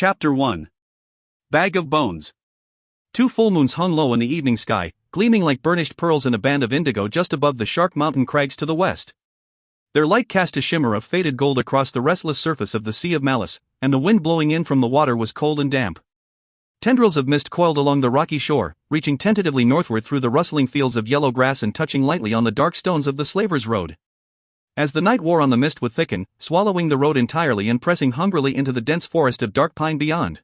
Chapter 1. Bag of Bones. 2 full moons hung low in the evening sky, gleaming like burnished pearls in a band of indigo just above the Shark Mountain crags to the west. Their light cast a shimmer of faded gold across the restless surface of the Sea of Malice, and the wind blowing in from the water was cold and damp. Tendrils of mist coiled along the rocky shore, reaching tentatively northward through the rustling fields of yellow grass and touching lightly on the dark stones of the Slaver's Road. As the night wore on, the mist would thicken, swallowing the road entirely and pressing hungrily into the dense forest of dark pine beyond.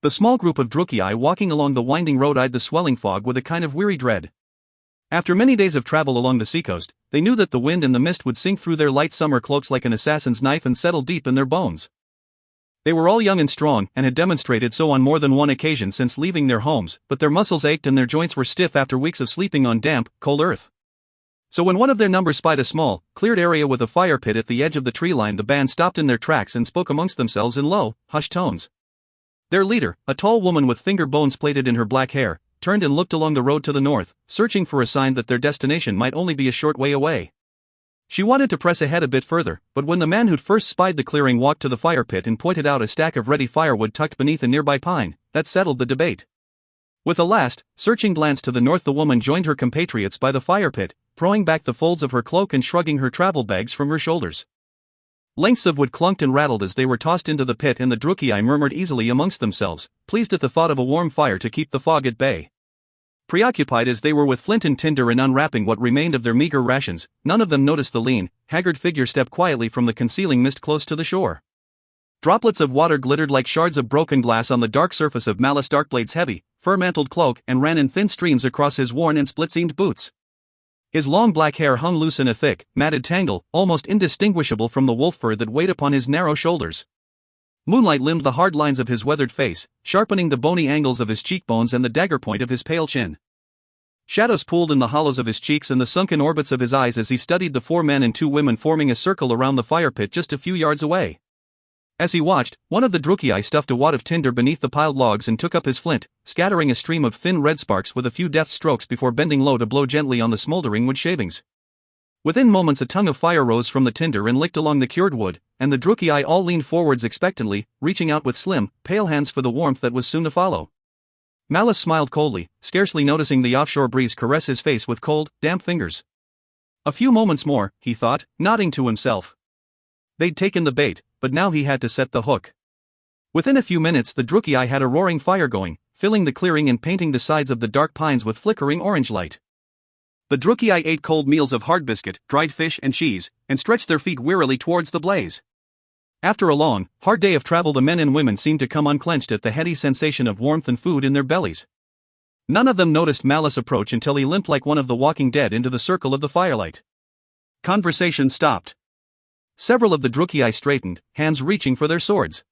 The small group of Drukei walking along the winding road eyed the swelling fog with a kind of weary dread. After many days of travel along the seacoast, they knew that the wind and the mist would sink through their light summer cloaks like an assassin's knife and settle deep in their bones. They were all young and strong, and had demonstrated so on more than one occasion since leaving their homes, but their muscles ached and their joints were stiff after weeks of sleeping on damp, cold earth. So when one of their number spied a small, cleared area with a fire pit at the edge of the tree line, the band stopped in their tracks and spoke amongst themselves in low, hushed tones. Their leader, a tall woman with finger bones plaited in her black hair, turned and looked along the road to the north, searching for a sign that their destination might only be a short way away. She wanted to press ahead a bit further, but when the man who'd first spied the clearing walked to the fire pit and pointed out a stack of ready firewood tucked beneath a nearby pine, that settled the debate. With a last, searching glance to the north, the woman joined her compatriots by the fire pit, throwing back the folds of her cloak and shrugging her travel bags from her shoulders. Lengths of wood clunked and rattled as they were tossed into the pit, and the Drukei murmured easily amongst themselves, pleased at the thought of a warm fire to keep the fog at bay. Preoccupied as they were with flint and tinder and unwrapping what remained of their meager rations, none of them noticed the lean, haggard figure step quietly from the concealing mist close to the shore. Droplets of water glittered like shards of broken glass on the dark surface of Malice Darkblade's heavy, fur-mantled cloak and ran in thin streams across his worn and split-seamed boots. His long black hair hung loose in a thick, matted tangle, almost indistinguishable from the wolf fur that weighed upon his narrow shoulders. Moonlight limned the hard lines of his weathered face, sharpening the bony angles of his cheekbones and the dagger point of his pale chin. Shadows pooled in the hollows of his cheeks and the sunken orbits of his eyes as he studied the 4 men and 2 women forming a circle around the fire pit just a few yards away. As he watched, one of the Drukei stuffed a wad of tinder beneath the piled logs and took up his flint, scattering a stream of thin red sparks with a few deft strokes before bending low to blow gently on the smoldering wood shavings. Within moments a tongue of fire rose from the tinder and licked along the cured wood, and the Drukei all leaned forwards expectantly, reaching out with slim, pale hands for the warmth that was soon to follow. Malice smiled coldly, scarcely noticing the offshore breeze caress his face with cold, damp fingers. A few moments more, he thought, nodding to himself. They'd taken the bait, but now he had to set the hook. Within a few minutes the Drukei had a roaring fire going, filling the clearing and painting the sides of the dark pines with flickering orange light. The Drukei ate cold meals of hard biscuit, dried fish and cheese, and stretched their feet wearily towards the blaze. After a long, hard day of travel, the men and women seemed to come unclenched at the heady sensation of warmth and food in their bellies. None of them noticed Malice approach until he limped like one of the walking dead into the circle of the firelight. Conversation stopped. Several of the Drukei straightened, hands reaching for their swords.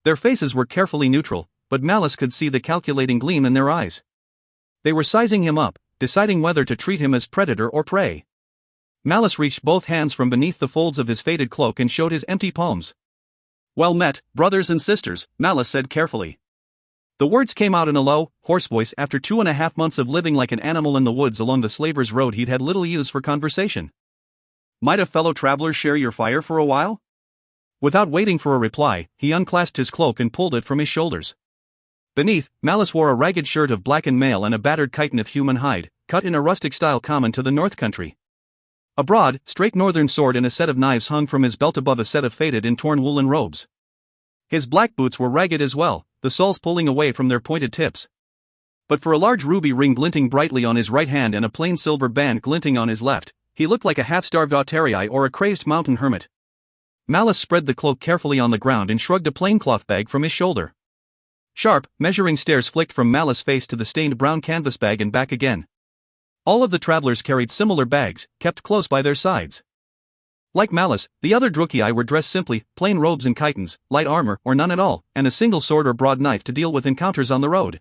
Their faces were carefully neutral, but Malice could see the calculating gleam in their eyes. They were sizing him up, deciding whether to treat him as predator or prey. Malice reached both hands from beneath the folds of his faded cloak and showed his empty palms. "Well met, brothers and sisters," Malice said carefully. The words came out in a low, hoarse voice. After 2.5 months of living like an animal in the woods along the Slaver's Road, he'd had little use for conversation. "Might a fellow traveler share your fire for a while?" Without waiting for a reply, he unclasped his cloak and pulled it from his shoulders. Beneath, Malice wore a ragged shirt of blackened mail and a battered chiton of human hide, cut in a rustic style common to the North Country. A broad, straight northern sword and a set of knives hung from his belt above a set of faded and torn woolen robes. His black boots were ragged as well, the soles pulling away from their pointed tips. But for a large ruby ring glinting brightly on his right hand and a plain silver band glinting on his left, he looked like a half-starved Autarii or a crazed mountain hermit. Malice spread the cloak carefully on the ground and shrugged a plain cloth bag from his shoulder. Sharp, measuring stares flicked from Malice's face to the stained brown canvas bag and back again. All of the travelers carried similar bags, kept close by their sides. Like Malice, the other Drukei were dressed simply, plain robes and chitons, light armor or none at all, and a single sword or broad knife to deal with encounters on the road.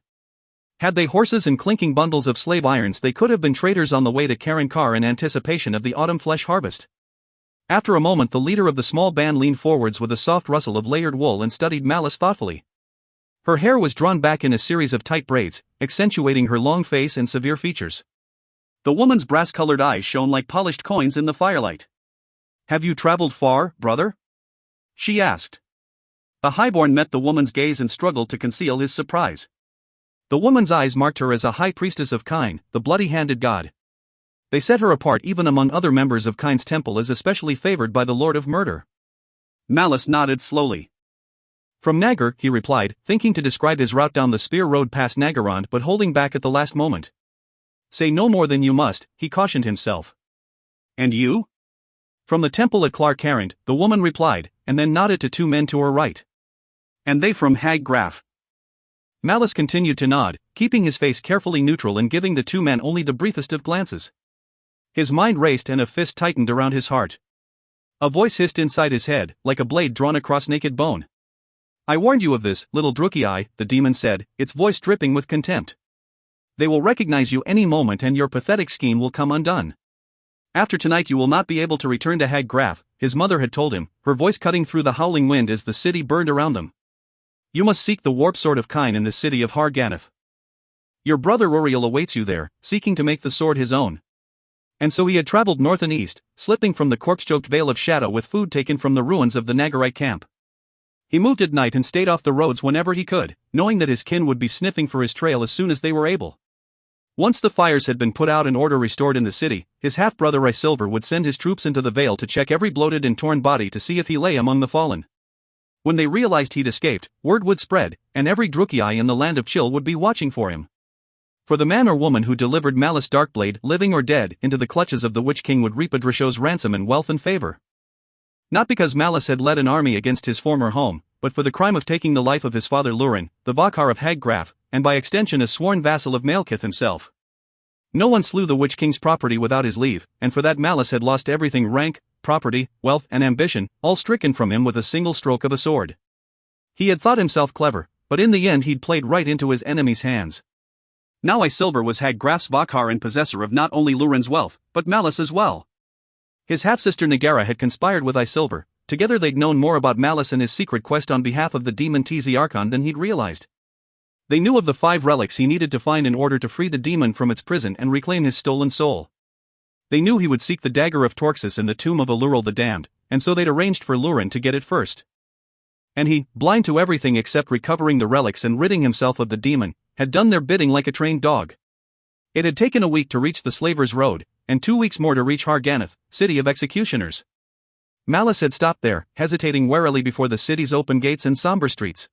Had they horses and clinking bundles of slave irons, they could have been traders on the way to Karen Kar in anticipation of the autumn flesh harvest. After a moment the leader of the small band leaned forwards with a soft rustle of layered wool and studied Malice thoughtfully. Her hair was drawn back in a series of tight braids, accentuating her long face and severe features. The woman's brass-colored eyes shone like polished coins in the firelight. "Have you traveled far, brother?" she asked. The highborn met the woman's gaze and struggled to conceal his surprise. The woman's eyes marked her as a high priestess of Kine, the bloody-handed god. They set her apart even among other members of Kine's temple as especially favored by the Lord of Murder. Malice nodded slowly. From Nagar, he replied, thinking to describe his route down the spear road past Nagarond but holding back at the last moment. Say no more than you must, he cautioned himself. And you? From the temple at Clark-Carrant, the woman replied, and then nodded to two men to her right. And they from Hag Graf. Malice continued to nod, keeping his face carefully neutral and giving the two men only the briefest of glances. His mind raced and a fist tightened around his heart. A voice hissed inside his head, like a blade drawn across naked bone. I warned you of this, little Drukei, the demon said, its voice dripping with contempt. They will recognize you any moment and your pathetic scheme will come undone. After tonight you will not be able to return to Hag Graf, his mother had told him, her voice cutting through the howling wind as the city burned around them. You must seek the warp sword of Kine in the city of Harganath. Your brother Uriel awaits you there, seeking to make the sword his own. And so he had traveled north and east, slipping from the corpse-choked veil of shadow with food taken from the ruins of the Nagarite camp. He moved at night and stayed off the roads whenever he could, knowing that his kin would be sniffing for his trail as soon as they were able. Once the fires had been put out and order restored in the city, his half-brother Isilver would send his troops into the Vale to check every bloated and torn body to see if he lay among the fallen. When they realized he'd escaped, word would spread, and every Drukei in the land of Chill would be watching for him. For the man or woman who delivered Malice Darkblade, living or dead, into the clutches of the Witch King would reap a Drasho's ransom in wealth and favor. Not because Malice had led an army against his former home, but for the crime of taking the life of his father Lurin, the Vakar of Hag Graf, and by extension a sworn vassal of Malekith himself. No one slew the Witch King's property without his leave, and for that Malice had lost everything: rank, property, wealth and ambition, all stricken from him with a single stroke of a sword. He had thought himself clever, but in the end he'd played right into his enemy's hands. Now Isilver was Hag Graf's Vakar and possessor of not only Lurin's wealth, but Malice as well. His half-sister Nagara had conspired with Isilver. Together they'd known more about Malice and his secret quest on behalf of the demon Tizi Archon than he'd realized. They knew of the 5 relics he needed to find in order to free the demon from its prison and reclaim his stolen soul. They knew he would seek the dagger of Torxus in the tomb of Aluril the Damned, and so they'd arranged for Lurin to get it first. And he, blind to everything except recovering the relics and ridding himself of the demon, had done their bidding like a trained dog. It had taken a week to reach the Slaver's Road, and 2 weeks more to reach Harganath, city of executioners. Malice had stopped there, hesitating warily before the city's open gates and somber streets.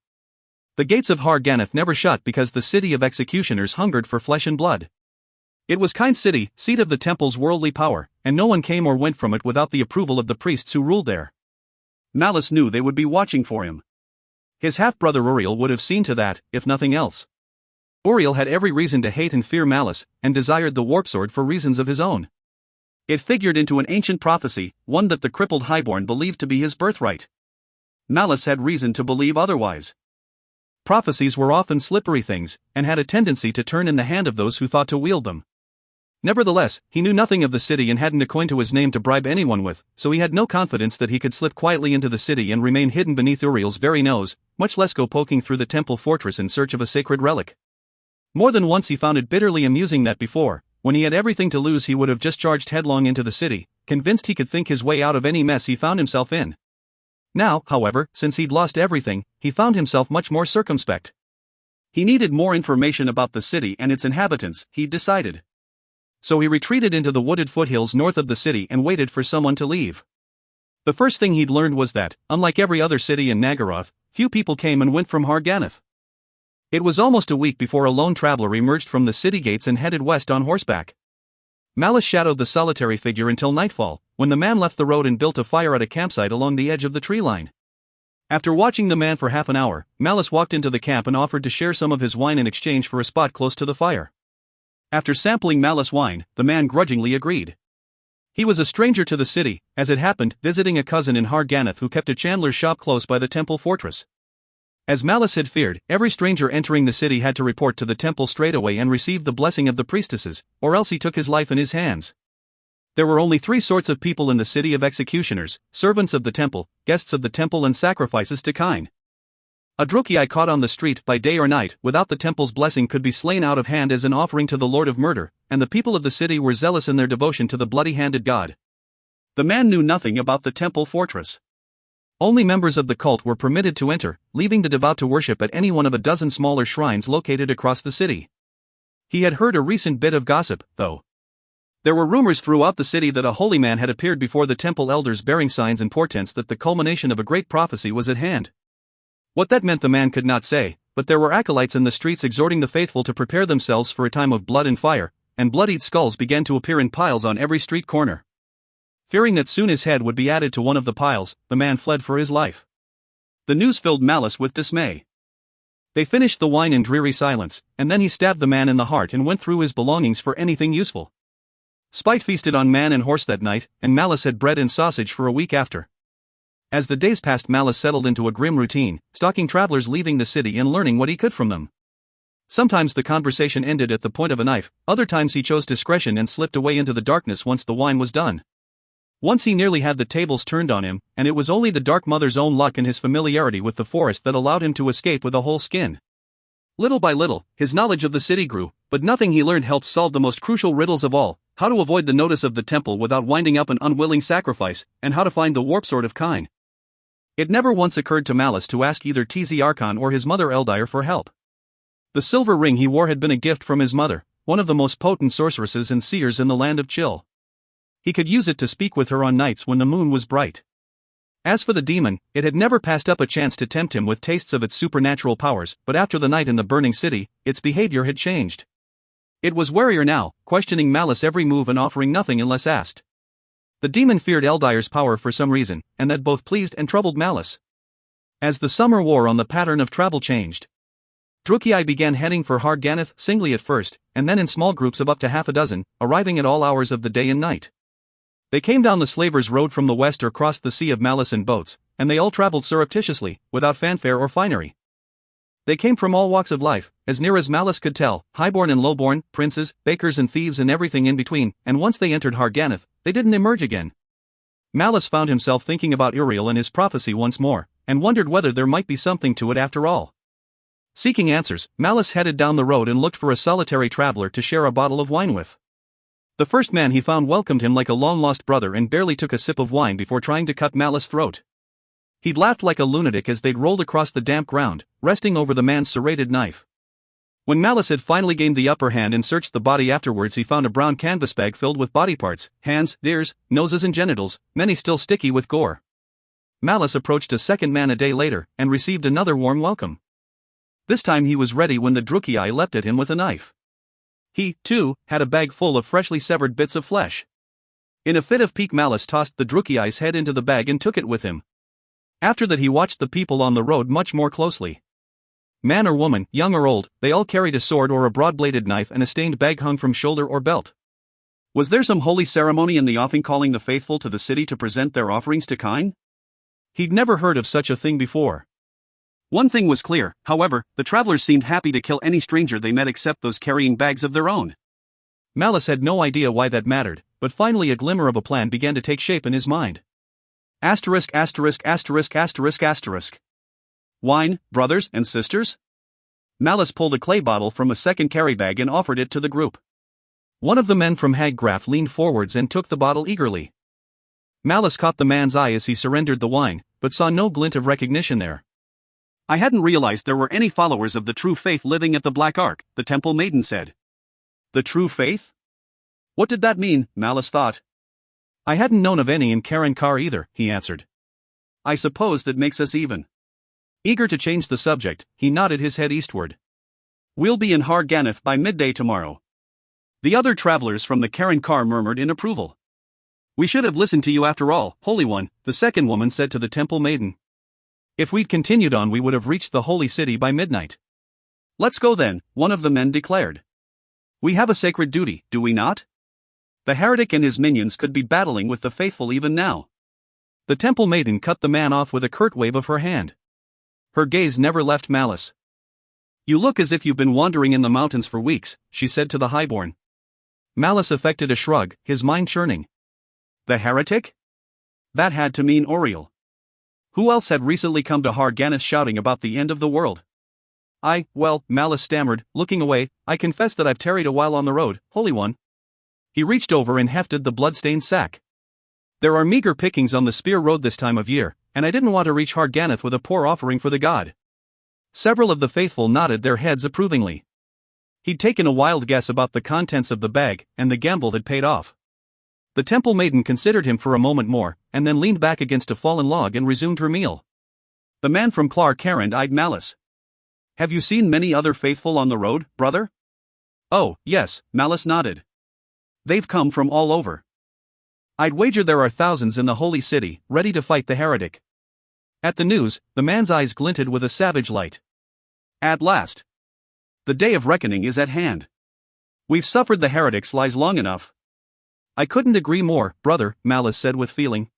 The gates of Harganath never shut because the city of executioners hungered for flesh and blood. It was Kine's city, seat of the temple's worldly power, and no one came or went from it without the approval of the priests who ruled there. Malice knew they would be watching for him. His half-brother Uriel would have seen to that, if nothing else. Uriel had every reason to hate and fear Malice, and desired the warp sword for reasons of his own. It figured into an ancient prophecy, one that the crippled highborn believed to be his birthright. Malice had reason to believe otherwise. Prophecies were often slippery things, and had a tendency to turn in the hand of those who thought to wield them. Nevertheless, he knew nothing of the city and hadn't a coin to his name to bribe anyone with, so he had no confidence that he could slip quietly into the city and remain hidden beneath Uriel's very nose, much less go poking through the temple fortress in search of a sacred relic. More than once he found it bitterly amusing that before, when he had everything to lose, he would have just charged headlong into the city, convinced he could think his way out of any mess he found himself in. Now, however, since he'd lost everything, he found himself much more circumspect. He needed more information about the city and its inhabitants, he'd decided. So he retreated into the wooded foothills north of the city and waited for someone to leave. The first thing he'd learned was that, unlike every other city in Nagaroth, few people came and went from Harganath. It was almost a week before a lone traveler emerged from the city gates and headed west on horseback. Malice shadowed the solitary figure until nightfall, when the man left the road and built a fire at a campsite along the edge of the tree line. After watching the man for half an hour, Malice walked into the camp and offered to share some of his wine in exchange for a spot close to the fire. After sampling Malice wine, the man grudgingly agreed. He was a stranger to the city, as it happened, visiting a cousin in Harganath who kept a chandler's shop close by the temple fortress. As Malice had feared, every stranger entering the city had to report to the temple straightaway and receive the blessing of the priestesses, or else he took his life in his hands. There were only 3 sorts of people in the city of executioners: servants of the temple, guests of the temple and sacrifices to Kine. A Drukei caught on the street by day or night without the temple's blessing could be slain out of hand as an offering to the Lord of Murder, and the people of the city were zealous in their devotion to the bloody-handed god. The man knew nothing about the temple fortress. Only members of the cult were permitted to enter, leaving the devout to worship at any one of a dozen smaller shrines located across the city. He had heard a recent bit of gossip, though. There were rumors throughout the city that a holy man had appeared before the temple elders bearing signs and portents that the culmination of a great prophecy was at hand. What that meant the man could not say, but there were acolytes in the streets exhorting the faithful to prepare themselves for a time of blood and fire, and bloodied skulls began to appear in piles on every street corner. Fearing that soon his head would be added to one of the piles, the man fled for his life. The news filled Malice with dismay. They finished the wine in dreary silence, and then he stabbed the man in the heart and went through his belongings for anything useful. Spite feasted on man and horse that night, and Malice had bread and sausage for a week after. As the days passed, Malice settled into a grim routine, stalking travelers leaving the city and learning what he could from them. Sometimes the conversation ended at the point of a knife, other times he chose discretion and slipped away into the darkness once the wine was done. Once he nearly had the tables turned on him, and it was only the Dark Mother's own luck and his familiarity with the forest that allowed him to escape with a whole skin. Little by little, his knowledge of the city grew, but nothing he learned helped solve the most crucial riddles of all: how to avoid the notice of the temple without winding up an unwilling sacrifice, and how to find the warp sword of Kine. It never once occurred to Malice to ask either Tz Archon or his mother Eldir for help. The silver ring he wore had been a gift from his mother, one of the most potent sorceresses and seers in the land of Chill. He could use it to speak with her on nights when the moon was bright. As for the demon, it had never passed up a chance to tempt him with tastes of its supernatural powers, but after the night in the burning city, its behavior had changed. It was warier now, questioning Malice every move and offering nothing unless asked. The demon feared Eldir's power for some reason, and that both pleased and troubled Malice. As the summer wore on, the pattern of travel changed. Drukei began heading for Harganeth singly at first, and then in small groups of up to half a dozen, arriving at all hours of the day and night. They came down the Slavers' Road from the west or crossed the Sea of Malice in boats, and they all traveled surreptitiously, without fanfare or finery. They came from all walks of life, as near as Malice could tell, highborn and lowborn, princes, bakers and thieves and everything in between, and once they entered Harganeth, they didn't emerge again. Malice found himself thinking about Uriel and his prophecy once more, and wondered whether there might be something to it after all. Seeking answers, Malice headed down the road and looked for a solitary traveler to share a bottle of wine with. The first man he found welcomed him like a long-lost brother and barely took a sip of wine before trying to cut Malice's throat. He'd laughed like a lunatic as they'd rolled across the damp ground, resting over the man's serrated knife. When Malice had finally gained the upper hand and searched the body afterwards, he found a brown canvas bag filled with body parts, hands, ears, noses and genitals, many still sticky with gore. Malice approached a second man a day later, and received another warm welcome. This time he was ready when the Drukei leapt at him with a knife. He, too, had a bag full of freshly severed bits of flesh. In a fit of pique, Malice tossed the Drukei's head into the bag and took it with him. After that he watched the people on the road much more closely. Man or woman, young or old, they all carried a sword or a broad-bladed knife, and a stained bag hung from shoulder or belt. Was there some holy ceremony in the offing calling the faithful to the city to present their offerings to Kine? He'd never heard of such a thing before. One thing was clear, however: the travelers seemed happy to kill any stranger they met except those carrying bags of their own. Malice had no idea why that mattered, but finally a glimmer of a plan began to take shape in his mind. Asterisk asterisk asterisk asterisk asterisk. Wine, brothers and sisters? Malice pulled a clay bottle from a second carry bag and offered it to the group. One of the men from Haggraf leaned forwards and took the bottle eagerly. Malice caught the man's eye as he surrendered the wine, but saw no glint of recognition there. I hadn't realized there were any followers of the true faith living at the Black Ark, the Temple Maiden said. The true faith? What did that mean? Malice thought. I hadn't known of any in Karen Kar either, he answered. I suppose that makes us even. Eager to change the subject, he nodded his head eastward. We'll be in Harganeth by midday tomorrow. The other travelers from the Karen Kar murmured in approval. We should have listened to you after all, Holy One, the second woman said to the Temple Maiden. If we'd continued on, we would have reached the holy city by midnight. Let's go then, one of the men declared. We have a sacred duty, do we not? The heretic and his minions could be battling with the faithful even now. The Temple Maiden cut the man off with a curt wave of her hand. Her gaze never left Malice. You look as if you've been wandering in the mountains for weeks, she said to the highborn. Malice affected a shrug, his mind churning. The heretic? That had to mean Uriel. Who else had recently come to Harganeth shouting about the end of the world? Well, Malice stammered, looking away, I confess that I've tarried a while on the road, Holy One. He reached over and hefted the blood-stained sack. There are meager pickings on the Spear Road this time of year, and I didn't want to reach Harganeth with a poor offering for the god. Several of the faithful nodded their heads approvingly. He'd taken a wild guess about the contents of the bag, and the gamble had paid off. The temple maiden considered him for a moment more, and then leaned back against a fallen log and resumed her meal. The man from Clark-Carrand eyed Malice. "Have you seen many other faithful on the road, brother?" "Oh, yes," Malice nodded. "They've come from all over. I'd wager there are thousands in the holy city, ready to fight the heretic." At the news, the man's eyes glinted with a savage light. "At last! The day of reckoning is at hand. We've suffered the heretics' lies long enough." "I couldn't agree more, brother," Malice said with feeling.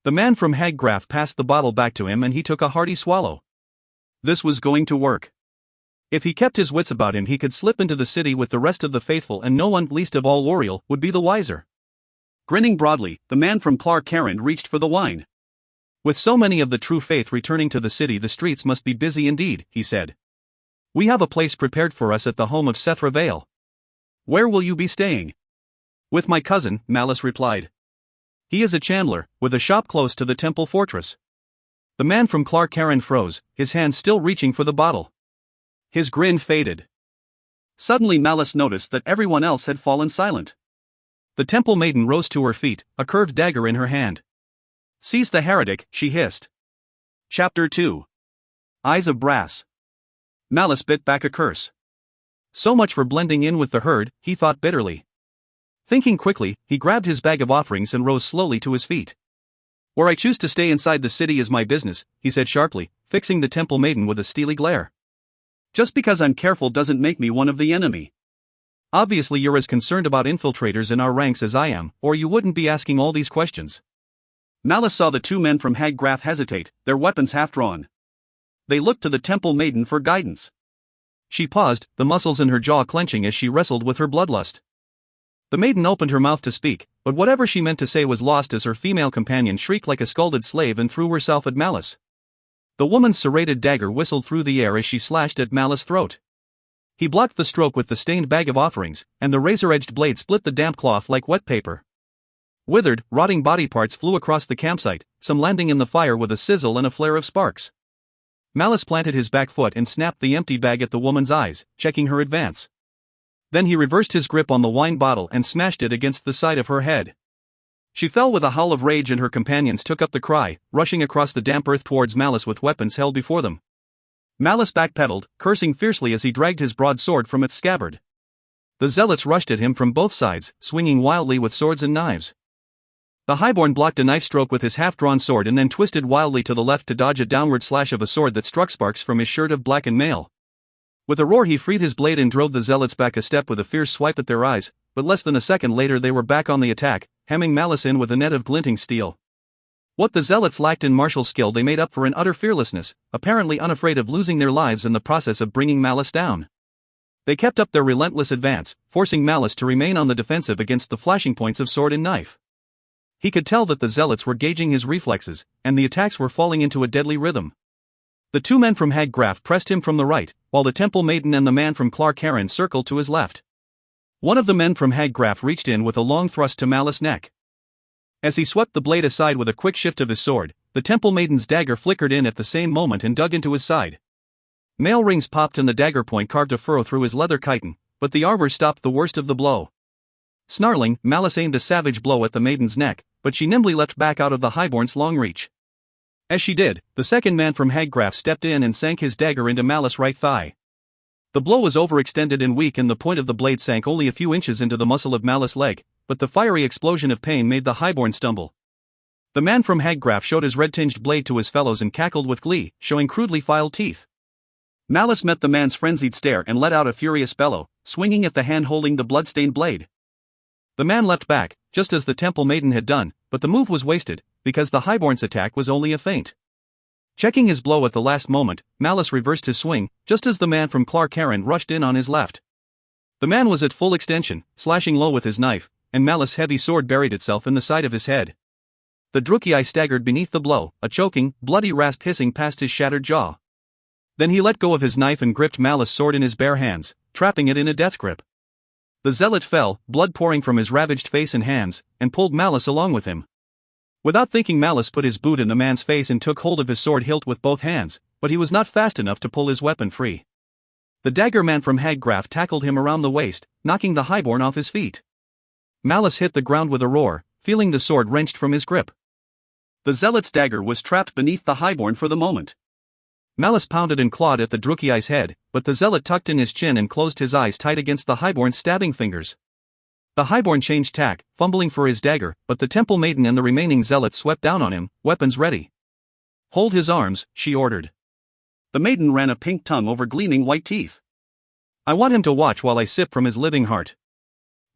The man from Haggraf passed the bottle back to him and he took a hearty swallow. This was going to work. If he kept his wits about him, he could slip into the city with the rest of the faithful, and no one, least of all Wariel, would be the wiser. Grinning broadly, the man from Clark-Carrand reached for the wine. "With so many of the true faith returning to the city, the streets must be busy indeed," he said. "We have a place prepared for us at the home of Sethra Vale." "Where will you be staying?" "With my cousin," Malice replied. "He is a chandler, with a shop close to the temple fortress." The man from Clark-Carrand froze, his hand still reaching for the bottle. His grin faded. Suddenly Malice noticed that everyone else had fallen silent. The temple maiden rose to her feet, a curved dagger in her hand. "Seize the heretic," she hissed. Chapter 2. Eyes of Brass. Malice bit back a curse. So much for blending in with the herd, he thought bitterly. Thinking quickly, he grabbed his bag of offerings and rose slowly to his feet. "Where I choose to stay inside the city is my business," he said sharply, fixing the temple maiden with a steely glare. "Just because I'm careful doesn't make me one of the enemy. Obviously you're as concerned about infiltrators in our ranks as I am, or you wouldn't be asking all these questions." Malice saw the two men from Haggraf hesitate, their weapons half drawn. They looked to the temple maiden for guidance. She paused, the muscles in her jaw clenching as she wrestled with her bloodlust. The maiden opened her mouth to speak, but whatever she meant to say was lost as her female companion shrieked like a scalded slave and threw herself at Malice. The woman's serrated dagger whistled through the air as she slashed at Malice's throat. He blocked the stroke with the stained bag of offerings, and the razor-edged blade split the damp cloth like wet paper. Withered, rotting body parts flew across the campsite, some landing in the fire with a sizzle and a flare of sparks. Malice planted his back foot and snapped the empty bag at the woman's eyes, checking her advance. Then he reversed his grip on the wine bottle and smashed it against the side of her head. She fell with a howl of rage and her companions took up the cry, rushing across the damp earth towards Malice with weapons held before them. Malice backpedaled, cursing fiercely as he dragged his broad sword from its scabbard. The zealots rushed at him from both sides, swinging wildly with swords and knives. The highborn blocked a knife stroke with his half-drawn sword and then twisted wildly to the left to dodge a downward slash of a sword that struck sparks from his shirt of blackened mail. With a roar he freed his blade and drove the zealots back a step with a fierce swipe at their eyes, but less than a second later they were back on the attack, hemming Malice in with a net of glinting steel. What the zealots lacked in martial skill they made up for in utter fearlessness, apparently unafraid of losing their lives in the process of bringing Malice down. They kept up their relentless advance, forcing Malice to remain on the defensive against the flashing points of sword and knife. He could tell that the zealots were gauging his reflexes, and the attacks were falling into a deadly rhythm. The two men from Haggraf pressed him from the right, while the temple maiden and the man from Clark-Carrand circled to his left. One of the men from Haggraf reached in with a long thrust to Malice's neck. As he swept the blade aside with a quick shift of his sword, the temple maiden's dagger flickered in at the same moment and dug into his side. Mail rings popped and the dagger point carved a furrow through his leather chiton, but the armor stopped the worst of the blow. Snarling, Malice aimed a savage blow at the maiden's neck, but she nimbly leapt back out of the highborn's long reach. As she did, the second man from Haggraf stepped in and sank his dagger into Malice's right thigh. The blow was overextended and weak and the point of the blade sank only a few inches into the muscle of Malice's leg, but the fiery explosion of pain made the highborn stumble. The man from Haggraf showed his red-tinged blade to his fellows and cackled with glee, showing crudely filed teeth. Malice met the man's frenzied stare and let out a furious bellow, swinging at the hand holding the blood-stained blade. The man leapt back, just as the temple maiden had done, but the move was wasted, because the highborn's attack was only a feint. Checking his blow at the last moment, Malice reversed his swing, just as the man from Clark-Carrand rushed in on his left. The man was at full extension, slashing low with his knife, and Malice's heavy sword buried itself in the side of his head. The Druchii staggered beneath the blow, a choking, bloody rasp hissing past his shattered jaw. Then he let go of his knife and gripped Malice's sword in his bare hands, trapping it in a death grip. The zealot fell, blood pouring from his ravaged face and hands, and pulled Malice along with him. Without thinking, Malice put his boot in the man's face and took hold of his sword hilt with both hands, but he was not fast enough to pull his weapon free. The dagger man from Haggraff tackled him around the waist, knocking the highborn off his feet. Malice hit the ground with a roar, feeling the sword wrenched from his grip. The zealot's dagger was trapped beneath the highborn for the moment. Malice pounded and clawed at the Drukgyal's head, but the zealot tucked in his chin and closed his eyes tight against the highborn's stabbing fingers. The highborn changed tack, fumbling for his dagger, but the temple maiden and the remaining zealots swept down on him, weapons ready. "Hold his arms," she ordered. The maiden ran a pink tongue over gleaming white teeth. "I want him to watch while I sip from his living heart."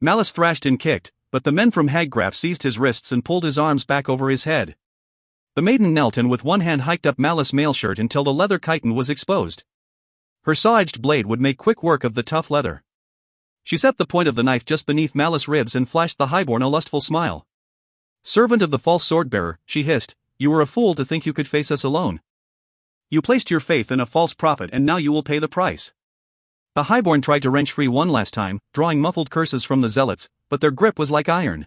Malice thrashed and kicked, but the men from Haggraff seized his wrists and pulled his arms back over his head. The maiden knelt and with one hand hiked up Malice's mail shirt until the leather chiton was exposed. Her saw-edged blade would make quick work of the tough leather. She set the point of the knife just beneath Malice's ribs and flashed the highborn a lustful smile. "Servant of the false sword-bearer," she hissed, "you were a fool to think you could face us alone. You placed your faith in a false prophet and now you will pay the price." The highborn tried to wrench free one last time, drawing muffled curses from the zealots, but their grip was like iron.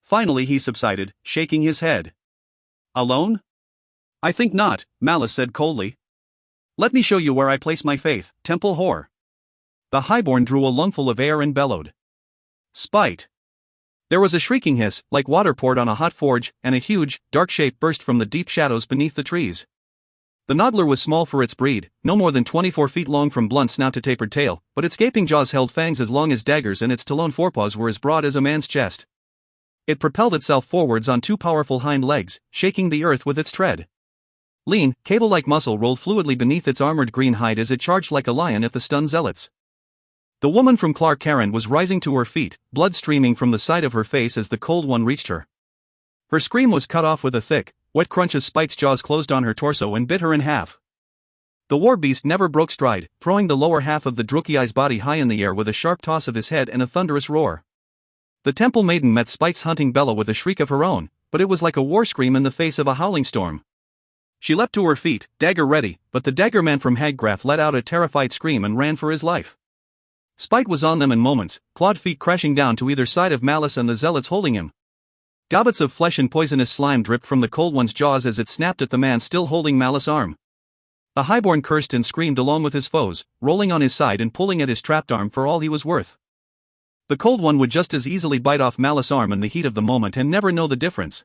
Finally he subsided, shaking his head. "Alone? I think not," Malice said coldly. "Let me show you where I place my faith, temple whore." The highborn drew a lungful of air and bellowed. "Spite!" There was a shrieking hiss, like water poured on a hot forge, and a huge, dark shape burst from the deep shadows beneath the trees. The noggler was small for its breed, no more than 24 feet long from blunt snout to tapered tail, but its gaping jaws held fangs as long as daggers and its talon forepaws were as broad as a man's chest. It propelled itself forwards on two powerful hind legs, shaking the earth with its tread. Lean, cable-like muscle rolled fluidly beneath its armored green hide as it charged like a lion at the stunned zealots. The woman from Clark-Carron was rising to her feet, blood streaming from the side of her face as the cold one reached her. Her scream was cut off with a thick, wet crunch as Spite's jaws closed on her torso and bit her in half. The war beast never broke stride, throwing the lower half of the Drukgyal's body high in the air with a sharp toss of his head and a thunderous roar. The temple maiden met Spite's hunting bellow with a shriek of her own, but it was like a war scream in the face of a howling storm. She leapt to her feet, dagger ready, but the dagger man from Haggraff let out a terrified scream and ran for his life. Spite was on them in moments, clawed feet crashing down to either side of Malice and the zealots holding him. Gobbets of flesh and poisonous slime dripped from the cold one's jaws as it snapped at the man still holding Malice's arm. The highborn cursed and screamed along with his foes, rolling on his side and pulling at his trapped arm for all he was worth. The cold one would just as easily bite off Malice's arm in the heat of the moment and never know the difference.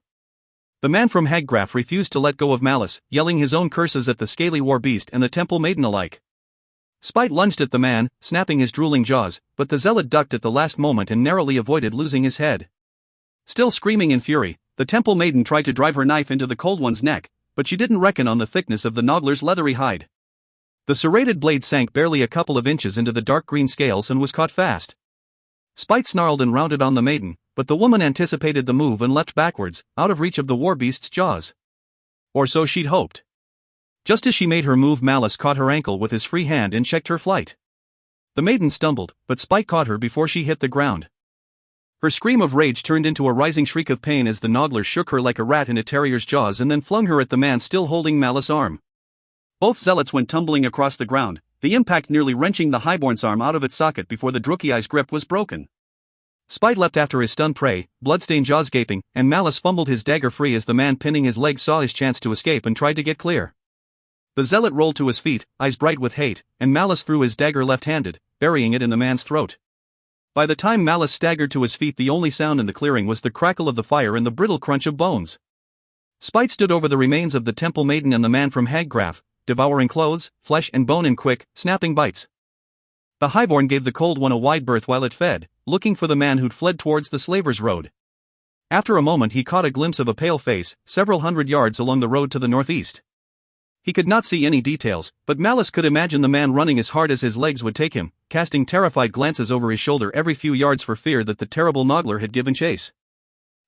The man from Haggraff refused to let go of Malice, yelling his own curses at the scaly war beast and the temple maiden alike. Spite lunged at the man, snapping his drooling jaws, but the zealot ducked at the last moment and narrowly avoided losing his head. Still screaming in fury, the temple maiden tried to drive her knife into the cold one's neck, but she didn't reckon on the thickness of the noggler's leathery hide. The serrated blade sank barely a couple of inches into the dark green scales and was caught fast. Spite snarled and rounded on the maiden, but the woman anticipated the move and leapt backwards, out of reach of the war beast's jaws. Or so she'd hoped. Just as she made her move, Malice caught her ankle with his free hand and checked her flight. The maiden stumbled, but Spite caught her before she hit the ground. Her scream of rage turned into a rising shriek of pain as the noggler shook her like a rat in a terrier's jaws and then flung her at the man still holding Malice's arm. Both zealots went tumbling across the ground, the impact nearly wrenching the highborn's arm out of its socket before the Drukgyal's grip was broken. Spite leapt after his stunned prey, bloodstained jaws gaping, and Malice fumbled his dagger free as the man pinning his leg saw his chance to escape and tried to get clear. The zealot rolled to his feet, eyes bright with hate, and Malice threw his dagger left-handed, burying it in the man's throat. By the time Malice staggered to his feet, the only sound in the clearing was the crackle of the fire and the brittle crunch of bones. Spite stood over the remains of the temple maiden and the man from Haggraff, devouring clothes, flesh and bone in quick, snapping bites. The highborn gave the cold one a wide berth while it fed, looking for the man who'd fled towards the slaver's road. After a moment he caught a glimpse of a pale face, several hundred yards along the road to the northeast. He could not see any details, but Malice could imagine the man running as hard as his legs would take him, casting terrified glances over his shoulder every few yards for fear that the terrible noggler had given chase.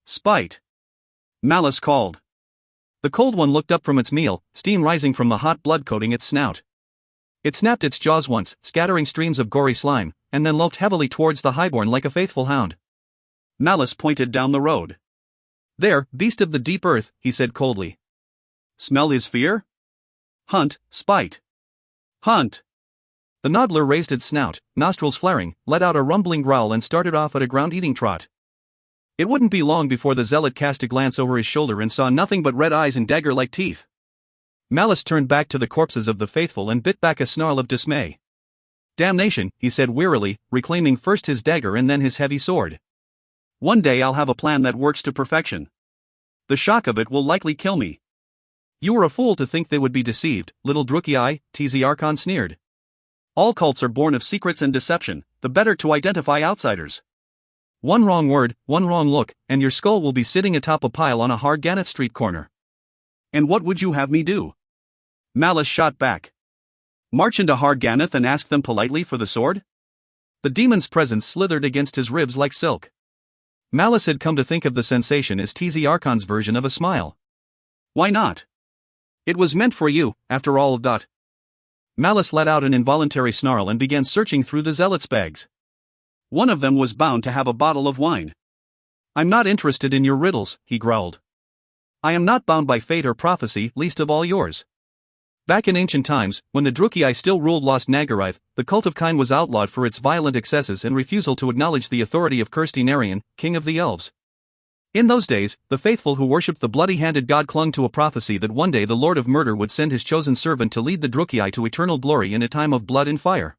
"Spite!" Malice called. The cold one looked up from its meal, steam rising from the hot blood coating its snout. It snapped its jaws once, scattering streams of gory slime, and then loped heavily towards the highborn like a faithful hound. Malice pointed down the road. "There, beast of the deep earth," he said coldly. "Smell his fear? Hunt, Spite. Hunt!" The noggler raised its snout, nostrils flaring, let out a rumbling growl and started off at a ground-eating trot. It wouldn't be long before the zealot cast a glance over his shoulder and saw nothing but red eyes and dagger-like teeth. Malice turned back to the corpses of the faithful and bit back a snarl of dismay. "Damnation," he said wearily, reclaiming first his dagger and then his heavy sword. "One day I'll have a plan that works to perfection. The shock of it will likely kill me." "You were a fool to think they would be deceived, little Drukei," Tzarkon sneered. "All cults are born of secrets and deception, the better to identify outsiders. One wrong word, one wrong look, and your skull will be sitting atop a pile on a hard Gannett Street corner." "And what would you have me do?" Malice shot back. "March into Hard Ganneth and ask them politely for the sword?" The demon's presence slithered against his ribs like silk. Malice had come to think of the sensation as Tzarkon's version of a smile. "Why not? It was meant for you, after all of that." Malice let out an involuntary snarl and began searching through the zealots' bags. One of them was bound to have a bottle of wine. "I'm not interested in your riddles," he growled. "I am not bound by fate or prophecy, least of all yours." Back in ancient times, when the Drukei still ruled Lost Nagarath, the cult of Kine was outlawed for its violent excesses and refusal to acknowledge the authority of Kirsty Narian, king of the elves. In those days, the faithful who worshipped the bloody-handed god clung to a prophecy that one day the Lord of Murder would send his chosen servant to lead the Drukei to eternal glory in a time of blood and fire.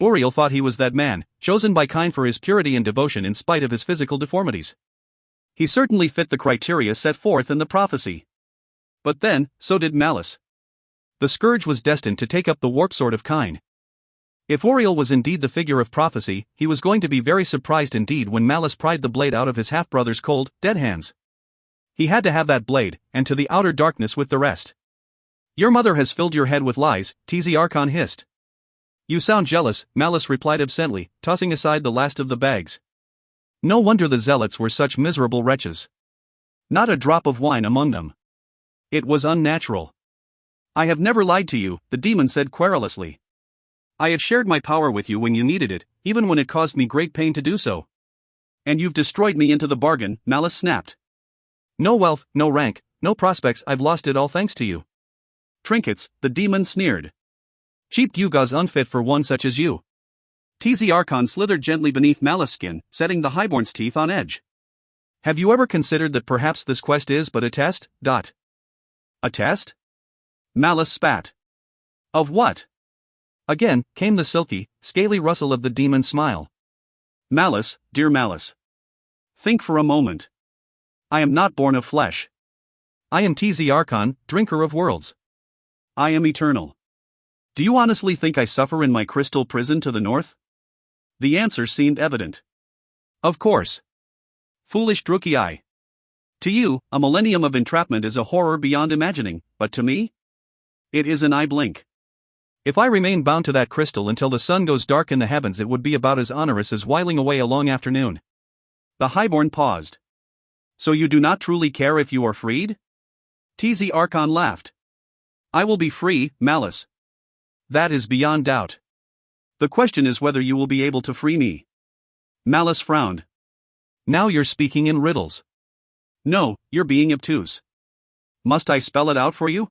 Uriel thought he was that man, chosen by Kine for his purity and devotion in spite of his physical deformities. He certainly fit the criteria set forth in the prophecy. But then, so did Malice. The scourge was destined to take up the warp sword of Kine. If Uriel was indeed the figure of prophecy, he was going to be very surprised indeed when Malice pried the blade out of his half-brother's cold, dead hands. He had to have that blade, and to the outer darkness with the rest. "Your mother has filled your head with lies," Tzarkon hissed. "You sound jealous," Malice replied absently, tossing aside the last of the bags. No wonder the zealots were such miserable wretches. Not a drop of wine among them. It was unnatural. "I have never lied to you," the demon said querulously. "I have shared my power with you when you needed it, even when it caused me great pain to do so. And you've destroyed me into the bargain," Malice snapped. "No wealth, no rank, no prospects, I've lost it all thanks to you." "Trinkets," the demon sneered. "Cheap gewgaws unfit for one such as you." Tzarkon slithered gently beneath Malice's skin, setting the highborn's teeth on edge. "Have you ever considered that perhaps this quest is but a test? A test?" Malice spat. "Of what?" Again came the silky, scaly rustle of the demon's smile. "Malice, dear Malice. Think for a moment. I am not born of flesh. I am Tzarkon, drinker of worlds. I am eternal. Do you honestly think I suffer in my crystal prison to the north?" The answer seemed evident. "Of course. Foolish Drukei. To you, a millennium of entrapment is a horror beyond imagining, but to me? It is an eye blink. If I remain bound to that crystal until the sun goes dark in the heavens, it would be about as onerous as whiling away a long afternoon." The highborn paused. "So you do not truly care if you are freed?" Tzarkon laughed. "I will be free, Malice. That is beyond doubt. The question is whether you will be able to free me." Malice frowned. "Now you're speaking in riddles." "No, you're being obtuse. Must I spell it out for you?"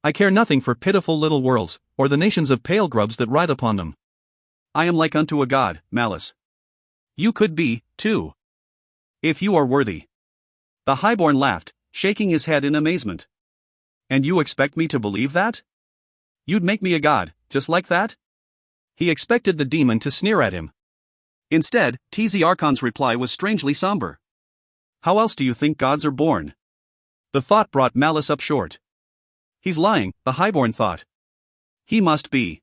"I care nothing for pitiful little worlds, or the nations of pale grubs that writhe upon them. I am like unto a god, Malice. You could be, too. If you are worthy." The highborn laughed, shaking his head in amazement. "And you expect me to believe that? You'd make me a god, just like that?" He expected the demon to sneer at him. Instead, Tzarkon's reply was strangely somber. "How else do you think gods are born?" The thought brought Malice up short. "He's lying," the highborn thought. "He must be.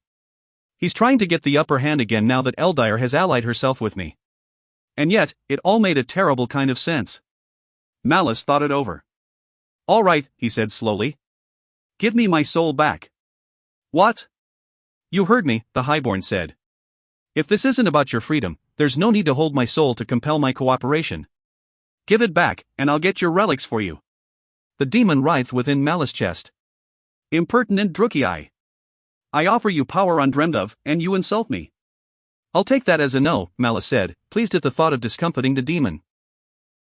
He's trying to get the upper hand again now that Eldir has allied herself with me." And yet, it all made a terrible kind of sense. Malice thought it over. "All right," he said slowly. "Give me my soul back." "What?" "You heard me," the highborn said. "If this isn't about your freedom, there's no need to hold my soul to compel my cooperation. Give it back, and I'll get your relics for you." The demon writhed within Malice's chest. "Impertinent Drukei. I offer you power undreamed of, and you insult me." "I'll take that as a no," Malice said, pleased at the thought of discomfiting the demon.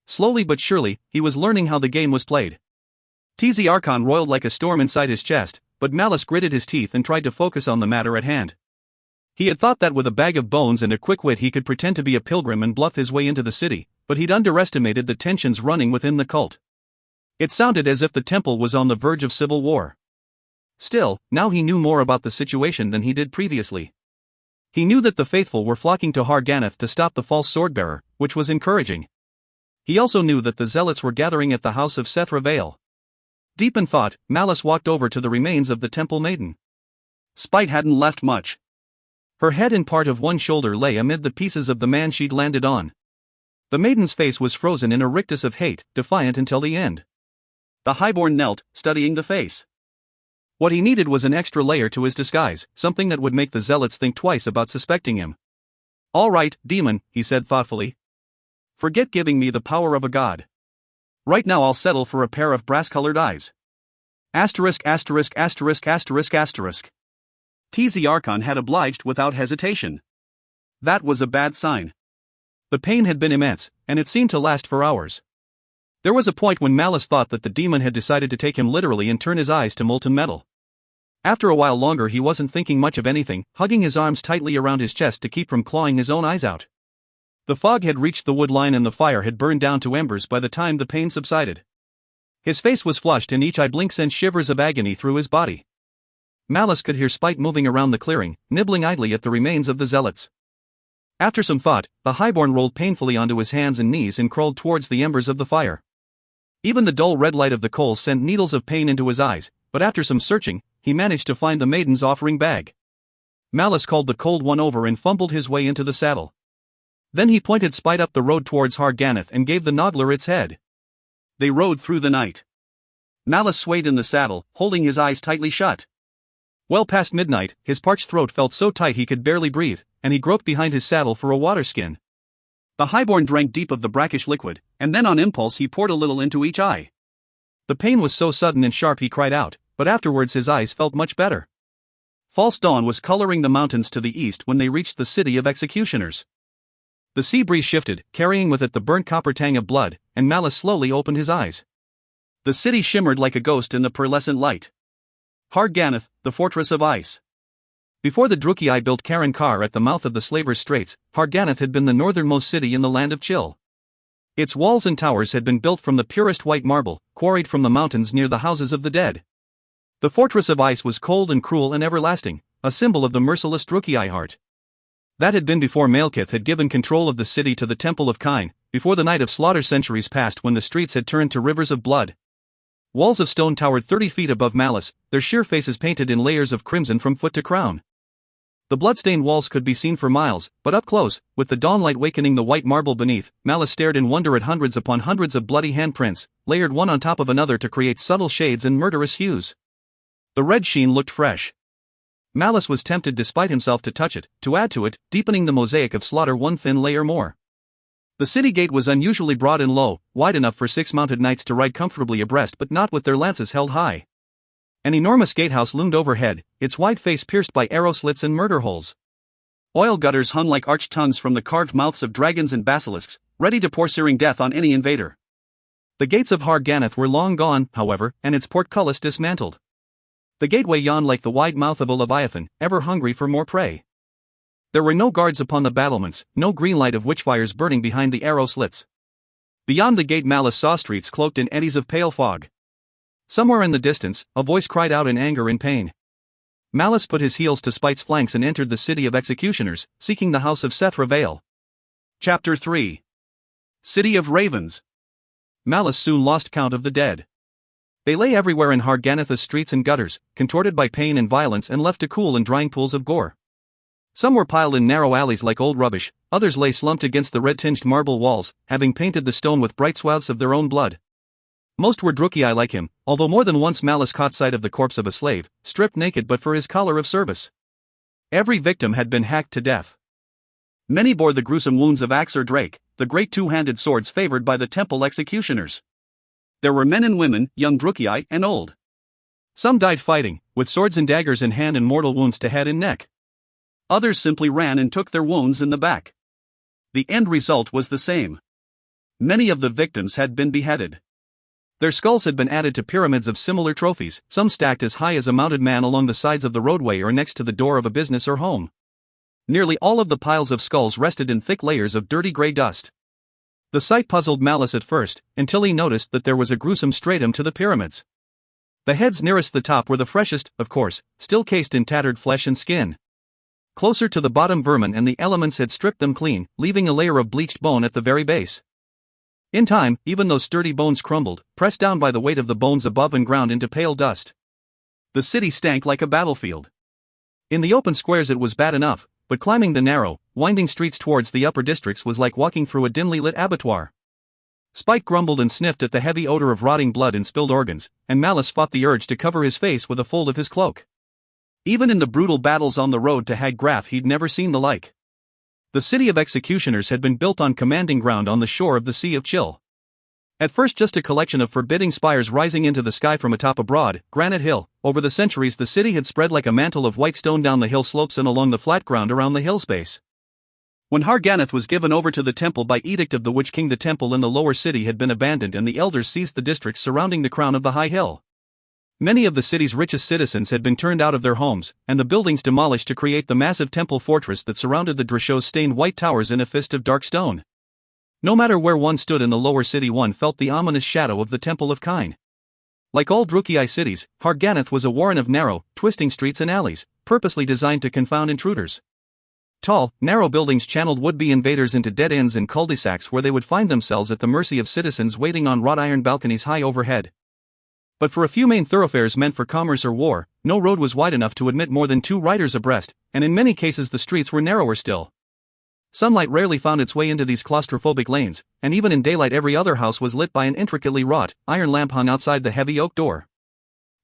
Slowly but surely, he was learning how the game was played. Tzarkon roiled like a storm inside his chest, but Malice gritted his teeth and tried to focus on the matter at hand. He had thought that with a bag of bones and a quick wit he could pretend to be a pilgrim and bluff his way into the city, but he'd underestimated the tensions running within the cult. It sounded as if the temple was on the verge of civil war. Still, now he knew more about the situation than he did previously. He knew that the faithful were flocking to Har-Ganath to stop the false swordbearer, which was encouraging. He also knew that the zealots were gathering at the house of Seth-Ravale. Deep in thought, Malice walked over to the remains of the temple maiden. Spite hadn't left much. Her head and part of one shoulder lay amid the pieces of the man she'd landed on. The maiden's face was frozen in a rictus of hate, defiant until the end. The highborn knelt, studying the face. What he needed was an extra layer to his disguise, something that would make the zealots think twice about suspecting him. "All right, demon," he said thoughtfully. "Forget giving me the power of a god. Right now I'll settle for a pair of brass-colored eyes." Asterisk asterisk asterisk asterisk asterisk. TZ Archon had obliged without hesitation. That was a bad sign. The pain had been immense, and it seemed to last for hours. There was a point when Malice thought that the demon had decided to take him literally and turn his eyes to molten metal. After a while longer he wasn't thinking much of anything, hugging his arms tightly around his chest to keep from clawing his own eyes out. The fog had reached the wood line and the fire had burned down to embers by the time the pain subsided. His face was flushed and each eye blink sent shivers of agony through his body. Malice could hear Spite moving around the clearing, nibbling idly at the remains of the zealots. After some thought, the highborn rolled painfully onto his hands and knees and crawled towards the embers of the fire. Even the dull red light of the coals sent needles of pain into his eyes, but after some searching, he managed to find the maiden's offering bag. Malice called the cold one over and fumbled his way into the saddle. Then he pointed Spite up the road towards Har-Ganath and gave the Noggler its head. They rode through the night. Malice swayed in the saddle, holding his eyes tightly shut. Well past midnight, his parched throat felt so tight he could barely breathe, and he groped behind his saddle for a water skin. The highborn drank deep of the brackish liquid, and then on impulse he poured a little into each eye. The pain was so sudden and sharp he cried out, but afterwards his eyes felt much better. False dawn was coloring the mountains to the east when they reached the city of executioners. The sea breeze shifted, carrying with it the burnt copper tang of blood, and Malice slowly opened his eyes. The city shimmered like a ghost in the pearlescent light. Har-Ganath, the fortress of ice. Before the Drukei built Karen Kar at the mouth of the Slaver's Straits, Har-Ganath had been the northernmost city in the land of Chill. Its walls and towers had been built from the purest white marble, quarried from the mountains near the houses of the dead. The fortress of ice was cold and cruel and everlasting, a symbol of the merciless Drukei heart. That had been before Malekith had given control of the city to the Temple of Kine, before the night of slaughter centuries past when the streets had turned to rivers of blood. Walls of stone towered 30 feet above Malice, their sheer faces painted in layers of crimson from foot to crown. The blood-stained walls could be seen for miles, but up close, with the dawnlight wakening the white marble beneath, Malice stared in wonder at hundreds upon hundreds of bloody handprints, layered one on top of another to create subtle shades and murderous hues. The red sheen looked fresh. Malice was tempted despite himself to touch it, to add to it, deepening the mosaic of slaughter one thin layer more. The city gate was unusually broad and low, wide enough for 6 mounted knights to ride comfortably abreast but not with their lances held high. An enormous gatehouse loomed overhead, its wide face pierced by arrow slits and murder holes. Oil gutters hung like arched tongues from the carved mouths of dragons and basilisks, ready to pour searing death on any invader. The gates of Har-Ganath were long gone, however, and its portcullis dismantled. The gateway yawned like the wide mouth of a leviathan, ever hungry for more prey. There were no guards upon the battlements, no green light of witchfires burning behind the arrow slits. Beyond the gate Malice saw streets cloaked in eddies of pale fog. Somewhere in the distance, a voice cried out in anger and pain. Malice put his heels to Spite's flanks and entered the city of executioners, seeking the house of Seth-Ravale. Chapter 3. City of Ravens. Malice soon lost count of the dead. They lay everywhere in Har-Ganath's streets and gutters, contorted by pain and violence and left to cool in drying pools of gore. Some were piled in narrow alleys like old rubbish, others lay slumped against the red-tinged marble walls, having painted the stone with bright swaths of their own blood. Most were Drukei like him, although more than once Malice caught sight of the corpse of a slave, stripped naked but for his collar of service. Every victim had been hacked to death. Many bore the gruesome wounds of axe or drake, the great two-handed swords favored by the temple executioners. There were men and women, young Drukei and old. Some died fighting, with swords and daggers in hand and mortal wounds to head and neck. Others simply ran and took their wounds in the back. The end result was the same. Many of the victims had been beheaded. Their skulls had been added to pyramids of similar trophies, some stacked as high as a mounted man along the sides of the roadway or next to the door of a business or home. Nearly all of the piles of skulls rested in thick layers of dirty gray dust. The sight puzzled Malice at first, until he noticed that there was a gruesome stratum to the pyramids. The heads nearest the top were the freshest, of course, still cased in tattered flesh and skin. Closer to the bottom, vermin and the elements had stripped them clean, leaving a layer of bleached bone at the very base. In time, even those sturdy bones crumbled, pressed down by the weight of the bones above and ground into pale dust. The city stank like a battlefield. In the open squares it was bad enough, but climbing the narrow, winding streets towards the upper districts was like walking through a dimly lit abattoir. Spike grumbled and sniffed at the heavy odor of rotting blood and spilled organs, and Malice fought the urge to cover his face with a fold of his cloak. Even in the brutal battles on the road to Hag Graf he'd never seen the like. The city of executioners had been built on commanding ground on the shore of the Sea of Chill. At first just a collection of forbidding spires rising into the sky from atop a broad, granite hill, over the centuries the city had spread like a mantle of white stone down the hill slopes and along the flat ground around the hill's base. When Harganeth was given over to the temple by edict of the Witch King, the temple in the lower city had been abandoned and the elders seized the districts surrounding the crown of the high hill. Many of the city's richest citizens had been turned out of their homes, and the buildings demolished to create the massive temple fortress that surrounded the Drashos stained white towers in a fist of dark stone. No matter where one stood in the lower city, one felt the ominous shadow of the Temple of Kine. Like all Druchii cities, Harganeth was a warren of narrow, twisting streets and alleys, purposely designed to confound intruders. Tall, narrow buildings channeled would-be invaders into dead ends and cul-de-sacs where they would find themselves at the mercy of citizens waiting on wrought iron balconies high overhead. But for a few main thoroughfares meant for commerce or war, no road was wide enough to admit more than 2 riders abreast, and in many cases the streets were narrower still. Sunlight rarely found its way into these claustrophobic lanes, and even in daylight every other house was lit by an intricately wrought, iron lamp hung outside the heavy oak door.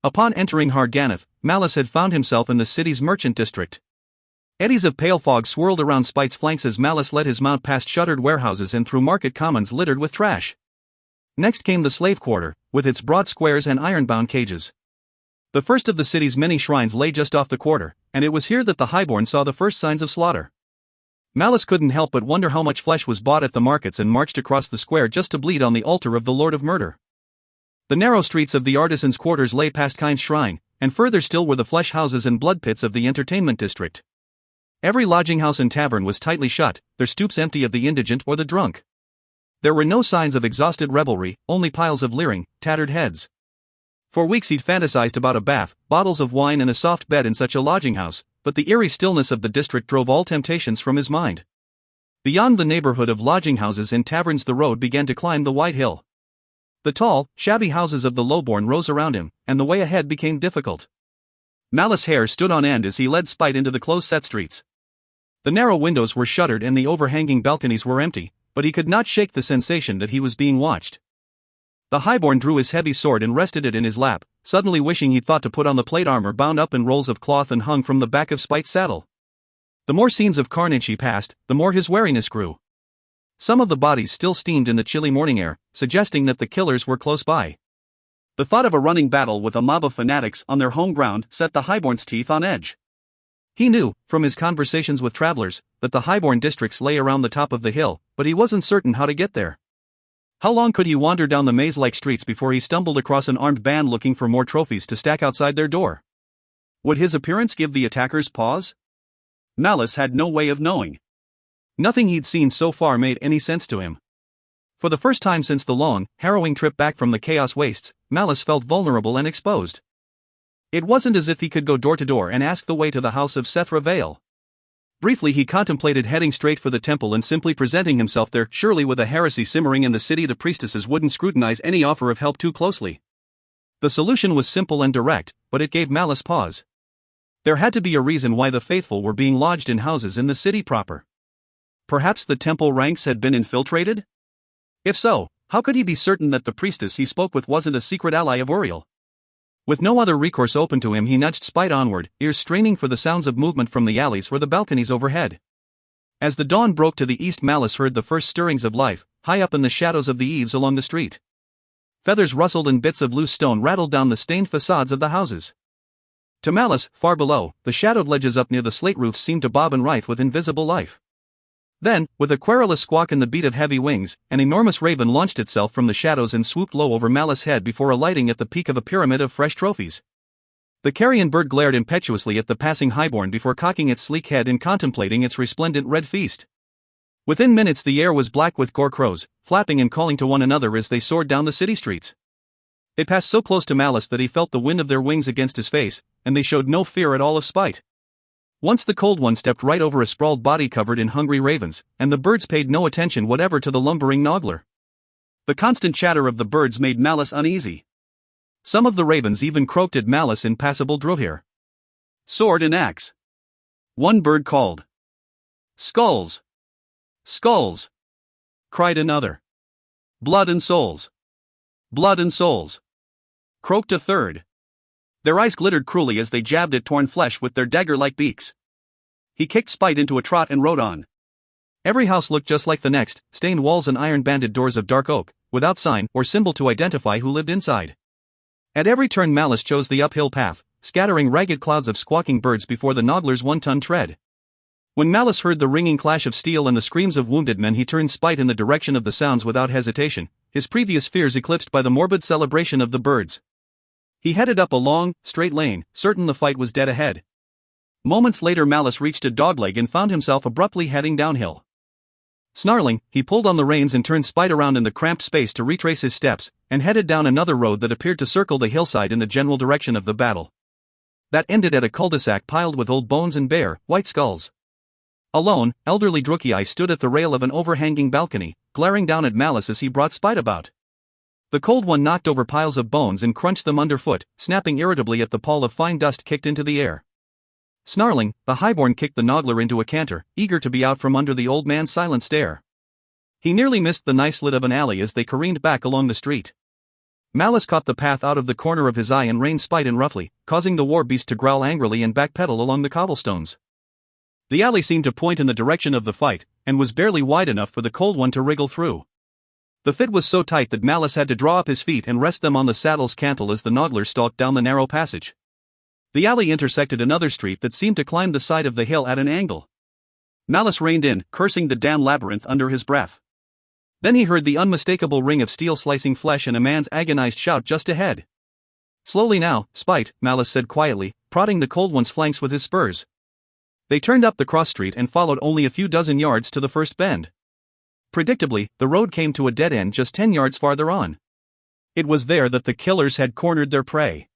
Upon entering Harganeth, Malice had found himself in the city's merchant district. Eddies of pale fog swirled around Spite's flanks as Malice led his mount past shuttered warehouses and through market commons littered with trash. Next came the slave quarter, with its broad squares and iron-bound cages. The first of the city's many shrines lay just off the quarter, and it was here that the highborn saw the first signs of slaughter. Malice couldn't help but wonder how much flesh was bought at the markets and marched across the square just to bleed on the altar of the Lord of Murder. The narrow streets of the artisans' quarters lay past Kine's shrine, and further still were the flesh houses and blood pits of the entertainment district. Every lodging house and tavern was tightly shut, their stoops empty of the indigent or the drunk. There were no signs of exhausted revelry, only piles of leering, tattered heads. For weeks he'd fantasized about a bath, bottles of wine and a soft bed in such a lodging house, but the eerie stillness of the district drove all temptations from his mind. Beyond the neighborhood of lodging houses and taverns the road began to climb the white hill. The tall, shabby houses of the lowborn rose around him, and the way ahead became difficult. Malice's hair stood on end as he led Spite into the close-set streets. The narrow windows were shuttered and the overhanging balconies were empty, but he could not shake the sensation that he was being watched. The highborn drew his heavy sword and rested it in his lap, suddenly wishing he'd thought to put on the plate armor bound up in rolls of cloth and hung from the back of Spite's saddle. The more scenes of carnage he passed, the more his wariness grew. Some of the bodies still steamed in the chilly morning air, suggesting that the killers were close by. The thought of a running battle with a mob of fanatics on their home ground set the highborn's teeth on edge. He knew, from his conversations with travelers, that the highborn districts lay around the top of the hill, but he wasn't certain how to get there. How long could he wander down the maze-like streets before he stumbled across an armed band looking for more trophies to stack outside their door? Would his appearance give the attackers pause? Malice had no way of knowing. Nothing he'd seen so far made any sense to him. For the first time since the long, harrowing trip back from the Chaos Wastes, Malice felt vulnerable and exposed. It wasn't as if he could go door to door and ask the way to the house of Sethra Vale. Briefly he contemplated heading straight for the temple and simply presenting himself there. Surely with a heresy simmering in the city the priestesses wouldn't scrutinize any offer of help too closely. The solution was simple and direct, but it gave Malice pause. There had to be a reason why the faithful were being lodged in houses in the city proper. Perhaps the temple ranks had been infiltrated? If so, how could he be certain that the priestess he spoke with wasn't a secret ally of Uriel? With no other recourse open to him he nudged Spite onward, ears straining for the sounds of movement from the alleys or the balconies overhead. As the dawn broke to the east Malice heard the first stirrings of life, high up in the shadows of the eaves along the street. Feathers rustled and bits of loose stone rattled down the stained facades of the houses. To Malice, far below, the shadowed ledges up near the slate roofs seemed to bob and writhe with invisible life. Then, with a querulous squawk and the beat of heavy wings, an enormous raven launched itself from the shadows and swooped low over Malice's head before alighting at the peak of a pyramid of fresh trophies. The carrion bird glared impetuously at the passing highborn before cocking its sleek head and contemplating its resplendent red feast. Within minutes the air was black with gore crows, flapping and calling to one another as they soared down the city streets. They passed so close to Malice that he felt the wind of their wings against his face, and they showed no fear at all of Spite. Once the cold one stepped right over a sprawled body covered in hungry ravens, and the birds paid no attention whatever to the lumbering Noggler. The constant chatter of the birds made Malice uneasy. Some of the ravens even croaked at Malice in passable Drohir. Sword and axe. One bird called. Skulls! Skulls! Cried another. Blood and souls! Blood and souls! Croaked a third. Their eyes glittered cruelly as they jabbed at torn flesh with their dagger-like beaks. He kicked Spite into a trot and rode on. Every house looked just like the next, stained walls and iron-banded doors of dark oak, without sign or symbol to identify who lived inside. At every turn Malice chose the uphill path, scattering ragged clouds of squawking birds before the Noggler's one-ton tread. When Malice heard the ringing clash of steel and the screams of wounded men, he turned Spite in the direction of the sounds without hesitation, his previous fears eclipsed by the morbid celebration of the birds. He headed up a long, straight lane, certain the fight was dead ahead. Moments later Malice reached a dogleg and found himself abruptly heading downhill. Snarling, he pulled on the reins and turned Spite around in the cramped space to retrace his steps, and headed down another road that appeared to circle the hillside in the general direction of the battle. That ended at a cul-de-sac piled with old bones and bare, white skulls. Alone, elderly Drukei stood at the rail of an overhanging balcony, glaring down at Malice as he brought Spite about. The cold one knocked over piles of bones and crunched them underfoot, snapping irritably at the pall of fine dust kicked into the air. Snarling, the highborn kicked the Noggler into a canter, eager to be out from under the old man's silent stare. He nearly missed the knife slit of an alley as they careened back along the street. Malice caught the path out of the corner of his eye and reined Spite in roughly, causing the war beast to growl angrily and backpedal along the cobblestones. The alley seemed to point in the direction of the fight, and was barely wide enough for the cold one to wriggle through. The fit was so tight that Malice had to draw up his feet and rest them on the saddle's cantle as the Noggler stalked down the narrow passage. The alley intersected another street that seemed to climb the side of the hill at an angle. Malice reined in, cursing the damn labyrinth under his breath. Then he heard the unmistakable ring of steel slicing flesh and a man's agonized shout just ahead. Slowly now, Spite, Malice said quietly, prodding the cold one's flanks with his spurs. They turned up the cross street and followed only a few dozen yards to the first bend. Predictably, the road came to a dead end just 10 yards farther on. It was there that the killers had cornered their prey.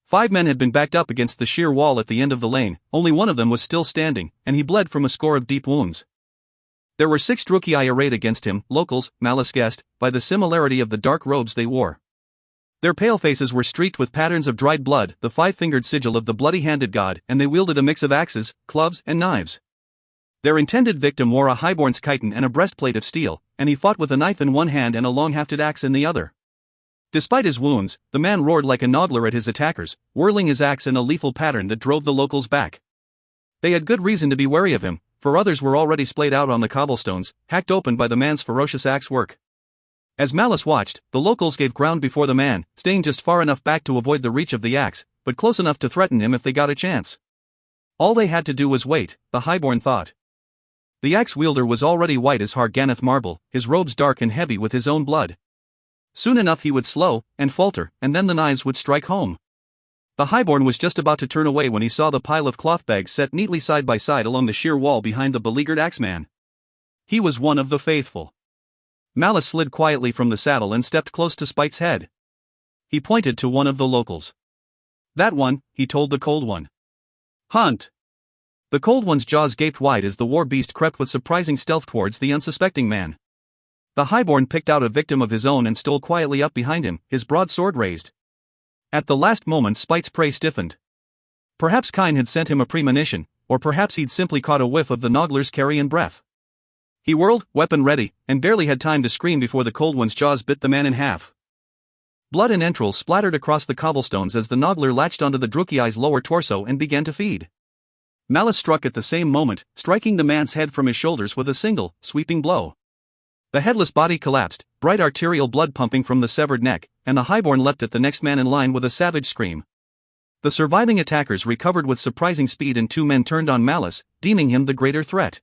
5 men had been backed up against the sheer wall at the end of the lane, only one of them was still standing, and he bled from a score of deep wounds. There were 6 Drukei arrayed against him, locals, Malice guessed, by the similarity of the dark robes they wore. Their pale faces were streaked with patterns of dried blood, the 5-fingered sigil of the bloody-handed god, and they wielded a mix of axes, clubs, and knives. Their intended victim wore a highborn's chiton and a breastplate of steel, and he fought with a knife in one hand and a long-hafted axe in the other. Despite his wounds, the man roared like a Noggler at his attackers, whirling his axe in a lethal pattern that drove the locals back. They had good reason to be wary of him, for others were already splayed out on the cobblestones, hacked open by the man's ferocious axe work. As Malice watched, the locals gave ground before the man, staying just far enough back to avoid the reach of the axe, but close enough to threaten him if they got a chance. All they had to do was wait, the highborn thought. The axe wielder was already white as Harganeth marble, his robes dark and heavy with his own blood. Soon enough he would slow, and falter, and then the knives would strike home. The highborn was just about to turn away when he saw the pile of cloth bags set neatly side by side along the sheer wall behind the beleaguered axeman. He was one of the faithful. Malice slid quietly from the saddle and stepped close to Spite's head. He pointed to one of the locals. That one, he told the cold one. Hunt! The cold one's jaws gaped wide as the war beast crept with surprising stealth towards the unsuspecting man. The highborn picked out a victim of his own and stole quietly up behind him, his broadsword raised. At the last moment Spite's prey stiffened. Perhaps Kine had sent him a premonition, or perhaps he'd simply caught a whiff of the Noggler's carrion breath. He whirled, weapon ready, and barely had time to scream before the cold one's jaws bit the man in half. Blood and entrails splattered across the cobblestones as the Noggler latched onto the Drukei's lower torso and began to feed. Malice struck at the same moment, striking the man's head from his shoulders with a single, sweeping blow. The headless body collapsed, bright arterial blood pumping from the severed neck, and the highborn leapt at the next man in line with a savage scream. The surviving attackers recovered with surprising speed and 2 men turned on Malice, deeming him the greater threat.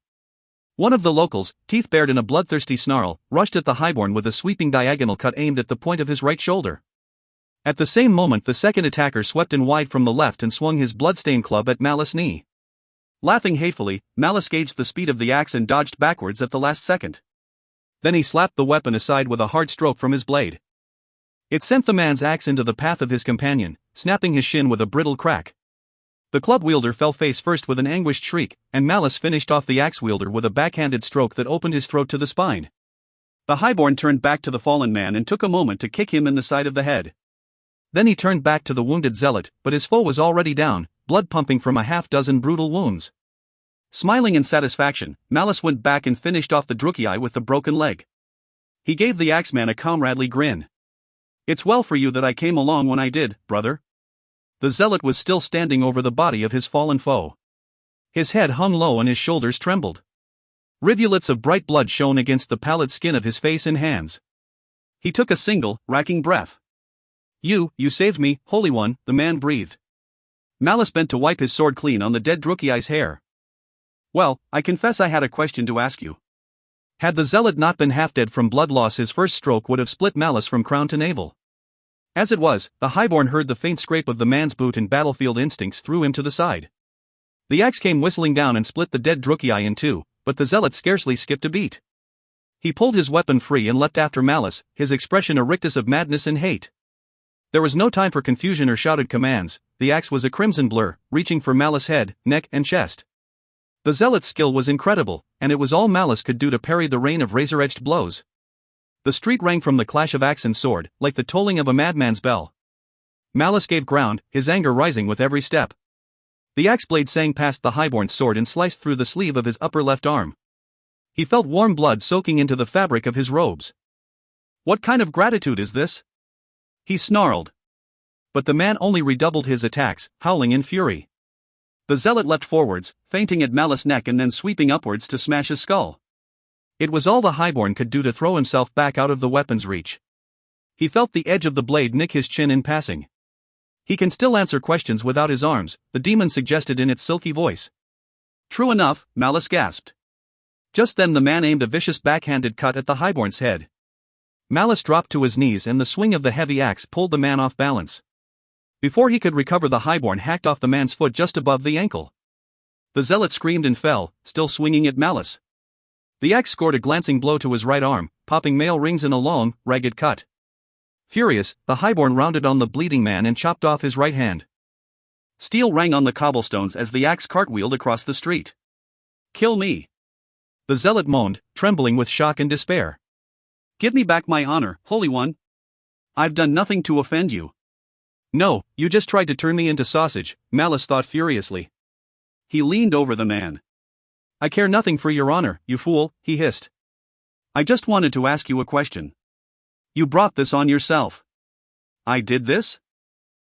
One of the locals, teeth bared in a bloodthirsty snarl, rushed at the highborn with a sweeping diagonal cut aimed at the point of his right shoulder. At the same moment the second attacker swept in wide from the left and swung his blood-stained club at Malice's knee. Laughing hatefully, Malice gauged the speed of the axe and dodged backwards at the last second. Then he slapped the weapon aside with a hard stroke from his blade. It sent the man's axe into the path of his companion, snapping his shin with a brittle crack. The club wielder fell face first with an anguished shriek, and Malice finished off the axe wielder with a backhanded stroke that opened his throat to the spine. The highborn turned back to the fallen man and took a moment to kick him in the side of the head. Then he turned back to the wounded zealot, but his foe was already down, blood pumping from a half-dozen brutal wounds. Smiling in satisfaction, Malice went back and finished off the Drukei with the broken leg. He gave the axeman a comradely grin. "It's well for you that I came along when I did, brother." The zealot was still standing over the body of his fallen foe. His head hung low and his shoulders trembled. Rivulets of bright blood shone against the pallid skin of his face and hands. He took a single, racking breath. You saved me, Holy One," the man breathed. Malice bent to wipe his sword clean on the dead Drukei's hair. "Well, I confess I had a question to ask you." Had the zealot not been half dead from blood loss, his first stroke would have split Malice from crown to navel. As it was, the highborn heard the faint scrape of the man's boot and battlefield instincts threw him to the side. The axe came whistling down and split the dead Drukei in two, but the zealot scarcely skipped a beat. He pulled his weapon free and leapt after Malice, his expression a rictus of madness and hate. There was no time for confusion or shouted commands. The axe was a crimson blur, reaching for Malice's head, neck and chest. The zealot's skill was incredible, and it was all Malice could do to parry the rain of razor-edged blows. The street rang from the clash of axe and sword, like the tolling of a madman's bell. Malice gave ground, his anger rising with every step. The axe blade sang past the highborn's sword and sliced through the sleeve of his upper left arm. He felt warm blood soaking into the fabric of his robes. "What kind of gratitude is this?" he snarled. But the man only redoubled his attacks, howling in fury. The zealot leapt forwards, feinting at Malice's neck and then sweeping upwards to smash his skull. It was all the highborn could do to throw himself back out of the weapon's reach. He felt the edge of the blade nick his chin in passing. "He can still answer questions without his arms," the demon suggested in its silky voice. "True enough," Malice gasped. Just then the man aimed a vicious backhanded cut at the highborn's head. Malice dropped to his knees and the swing of the heavy axe pulled the man off balance. Before he could recover, the highborn hacked off the man's foot just above the ankle. The zealot screamed and fell, still swinging at Malice. The axe scored a glancing blow to his right arm, popping mail rings in a long, ragged cut. Furious, the highborn rounded on the bleeding man and chopped off his right hand. Steel rang on the cobblestones as the axe cartwheeled across the street. "Kill me!" the zealot moaned, trembling with shock and despair. "Give me back my honor, Holy One. I've done nothing to offend you." "No, you just tried to turn me into sausage," Malice thought furiously. He leaned over the man. "I care nothing for your honor, you fool," he hissed. "I just wanted to ask you a question. You brought this on yourself." "I did this?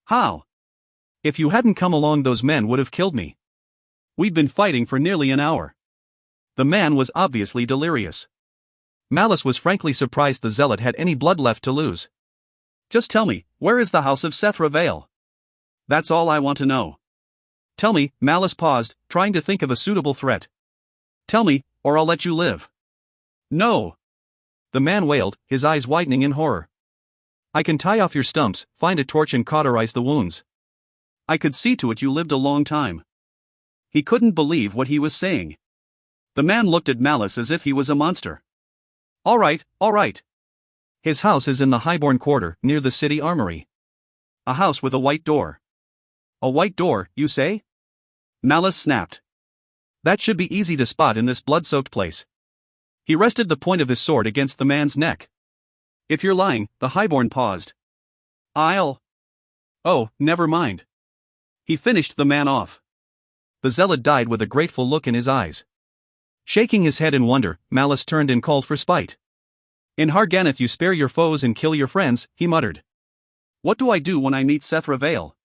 How?" "If you hadn't come along, those men would have killed me. We'd been fighting for nearly an hour." The man was obviously delirious. Malice was frankly surprised the zealot had any blood left to lose. "Just tell me, where is the house of Sethra Vale? That's all I want to know. Tell me." Malice paused, trying to think of a suitable threat. "Tell me, or I'll let you live." "No!" the man wailed, his eyes widening in horror. "I can tie off your stumps, find a torch and cauterize the wounds. I could see to it you lived a long time." He couldn't believe what he was saying. The man looked at Malice as if he was a monster. All right. His house is in the Highborn Quarter, near the city armory. A house with a white door." "A white door, you say?" Malice snapped. "That should be easy to spot in this blood-soaked place." He rested the point of his sword against the man's neck. "If you're lying," the highborn paused. "I'll..." "Oh, never mind." He finished the man off. The zealot died with a grateful look in his eyes. Shaking his head in wonder, Malice turned and called for spite. "In Harganeth you spare your foes and kill your friends," he muttered. "What do I do when I meet Sethra Vale?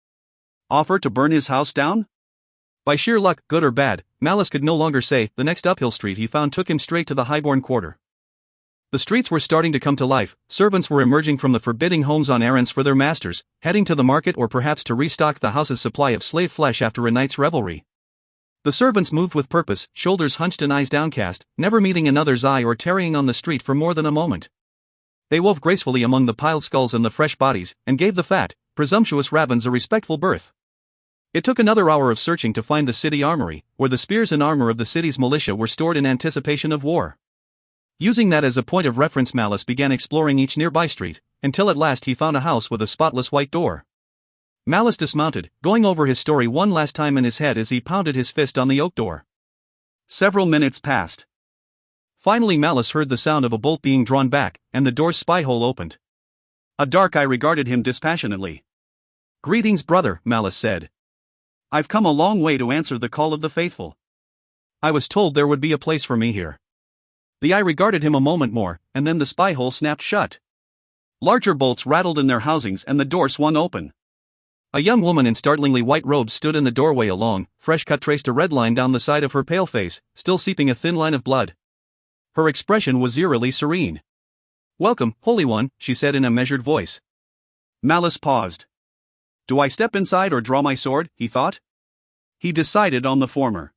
Offer to burn his house down?" By sheer luck, good or bad, Malice could no longer say. The next uphill street he found took him straight to the Highborn Quarter. The streets were starting to come to life. Servants were emerging from the forbidding homes on errands for their masters, heading to the market or perhaps to restock the house's supply of slave flesh after a night's revelry. The servants moved with purpose, shoulders hunched and eyes downcast, never meeting another's eye or tarrying on the street for more than a moment. They wove gracefully among the piled skulls and the fresh bodies, and gave the fat, presumptuous ravens a respectful berth. It took another hour of searching to find the city armory, where the spears and armor of the city's militia were stored in anticipation of war. Using that as a point of reference, Malice began exploring each nearby street, until at last he found a house with a spotless white door. Malice dismounted, going over his story one last time in his head as he pounded his fist on the oak door. Several minutes passed. Finally Malice heard the sound of a bolt being drawn back, and the door's spy-hole opened. A dark eye regarded him dispassionately. "Greetings, brother," Malice said. "I've come a long way to answer the call of the faithful. I was told there would be a place for me here." The eye regarded him a moment more, and then the spy-hole snapped shut. Larger bolts rattled in their housings and the door swung open. A young woman in startlingly white robes stood in the doorway. A long, fresh cut traced a red line down the side of her pale face, still seeping a thin line of blood. Her expression was eerily serene. "Welcome, Holy One," she said in a measured voice. Malice paused. "Do I step inside or draw my sword?" he thought. He decided on the former.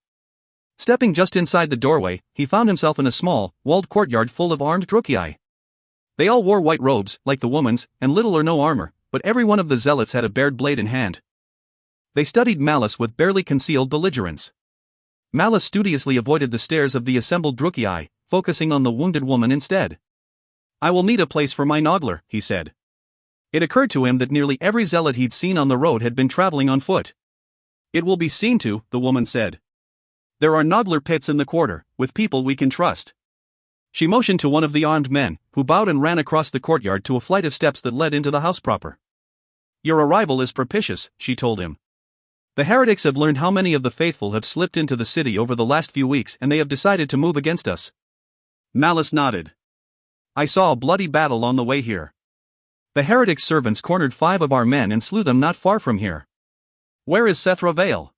Stepping just inside the doorway, he found himself in a small, walled courtyard full of armed Druchii. They all wore white robes, like the woman's, and little or no armor, but every one of the zealots had a bared blade in hand. They studied Malice with barely concealed belligerence. Malice studiously avoided the stares of the assembled Druchii, focusing on the wounded woman instead. "I will need a place for my noggler," he said. It occurred to him that nearly every zealot he'd seen on the road had been traveling on foot. "It will be seen to," the woman said. "There are noggler pits in the quarter, with people we can trust." She motioned to one of the armed men, who bowed and ran across the courtyard to a flight of steps that led into the house proper. "Your arrival is propitious," she told him. "The heretics have learned how many of the faithful have slipped into the city over the last few weeks, and they have decided to move against us." Malice nodded. "I saw a bloody battle on the way here. The heretic servants cornered 5 of our men and slew them not far from here." "Where is Sethra Vale?"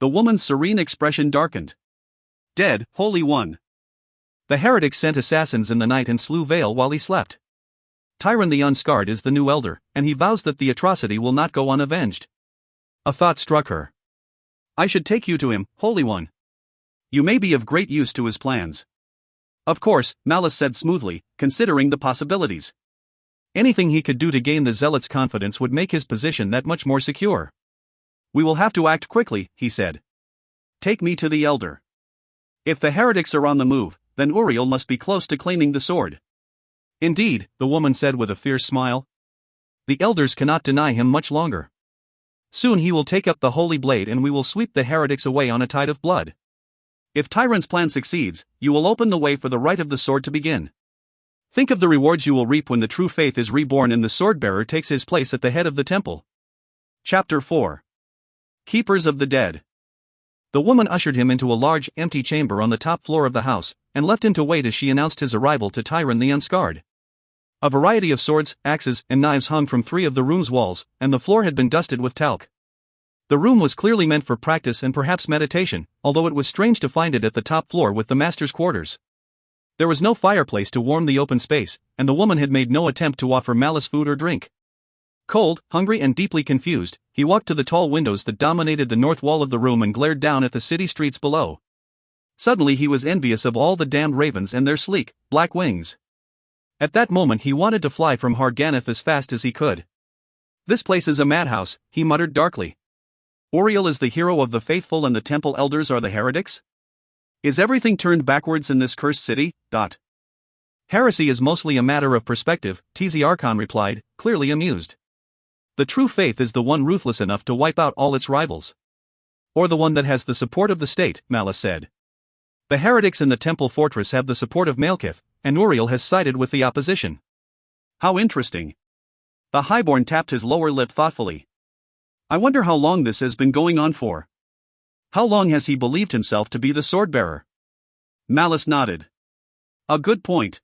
The woman's serene expression darkened. "Dead, Holy One. The heretics sent assassins in the night and slew Vale while he slept. Tyron the Unscarred is the new elder, and he vows that the atrocity will not go unavenged." A thought struck her. "I should take you to him, Holy One. You may be of great use to his plans." "Of course," Malice said smoothly, considering the possibilities. Anything he could do to gain the zealot's confidence would make his position that much more secure. "We will have to act quickly," he said. "Take me to the elder. If the heretics are on the move, then Uriel must be close to claiming the sword." "Indeed," the woman said with a fierce smile. "The elders cannot deny him much longer. Soon he will take up the holy blade and we will sweep the heretics away on a tide of blood. If Tyron's plan succeeds, you will open the way for the right of the sword to begin. Think of the rewards you will reap when the true faith is reborn and the sword-bearer takes his place at the head of the temple." Chapter 4. Keepers of the Dead. The woman ushered him into a large, empty chamber on the top floor of the house, and left him to wait as she announced his arrival to Tyron the Unscarred. A variety of swords, axes, and knives hung from 3 of the room's walls, and the floor had been dusted with talc. The room was clearly meant for practice and perhaps meditation, although it was strange to find it at the top floor with the master's quarters. There was no fireplace to warm the open space, and the woman had made no attempt to offer Malice food or drink. Cold, hungry, and deeply confused, he walked to the tall windows that dominated the north wall of the room and glared down at the city streets below. Suddenly he was envious of all the damned ravens and their sleek, black wings. At that moment he wanted to fly from Harganeth as fast as he could. "This place is a madhouse," he muttered darkly. "Uriel is the hero of the faithful and the temple elders are the heretics? Is everything turned backwards in this cursed city? Heresy is mostly a matter of perspective," Archon replied, clearly amused. "The true faith is the one ruthless enough to wipe out all its rivals. Or the one that has the support of the state," Malice said. "The heretics in the temple fortress have the support of Malekith, and Uriel has sided with the opposition." "How interesting." The highborn tapped his lower lip thoughtfully. "I wonder how long this has been going on for. How long has he believed himself to be the sword-bearer?" Malice nodded. "A good point.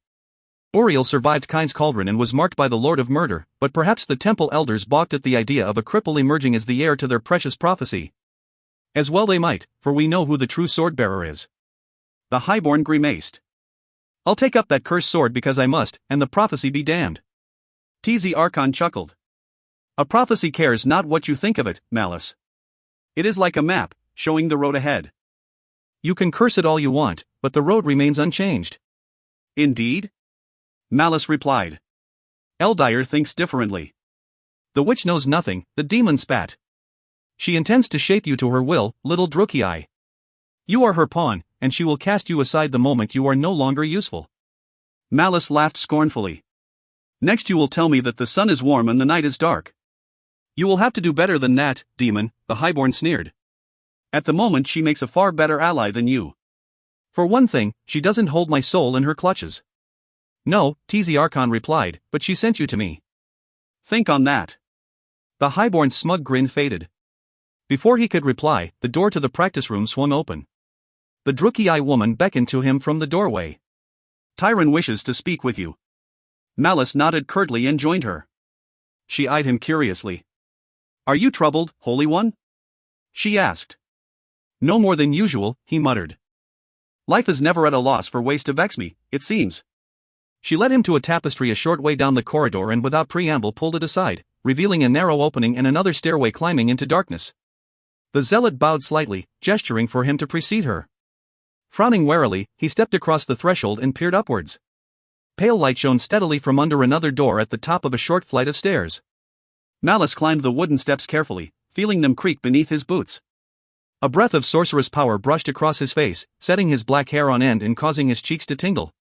Uriel survived Kain's cauldron and was marked by the Lord of Murder, but perhaps the temple elders balked at the idea of a cripple emerging as the heir to their precious prophecy. As well they might, for we know who the true sword-bearer is." The highborn grimaced. "I'll take up that cursed sword because I must, and the prophecy be damned." Archon chuckled. "A prophecy cares not what you think of it, Malice. It is like a map, showing the road ahead. You can curse it all you want, but the road remains unchanged." "Indeed?" Malice replied. "Eldir thinks differently." "The witch knows nothing," the demon spat. She intends to shape you to her will, little Drookie. You are her pawn, and she will cast you aside the moment you are no longer useful. Malice laughed scornfully. Next you will tell me that the sun is warm and the night is dark. You will have to do better than that, demon, the highborn sneered. At the moment she makes a far better ally than you. For one thing, she doesn't hold my soul in her clutches. No, TZ Archon replied, but she sent you to me. Think on that. The highborn's smug grin faded. Before he could reply, the door to the practice room swung open. The Drookie woman beckoned to him from the doorway. Tyron wishes to speak with you. Malice nodded curtly and joined her. She eyed him curiously. Are you troubled, Holy One? She asked. No more than usual, he muttered. Life is never at a loss for ways to vex me, it seems. She led him to a tapestry a short way down the corridor and without preamble pulled it aside, revealing a narrow opening and another stairway climbing into darkness. The zealot bowed slightly, gesturing for him to precede her. Frowning warily, he stepped across the threshold and peered upwards. Pale light shone steadily from under another door at the top of a short flight of stairs. Malice climbed the wooden steps carefully, feeling them creak beneath his boots. A breath of sorceress power brushed across his face, setting his black hair on end and causing his cheeks to tingle.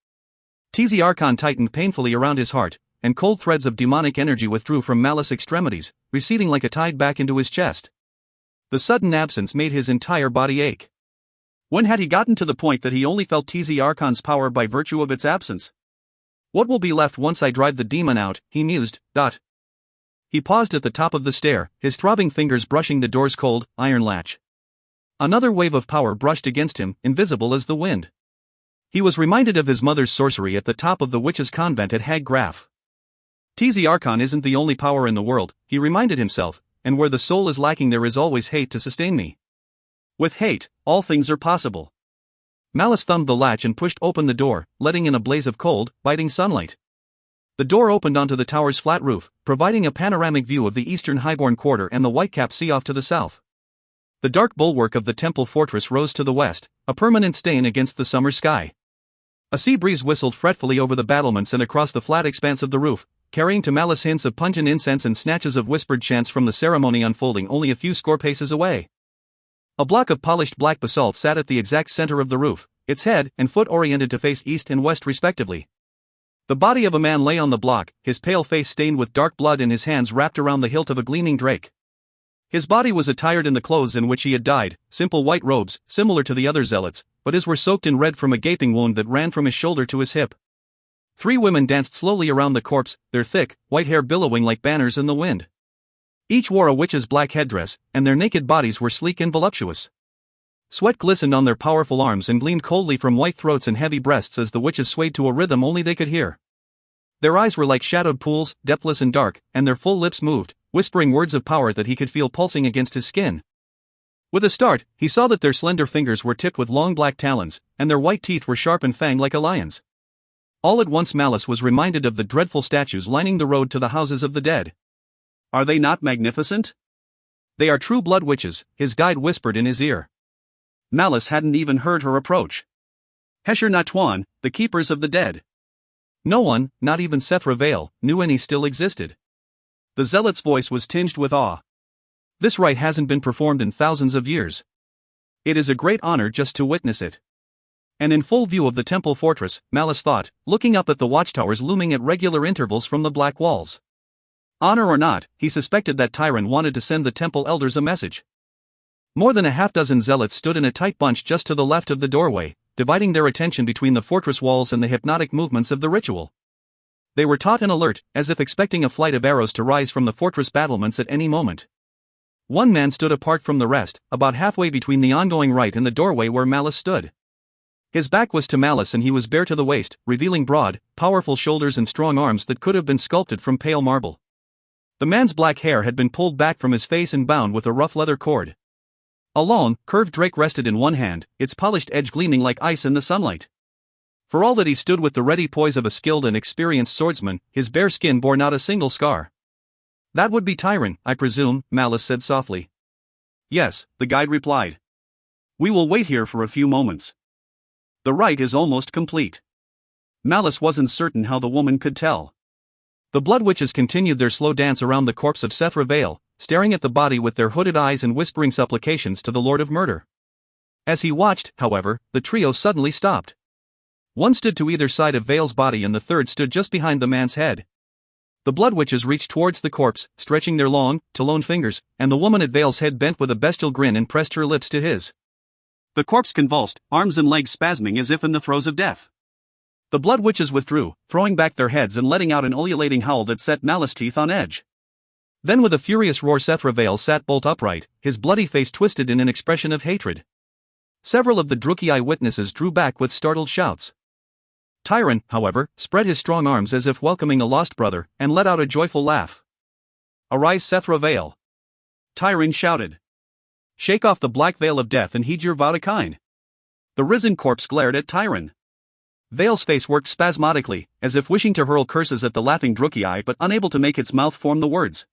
TZ Archon tightened painfully around his heart, and cold threads of demonic energy withdrew from Malice's extremities, receding like a tide back into his chest. The sudden absence made his entire body ache. When had he gotten to the point that he only felt TZ Archon's power by virtue of its absence? What will be left once I drive the demon out, he mused. He paused at the top of the stair, his throbbing fingers brushing the door's cold, iron latch. Another wave of power brushed against him, invisible as the wind. He was reminded of his mother's sorcery at the top of the witches' convent at Hag Graf. TZ Archon isn't the only power in the world, he reminded himself, and where the soul is lacking there is always hate to sustain me. With hate, all things are possible. Malice thumbed the latch and pushed open the door, letting in a blaze of cold, biting sunlight. The door opened onto the tower's flat roof, providing a panoramic view of the eastern Highborn Quarter and the white-capped sea off to the south. The dark bulwark of the temple fortress rose to the west, a permanent stain against the summer sky. A sea breeze whistled fretfully over the battlements and across the flat expanse of the roof, carrying to Malice hints of pungent incense and snatches of whispered chants from the ceremony unfolding only a few score paces away. A block of polished black basalt sat at the exact center of the roof, its head and foot oriented to face east and west respectively. The body of a man lay on the block, his pale face stained with dark blood and his hands wrapped around the hilt of a gleaming drake. His body was attired in the clothes in which he had died, simple white robes, similar to the other zealots, but his were soaked in red from a gaping wound that ran from his shoulder to his hip. 3 women danced slowly around the corpse, their thick, white hair billowing like banners in the wind. Each wore a witch's black headdress, and their naked bodies were sleek and voluptuous. Sweat glistened on their powerful arms and gleamed coldly from white throats and heavy breasts as the witches swayed to a rhythm only they could hear. Their eyes were like shadowed pools, depthless and dark, and their full lips moved, whispering words of power that he could feel pulsing against his skin. With a start, he saw that their slender fingers were tipped with long black talons, and their white teeth were sharp and fanged like a lion's. All at once Malice was reminded of the dreadful statues lining the road to the houses of the dead. Are they not magnificent? They are true blood witches, his guide whispered in his ear. Malice hadn't even heard her approach. Hesher Natuan, the keepers of the dead. No one, not even Sethra Vale, knew any still existed. The zealot's voice was tinged with awe. This rite hasn't been performed in thousands of years. It is a great honor just to witness it. And in full view of the temple fortress, Malice thought, looking up at the watchtowers looming at regular intervals from the black walls. Honor or not, he suspected that Tyron wanted to send the temple elders a message. More than a half-dozen zealots stood in a tight bunch just to the left of the doorway, dividing their attention between the fortress walls and the hypnotic movements of the ritual. They were taut and alert, as if expecting a flight of arrows to rise from the fortress battlements at any moment. One man stood apart from the rest, about halfway between the ongoing rite and the doorway where Malice stood. His back was to Malice and he was bare to the waist, revealing broad, powerful shoulders and strong arms that could have been sculpted from pale marble. The man's black hair had been pulled back from his face and bound with a rough leather cord. A long, curved drake rested in one hand, its polished edge gleaming like ice in the sunlight. For all that he stood with the ready poise of a skilled and experienced swordsman, his bare skin bore not a single scar. That would be Tyron, I presume, Malice said softly. Yes, the guide replied. We will wait here for a few moments. The rite is almost complete. Malice wasn't certain how the woman could tell. The blood witches continued their slow dance around the corpse of Sethra Vale, staring at the body with their hooded eyes and whispering supplications to the Lord of Murder. As he watched, however, the trio suddenly stopped. One stood to either side of Vale's body and the third stood just behind the man's head. The blood witches reached towards the corpse, stretching their long, talon fingers, and the woman at Vale's head bent with a bestial grin and pressed her lips to his. The corpse convulsed, arms and legs spasming as if in the throes of death. The blood witches withdrew, throwing back their heads and letting out an ululating howl that set Malice's teeth on edge. Then with a furious roar Vale sat bolt upright, his bloody face twisted in an expression of hatred. Several of the Drukei witnesses drew back with startled shouts. Tyron, however, spread his strong arms as if welcoming a lost brother, and let out a joyful laugh. "Arise, Vale!" Tyron shouted. "Shake off the black veil of death and heed your vow to Kine." The risen corpse glared at Tyron. Vale's face worked spasmodically, as if wishing to hurl curses at the laughing Drukei but unable to make its mouth form the words.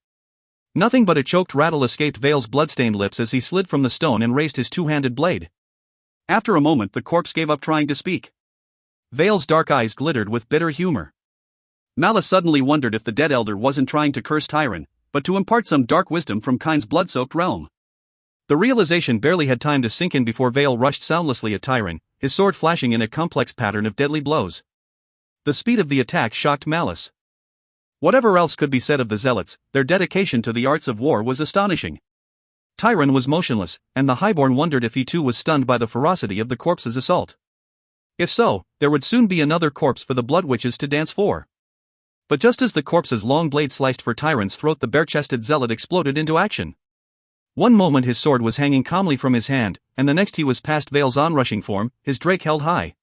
Nothing but a choked rattle escaped Vale's bloodstained lips as he slid from the stone and raised his two-handed blade. After a moment the corpse gave up trying to speak. Vale's dark eyes glittered with bitter humor. Malice suddenly wondered if the dead elder wasn't trying to curse Tyron, but to impart some dark wisdom from Kine's blood-soaked realm. The realization barely had time to sink in before Vale rushed soundlessly at Tyron, his sword flashing in a complex pattern of deadly blows. The speed of the attack shocked Malice. Whatever else could be said of the zealots, their dedication to the arts of war was astonishing. Tyron was motionless, and the highborn wondered if he too was stunned by the ferocity of the corpse's assault. If so, there would soon be another corpse for the blood witches to dance for. But just as the corpse's long blade sliced for Tyron's throat, the bare-chested zealot exploded into action. One moment his sword was hanging calmly from his hand, and the next he was past Vale's onrushing form, his drake held high.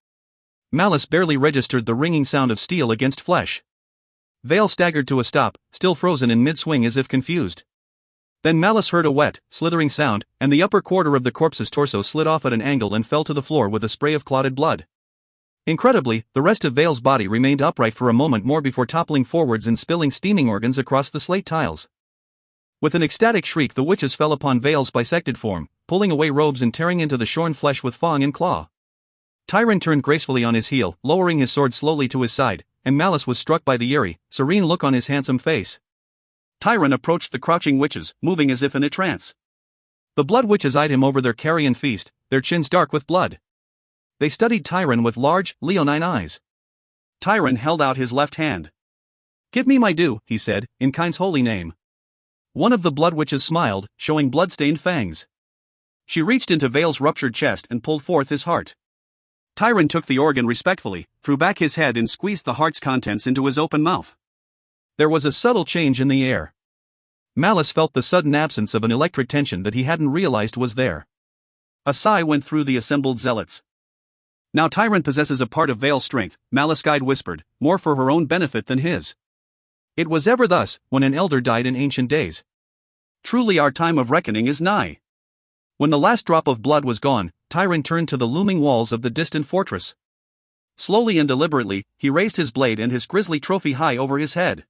Malice barely registered the ringing sound of steel against flesh. Vale staggered to a stop, still frozen in mid-swing as if confused. Then Malice heard a wet, slithering sound, and the upper quarter of the corpse's torso slid off at an angle and fell to the floor with a spray of clotted blood. Incredibly, the rest of Vale's body remained upright for a moment more before toppling forwards and spilling steaming organs across the slate tiles. With an ecstatic shriek the witches fell upon Vale's bisected form, pulling away robes and tearing into the shorn flesh with fang and claw. Tyron turned gracefully on his heel, lowering his sword slowly to his side, and Malice was struck by the eerie, serene look on his handsome face. Tyron approached the crouching witches, moving as if in a trance. The blood witches eyed him over their carrion feast, their chins dark with blood. They studied Tyron with large, leonine eyes. Tyron held out his left hand. "Give me my due," he said, "in Kine's holy name." One of the blood witches smiled, showing blood-stained fangs. She reached into Vale's ruptured chest and pulled forth his heart. Tyron took the organ respectfully, threw back his head and squeezed the heart's contents into his open mouth. There was a subtle change in the air. Malice felt the sudden absence of an electric tension that he hadn't realized was there. A sigh went through the assembled zealots. "Now Tyron possesses a part of Vale's strength," Malice Guide whispered, more for her own benefit than his. "It was ever thus, when an elder died in ancient days. Truly our time of reckoning is nigh." When the last drop of blood was gone, Tyron turned to the looming walls of the distant fortress. Slowly and deliberately, he raised his blade and his grisly trophy high over his head.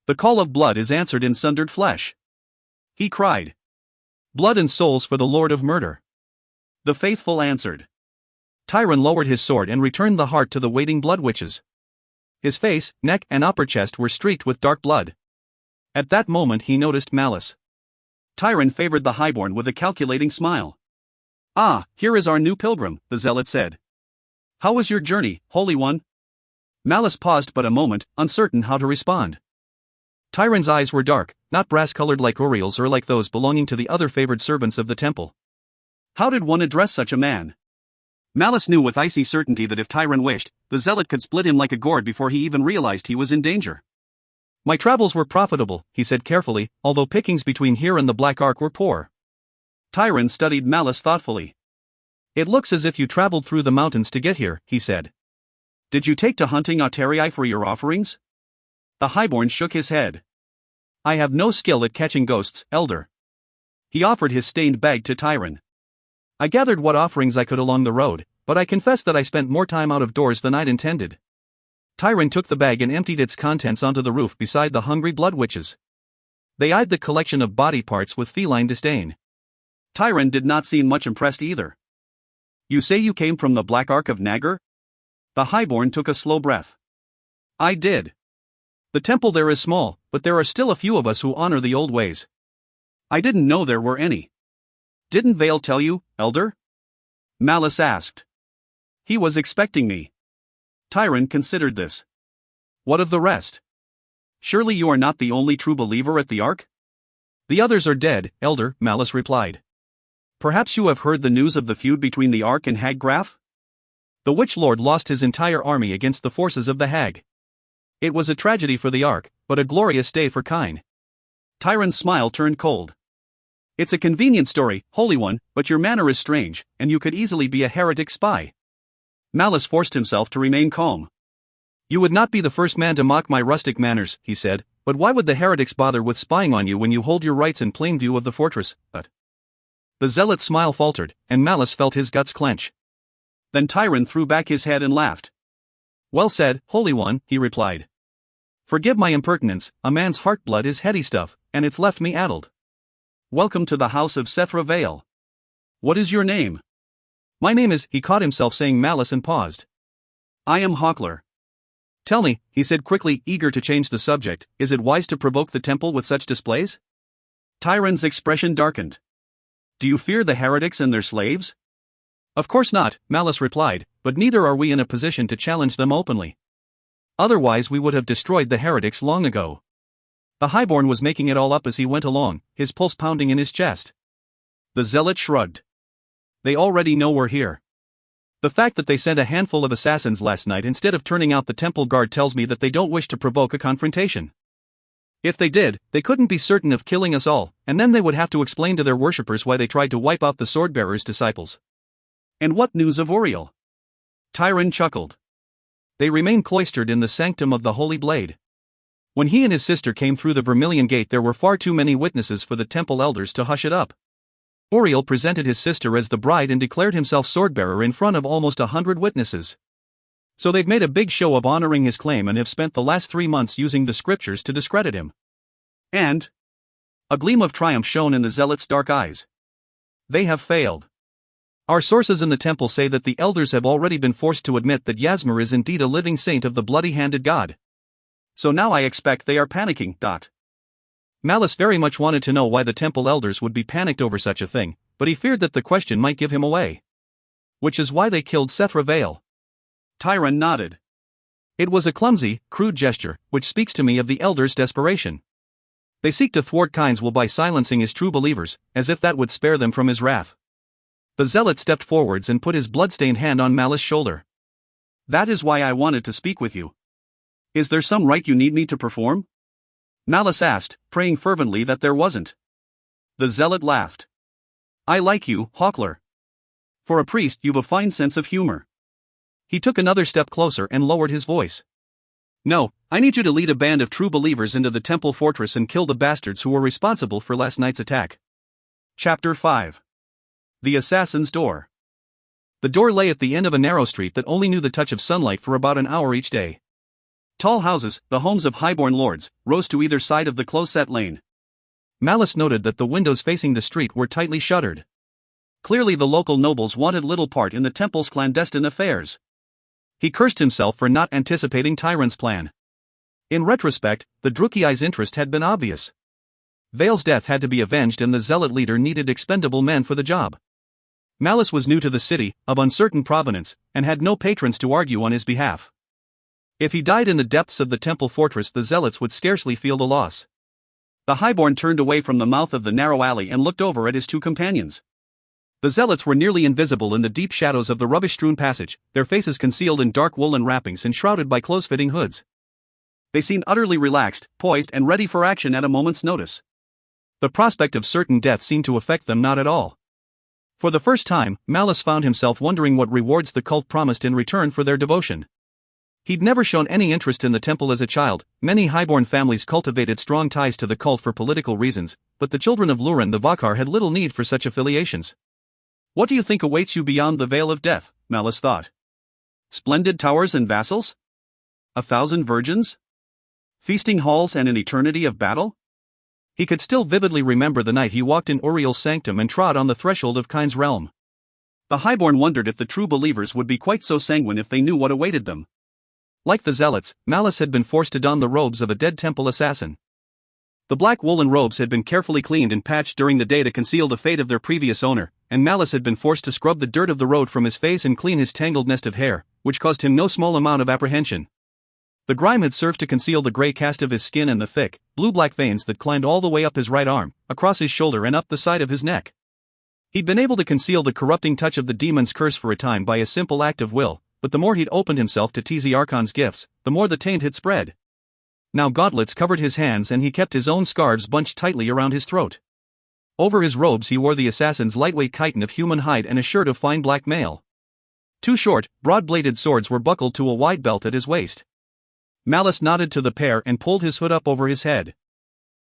"The call of blood is answered in sundered flesh," he cried. "Blood and souls for the Lord of Murder." The faithful answered. Tyron lowered his sword and returned the heart to the waiting blood witches. His face, neck, and upper chest were streaked with dark blood. At that moment he noticed Malice. Tyron favored the highborn with a calculating smile. "Ah, here is our new pilgrim," the zealot said. "How was your journey, Holy One?" Malice paused but a moment, uncertain how to respond. Tyron's eyes were dark, not brass-colored like Uriel's or like those belonging to the other favored servants of the temple. How did one address such a man? Malice knew with icy certainty that if Tyron wished, the zealot could split him like a gourd before he even realized he was in danger. "My travels were profitable," he said carefully, "although pickings between here and the Black Ark were poor." Tyron studied Malice thoughtfully. "It looks as if you traveled through the mountains to get here," he said. "Did you take to hunting Autarii for your offerings?" The highborn shook his head. "I have no skill at catching ghosts, elder." He offered his stained bag to Tyron. "I gathered what offerings I could along the road, but I confess that I spent more time out of doors than I'd intended." Tyron took the bag and emptied its contents onto the roof beside the hungry blood witches. They eyed the collection of body parts with feline disdain. Tyron did not seem much impressed either. "You say you came from the Black Ark of Nagar?" The highborn took a slow breath. "I did. The temple there is small, but there are still a few of us who honor the old ways. I didn't know there were any. Didn't Vale tell you, Elder? Malice asked. He was expecting me. Tyron considered this. What of the rest? Surely you are not the only true believer at the Ark? The others are dead, Elder, Malice replied. Perhaps you have heard the news of the feud between the Ark and Haggraf? The Witch Lord lost his entire army against the forces of the Hag. It was a tragedy for the Ark, but a glorious day for Kine. Tyron's smile turned cold. It's a convenient story, Holy One, but your manner is strange, and you could easily be a heretic spy. Malice forced himself to remain calm. You would not be the first man to mock my rustic manners, he said, but why would the heretics bother with spying on you when you hold your rights in plain view of the fortress? But the zealot's smile faltered, and Malice felt his guts clench. Then Tyron threw back his head and laughed. Well said, Holy One, he replied. Forgive my impertinence, a man's heart-blood is heady stuff, and it's left me addled. Welcome to the house of Sethra Vale. What is your name? My name is, he caught himself saying Malice and paused. I am Hawkler. Tell me, he said quickly, eager to change the subject, is it wise to provoke the temple with such displays? Tyron's expression darkened. Do you fear the heretics and their slaves? Of course not, Malice replied, but neither are we in a position to challenge them openly. Otherwise we would have destroyed the heretics long ago. The Highborn was making it all up as he went along, his pulse pounding in his chest. The zealot shrugged. They already know we're here. The fact that they sent a handful of assassins last night instead of turning out the temple guard tells me that they don't wish to provoke a confrontation. If they did, they couldn't be certain of killing us all, and then they would have to explain to their worshippers why they tried to wipe out the Swordbearer's disciples. And what news of Uriel? Tyron chuckled. They remain cloistered in the sanctum of the Holy Blade. When he and his sister came through the Vermilion Gate there were far too many witnesses for the temple elders to hush it up. Uriel presented his sister as the bride and declared himself Swordbearer in front of almost 100 witnesses. So they've made a big show of honoring his claim and have spent the last 3 months using the scriptures to discredit him. And a gleam of triumph shone in the zealot's dark eyes. They have failed. Our sources in the temple say that the elders have already been forced to admit that Yasmer is indeed a living saint of the bloody-handed god. So now I expect they are panicking. Malice very much wanted to know why the temple elders would be panicked over such a thing, but he feared that the question might give him away. Which is why they killed Sethra Vale. Tyron nodded. It was a clumsy, crude gesture, which speaks to me of the elders' desperation. They seek to thwart Kine's will by silencing his true believers, as if that would spare them from his wrath. The zealot stepped forwards and put his blood-stained hand on Malice's shoulder. That is why I wanted to speak with you. Is there some rite you need me to perform? Malice asked, praying fervently that there wasn't. The zealot laughed. I like you, Hawkler. For a priest you've a fine sense of humor. He took another step closer and lowered his voice. No, I need you to lead a band of true believers into the temple fortress and kill the bastards who were responsible for last night's attack. Chapter 5. The Assassin's Door. The door lay at the end of a narrow street that only knew the touch of sunlight for about an hour each day. Tall houses, the homes of highborn lords, rose to either side of the close-set lane. Malice noted that the windows facing the street were tightly shuttered. Clearly the local nobles wanted little part in the temple's clandestine affairs. He cursed himself for not anticipating Tyron's plan. In retrospect, the Drukiai's interest had been obvious. Vale's death had to be avenged and the zealot leader needed expendable men for the job. Malice was new to the city, of uncertain provenance, and had no patrons to argue on his behalf. If he died in the depths of the temple fortress the zealots would scarcely feel the loss. The highborn turned away from the mouth of the narrow alley and looked over at his two companions. The zealots were nearly invisible in the deep shadows of the rubbish-strewn passage, their faces concealed in dark woolen wrappings and shrouded by close-fitting hoods. They seemed utterly relaxed, poised and ready for action at a moment's notice. The prospect of certain death seemed to affect them not at all. For the first time, Malice found himself wondering what rewards the cult promised in return for their devotion. He'd never shown any interest in the temple as a child. Many highborn families cultivated strong ties to the cult for political reasons, but the children of Lurin the Vakar had little need for such affiliations. What do you think awaits you beyond the Veil of Death? Malice thought. Splendid towers and vassals? 1,000 virgins? Feasting halls and an eternity of battle? He could still vividly remember the night he walked in Uriel's sanctum and trod on the threshold of Kine's realm. The highborn wondered if the true believers would be quite so sanguine if they knew what awaited them. Like the zealots, Malice had been forced to don the robes of a dead temple assassin. The black woolen robes had been carefully cleaned and patched during the day to conceal the fate of their previous owner, and Malice had been forced to scrub the dirt of the road from his face and clean his tangled nest of hair, which caused him no small amount of apprehension. The grime had served to conceal the gray cast of his skin and the thick, blue-black veins that climbed all the way up his right arm, across his shoulder and up the side of his neck. He'd been able to conceal the corrupting touch of the demon's curse for a time by a simple act of will, but the more he'd opened himself to Archon's gifts, the more the taint had spread. Now gauntlets covered his hands and he kept his own scarves bunched tightly around his throat. Over his robes he wore the assassin's lightweight chiton of human hide and a shirt of fine black mail. Two short, broad-bladed swords were buckled to a wide belt at his waist. Malice nodded to the pair and pulled his hood up over his head.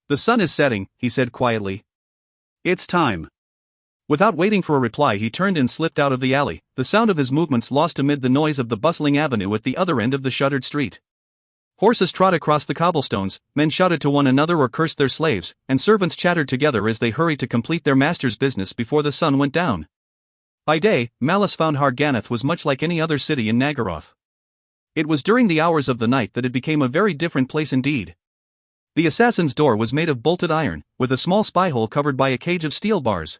"The sun is setting," he said quietly. "It's time." Without waiting for a reply he turned and slipped out of the alley, the sound of his movements lost amid the noise of the bustling avenue at the other end of the shuttered street. Horses trod across the cobblestones, men shouted to one another or cursed their slaves, and servants chattered together as they hurried to complete their master's business before the sun went down. By day, Malice found Harganeth was much like any other city in Nagaroth. It was during the hours of the night that it became a very different place indeed. The assassin's door was made of bolted iron, with a small spy-hole covered by a cage of steel bars.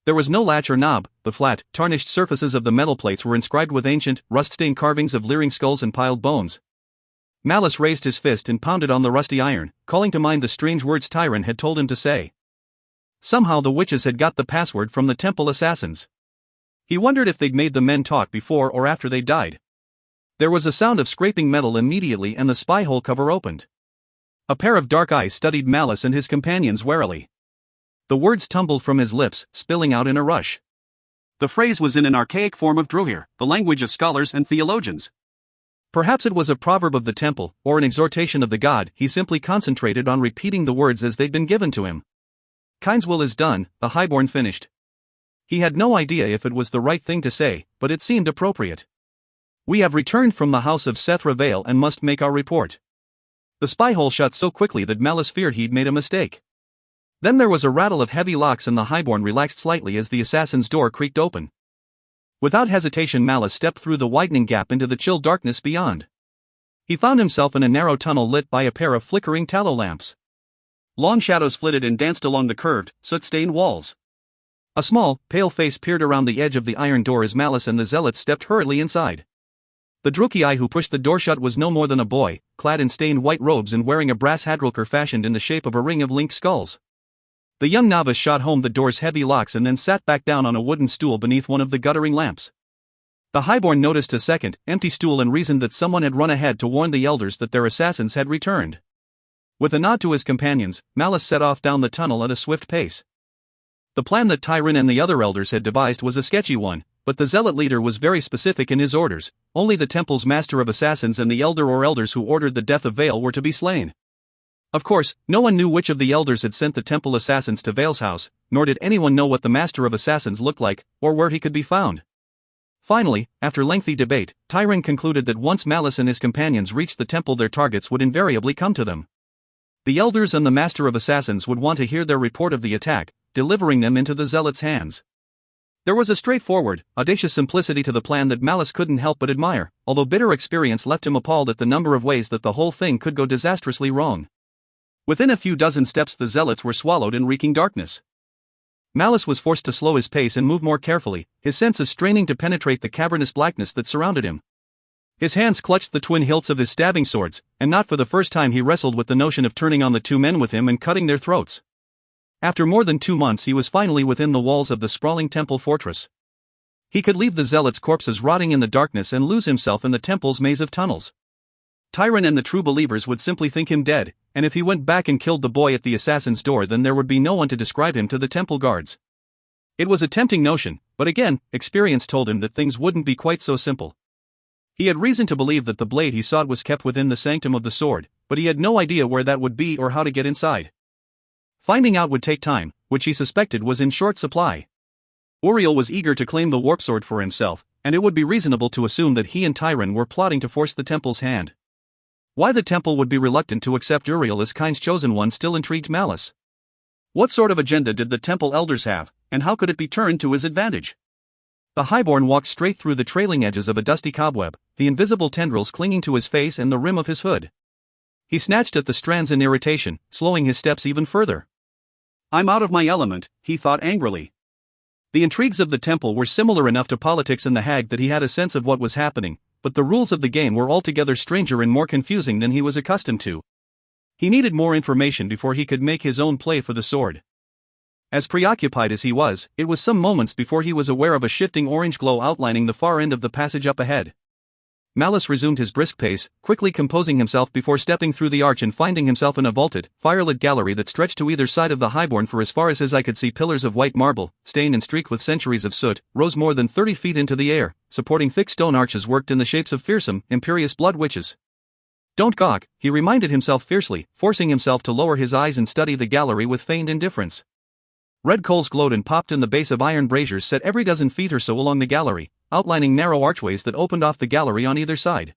There was no latch or knob, the flat, tarnished surfaces of the metal plates were inscribed with ancient, rust-stained carvings of leering skulls and piled bones. Malice raised his fist and pounded on the rusty iron, calling to mind the strange words Tyron had told him to say. Somehow the witches had got the password from the temple assassins. He wondered if they'd made the men talk before or after they died. There was a sound of scraping metal immediately and the spy-hole cover opened. A pair of dark eyes studied Malice and his companions warily. The words tumbled from his lips, spilling out in a rush. The phrase was in an archaic form of Druhir, the language of scholars and theologians. Perhaps it was a proverb of the temple, or an exhortation of the god. He simply concentrated on repeating the words as they'd been given to him. "Kind's will is done," the highborn finished. He had no idea if it was the right thing to say, but it seemed appropriate. "We have returned from the house of Sethra Vale and must make our report." The spy-hole shut so quickly that Malice feared he'd made a mistake. Then there was a rattle of heavy locks and the highborn relaxed slightly as the assassin's door creaked open. Without hesitation Malice stepped through the widening gap into the chill darkness beyond. He found himself in a narrow tunnel lit by a pair of flickering tallow lamps. Long shadows flitted and danced along the curved, soot-stained walls. A small, pale face peered around the edge of the iron door as Malice and the zealots stepped hurriedly inside. The Druchii who pushed the door shut was no more than a boy, clad in stained white robes and wearing a brass hadrilker fashioned in the shape of a ring of linked skulls. The young novice shot home the door's heavy locks and then sat back down on a wooden stool beneath one of the guttering lamps. The highborn noticed a second, empty stool and reasoned that someone had run ahead to warn the elders that their assassins had returned. With a nod to his companions, Malice set off down the tunnel at a swift pace. The plan that Tyron and the other elders had devised was a sketchy one, but the zealot leader was very specific in his orders. Only the temple's master of assassins and the elder or elders who ordered the death of Vale were to be slain. Of course, no one knew which of the elders had sent the temple assassins to Vale's house, nor did anyone know what the master of assassins looked like, or where he could be found. Finally, after lengthy debate, Tyron concluded that once Malice and his companions reached the temple their targets would invariably come to them. The elders and the master of assassins would want to hear their report of the attack, delivering them into the zealots' hands. There was a straightforward, audacious simplicity to the plan that Malice couldn't help but admire, although bitter experience left him appalled at the number of ways that the whole thing could go disastrously wrong. Within a few dozen steps the zealots were swallowed in reeking darkness. Malice was forced to slow his pace and move more carefully, his senses straining to penetrate the cavernous blackness that surrounded him. His hands clutched the twin hilts of his stabbing swords, and not for the first time he wrestled with the notion of turning on the two men with him and cutting their throats. After more than 2 months he was finally within the walls of the sprawling temple fortress. He could leave the zealots' corpses rotting in the darkness and lose himself in the temple's maze of tunnels. Tyron and the true believers would simply think him dead, and if he went back and killed the boy at the assassin's door then there would be no one to describe him to the temple guards. It was a tempting notion, but again, experience told him that things wouldn't be quite so simple. He had reason to believe that the blade he sought was kept within the sanctum of the sword, but he had no idea where that would be or how to get inside. Finding out would take time, which he suspected was in short supply. Uriel was eager to claim the warp sword for himself, and it would be reasonable to assume that he and Tyron were plotting to force the temple's hand. Why the temple would be reluctant to accept Uriel as Kain's chosen one still intrigued Malice. What sort of agenda did the temple elders have, and how could it be turned to his advantage? The highborn walked straight through the trailing edges of a dusty cobweb, the invisible tendrils clinging to his face and the rim of his hood. He snatched at the strands in irritation, slowing his steps even further. I'm out of my element, he thought angrily. The intrigues of the temple were similar enough to politics in The Hague that he had a sense of what was happening, but the rules of the game were altogether stranger and more confusing than he was accustomed to. He needed more information before he could make his own play for the sword. As preoccupied as he was, it was some moments before he was aware of a shifting orange glow outlining the far end of the passage up ahead. Malice resumed his brisk pace, quickly composing himself before stepping through the arch and finding himself in a vaulted, firelit gallery that stretched to either side of the highborn for as far as his eye could see. Pillars of white marble, stained and streaked with centuries of soot, rose more than 30 feet into the air, supporting thick stone arches worked in the shapes of fearsome, imperious blood witches. Don't gawk, he reminded himself fiercely, forcing himself to lower his eyes and study the gallery with feigned indifference. Red coals glowed and popped in the base of iron braziers set every dozen feet or so along the gallery, outlining narrow archways that opened off the gallery on either side.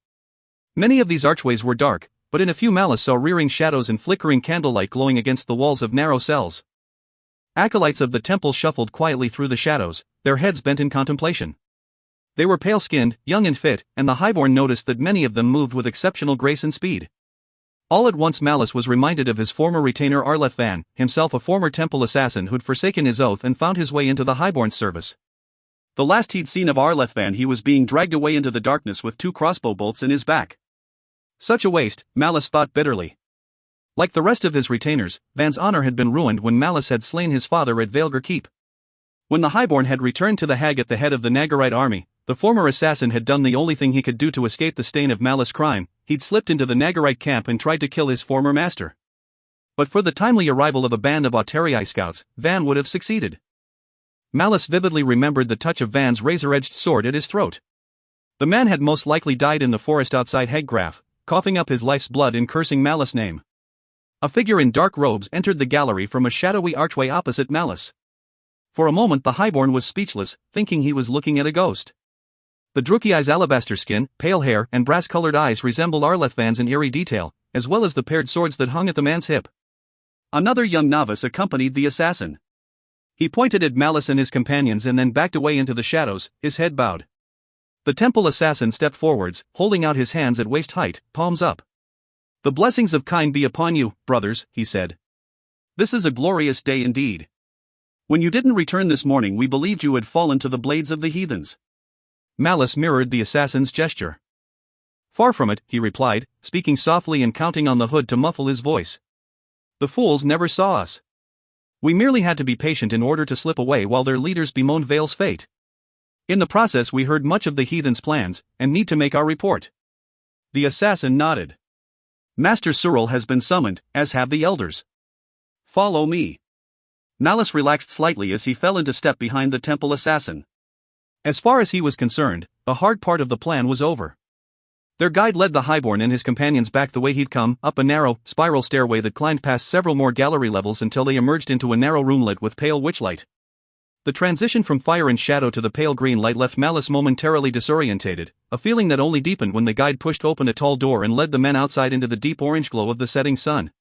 Many of these archways were dark, but in a few Malice saw rearing shadows and flickering candlelight glowing against the walls of narrow cells. Acolytes of the temple shuffled quietly through the shadows, their heads bent in contemplation. They were pale-skinned, young and fit, and the highborn noticed that many of them moved with exceptional grace and speed. All at once Malice was reminded of his former retainer Arleth Van, himself a former temple assassin who'd forsaken his oath and found his way into the highborn's service. The last he'd seen of Arleth Van, he was being dragged away into the darkness with 2 crossbow bolts in his back. Such a waste, Malice thought bitterly. Like the rest of his retainers, Van's honor had been ruined when Malice had slain his father at Vaelger Keep. When the highborn had returned to the Hague at the head of the Nagarite army, the former assassin had done the only thing he could do to escape the stain of Malice crime. He'd slipped into the Nagarite camp and tried to kill his former master. But for the timely arrival of a band of Auterii scouts, Van would have succeeded. Malice vividly remembered the touch of Van's razor-edged sword at his throat. The man had most likely died in the forest outside Heggraf, coughing up his life's blood and cursing Malice's name. A figure in dark robes entered the gallery from a shadowy archway opposite Malice. For a moment the highborn was speechless, thinking he was looking at a ghost. The Drukei's alabaster skin, pale hair, and brass-colored eyes resembled Arleth Van's in eerie detail, as well as the paired swords that hung at the man's hip. Another young novice accompanied the assassin. He pointed at Malice and his companions and then backed away into the shadows, his head bowed. The temple assassin stepped forwards, holding out his hands at waist height, palms up. The blessings of Kine be upon you, brothers, he said. This is a glorious day indeed. When you didn't return this morning we believed you had fallen to the blades of the heathens. Malice mirrored the assassin's gesture. Far from it, he replied, speaking softly and counting on the hood to muffle his voice. The fools never saw us. We merely had to be patient in order to slip away while their leaders bemoaned Vale's fate. In the process we heard much of the heathens' plans, and need to make our report. The assassin nodded. Master Cyril has been summoned, as have the elders. Follow me. Malice relaxed slightly as he fell into step behind the temple assassin. As far as he was concerned, the hard part of the plan was over. Their guide led the highborn and his companions back the way he'd come, up a narrow, spiral stairway that climbed past several more gallery levels until they emerged into a narrow room lit with pale witchlight. The transition from fire and shadow to the pale green light left Malice momentarily disorientated, a feeling that only deepened when the guide pushed open a tall door and led the men outside into the deep orange glow of the setting sun.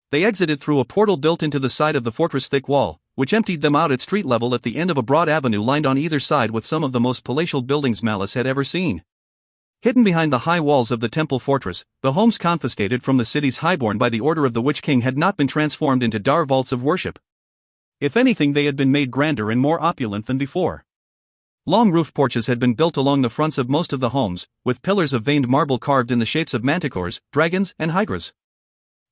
They exited through a portal built into the side of the fortress' thick wall, which emptied them out at street level at the end of a broad avenue lined on either side with some of the most palatial buildings Malice had ever seen. Hidden behind the high walls of the temple fortress, the homes confiscated from the city's highborn by the order of the Witch King had not been transformed into dar vaults of worship. If anything, they had been made grander and more opulent than before. Long roof porches had been built along the fronts of most of the homes, with pillars of veined marble carved in the shapes of manticores, dragons, and hydras.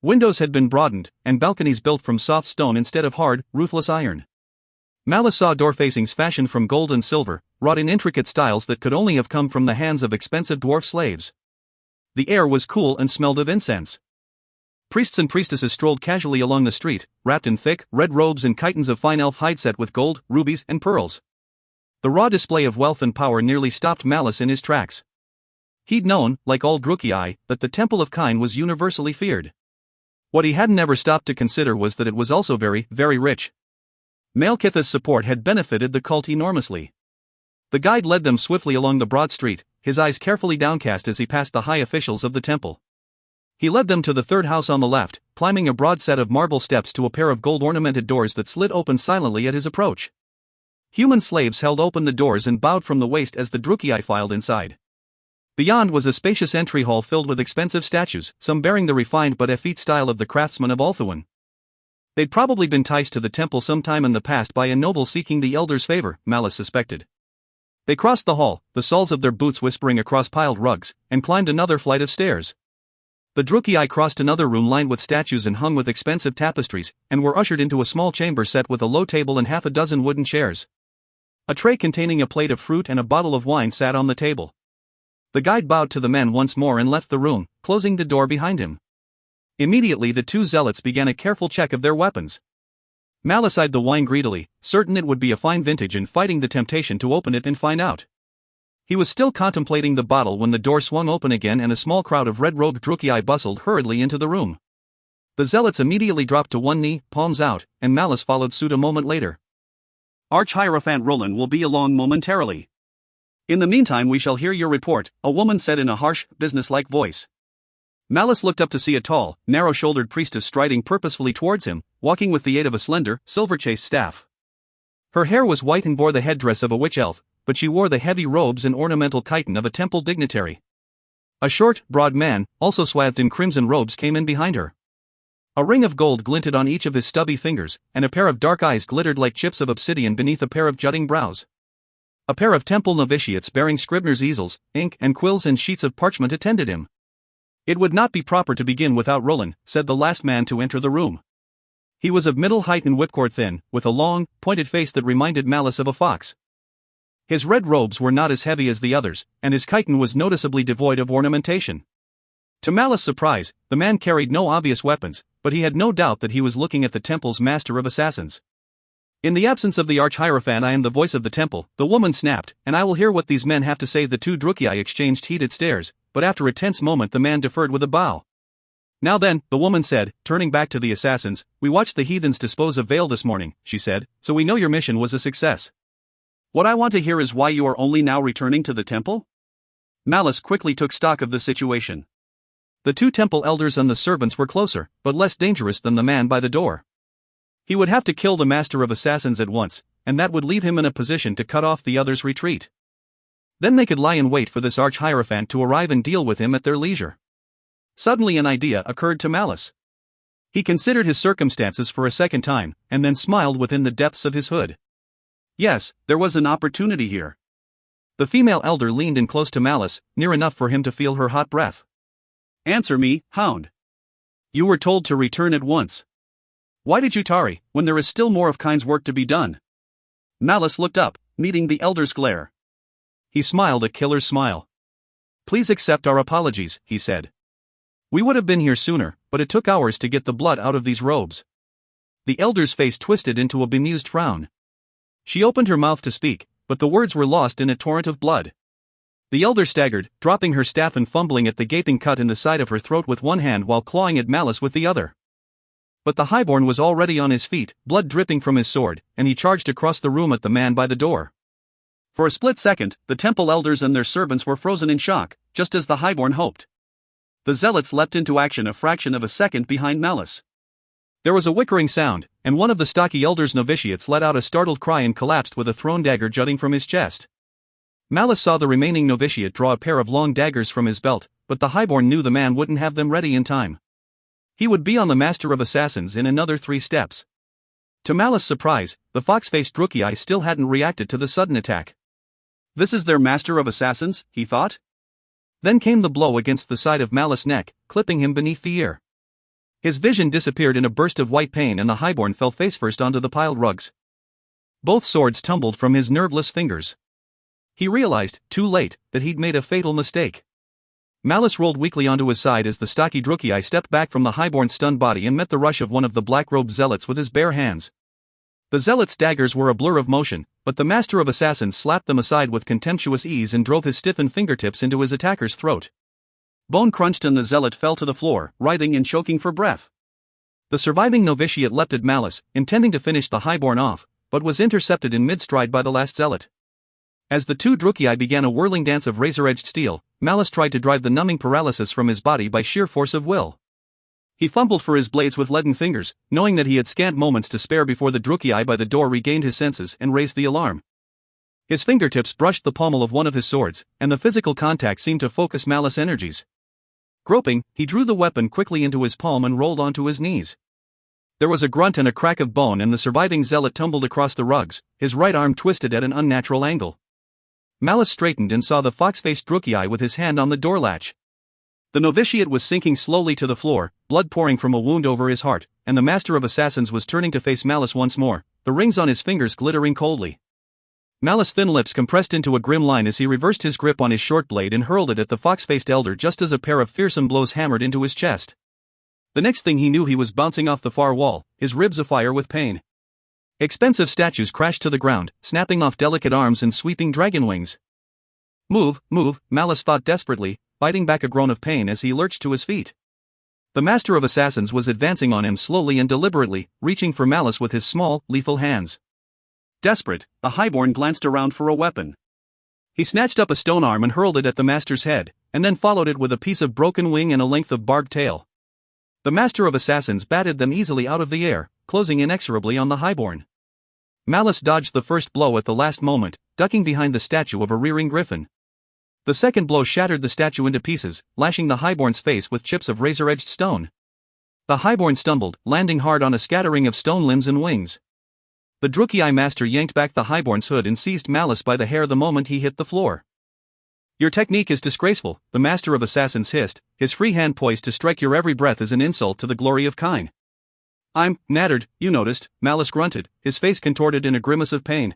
Windows had been broadened, and balconies built from soft stone instead of hard, ruthless iron. Malice saw door facings fashioned from gold and silver, wrought in intricate styles that could only have come from the hands of expensive dwarf slaves. The air was cool and smelled of incense. Priests and priestesses strolled casually along the street, wrapped in thick, red robes and chitons of fine elf hide set with gold, rubies, and pearls. The raw display of wealth and power nearly stopped Malice in his tracks. He'd known, like all Drukei, that the Temple of Kine was universally feared. What he hadn't ever stopped to consider was that it was also very, very rich. Malekith's support had benefited the cult enormously. The guide led them swiftly along the broad street, his eyes carefully downcast as he passed the high officials of the temple. He led them to the third house on the left, climbing a broad set of marble steps to a pair of gold-ornamented doors that slid open silently at his approach. Human slaves held open the doors and bowed from the waist as the Drukei filed inside. Beyond was a spacious entry hall filled with expensive statues, some bearing the refined but effete style of the craftsmen of Althuan. They'd probably been ticed to the temple sometime in the past by a noble seeking the elder's favor, Malice suspected. They crossed the hall, the soles of their boots whispering across piled rugs, and climbed another flight of stairs. The Drukei crossed another room lined with statues and hung with expensive tapestries, and were ushered into a small chamber set with a low table and half a dozen wooden chairs. A tray containing a plate of fruit and a bottle of wine sat on the table. The guide bowed to the men once more and left the room, closing the door behind him. Immediately the two zealots began a careful check of their weapons. Malice eyed the wine greedily, certain it would be a fine vintage and fighting the temptation to open it and find out. He was still contemplating the bottle when the door swung open again and a small crowd of red-robed Drukei bustled hurriedly into the room. The zealots immediately dropped to one knee, palms out, and Malice followed suit a moment later. Arch-Hierophant Roland will be along momentarily. In the meantime we shall hear your report, a woman said in a harsh, businesslike voice. Malice looked up to see a tall, narrow-shouldered priestess striding purposefully towards him, walking with the aid of a slender, silver-chased staff. Her hair was white and bore the headdress of a witch-elf, but she wore the heavy robes and ornamental chiton of a temple dignitary. A short, broad man, also swathed in crimson robes, came in behind her. A ring of gold glinted on each of his stubby fingers, and a pair of dark eyes glittered like chips of obsidian beneath a pair of jutting brows. A pair of temple novitiates bearing scribner's easels, ink and quills and sheets of parchment attended him. It would not be proper to begin without Roland, said the last man to enter the room. He was of middle height and whipcord thin, with a long, pointed face that reminded Malice of a fox. His red robes were not as heavy as the others, and his chiton was noticeably devoid of ornamentation. To Malice's surprise, the man carried no obvious weapons, but he had no doubt that he was looking at the temple's master of assassins. In the absence of the Arch-Hierophant, I am the voice of the temple, the woman snapped, and I will hear what these men have to say. The two Drukei exchanged heated stares, but after a tense moment the man deferred with a bow. Now then, the woman said, turning back to the assassins, we watched the heathens dispose of Vale this morning, she said, so we know your mission was a success. What I want to hear is why you are only now returning to the temple? Malice quickly took stock of the situation. The two temple elders and the servants were closer, but less dangerous than the man by the door. He would have to kill the master of assassins at once, and that would leave him in a position to cut off the others' retreat. Then they could lie in wait for this Arch-Hierophant to arrive and deal with him at their leisure. Suddenly an idea occurred to Malice. He considered his circumstances for a second time, and then smiled within the depths of his hood. Yes, there was an opportunity here. The female elder leaned in close to Malice, near enough for him to feel her hot breath. Answer me, hound. You were told to return at once. Why did you tarry, when there is still more of kind's work to be done? Malice looked up, meeting the elder's glare. He smiled a killer's smile. Please accept our apologies, he said. We would have been here sooner, but it took hours to get the blood out of these robes. The elder's face twisted into a bemused frown. She opened her mouth to speak, but the words were lost in a torrent of blood. The elder staggered, dropping her staff and fumbling at the gaping cut in the side of her throat with one hand while clawing at Malice with the other. But the highborn was already on his feet, blood dripping from his sword, and he charged across the room at the man by the door. For a split second, the temple elders and their servants were frozen in shock, just as the highborn hoped. The zealots leapt into action a fraction of a second behind Malice. There was a whickering sound, and one of the stocky elder's novitiates let out a startled cry and collapsed with a thrown dagger jutting from his chest. Malice saw the remaining novitiate draw a pair of long daggers from his belt, but the highborn knew the man wouldn't have them ready in time. He would be on the master of assassins in another 3 steps. To Malice's surprise, the fox-faced Drukei still hadn't reacted to the sudden attack. This is their master of assassins, he thought. Then came the blow against the side of Malice's neck, clipping him beneath the ear. His vision disappeared in a burst of white pain and the highborn fell face-first onto the piled rugs. Both swords tumbled from his nerveless fingers. He realized, too late, that he'd made a fatal mistake. Malice rolled weakly onto his side as the stocky Drukei stepped back from the highborn's stunned body and met the rush of one of the black-robed zealots with his bare hands. The zealot's daggers were a blur of motion, but the master of assassins slapped them aside with contemptuous ease and drove his stiffened fingertips into his attacker's throat. Bone crunched and the zealot fell to the floor, writhing and choking for breath. The surviving novitiate leapt at Malice, intending to finish the highborn off, but was intercepted in mid-stride by the last zealot. As the two Drukei began a whirling dance of razor-edged steel, Malice tried to drive the numbing paralysis from his body by sheer force of will. He fumbled for his blades with leaden fingers, knowing that he had scant moments to spare before the Drukei by the door regained his senses and raised the alarm. His fingertips brushed the pommel of one of his swords, and the physical contact seemed to focus Malice's energies. Groping, he drew the weapon quickly into his palm and rolled onto his knees. There was a grunt and a crack of bone, and the surviving zealot tumbled across the rugs, his right arm twisted at an unnatural angle. Malice straightened and saw the fox-faced Drukei with his hand on the door latch. The novitiate was sinking slowly to the floor, blood pouring from a wound over his heart, and the master of assassins was turning to face Malice once more, the rings on his fingers glittering coldly. Malice's thin lips compressed into a grim line as he reversed his grip on his short blade and hurled it at the fox-faced elder just as a pair of fearsome blows hammered into his chest. The next thing he knew, he was bouncing off the far wall, his ribs afire with pain. Expensive statues crashed to the ground, snapping off delicate arms and sweeping dragon wings. Move, Malice thought desperately, fighting back a groan of pain as he lurched to his feet. The master of assassins was advancing on him slowly and deliberately, reaching for Malice with his small, lethal hands. Desperate, the highborn glanced around for a weapon. He snatched up a stone arm and hurled it at the master's head, and then followed it with a piece of broken wing and a length of barbed tail. The master of assassins batted them easily out of the air, closing inexorably on the highborn. Malice dodged the first blow at the last moment, ducking behind the statue of a rearing griffin. The second blow shattered the statue into pieces, lashing the highborn's face with chips of razor-edged stone. The highborn stumbled, landing hard on a scattering of stone limbs and wings. The Drukei master yanked back the highborn's hood and seized Malice by the hair the moment he hit the floor. Your technique is disgraceful, the master of assassins hissed, his free hand poised to strike your every breath as an insult to the glory of Kine. I'm nattered, you noticed, Malice grunted, his face contorted in a grimace of pain.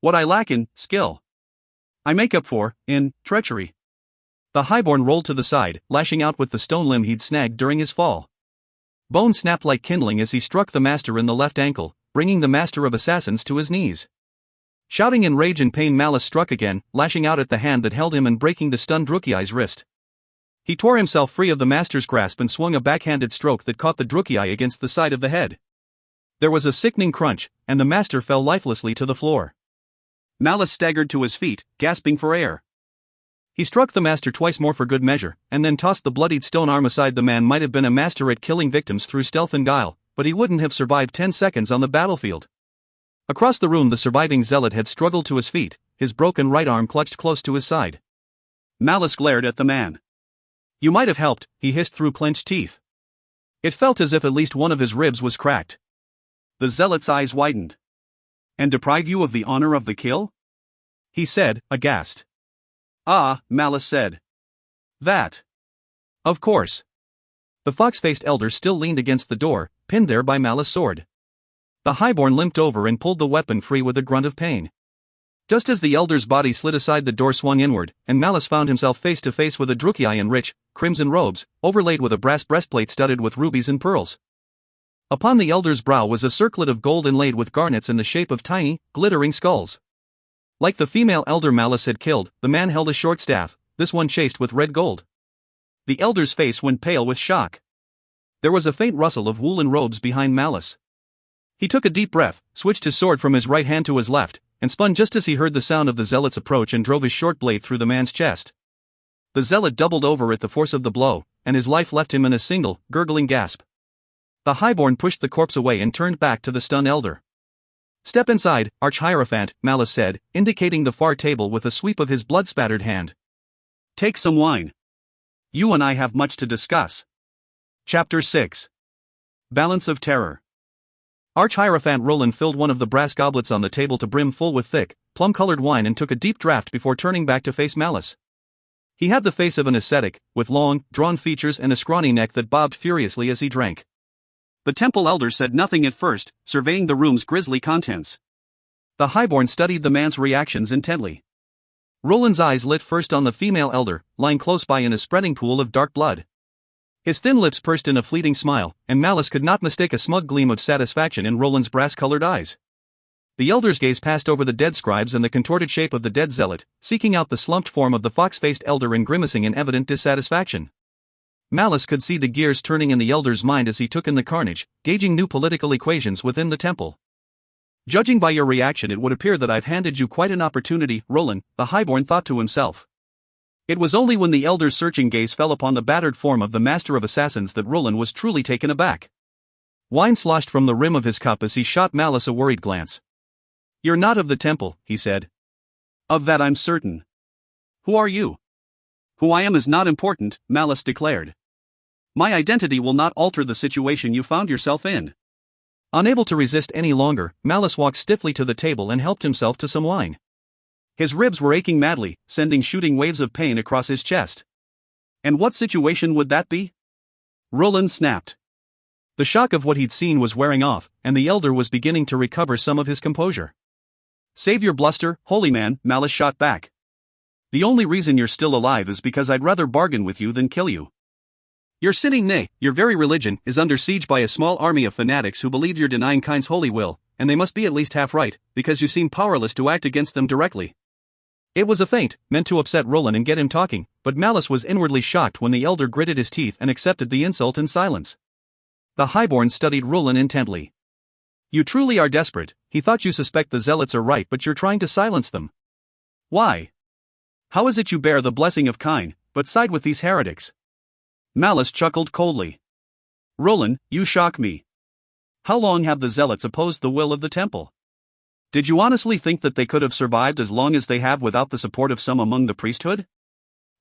What I lack in skill, I make up for in treachery. The highborn rolled to the side, lashing out with the stone limb he'd snagged during his fall. Bone snapped like kindling as he struck the master in the left ankle, bringing the master of assassins to his knees. Shouting in rage and pain, Malice struck again, lashing out at the hand that held him and breaking the stunned Drukei's wrist. He tore himself free of the master's grasp and swung a backhanded stroke that caught the Drukei against the side of the head. There was a sickening crunch, and the master fell lifelessly to the floor. Malice staggered to his feet, gasping for air. He struck the master twice more for good measure, and then tossed the bloodied stone arm aside. The man might have been a master at killing victims through stealth and guile, but he wouldn't have survived 10 seconds on the battlefield. Across the room, the surviving zealot had struggled to his feet, his broken right arm clutched close to his side. Malice glared at the man. You might have helped, he hissed through clenched teeth. It felt as if at least one of his ribs was cracked. The zealot's eyes widened. And deprive you of the honor of the kill? He said, aghast. Ah, Malice said. That. Of course. The fox-faced elder still leaned against the door, pinned there by Malice's sword. The highborn limped over and pulled the weapon free with a grunt of pain. Just as the elder's body slid aside, the door swung inward, and Malice found himself face to face with a Drukei in rich, crimson robes, overlaid with a brass breastplate studded with rubies and pearls. Upon the elder's brow was a circlet of gold inlaid with garnets in the shape of tiny, glittering skulls. Like the female elder Malice had killed, the man held a short staff, this one chased with red gold. The elder's face went pale with shock. There was a faint rustle of woolen robes behind Malice. He took a deep breath, switched his sword from his right hand to his left, and spun just as he heard the sound of the zealot's approach and drove his short blade through the man's chest. The zealot doubled over at the force of the blow, and his life left him in a single, gurgling gasp. The highborn pushed the corpse away and turned back to the stunned elder. Step inside, Arch-Hierophant, Malice said, indicating the far table with a sweep of his blood-spattered hand. Take some wine. You and I have much to discuss. Chapter 6. Balance of Terror. Arch-Hierophant Roland filled one of the brass goblets on the table to brim full with thick, plum-colored wine and took a deep draught before turning back to face Malice. He had the face of an ascetic, with long, drawn features and a scrawny neck that bobbed furiously as he drank. The temple elder said nothing at first, surveying the room's grisly contents. The highborn studied the man's reactions intently. Roland's eyes lit first on the female elder, lying close by in a spreading pool of dark blood. His thin lips pursed in a fleeting smile, and Malice could not mistake a smug gleam of satisfaction in Roland's brass-colored eyes. The elder's gaze passed over the dead scribes and the contorted shape of the dead zealot, seeking out the slumped form of the fox-faced elder and grimacing in evident dissatisfaction. Malice could see the gears turning in the elder's mind as he took in the carnage, gauging new political equations within the temple. Judging by your reaction, it would appear that I've handed you quite an opportunity, Roland, the highborn thought to himself. It was only when the elder's searching gaze fell upon the battered form of the master of assassins that Roland was truly taken aback. Wine sloshed from the rim of his cup as he shot Malice a worried glance. You're not of the temple, he said. Of that I'm certain. Who are you? Who I am is not important, Malice declared. My identity will not alter the situation you found yourself in. Unable to resist any longer, Malice walked stiffly to the table and helped himself to some wine. His ribs were aching madly, sending shooting waves of pain across his chest. And what situation would that be? Roland snapped. The shock of what he'd seen was wearing off, and the elder was beginning to recover some of his composure. Save your bluster, holy man, Malice shot back. The only reason you're still alive is because I'd rather bargain with you than kill you. You're sinning, nay, your very religion is under siege by a small army of fanatics who believe you're denying Kind's holy will, and they must be at least half right, because you seem powerless to act against them directly. It was a feint, meant to upset Roland and get him talking, but Malice was inwardly shocked when the elder gritted his teeth and accepted the insult in silence. The highborn studied Roland intently. You truly are desperate. He thought you suspect the zealots are right, but you're trying to silence them. Why? How is it you bear the blessing of Kind, but side with these heretics? Malice chuckled coldly. Roland, you shock me. How long have the zealots opposed the will of the temple? Did you honestly think that they could have survived as long as they have without the support of some among the priesthood?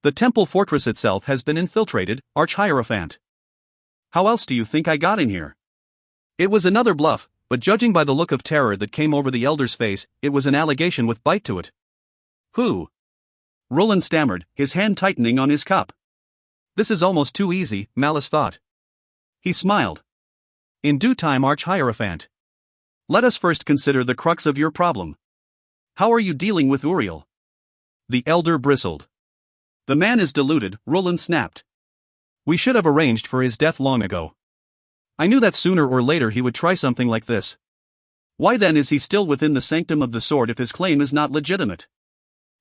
The temple fortress itself has been infiltrated, Arch-Hierophant. How else do you think I got in here? It was another bluff, but judging by the look of terror that came over the elder's face, it was an allegation with bite to it. Who? Roland stammered, his hand tightening on his cup. This is almost too easy, Malice thought. He smiled. In due time, Arch-Hierophant. Let us first consider the crux of your problem. How are you dealing with Uriel? The elder bristled. The man is deluded, Roland snapped. We should have arranged for his death long ago. I knew that sooner or later he would try something like this. Why then is he still within the sanctum of the sword if his claim is not legitimate?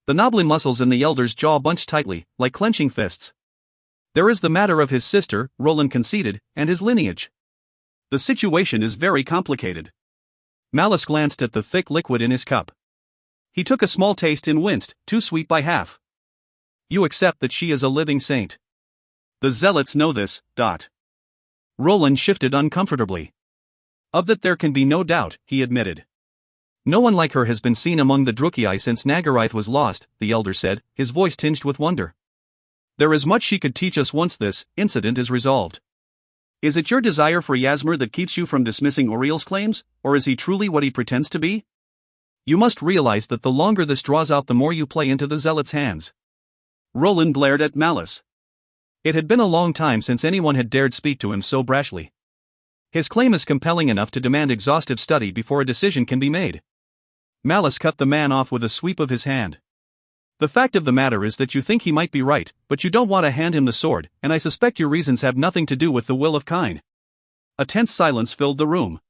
The knobbly muscles in the elder's jaw bunched tightly, like clenching fists. There is the matter of his sister, Roland conceded, and his lineage. The situation is very complicated. Malice glanced at the thick liquid in his cup. He took a small taste and winced, too sweet by half. You accept that she is a living saint. The zealots know this, Roland shifted uncomfortably. Of that there can be no doubt, he admitted. No one like her has been seen among the Drukei since Nagaraith was lost, the elder said, his voice tinged with wonder. There is much she could teach us once this incident is resolved. Is it your desire for Yasmer that keeps you from dismissing Uriel's claims, or is he truly what he pretends to be? You must realize that the longer this draws out the more you play into the zealot's hands. Roland glared at Malice. It had been a long time since anyone had dared speak to him so brashly. His claim is compelling enough to demand exhaustive study before a decision can be made. Malice cut the man off with a sweep of his hand. The fact of the matter is that you think he might be right, but you don't want to hand him the sword, and I suspect your reasons have nothing to do with the will of Kind. A tense silence filled the room.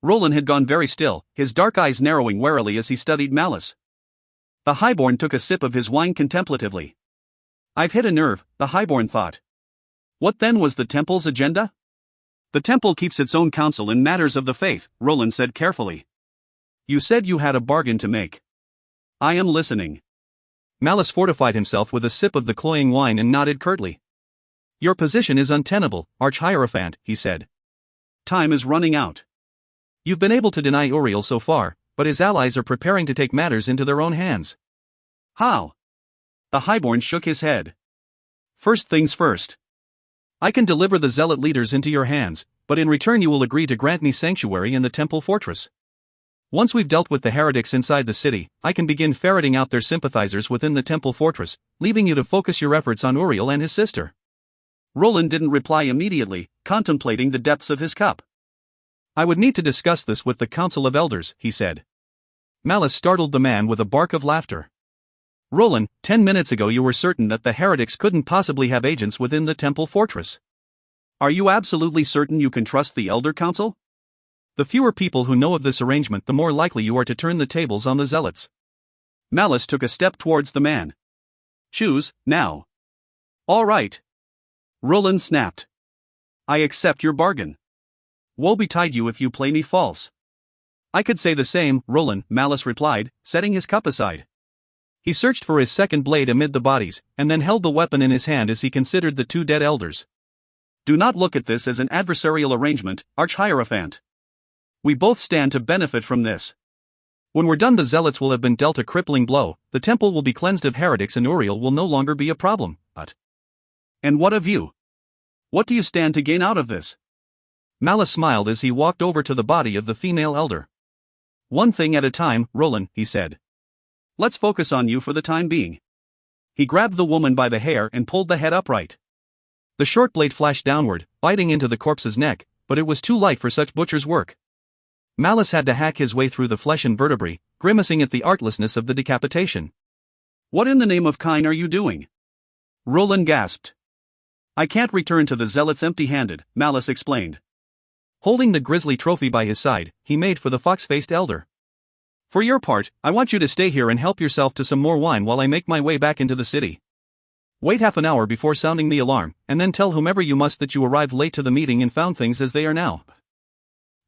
Roland had gone very still, his dark eyes narrowing warily as he studied Malice. The highborn took a sip of his wine contemplatively. I've hit a nerve, the highborn thought. What then was the temple's agenda? The temple keeps its own counsel in matters of the faith, Roland said carefully. You said you had a bargain to make. I am listening. Malice fortified himself with a sip of the cloying wine and nodded curtly. Your position is untenable, Arch-Hierophant, he said. Time is running out. You've been able to deny Uriel so far, but his allies are preparing to take matters into their own hands. How? The highborn shook his head. First things first. I can deliver the zealot leaders into your hands, but in return you will agree to grant me sanctuary in the temple fortress. Once we've dealt with the heretics inside the city, I can begin ferreting out their sympathizers within the temple fortress, leaving you to focus your efforts on Uriel and his sister. Roland didn't reply immediately, contemplating the depths of his cup. I would need to discuss this with the Council of Elders, he said. Malice startled the man with a bark of laughter. Roland, 10 minutes ago you were certain that the heretics couldn't possibly have agents within the temple fortress. Are you absolutely certain you can trust the Elder Council? The fewer people who know of this arrangement, the more likely you are to turn the tables on the zealots. Malice took a step towards the man. Choose, now. All right. Roland snapped. I accept your bargain. Woe betide you if you play me false. I could say the same, Roland, Malice replied, setting his cup aside. He searched for his second blade amid the bodies, and then held the weapon in his hand as he considered the two dead elders. Do not look at this as an adversarial arrangement, Arch-Hierophant. We both stand to benefit from this. When we're done, the zealots will have been dealt a crippling blow, the temple will be cleansed of heretics, and Uriel will no longer be a problem. But. And what of you? What do you stand to gain out of this? Malice smiled as he walked over to the body of the female elder. One thing at a time, Roland, he said. Let's focus on you for the time being. He grabbed the woman by the hair and pulled the head upright. The short blade flashed downward, biting into the corpse's neck, but it was too light for such butcher's work. Malice had to hack his way through the flesh and vertebrae, grimacing at the artlessness of the decapitation. What in the name of Kine are you doing? Roland gasped. I can't return to the zealots empty-handed, Malice explained. Holding the grisly trophy by his side, he made for the fox-faced elder. For your part, I want you to stay here and help yourself to some more wine while I make my way back into the city. Wait half an hour before sounding the alarm, and then tell whomever you must that you arrived late to the meeting and found things as they are now.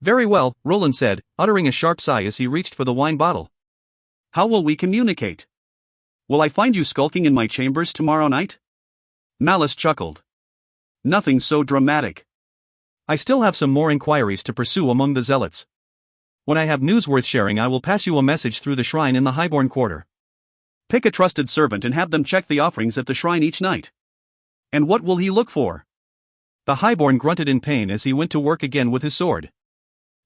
Very well, Roland said, uttering a sharp sigh as he reached for the wine bottle. How will we communicate? Will I find you skulking in my chambers tomorrow night? Malice chuckled. Nothing so dramatic. I still have some more inquiries to pursue among the zealots. When I have news worth sharing, I will pass you a message through the shrine in the Highborn quarter. Pick a trusted servant and have them check the offerings at the shrine each night. And what will he look for? The Highborn grunted in pain as he went to work again with his sword.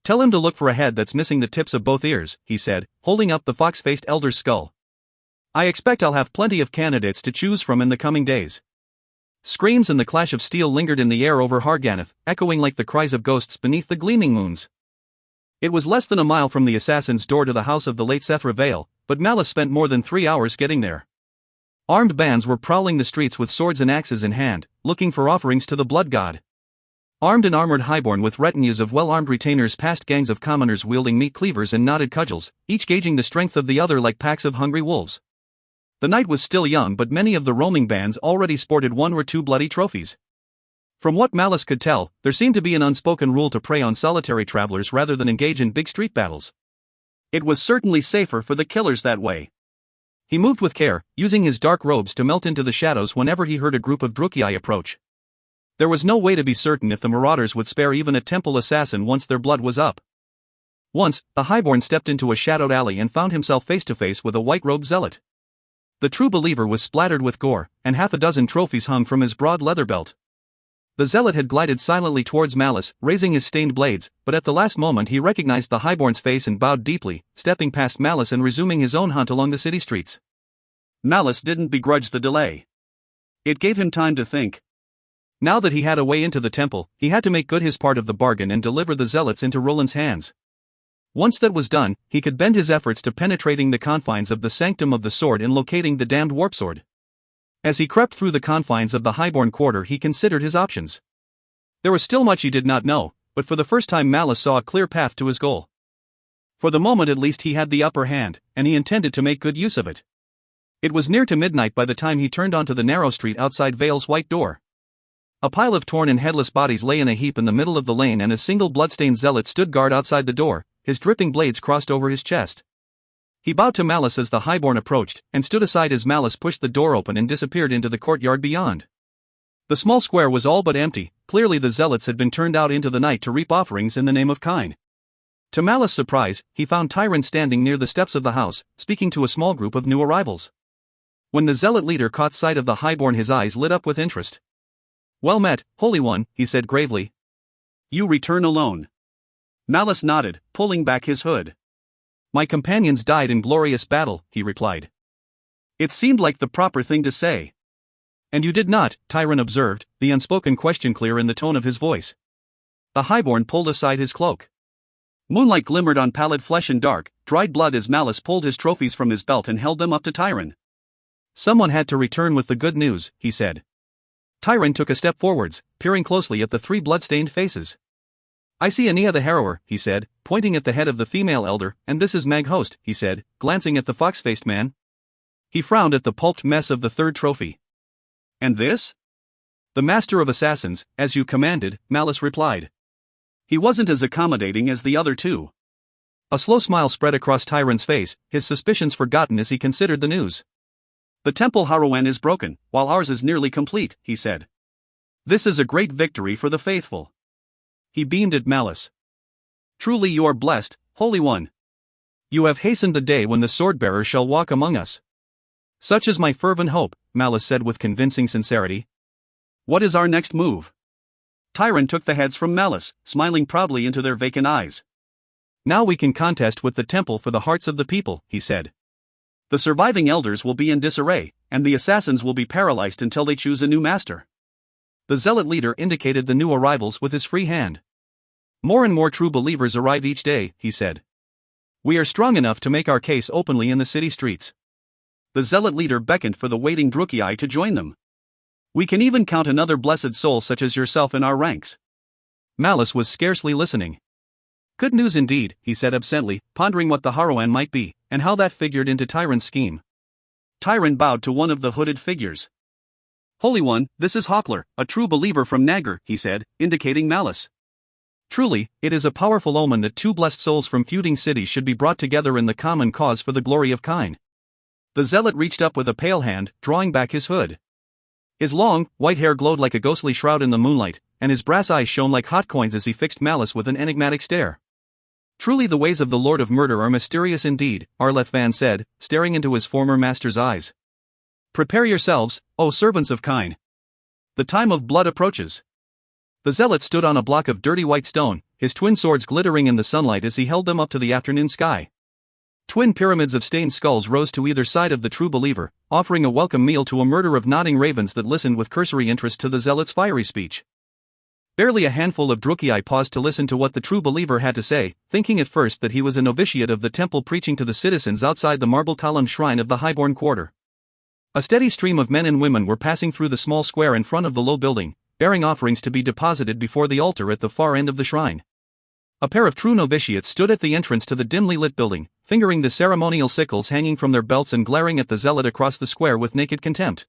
Tell him to look for a head that's missing the tips of both ears, he said, holding up the fox-faced elder's skull. I expect I'll have plenty of candidates to choose from in the coming days. Screams and the clash of steel lingered in the air over Harganeth, echoing like the cries of ghosts beneath the gleaming moons. It was less than a mile from the assassin's door to the house of the late Sethra Vale, but Malice spent more than 3 hours getting there. Armed bands were prowling the streets with swords and axes in hand, looking for offerings to the blood god. Armed and armored Highborn with retinues of well-armed retainers passed gangs of commoners wielding meat cleavers and knotted cudgels, each gauging the strength of the other like packs of hungry wolves. The night was still young, but many of the roaming bands already sported 1 or 2 bloody trophies. From what Malice could tell, there seemed to be an unspoken rule to prey on solitary travelers rather than engage in big street battles. It was certainly safer for the killers that way. He moved with care, using his dark robes to melt into the shadows whenever he heard a group of Druchii approach. There was no way to be certain if the marauders would spare even a temple assassin once their blood was up. Once, the Highborn stepped into a shadowed alley and found himself face to face with a white-robed zealot. The true believer was splattered with gore, and half a dozen trophies hung from his broad leather belt. The zealot had glided silently towards Malice, raising his stained blades, but at the last moment he recognized the Highborn's face and bowed deeply, stepping past Malice and resuming his own hunt along the city streets. Malice didn't begrudge the delay. It gave him time to think. Now that he had a way into the temple, he had to make good his part of the bargain and deliver the zealots into Roland's hands. Once that was done, he could bend his efforts to penetrating the confines of the sanctum of the sword and locating the damned warp sword. As he crept through the confines of the Highborn quarter, he considered his options. There was still much he did not know, but for the first time Malice saw a clear path to his goal. For the moment at least he had the upper hand, and he intended to make good use of it. It was near to midnight by the time he turned onto the narrow street outside Vale's white door. A pile of torn and headless bodies lay in a heap in the middle of the lane, and a single bloodstained zealot stood guard outside the door, his dripping blades crossed over his chest. He bowed to Malice as the Highborn approached, and stood aside as Malice pushed the door open and disappeared into the courtyard beyond. The small square was all but empty. Clearly the zealots had been turned out into the night to reap offerings in the name of Kine. To Malice's surprise, he found Tyron standing near the steps of the house, speaking to a small group of new arrivals. When the zealot leader caught sight of the Highborn, his eyes lit up with interest. "Well met, Holy One," he said gravely. "You return alone." Malice nodded, pulling back his hood. "My companions died in glorious battle," he replied. It seemed like the proper thing to say. "And you did not," Tyron observed, the unspoken question clear in the tone of his voice. The Highborn pulled aside his cloak. Moonlight glimmered on pallid flesh and dark, dried blood as Malice pulled his trophies from his belt and held them up to Tyron. "Someone had to return with the good news," he said. Tyron took a step forwards, peering closely at the 3 blood-stained faces. "I see Ania the Harrower," he said, pointing at the head of the female elder, "and this is Mag Host," he said, glancing at the fox-faced man. He frowned at the pulped mess of the 3rd trophy. "And this?" "The Master of Assassins, as you commanded," Malice replied. He wasn't as accommodating as the other 2. A slow smile spread across Tyron's face, his suspicions forgotten as he considered the news. "The Temple Harowen is broken, while ours is nearly complete," he said. "This is a great victory for the faithful." He beamed at Malice. "Truly you are blessed, Holy One." You have hastened the day when the sword-bearer shall walk among us. Such is my fervent hope, Malice said with convincing sincerity. What is our next move? Tyrant took the heads from Malice, smiling proudly into their vacant eyes. Now we can contest with the temple for the hearts of the people, he said. The surviving elders will be in disarray, and the assassins will be paralyzed until they choose a new master. The zealot leader indicated the new arrivals with his free hand. More and more true believers arrive each day, he said. We are strong enough to make our case openly in the city streets. The zealot leader beckoned for the waiting Drukei to join them. We can even count another blessed soul such as yourself in our ranks. Malice was scarcely listening. Good news indeed, he said absently, pondering what the Haroan might be, and how that figured into Tyrant's scheme. Tyrant bowed to one of the hooded figures. Holy One, this is Hawkler, a true believer from Nagar, he said, indicating Malice. Truly, it is a powerful omen that two blessed souls from feuding cities should be brought together in the common cause for the glory of Kine. The zealot reached up with a pale hand, drawing back his hood. His long, white hair glowed like a ghostly shroud in the moonlight, and his brass eyes shone like hot coins as he fixed Malice with an enigmatic stare. Truly the ways of the Lord of Murder are mysterious indeed, Arleth said, staring into his former master's eyes. Prepare yourselves, O servants of Kine. The time of blood approaches. The zealot stood on a block of dirty white stone, his twin swords glittering in the sunlight as he held them up to the afternoon sky. Twin pyramids of stained skulls rose to either side of the true believer, offering a welcome meal to a murder of nodding ravens that listened with cursory interest to the zealot's fiery speech. Barely a handful of Drukei paused to listen to what the true believer had to say, thinking at first that he was a novitiate of the temple preaching to the citizens outside the marble-columned shrine of the highborn quarter. A steady stream of men and women were passing through the small square in front of the low building, bearing offerings to be deposited before the altar at the far end of the shrine. A pair of true novitiates stood at the entrance to the dimly lit building, fingering the ceremonial sickles hanging from their belts and glaring at the zealot across the square with naked contempt.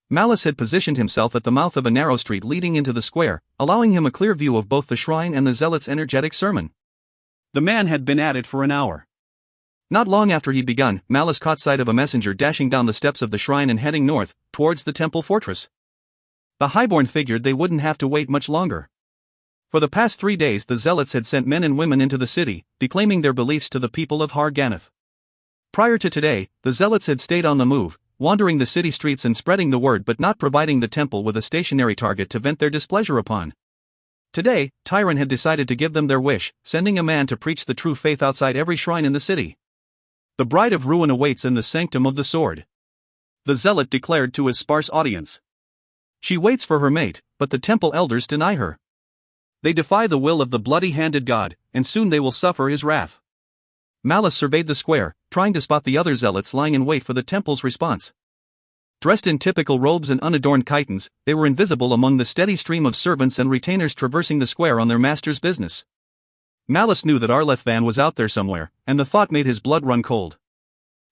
Malice had positioned himself at the mouth of a narrow street leading into the square, allowing him a clear view of both the shrine and the zealot's energetic sermon. The man had been at it for an hour. Not long after he'd begun, Malice caught sight of a messenger dashing down the steps of the shrine and heading north, towards the temple fortress. The highborn figured they wouldn't have to wait much longer. For the past 3 days the zealots had sent men and women into the city, declaiming their beliefs to the people of Har Ganath. Prior to today, the zealots had stayed on the move, wandering the city streets and spreading the word but not providing the temple with a stationary target to vent their displeasure upon. Today, Tyrant had decided to give them their wish, sending a man to preach the true faith outside every shrine in the city. The bride of ruin awaits in the sanctum of the sword. The zealot declared to his sparse audience. She waits for her mate, but the temple elders deny her. They defy the will of the bloody-handed god, and soon they will suffer his wrath. Malice surveyed the square, trying to spot the other zealots lying in wait for the temple's response. Dressed in typical robes and unadorned chitons, they were invisible among the steady stream of servants and retainers traversing the square on their master's business. Malice knew that Arleth was out there somewhere, and the thought made his blood run cold.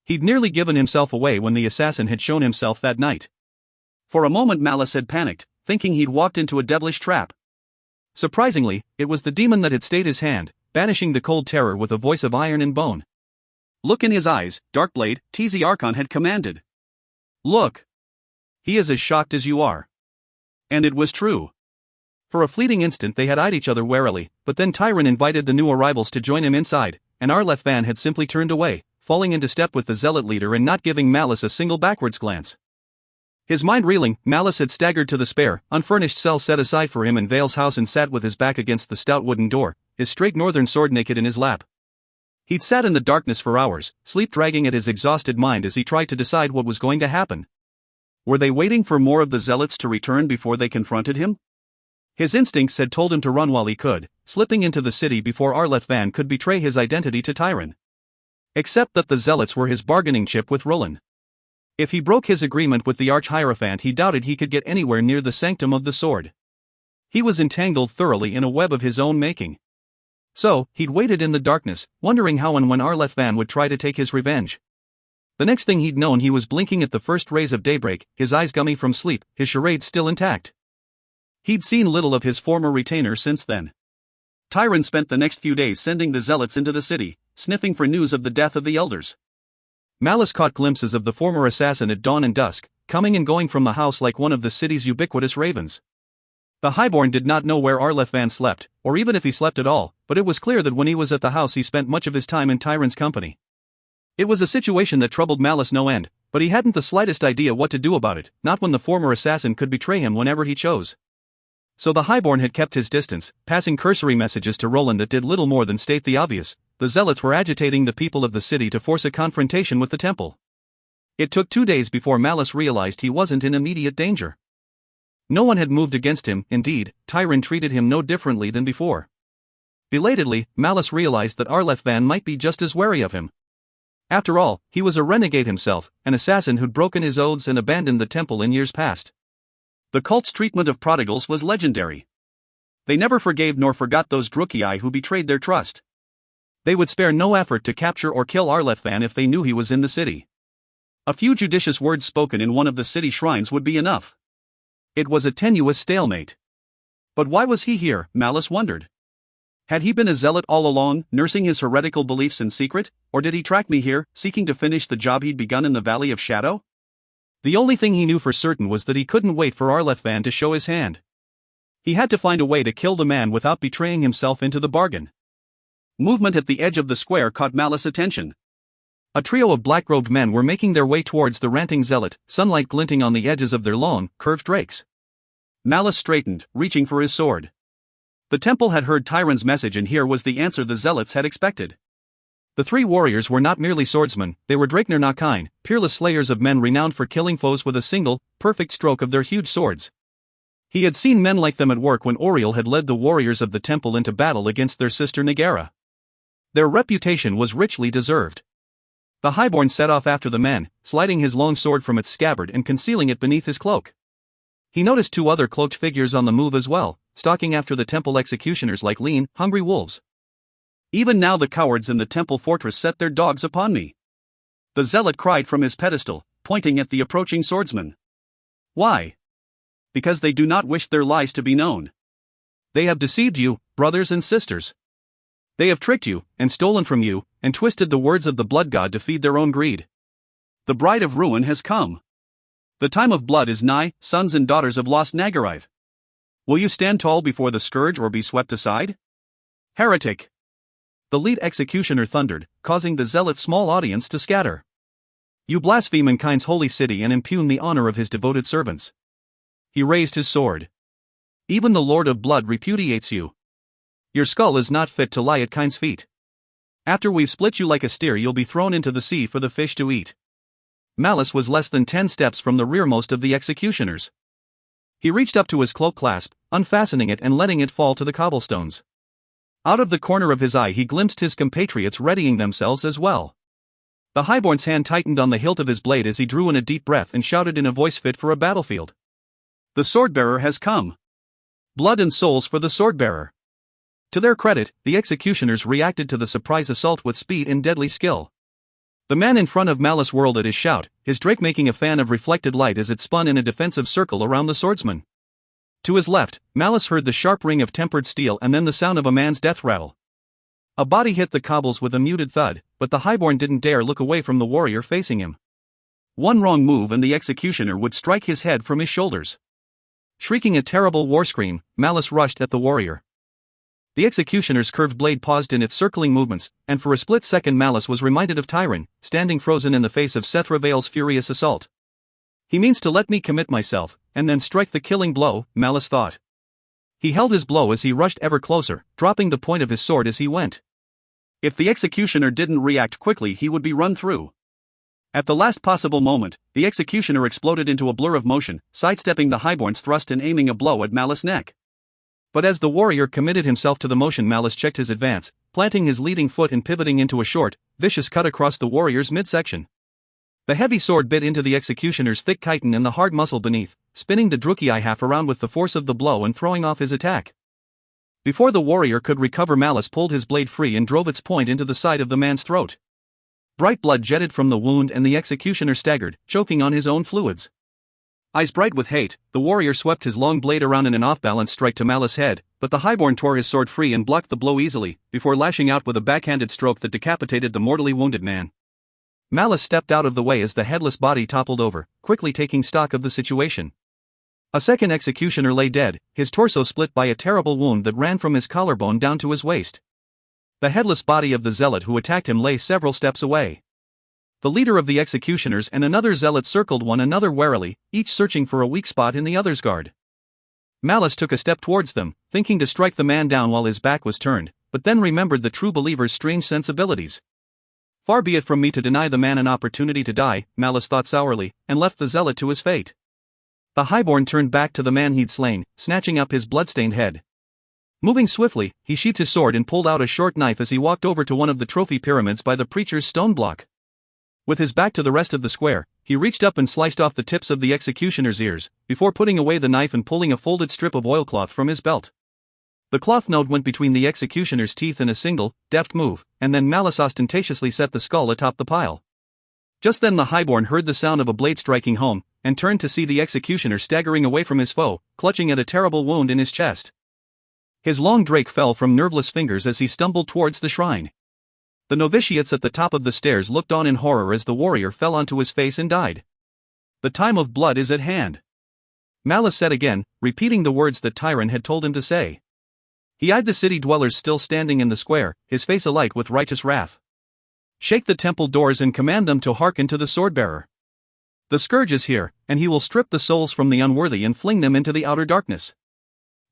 He'd nearly given himself away when the assassin had shown himself that night. For a moment Malice had panicked, thinking he'd walked into a devilish trap. Surprisingly, it was the demon that had stayed his hand, banishing the cold terror with a voice of iron and bone. Look in his eyes, Darkblade, TZ Archon had commanded. Look! He is as shocked as you are. And it was true. For a fleeting instant they had eyed each other warily, but then Tyrant invited the new arrivals to join him inside, and Arleth had simply turned away, falling into step with the zealot leader and not giving Malice a single backwards glance. His mind reeling, Malice had staggered to the spare, unfurnished cell set aside for him in Vale's house and sat with his back against the stout wooden door, his straight northern sword naked in his lap. He'd sat in the darkness for hours, sleep dragging at his exhausted mind as he tried to decide what was going to happen. Were they waiting for more of the zealots to return before they confronted him? His instincts had told him to run while he could, slipping into the city before Arleth could betray his identity to Tyrant. Except that the zealots were his bargaining chip with Roland. If he broke his agreement with the Arch-Hierophant, he doubted he could get anywhere near the sanctum of the sword. He was entangled thoroughly in a web of his own making. So, he'd waited in the darkness, wondering how and when Arleth would try to take his revenge. The next thing he'd known, he was blinking at the first rays of daybreak, his eyes gummy from sleep, his charade still intact. He'd seen little of his former retainer since then. Tyrant spent the next few days sending the zealots into the city, sniffing for news of the death of the elders. Malice caught glimpses of the former assassin at dawn and dusk, coming and going from the house like one of the city's ubiquitous ravens. The highborn did not know where Arleth Van slept, or even if he slept at all, but it was clear that when he was at the house he spent much of his time in Tyrann's company. It was a situation that troubled Malice no end, but he hadn't the slightest idea what to do about it, not when the former assassin could betray him whenever he chose. So the highborn had kept his distance, passing cursory messages to Roland that did little more than state the obvious: the zealots were agitating the people of the city to force a confrontation with the temple. It took 2 days before Malice realized he wasn't in immediate danger. No one had moved against him. Indeed, Tyrann treated him no differently than before. Belatedly, Malice realized that Arleth Van might be just as wary of him. After all, he was a renegade himself, an assassin who'd broken his oaths and abandoned the temple in years past. The cult's treatment of prodigals was legendary. They never forgave nor forgot those Drukei who betrayed their trust. They would spare no effort to capture or kill Arleth Van if they knew he was in the city. A few judicious words spoken in one of the city shrines would be enough. It was a tenuous stalemate. But why was he here, Malice wondered. Had he been a zealot all along, nursing his heretical beliefs in secret, or did he track me here, seeking to finish the job he'd begun in the Valley of Shadow? The only thing he knew for certain was that he couldn't wait for Arleth Van to show his hand. He had to find a way to kill the man without betraying himself into the bargain. Movement at the edge of the square caught Malice's attention. A trio of black-robed men were making their way towards the ranting zealot, sunlight glinting on the edges of their long, curved drakes. Malice straightened, reaching for his sword. The temple had heard Tyrann's message, and here was the answer the zealots had expected. The three warriors were not merely swordsmen, they were Drakner Nakain, peerless slayers of men renowned for killing foes with a single, perfect stroke of their huge swords. He had seen men like them at work when Oriel had led the warriors of the temple into battle against their sister Nagara. Their reputation was richly deserved. The highborn set off after the man, sliding his long sword from its scabbard and concealing it beneath his cloak. He noticed 2 other cloaked figures on the move as well, stalking after the temple executioners like lean, hungry wolves. Even now the cowards in the temple fortress set their dogs upon me. The zealot cried from his pedestal, pointing at the approaching swordsman. Why? Because they do not wish their lies to be known. They have deceived you, brothers and sisters. They have tricked you, and stolen from you, and twisted the words of the blood god to feed their own greed. The bride of ruin has come. The time of blood is nigh, sons and daughters of lost Nagarive. Will you stand tall before the scourge or be swept aside? Heretic! The lead executioner thundered, causing the zealot's small audience to scatter. You blaspheme mankind's holy city and impugn the honor of his devoted servants. He raised his sword. Even the Lord of Blood repudiates you. Your skull is not fit to lie at kind's feet. After we've split you like a steer, you'll be thrown into the sea for the fish to eat. Malice was less than 10 steps from the rearmost of the executioners. He reached up to his cloak clasp, unfastening it and letting it fall to the cobblestones. Out of the corner of his eye he glimpsed his compatriots readying themselves as well. The highborn's hand tightened on the hilt of his blade as he drew in a deep breath and shouted in a voice fit for a battlefield. The swordbearer has come. Blood and souls for the swordbearer. To their credit, the executioners reacted to the surprise assault with speed and deadly skill. The man in front of Malice whirled at his shout, his drake making a fan of reflected light as it spun in a defensive circle around the swordsman. To his left, Malice heard the sharp ring of tempered steel and then the sound of a man's death rattle. A body hit the cobbles with a muted thud, but the highborn didn't dare look away from the warrior facing him. One wrong move and the executioner would strike his head from his shoulders. Shrieking a terrible war scream, Malice rushed at the warrior. The executioner's curved blade paused in its circling movements, and for a split second Malice was reminded of Tyrann, standing frozen in the face of Sethravale's furious assault. He means to let me commit myself, and then strike the killing blow, Malice thought. He held his blow as he rushed ever closer, dropping the point of his sword as he went. If the executioner didn't react quickly, he would be run through. At the last possible moment, the executioner exploded into a blur of motion, sidestepping the highborn's thrust and aiming a blow at Malice's neck. But as the warrior committed himself to the motion, Malice checked his advance, planting his leading foot and pivoting into a short, vicious cut across the warrior's midsection. The heavy sword bit into the executioner's thick chitin and the hard muscle beneath, spinning the Drukei half around with the force of the blow and throwing off his attack. Before the warrior could recover, Malice pulled his blade free and drove its point into the side of the man's throat. Bright blood jetted from the wound and the executioner staggered, choking on his own fluids. Eyes bright with hate, the warrior swept his long blade around in an off-balance strike to Malice's head, but the highborn tore his sword free and blocked the blow easily, before lashing out with a backhanded stroke that decapitated the mortally wounded man. Malice stepped out of the way as the headless body toppled over, quickly taking stock of the situation. A second executioner lay dead, his torso split by a terrible wound that ran from his collarbone down to his waist. The headless body of the zealot who attacked him lay several steps away. The leader of the executioners and another zealot circled one another warily, each searching for a weak spot in the other's guard. Malice took a step towards them, thinking to strike the man down while his back was turned, but then remembered the true believer's strange sensibilities. Far be it from me to deny the man an opportunity to die, Malice thought sourly, and left the zealot to his fate. The highborn turned back to the man he'd slain, snatching up his bloodstained head. Moving swiftly, he sheathed his sword and pulled out a short knife as he walked over to one of the trophy pyramids by the preacher's stone block. With his back to the rest of the square, he reached up and sliced off the tips of the executioner's ears, before putting away the knife and pulling a folded strip of oilcloth from his belt. The cloth node went between the executioner's teeth in a single, deft move, and then Malice ostentatiously set the skull atop the pile. Just then the highborn heard the sound of a blade striking home, and turned to see the executioner staggering away from his foe, clutching at a terrible wound in his chest. His long drake fell from nerveless fingers as he stumbled towards the shrine. The novitiates at the top of the stairs looked on in horror as the warrior fell onto his face and died. The time of blood is at hand, Malice said again, repeating the words that Tyron had told him to say. He eyed the city dwellers still standing in the square, his face alight with righteous wrath. Shake the temple doors and command them to hearken to the sword-bearer. The scourge is here, and he will strip the souls from the unworthy and fling them into the outer darkness.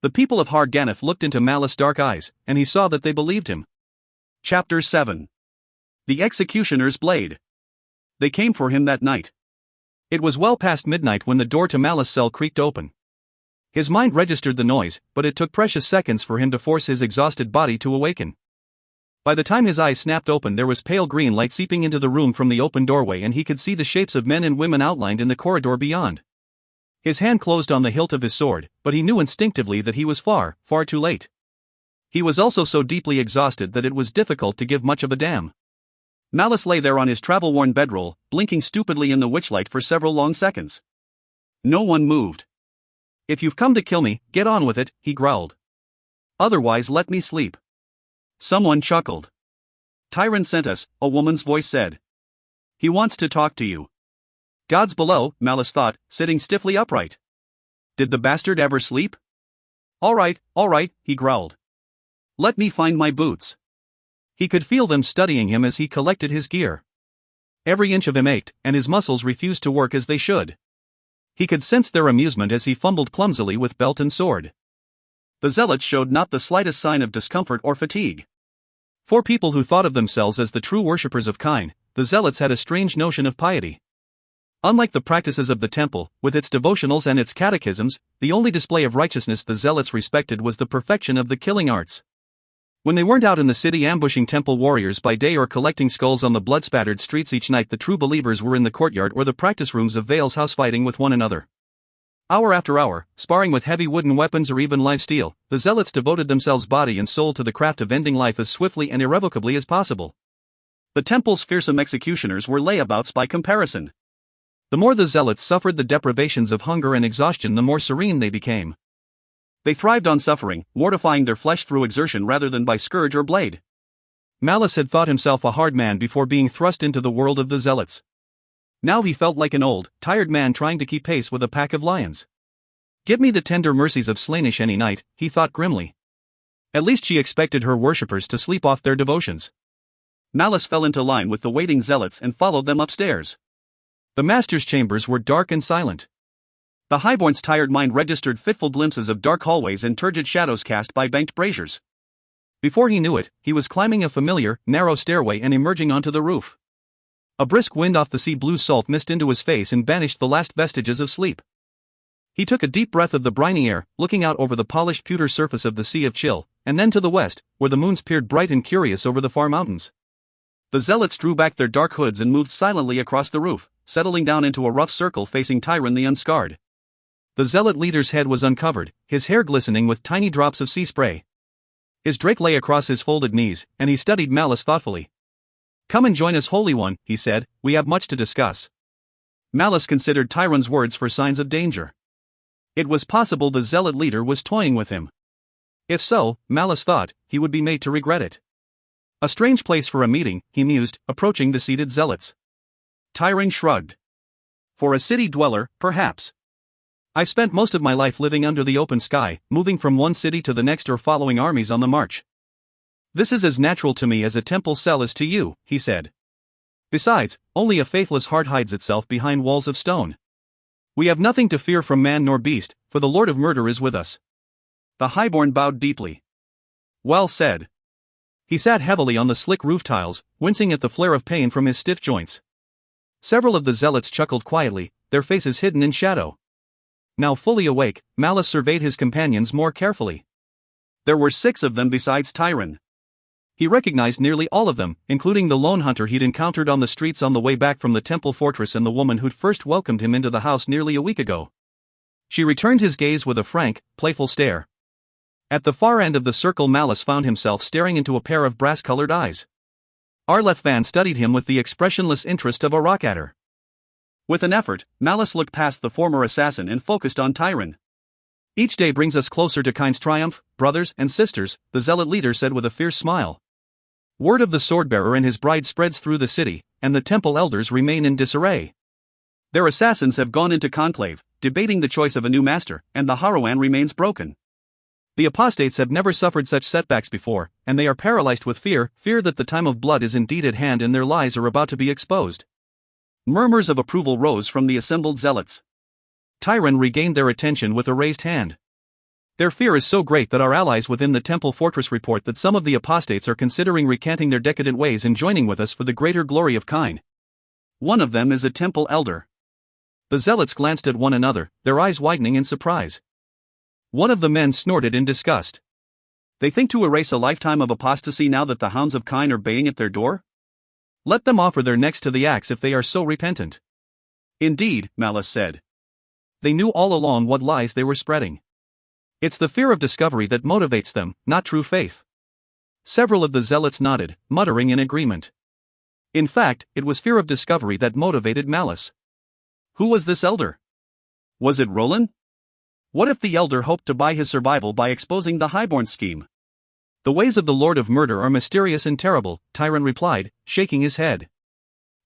The people of Har Ganef looked into Malice's dark eyes, and he saw that they believed him. Chapter 7. The Executioner's Blade. They came for him that night. It was well past midnight when the door to Malice's cell creaked open. His mind registered the noise, but it took precious seconds for him to force his exhausted body to awaken. By the time his eyes snapped open, there was pale green light seeping into the room from the open doorway, and he could see the shapes of men and women outlined in the corridor beyond. His hand closed on the hilt of his sword, but he knew instinctively that he was far, far too late. He was also so deeply exhausted that it was difficult to give much of a damn. Malice lay there on his travel-worn bedroll, blinking stupidly in the witchlight for several long seconds. No one moved. If you've come to kill me, get on with it, he growled. Otherwise let me sleep. Someone chuckled. Tyron sent us, a woman's voice said. He wants to talk to you. God's below, Malice thought, sitting stiffly upright. Did the bastard ever sleep? All right, he growled. Let me find my boots. He could feel them studying him as he collected his gear. Every inch of him ached, and his muscles refused to work as they should. He could sense their amusement as he fumbled clumsily with belt and sword. The zealots showed not the slightest sign of discomfort or fatigue. For people who thought of themselves as the true worshippers of Kine, the zealots had a strange notion of piety. Unlike the practices of the temple, with its devotionals and its catechisms, the only display of righteousness the zealots respected was the perfection of the killing arts. When they weren't out in the city ambushing temple warriors by day or collecting skulls on the blood-spattered streets each night, the true believers were in the courtyard or the practice rooms of Vale's house fighting with one another. Hour after hour, sparring with heavy wooden weapons or even live steel, the zealots devoted themselves body and soul to the craft of ending life as swiftly and irrevocably as possible. The temple's fearsome executioners were layabouts by comparison. The more the zealots suffered the deprivations of hunger and exhaustion, the more serene they became. They thrived on suffering, mortifying their flesh through exertion rather than by scourge or blade. Malice had thought himself a hard man before being thrust into the world of the zealots. Now he felt like an old, tired man trying to keep pace with a pack of lions. Give me the tender mercies of Slaanesh any night, he thought grimly. At least she expected her worshippers to sleep off their devotions. Malice fell into line with the waiting zealots and followed them upstairs. The master's chambers were dark and silent. The highborn's tired mind registered fitful glimpses of dark hallways and turgid shadows cast by banked braziers. Before he knew it, he was climbing a familiar, narrow stairway and emerging onto the roof. A brisk wind off the sea blew salt mist into his face and banished the last vestiges of sleep. He took a deep breath of the briny air, looking out over the polished pewter surface of the Sea of Chill, and then to the west, where the moons peered bright and curious over the far mountains. The zealots drew back their dark hoods and moved silently across the roof, settling down into a rough circle facing Tyron the Unscarred. The zealot leader's head was uncovered, his hair glistening with tiny drops of sea spray. His drake lay across his folded knees, and he studied Malice thoughtfully. Come and join us, Holy One, he said, we have much to discuss. Malice considered Tyron's words for signs of danger. It was possible the zealot leader was toying with him. If so, Malice thought, he would be made to regret it. A strange place for a meeting, he mused, approaching the seated zealots. Tyron shrugged. For a city dweller, perhaps. I've spent most of my life living under the open sky, moving from one city to the next or following armies on the march. This is as natural to me as a temple cell is to you, he said. Besides, only a faithless heart hides itself behind walls of stone. We have nothing to fear from man nor beast, for the Lord of Murder is with us. The highborn bowed deeply. Well said. He sat heavily on the slick roof tiles, wincing at the flare of pain from his stiff joints. Several of the zealots chuckled quietly, their faces hidden in shadow. Now fully awake, Malice surveyed his companions more carefully. There were 6 of them besides Tyron. He recognized nearly all of them, including the lone hunter he'd encountered on the streets on the way back from the temple fortress and the woman who'd first welcomed him into the house nearly a week ago. She returned his gaze with a frank, playful stare. At the far end of the circle, Malice found himself staring into a pair of brass-colored eyes. Arleth Van studied him with the expressionless interest of a rock-adder. With an effort, Malice looked past the former assassin and focused on Tyron. Each day brings us closer to Kind's triumph, brothers and sisters, the zealot leader said with a fierce smile. Word of the swordbearer and his bride spreads through the city, and the temple elders remain in disarray. Their assassins have gone into conclave, debating the choice of a new master, and the Harowan remains broken. The apostates have never suffered such setbacks before, and they are paralyzed with fear that the time of blood is indeed at hand and their lies are about to be exposed. Murmurs of approval rose from the assembled zealots. Tyron regained their attention with a raised hand. Their fear is so great that our allies within the temple fortress report that some of the apostates are considering recanting their decadent ways and joining with us for the greater glory of Kind. One of them is a temple elder. The zealots glanced at one another, their eyes widening in surprise. One of the men snorted in disgust. They think to erase a lifetime of apostasy now that the hounds of Kind are baying at their door? Let them offer their necks to the axe if they are so repentant. Indeed, Malice said. They knew all along what lies they were spreading. It's the fear of discovery that motivates them, not true faith. Several of the zealots nodded, muttering in agreement. In fact, it was fear of discovery that motivated Malice. Who was this elder? Was it Roland? What if the elder hoped to buy his survival by exposing the highborn scheme? The ways of the Lord of Murder are mysterious and terrible, Tyron replied, shaking his head.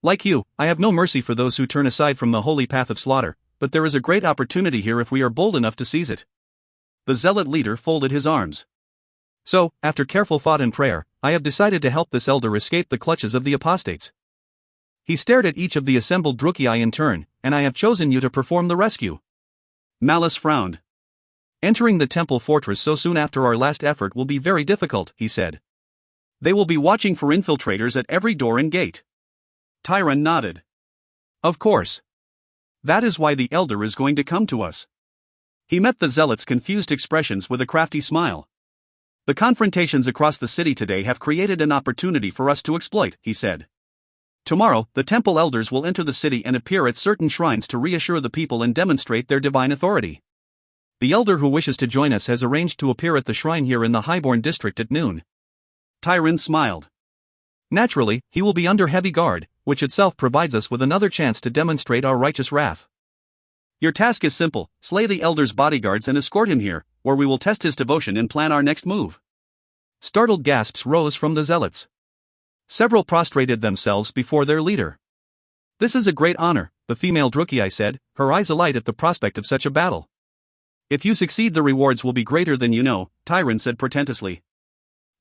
Like you, I have no mercy for those who turn aside from the holy path of slaughter, but there is a great opportunity here if we are bold enough to seize it. The zealot leader folded his arms. So, after careful thought and prayer, I have decided to help this elder escape the clutches of the apostates. He stared at each of the assembled Druchii in turn, and I have chosen you to perform the rescue. Malice frowned. Entering the temple fortress so soon after our last effort will be very difficult, he said. They will be watching for infiltrators at every door and gate. Tyron nodded. Of course. That is why the elder is going to come to us. He met the zealots' confused expressions with a crafty smile. The confrontations across the city today have created an opportunity for us to exploit, he said. Tomorrow, the temple elders will enter the city and appear at certain shrines to reassure the people and demonstrate their divine authority. The elder who wishes to join us has arranged to appear at the shrine here in the Highborn district at noon. Tyron smiled. Naturally, he will be under heavy guard, which itself provides us with another chance to demonstrate our righteous wrath. Your task is simple, slay the elder's bodyguards and escort him here, where we will test his devotion and plan our next move. Startled gasps rose from the zealots. Several prostrated themselves before their leader. This is a great honor, the female Druchii said, her eyes alight at the prospect of such a battle. If you succeed, the rewards will be greater than you know, Tyron said portentously.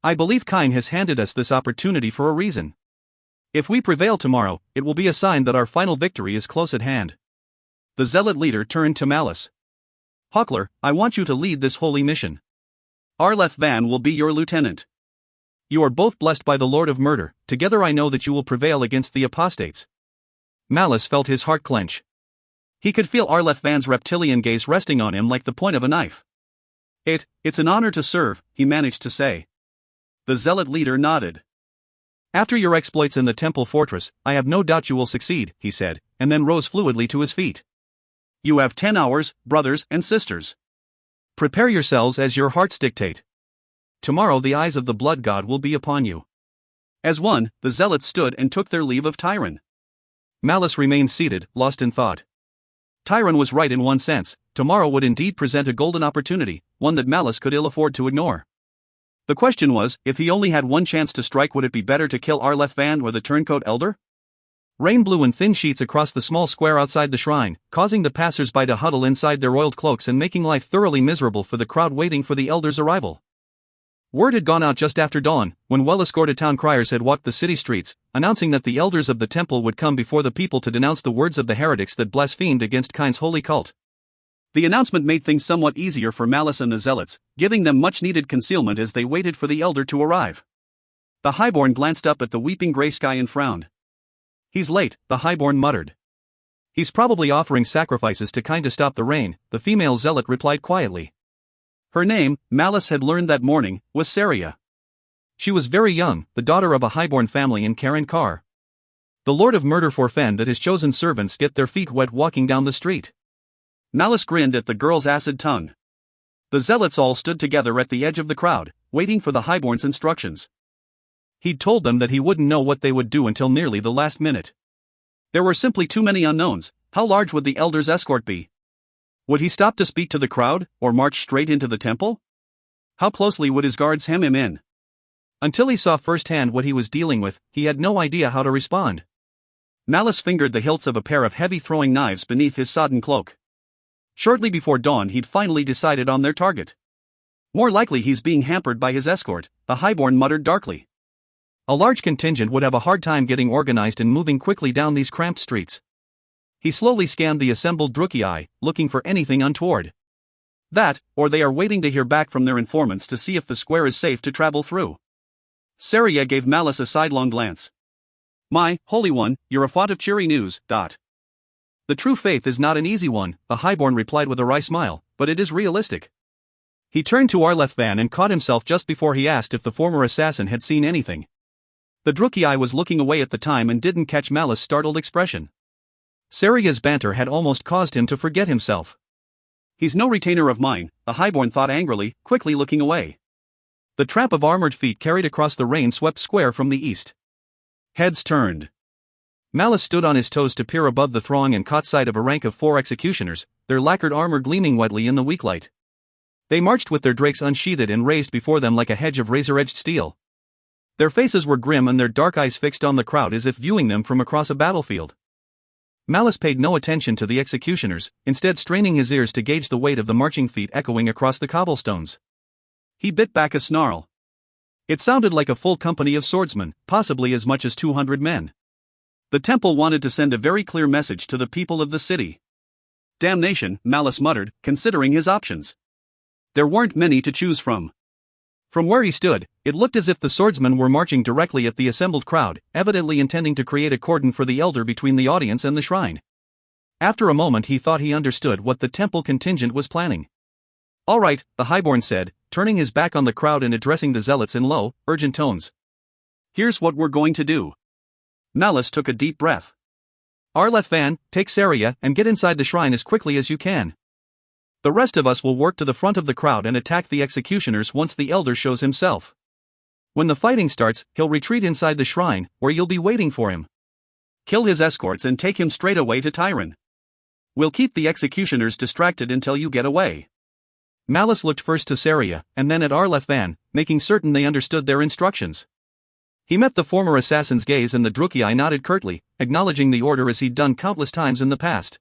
I believe Kind has handed us this opportunity for a reason. If we prevail tomorrow, it will be a sign that our final victory is close at hand. The zealot leader turned to Malice. Hockler, I want you to lead this holy mission. Arleth Van will be your lieutenant. You are both blessed by the Lord of Murder, together I know that you will prevail against the apostates. Malice felt his heart clench. He could feel Arleth Van's reptilian gaze resting on him like the point of a knife. It's an honor to serve, he managed to say. The zealot leader nodded. After your exploits in the temple fortress, I have no doubt you will succeed, he said, and then rose fluidly to his feet. You have 10 hours, brothers and sisters. Prepare yourselves as your hearts dictate. Tomorrow the eyes of the blood god will be upon you. As one, the zealots stood and took their leave of Tyron. Malice remained seated, lost in thought. Tyron was right in one sense, tomorrow would indeed present a golden opportunity, one that Malice could ill afford to ignore. The question was, if he only had one chance to strike, would it be better to kill Arleth Van or the turncoat elder? Rain blew in thin sheets across the small square outside the shrine, causing the passers-by to huddle inside their oiled cloaks and making life thoroughly miserable for the crowd waiting for the elder's arrival. Word had gone out just after dawn, when well-escorted town criers had walked the city streets, announcing that the elders of the temple would come before the people to denounce the words of the heretics that blasphemed against Kain's holy cult. The announcement made things somewhat easier for Malice and the Zealots, giving them much-needed concealment as they waited for the elder to arrive. The highborn glanced up at the weeping gray sky and frowned. "He's late," the highborn muttered. "He's probably offering sacrifices to Kain to stop the rain," the female zealot replied quietly. Her name, Malice had learned that morning, was Saria. She was very young, the daughter of a highborn family in Karen Kar. The Lord of Murder forfend that his chosen servants get their feet wet walking down the street. Malice grinned at the girl's acid tongue. The zealots all stood together at the edge of the crowd, waiting for the highborn's instructions. He'd told them that he wouldn't know what they would do until nearly the last minute. There were simply too many unknowns. How large would the elder's escort be? Would he stop to speak to the crowd, or march straight into the temple? How closely would his guards hem him in? Until he saw firsthand what he was dealing with, he had no idea how to respond. Malice fingered the hilts of a pair of heavy throwing knives beneath his sodden cloak. Shortly before dawn he'd finally decided on their target. "More likely he's being hampered by his escort," the highborn muttered darkly. A large contingent would have a hard time getting organized and moving quickly down these cramped streets. He slowly scanned the assembled Drukei, looking for anything untoward. That, or they are waiting to hear back from their informants to see if the square is safe to travel through. Saria gave Malice a sidelong glance. "My, holy one, you're a font of cheery news, dot. The true faith is not an easy one," the highborn replied with a wry smile, "but it is realistic." He turned to Arlethvan and caught himself just before he asked if the former assassin had seen anything. The Drukei was looking away at the time and didn't catch Malice's startled expression. Saria's banter had almost caused him to forget himself. "He's no retainer of mine," the highborn thought angrily, quickly looking away. The tramp of armored feet carried across the rain-swept square from the east. Heads turned. Malice stood on his toes to peer above the throng and caught sight of a rank of 4 executioners, their lacquered armor gleaming wetly in the weak light. They marched with their drakes unsheathed and raised before them like a hedge of razor-edged steel. Their faces were grim and their dark eyes fixed on the crowd as if viewing them from across a battlefield. Malice paid no attention to the executioners, instead straining his ears to gauge the weight of the marching feet echoing across the cobblestones. He bit back a snarl. It sounded like a full company of swordsmen, possibly as much as 200 men. The temple wanted to send a very clear message to the people of the city. "Damnation," Malice muttered, considering his options. There weren't many to choose from. From where he stood, it looked as if the swordsmen were marching directly at the assembled crowd, evidently intending to create a cordon for the elder between the audience and the shrine. After a moment he thought he understood what the temple contingent was planning. "All right," the highborn said, turning his back on the crowd and addressing the zealots in low, urgent tones. "Here's what we're going to do." Malice took a deep breath. "Arlethvan, take Saria and get inside the shrine as quickly as you can. The rest of us will work to the front of the crowd and attack the executioners once the elder shows himself. When the fighting starts, he'll retreat inside the shrine, where you'll be waiting for him. Kill his escorts and take him straight away to Tyron. We'll keep the executioners distracted until you get away." Malice looked first to Saria, and then at Arlethvan, making certain they understood their instructions. He met the former assassin's gaze and the Drukei nodded curtly, acknowledging the order as he'd done countless times in the past.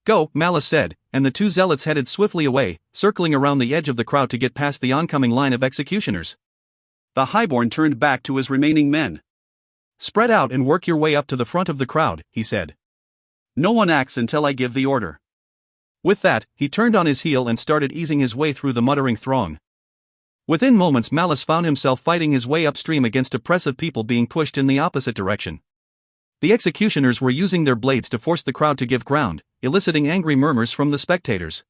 "Go," Malice said, and the 2 zealots headed swiftly away, circling around the edge of the crowd to get past the oncoming line of executioners. The highborn turned back to his remaining men. "Spread out and work your way up to the front of the crowd," he said. "No one acts until I give the order." With that, he turned on his heel and started easing his way through the muttering throng. Within moments Malice found himself fighting his way upstream against a press of people being pushed in the opposite direction. The executioners were using their blades to force the crowd to give ground, eliciting angry murmurs from the spectators.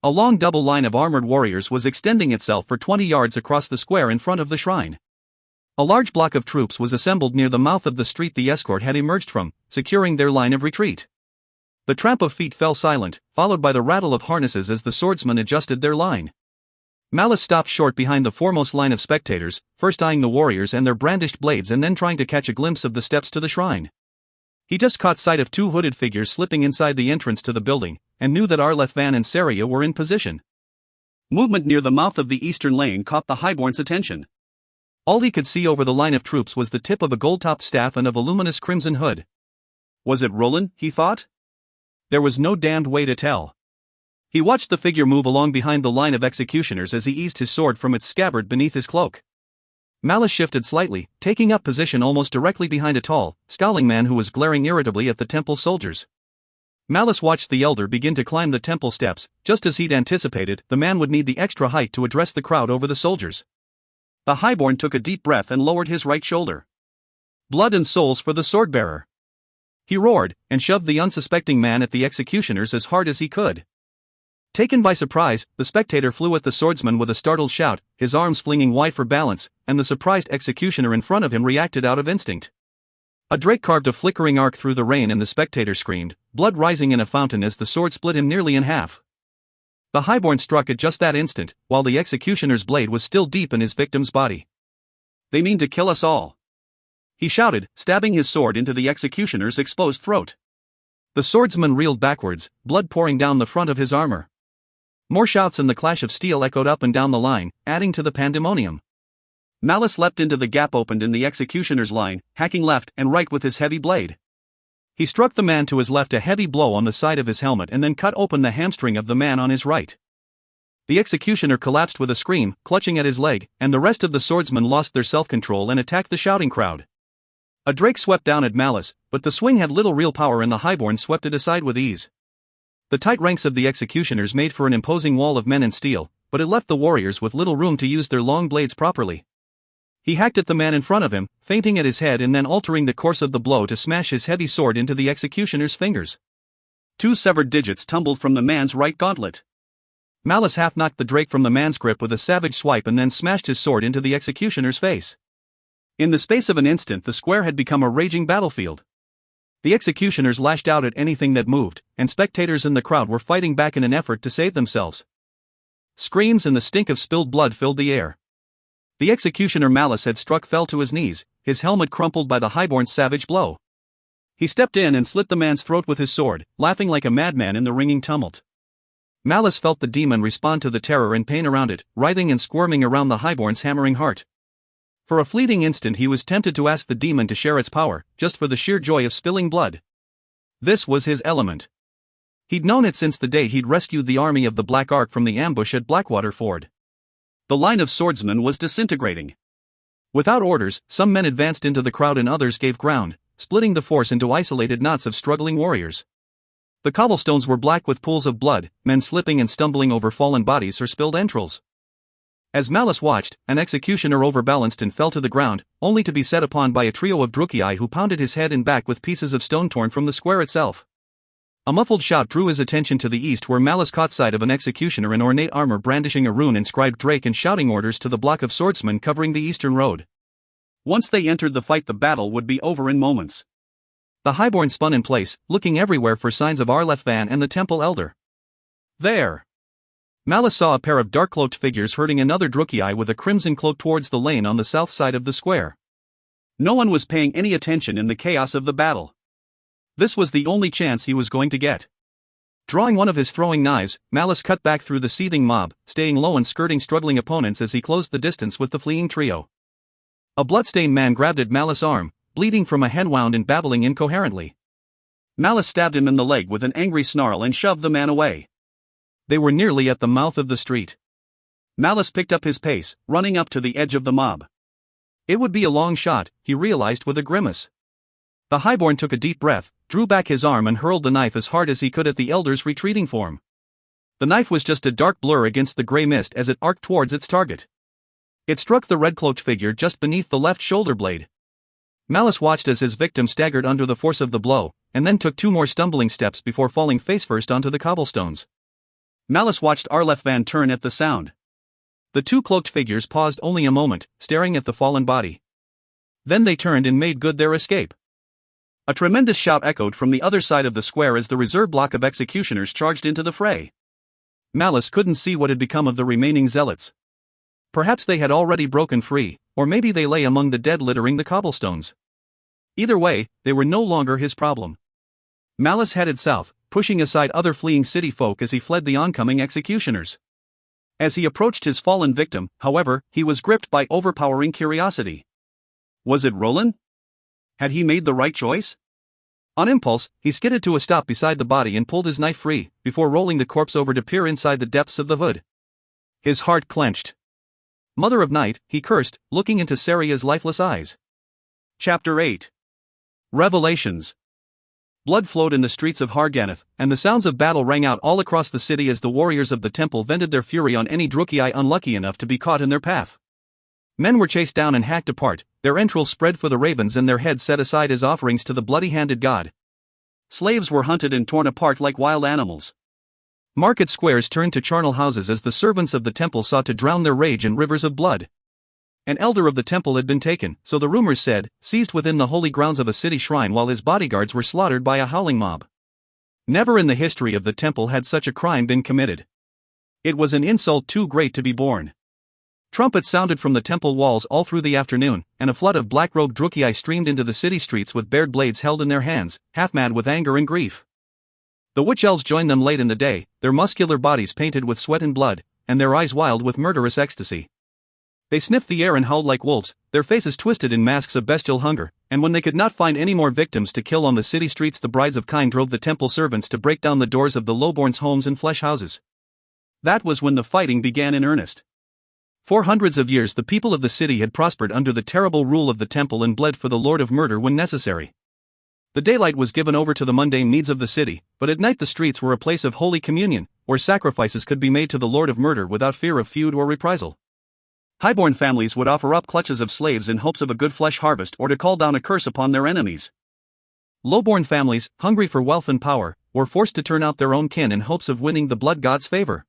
A long double line of armored warriors was extending itself for 20 yards across the square in front of the shrine. A large block of troops was assembled near the mouth of the street the escort had emerged from, securing their line of retreat. The tramp of feet fell silent, followed by the rattle of harnesses as the swordsmen adjusted their line. Malice stopped short behind the foremost line of spectators, first eyeing the warriors and their brandished blades and then trying to catch a glimpse of the steps to the shrine. He just caught sight of 2 hooded figures slipping inside the entrance to the building, and knew that Arlethvan and Saria were in position. Movement near the mouth of the eastern lane caught the highborn's attention. All he could see over the line of troops was the tip of a gold-topped staff and a voluminous crimson hood. Was it Roland, he thought? There was no damned way to tell. He watched the figure move along behind the line of executioners as he eased his sword from its scabbard beneath his cloak. Malice shifted slightly, taking up position almost directly behind a tall, scowling man who was glaring irritably at the temple soldiers. Malice watched the elder begin to climb the temple steps. Just as he'd anticipated, the man would need the extra height to address the crowd over the soldiers. The highborn took a deep breath and lowered his right shoulder. Blood and souls for the sword-bearer! He roared, and shoved the unsuspecting man at the executioners as hard as he could. Taken by surprise, the spectator flew at the swordsman with a startled shout, his arms flinging wide for balance, and the surprised executioner in front of him reacted out of instinct. A drake carved a flickering arc through the rain and the spectator screamed, blood rising in a fountain as the sword split him nearly in half. The highborn struck at just that instant, while the executioner's blade was still deep in his victim's body. "They mean to kill us all," he shouted, stabbing his sword into the executioner's exposed throat. The swordsman reeled backwards, blood pouring down the front of his armor. More shouts and the clash of steel echoed up and down the line, adding to the pandemonium. Malice leapt into the gap opened in the executioner's line, hacking left and right with his heavy blade. He struck the man to his left a heavy blow on the side of his helmet and then cut open the hamstring of the man on his right. The executioner collapsed with a scream, clutching at his leg, and the rest of the swordsmen lost their self-control and attacked the shouting crowd. A drake swept down at Malice, but the swing had little real power and the highborn swept it aside with ease. The tight ranks of the executioners made for an imposing wall of men in steel, but it left the warriors with little room to use their long blades properly. He hacked at the man in front of him, feinting at his head and then altering the course of the blow to smash his heavy sword into the executioner's fingers. 2 severed digits tumbled from the man's right gauntlet. Malice half-knocked the drake from the man's grip with a savage swipe and then smashed his sword into the executioner's face. In the space of an instant the square had become a raging battlefield. The executioners lashed out at anything that moved, and spectators in the crowd were fighting back in an effort to save themselves. Screams and the stink of spilled blood filled the air. The executioner Malice had struck fell to his knees, his helmet crumpled by the highborn's savage blow. He stepped in and slit the man's throat with his sword, laughing like a madman in the ringing tumult. Malice felt the demon respond to the terror and pain around it, writhing and squirming around the highborn's hammering heart. For a fleeting instant he was tempted to ask the demon to share its power, just for the sheer joy of spilling blood. This was his element. He'd known it since the day he'd rescued the army of the Black Ark from the ambush at Blackwater Ford. The line of swordsmen was disintegrating. Without orders, some men advanced into the crowd and others gave ground, splitting the force into isolated knots of struggling warriors. The cobblestones were black with pools of blood, men slipping and stumbling over fallen bodies or spilled entrails. As Malice watched, an executioner overbalanced and fell to the ground, only to be set upon by a trio of Drukei who pounded his head and back with pieces of stone torn from the square itself. A muffled shout drew his attention to the east where Malice caught sight of an executioner in ornate armor brandishing a rune-inscribed drake and shouting orders to the block of swordsmen covering the eastern road. Once they entered the fight the battle would be over in moments. The highborn spun in place, looking everywhere for signs of Arleth-Van and the temple elder. There! Malice saw a pair of dark-cloaked figures herding another Drukei with a crimson cloak towards the lane on the south side of the square. No one was paying any attention in the chaos of the battle. This was the only chance he was going to get. Drawing one of his throwing knives, Malice cut back through the seething mob, staying low and skirting struggling opponents as he closed the distance with the fleeing trio. A bloodstained man grabbed at Malice's arm, bleeding from a head wound and babbling incoherently. Malice stabbed him in the leg with an angry snarl and shoved the man away. They were nearly at the mouth of the street. Malice picked up his pace, running up to the edge of the mob. It would be a long shot, he realized with a grimace. The highborn took a deep breath, drew back his arm and hurled the knife as hard as he could at the elder's retreating form. The knife was just a dark blur against the gray mist as it arced towards its target. It struck the red-cloaked figure just beneath the left shoulder blade. Malice watched as his victim staggered under the force of the blow, and then took 2 more stumbling steps before falling face-first onto the cobblestones. Malice watched Arleth-Van turn at the sound. The 2 cloaked figures paused only a moment, staring at the fallen body. Then they turned and made good their escape. A tremendous shout echoed from the other side of the square as the reserve block of executioners charged into the fray. Malice couldn't see what had become of the remaining zealots. Perhaps they had already broken free, or maybe they lay among the dead littering the cobblestones. Either way, they were no longer his problem. Malice headed south, pushing aside other fleeing city folk as he fled the oncoming executioners. As he approached his fallen victim, however, he was gripped by overpowering curiosity. Was it Roland? Had he made the right choice? On impulse, he skidded to a stop beside the body and pulled his knife free, before rolling the corpse over to peer inside the depths of the hood. His heart clenched. Mother of Night, he cursed, looking into Saria's lifeless eyes. Chapter 8. Revelations. Blood flowed in the streets of Harganeth, and the sounds of battle rang out all across the city as the warriors of the temple vented their fury on any Druchii unlucky enough to be caught in their path. Men were chased down and hacked apart, their entrails spread for the ravens and their heads set aside as offerings to the bloody-handed god. Slaves were hunted and torn apart like wild animals. Market squares turned to charnel houses as the servants of the temple sought to drown their rage in rivers of blood. An elder of the temple had been taken, so the rumors said, seized within the holy grounds of a city shrine while his bodyguards were slaughtered by a howling mob. Never in the history of the temple had such a crime been committed. It was an insult too great to be borne. Trumpets sounded from the temple walls all through the afternoon, and a flood of black-robed Druchii streamed into the city streets with bared blades held in their hands, half-mad with anger and grief. The witch-elves joined them late in the day, their muscular bodies painted with sweat and blood, and their eyes wild with murderous ecstasy. They sniffed the air and howled like wolves, their faces twisted in masks of bestial hunger, and when they could not find any more victims to kill on the city streets, the brides of Kine drove the temple servants to break down the doors of the lowborn's homes and flesh houses. That was when the fighting began in earnest. For hundreds of years the people of the city had prospered under the terrible rule of the temple and bled for the Lord of Murder when necessary. The daylight was given over to the mundane needs of the city, but at night the streets were a place of holy communion, where sacrifices could be made to the Lord of Murder without fear of feud or reprisal. Highborn families would offer up clutches of slaves in hopes of a good flesh harvest or to call down a curse upon their enemies. Lowborn families, hungry for wealth and power, were forced to turn out their own kin in hopes of winning the blood god's favor.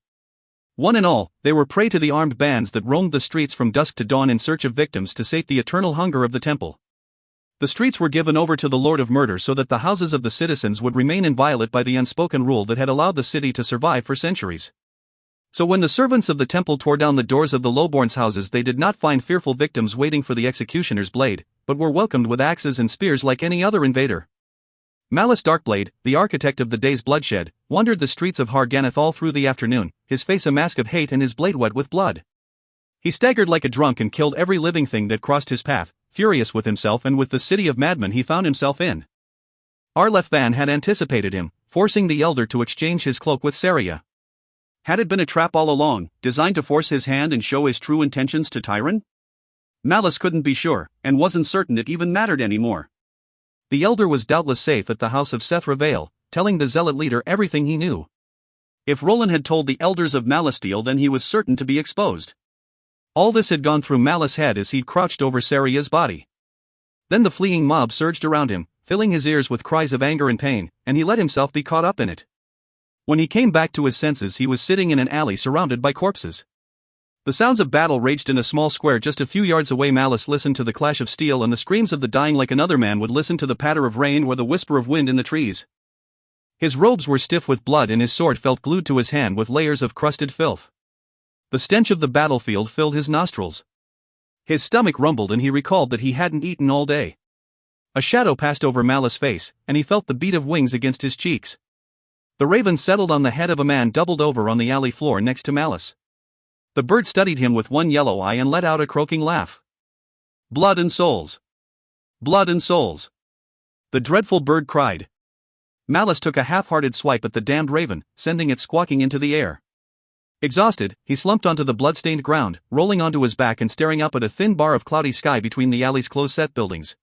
One and all, they were prey to the armed bands that roamed the streets from dusk to dawn in search of victims to sate the eternal hunger of the temple. The streets were given over to the Lord of Murder so that the houses of the citizens would remain inviolate by the unspoken rule that had allowed the city to survive for centuries. So when the servants of the temple tore down the doors of the lowborn's houses, they did not find fearful victims waiting for the executioner's blade, but were welcomed with axes and spears like any other invader. Malice Darkblade, the architect of the day's bloodshed, wandered the streets of Harganeth all through the afternoon, his face a mask of hate and his blade wet with blood. He staggered like a drunk and killed every living thing that crossed his path, furious with himself and with the city of madmen he found himself in. Arleth Van had anticipated him, forcing the elder to exchange his cloak with Saria. Had it been a trap all along, designed to force his hand and show his true intentions to Tyron? Malice couldn't be sure, and wasn't certain it even mattered anymore. The elder was doubtless safe at the house of Sethra Vale, telling the zealot leader everything he knew. If Roland had told the elders of Malasteel, then he was certain to be exposed. All this had gone through Malice's head as he'd crouched over Saria's body. Then the fleeing mob surged around him, filling his ears with cries of anger and pain, and he let himself be caught up in it. When he came back to his senses, he was sitting in an alley surrounded by corpses. The sounds of battle raged in a small square just a few yards away. Malice listened to the clash of steel and the screams of the dying like another man would listen to the patter of rain or the whisper of wind in the trees. His robes were stiff with blood and his sword felt glued to his hand with layers of crusted filth. The stench of the battlefield filled his nostrils. His stomach rumbled and he recalled that he hadn't eaten all day. A shadow passed over Malice's face, and he felt the beat of wings against his cheeks. The raven settled on the head of a man doubled over on the alley floor next to Malice. The bird studied him with one yellow eye and let out a croaking laugh. Blood and souls! Blood and souls! The dreadful bird cried. Malice took a half-hearted swipe at the damned raven, sending it squawking into the air. Exhausted, he slumped onto the blood-stained ground, rolling onto his back and staring up at a thin bar of cloudy sky between the alley's close-set buildings.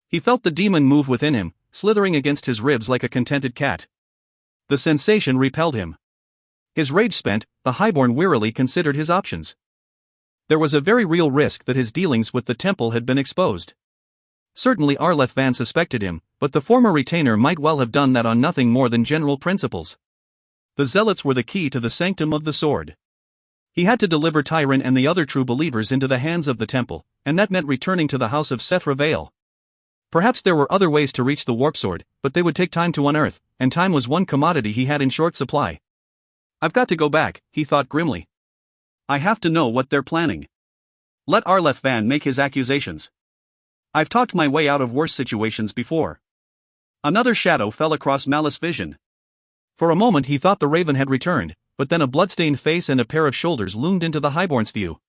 He felt the demon move within him, slithering against his ribs like a contented cat. The sensation repelled him. His rage spent, the highborn wearily considered his options. There was a very real risk that his dealings with the temple had been exposed. Certainly Arleth Van suspected him, but the former retainer might well have done that on nothing more than general principles. The zealots were the key to the sanctum of the sword. He had to deliver Tyron and the other true believers into the hands of the temple, and that meant returning to the house of Sethra Vale. Perhaps there were other ways to reach the warp sword, but they would take time to unearth, and time was one commodity he had in short supply. I've got to go back, he thought grimly. I have to know what they're planning. Let Arleth Van make his accusations. I've talked my way out of worse situations before. Another shadow fell across Malice's vision. For a moment he thought the raven had returned, but then a blood-stained face and a pair of shoulders loomed into the highborn's view.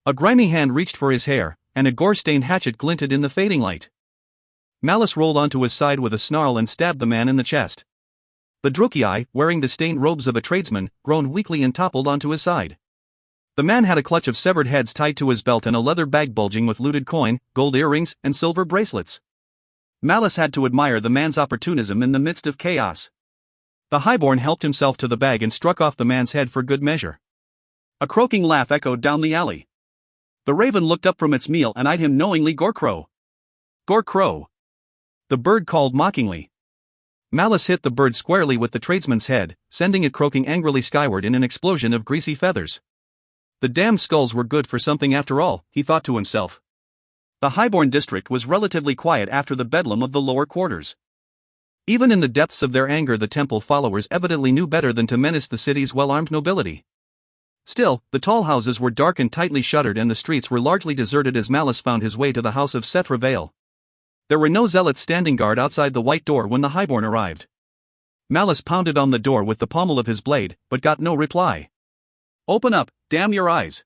A grimy hand reached for his hair, and a gore-stained hatchet glinted in the fading light. Malice rolled onto his side with a snarl and stabbed the man in the chest. The Drukei, wearing the stained robes of a tradesman, groaned weakly and toppled onto his side. The man had a clutch of severed heads tied to his belt and a leather bag bulging with looted coin, gold earrings, and silver bracelets. Malice had to admire the man's opportunism in the midst of chaos. The highborn helped himself to the bag and struck off the man's head for good measure. A croaking laugh echoed down the alley. The raven looked up from its meal and eyed him knowingly. Gorkrow. Gorkrow. The bird called mockingly. Malice hit the bird squarely with the tradesman's head, sending it croaking angrily skyward in an explosion of greasy feathers. The damned skulls were good for something after all, he thought to himself. The highborn district was relatively quiet after the bedlam of the lower quarters. Even in the depths of their anger, the temple followers evidently knew better than to menace the city's well-armed nobility. Still, the tall houses were dark and tightly shuttered and the streets were largely deserted as Malice found his way to the house of Sethra Vale. There were no zealots standing guard outside the white door when the highborn arrived. Malice pounded on the door with the pommel of his blade, but got no reply. "Open up, damn your eyes!"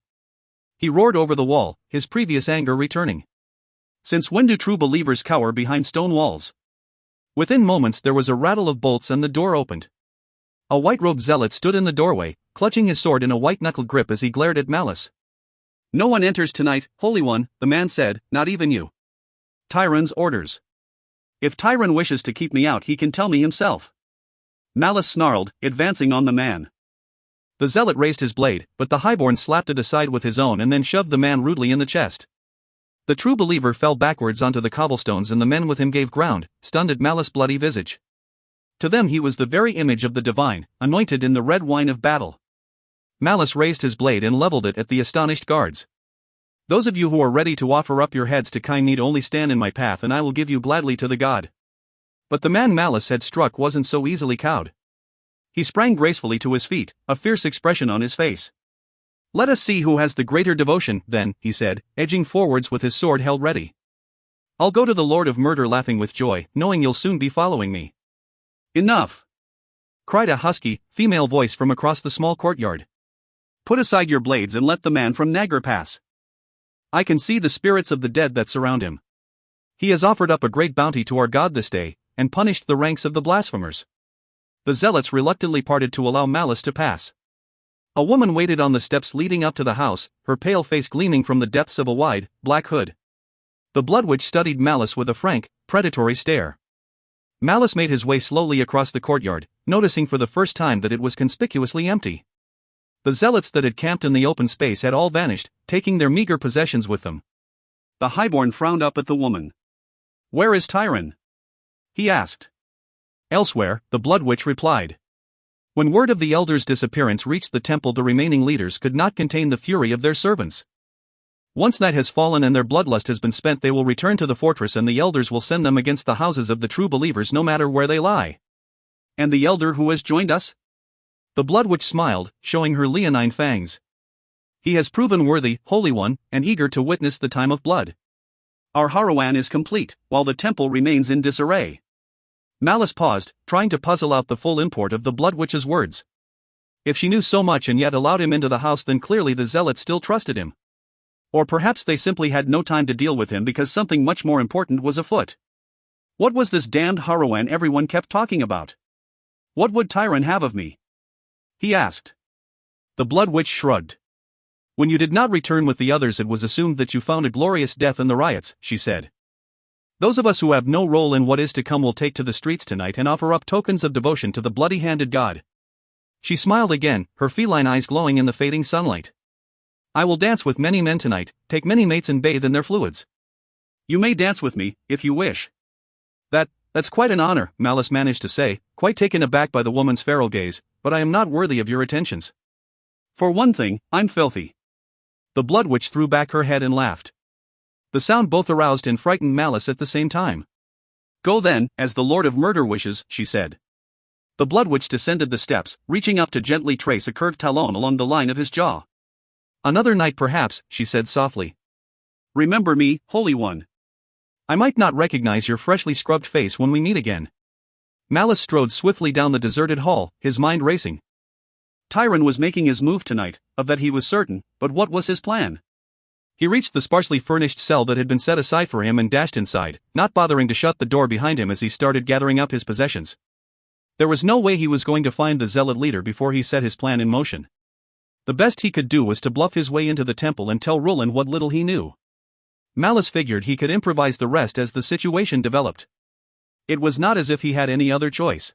he roared over the wall, his previous anger returning. "Since when do true believers cower behind stone walls?" Within moments there was a rattle of bolts and the door opened. A white-robed zealot stood in the doorway, clutching his sword in a white-knuckled grip as he glared at Malice. "No one enters tonight, Holy One," the man said, "not even you." "Tyron's orders. If Tyron wishes to keep me out, he can tell me himself." Malice snarled, advancing on the man. The zealot raised his blade, but the highborn slapped it aside with his own and then shoved the man rudely in the chest. The true believer fell backwards onto the cobblestones and the men with him gave ground, stunned at Malice's bloody visage. To them he was the very image of the divine, anointed in the red wine of battle. Malice raised his blade and leveled it at the astonished guards. "Those of you who are ready to offer up your heads to Kine need only stand in my path and I will give you gladly to the god." But the man Malice had struck wasn't so easily cowed. He sprang gracefully to his feet, a fierce expression on his face. "Let us see who has the greater devotion, then," he said, edging forwards with his sword held ready. "I'll go to the Lord of Murder laughing with joy, knowing you'll soon be following me." "Enough!" cried a husky, female voice from across the small courtyard. "Put aside your blades and let the man from Nagar pass. I can see the spirits of the dead that surround him. He has offered up a great bounty to our god this day, and punished the ranks of the blasphemers." The zealots reluctantly parted to allow Malice to pass. A woman waited on the steps leading up to the house, her pale face gleaming from the depths of a wide, black hood. The Blood Witch studied Malice with a frank, predatory stare. Malice made his way slowly across the courtyard, noticing for the first time that it was conspicuously empty. The zealots that had camped in the open space had all vanished, taking their meager possessions with them. The highborn frowned up at the woman. "Where is Tyron?" he asked. "Elsewhere," the Blood Witch replied. When word of the elders' disappearance reached the temple, the remaining leaders could not contain the fury of their servants. Once night has fallen and their bloodlust has been spent, they will return to the fortress and the elders will send them against the houses of the true believers no matter where they lie. "And the elder who has joined us?" The Blood Witch smiled, showing her leonine fangs. "He has proven worthy, Holy One, and eager to witness the time of blood. Our Harawan is complete, while the temple remains in disarray." Malice paused, trying to puzzle out the full import of the Blood Witch's words. If she knew so much and yet allowed him into the house, then clearly the zealots still trusted him. Or perhaps they simply had no time to deal with him because something much more important was afoot. What was this damned Harawan everyone kept talking about? "What would Tyron have of me?" he asked. The Blood Witch shrugged. "When you did not return with the others, it was assumed that you found a glorious death in the riots," she said. "Those of us who have no role in what is to come will take to the streets tonight and offer up tokens of devotion to the bloody-handed god." She smiled again, her feline eyes glowing in the fading sunlight. "I will dance with many men tonight, take many mates and bathe in their fluids." "You may dance with me, if you wish." That's quite an honor," Malice managed to say, quite taken aback by the woman's feral gaze, "but I am not worthy of your attentions. For one thing, I'm filthy." The Blood Witch threw back her head and laughed. The sound both aroused and frightened Malice at the same time. "Go then, as the Lord of Murder wishes," she said. The Blood Witch descended the steps, reaching up to gently trace a curved talon along the line of his jaw. "Another night perhaps," she said softly. "Remember me, Holy One. I might not recognize your freshly scrubbed face when we meet again." Malice strode swiftly down the deserted hall, his mind racing. Tyron was making his move tonight, of that he was certain, but what was his plan? He reached the sparsely furnished cell that had been set aside for him and dashed inside, not bothering to shut the door behind him as he started gathering up his possessions. There was no way he was going to find the zealot leader before he set his plan in motion. The best he could do was to bluff his way into the temple and tell Roland what little he knew. Malice figured he could improvise the rest as the situation developed. It was not as if he had any other choice.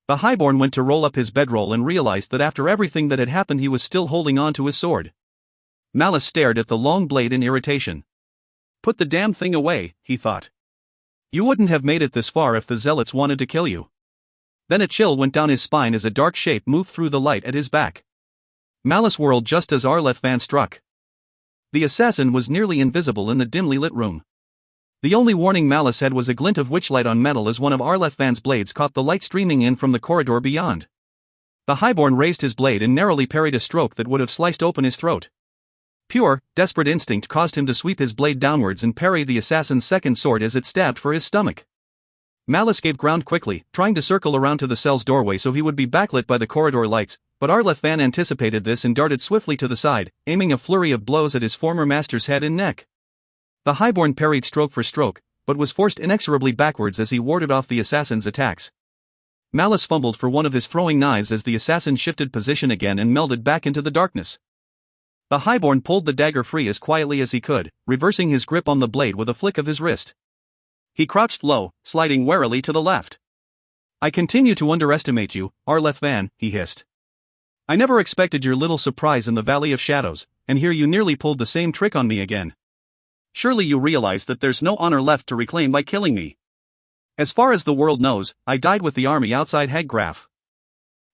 The highborn went to roll up his bedroll and realized that after everything that had happened he was still holding on to his sword. Malice stared at the long blade in irritation. Put the damn thing away, he thought. You wouldn't have made it this far if the zealots wanted to kill you. Then a chill went down his spine as a dark shape moved through the light at his back. Malice whirled just as Arleth struck. The assassin was nearly invisible in the dimly lit room. The only warning Malice had was a glint of witchlight on metal as one of Arleth blades caught the light streaming in from the corridor beyond. The highborn raised his blade and narrowly parried a stroke that would have sliced open his throat. Pure, desperate instinct caused him to sweep his blade downwards and parry the assassin's second sword as it stabbed for his stomach. Malice gave ground quickly, trying to circle around to the cell's doorway so he would be backlit by the corridor lights, but Arleth anticipated this and darted swiftly to the side, aiming a flurry of blows at his former master's head and neck. The highborn parried stroke for stroke, but was forced inexorably backwards as he warded off the assassin's attacks. Malice fumbled for one of his throwing knives as the assassin shifted position again and melded back into the darkness. The highborn pulled the dagger free as quietly as he could, reversing his grip on the blade with a flick of his wrist. He crouched low, sliding warily to the left. I continue to underestimate you, Arleth, he hissed. I never expected your little surprise in the Valley of Shadows, and here you nearly pulled the same trick on me again. Surely you realize that there's no honor left to reclaim by killing me. As far as the world knows, I died with the army outside Haggraf.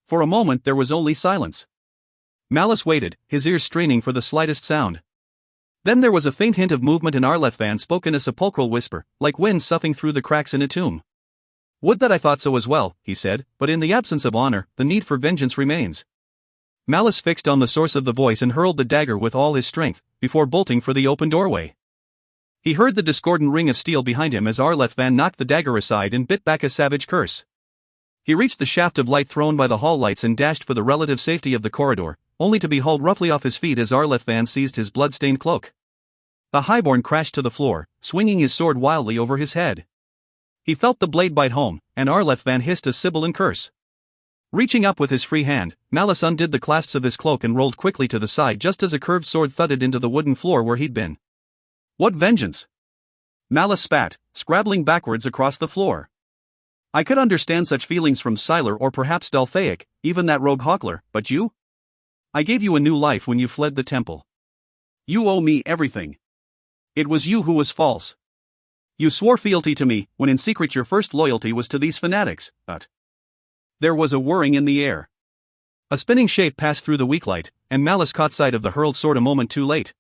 For a moment there was only silence. Malice waited, his ears straining for the slightest sound. Then there was a faint hint of movement and Arleth spoke in a sepulchral whisper, like wind soughing through the cracks in a tomb. Would that I thought so as well, he said, but in the absence of honor, the need for vengeance remains. Malice fixed on the source of the voice and hurled the dagger with all his strength, before bolting for the open doorway. He heard the discordant ring of steel behind him as Arleth knocked the dagger aside and bit back a savage curse. He reached the shaft of light thrown by the hall lights and dashed for the relative safety of the corridor, only to be hauled roughly off his feet as Arleth seized his blood-stained cloak. The highborn crashed to the floor, swinging his sword wildly over his head. He felt the blade bite home, and Arleth hissed a sibilant curse. Reaching up with his free hand, Malice undid the clasps of his cloak and rolled quickly to the side just as a curved sword thudded into the wooden floor where he'd been. What vengeance! Malice spat, scrabbling backwards across the floor. I could understand such feelings from Sylar or perhaps Dalthaic, even that rogue Hawkler, but you? I gave you a new life when you fled the temple. You owe me everything. It was you who was false. You swore fealty to me, when in secret your first loyalty was to these fanatics, but... There was a whirring in the air. A spinning shape passed through the weak light, and Malice caught sight of the hurled sword a moment too late.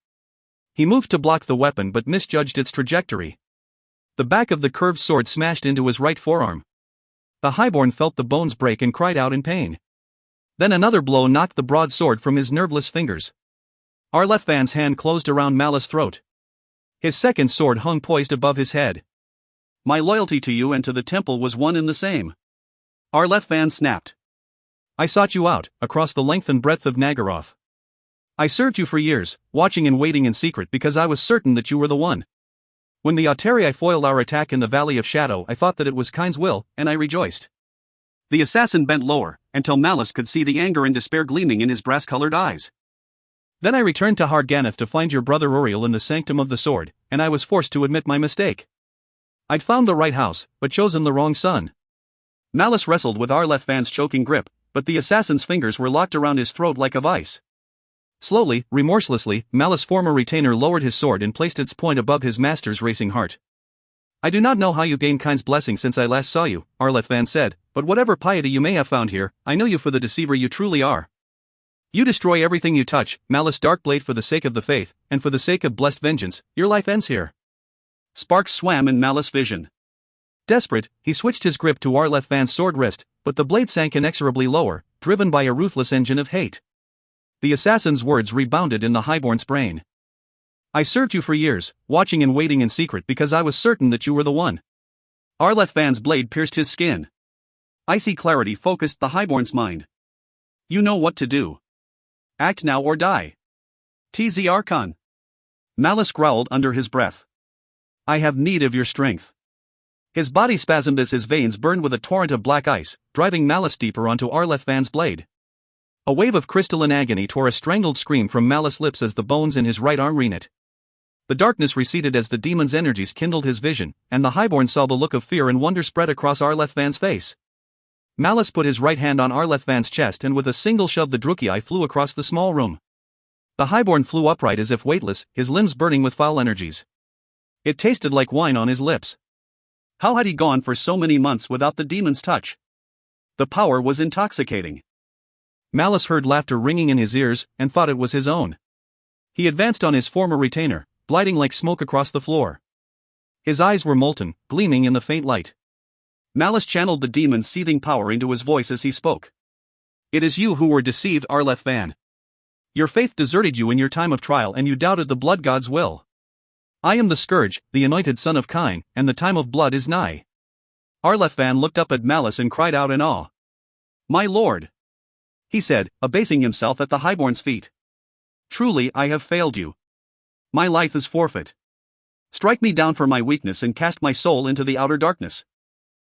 He moved to block the weapon but misjudged its trajectory. The back of the curved sword smashed into his right forearm. The highborn felt the bones break and cried out in pain. Then another blow knocked the broad sword from his nerveless fingers. Arleth hand closed around Malice's throat. His second sword hung poised above his head. My loyalty to you and to the temple was one and the same. Arleth snapped. I sought you out, across the length and breadth of Nagaroth. I served you for years, watching and waiting in secret because I was certain that you were the one. When the Autarii foiled our attack in the Valley of Shadow, I thought that it was Kyne's will, and I rejoiced. The assassin bent lower, until Malice could see the anger and despair gleaming in his brass-colored eyes. Then I returned to Hardganath to find your brother Uriel in the sanctum of the sword, and I was forced to admit my mistake. I'd found the right house, but chosen the wrong son. Malice wrestled with Arleth choking grip, but the assassin's fingers were locked around his throat like a vice. Slowly, remorselessly, Malice's former retainer lowered his sword and placed its point above his master's racing heart. I do not know how you gained Kyne's blessing since I last saw you, Arleth said, but whatever piety you may have found here, I know you for the deceiver you truly are. You destroy everything you touch, Malice Darkblade, for the sake of the faith, and for the sake of blessed vengeance, your life ends here. Sparks swam in Malice's vision. Desperate, he switched his grip to Arleth sword wrist, but the blade sank inexorably lower, driven by a ruthless engine of hate. The assassin's words rebounded in the highborn's brain. I served you for years, watching and waiting in secret because I was certain that you were the one. Arleth blade pierced his skin. Icy clarity focused the highborn's mind. You know what to do. Act now or die. TZ Archon. Malice growled under his breath. I have need of your strength. His body spasmed as his veins burned with a torrent of black ice, driving Malice deeper onto Arlethvan's blade. A wave of crystalline agony tore a strangled scream from Malice's lips as the bones in his right arm reknit. The darkness receded as the demon's energies kindled his vision, and the highborn saw the look of fear and wonder spread across Arlethvan's face. Malice put his right hand on Arlethvan's chest and with a single shove the Drukei flew across the small room. The highborn flew upright as if weightless, his limbs burning with foul energies. It tasted like wine on his lips. How had he gone for so many months without the demon's touch? The power was intoxicating. Malice heard laughter ringing in his ears, and thought it was his own. He advanced on his former retainer, gliding like smoke across the floor. His eyes were molten, gleaming in the faint light. Malice channeled the demon's seething power into his voice as he spoke. It is you who were deceived, Arlethvan. Your faith deserted you in your time of trial and you doubted the blood god's will. I am the Scourge, the anointed son of Kain, and the time of blood is nigh. Arlethvan looked up at Malice and cried out in awe. My lord! He said, abasing himself at the highborn's feet. Truly I have failed you. My life is forfeit. Strike me down for my weakness and cast my soul into the outer darkness.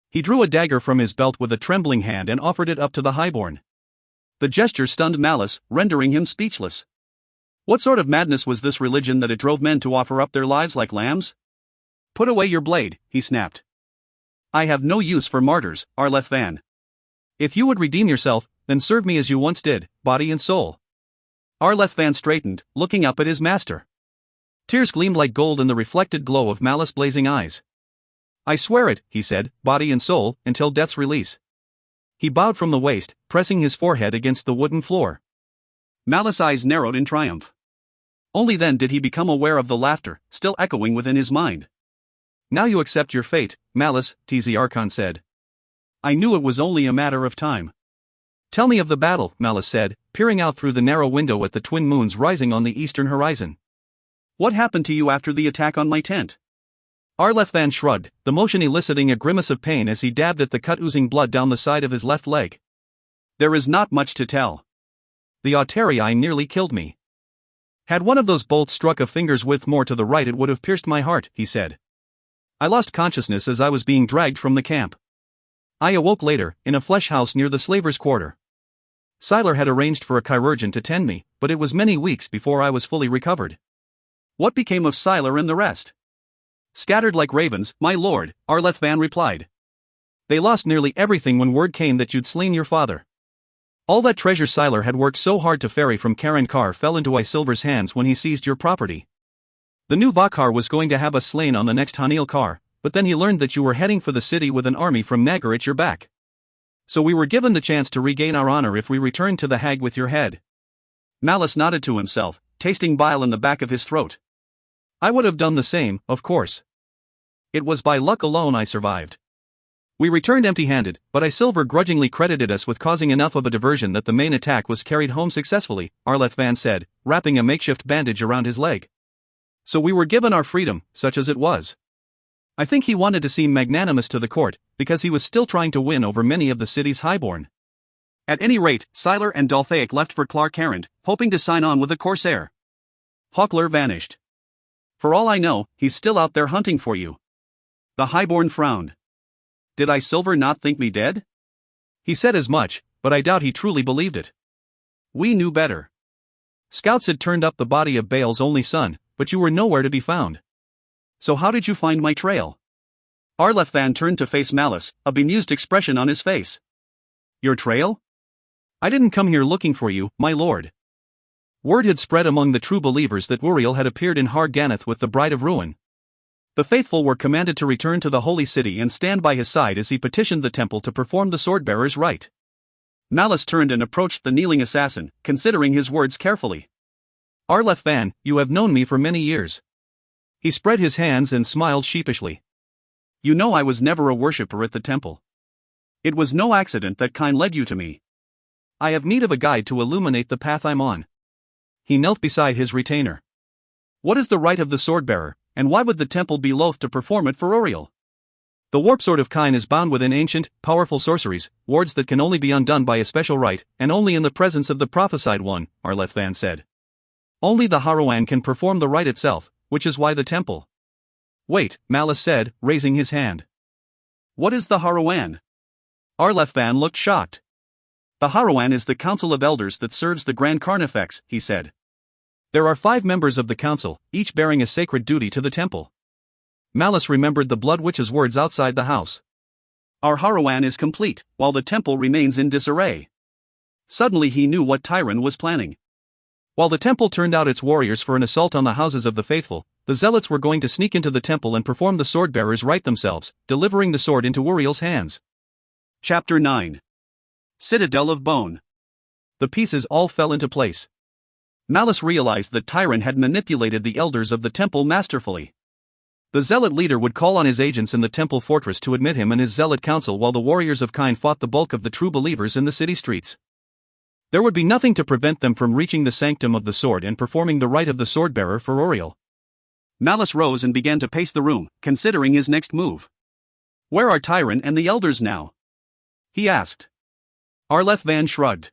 He drew a dagger from his belt with a trembling hand and offered it up to the highborn. The gesture stunned Malice, rendering him speechless. What sort of madness was this religion that it drove men to offer up their lives like lambs? Put away your blade, he snapped. I have no use for martyrs, Arlethvan. If you would redeem yourself, then serve me as you once did, body and soul. Arlethvan straightened, looking up at his master. Tears gleamed like gold in the reflected glow of Malice's blazing eyes. I swear it, he said, body and soul, until death's release. He bowed from the waist, pressing his forehead against the wooden floor. Malice's eyes narrowed in triumph. Only then did he become aware of the laughter, still echoing within his mind. Now you accept your fate, Malice, Archon said. I knew it was only a matter of time. Tell me of the battle, Malice said, peering out through the narrow window at the twin moons rising on the eastern horizon. What happened to you after the attack on my tent? Arlethvan shrugged, the motion eliciting a grimace of pain as he dabbed at the cut oozing blood down the side of his left leg. There is not much to tell. The Autarii nearly killed me. Had one of those bolts struck a finger's width more to the right it would have pierced my heart, he said. I lost consciousness as I was being dragged from the camp. I awoke later, in a flesh house near the slavers' quarter. Sylar had arranged for a chirurgeon to tend me, but it was many weeks before I was fully recovered. What became of Sylar and the rest? Scattered like ravens, my lord, Arlethvan replied. They lost nearly everything when word came that you'd slain your father. All that treasure Sylar had worked so hard to ferry from Karankar fell into Isilver's hands when he seized your property. The new Vakar was going to have us slain on the next Hanil Kar, but then he learned that you were heading for the city with an army from Nagar at your back. So we were given the chance to regain our honor if we returned to the hag with your head. Malice nodded to himself, tasting bile in the back of his throat. I would have done the same, of course. It was by luck alone I survived. We returned empty-handed, but Isilver grudgingly credited us with causing enough of a diversion that the main attack was carried home successfully, Arlethvan said, wrapping a makeshift bandage around his leg. So we were given our freedom, such as it was. I think he wanted to seem magnanimous to the court, because he was still trying to win over many of the city's highborn. At any rate, Sylar and Dalthaic left for Clarkarrand, hoping to sign on with the Corsair. Hawkler vanished. For all I know, he's still out there hunting for you. The highborn frowned. Did Isilver not think me dead? He said as much, but I doubt he truly believed it. We knew better. Scouts had turned up the body of Baal's only son, but you were nowhere to be found. So how did you find my trail? Arlethvan turned to face Malice, a bemused expression on his face. Your trail? I didn't come here looking for you, my lord. Word had spread among the true believers that Uriel had appeared in Har Ganath with the Bride of Ruin. The faithful were commanded to return to the holy city and stand by his side as he petitioned the temple to perform the swordbearer's rite. Malice turned and approached the kneeling assassin, considering his words carefully. Arlethvan, you have known me for many years. He spread his hands and smiled sheepishly. You know I was never a worshipper at the temple. It was no accident that Kain led you to me. I have need of a guide to illuminate the path I'm on. He knelt beside his retainer. What is the rite of the swordbearer, and why would the temple be loath to perform it for Uriel? The warp sword of Kain is bound within ancient, powerful sorceries, wards that can only be undone by a special rite, and only in the presence of the prophesied one, Arlethvan said. Only the Haruan can perform the rite itself, which is why the temple. Wait, Malice said, raising his hand. What is the Harawan? Arlethvan looked shocked. The Harawan is the council of elders that serves the Grand Carnifex, he said. There are 5 members of the council, each bearing a sacred duty to the temple. Malice remembered the Blood Witch's words outside the house. Our Harawan is complete, while the temple remains in disarray. Suddenly he knew what Tyron was planning. While the temple turned out its warriors for an assault on the houses of the faithful, the zealots were going to sneak into the temple and perform the sword-bearer's rite themselves, delivering the sword into Uriel's hands. Chapter 9. Citadel of Bone. The pieces all fell into place. Malice realized that Tyron had manipulated the elders of the temple masterfully. The zealot leader would call on his agents in the temple fortress to admit him and his zealot council while the warriors of Kine fought the bulk of the true believers in the city streets. There would be nothing to prevent them from reaching the sanctum of the sword and performing the rite of the sword-bearer for Uriel. Malice rose and began to pace the room, considering his next move. Where are Tyron and the elders now? He asked. Arlethvan shrugged.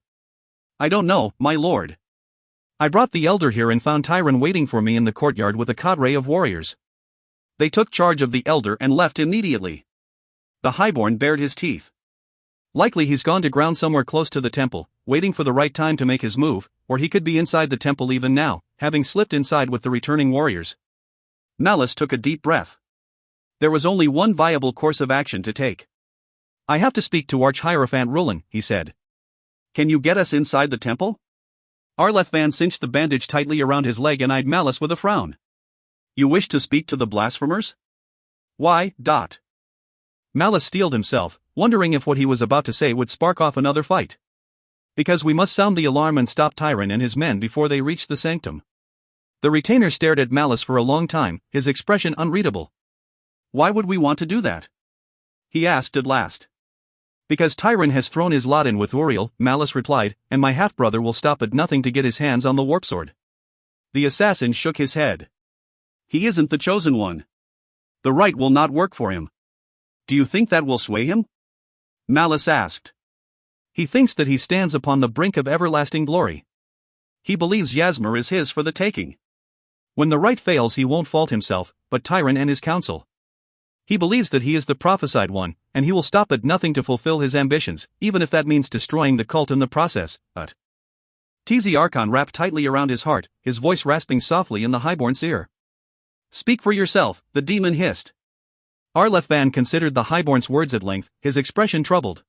I don't know, my lord. I brought the elder here and found Tyron waiting for me in the courtyard with a cadre of warriors. They took charge of the elder and left immediately. The highborn bared his teeth. Likely he's gone to ground somewhere close to the temple, waiting for the right time to make his move, or he could be inside the temple even now, having slipped inside with the returning warriors. Malice took a deep breath. There was only one viable course of action to take. I have to speak to Arch-Hierophant Rulin, he said. Can you get us inside the temple? Arlethvan cinched the bandage tightly around his leg and eyed Malice with a frown. You wish to speak to the blasphemers? Why? Malice steeled himself, wondering if what he was about to say would spark off another fight. Because we must sound the alarm and stop Tyron and his men before they reach the sanctum. The retainer stared at Malice for a long time, his expression unreadable. Why would we want to do that? He asked at last. Because Tyron has thrown his lot in with Uriel, Malice replied, and my half-brother will stop at nothing to get his hands on the warp sword. The assassin shook his head. He isn't the chosen one. The rite will not work for him. Do you think that will sway him? Malice asked. He thinks that he stands upon the brink of everlasting glory. He believes Yasmir is his for the taking. When the rite fails he won't fault himself, but Tyron and his council. He believes that he is the prophesied one, and he will stop at nothing to fulfill his ambitions, even if that means destroying the cult in the process. Tz Archon wrapped tightly around his heart, his voice rasping softly in the highborn's ear. Speak for yourself, the demon hissed. Arlethvan considered the highborn's words at length, his expression troubled.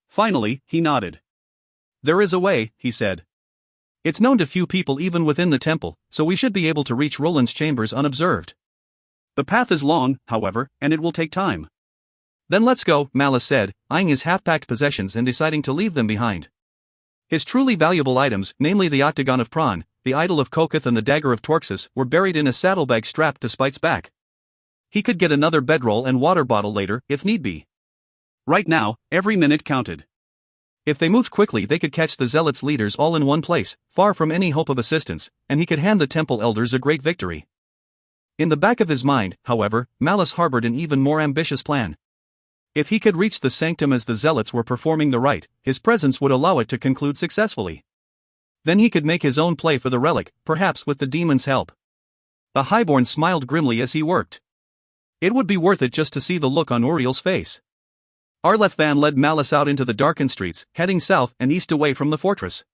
Finally, he nodded. There is a way, he said. It's known to few people even within the temple, so we should be able to reach Roland's chambers unobserved. The path is long, however, and it will take time. Then let's go, Malice said, eyeing his half-packed possessions and deciding to leave them behind. His truly valuable items, namely the octagon of Prawn, the idol of Koketh and the dagger of Torxus, were buried in a saddlebag strapped to Spite's back. He could get another bedroll and water bottle later, if need be. Right now, every minute counted. If they moved quickly they could catch the zealots' leaders all in one place, far from any hope of assistance, and he could hand the temple elders a great victory. In the back of his mind, however, Malice harbored an even more ambitious plan. If he could reach the sanctum as the zealots were performing the rite, his presence would allow it to conclude successfully. Then he could make his own play for the relic, perhaps with the demon's help. The highborn smiled grimly as he worked. It would be worth it just to see the look on Uriel's face. Arlethvan led Malice out into the darkened streets, heading south and east away from the fortress.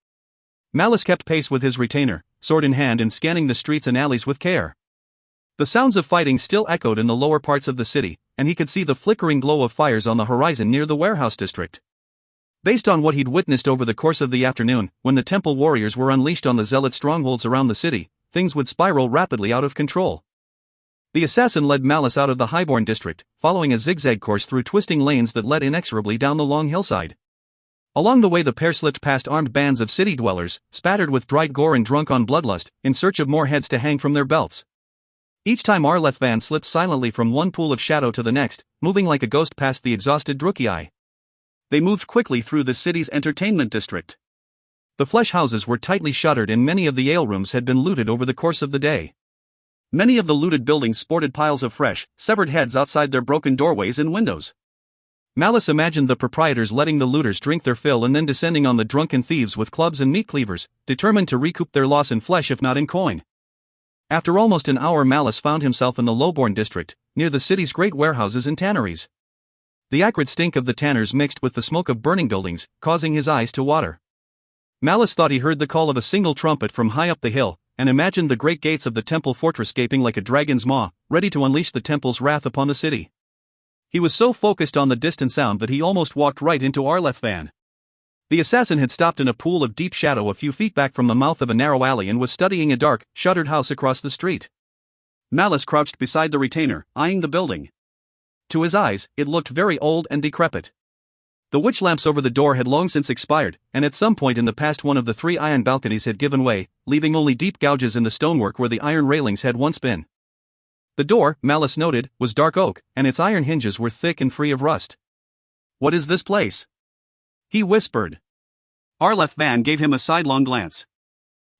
Malice kept pace with his retainer, sword in hand and scanning the streets and alleys with care. The sounds of fighting still echoed in the lower parts of the city, and he could see the flickering glow of fires on the horizon near the warehouse district. Based on what he'd witnessed over the course of the afternoon, when the temple warriors were unleashed on the zealot strongholds around the city, things would spiral rapidly out of control. The assassin led Malice out of the Highborn district, following a zigzag course through twisting lanes that led inexorably down the long hillside. Along the way the pair slipped past armed bands of city dwellers, spattered with dried gore and drunk on bloodlust, in search of more heads to hang from their belts. Each time Arlethvan slipped silently from one pool of shadow to the next, moving like a ghost past the exhausted Druchii. They moved quickly through the city's entertainment district. The flesh houses were tightly shuttered and many of the ale rooms had been looted over the course of the day. Many of the looted buildings sported piles of fresh, severed heads outside their broken doorways and windows. Malice imagined the proprietors letting the looters drink their fill and then descending on the drunken thieves with clubs and meat cleavers, determined to recoup their loss in flesh if not in coin. After almost an hour, Malice found himself in the Lowbourne district, near the city's great warehouses and tanneries. The acrid stink of the tanners mixed with the smoke of burning buildings, causing his eyes to water. Malice thought he heard the call of a single trumpet from high up the hill, and imagined the great gates of the temple fortress gaping like a dragon's maw, ready to unleash the temple's wrath upon the city. He was so focused on the distant sound that he almost walked right into Arleth. The assassin had stopped in a pool of deep shadow a few feet back from the mouth of a narrow alley and was studying a dark, shuttered house across the street. Malice crouched beside the retainer, eyeing the building. To his eyes, it looked very old and decrepit. The witch lamps over the door had long since expired, and at some point in the past one of the 3 iron balconies had given way, leaving only deep gouges in the stonework where the iron railings had once been. The door, Malice noted, was dark oak, and its iron hinges were thick and free of rust. "What is this place?" he whispered. Arleth gave him a sidelong glance.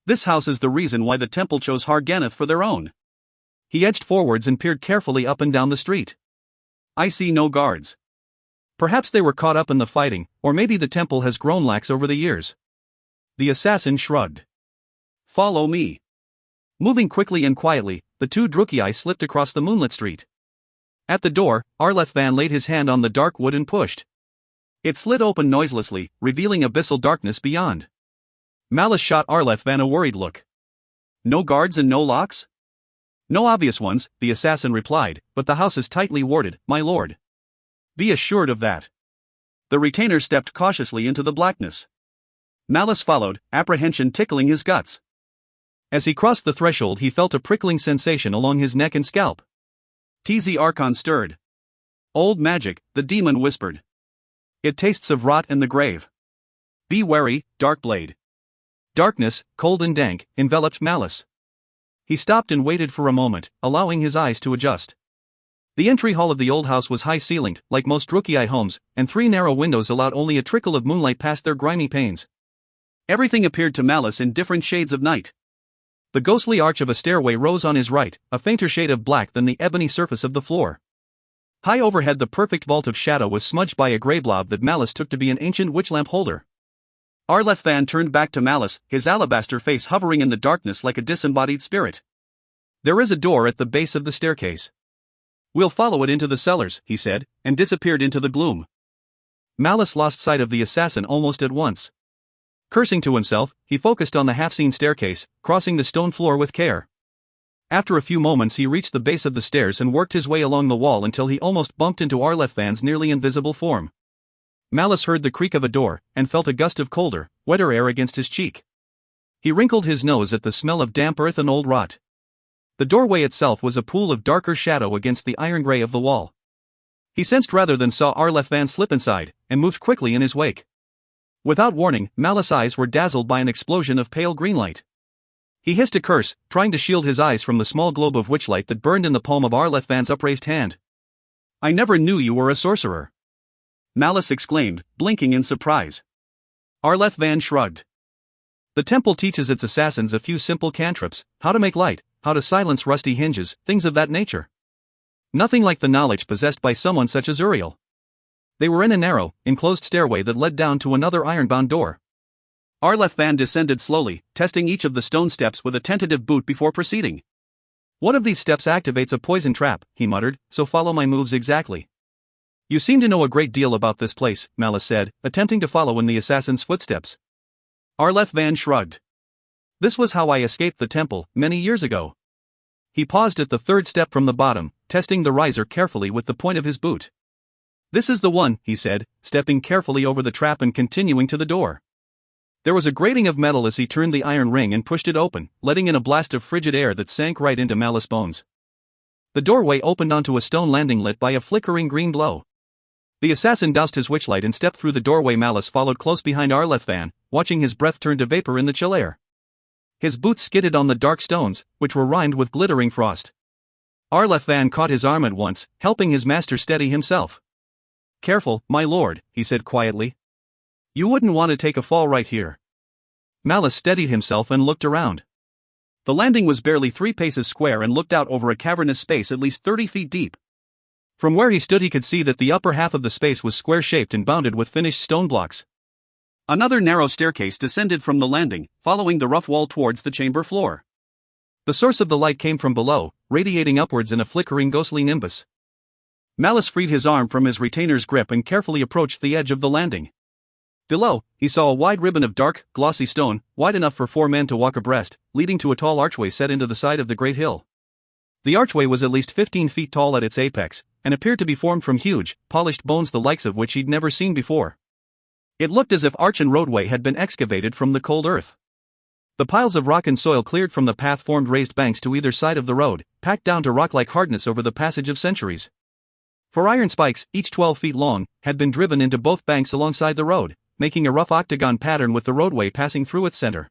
"This house is the reason why the temple chose Harganeth for their own." He edged forwards and peered carefully up and down the street. "I see no guards. Perhaps they were caught up in the fighting, or maybe the temple has grown lax over the years." The assassin shrugged. "Follow me." Moving quickly and quietly, the 2 Drukei slipped across the moonlit street. At the door, Arleth laid his hand on the dark wood and pushed. It slid open noiselessly, revealing abyssal darkness beyond. Malice shot Arleth a worried look. "No guards and no locks?" "No obvious ones," the assassin replied, "but the house is tightly warded, my lord. Be assured of that." The retainer stepped cautiously into the blackness. Malice followed, apprehension tickling his guts. As he crossed the threshold, he felt a prickling sensation along his neck and scalp. TZ Archon stirred. "Old magic," the demon whispered. "It tastes of rot and the grave. Be wary, Darkblade." Darkness, cold and dank, enveloped Malice. He stopped and waited for a moment, allowing his eyes to adjust. The entry hall of the old house was high-ceilinged, like most Drukei homes, and 3 narrow windows allowed only a trickle of moonlight past their grimy panes. Everything appeared to Malice in different shades of night. The ghostly arch of a stairway rose on his right, a fainter shade of black than the ebony surface of the floor. High overhead, the perfect vault of shadow was smudged by a grey blob that Malice took to be an ancient witch lamp holder. Arleth turned back to Malice, his alabaster face hovering in the darkness like a disembodied spirit. "There is a door at the base of the staircase. We'll follow it into the cellars," he said, and disappeared into the gloom. Malice lost sight of the assassin almost at once. Cursing to himself, he focused on the half-seen staircase, crossing the stone floor with care. After a few moments, he reached the base of the stairs and worked his way along the wall until he almost bumped into Arleth nearly invisible form. Malice heard the creak of a door, and felt a gust of colder, wetter air against his cheek. He wrinkled his nose at the smell of damp earth and old rot. The doorway itself was a pool of darker shadow against the iron grey of the wall. He sensed rather than saw Arleth slip inside, and moved quickly in his wake. Without warning, Malice's eyes were dazzled by an explosion of pale green light. He hissed a curse, trying to shield his eyes from the small globe of witchlight that burned in the palm of Arleth upraised hand. "I never knew you were a sorcerer," Malice exclaimed, blinking in surprise. Arleth shrugged. "The temple teaches its assassins a few simple cantrips, how to make light, how to silence rusty hinges, things of that nature. Nothing like the knowledge possessed by someone such as Uriel." They were in a narrow, enclosed stairway that led down to another iron-bound door. Arleth descended slowly, testing each of the stone steps with a tentative boot before proceeding. "One of these steps activates a poison trap," he muttered, "so follow my moves exactly." "You seem to know a great deal about this place," Malice said, attempting to follow in the assassin's footsteps. Arleth shrugged. "This was how I escaped the temple, many years ago." He paused at the 3rd step from the bottom, testing the riser carefully with the point of his boot. "This is the one," he said, stepping carefully over the trap and continuing to the door. There was a grating of metal as he turned the iron ring and pushed it open, letting in a blast of frigid air that sank right into Malice's bones. The doorway opened onto a stone landing lit by a flickering green glow. The assassin doused his witchlight and stepped through the doorway. Malice followed close behind Arleth, watching his breath turn to vapor in the chill air. His boots skidded on the dark stones, which were rimed with glittering frost. Arleth caught his arm at once, helping his master steady himself. "Careful, my lord," he said quietly. "You wouldn't want to take a fall right here." Malice steadied himself and looked around. The landing was barely 3 paces square and looked out over a cavernous space at least 30 feet deep. From where he stood he could see that the upper half of the space was square-shaped and bounded with finished stone blocks. Another narrow staircase descended from the landing, following the rough wall towards the chamber floor. The source of the light came from below, radiating upwards in a flickering ghostly nimbus. Malice freed his arm from his retainer's grip and carefully approached the edge of the landing. Below, he saw a wide ribbon of dark, glossy stone, wide enough for 4 men to walk abreast, leading to a tall archway set into the side of the great hill. The archway was at least 15 feet tall at its apex, and appeared to be formed from huge, polished bones the likes of which he'd never seen before. It looked as if arch and roadway had been excavated from the cold earth. The piles of rock and soil cleared from the path formed raised banks to either side of the road, packed down to rock-like hardness over the passage of centuries. 4 iron spikes, each 12 feet long, had been driven into both banks alongside the road, making a rough octagon pattern with the roadway passing through its center.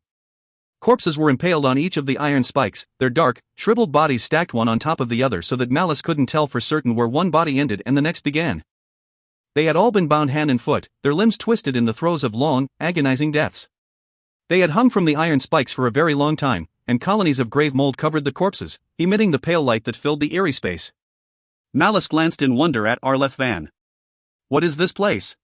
Corpses were impaled on each of the iron spikes, their dark, shriveled bodies stacked one on top of the other so that Malice couldn't tell for certain where one body ended and the next began. They had all been bound hand and foot, their limbs twisted in the throes of long, agonizing deaths. They had hung from the iron spikes for a very long time, and colonies of grave mold covered the corpses, emitting the pale light that filled the eerie space. Malice glanced in wonder at Arleth Van. What is this place?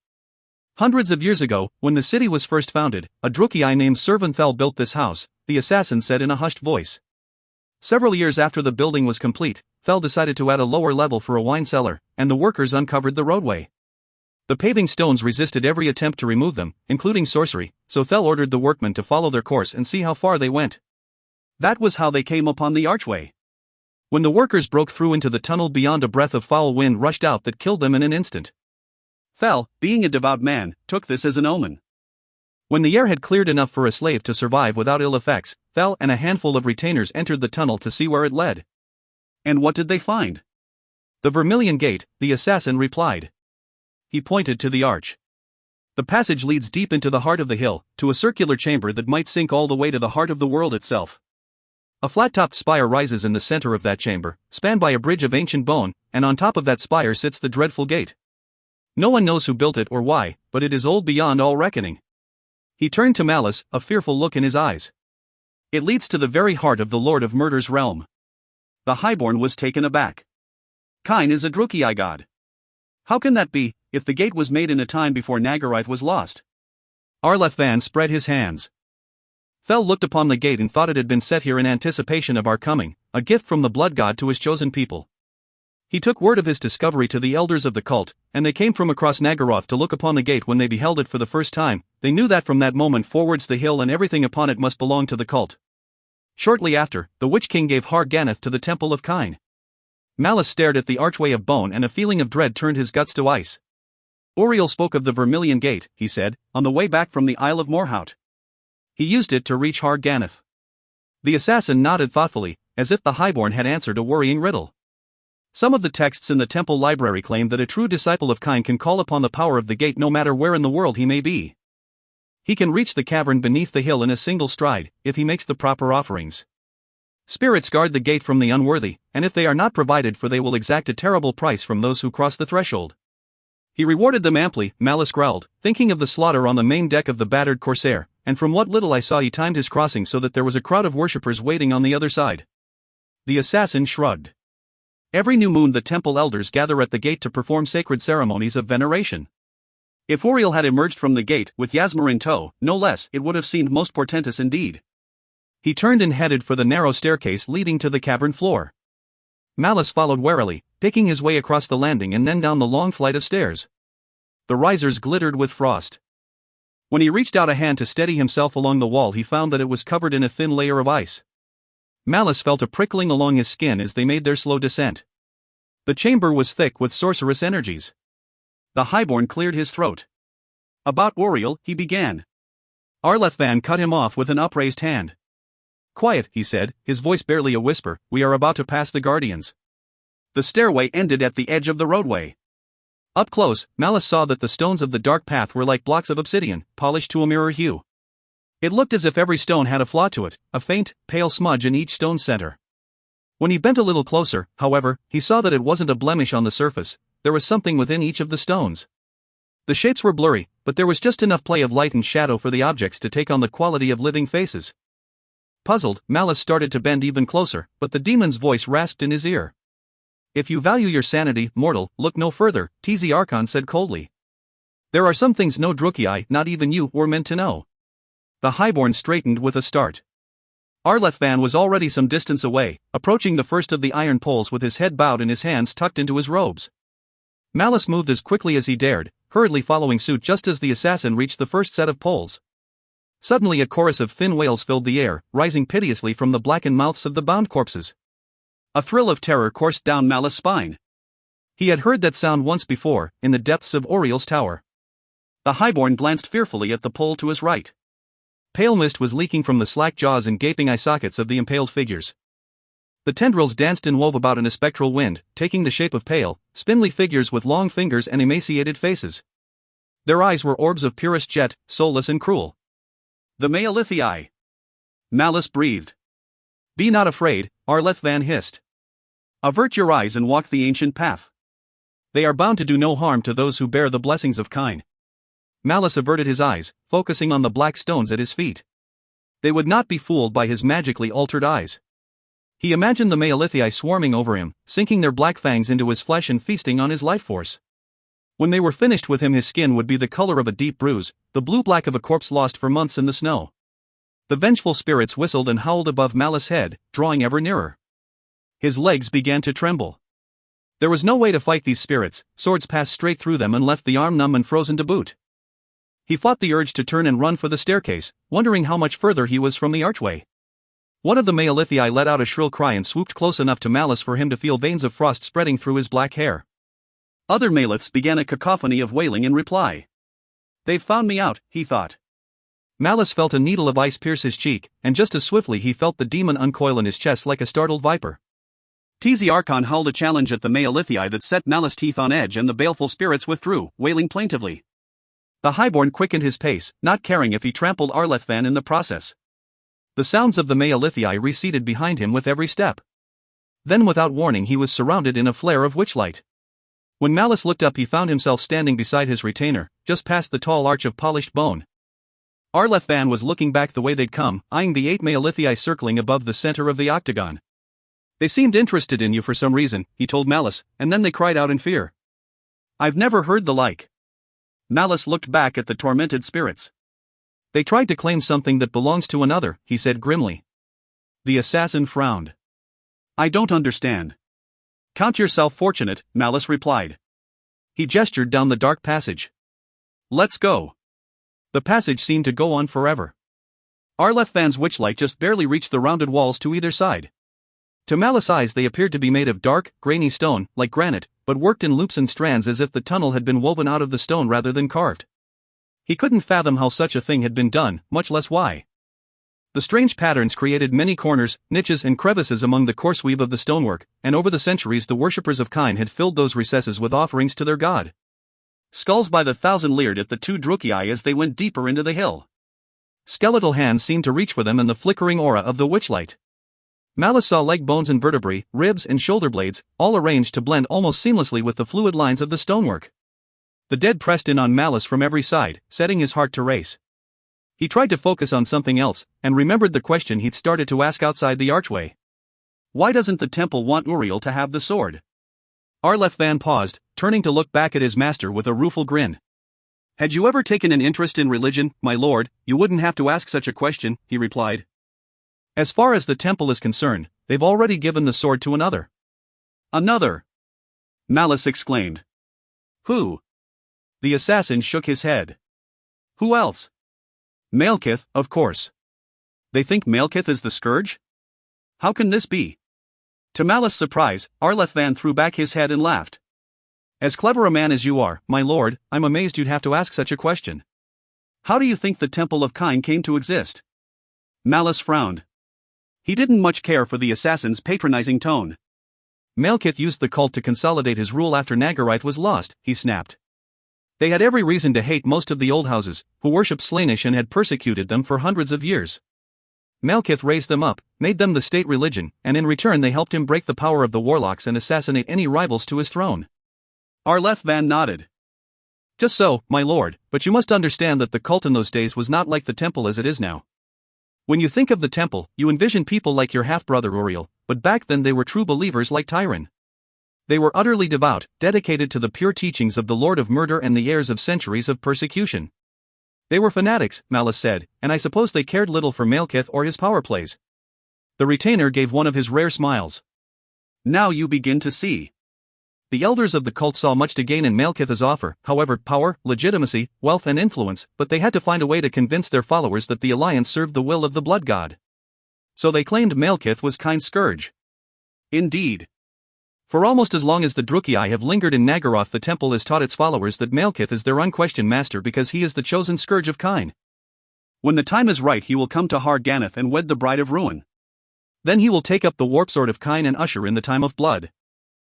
Hundreds of years ago, when the city was first founded, a Drukei named Servanthel built this house, the assassin said in a hushed voice. Several years after the building was complete, Thel decided to add a lower level for a wine cellar, and the workers uncovered the roadway. The paving stones resisted every attempt to remove them, including sorcery, so Thel ordered the workmen to follow their course and see how far they went. That was how they came upon the archway. When the workers broke through into the tunnel beyond, a breath of foul wind rushed out that killed them in an instant. Thel, being a devout man, took this as an omen. When the air had cleared enough for a slave to survive without ill effects, Thel and a handful of retainers entered the tunnel to see where it led. And what did they find? The Vermilion Gate, the assassin replied. He pointed to the arch. The passage leads deep into the heart of the hill, to a circular chamber that might sink all the way to the heart of the world itself. A flat-topped spire rises in the center of that chamber, spanned by a bridge of ancient bone, and on top of that spire sits the dreadful gate. No one knows who built it or why, but it is old beyond all reckoning. He turned to Malice, a fearful look in his eyes. It leads to the very heart of the Lord of Murder's realm. The Highborn was taken aback. Kine is a Drukei god. How can that be, if the gate was made in a time before Nagarythe was lost? Arleth Van spread his hands. Thel looked upon the gate and thought it had been set here in anticipation of our coming, a gift from the blood god to his chosen people. He took word of his discovery to the elders of the cult, and they came from across Nagarythe to look upon the gate. When they beheld it for the first time, they knew that from that moment forwards the hill and everything upon it must belong to the cult. Shortly after, the Witch King gave Har Ganeth to the temple of Kine. Malice stared at the archway of bone and a feeling of dread turned his guts to ice. Auriel spoke of the Vermilion Gate, he said, on the way back from the Isle of Morhout. He used it to reach Har Ganeth. The assassin nodded thoughtfully, as if the Highborn had answered a worrying riddle. Some of the texts in the temple library claim that a true disciple of Kine can call upon the power of the gate no matter where in the world he may be. He can reach the cavern beneath the hill in a single stride, if he makes the proper offerings. Spirits guard the gate from the unworthy, and if they are not provided for they will exact a terrible price from those who cross the threshold. He rewarded them amply, Malice growled, thinking of the slaughter on the main deck of the battered Corsair, and from what little I saw he timed his crossing so that there was a crowd of worshippers waiting on the other side. The assassin shrugged. Every new moon the temple elders gather at the gate to perform sacred ceremonies of veneration. If Auriel had emerged from the gate, with Yasmer in tow, no less, it would have seemed most portentous indeed. He turned and headed for the narrow staircase leading to the cavern floor. Malice followed warily, picking his way across the landing and then down the long flight of stairs. The risers glittered with frost. When he reached out a hand to steady himself along the wall he found that it was covered in a thin layer of ice. Malice felt a prickling along his skin as they made their slow descent. The chamber was thick with sorcerous energies. The Highborn cleared his throat. About Auriel, he began. Arleth Van cut him off with an upraised hand. Quiet, he said, his voice barely a whisper, we are about to pass the Guardians. The stairway ended at the edge of the roadway. Up close, Malice saw that the stones of the dark path were like blocks of obsidian, polished to a mirror hue. It looked as if every stone had a flaw to it, a faint, pale smudge in each stone's center. When he bent a little closer, however, he saw that it wasn't a blemish on the surface, there was something within each of the stones. The shapes were blurry, but there was just enough play of light and shadow for the objects to take on the quality of living faces. Puzzled, Malice started to bend even closer, but the demon's voice rasped in his ear. If you value your sanity, mortal, look no further, TZ Archon said coldly. There are some things no Drukei, not even you, were meant to know. The Highborn straightened with a start. Arleth Van was already some distance away, approaching the first of the iron poles with his head bowed and his hands tucked into his robes. Malice moved as quickly as he dared, hurriedly following suit just as the assassin reached the first set of poles. Suddenly a chorus of thin wails filled the air, rising piteously from the blackened mouths of the bound corpses. A thrill of terror coursed down Malice's spine. He had heard that sound once before, in the depths of Oriel's tower. The highborn glanced fearfully at the pole to his right. Pale mist was leaking from the slack jaws and gaping eye sockets of the impaled figures. The tendrils danced and wove about in a spectral wind, taking the shape of pale, spindly figures with long fingers and emaciated faces. Their eyes were orbs of purest jet, soulless and cruel. The Maelithii. Malice breathed. Be not afraid, Arleth Van hissed. Avert your eyes and walk the ancient path. They are bound to do no harm to those who bear the blessings of Kine. Malice averted his eyes, focusing on the black stones at his feet. They would not be fooled by his magically altered eyes. He imagined the Maelithii swarming over him, sinking their black fangs into his flesh and feasting on his life force. When they were finished with him, his skin would be the color of a deep bruise, the blue-black of a corpse lost for months in the snow. The vengeful spirits whistled and howled above Malice's head, drawing ever nearer. His legs began to tremble. There was no way to fight these spirits, swords passed straight through them and left the arm numb and frozen to boot. He fought the urge to turn and run for the staircase, wondering how much further he was from the archway. One of the Maelithii let out a shrill cry and swooped close enough to Malice for him to feel veins of frost spreading through his black hair. Other Maeliths began a cacophony of wailing in reply. They've found me out, he thought. Malice felt a needle of ice pierce his cheek, and just as swiftly he felt the demon uncoil in his chest like a startled viper. Tz Archon howled a challenge at the Maelithii that set Malice's teeth on edge, and the baleful spirits withdrew, wailing plaintively. The highborn quickened his pace, not caring if he trampled Arleth Van in the process. The sounds of the Maelithii receded behind him with every step. Then without warning he was surrounded in a flare of witchlight. When Malice looked up, he found himself standing beside his retainer, just past the tall arch of polished bone. Arleth Van was looking back the way they'd come, eyeing the 8 Maelithii circling above the center of the octagon. They seemed interested in you for some reason, he told Malice, and then they cried out in fear. I've never heard the like. Malice looked back at the tormented spirits. They tried to claim something that belongs to another, he said grimly. The assassin frowned. I don't understand. Count yourself fortunate, Malice replied. He gestured down the dark passage. Let's go. The passage seemed to go on forever. Arleth Van's witchlight just barely reached the rounded walls to either side. To Malice's eyes they appeared to be made of dark, grainy stone, like granite, but worked in loops and strands as if the tunnel had been woven out of the stone rather than carved. He couldn't fathom how such a thing had been done, much less why. The strange patterns created many corners, niches and crevices among the coarse weave of the stonework, and over the centuries the worshippers of Kine had filled those recesses with offerings to their god. Skulls by the thousand leered at the 2 Drukei as they went deeper into the hill. Skeletal hands seemed to reach for them in the flickering aura of the witchlight. Malice saw leg bones and vertebrae, ribs and shoulder blades, all arranged to blend almost seamlessly with the fluid lines of the stonework. The dead pressed in on Malice from every side, setting his heart to race. He tried to focus on something else, and remembered the question he'd started to ask outside the archway. Why doesn't the temple want Uriel to have the sword? Arleth Van paused, turning to look back at his master with a rueful grin. Had you ever taken an interest in religion, my lord, you wouldn't have to ask such a question, he replied. As far as the temple is concerned, they've already given the sword to another. Another? Malice exclaimed. Who? The assassin shook his head. Who else? Malekith, of course. They think Malekith is the scourge? How can this be? To Malice's surprise, Arleth Van threw back his head and laughed. As clever a man as you are, my lord, I'm amazed you'd have to ask such a question. How do you think the Temple of Kine came to exist? Malice frowned. He didn't much care for the assassin's patronizing tone. Malekith used the cult to consolidate his rule after Nagarythe was lost, he snapped. They had every reason to hate most of the old houses, who worshipped Slaanesh and had persecuted them for hundreds of years. Malekith raised them up, made them the state religion, and in return they helped him break the power of the warlocks and assassinate any rivals to his throne. Arleth Van nodded. Just so, my lord, but you must understand that the cult in those days was not like the temple as it is now. When you think of the temple, you envision people like your half-brother Uriel, but back then they were true believers like Tyron. They were utterly devout, dedicated to the pure teachings of the Lord of Murder and the heirs of centuries of persecution. They were fanatics, Malice said, and I suppose they cared little for Malekith or his power plays. The retainer gave one of his rare smiles. Now you begin to see. The elders of the cult saw much to gain in Malekith's offer, however, power, legitimacy, wealth and influence, but they had to find a way to convince their followers that the alliance served the will of the blood god. So they claimed Malekith was Kyne's scourge. Indeed. For almost as long as the Drukei have lingered in Naggaroth, the temple has taught its followers that Malekith is their unquestioned master because he is the chosen scourge of Kyne. When the time is right, he will come to Har Ganeth and wed the Bride of Ruin. Then he will take up the warp sword of Kyne and usher in the time of blood.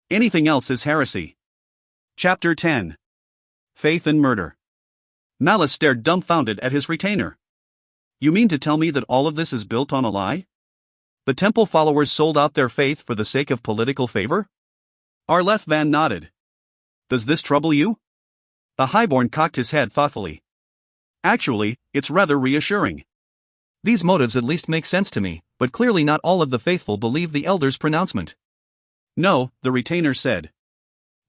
Anything else is heresy. Chapter 10. Faith and Murder. Malice stared dumbfounded at his retainer. You mean to tell me that all of this is built on a lie? The temple followers sold out their faith for the sake of political favor? Arleth Van nodded. Does this trouble you? The highborn cocked his head thoughtfully. Actually, it's rather reassuring. These motives at least make sense to me, but clearly not all of the faithful believe the elders' pronouncement. No, the retainer said.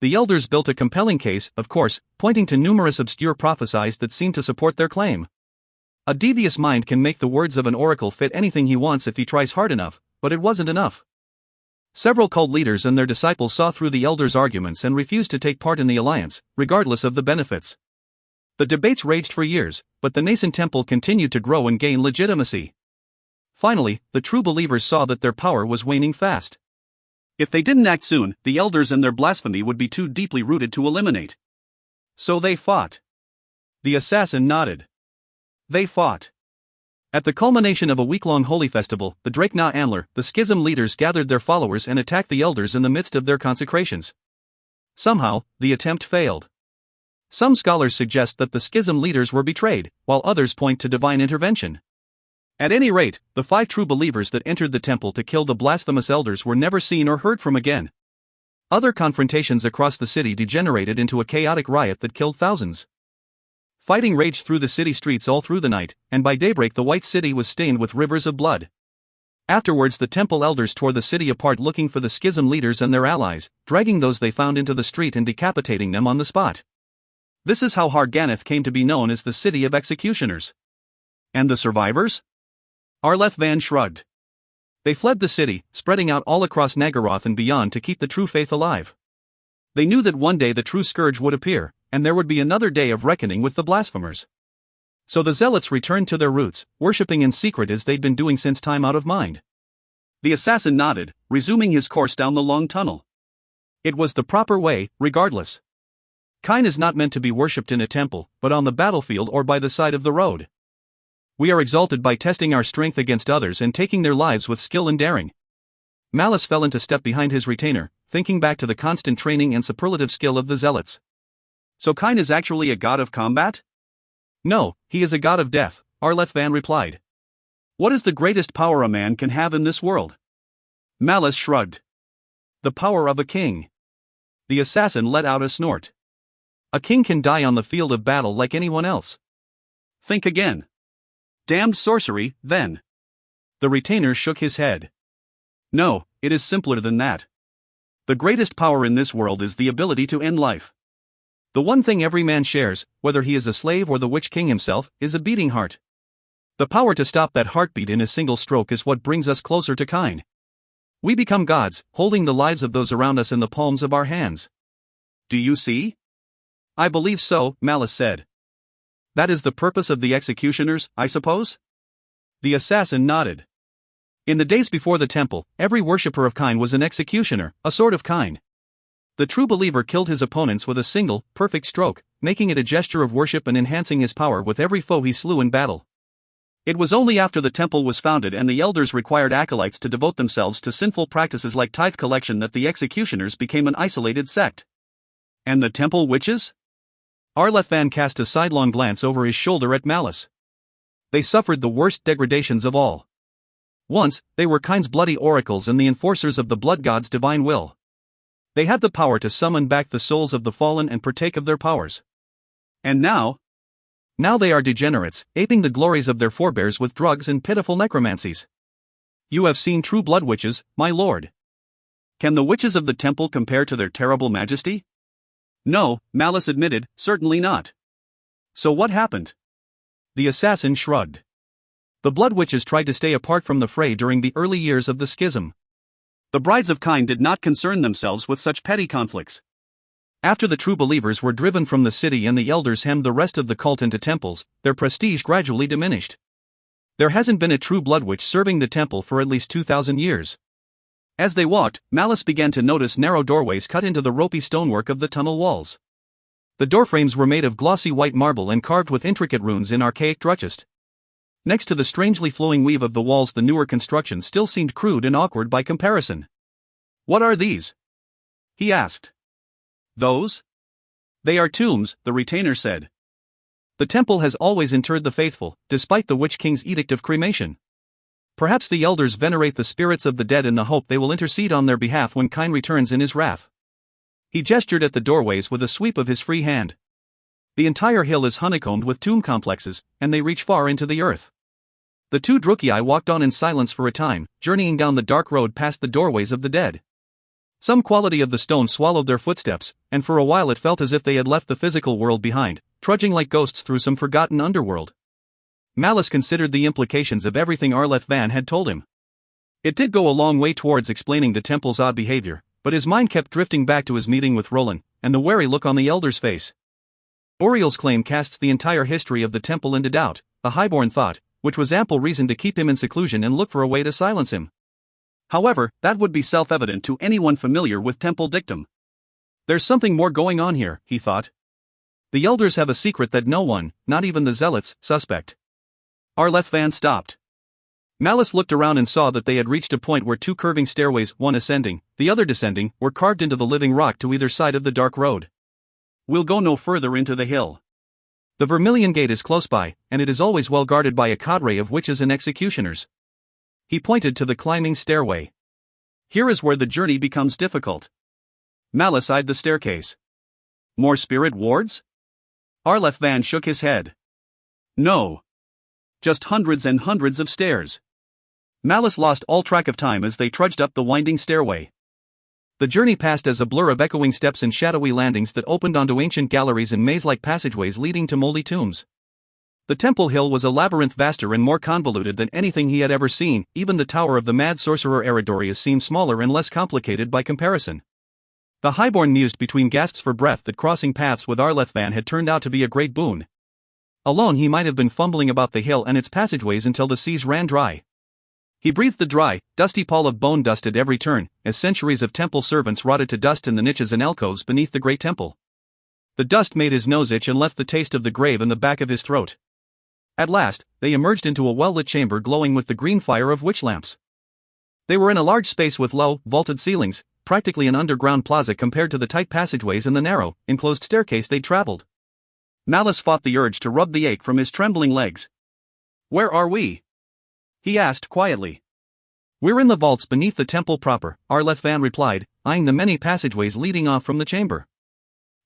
The elders built a compelling case, of course, pointing to numerous obscure prophecies that seem to support their claim. A devious mind can make the words of an oracle fit anything he wants if he tries hard enough, but it wasn't enough. Several cult leaders and their disciples saw through the elders' arguments and refused to take part in the alliance, regardless of the benefits. The debates raged for years, but the nascent temple continued to grow and gain legitimacy. Finally, the true believers saw that their power was waning fast. If they didn't act soon, the elders and their blasphemy would be too deeply rooted to eliminate. So they fought. The assassin nodded. They fought. At the culmination of a week-long holy festival, the Drake Na Antler, the schism leaders gathered their followers and attacked the elders in the midst of their consecrations. Somehow, the attempt failed. Some scholars suggest that the schism leaders were betrayed, while others point to divine intervention. At any rate, the 5 true believers that entered the temple to kill the blasphemous elders were never seen or heard from again. Other confrontations across the city degenerated into a chaotic riot that killed thousands. Fighting raged through the city streets all through the night, and by daybreak the White City was stained with rivers of blood. Afterwards, the temple elders tore the city apart looking for the schism leaders and their allies, dragging those they found into the street and decapitating them on the spot. This is how Har Ganeth came to be known as the City of Executioners. And the survivors? Arleth Van shrugged. They fled the city, spreading out all across Naggaroth and beyond to keep the true faith alive. They knew that one day the true scourge would appear, and there would be another day of reckoning with the blasphemers. So the zealots returned to their roots, worshipping in secret as they'd been doing since time out of mind. The assassin nodded, resuming his course down the long tunnel. It was the proper way, regardless. Kyne is not meant to be worshipped in a temple, but on the battlefield or by the side of the road. We are exalted by testing our strength against others and taking their lives with skill and daring. Malice fell into step behind his retainer, thinking back to the constant training and superlative skill of the zealots. So Kyne is actually a god of combat? No, he is a god of death, Arleth Van replied. What is the greatest power a man can have in this world? Malice shrugged. The power of a king. The assassin let out a snort. A king can die on the field of battle like anyone else. Think again. Damned sorcery, then. The retainer shook his head. No, it is simpler than that. The greatest power in this world is the ability to end life. The one thing every man shares, whether he is a slave or the Witch King himself, is a beating heart. The power to stop that heartbeat in a single stroke is what brings us closer to Kyne. We become gods, holding the lives of those around us in the palms of our hands. Do you see? I believe so, Malice said. That is the purpose of the executioners, I suppose? The assassin nodded. In the days before the temple, every worshipper of Kyne was an executioner, a sword of Kyne. The true believer killed his opponents with a single, perfect stroke, making it a gesture of worship and enhancing his power with every foe he slew in battle. It was only after the temple was founded and the elders required acolytes to devote themselves to sinful practices like tithe collection that the executioners became an isolated sect. And the temple witches? Arleth Van cast a sidelong glance over his shoulder at Malice. They suffered the worst degradations of all. Once, they were Kyne's bloody oracles and the enforcers of the blood god's divine will. They had the power to summon back the souls of the fallen and partake of their powers. And now? Now they are degenerates, aping the glories of their forebears with drugs and pitiful necromancies. You have seen true blood witches, my lord. Can the witches of the temple compare to their terrible majesty? No, Malice admitted, certainly not. So what happened? The assassin shrugged. The Blood Witches tried to stay apart from the fray during the early years of the schism. The Brides of Kine did not concern themselves with such petty conflicts. After the true believers were driven from the city and the elders hemmed the rest of the cult into temples, their prestige gradually diminished. There hasn't been a true Blood Witch serving the temple for at least 2,000 years. As they walked, Malice began to notice narrow doorways cut into the ropey stonework of the tunnel walls. The doorframes were made of glossy white marble and carved with intricate runes in archaic Drutchist. Next to the strangely flowing weave of the walls, the newer construction still seemed crude and awkward by comparison. "What are these?" he asked. "Those? They are tombs," the retainer said. "The temple has always interred the faithful, despite the Witch King's edict of cremation. Perhaps the elders venerate the spirits of the dead in the hope they will intercede on their behalf when Kine returns in his wrath." He gestured at the doorways with a sweep of his free hand. "The entire hill is honeycombed with tomb complexes, and they reach far into the earth." The two Drukei walked on in silence for a time, journeying down the dark road past the doorways of the dead. Some quality of the stone swallowed their footsteps, and for a while it felt as if they had left the physical world behind, trudging like ghosts through some forgotten underworld. Malice considered the implications of everything Arleth Van had told him. It did go a long way towards explaining the temple's odd behavior, but his mind kept drifting back to his meeting with Roland, and the wary look on the elder's face. Uriel's claim casts the entire history of the temple into doubt, a highborn thought, which was ample reason to keep him in seclusion and look for a way to silence him. However, that would be self-evident to anyone familiar with temple dictum. There's something more going on here, he thought. The elders have a secret that no one, not even the zealots, suspect. Arleth Van stopped. Malice looked around and saw that they had reached a point where two curving stairways, one ascending, the other descending, were carved into the living rock to either side of the dark road. "We'll go no further into the hill. The Vermilion Gate is close by, and it is always well guarded by a cadre of witches and executioners." He pointed to the climbing stairway. "Here is where the journey becomes difficult." Malice eyed the staircase. "More spirit wards?" Arleth Van shook his head. "No. Just hundreds and hundreds of stairs." Malice lost all track of time as they trudged up the winding stairway. The journey passed as a blur of echoing steps and shadowy landings that opened onto ancient galleries and maze-like passageways leading to moldy tombs. The temple hill was a labyrinth vaster and more convoluted than anything he had ever seen. Even the tower of the mad sorcerer Eridorius seemed smaller and less complicated by comparison. The highborn mused between gasps for breath that crossing paths with Arleth Van had turned out to be a great boon. Alone he might have been fumbling about the hill and its passageways until the seas ran dry. He breathed the dry, dusty pall of bone dust at every turn, as centuries of temple servants rotted to dust in the niches and alcoves beneath the great temple. The dust made his nose itch and left the taste of the grave in the back of his throat. At last, they emerged into a well-lit chamber glowing with the green fire of witch lamps. They were in a large space with low, vaulted ceilings, practically an underground plaza compared to the tight passageways and the narrow, enclosed staircase they'd traveled. Malice fought the urge to rub the ache from his trembling legs. "Where are we?" he asked quietly. "We're in the vaults beneath the temple proper," Arleth Van replied, eyeing the many passageways leading off from the chamber.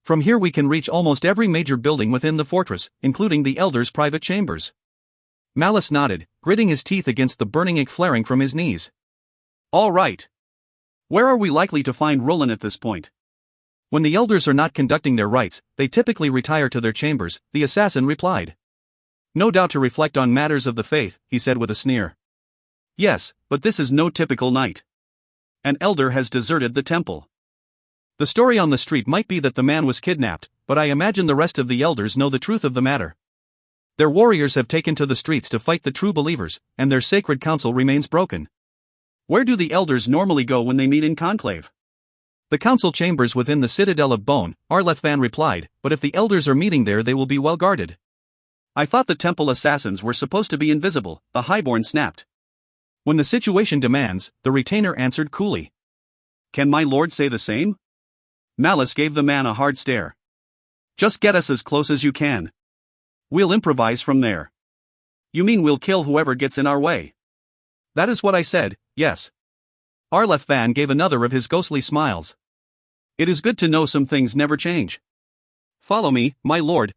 "From here we can reach almost every major building within the fortress, including the elders' private chambers." Malice nodded, gritting his teeth against the burning ache flaring from his knees. "All right. Where are we likely to find Roland at this point?" "When the elders are not conducting their rites, they typically retire to their chambers," the assassin replied. "No doubt to reflect on matters of the faith," he said with a sneer. "Yes, but this is no typical night. An elder has deserted the temple." "The story on the street might be that the man was kidnapped, but I imagine the rest of the elders know the truth of the matter. Their warriors have taken to the streets to fight the true believers, and their sacred council remains broken." "Where do the elders normally go when they meet in conclave?" "The council chambers within the Citadel of Bone," Arleth Van replied, "but if the elders are meeting there they will be well guarded." "I thought the temple assassins were supposed to be invisible," the highborn snapped. "When the situation demands," the retainer answered coolly. "Can my lord say the same?" Malice gave the man a hard stare. "Just get us as close as you can. We'll improvise from there." "You mean we'll kill whoever gets in our way?" "That is what I said, yes." Arleth Van gave another of his ghostly smiles. "It is good to know some things never change. Follow me, my lord."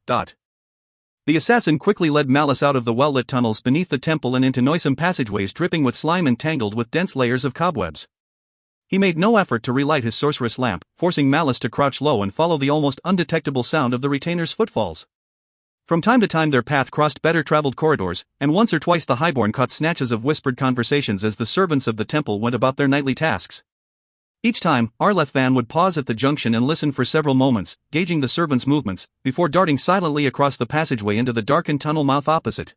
The assassin quickly led Malice out of the well-lit tunnels beneath the temple and into noisome passageways dripping with slime and tangled with dense layers of cobwebs. He made no effort to relight his sorceress lamp, forcing Malice to crouch low and follow the almost undetectable sound of the retainer's footfalls. From time to time their path crossed better-traveled corridors, and once or twice the highborn caught snatches of whispered conversations as the servants of the temple went about their nightly tasks. Each time, Arlethvan would pause at the junction and listen for several moments, gauging the servants' movements, before darting silently across the passageway into the darkened tunnel mouth opposite.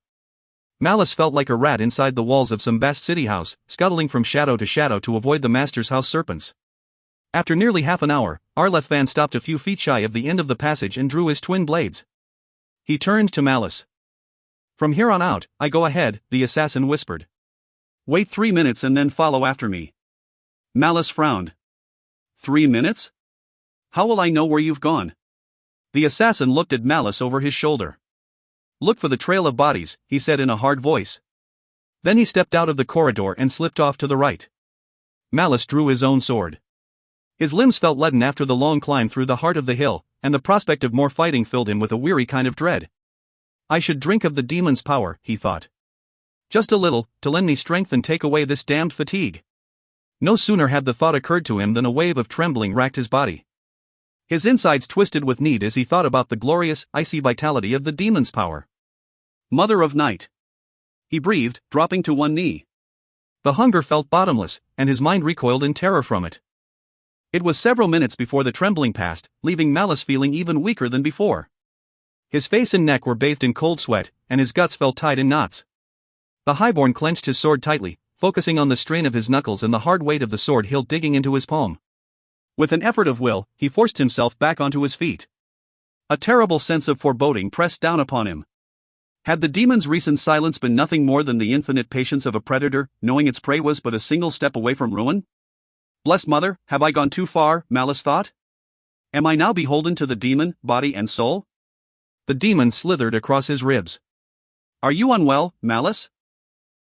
Malice felt like a rat inside the walls of some vast city house, scuttling from shadow to avoid the master's house serpents. After nearly half an hour, Arlethvan stopped a few feet shy of the end of the passage and drew his twin blades. He turned to Malice. "From here on out, I go ahead," the assassin whispered. "Wait 3 minutes and then follow after me." Malice frowned. 3 minutes? How will I know where you've gone? The assassin looked at Malice over his shoulder. "Look for the trail of bodies," he said in a hard voice. Then he stepped out of the corridor and slipped off to the right. Malice drew his own sword. His limbs felt leaden after the long climb through the heart of the hill, and the prospect of more fighting filled him with a weary kind of dread. "I should drink of the demon's power," he thought. "Just a little, to lend me strength and take away this damned fatigue." No sooner had the thought occurred to him than a wave of trembling racked his body. His insides twisted with need as he thought about the glorious, icy vitality of the demon's power. "Mother of Night," he breathed, dropping to one knee. The hunger felt bottomless, and his mind recoiled in terror from it. It was several minutes before the trembling passed, leaving Malice feeling even weaker than before. His face and neck were bathed in cold sweat, and his guts felt tied in knots. The highborn clenched his sword tightly, focusing on the strain of his knuckles and the hard weight of the sword hilt digging into his palm. With an effort of will, he forced himself back onto his feet. A terrible sense of foreboding pressed down upon him. Had the demon's recent silence been nothing more than the infinite patience of a predator, knowing its prey was but a single step away from ruin? "Blessed Mother, have I gone too far?" Malice thought. "Am I now beholden to the demon, body and soul?" The demon slithered across his ribs. "Are you unwell, Malice?"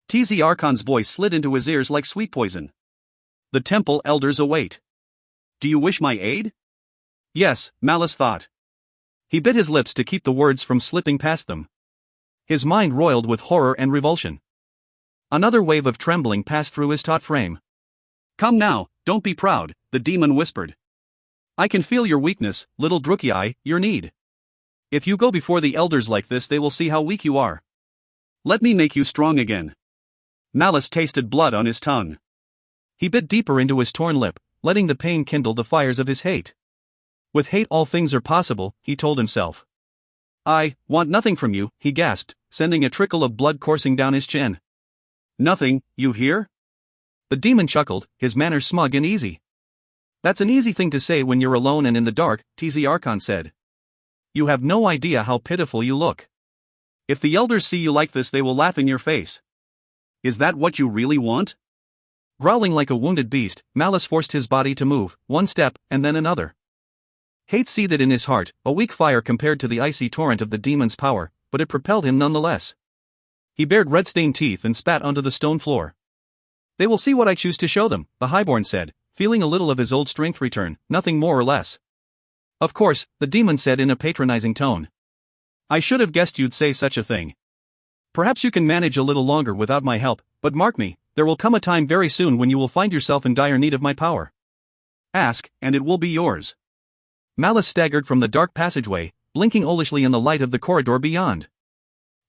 Tz Archon's voice slid into his ears like sweet poison. "The temple elders await. Do you wish my aid?" "Yes," Malice thought. He bit his lips to keep the words from slipping past them. His mind roiled with horror and revulsion. Another wave of trembling passed through his taut frame. "Come now, don't be proud," the demon whispered. "I can feel your weakness, little Drukei, your need. If you go before the elders like this, they will see how weak you are. Let me make you strong again." Malice tasted blood on his tongue. He bit deeper into his torn lip, letting the pain kindle the fires of his hate. With hate all things are possible, he told himself. "I want nothing from you," he gasped, sending a trickle of blood coursing down his chin. "Nothing, you hear?" The demon chuckled, his manner smug and easy. "That's an easy thing to say when you're alone and in the dark," Tz Archon said. "You have no idea how pitiful you look. If the elders see you like this, they will laugh in your face. Is that what you really want?" Growling like a wounded beast, Malice forced his body to move, one step, and then another. Hate seethed in his heart, a weak fire compared to the icy torrent of the demon's power, but it propelled him nonetheless. He bared red-stained teeth and spat onto the stone floor. "They will see what I choose to show them," the highborn said, feeling a little of his old strength return, nothing more or less. "Of course," the demon said in a patronizing tone. "I should have guessed you'd say such a thing. Perhaps you can manage a little longer without my help, but mark me, there will come a time very soon when you will find yourself in dire need of my power. Ask, and it will be yours." Malice staggered from the dark passageway, blinking owlishly in the light of the corridor beyond.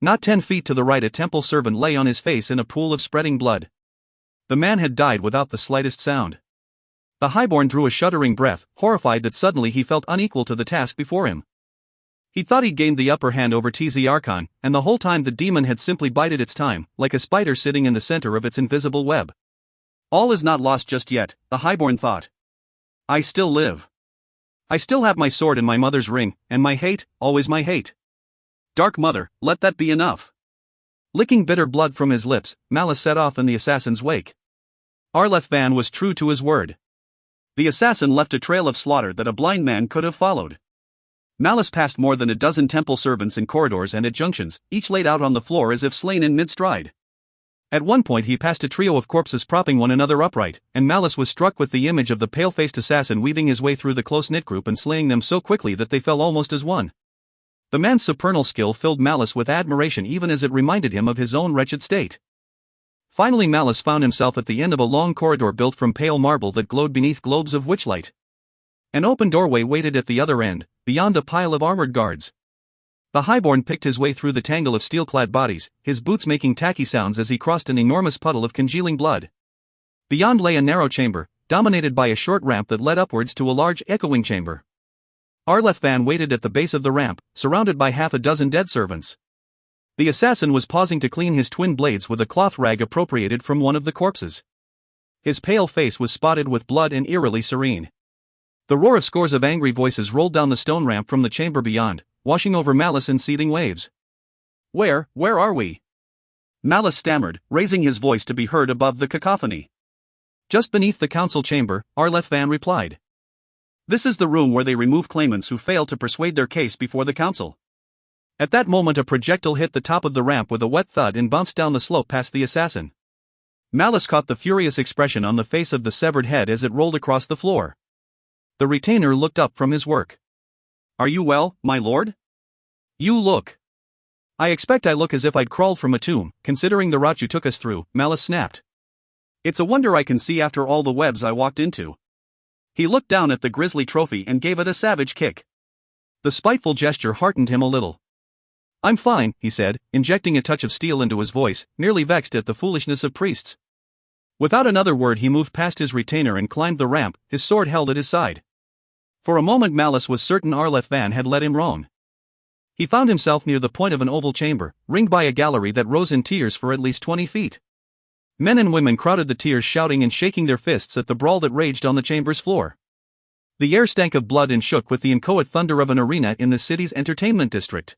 Not 10 feet to the right, a temple servant lay on his face in a pool of spreading blood. The man had died without the slightest sound. The highborn drew a shuddering breath, horrified that suddenly he felt unequal to the task before him. He thought he'd gained the upper hand over Tz Archon, and the whole time the demon had simply bided its time, like a spider sitting in the center of its invisible web. "All is not lost just yet," the highborn thought. "I still live. I still have my sword and my mother's ring, and my hate, always my hate. Dark Mother, let that be enough." Licking bitter blood from his lips, Malice set off in the assassin's wake. Arlethvan was true to his word. The assassin left a trail of slaughter that a blind man could have followed. Malice passed more than a dozen temple servants in corridors and at junctions, each laid out on the floor as if slain in mid-stride. At one point he passed a trio of corpses propping one another upright, and Malice was struck with the image of the pale-faced assassin weaving his way through the close-knit group and slaying them so quickly that they fell almost as one. The man's supernal skill filled Malice with admiration even as it reminded him of his own wretched state. Finally Malice found himself at the end of a long corridor built from pale marble that glowed beneath globes of witchlight. An open doorway waited at the other end, beyond a pile of armored guards. The highborn picked his way through the tangle of steel-clad bodies, his boots making tacky sounds as he crossed an enormous puddle of congealing blood. Beyond lay a narrow chamber, dominated by a short ramp that led upwards to a large, echoing chamber. Arleth Van waited at the base of the ramp, surrounded by half a dozen dead servants. The assassin was pausing to clean his twin blades with a cloth rag appropriated from one of the corpses. His pale face was spotted with blood and eerily serene. The roar of scores of angry voices rolled down the stone ramp from the chamber beyond, washing over Malice in seething waves. Where are we?" Malice stammered, raising his voice to be heard above the cacophony. "Just beneath the council chamber," Arleth Van replied. "This is the room where they remove claimants who fail to persuade their case before the council." At that moment a projectile hit the top of the ramp with a wet thud and bounced down the slope past the assassin. Malice caught the furious expression on the face of the severed head as it rolled across the floor. The retainer looked up from his work. "Are you well, my lord?" "You look. I expect I look as if I'd crawled from a tomb, considering the route you took us through," Malice snapped. "It's a wonder I can see after all the webs I walked into." He looked down at the grisly trophy and gave it a savage kick. The spiteful gesture heartened him a little. "I'm fine," he said, injecting a touch of steel into his voice, nearly vexed at the foolishness of priests. Without another word he moved past his retainer and climbed the ramp, his sword held at his side. For a moment Malice was certain Arleth Van had led him wrong. He found himself near the point of an oval chamber, ringed by a gallery that rose in tiers for at least 20 feet. Men and women crowded the tiers, shouting and shaking their fists at the brawl that raged on the chamber's floor. The air stank of blood and shook with the inchoate thunder of an arena in the city's entertainment district.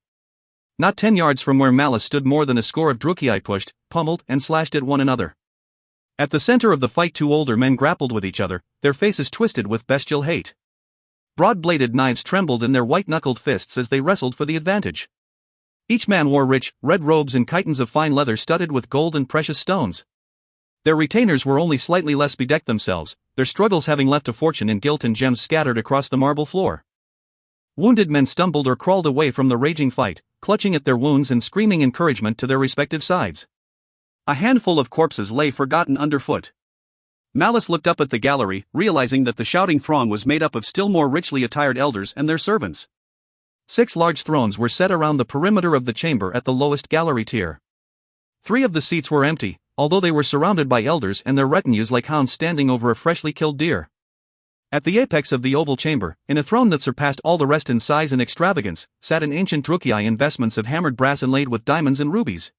Not 10 yards from where Malice stood more than a score of Drukei pushed, pummeled, and slashed at one another. At the center of the fight 2 older men grappled with each other, their faces twisted with bestial hate. Broad-bladed knives trembled in their white-knuckled fists as they wrestled for the advantage. Each man wore rich, red robes and chitons of fine leather studded with gold and precious stones. Their retainers were only slightly less bedecked themselves, their struggles having left a fortune in gilt and gems scattered across the marble floor. Wounded men stumbled or crawled away from the raging fight, clutching at their wounds and screaming encouragement to their respective sides. A handful of corpses lay forgotten underfoot. Malice looked up at the gallery, realizing that the shouting throng was made up of still more richly attired elders and their servants. 6 large thrones were set around the perimeter of the chamber at the lowest gallery tier. 3 of the seats were empty, although they were surrounded by elders and their retinues like hounds standing over a freshly killed deer. At the apex of the oval chamber, in a throne that surpassed all the rest in size and extravagance, sat an ancient Drukei in vestments of hammered brass inlaid with diamonds and rubies.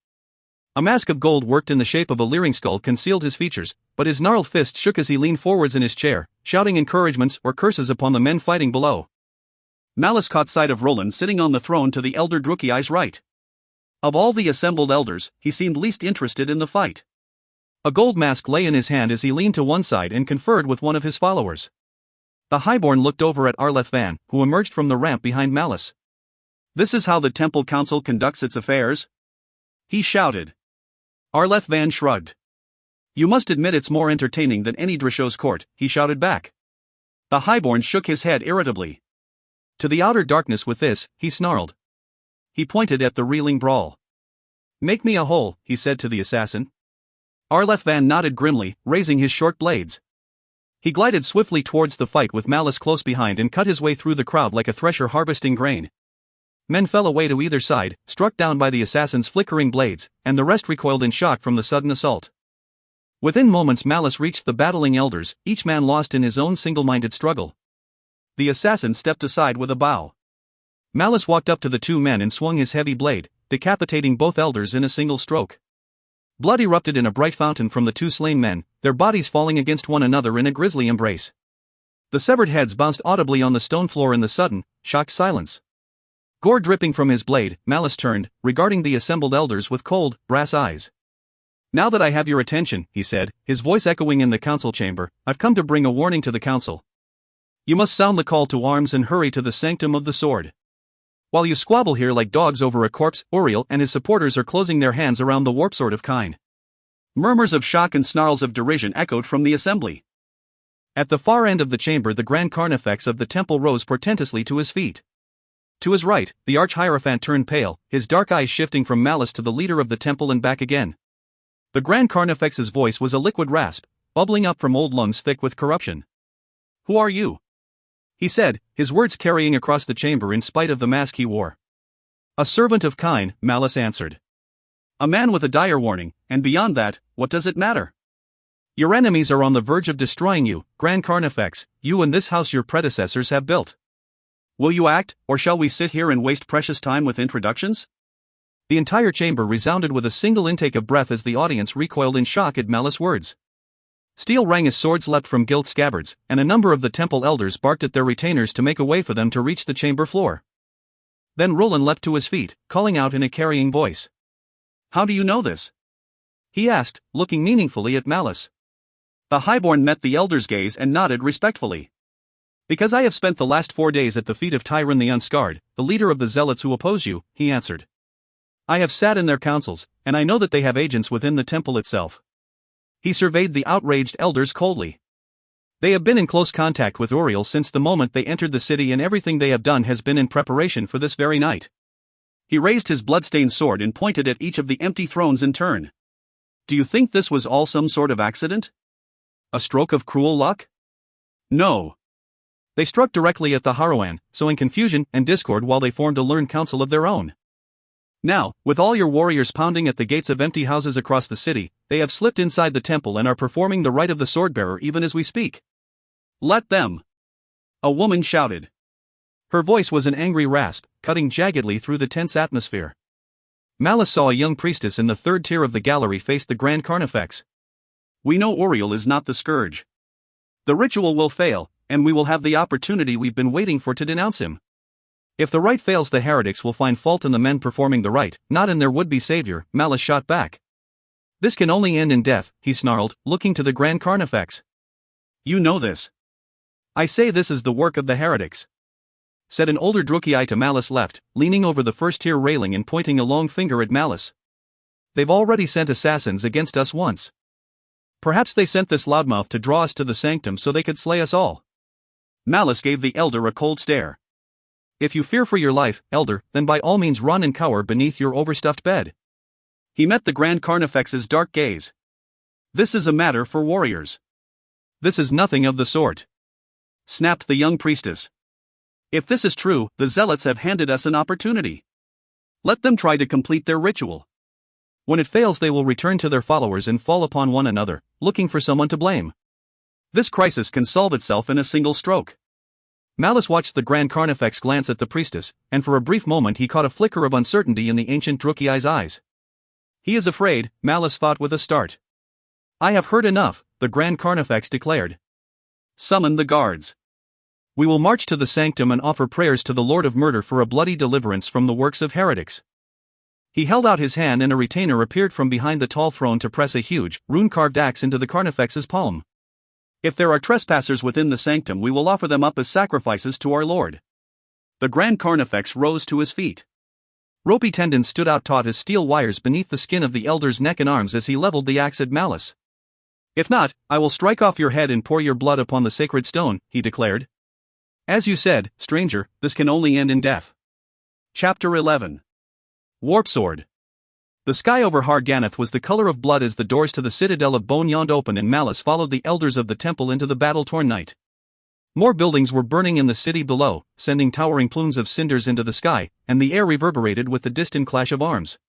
A mask of gold worked in the shape of a leering skull concealed his features, but his gnarled fist shook as he leaned forwards in his chair, shouting encouragements or curses upon the men fighting below. Malice caught sight of Roland sitting on the throne to the elder Drukei's right. Of all the assembled elders, he seemed least interested in the fight. A gold mask lay in his hand as he leaned to one side and conferred with one of his followers. The highborn looked over at Arleth Van, who emerged from the ramp behind Malice. "This is how the Temple Council conducts its affairs?" he shouted. Arleth Van shrugged. "You must admit it's more entertaining than any Drishos court," he shouted back. The highborn shook his head irritably. "To the outer darkness with this," he snarled. He pointed at the reeling brawl. "Make me a hole," he said to the assassin. Arleth Van nodded grimly, raising his short blades. He glided swiftly towards the fight with Malice close behind and cut his way through the crowd like a thresher harvesting grain. Men fell away to either side, struck down by the assassin's flickering blades, and the rest recoiled in shock from the sudden assault. Within moments Malice reached the battling elders, each man lost in his own single-minded struggle. The assassin stepped aside with a bow. Malice walked up to the 2 men and swung his heavy blade, decapitating both elders in a single stroke. Blood erupted in a bright fountain from the 2 slain men, their bodies falling against one another in a grisly embrace. The severed heads bounced audibly on the stone floor in the sudden, shocked silence. Gore dripping from his blade, Malice turned, regarding the assembled elders with cold, brass eyes. "Now that I have your attention," he said, his voice echoing in the council chamber, "I've come to bring a warning to the council. You must sound the call to arms and hurry to the sanctum of the sword. While you squabble here like dogs over a corpse, Uriel and his supporters are closing their hands around the warp sword of Kine." Murmurs of shock and snarls of derision echoed from the assembly. At the far end of the chamber the Grand Carnifex of the temple rose portentously to his feet. To his right, the Arch-Hierophant turned pale, his dark eyes shifting from Malice to the leader of the temple and back again. The Grand Carnifex's voice was a liquid rasp, bubbling up from old lungs thick with corruption. "Who are you?" he said, his words carrying across the chamber in spite of the mask he wore. A servant of Cain, Malice answered. A man with a dire warning, and beyond that, what does it matter? Your enemies are on the verge of destroying you, Grand Carnifex, you and this house your predecessors have built. Will you act, or shall we sit here and waste precious time with introductions? The entire chamber resounded with a single intake of breath as the audience recoiled in shock at Malice's words. Steel rang as swords leapt from gilt scabbards, and a number of the temple elders barked at their retainers to make a way for them to reach the chamber floor. Then Roland leapt to his feet, calling out in a carrying voice. How do you know this? He asked, looking meaningfully at Malice. The highborn met the elder's gaze and nodded respectfully. Because I have spent the last 4 days at the feet of Tyron the Unscarred, the leader of the zealots who oppose you, he answered. I have sat in their councils, and I know that they have agents within the temple itself. He surveyed the outraged elders coldly. They have been in close contact with Uriel since the moment they entered the city, and everything they have done has been in preparation for this very night. He raised his blood-stained sword and pointed at each of the empty thrones in turn. Do you think this was all some sort of accident? A stroke of cruel luck? No. They struck directly at the Haruan, sowing confusion and discord while they formed a learned council of their own. Now, with all your warriors pounding at the gates of empty houses across the city, they have slipped inside the temple and are performing the rite of the swordbearer even as we speak. Let them! A woman shouted. Her voice was an angry rasp, cutting jaggedly through the tense atmosphere. Malice saw a young priestess in the third tier of the gallery face the Grand Carnifex. We know Uriel is not the scourge. The ritual will fail, and we will have the opportunity we've been waiting for to denounce him. If the rite fails, the heretics will find fault in the men performing the rite, not in their would-be savior, Malice shot back. This can only end in death, he snarled, looking to the Grand Carnifex. You know this. I say this is the work of the heretics, said an older Drukei to Malice left, leaning over the first-tier railing and pointing a long finger at Malice. They've already sent assassins against us once. Perhaps they sent this loudmouth to draw us to the sanctum so they could slay us all. Malice gave the elder a cold stare. If you fear for your life, elder, then by all means run and cower beneath your overstuffed bed. He met the Grand Carnifex's dark gaze. This is a matter for warriors. This is nothing of the sort, snapped the young priestess. If this is true, the zealots have handed us an opportunity. Let them try to complete their ritual. When it fails, they will return to their followers and fall upon one another, looking for someone to blame. This crisis can solve itself in a single stroke. Malice watched the Grand Carnifex glance at the priestess, and for a brief moment he caught a flicker of uncertainty in the ancient Drukei's eyes. He is afraid, Malice thought with a start. I have heard enough, the Grand Carnifex declared. Summon the guards. We will march to the sanctum and offer prayers to the Lord of Murder for a bloody deliverance from the works of heretics. He held out his hand and a retainer appeared from behind the tall throne to press a huge, rune-carved axe into the Carnifex's palm. If there are trespassers within the sanctum, we will offer them up as sacrifices to our Lord. The Grand Carnifex rose to his feet. Ropey tendons stood out taut as steel wires beneath the skin of the elder's neck and arms as he leveled the axe at Malice. If not, I will strike off your head and pour your blood upon the sacred stone, he declared. As you said, stranger, this can only end in death. Chapter 11. Warp Sword. The sky over Har Ganath was the color of blood as the doors to the citadel of Bone yawned open and Malice followed the elders of the temple into the battle-torn night. More buildings were burning in the city below, sending towering plumes of cinders into the sky, and the air reverberated with the distant clash of arms.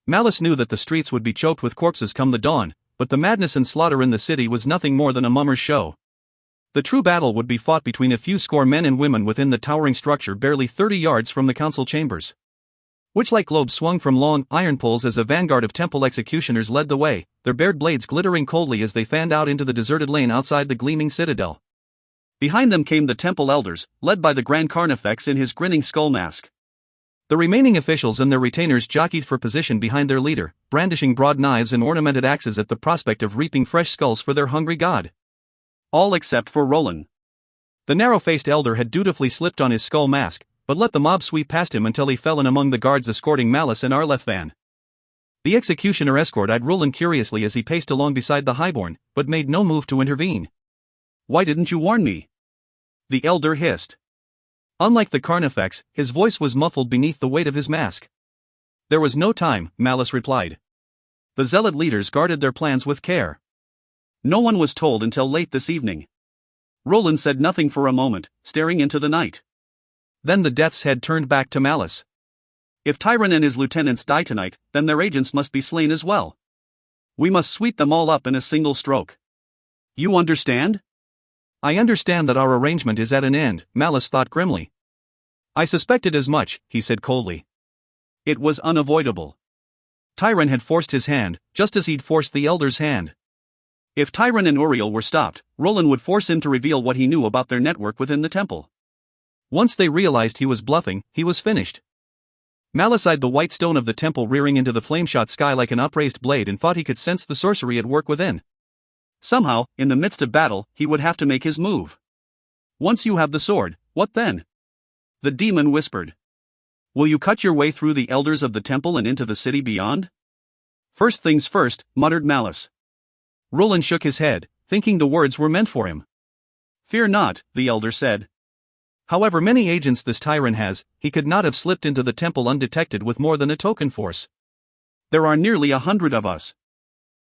Malice knew that the streets would be choked with corpses come the dawn, but the madness and slaughter in the city was nothing more than a mummer's show. The true battle would be fought between a few score men and women within the towering structure barely 30 yards from the council chambers. Witch-like globes swung from long, iron poles as a vanguard of temple executioners led the way, their bared blades glittering coldly as they fanned out into the deserted lane outside the gleaming citadel. Behind them came the temple elders, led by the Grand Carnifex in his grinning skull mask. The remaining officials and their retainers jockeyed for position behind their leader, brandishing broad knives and ornamented axes at the prospect of reaping fresh skulls for their hungry god. All except for Roland. The narrow-faced elder had dutifully slipped on his skull mask, but let the mob sweep past him until he fell in among the guards escorting Malice and Arlefvan. The executioner escort-eyed Roland curiously as he paced along beside the highborn, but made no move to intervene. Why didn't you warn me? The elder hissed. Unlike the Carnifex, his voice was muffled beneath the weight of his mask. There was no time, Malice replied. The zealot leaders guarded their plans with care. No one was told until late this evening. Roland said nothing for a moment, staring into the night. Then the death's head turned back to Malice. If Tyron and his lieutenants die tonight, then their agents must be slain as well. We must sweep them all up in a single stroke. You understand? I understand that our arrangement is at an end, Malice thought grimly. I suspected as much, he said coldly. It was unavoidable. Tyron had forced his hand, just as he'd forced the Elder's hand. If Tyron and Uriel were stopped, Roland would force him to reveal what he knew about their network within the temple. Once they realized he was bluffing, he was finished. Malice eyed the white stone of the temple rearing into the flame-shot sky like an upraised blade and thought he could sense the sorcery at work within. Somehow, in the midst of battle, he would have to make his move. Once you have the sword, what then? The demon whispered. Will you cut your way through the elders of the temple and into the city beyond? First things first, muttered Malice. Roland shook his head, thinking the words were meant for him. Fear not, the elder said. However many agents this Tyron has, he could not have slipped into the temple undetected with more than a token force. There are nearly 100 of us.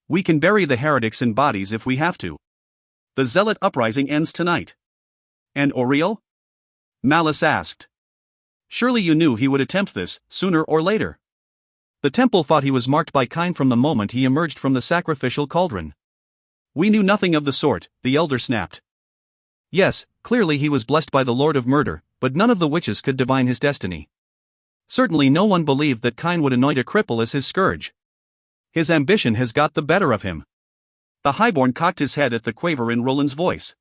We can bury the heretics in bodies if we have to. The zealot uprising ends tonight. And Uriel? Malice asked. Surely you knew he would attempt this, sooner or later. The temple thought he was marked by Kyne from the moment he emerged from the sacrificial cauldron. We knew nothing of the sort, the elder snapped. Yes, clearly he was blessed by the Lord of Murder, but none of the witches could divine his destiny. Certainly no one believed that Kyne would anoint a cripple as his scourge. His ambition has got the better of him. The highborn cocked his head at the quaver in Roland's voice.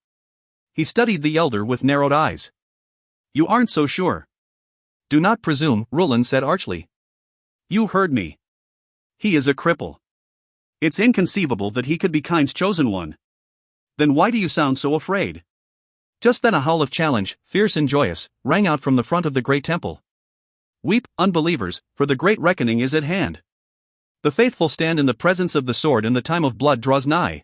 He studied the elder with narrowed eyes. You aren't so sure. Do not presume, Roland said archly. You heard me. He is a cripple. It's inconceivable that he could be Kyne's chosen one. Then why do you sound so afraid? Just then a howl of challenge, fierce and joyous, rang out from the front of the great temple. Weep, unbelievers, for the great reckoning is at hand. The faithful stand in the presence of the sword and the time of blood draws nigh.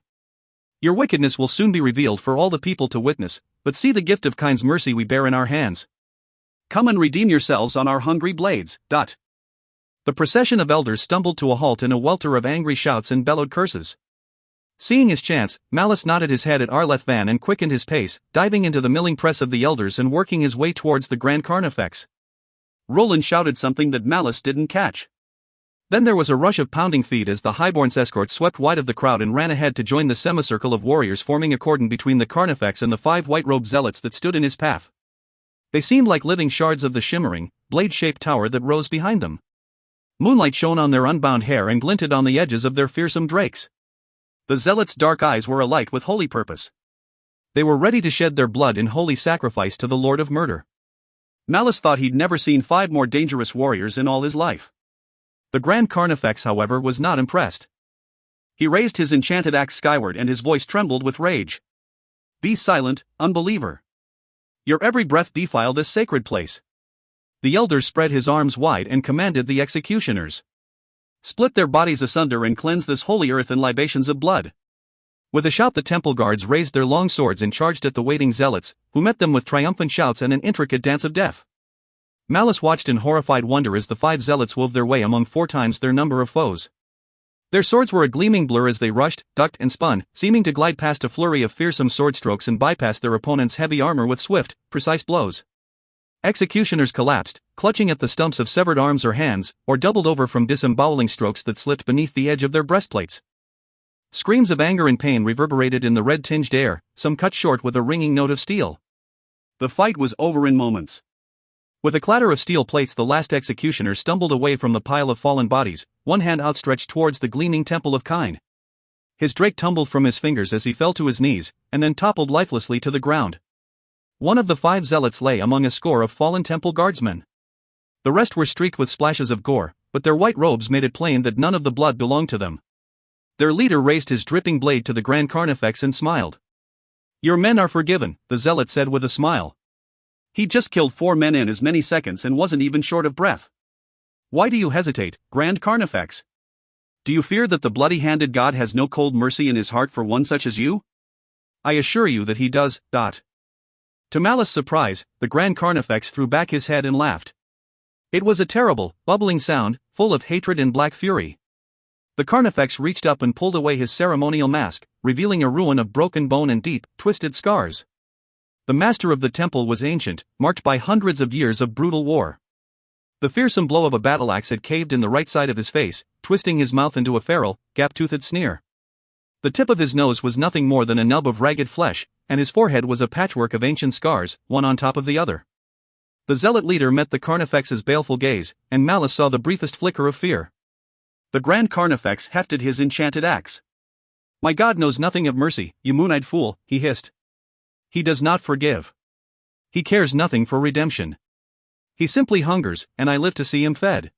Your wickedness will soon be revealed for all the people to witness, but see the gift of Kyne's mercy we bear in our hands. Come and redeem yourselves on our hungry blades. The procession of elders stumbled to a halt in a welter of angry shouts and bellowed curses. Seeing his chance, Malice nodded his head at Arleth Van and quickened his pace, diving into the milling press of the elders and working his way towards the Grand Carnifex. Roland shouted something that Malice didn't catch. Then there was a rush of pounding feet as the Highborn's escort swept wide of the crowd and ran ahead to join the semicircle of warriors forming a cordon between the Carnifex and the 5 white-robed zealots that stood in his path. They seemed like living shards of the shimmering, blade-shaped tower that rose behind them. Moonlight shone on their unbound hair and glinted on the edges of their fearsome drakes. The zealots' dark eyes were alight with holy purpose. They were ready to shed their blood in holy sacrifice to the Lord of Murder. Malice thought he'd never seen 5 more dangerous warriors in all his life. The Grand Carnifex, however, was not impressed. He raised his enchanted axe skyward and his voice trembled with rage. Be silent, unbeliever. Your every breath defile this sacred place. The elder spread his arms wide and commanded the executioners. Split their bodies asunder and cleanse this holy earth in libations of blood. With a shout the temple guards raised their long swords and charged at the waiting zealots, who met them with triumphant shouts and an intricate dance of death. Malice watched in horrified wonder as the 5 zealots wove their way among 4 times their number of foes. Their swords were a gleaming blur as they rushed, ducked and spun, seeming to glide past a flurry of fearsome sword strokes and bypass their opponent's heavy armor with swift, precise blows. Executioners collapsed, clutching at the stumps of severed arms or hands, or doubled over from disemboweling strokes that slipped beneath the edge of their breastplates. Screams of anger and pain reverberated in the red-tinged air, some cut short with a ringing note of steel. The fight was over in moments. With a clatter of steel plates the last executioner stumbled away from the pile of fallen bodies, one hand outstretched towards the gleaming temple of Kyne. His drake tumbled from his fingers as he fell to his knees, and then toppled lifelessly to the ground. One of the 5 zealots lay among a score of fallen temple guardsmen. The rest were streaked with splashes of gore, but their white robes made it plain that none of the blood belonged to them. Their leader raised his dripping blade to the Grand Carnifex and smiled. Your men are forgiven, the zealot said with a smile. He just killed 4 men in as many seconds and wasn't even short of breath. Why do you hesitate, Grand Carnifex? Do you fear that the bloody-handed god has no cold mercy in his heart for one such as you? I assure you that he does. To Malice's surprise, the Grand Carnifex threw back his head and laughed. It was a terrible, bubbling sound, full of hatred and black fury. The Carnifex reached up and pulled away his ceremonial mask, revealing a ruin of broken bone and deep, twisted scars. The master of the temple was ancient, marked by hundreds of years of brutal war. The fearsome blow of a battle-axe had caved in the right side of his face, twisting his mouth into a feral, gap-toothed sneer. The tip of his nose was nothing more than a nub of ragged flesh, and his forehead was a patchwork of ancient scars, one on top of the other. The zealot leader met the Carnifex's baleful gaze, and Malice saw the briefest flicker of fear. The Grand Carnifex hefted his enchanted axe. "My god knows nothing of mercy, you moon-eyed fool," he hissed. "He does not forgive. He cares nothing for redemption. He simply hungers, and I live to see him fed."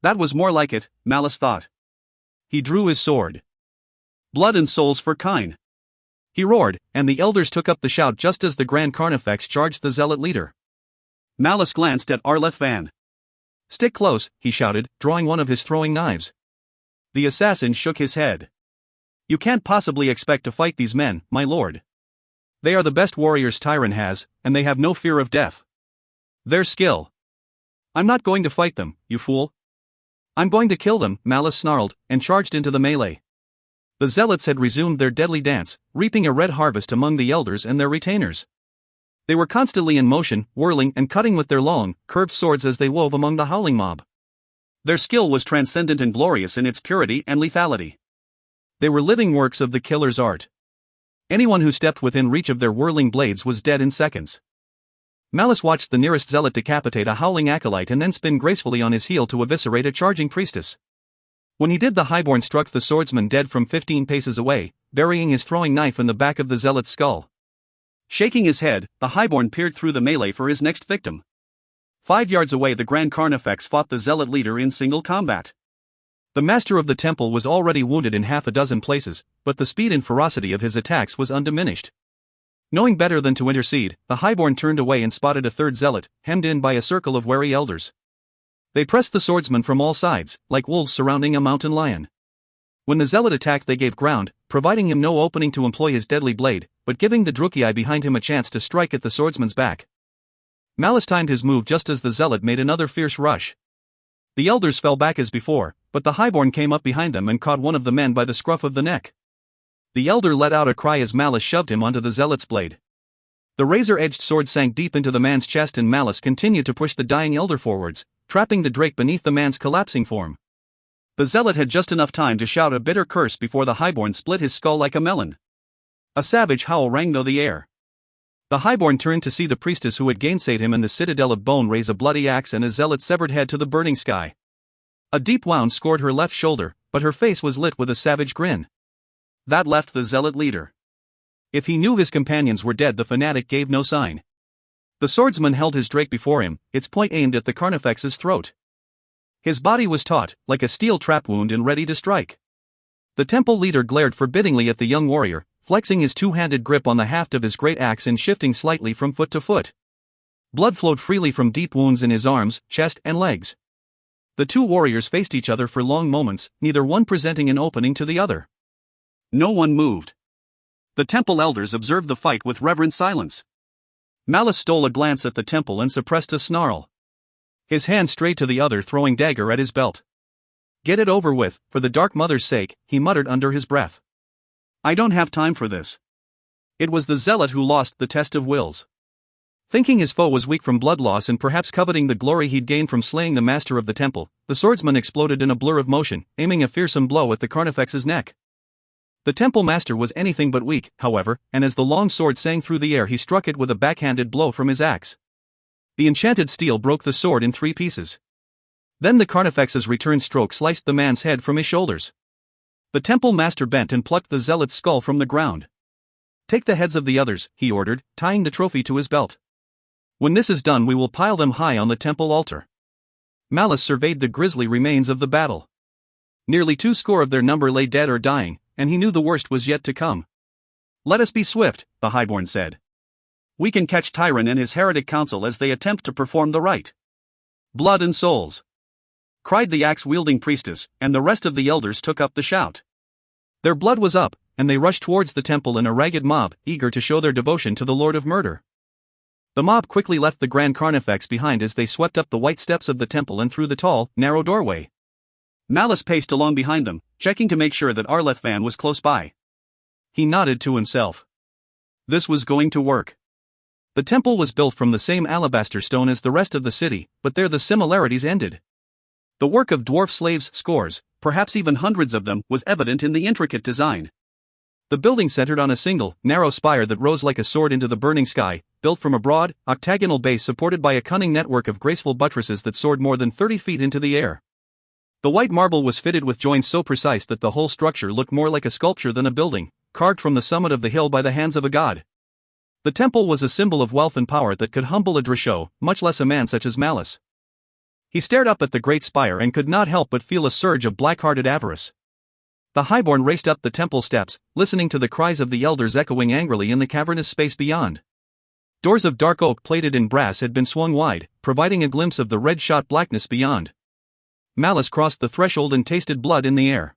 That was more like it, Malice thought. He drew his sword. "Blood and souls for Kine!" he roared, and the elders took up the shout just as the Grand Carnifex charged the zealot leader. Malice glanced at Arleth Van. "Stick close," he shouted, drawing one of his throwing knives. The assassin shook his head. "You can't possibly expect to fight these men, my lord. They are the best warriors Tyron has, and they have no fear of death. Their skill. I'm not going to fight them, you fool. I'm going to kill them," Malice snarled, and charged into the melee. The zealots had resumed their deadly dance, reaping a red harvest among the elders and their retainers. They were constantly in motion, whirling and cutting with their long, curved swords as they wove among the howling mob. Their skill was transcendent and glorious in its purity and lethality. They were living works of the killer's art. Anyone who stepped within reach of their whirling blades was dead in seconds. Malice watched the nearest zealot decapitate a howling acolyte and then spin gracefully on his heel to eviscerate a charging priestess. When he did, the highborn struck the swordsman dead from 15 paces away, burying his throwing knife in the back of the zealot's skull. Shaking his head, the highborn peered through the melee for his next victim. 5 yards away, the Grand Carnifex fought the zealot leader in single combat. The master of the temple was already wounded in half a dozen places, but the speed and ferocity of his attacks was undiminished. Knowing better than to intercede, the highborn turned away and spotted a third zealot, hemmed in by a circle of wary elders. They pressed the swordsman from all sides, like wolves surrounding a mountain lion. When the zealot attacked, they gave ground, providing him no opening to employ his deadly blade, but giving the Drukei behind him a chance to strike at the swordsman's back. Malice timed his move just as the zealot made another fierce rush. The elders fell back as before, but the highborn came up behind them and caught one of the men by the scruff of the neck. The elder let out a cry as Malice shoved him onto the zealot's blade. The razor-edged sword sank deep into the man's chest, and Malice continued to push the dying elder forwards, trapping the drake beneath the man's collapsing form. The zealot had just enough time to shout a bitter curse before the highborn split his skull like a melon. A savage howl rang through the air. The highborn turned to see the priestess who had gainsayed him in the citadel of bone raise a bloody axe and a zealot's severed head to the burning sky. A deep wound scored her left shoulder, but her face was lit with a savage grin. That left the zealot leader. If he knew his companions were dead, the fanatic gave no sign. The swordsman held his drake before him, its point aimed at the Carnifex's throat. His body was taut, like a steel trap wound, and ready to strike. The temple leader glared forbiddingly at the young warrior, flexing his two-handed grip on the haft of his great axe and shifting slightly from foot to foot. Blood flowed freely from deep wounds in his arms, chest, and legs. The two warriors faced each other for long moments, neither one presenting an opening to the other. No one moved. The temple elders observed the fight with reverent silence. Malice stole a glance at the temple and suppressed a snarl. His hand strayed to the other throwing dagger at his belt. "Get it over with, for the Dark Mother's sake," he muttered under his breath. "I don't have time for this." It was the zealot who lost the test of wills. Thinking his foe was weak from blood loss and perhaps coveting the glory he'd gained from slaying the master of the temple, the swordsman exploded in a blur of motion, aiming a fearsome blow at the Carnifex's neck. The temple master was anything but weak, however, and as the long sword sang through the air, he struck it with a backhanded blow from his axe. The enchanted steel broke the sword in 3 pieces. Then the Carnifex's return stroke sliced the man's head from his shoulders. The temple master bent and plucked the zealot's skull from the ground. "Take the heads of the others," he ordered, tying the trophy to his belt. "When this is done, we will pile them high on the temple altar." Malice surveyed the grisly remains of the battle. Nearly 20 of their number lay dead or dying, and he knew the worst was yet to come. "Let us be swift," the highborn said. "We can catch Tyron and his heretic council as they attempt to perform the rite." "Blood and souls!" cried the axe-wielding priestess, and the rest of the elders took up the shout. Their blood was up, and they rushed towards the temple in a ragged mob, eager to show their devotion to the Lord of Murder. The mob quickly left the Grand Carnifex behind as they swept up the white steps of the temple and through the tall, narrow doorway. Malice paced along behind them, checking to make sure that Arleth Van was close by. He nodded to himself. This was going to work. The temple was built from the same alabaster stone as the rest of the city, but there the similarities ended. The work of dwarf slaves, scores, perhaps even hundreds of them, was evident in the intricate design. The building centered on a single, narrow spire that rose like a sword into the burning sky, built from a broad, octagonal base supported by a cunning network of graceful buttresses that soared more than 30 feet into the air. The white marble was fitted with joints so precise that the whole structure looked more like a sculpture than a building, carved from the summit of the hill by the hands of a god. The temple was a symbol of wealth and power that could humble a Drasho, much less a man such as Malice. He stared up at the great spire and could not help but feel a surge of black-hearted avarice. The highborn raced up the temple steps, listening to the cries of the elders echoing angrily in the cavernous space beyond. Doors of dark oak plated in brass had been swung wide, providing a glimpse of the red-shot blackness beyond. Malice crossed the threshold and tasted blood in the air.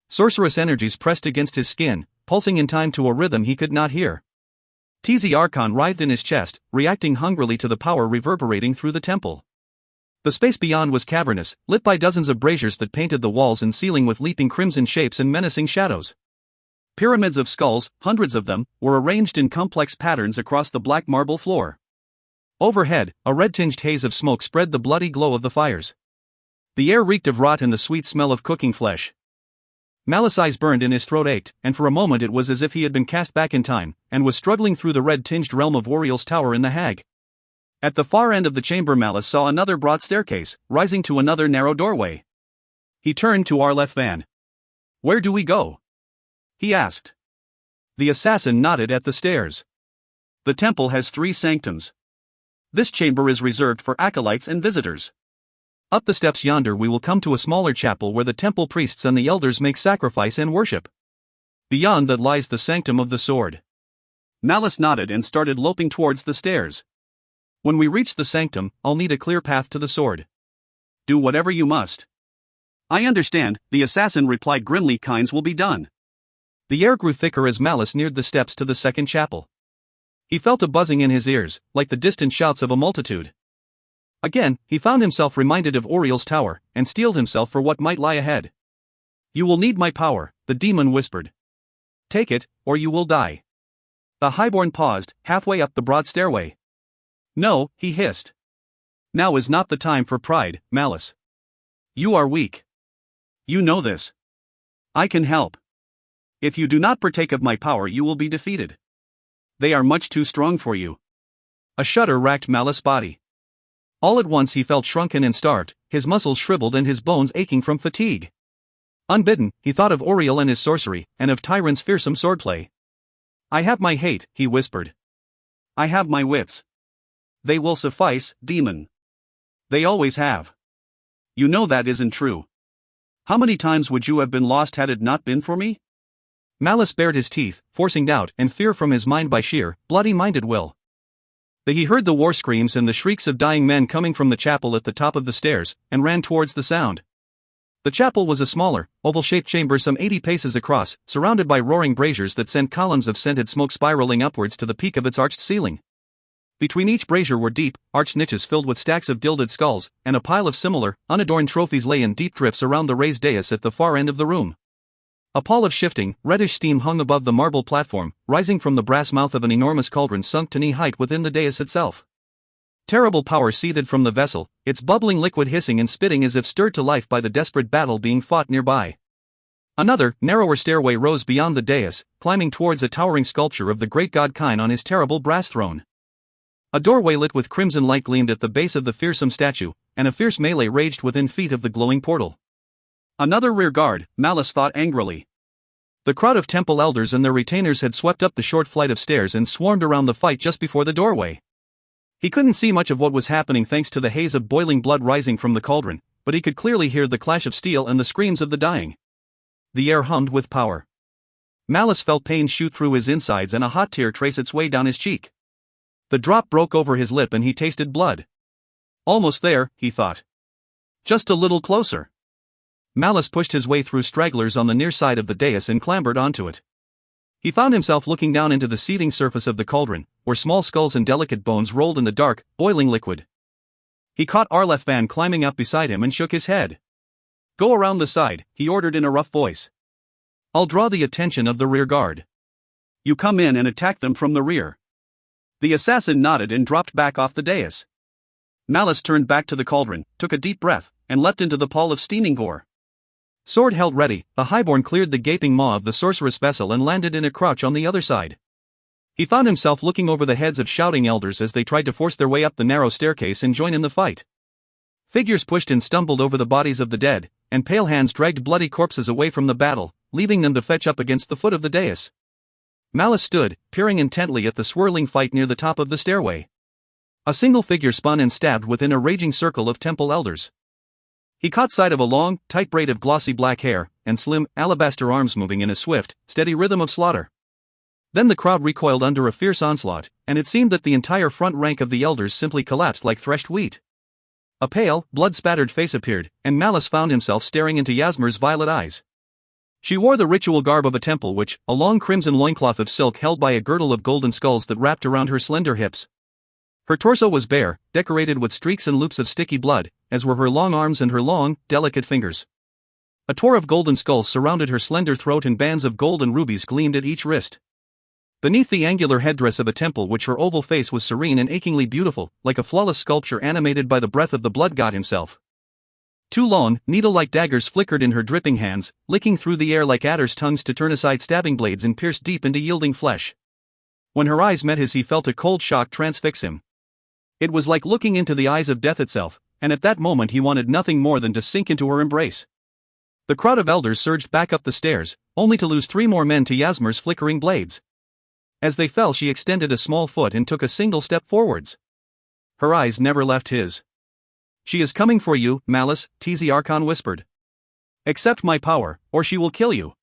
Sorcerous energies pressed against his skin, pulsing in time to a rhythm he could not hear. Tz Archon writhed in his chest, reacting hungrily to the power reverberating through the temple. The space beyond was cavernous, lit by dozens of braziers that painted the walls and ceiling with leaping crimson shapes and menacing shadows. Pyramids of skulls, hundreds of them, were arranged in complex patterns across the black marble floor. Overhead, a red-tinged haze of smoke spread the bloody glow of the fires. The air reeked of rot and the sweet smell of cooking flesh. Malice's eyes burned and his throat ached, and for a moment it was as if he had been cast back in time, and was struggling through the red-tinged realm of Oriel's tower in the Hag. At the far end of the chamber Malice saw another broad staircase, rising to another narrow doorway. He turned to Arleth Van. "Where do we go?" he asked. The assassin nodded at the stairs. "The temple has 3 sanctums. This chamber is reserved for acolytes and visitors. Up the steps yonder we will come to a smaller chapel where the temple priests and the elders make sacrifice and worship. Beyond that lies the sanctum of the sword." Malice nodded and started loping towards the stairs. "When we reach the sanctum, I'll need a clear path to the sword." "Do whatever you must." "I understand," the assassin replied grimly. "Kinds will be done." The air grew thicker as Malice neared the steps to the second chapel. He felt a buzzing in his ears, like the distant shouts of a multitude. Again, he found himself reminded of Oriel's tower, and steeled himself for what might lie ahead. "You will need my power," the demon whispered. "Take it, or you will die." The highborn paused, halfway up the broad stairway. "No," he hissed. "Now is not the time for pride, Malice. You are weak. You know this. I can help. If you do not partake of my power you will be defeated. They are much too strong for you." A shudder racked Malice's body. All at once he felt shrunken and starved, his muscles shriveled and his bones aching from fatigue. Unbidden, he thought of Oriel and his sorcery, and of Tyron's fearsome swordplay. "I have my hate," he whispered. "I have my wits. They will suffice, demon. They always have. You know that isn't true. How many times would you have been lost had it not been for me?" Malice bared his teeth, forcing doubt and fear from his mind by sheer, bloody-minded will. He heard the war screams and the shrieks of dying men coming from the chapel at the top of the stairs, and ran towards the sound. The chapel was a smaller, oval-shaped chamber some 80 paces across, surrounded by roaring braziers that sent columns of scented smoke spiraling upwards to the peak of its arched ceiling. Between each brazier were deep, arched niches filled with stacks of gilded skulls, and a pile of similar, unadorned trophies lay in deep drifts around the raised dais at the far end of the room. A pall of shifting, reddish steam hung above the marble platform, rising from the brass mouth of an enormous cauldron sunk to knee-height within the dais itself. Terrible power seethed from the vessel, its bubbling liquid hissing and spitting as if stirred to life by the desperate battle being fought nearby. Another, narrower stairway rose beyond the dais, climbing towards a towering sculpture of the great god Kine on his terrible brass throne. A doorway lit with crimson light gleamed at the base of the fearsome statue, and a fierce melee raged within feet of the glowing portal. Another rear guard, Malice thought angrily. The crowd of temple elders and their retainers had swept up the short flight of stairs and swarmed around the fight just before the doorway. He couldn't see much of what was happening thanks to the haze of boiling blood rising from the cauldron, but he could clearly hear the clash of steel and the screams of the dying. The air hummed with power. Malice felt pain shoot through his insides and a hot tear trace its way down his cheek. The drop broke over his lip and he tasted blood. Almost there, he thought. Just a little closer. Malice pushed his way through stragglers on the near side of the dais and clambered onto it. He found himself looking down into the seething surface of the cauldron, where small skulls and delicate bones rolled in the dark, boiling liquid. He caught Arleth Van climbing up beside him and shook his head. "Go around the side," he ordered in a rough voice. "I'll draw the attention of the rear guard. You come in and attack them from the rear. The assassin nodded and dropped back off the dais. Malice turned back to the cauldron, took a deep breath, and leapt into the pall of steaming gore. Sword held ready, the highborn cleared the gaping maw of the sorceress vessel and landed in a crouch on the other side. He found himself looking over the heads of shouting elders as they tried to force their way up the narrow staircase and join in the fight. Figures pushed and stumbled over the bodies of the dead, and pale hands dragged bloody corpses away from the battle, leaving them to fetch up against the foot of the dais. Malice stood, peering intently at the swirling fight near the top of the stairway. A single figure spun and stabbed within a raging circle of temple elders. He caught sight of a long, tight braid of glossy black hair, and slim, alabaster arms moving in a swift, steady rhythm of slaughter. Then the crowd recoiled under a fierce onslaught, and it seemed that the entire front rank of the elders simply collapsed like threshed wheat. A pale, blood-spattered face appeared, and Malice found himself staring into Yasmir's violet eyes. She wore the ritual garb of a temple witch, a long crimson loincloth of silk held by a girdle of golden skulls that wrapped around her slender hips. Her torso was bare, decorated with streaks and loops of sticky blood, as were her long arms and her long, delicate fingers. A tour of golden skulls surrounded her slender throat and bands of gold and rubies gleamed at each wrist. Beneath the angular headdress of a temple witch, her oval face was serene and achingly beautiful, like a flawless sculpture animated by the breath of the blood god himself. Two long, needle-like daggers flickered in her dripping hands, licking through the air like adders' tongues to turn aside stabbing blades and pierce deep into yielding flesh. When her eyes met his, he felt a cold shock transfix him. It was like looking into the eyes of death itself, and at that moment he wanted nothing more than to sink into her embrace. The crowd of elders surged back up the stairs, only to lose 3 more men to Yasmir's flickering blades. As they fell, she extended a small foot and took a single step forwards. Her eyes never left his. "She is coming for you, Malice," Tz Archon whispered. "Accept my power, or she will kill you."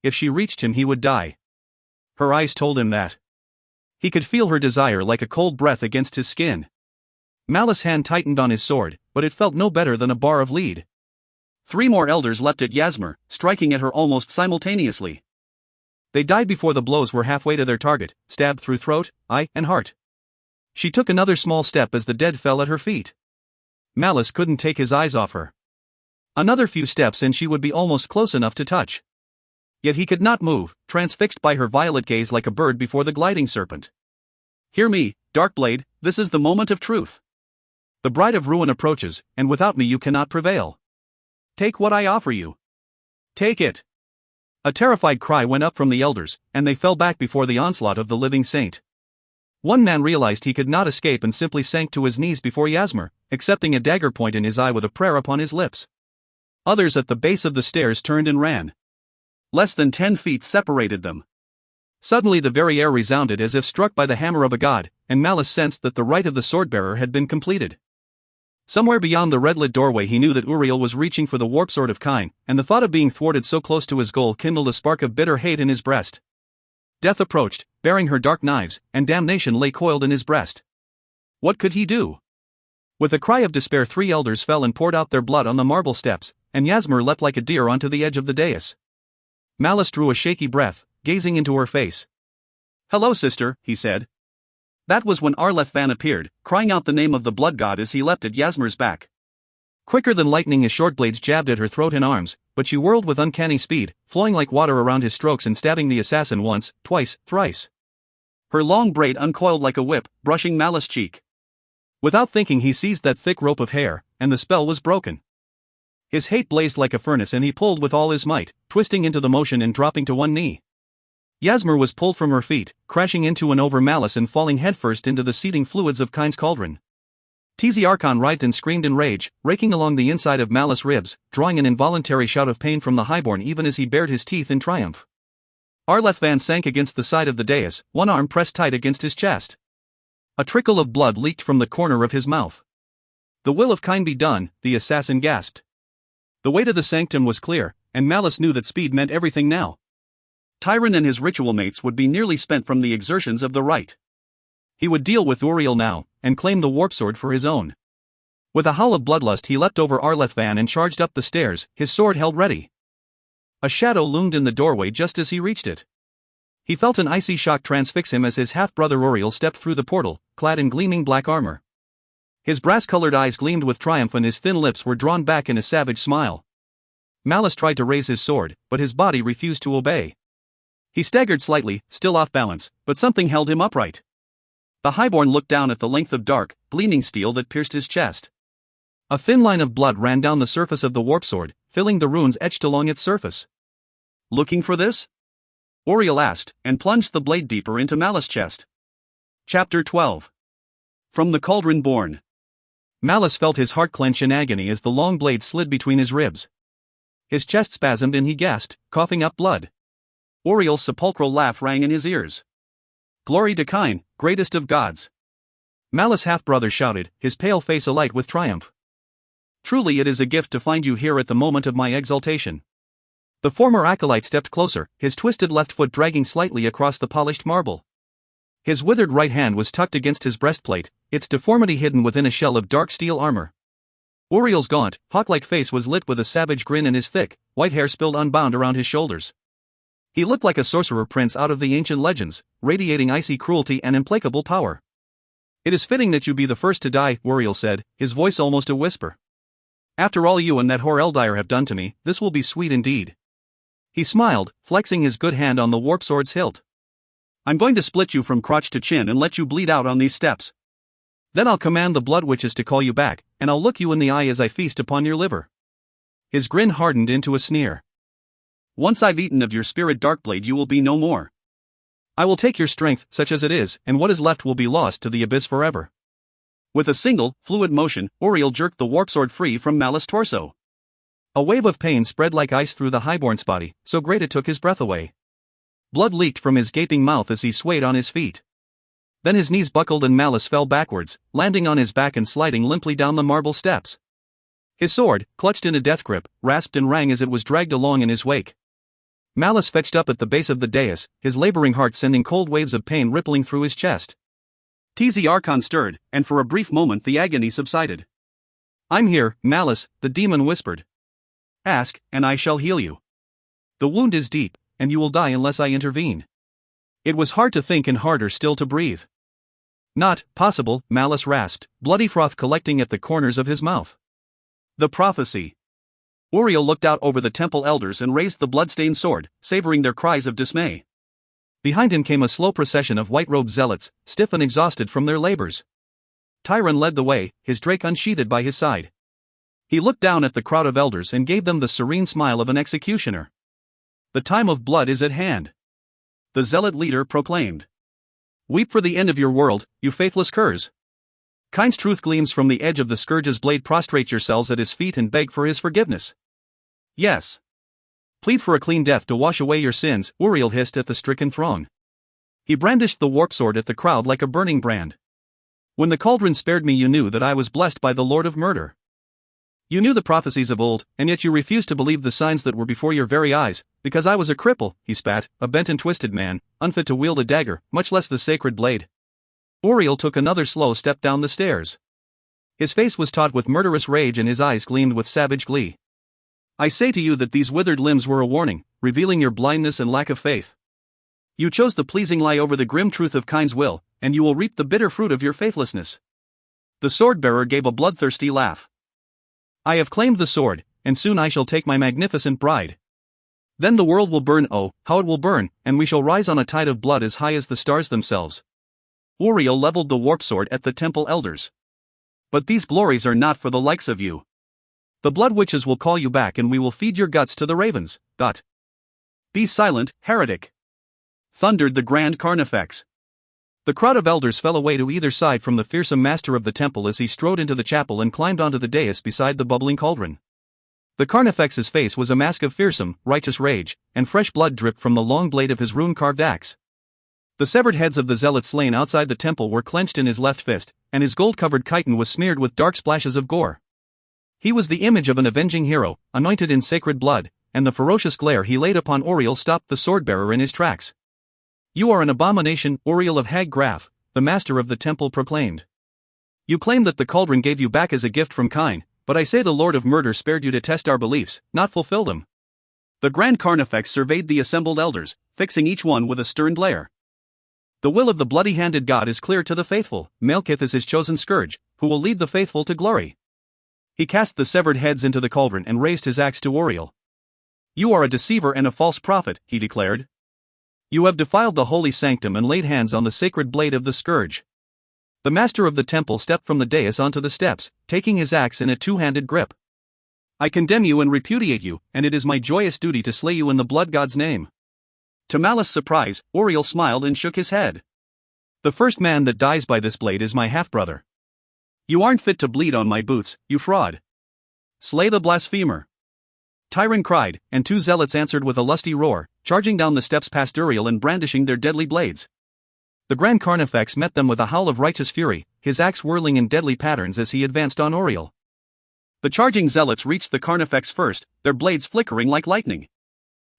If she reached him, he would die. Her eyes told him that. He could feel her desire like a cold breath against his skin. Malice's hand tightened on his sword, but it felt no better than a bar of lead. 3 more elders leapt at Yasmir, striking at her almost simultaneously. They died before the blows were halfway to their target, stabbed through throat, eye, and heart. She took another small step as the dead fell at her feet. Malice couldn't take his eyes off her. Another few steps and she would be almost close enough to touch. Yet he could not move, transfixed by her violet gaze like a bird before the gliding serpent. "Hear me, Darkblade, this is the moment of truth. The bride of ruin approaches, and without me you cannot prevail. Take what I offer you. Take it." A terrified cry went up from the elders, and they fell back before the onslaught of the living saint. One man realized he could not escape and simply sank to his knees before Yasmir, accepting a dagger point in his eye with a prayer upon his lips. Others at the base of the stairs turned and ran. Less than 10 feet separated them. Suddenly the very air resounded as if struck by the hammer of a god, and Malice sensed that the rite of the swordbearer had been completed. Somewhere beyond the red-lit doorway he knew that Uriel was reaching for the warp sword of Kain, and the thought of being thwarted so close to his goal kindled a spark of bitter hate in his breast. Death approached, bearing her dark knives, and damnation lay coiled in his breast. What could he do? With a cry of despair 3 elders fell and poured out their blood on the marble steps, and Yasmir leapt like a deer onto the edge of the dais. Malice drew a shaky breath, gazing into her face. "Hello, sister," he said. That was when Arleth appeared, crying out the name of the blood god as he leapt at Yasmir's back. Quicker than lightning his short blades jabbed at her throat and arms, but she whirled with uncanny speed, flowing like water around his strokes and stabbing the assassin once, twice, thrice. Her long braid uncoiled like a whip, brushing Malice's cheek. Without thinking he seized that thick rope of hair, and the spell was broken. His hate blazed like a furnace and he pulled with all his might, twisting into the motion and dropping to one knee. Yasmir was pulled from her feet, crashing into and over Malice and falling headfirst into the seething fluids of Kain's cauldron. Tz Archon writhed and screamed in rage, raking along the inside of Malice's ribs, drawing an involuntary shout of pain from the highborn even as he bared his teeth in triumph. Arleth sank against the side of the dais, one arm pressed tight against his chest. A trickle of blood leaked from the corner of his mouth. "The will of Kain be done," the assassin gasped. The way to the sanctum was clear, and Malice knew that speed meant everything now. Tyron and his ritual mates would be nearly spent from the exertions of the rite. He would deal with Uriel now, and claim the warp sword for his own. With a howl of bloodlust he leapt over Arleth and charged up the stairs, his sword held ready. A shadow loomed in the doorway just as he reached it. He felt an icy shock transfix him as his half-brother Uriel stepped through the portal, clad in gleaming black armor. His brass-colored eyes gleamed with triumph and his thin lips were drawn back in a savage smile. Malice tried to raise his sword, but his body refused to obey. He staggered slightly, still off balance, but something held him upright. The highborn looked down at the length of dark, gleaming steel that pierced his chest. A thin line of blood ran down the surface of the warp sword, filling the runes etched along its surface. "Looking for this?" Auriel asked, and plunged the blade deeper into Malice's chest. Chapter 12. From the Cauldron Born. Malice felt his heart clench in agony as the long blade slid between his ribs. His chest spasmed and he gasped, coughing up blood. Auriel's sepulchral laugh rang in his ears. "Glory to Kain, greatest of gods!" Malice's half-brother shouted, his pale face alight with triumph. "Truly it is a gift to find you here at the moment of my exaltation." The former acolyte stepped closer, his twisted left foot dragging slightly across the polished marble. His withered right hand was tucked against his breastplate, its deformity hidden within a shell of dark steel armor. Auriel's gaunt, hawk-like face was lit with a savage grin and his thick, white hair spilled unbound around his shoulders. He looked like a sorcerer prince out of the ancient legends, radiating icy cruelty and implacable power. "It is fitting that you be the first to die," Auriel said, his voice almost a whisper. "After all you and that whore Eldir have done to me, this will be sweet indeed." He smiled, flexing his good hand on the warp sword's hilt. "I'm going to split you from crotch to chin and let you bleed out on these steps. Then I'll command the blood witches to call you back, and I'll look you in the eye as I feast upon your liver." His grin hardened into a sneer. "Once I've eaten of your spirit Darkblade you will be no more. I will take your strength, such as it is, and what is left will be lost to the abyss forever." With a single, fluid motion, Auriel jerked the warp sword free from Malice's torso. A wave of pain spread like ice through the highborn's body, so great it took his breath away. Blood leaked from his gaping mouth as he swayed on his feet. Then his knees buckled and Malice fell backwards, landing on his back and sliding limply down the marble steps. His sword, clutched in a death grip, rasped and rang as it was dragged along in his wake. Malice fetched up at the base of the dais, his laboring heart sending cold waves of pain rippling through his chest. TZ Archon stirred, and for a brief moment the agony subsided. "I'm here, Malice," the demon whispered. "Ask, and I shall heal you. The wound is deep, and you will die unless I intervene." It was hard to think and harder still to breathe. "Not possible," Malice rasped, bloody froth collecting at the corners of his mouth. "The prophecy." Auriel looked out over the temple elders and raised the bloodstained sword, savoring their cries of dismay. Behind him came a slow procession of white-robed zealots, stiff and exhausted from their labors. Tyron led the way, his drake unsheathed by his side. He looked down at the crowd of elders and gave them the serene smile of an executioner. "The time of blood is at hand," the zealot leader proclaimed. "Weep for the end of your world, you faithless curs. Kain's truth gleams from the edge of the scourge's blade. Prostrate yourselves at his feet and beg for his forgiveness. Yes. Plead for a clean death to wash away your sins," Auriel hissed at the stricken throng. He brandished the warp sword at the crowd like a burning brand. "When the cauldron spared me you knew that I was blessed by the Lord of Murder. You knew the prophecies of old, and yet you refused to believe the signs that were before your very eyes, because I was a cripple," he spat, "a bent and twisted man, unfit to wield a dagger, much less the sacred blade." Auriel took another slow step down the stairs. His face was taut with murderous rage and his eyes gleamed with savage glee. "I say to you that these withered limbs were a warning, revealing your blindness and lack of faith. You chose the pleasing lie over the grim truth of Kain's will, and you will reap the bitter fruit of your faithlessness." The sword-bearer gave a bloodthirsty laugh. "I have claimed the sword, and soon I shall take my magnificent bride. Then the world will burn, oh, how it will burn, and we shall rise on a tide of blood as high as the stars themselves." Auriel leveled the warp sword at the temple elders. "But these glories are not for the likes of you. The blood witches will call you back and we will feed your guts to the ravens. Be silent, heretic!" thundered the Grand Carnifex. The crowd of elders fell away to either side from the fearsome master of the temple as he strode into the chapel and climbed onto the dais beside the bubbling cauldron. The Carnifex's face was a mask of fearsome, righteous rage, and fresh blood dripped from the long blade of his rune-carved axe. The severed heads of the zealots slain outside the temple were clenched in his left fist, and his gold-covered chiton was smeared with dark splashes of gore. He was the image of an avenging hero, anointed in sacred blood, and the ferocious glare he laid upon Auriel stopped the sword-bearer in his tracks. "You are an abomination, Auriel of Hag Graf," the master of the temple proclaimed. "You claim that the cauldron gave you back as a gift from Kain, but I say the Lord of Murder spared you to test our beliefs, not fulfill them." The Grand Carnifex surveyed the assembled elders, fixing each one with a stern glare. "The will of the bloody-handed God is clear to the faithful. Malekith is his chosen scourge, who will lead the faithful to glory." He cast the severed heads into the cauldron and raised his axe to Auriel. "You are a deceiver and a false prophet," he declared. "You have defiled the holy sanctum and laid hands on the sacred blade of the scourge. The master of the temple stepped from the dais onto the steps, taking his axe in a two-handed grip. "I condemn you and repudiate you, and it is my joyous duty to slay you in the blood god's name." To Malice's surprise, Auriel smiled and shook his head. "The first man that dies by this blade is my half-brother. You aren't fit to bleed on my boots, you fraud. Slay the blasphemer." Tyron cried, and two zealots answered with a lusty roar, charging down the steps past Uriel and brandishing their deadly blades. The Grand Carnifex met them with a howl of righteous fury, his axe whirling in deadly patterns as he advanced on Auriel. The charging zealots reached the Carnifex first, their blades flickering like lightning.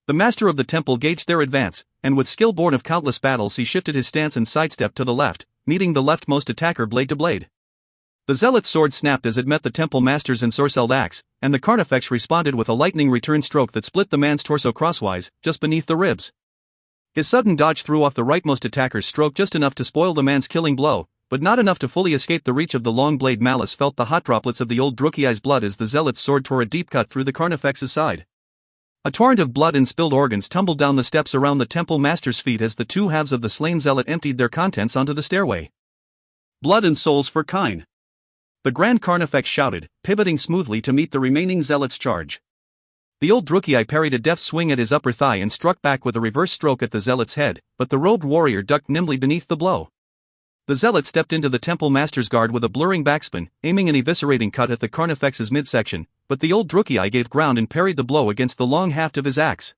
The master of the temple gauged their advance, and with skill born of countless battles he shifted his stance and sidestepped to the left, meeting the leftmost attacker blade to blade. The zealot's sword snapped as it met the temple master's ensorcelled axe, and the Carnifex responded with a lightning return stroke that split the man's torso crosswise, just beneath the ribs. His sudden dodge threw off the rightmost attacker's stroke just enough to spoil the man's killing blow, but not enough to fully escape the reach of the long blade. Malice felt the hot droplets of the old Drukei's blood as the zealot's sword tore a deep cut through the Carnifex's side. A torrent of blood and spilled organs tumbled down the steps around the temple master's feet as the two halves of the slain zealot emptied their contents onto the stairway. "Blood and souls for Kine!" the Grand Carnifex shouted, pivoting smoothly to meet the remaining zealot's charge. The old Drukei parried a deft swing at his upper thigh and struck back with a reverse stroke at the zealot's head, but the robed warrior ducked nimbly beneath the blow. The zealot stepped into the temple master's guard with a blurring backspin, aiming an eviscerating cut at the Carnifex's midsection, but the old Drukei gave ground and parried the blow against the long haft of his axe.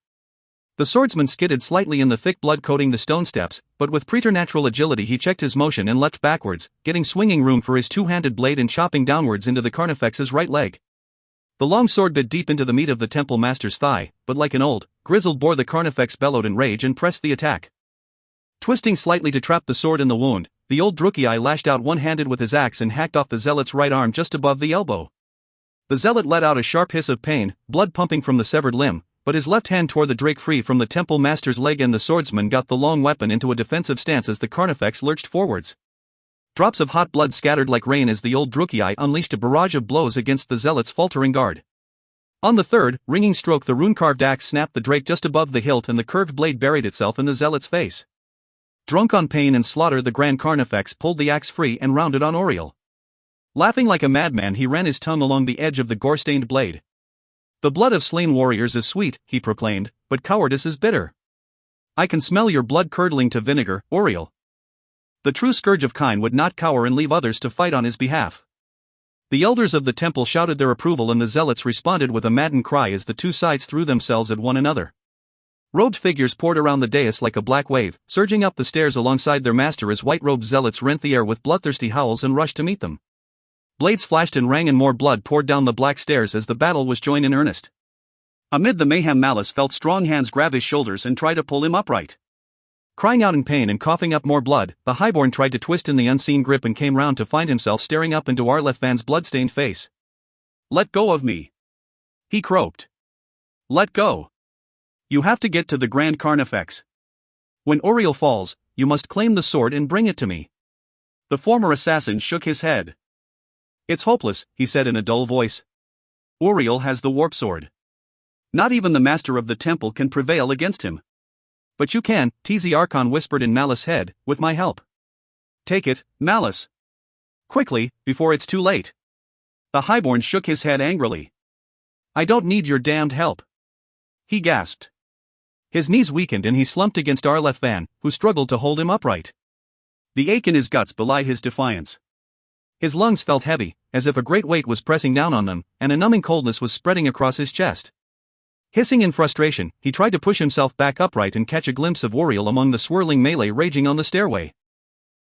The swordsman skidded slightly in the thick blood coating the stone steps, but with preternatural agility he checked his motion and leapt backwards, getting swinging room for his two-handed blade and chopping downwards into the Carnifex's right leg. The long sword bit deep into the meat of the temple master's thigh, but like an old, grizzled boar the Carnifex bellowed in rage and pressed the attack. Twisting slightly to trap the sword in the wound, the old Drukei lashed out one-handed with his axe and hacked off the zealot's right arm just above the elbow. The zealot let out a sharp hiss of pain, blood pumping from the severed limb, but his left hand tore the drake free from the temple master's leg and the swordsman got the long weapon into a defensive stance as the Carnifex lurched forwards. Drops of hot blood scattered like rain as the old Drukei unleashed a barrage of blows against the zealot's faltering guard. On the third, ringing stroke the rune-carved axe snapped the drake just above the hilt and the curved blade buried itself in the zealot's face. Drunk on pain and slaughter, the Grand Carnifex pulled the axe free and rounded on Auriel. Laughing like a madman, he ran his tongue along the edge of the gore-stained blade. "The blood of slain warriors is sweet," he proclaimed, "but cowardice is bitter. I can smell your blood curdling to vinegar, Auriel." The true scourge of Kine would not cower and leave others to fight on his behalf. The elders of the temple shouted their approval and the zealots responded with a maddened cry as the two sides threw themselves at one another. Robed figures poured around the dais like a black wave, surging up the stairs alongside their master as white-robed zealots rent the air with bloodthirsty howls and rushed to meet them. Blades flashed and rang and more blood poured down the black stairs as the battle was joined in earnest. Amid the mayhem, Malice felt strong hands grab his shoulders and try to pull him upright. Crying out in pain and coughing up more blood, the highborn tried to twist in the unseen grip and came round to find himself staring up into Arlethvan's bloodstained face. "Let go of me," he croaked. "Let go. You have to get to the Grand Carnifex. When Auriel falls, you must claim the sword and bring it to me." The former assassin shook his head. "It's hopeless," he said in a dull voice. "Auriel has the warp sword. Not even the master of the temple can prevail against him." "But you can," Tz Archon whispered in Malice's head, "with my help. Take it, Malice. Quickly, before it's too late." The highborn shook his head angrily. "I don't need your damned help," he gasped. His knees weakened and he slumped against Arlethvan, who struggled to hold him upright. The ache in his guts belied his defiance. His lungs felt heavy, as if a great weight was pressing down on them, and a numbing coldness was spreading across his chest. Hissing in frustration, he tried to push himself back upright and catch a glimpse of Auriel among the swirling melee raging on the stairway.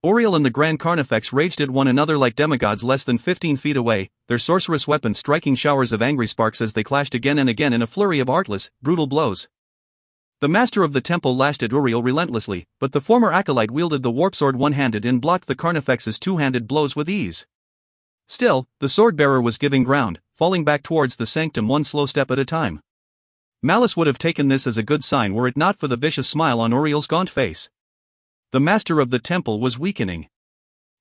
Auriel and the Grand Carnifex raged at one another like demigods less than 15 feet away, their sorcerous weapons striking showers of angry sparks as they clashed again and again in a flurry of artless, brutal blows. The master of the temple lashed at Auriel relentlessly, but the former acolyte wielded the warp sword one-handed and blocked the Carnifex's two-handed blows with ease. Still, the sword-bearer was giving ground, falling back towards the sanctum one slow step at a time. Malice would have taken this as a good sign were it not for the vicious smile on Auriel's gaunt face. The master of the temple was weakening.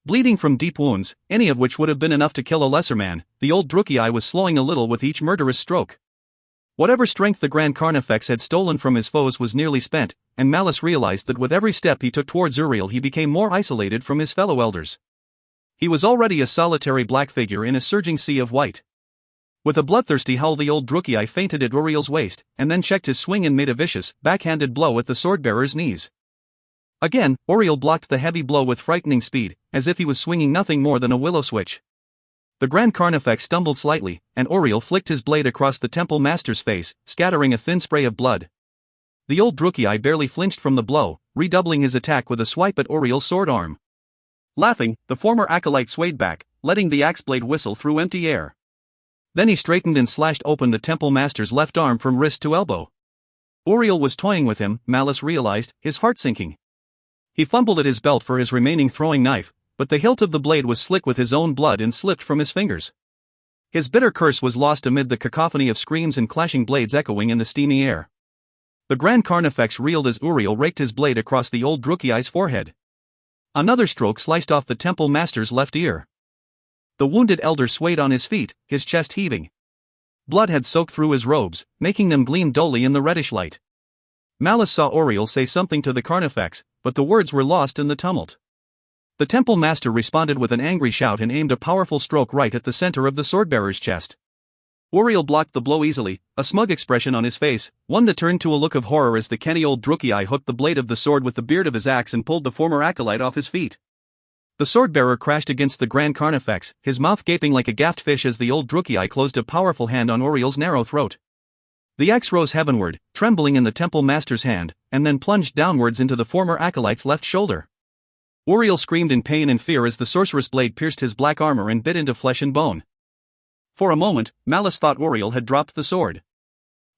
Bleeding from deep wounds, any of which would have been enough to kill a lesser man, the old Drukei was slowing a little with each murderous stroke. Whatever strength the Grand Carnifex had stolen from his foes was nearly spent, and Malice realized that with every step he took towards Auriel he became more isolated from his fellow elders. He was already a solitary black figure in a surging sea of white. With a bloodthirsty howl, the old Drukgyal feinted at Uriel's waist, and then checked his swing and made a vicious, backhanded blow at the swordbearer's knees. Again, Uriel blocked the heavy blow with frightening speed, as if he was swinging nothing more than a willow switch. The Grand Carnifex stumbled slightly, and Uriel flicked his blade across the temple master's face, scattering a thin spray of blood. The old Drukgyal barely flinched from the blow, redoubling his attack with a swipe at Uriel's sword arm. Laughing, the former acolyte swayed back, letting the axe blade whistle through empty air. Then he straightened and slashed open the temple master's left arm from wrist to elbow. Uriel was toying with him, Malice realized, his heart sinking. He fumbled at his belt for his remaining throwing knife, but the hilt of the blade was slick with his own blood and slipped from his fingers. His bitter curse was lost amid the cacophony of screams and clashing blades echoing in the steamy air. The Grand Carnifex reeled as Uriel raked his blade across the old Drukgyal's forehead. Another stroke sliced off the temple master's left ear. The wounded elder swayed on his feet, his chest heaving. Blood had soaked through his robes, making them gleam dully in the reddish light. Malice saw Uriel say something to the Carnifex, but the words were lost in the tumult. The temple master responded with an angry shout and aimed a powerful stroke right at the center of the swordbearer's chest. Uriel blocked the blow easily, a smug expression on his face, one that turned to a look of horror as the canny old Drukgyal hooked the blade of the sword with the beard of his axe and pulled the former acolyte off his feet. The swordbearer crashed against the Grand Carnifex, his mouth gaping like a gaffed fish as the old Drukgyal closed a powerful hand on Uriel's narrow throat. The axe rose heavenward, trembling in the temple master's hand, and then plunged downwards into the former acolyte's left shoulder. Uriel screamed in pain and fear as the sorceress blade pierced his black armor and bit into flesh and bone. For a moment, Malice thought Uriel had dropped the sword.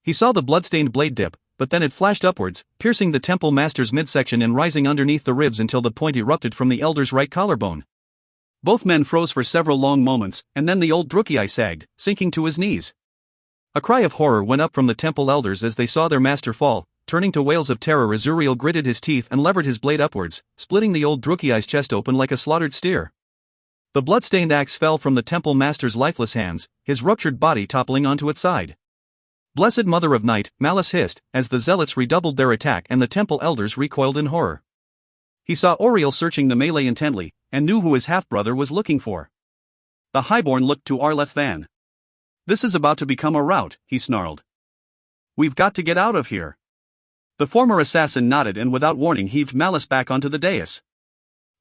He saw the blood-stained blade dip, but then it flashed upwards, piercing the temple master's midsection and rising underneath the ribs until the point erupted from the elder's right collarbone. Both men froze for several long moments, and then the old Drukgyal sagged, sinking to his knees. A cry of horror went up from the temple elders as they saw their master fall, turning to wails of terror as Uriel gritted his teeth and levered his blade upwards, splitting the old Drukgyal's chest open like a slaughtered steer. The blood-stained axe fell from the temple master's lifeless hands, his ruptured body toppling onto its side. "Blessed Mother of Night," Malice hissed, as the zealots redoubled their attack and the temple elders recoiled in horror. He saw Uriel searching the melee intently, and knew who his half-brother was looking for. The highborn looked to Arleth Van. "This is about to become a rout," he snarled. "We've got to get out of here." The former assassin nodded and without warning heaved Malice back onto the dais.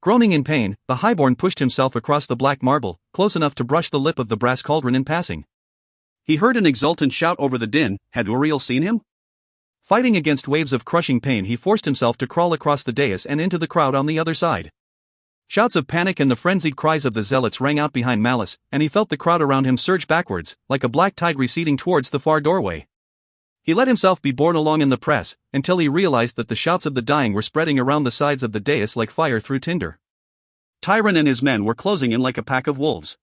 Groaning in pain, the highborn pushed himself across the black marble, close enough to brush the lip of the brass cauldron in passing. He heard an exultant shout over the din. Had Uriel seen him? Fighting against waves of crushing pain, he forced himself to crawl across the dais and into the crowd on the other side. Shouts of panic and the frenzied cries of the zealots rang out behind Malice, and he felt the crowd around him surge backwards, like a black tide receding towards the far doorway. He let himself be borne along in the press, until he realized that the shouts of the dying were spreading around the sides of the dais like fire through tinder. Tyron and his men were closing in like a pack of wolves.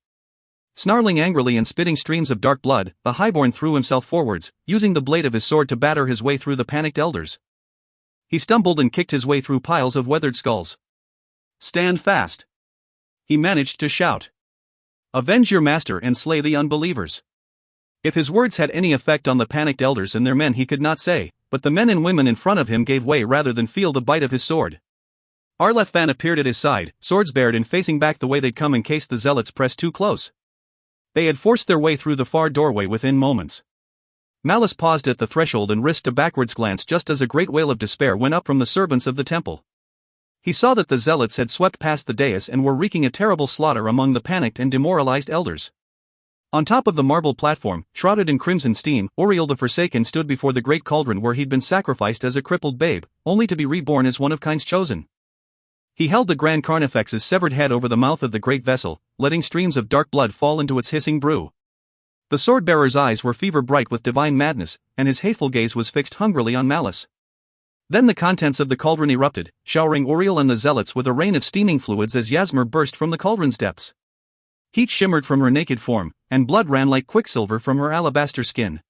Snarling angrily and spitting streams of dark blood, the highborn threw himself forwards, using the blade of his sword to batter his way through the panicked elders. He stumbled and kicked his way through piles of weathered skulls. "Stand fast!" he managed to shout. "Avenge your master and slay the unbelievers." If his words had any effect on the panicked elders and their men he could not say, but the men and women in front of him gave way rather than feel the bite of his sword. Arleth Van appeared at his side, swords bared and facing back the way they'd come in case the zealots pressed too close. They had forced their way through the far doorway within moments. Malice paused at the threshold and risked a backwards glance just as a great wail of despair went up from the servants of the temple. He saw that the zealots had swept past the dais and were wreaking a terrible slaughter among the panicked and demoralized elders. On top of the marble platform, shrouded in crimson steam, Uriel the Forsaken stood before the great cauldron where he'd been sacrificed as a crippled babe, only to be reborn as one of kind's chosen. He held the Grand Carnifex's severed head over the mouth of the great vessel, letting streams of dark blood fall into its hissing brew. The sword-bearer's eyes were fever-bright with divine madness, and his hateful gaze was fixed hungrily on Malice. Then the contents of the cauldron erupted, showering Uriel and the zealots with a rain of steaming fluids as Yasmer burst from the cauldron's depths. Heat shimmered from her naked form, and blood ran like quicksilver from her alabaster skin.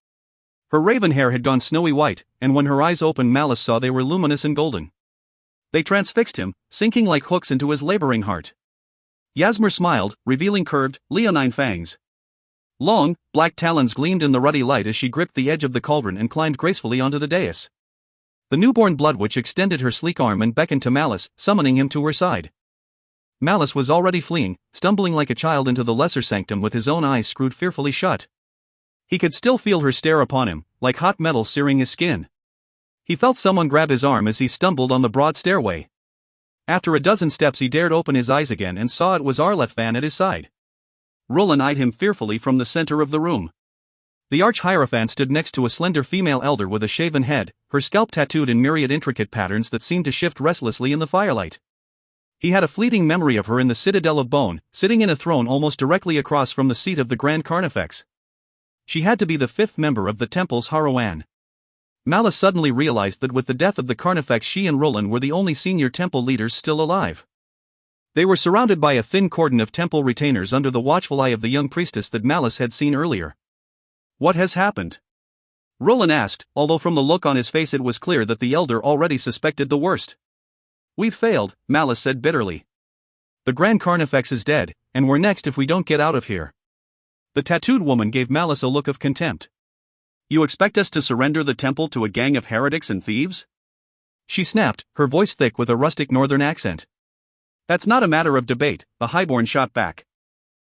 Her raven hair had gone snowy white, and when her eyes opened Malice saw they were luminous and golden. They transfixed him, sinking like hooks into his laboring heart. Yasmer smiled, revealing curved, leonine fangs. Long, black talons gleamed in the ruddy light as she gripped the edge of the cauldron and climbed gracefully onto the dais. The newborn blood witch extended her sleek arm and beckoned to Malice, summoning him to her side. Malice was already fleeing, stumbling like a child into the lesser sanctum with his own eyes screwed fearfully shut. He could still feel her stare upon him, like hot metal searing his skin. He felt someone grab his arm as he stumbled on the broad stairway. After a dozen steps he dared open his eyes again and saw it was Arleth at his side. Roland eyed him fearfully from the center of the room. The Arch-Hierophant stood next to a slender female elder with a shaven head, her scalp tattooed in myriad intricate patterns that seemed to shift restlessly in the firelight. He had a fleeting memory of her in the Citadel of Bone, sitting in a throne almost directly across from the seat of the Grand Carnifex. She had to be the fifth member of the temple's Harowan. Malice suddenly realized that with the death of the Carnifex she and Roland were the only senior temple leaders still alive. They were surrounded by a thin cordon of temple retainers under the watchful eye of the young priestess that Malice had seen earlier. "What has happened?" Roland asked, although from the look on his face it was clear that the elder already suspected the worst. "We've failed," Malice said bitterly. "The Grand Carnifex is dead, and we're next if we don't get out of here." The tattooed woman gave Malice a look of contempt. "You expect us to surrender the temple to a gang of heretics and thieves?" she snapped, her voice thick with a rustic northern accent. "That's not a matter of debate," the highborn shot back.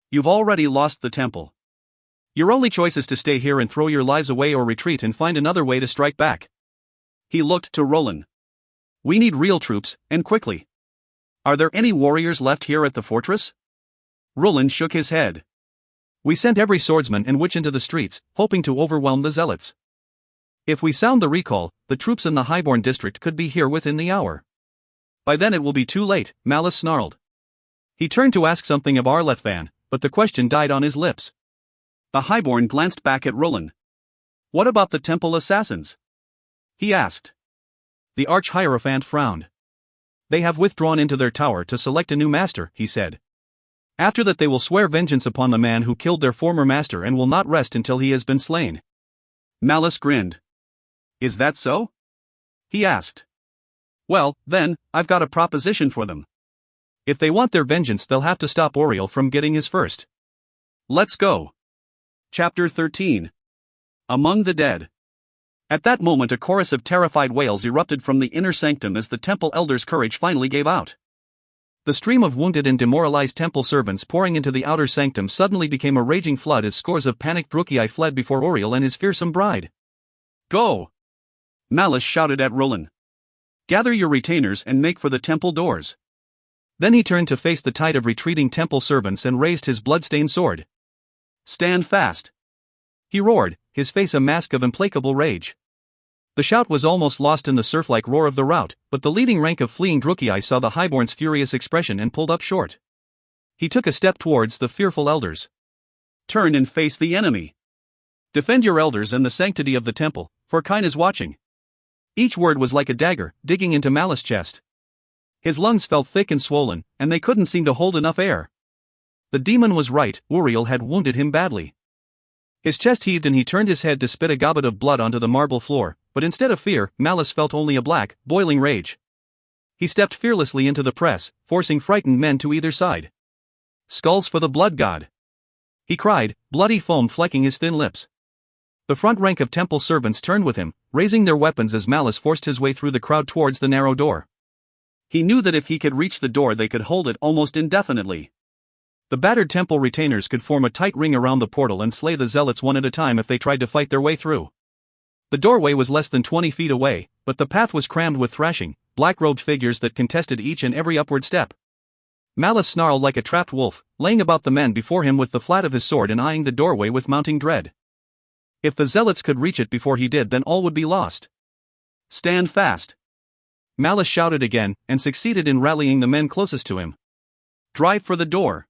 "You've already lost the temple. Your only choice is to stay here and throw your lives away or retreat and find another way to strike back." He looked to Roland. "We need real troops, and quickly. Are there any warriors left here at the fortress?" Roland shook his head. "We sent every swordsman and witch into the streets, hoping to overwhelm the zealots. If we sound the recall, the troops in the Highborn district could be here within the hour." "By then it will be too late," Malice snarled. He turned to ask something of Arleth, but the question died on his lips. The Highborn glanced back at Roland. "What about the temple assassins?" he asked. The Arch-Hierophant frowned. "They have withdrawn into their tower to select a new master," he said. "After that they will swear vengeance upon the man who killed their former master and will not rest until he has been slain." Malice grinned. "Is that so?" he asked. "Well, then, I've got a proposition for them. If they want their vengeance they'll have to stop Auriel from getting his first. Let's go." Chapter 13. Among the Dead. At that moment a chorus of terrified wails erupted from the inner sanctum as the temple elder's courage finally gave out. The stream of wounded and demoralized temple servants pouring into the outer sanctum suddenly became a raging flood as scores of panicked Druchii fled before Auriel and his fearsome bride. "Go!" Malice shouted at Roland. "Gather your retainers and make for the temple doors." Then he turned to face the tide of retreating temple servants and raised his blood-stained sword. "Stand fast!" he roared, his face a mask of implacable rage. The shout was almost lost in the surf-like roar of the rout, but the leading rank of fleeing Druchii saw the Highborn's furious expression and pulled up short. He took a step towards the fearful elders. "Turn and face the enemy. Defend your elders and the sanctity of the temple, for Kine is watching." Each word was like a dagger, digging into Malice's chest. His lungs felt thick and swollen, and they couldn't seem to hold enough air. The demon was right, Auriel had wounded him badly. His chest heaved and he turned his head to spit a gobbet of blood onto the marble floor, but instead of fear, Malice felt only a black, boiling rage. He stepped fearlessly into the press, forcing frightened men to either side. "Skulls for the blood god!" he cried, bloody foam flecking his thin lips. The front rank of temple servants turned with him, raising their weapons as Malice forced his way through the crowd towards the narrow door. He knew that if he could reach the door they could hold it almost indefinitely. The battered temple retainers could form a tight ring around the portal and slay the zealots one at a time if they tried to fight their way through. The doorway was less than 20 feet away, but the path was crammed with thrashing, black-robed figures that contested each and every upward step. Malice snarled like a trapped wolf, laying about the men before him with the flat of his sword and eyeing the doorway with mounting dread. If the zealots could reach it before he did, then all would be lost. "Stand fast!" Malice shouted again, and succeeded in rallying the men closest to him. "Drive for the door!"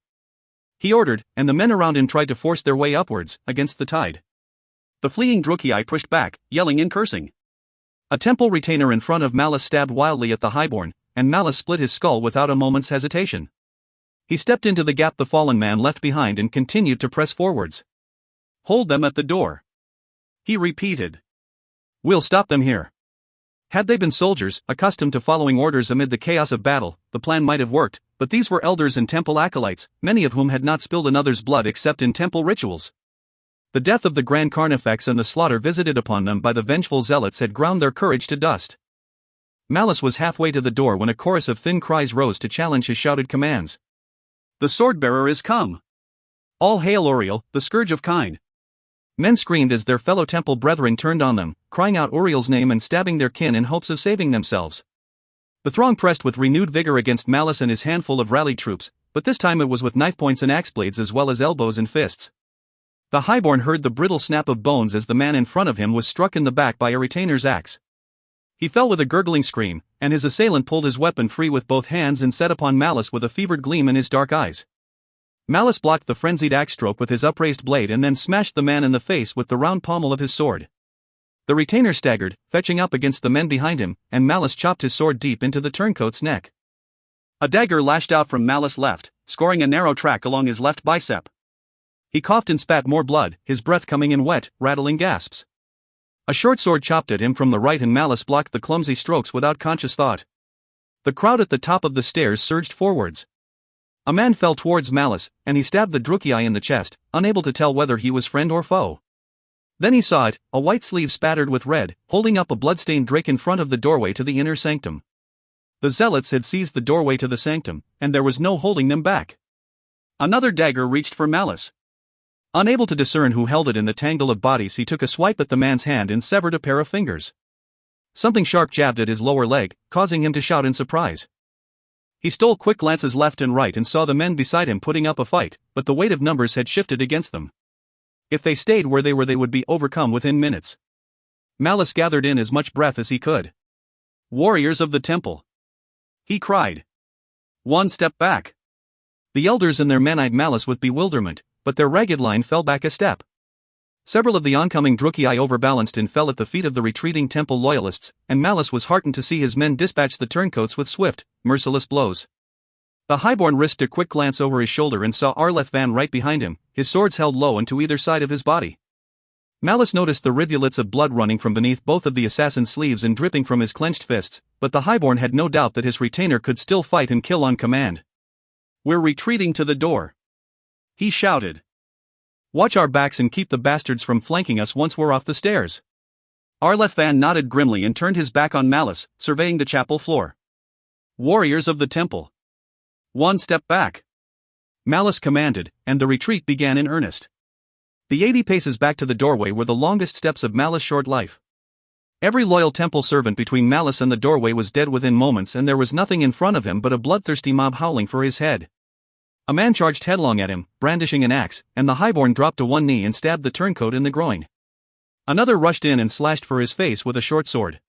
he ordered, and the men around him tried to force their way upwards, against the tide. The fleeing Druchii pushed back, yelling and cursing. A temple retainer in front of Malice stabbed wildly at the Highborn, and Malice split his skull without a moment's hesitation. He stepped into the gap the fallen man left behind and continued to press forwards. "Hold them at the door," he repeated. "We'll stop them here." Had they been soldiers, accustomed to following orders amid the chaos of battle, the plan might have worked, but these were elders and temple acolytes, many of whom had not spilled another's blood except in temple rituals. The death of the Grand Carnifex and the slaughter visited upon them by the vengeful zealots had ground their courage to dust. Malice was halfway to the door when a chorus of thin cries rose to challenge his shouted commands. The sword-bearer is come! All hail Uriel, the scourge of kine! Men screamed as their fellow temple brethren turned on them, crying out Uriel's name and stabbing their kin in hopes of saving themselves. The throng pressed with renewed vigor against Malice and his handful of rallied troops, but this time it was with knife points and axe blades as well as elbows and fists. The highborn heard the brittle snap of bones as the man in front of him was struck in the back by a retainer's axe. He fell with a gurgling scream, and his assailant pulled his weapon free with both hands and set upon Malice with a fevered gleam in his dark eyes. Malice blocked the frenzied axe stroke with his upraised blade and then smashed the man in the face with the round pommel of his sword. The retainer staggered, fetching up against the men behind him, and Malice chopped his sword deep into the turncoat's neck. A dagger lashed out from Malice's left, scoring a narrow track along his left bicep. He coughed and spat more blood, his breath coming in wet, rattling gasps. A short sword chopped at him from the right and Malice blocked the clumsy strokes without conscious thought. The crowd at the top of the stairs surged forwards. A man fell towards Malice, and he stabbed the Drukei in the chest, unable to tell whether he was friend or foe. Then he saw it, a white sleeve spattered with red, holding up a blood-stained drake in front of the doorway to the inner sanctum. The zealots had seized the doorway to the sanctum, and there was no holding them back. Another dagger reached for Malice. Unable to discern who held it in the tangle of bodies, he took a swipe at the man's hand and severed a pair of fingers. Something sharp jabbed at his lower leg, causing him to shout in surprise. He stole quick glances left and right and saw the men beside him putting up a fight, but the weight of numbers had shifted against them. If they stayed where they were, they would be overcome within minutes. Malice gathered in as much breath as he could. "Warriors of the temple!" he cried. "One step back!" The elders and their men eyed Malice with bewilderment, but their ragged line fell back a step. Several of the oncoming Drukei overbalanced and fell at the feet of the retreating temple loyalists, and Malice was heartened to see his men dispatch the turncoats with swift, merciless blows. The highborn risked a quick glance over his shoulder and saw Arlethvan right behind him, his swords held low and to either side of his body. Malice noticed the rivulets of blood running from beneath both of the assassin's sleeves and dripping from his clenched fists, but the highborn had no doubt that his retainer could still fight and kill on command. "We're retreating to the door," he shouted. "Watch our backs and keep the bastards from flanking us once we're off the stairs." Arlethvan nodded grimly and turned his back on Malice, surveying the chapel floor. "Warriors of the temple! One step back!" Malice commanded, and the retreat began in earnest. The 80 paces back to the doorway were the longest steps of Malice's short life. Every loyal temple servant between Malice and the doorway was dead within moments, and there was nothing in front of him but a bloodthirsty mob howling for his head. A man charged headlong at him, brandishing an axe, and the highborn dropped to one knee and stabbed the turncoat in the groin. Another rushed in and slashed for his face with a short sword.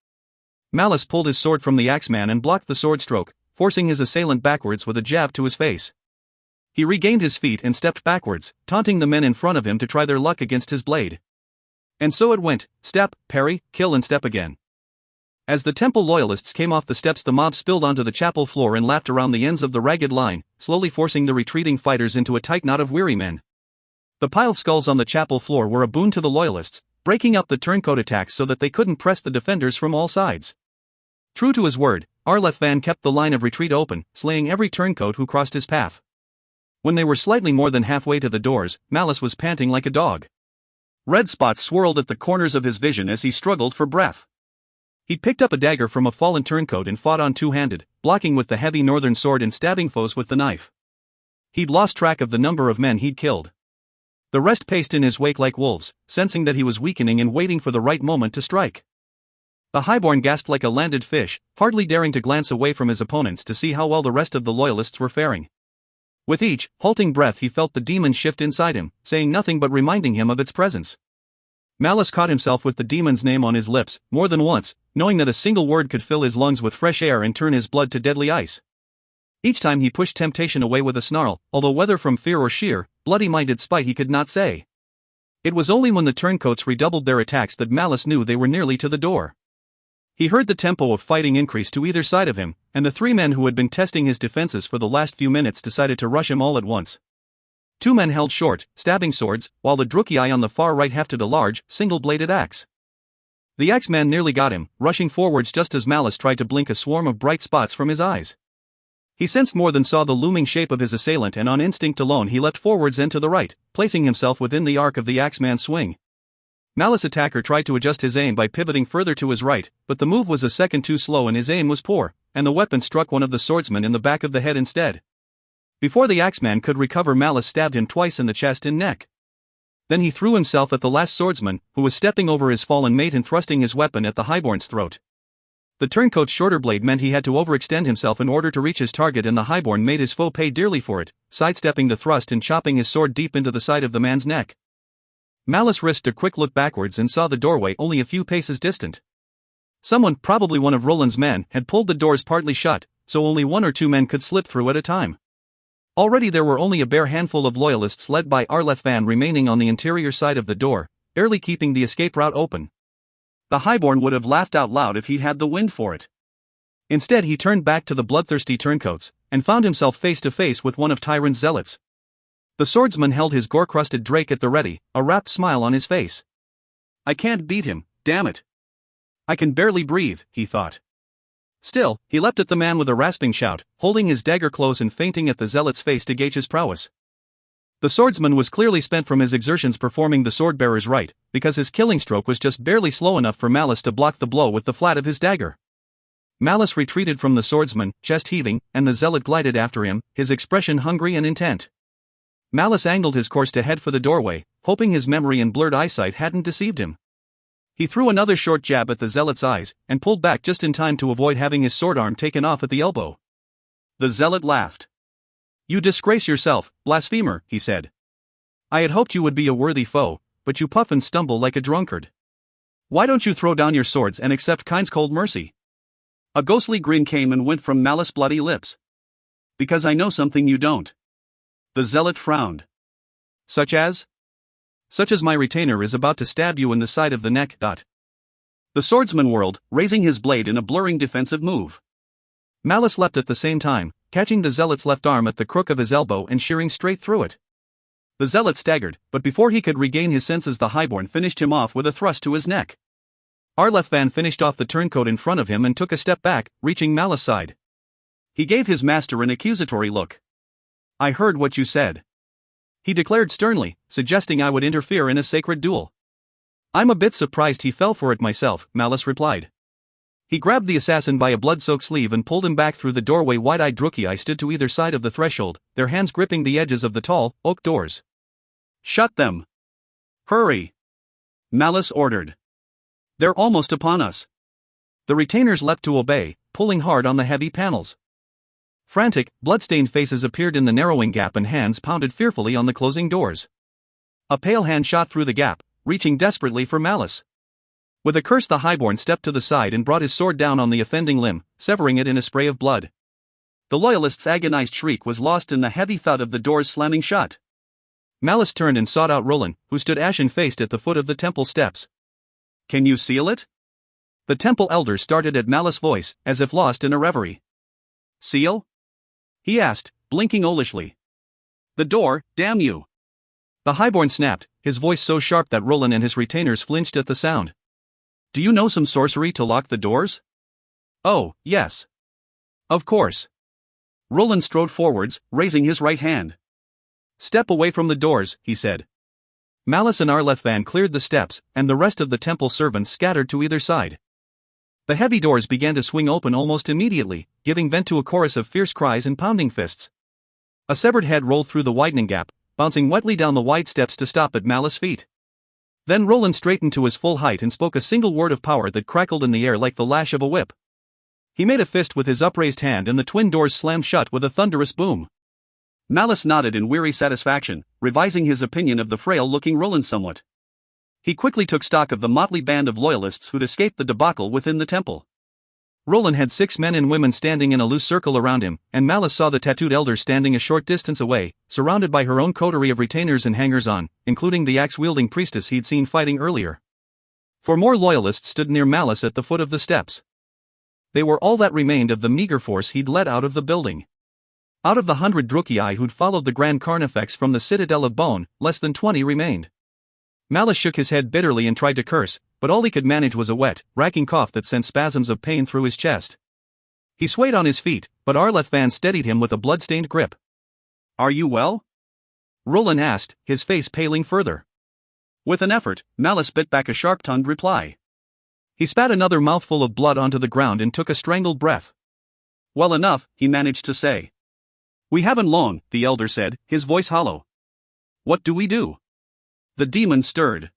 Malice pulled his sword from the axeman and blocked the sword stroke, forcing his assailant backwards with a jab to his face. He regained his feet and stepped backwards, taunting the men in front of him to try their luck against his blade. And so it went: step, parry, kill and step again. As the temple loyalists came off the steps, the mob spilled onto the chapel floor and lapped around the ends of the ragged line, slowly forcing the retreating fighters into a tight knot of weary men. The piled skulls on the chapel floor were a boon to the loyalists, breaking up the turncoat attacks so that they couldn't press the defenders from all sides. True to his word, Arlethvan kept the line of retreat open, slaying every turncoat who crossed his path. When they were slightly more than halfway to the doors, Malice was panting like a dog. Red spots swirled at the corners of his vision as he struggled for breath. He picked up a dagger from a fallen turncoat and fought on two-handed, blocking with the heavy northern sword and stabbing foes with the knife. He'd lost track of the number of men he'd killed. The rest paced in his wake like wolves, sensing that he was weakening and waiting for the right moment to strike. The highborn gasped like a landed fish, hardly daring to glance away from his opponents to see how well the rest of the loyalists were faring. With each halting breath he felt the demon shift inside him, saying nothing but reminding him of its presence. Malice caught himself with the demon's name on his lips, more than once, knowing that a single word could fill his lungs with fresh air and turn his blood to deadly ice. Each time he pushed temptation away with a snarl, although whether from fear or sheer, bloody-minded spite he could not say. It was only when the turncoats redoubled their attacks that Malice knew they were nearly to the door. He heard the tempo of fighting increase to either side of him, and the three men who had been testing his defenses for the last few minutes decided to rush him all at once. Two men held short, stabbing swords, while the Drukei on the far right hefted a large, single-bladed axe. The axeman nearly got him, rushing forwards just as Malice tried to blink a swarm of bright spots from his eyes. He sensed more than saw the looming shape of his assailant, and on instinct alone he leapt forwards and to the right, placing himself within the arc of the axeman's swing. Malice's attacker tried to adjust his aim by pivoting further to his right, but the move was a second too slow and his aim was poor, and the weapon struck one of the swordsmen in the back of the head instead. Before the axeman could recover, Malice stabbed him twice in the chest and neck. Then he threw himself at the last swordsman, who was stepping over his fallen mate and thrusting his weapon at the highborn's throat. The turncoat's shorter blade meant he had to overextend himself in order to reach his target, and the highborn made his foe pay dearly for it, sidestepping the thrust and chopping his sword deep into the side of the man's neck. Malice risked a quick look backwards and saw the doorway only a few paces distant. Someone, probably one of Roland's men, had pulled the doors partly shut, so only one or two men could slip through at a time. Already there were only a bare handful of loyalists led by Arlethvan remaining on the interior side of the door, barely keeping the escape route open. The highborn would have laughed out loud if he'd had the wind for it. Instead he turned back to the bloodthirsty turncoats, and found himself face to face with one of Tyrant's zealots. The swordsman held his gore-crusted Drake at the ready, a rapt smile on his face. "I can't beat him, damn it. I can barely breathe," he thought. Still, he leapt at the man with a rasping shout, holding his dagger close and feinting at the zealot's face to gauge his prowess. The swordsman was clearly spent from his exertions performing the sword-bearer's rite, because his killing stroke was just barely slow enough for Malice to block the blow with the flat of his dagger. Malice retreated from the swordsman, chest heaving, and the zealot glided after him, his expression hungry and intent. Malice angled his course to head for the doorway, hoping his memory and blurred eyesight hadn't deceived him. He threw another short jab at the zealot's eyes, and pulled back just in time to avoid having his sword arm taken off at the elbow. The zealot laughed. "You disgrace yourself, blasphemer," he said. "I had hoped you would be a worthy foe, but you puff and stumble like a drunkard. Why don't you throw down your swords and accept kind's cold mercy?" A ghostly grin came and went from Malice's bloody lips. "Because I know something you don't." The zealot frowned. "Such as?" "Such as my retainer is about to stab you in the side of the neck." The swordsman whirled, raising his blade in a blurring defensive move. Malice leapt at the same time, catching the zealot's left arm at the crook of his elbow and shearing straight through it. The zealot staggered, but before he could regain his senses the highborn finished him off with a thrust to his neck. Arlethvan finished off the turncoat in front of him and took a step back, reaching Malice's side. He gave his master an accusatory look. "I heard what you said," he declared sternly, suggesting I would interfere in a sacred duel. "I'm a bit surprised he fell for it myself," Malice replied. He grabbed the assassin by a blood-soaked sleeve and pulled him back through the doorway. Wide-eyed Drukei stood to either side of the threshold, their hands gripping the edges of the tall, oak doors. "Shut them! Hurry!" Malice ordered. "They're almost upon us." The retainers leapt to obey, pulling hard on the heavy panels. Frantic, blood-stained faces appeared in the narrowing gap and hands pounded fearfully on the closing doors. A pale hand shot through the gap, reaching desperately for Malice. With a curse the highborn stepped to the side and brought his sword down on the offending limb, severing it in a spray of blood. The loyalist's agonized shriek was lost in the heavy thud of the doors slamming shut. Malice turned and sought out Roland, who stood ashen-faced at the foot of the temple steps. "Can you seal it?" The temple elder started at Malice's voice, as if lost in a reverie. "Seal?" he asked, blinking owlishly. "The door, damn you!" The highborn snapped, his voice so sharp that Roland and his retainers flinched at the sound. "Do you know some sorcery to lock the doors?" "Oh, yes. Of course." Roland strode forwards, raising his right hand. "Step away from the doors," he said. Malice and Arlethvan cleared the steps, and the rest of the temple servants scattered to either side. The heavy doors began to swing open almost immediately, giving vent to a chorus of fierce cries and pounding fists. A severed head rolled through the widening gap, bouncing wetly down the wide steps to stop at Malice's feet. Then Roland straightened to his full height and spoke a single word of power that crackled in the air like the lash of a whip. He made a fist with his upraised hand and the twin doors slammed shut with a thunderous boom. Malice nodded in weary satisfaction, revising his opinion of the frail-looking Roland somewhat. He quickly took stock of the motley band of loyalists who'd escaped the debacle within the temple. Roland had 6 men and women standing in a loose circle around him, and Malice saw the tattooed elder standing a short distance away, surrounded by her own coterie of retainers and hangers-on, including the axe-wielding priestess he'd seen fighting earlier. 4 more loyalists stood near Malice at the foot of the steps. They were all that remained of the meager force he'd led out of the building. Out of the 100 Drukei who'd followed the Grand Carnifex from the Citadel of Bone, less than 20 remained. Malice shook his head bitterly and tried to curse, but all he could manage was a wet, racking cough that sent spasms of pain through his chest. He swayed on his feet, but Arlethvan steadied him with a blood-stained grip. "Are you well?" Roland asked, his face paling further. With an effort, Malice bit back a sharp-tongued reply. He spat another mouthful of blood onto the ground and took a strangled breath. Well enough, he managed to say. We haven't long, the elder said, his voice hollow. What do we do? The demon stirred.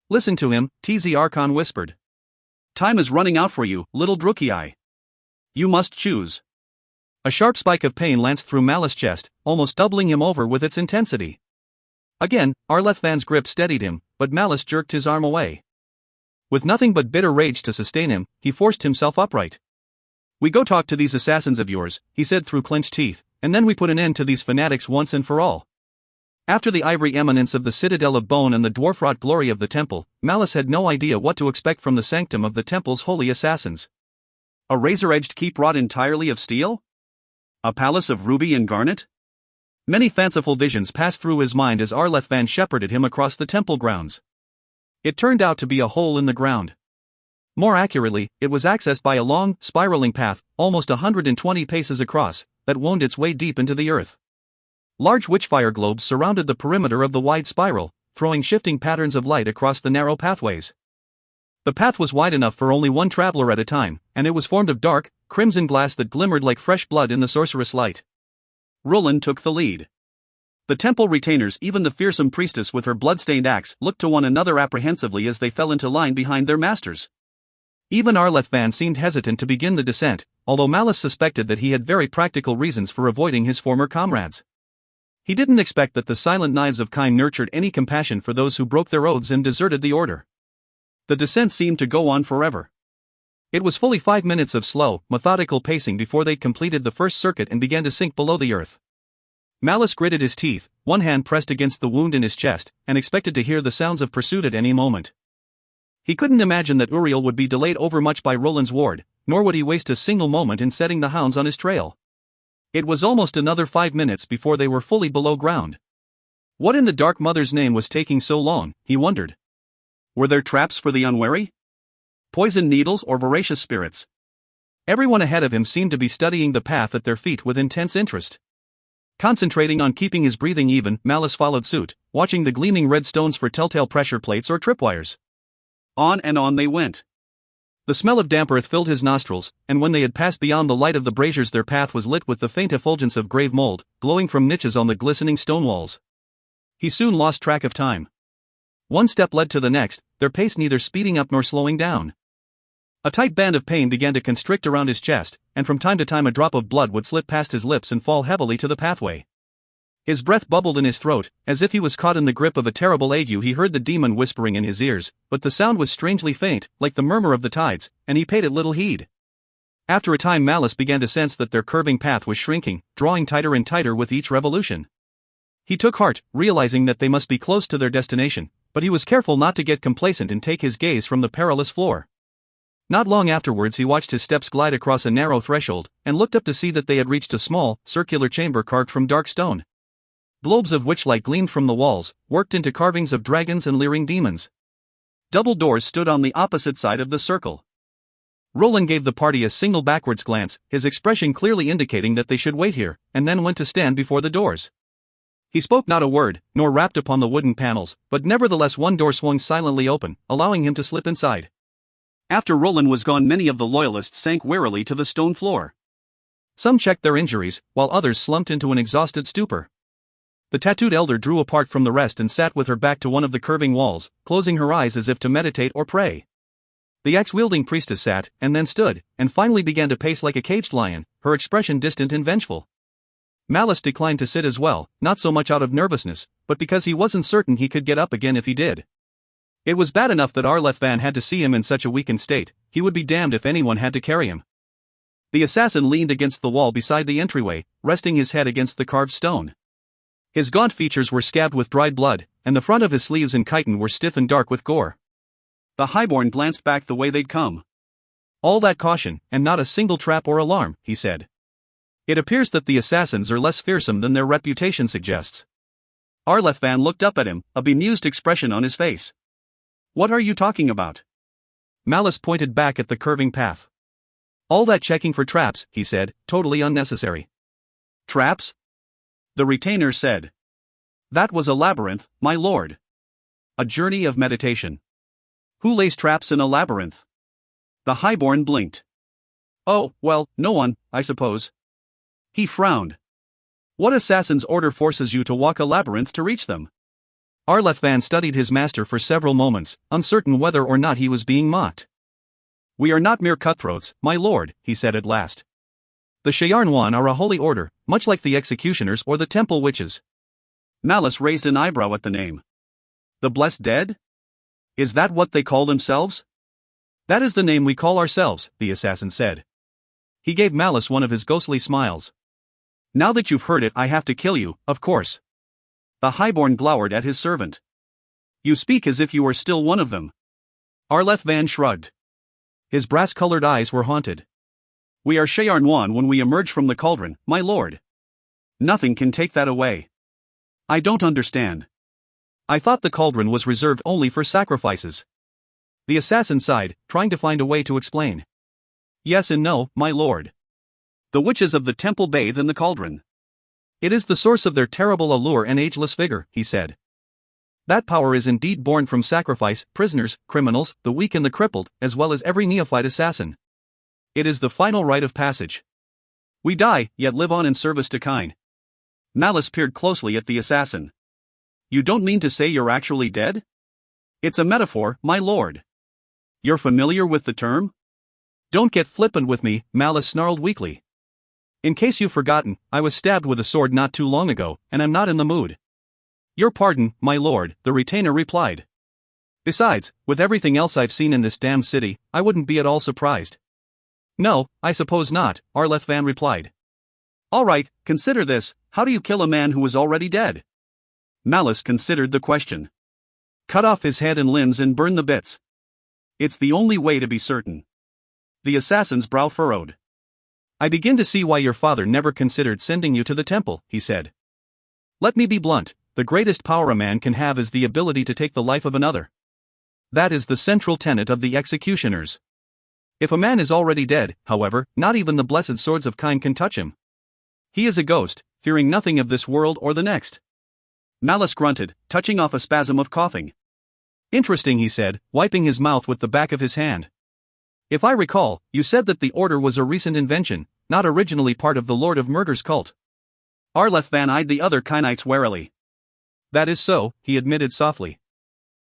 Listen to him, TZ Archon whispered. Time is running out for you, little Drukei. You must choose. A sharp spike of pain lanced through Malice's chest, almost doubling him over with its intensity. Again, Arlethvan's grip steadied him, but Malice jerked his arm away. With nothing but bitter rage to sustain him, he forced himself upright. We go talk to these assassins of yours, he said through clenched teeth, and then we put an end to these fanatics once and for all. After the ivory eminence of the citadel of bone and the dwarf-wrought glory of the temple, Malice had no idea what to expect from the sanctum of the temple's holy assassins. A razor-edged keep wrought entirely of steel? A palace of ruby and garnet? Many fanciful visions passed through his mind as Arlethvan shepherded him across the temple grounds. It turned out to be a hole in the ground. More accurately, it was accessed by a long, spiraling path, almost 120 paces across, that wound its way deep into the earth. Large witchfire globes surrounded the perimeter of the wide spiral, throwing shifting patterns of light across the narrow pathways. The path was wide enough for only one traveler at a time, and it was formed of dark, crimson glass that glimmered like fresh blood in the sorcerous light. Roland took the lead. The temple retainers, even the fearsome priestess with her blood-stained axe, looked to one another apprehensively as they fell into line behind their masters. Even Arlethvan seemed hesitant to begin the descent, although Malice suspected that he had very practical reasons for avoiding his former comrades. He didn't expect that the silent knives of Kine nurtured any compassion for those who broke their oaths and deserted the order. The descent seemed to go on forever. It was fully 5 minutes of slow, methodical pacing before they'd completed the first circuit and began to sink below the earth. Malice gritted his teeth, one hand pressed against the wound in his chest, and expected to hear the sounds of pursuit at any moment. He couldn't imagine that Uriel would be delayed overmuch by Roland's ward, nor would he waste a single moment in setting the hounds on his trail. It was almost another 5 minutes before they were fully below ground. What in the Dark Mother's name was taking so long, he wondered. Were there traps for the unwary? Poison needles or voracious spirits? Everyone ahead of him seemed to be studying the path at their feet with intense interest. Concentrating on keeping his breathing even, Malice followed suit, watching the gleaming red stones for telltale pressure plates or tripwires. On and on they went. The smell of damp earth filled his nostrils, and when they had passed beyond the light of the braziers their path was lit with the faint effulgence of grave mold, glowing from niches on the glistening stone walls. He soon lost track of time. One step led to the next, their pace neither speeding up nor slowing down. A tight band of pain began to constrict around his chest, and from time to time a drop of blood would slip past his lips and fall heavily to the pathway. His breath bubbled in his throat, as if he was caught in the grip of a terrible ague. He heard the demon whispering in his ears, but the sound was strangely faint, like the murmur of the tides, and he paid it little heed. After a time Malice began to sense that their curving path was shrinking, drawing tighter and tighter with each revolution. He took heart, realizing that they must be close to their destination, but he was careful not to get complacent and take his gaze from the perilous floor. Not long afterwards he watched his steps glide across a narrow threshold, and looked up to see that they had reached a small, circular chamber carved from dark stone. Globes of witchlight gleamed from the walls, worked into carvings of dragons and leering demons. Double doors stood on the opposite side of the circle. Roland gave the party a single backwards glance, his expression clearly indicating that they should wait here, and then went to stand before the doors. He spoke not a word, nor rapped upon the wooden panels, but nevertheless one door swung silently open, allowing him to slip inside. After Roland was gone, many of the loyalists sank wearily to the stone floor. Some checked their injuries, while others slumped into an exhausted stupor. The tattooed elder drew apart from the rest and sat with her back to one of the curving walls, closing her eyes as if to meditate or pray. The axe-wielding priestess sat, and then stood, and finally began to pace like a caged lion, her expression distant and vengeful. Malice declined to sit as well, not so much out of nervousness, but because he wasn't certain he could get up again if he did. It was bad enough that Arlethvan had to see him in such a weakened state, he would be damned if anyone had to carry him. The assassin leaned against the wall beside the entryway, resting his head against the carved stone. His gaunt features were scabbed with dried blood, and the front of his sleeves and chiton were stiff and dark with gore. The highborn glanced back the way they'd come. All that caution, and not a single trap or alarm, he said. It appears that the assassins are less fearsome than their reputation suggests. Arlethvan looked up at him, a bemused expression on his face. What are you talking about? Malice pointed back at the curving path. All that checking for traps, he said, totally unnecessary. Traps? The retainer said. That was a labyrinth, my lord. A journey of meditation. Who lays traps in a labyrinth? The highborn blinked. Oh, well, no one, I suppose. He frowned. What assassin's order forces you to walk a labyrinth to reach them? Arlethvan studied his master for several moments, uncertain whether or not he was being mocked. We are not mere cutthroats, my lord, he said at last. The Shayarnwan are a holy order, much like the executioners or the temple witches. Malice raised an eyebrow at the name. The blessed dead? Is that what they call themselves? That is the name we call ourselves, the assassin said. He gave Malice one of his ghostly smiles. Now that you've heard it, I have to kill you, of course. The highborn glowered at his servant. You speak as if you were still one of them. Arlethvan shrugged. His brass-colored eyes were haunted. We are Shayarnwan when we emerge from the cauldron, my lord. Nothing can take that away. I don't understand. I thought the cauldron was reserved only for sacrifices. The assassin sighed, trying to find a way to explain. Yes and no, my lord. The witches of the temple bathe in the cauldron. It is the source of their terrible allure and ageless vigor, he said. That power is indeed born from sacrifice, prisoners, criminals, the weak and the crippled, as well as every neophyte assassin. It is the final rite of passage. We die, yet live on in service to kind. Malice peered closely at the assassin. You don't mean to say you're actually dead? It's a metaphor, my lord. You're familiar with the term? Don't get flippant with me, Malice snarled weakly. In case you've forgotten, I was stabbed with a sword not too long ago, and I'm not in the mood. Your pardon, my lord, the retainer replied. Besides, with everything else I've seen in this damned city, I wouldn't be at all surprised. No, I suppose not, Arlethvan replied. All right, consider this, how do you kill a man who is already dead? Malice considered the question. Cut off his head and limbs and burn the bits. It's the only way to be certain. The assassin's brow furrowed. I begin to see why your father never considered sending you to the temple, he said. Let me be blunt, the greatest power a man can have is the ability to take the life of another. That is the central tenet of the executioners. If a man is already dead, however, not even the blessed swords of kind can touch him. He is a ghost, fearing nothing of this world or the next. Malice grunted, touching off a spasm of coughing. Interesting, he said, wiping his mouth with the back of his hand. If I recall, you said that the order was a recent invention, not originally part of the Lord of Murder's cult. Arlethvan eyed the other Kynites warily. That is so, he admitted softly.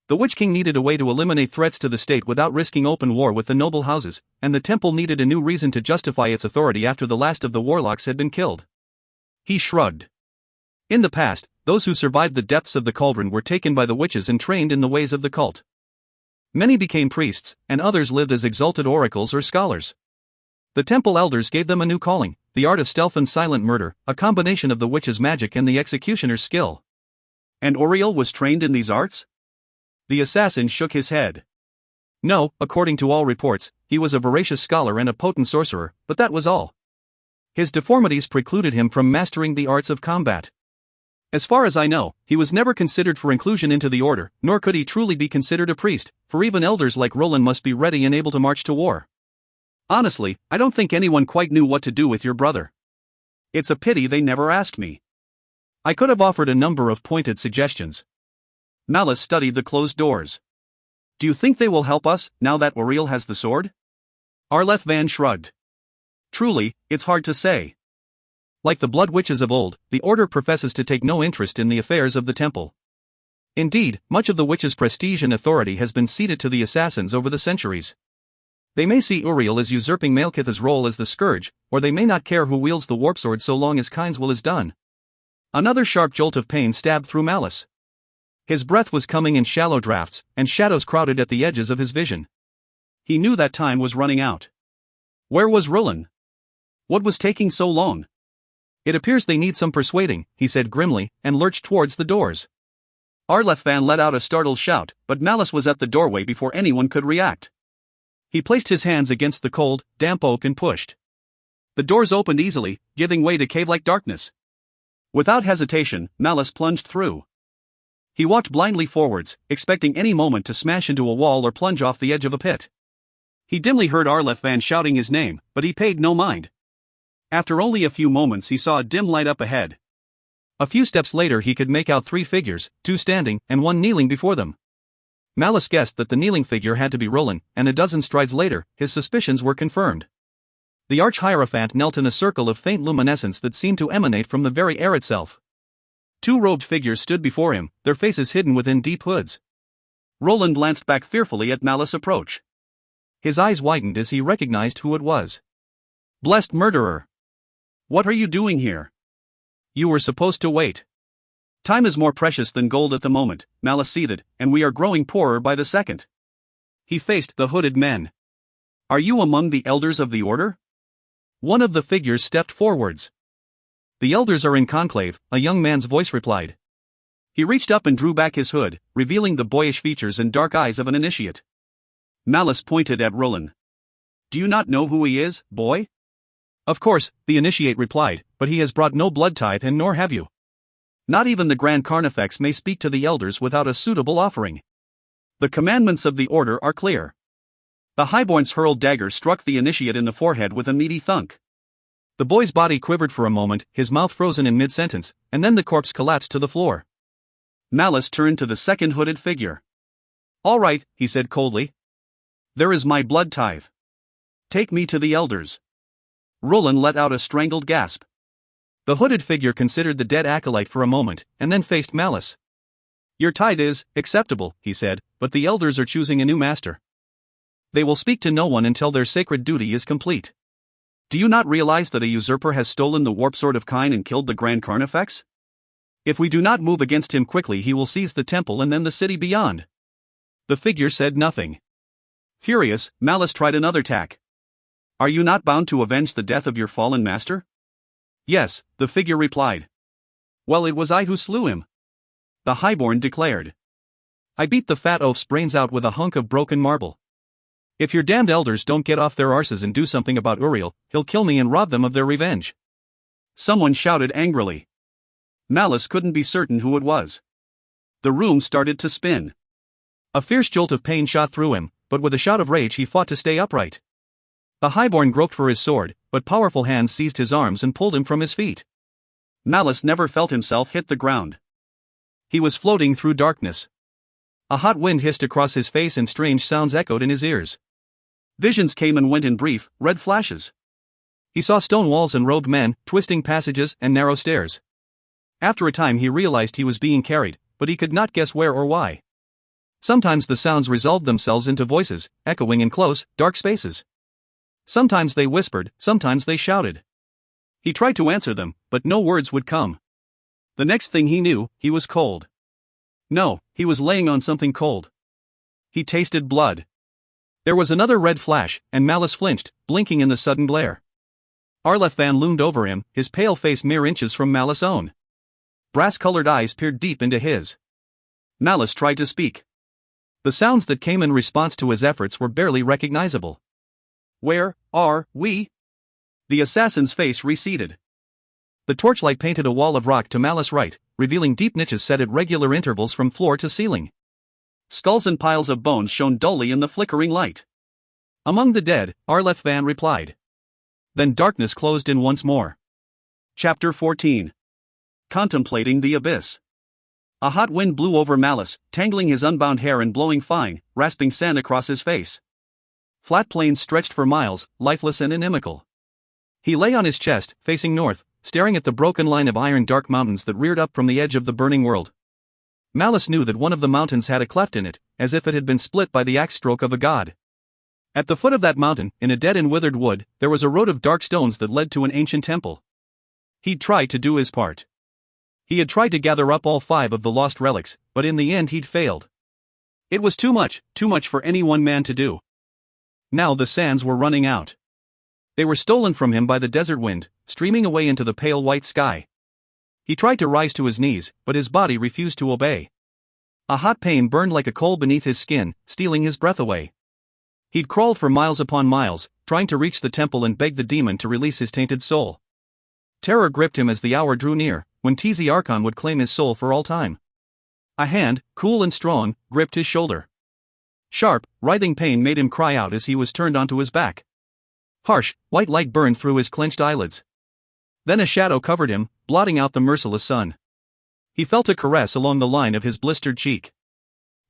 The Witch King needed a way to eliminate threats to the state without risking open war with the noble houses, and the temple needed a new reason to justify its authority after the last of the warlocks had been killed. He shrugged. In the past, those who survived the depths of the cauldron were taken by the witches and trained in the ways of the cult. Many became priests, and others lived as exalted oracles or scholars. The temple elders gave them a new calling, the art of stealth and silent murder, a combination of the witch's magic and the executioner's skill. And Uriel was trained in these arts? The assassin shook his head. No, according to all reports, he was a voracious scholar and a potent sorcerer, but that was all. His deformities precluded him from mastering the arts of combat. As far as I know, he was never considered for inclusion into the order, nor could he truly be considered a priest, for even elders like Roland must be ready and able to march to war. Honestly, I don't think anyone quite knew what to do with your brother. It's a pity they never asked me. I could have offered a number of pointed suggestions. Malice studied the closed doors. Do you think they will help us, now that Uriel has the sword? Arlethvan shrugged. Truly, it's hard to say. Like the blood witches of old, the order professes to take no interest in the affairs of the temple. Indeed, much of the witches' prestige and authority has been ceded to the assassins over the centuries. They may see Uriel as usurping Malekith's role as the scourge, or they may not care who wields the warp sword so long as Kyne's will is done. Another sharp jolt of pain stabbed through Malice. His breath was coming in shallow drafts, and shadows crowded at the edges of his vision. He knew that time was running out. Where was Roland? What was taking so long? It appears they need some persuading, he said grimly, and lurched towards the doors. Arlethvan let out a startled shout, but Malice was at the doorway before anyone could react. He placed his hands against the cold, damp oak and pushed. The doors opened easily, giving way to cave-like darkness. Without hesitation, Malice plunged through. He walked blindly forwards, expecting any moment to smash into a wall or plunge off the edge of a pit. He dimly heard Arlethvan shouting his name, but he paid no mind. After only a few moments he saw a dim light up ahead. A few steps later he could make out 3 figures, 2 standing, and 1 kneeling before them. Malice guessed that the kneeling figure had to be Roland, and a dozen strides later, his suspicions were confirmed. The Arch-Hierophant knelt in a circle of faint luminescence that seemed to emanate from the very air itself. Two robed figures stood before him, their faces hidden within deep hoods. Roland glanced back fearfully at Malice's approach. His eyes widened as he recognized who it was. Blessed murderer! What are you doing here? You were supposed to wait. Time is more precious than gold at the moment, Malice seethed, and we are growing poorer by the second. He faced the hooded men. Are you among the elders of the order? One of the figures stepped forwards. The elders are in conclave, a young man's voice replied. He reached up and drew back his hood, revealing the boyish features and dark eyes of an initiate. Malice pointed at Roland. Do you not know who he is, boy? Of course, the initiate replied, but he has brought no blood tithe and nor have you. Not even the Grand Carnifex may speak to the elders without a suitable offering. The commandments of the order are clear. The Highborn's hurled dagger struck the initiate in the forehead with a meaty thunk. The boy's body quivered for a moment, his mouth frozen in mid-sentence, and then the corpse collapsed to the floor. Malice turned to the second hooded figure. All right, he said coldly. There is my blood tithe. Take me to the elders. Roland let out a strangled gasp. The hooded figure considered the dead acolyte for a moment, and then faced Malice. Your tithe is acceptable, he said, but the elders are choosing a new master. They will speak to no one until their sacred duty is complete. Do you not realize that a usurper has stolen the warp sword of Kine and killed the Grand Carnifex? If we do not move against him quickly, he will seize the temple and then the city beyond. The figure said nothing. Furious, Malice tried another tack. Are you not bound to avenge the death of your fallen master? Yes, the figure replied. Well, it was I who slew him. The Highborn declared. I beat the fat oaf's brains out with a hunk of broken marble. If your damned elders don't get off their arses and do something about Uriel, he'll kill me and rob them of their revenge. Someone shouted angrily. Malice couldn't be certain who it was. The room started to spin. A fierce jolt of pain shot through him, but with a shout of rage he fought to stay upright. The Highborn groped for his sword, but powerful hands seized his arms and pulled him from his feet. Malice never felt himself hit the ground. He was floating through darkness. A hot wind hissed across his face and strange sounds echoed in his ears. Visions came and went in brief, red flashes. He saw stone walls and robed men, twisting passages and narrow stairs. After a time he realized he was being carried, but he could not guess where or why. Sometimes the sounds resolved themselves into voices, echoing in close, dark spaces. Sometimes they whispered, sometimes they shouted. He tried to answer them, but no words would come. The next thing he knew, he was cold. No, he was laying on something cold. He tasted blood. There was another red flash, and Malice flinched, blinking in the sudden glare. Arlethvan loomed over him, his pale face mere inches from Malice's own. Brass-colored eyes peered deep into his. Malice tried to speak. The sounds that came in response to his efforts were barely recognizable. Where are we? The assassin's face receded. The torchlight painted a wall of rock to Malice's right, revealing deep niches set at regular intervals from floor to ceiling. Skulls and piles of bones shone dully in the flickering light. Among the dead, Arlethvan replied. Then darkness closed in once more. Chapter 14. Contemplating the Abyss. A hot wind blew over Malice, tangling his unbound hair and blowing fine, rasping sand across his face. Flat plains stretched for miles, lifeless and inimical. He lay on his chest, facing north, staring at the broken line of iron dark mountains that reared up from the edge of the burning world. Malice knew that one of the mountains had a cleft in it, as if it had been split by the axe stroke of a god. At the foot of that mountain, in a dead and withered wood, there was a road of dark stones that led to an ancient temple. He'd tried to do his part. He had tried to gather up all 5 of the lost relics, but in the end he'd failed. It was too much for any one man to do. Now the sands were running out. They were stolen from him by the desert wind, streaming away into the pale white sky. He tried to rise to his knees, but his body refused to obey. A hot pain burned like a coal beneath his skin, stealing his breath away. He'd crawled for miles upon miles, trying to reach the temple and beg the demon to release his tainted soul. Terror gripped him as the hour drew near, when Tizi Archon would claim his soul for all time. A hand, cool and strong, gripped his shoulder. Sharp, writhing pain made him cry out as he was turned onto his back. Harsh, white light burned through his clenched eyelids. Then a shadow covered him, blotting out the merciless sun. He felt a caress along the line of his blistered cheek.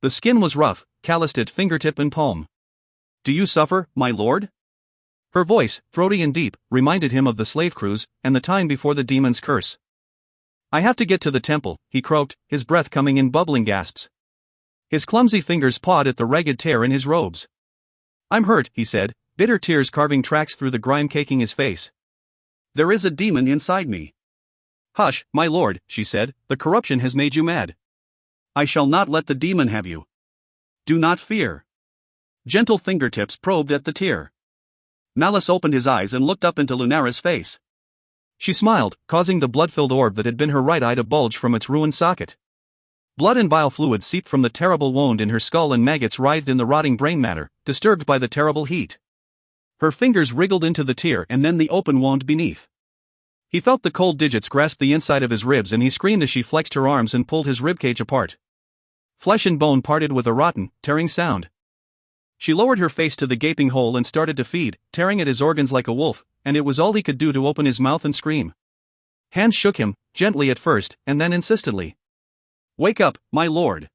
The skin was rough, calloused at fingertip and palm. Do you suffer, my lord? Her voice, throaty and deep, reminded him of the slave cruise and the time before the demon's curse. I have to get to the temple, he croaked, his breath coming in bubbling gasps. His clumsy fingers pawed at the ragged tear in his robes. I'm hurt, he said, bitter tears carving tracks through the grime caking his face. There is a demon inside me. Hush, my lord, she said, the corruption has made you mad. I shall not let the demon have you. Do not fear. Gentle fingertips probed at the tear. Malice opened his eyes and looked up into Lunara's face. She smiled, causing the blood-filled orb that had been her right eye to bulge from its ruined socket. Blood and bile fluid seeped from the terrible wound in her skull and maggots writhed in the rotting brain matter, disturbed by the terrible heat. Her fingers wriggled into the tear and then the open wound beneath. He felt the cold digits grasp the inside of his ribs and he screamed as she flexed her arms and pulled his ribcage apart. Flesh and bone parted with a rotten, tearing sound. She lowered her face to the gaping hole and started to feed, tearing at his organs like a wolf, and it was all he could do to open his mouth and scream. Hands shook him, gently at first, and then insistently. Wake up, my lord.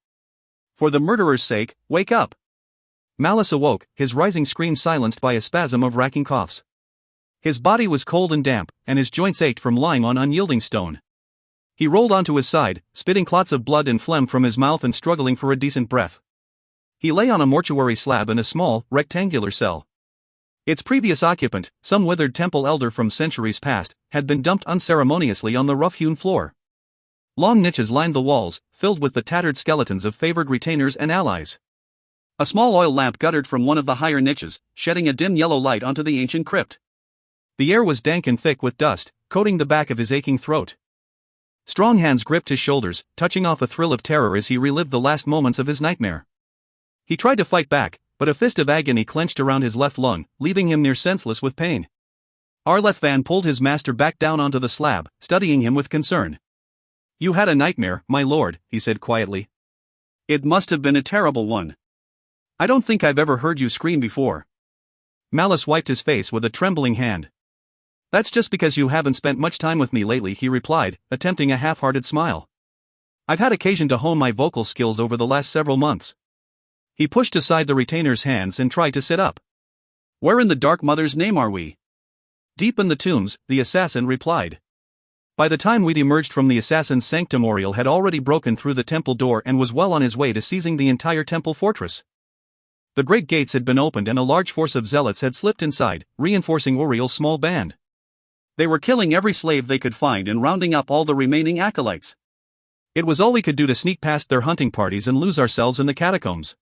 For the murderer's sake, wake up. Malice awoke, his rising scream silenced by a spasm of racking coughs. His body was cold and damp, and his joints ached from lying on unyielding stone. He rolled onto his side, spitting clots of blood and phlegm from his mouth and struggling for a decent breath. He lay on a mortuary slab in a small, rectangular cell. Its previous occupant, some withered temple elder from centuries past, had been dumped unceremoniously on the rough-hewn floor. Long niches lined the walls, filled with the tattered skeletons of favored retainers and allies. A small oil lamp guttered from one of the higher niches, shedding a dim yellow light onto the ancient crypt. The air was dank and thick with dust, coating the back of his aching throat. Strong hands gripped his shoulders, touching off a thrill of terror as he relived the last moments of his nightmare. He tried to fight back, but a fist of agony clenched around his left lung, leaving him near senseless with pain. Arleth pulled his master back down onto the slab, studying him with concern. You had a nightmare, my lord, he said quietly. It must have been a terrible one. I don't think I've ever heard you scream before. Malice wiped his face with a trembling hand. That's just because you haven't spent much time with me lately, he replied, attempting a half-hearted smile. I've had occasion to hone my vocal skills over the last several months. He pushed aside the retainer's hands and tried to sit up. Where in the Dark Mother's name are we? Deep in the tombs, the assassin replied. By the time we'd emerged from the assassin's sanctum, Oriel had already broken through the temple door and was well on his way to seizing the entire temple fortress. The great gates had been opened and a large force of zealots had slipped inside, reinforcing Oriel's small band. They were killing every slave they could find and rounding up all the remaining acolytes. It was all we could do to sneak past their hunting parties and lose ourselves in the catacombs.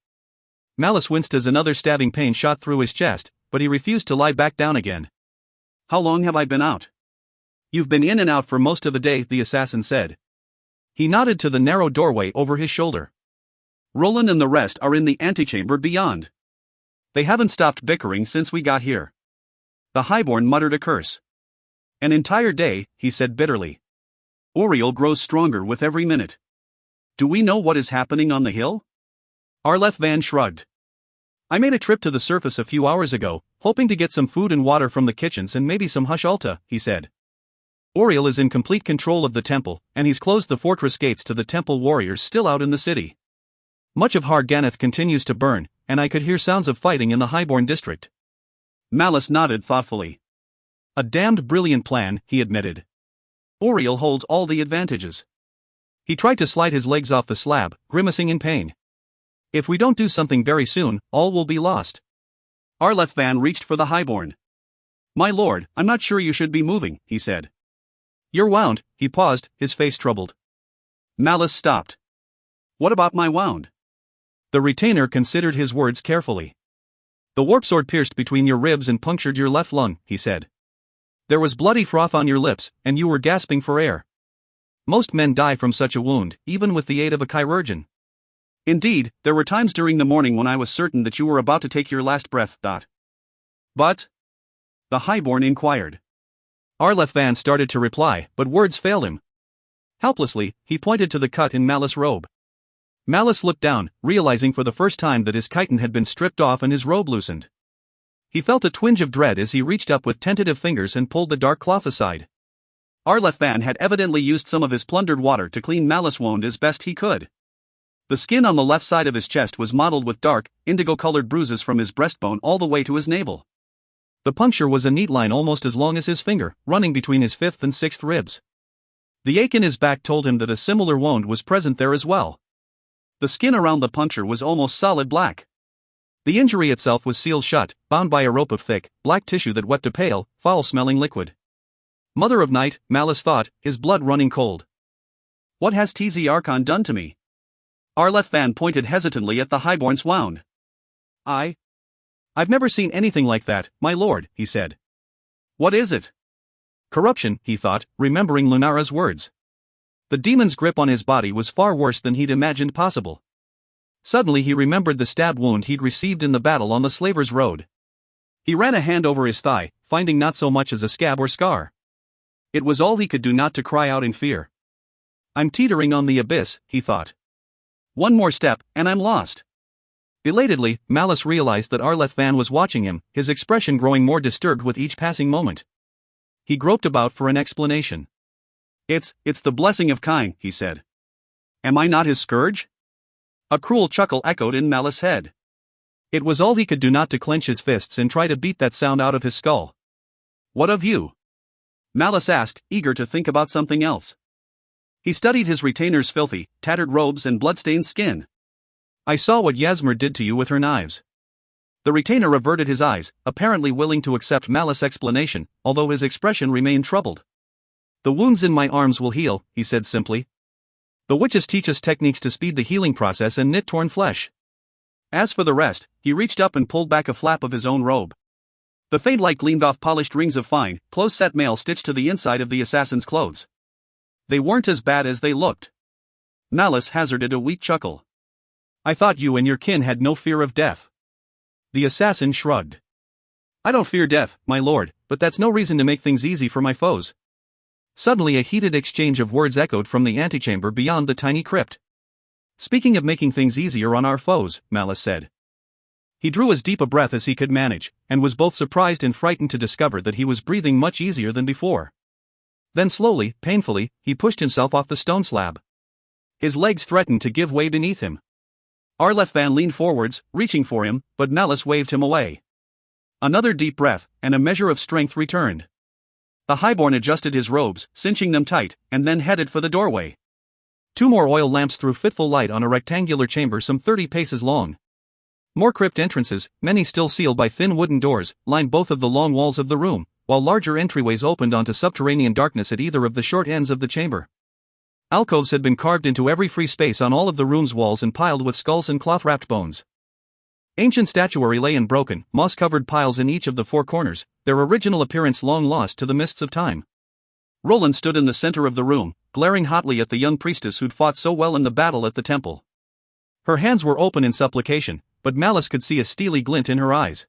Malice winced as another stabbing pain shot through his chest, but he refused to lie back down again. How long have I been out? You've been in and out for most of the day, the assassin said. He nodded to the narrow doorway over his shoulder. Roland and the rest are in the antechamber beyond. They haven't stopped bickering since we got here. The highborn muttered a curse. An entire day, he said bitterly. Oriel grows stronger with every minute. Do we know what is happening on the hill? Arleth shrugged. I made a trip to the surface a few hours ago, hoping to get some food and water from the kitchens and maybe some hush alta, he said. Oriel is in complete control of the temple, and he's closed the fortress gates to the temple warriors still out in the city. Much of Har Ganeth continues to burn, and I could hear sounds of fighting in the Highborn district. Malice nodded thoughtfully. A damned brilliant plan, he admitted. Oriel holds all the advantages. He tried to slide his legs off the slab, grimacing in pain. If we don't do something very soon, all will be lost. Arleth reached for the highborn. My lord, I'm not sure you should be moving, he said. You're wound, he paused, his face troubled. Malice stopped. What about my wound? The retainer considered his words carefully. The warp sword pierced between your ribs and punctured your left lung, he said. There was bloody froth on your lips, and you were gasping for air. Most men die from such a wound, even with the aid of a chirurgeon. Indeed, there were times during the morning when I was certain that you were about to take your last breath. But? The highborn inquired. Arleth started to reply, but words failed him. Helplessly, he pointed to the cut in Malice's robe. Malice looked down, realizing for the first time that his chiton had been stripped off and his robe loosened. He felt a twinge of dread as he reached up with tentative fingers and pulled the dark cloth aside. Arleth had evidently used some of his plundered water to clean Malice's wound as best he could. The skin on the left side of his chest was mottled with dark, indigo-colored bruises from his breastbone all the way to his navel. The puncture was a neat line almost as long as his finger, running between his fifth and sixth ribs. The ache in his back told him that a similar wound was present there as well. The skin around the puncture was almost solid black. The injury itself was sealed shut, bound by a rope of thick, black tissue that wept a pale, foul-smelling liquid. Mother of night, Malice thought, his blood running cold. What has TZ Archon done to me? Arleth pointed hesitantly at the highborn's wound. I've never seen anything like that, my lord, he said. What is it? Corruption, he thought, remembering Lunara's words. The demon's grip on his body was far worse than he'd imagined possible. Suddenly he remembered the stab wound he'd received in the battle on the Slaver's Road. He ran a hand over his thigh, finding not so much as a scab or scar. It was all he could do not to cry out in fear. I'm teetering on the abyss, he thought. One more step, and I'm lost. Belatedly, Malice realized that Arleth was watching him, his expression growing more disturbed with each passing moment. He groped about for an explanation. It's the blessing of Kine, he said. Am I not his scourge? A cruel chuckle echoed in Malice's head. It was all he could do not to clench his fists and try to beat that sound out of his skull. What of you? Malice asked, eager to think about something else. He studied his retainer's filthy, tattered robes and blood-stained skin. I saw what Yasmer did to you with her knives. The retainer averted his eyes, apparently willing to accept Malice's explanation, although his expression remained troubled. The wounds in my arms will heal, he said simply. The witches teach us techniques to speed the healing process and knit torn flesh. As for the rest, he reached up and pulled back a flap of his own robe. The faint light gleamed off polished rings of fine, close-set mail stitched to the inside of the assassin's clothes. They weren't as bad as they looked. Malice hazarded a weak chuckle. I thought you and your kin had no fear of death. The assassin shrugged. I don't fear death, my lord, but that's no reason to make things easy for my foes. Suddenly a heated exchange of words echoed from the antechamber beyond the tiny crypt. Speaking of making things easier on our foes, Malice said. He drew as deep a breath as he could manage, and was both surprised and frightened to discover that he was breathing much easier than before. Then slowly, painfully, he pushed himself off the stone slab. His legs threatened to give way beneath him. Arleth leaned forwards, reaching for him, but Malice waved him away. Another deep breath, and a measure of strength returned. The highborn adjusted his robes, cinching them tight, and then headed for the doorway. 2 more oil lamps threw fitful light on a rectangular chamber some 30 paces long. More crypt entrances, many still sealed by thin wooden doors, lined both of the long walls of the room, while larger entryways opened onto subterranean darkness at either of the short ends of the chamber. Alcoves had been carved into every free space on all of the room's walls and piled with skulls and cloth-wrapped bones. Ancient statuary lay in broken, moss-covered piles in each of the 4 corners, their original appearance long lost to the mists of time. Roland stood in the center of the room, glaring hotly at the young priestess who'd fought so well in the battle at the temple. Her hands were open in supplication, but Malice could see a steely glint in her eyes.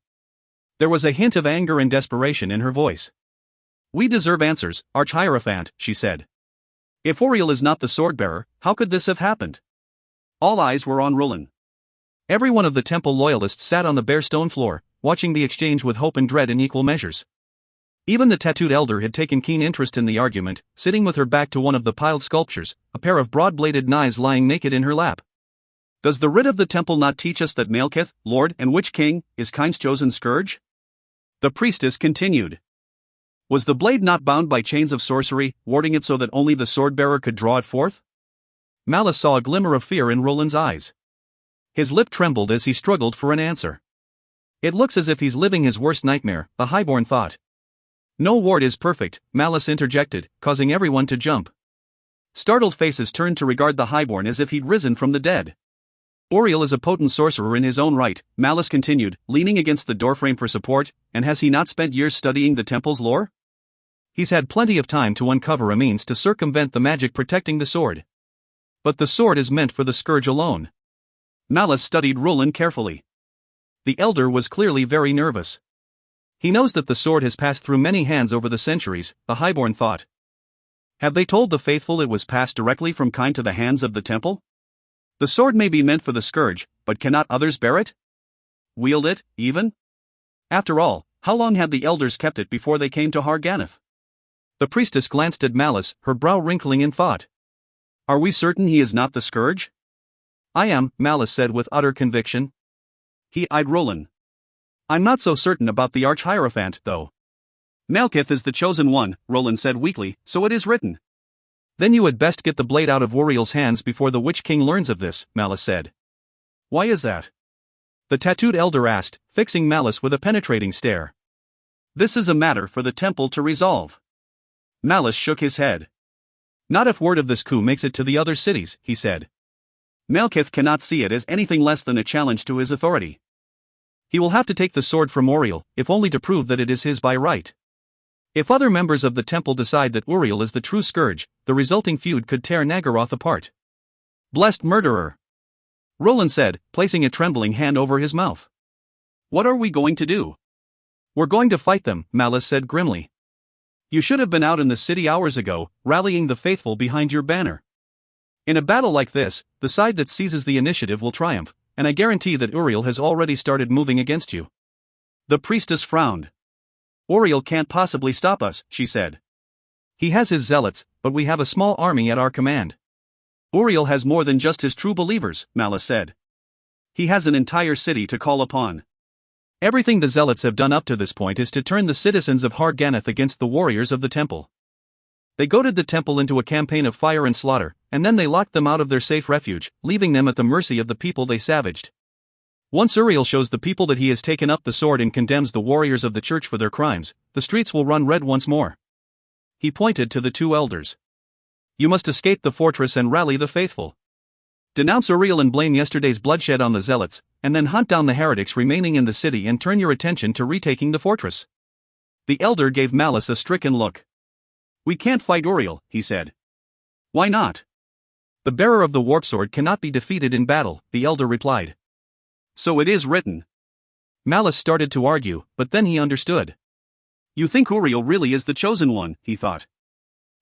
There was a hint of anger and desperation in her voice. We deserve answers, Arch-Hierophant, she said. If Auriel is not the sword-bearer, how could this have happened? All eyes were on Roland. Every one of the temple loyalists sat on the bare stone floor, watching the exchange with hope and dread in equal measures. Even the tattooed elder had taken keen interest in the argument, sitting with her back to one of the piled sculptures, a pair of broad-bladed knives lying naked in her lap. Does the writ of the temple not teach us that Malekith, Lord and Witch King, is Kine's chosen scourge? The priestess continued. Was the blade not bound by chains of sorcery, warding it so that only the sword-bearer could draw it forth? Malice saw a glimmer of fear in Roland's eyes. His lip trembled as he struggled for an answer. It looks as if he's living his worst nightmare, the highborn thought. No ward is perfect, Malice interjected, causing everyone to jump. Startled faces turned to regard the highborn as if he'd risen from the dead. Auriel is a potent sorcerer in his own right, Malice continued, leaning against the doorframe for support, and has he not spent years studying the temple's lore? He's had plenty of time to uncover a means to circumvent the magic protecting the sword. But the sword is meant for the scourge alone. Malice studied Roland carefully. The elder was clearly very nervous. He knows that the sword has passed through many hands over the centuries, the highborn thought. Have they told the faithful it was passed directly from Kine to the hands of the temple? The sword may be meant for the scourge, but cannot others bear it? Wield it, even? After all, how long had the elders kept it before they came to Harganeth? The priestess glanced at Malice, her brow wrinkling in thought. Are we certain he is not the scourge? I am, Malice said with utter conviction. He eyed Roland. I'm not so certain about the Arch-Hierophant, though. Malekith is the chosen one, Roland said weakly, so it is written. Then you had best get the blade out of Uriel's hands before the Witch King learns of this, Malice said. Why is that? The tattooed elder asked, fixing Malice with a penetrating stare. This is a matter for the temple to resolve. Malice shook his head. Not if word of this coup makes it to the other cities, he said. Malekith cannot see it as anything less than a challenge to his authority. He will have to take the sword from Uriel, if only to prove that it is his by right. If other members of the temple decide that Uriel is the true scourge, the resulting feud could tear Nagaroth apart. Blessed murderer! Roland said, placing a trembling hand over his mouth. What are we going to do? We're going to fight them, Malice said grimly. You should have been out in the city hours ago, rallying the faithful behind your banner. In a battle like this, the side that seizes the initiative will triumph, and I guarantee that Uriel has already started moving against you. The priestess frowned. Uriel can't possibly stop us, she said. He has his zealots, but we have a small army at our command. Uriel has more than just his true believers, Malice said. He has an entire city to call upon. Everything the zealots have done up to this point is to turn the citizens of Hard-Ganath against the warriors of the temple. They goaded the temple into a campaign of fire and slaughter, and then they locked them out of their safe refuge, leaving them at the mercy of the people they savaged. Once Uriel shows the people that he has taken up the sword and condemns the warriors of the church for their crimes, the streets will run red once more. He pointed to the two elders. You must escape the fortress and rally the faithful. Denounce Uriel and blame yesterday's bloodshed on the zealots, and then hunt down the heretics remaining in the city and turn your attention to retaking the fortress. The elder gave Malice a stricken look. We can't fight Uriel, he said. Why not? The bearer of the warp sword cannot be defeated in battle, the elder replied. So it is written. Malice started to argue, but then he understood. You think Uriel really is the chosen one, he thought.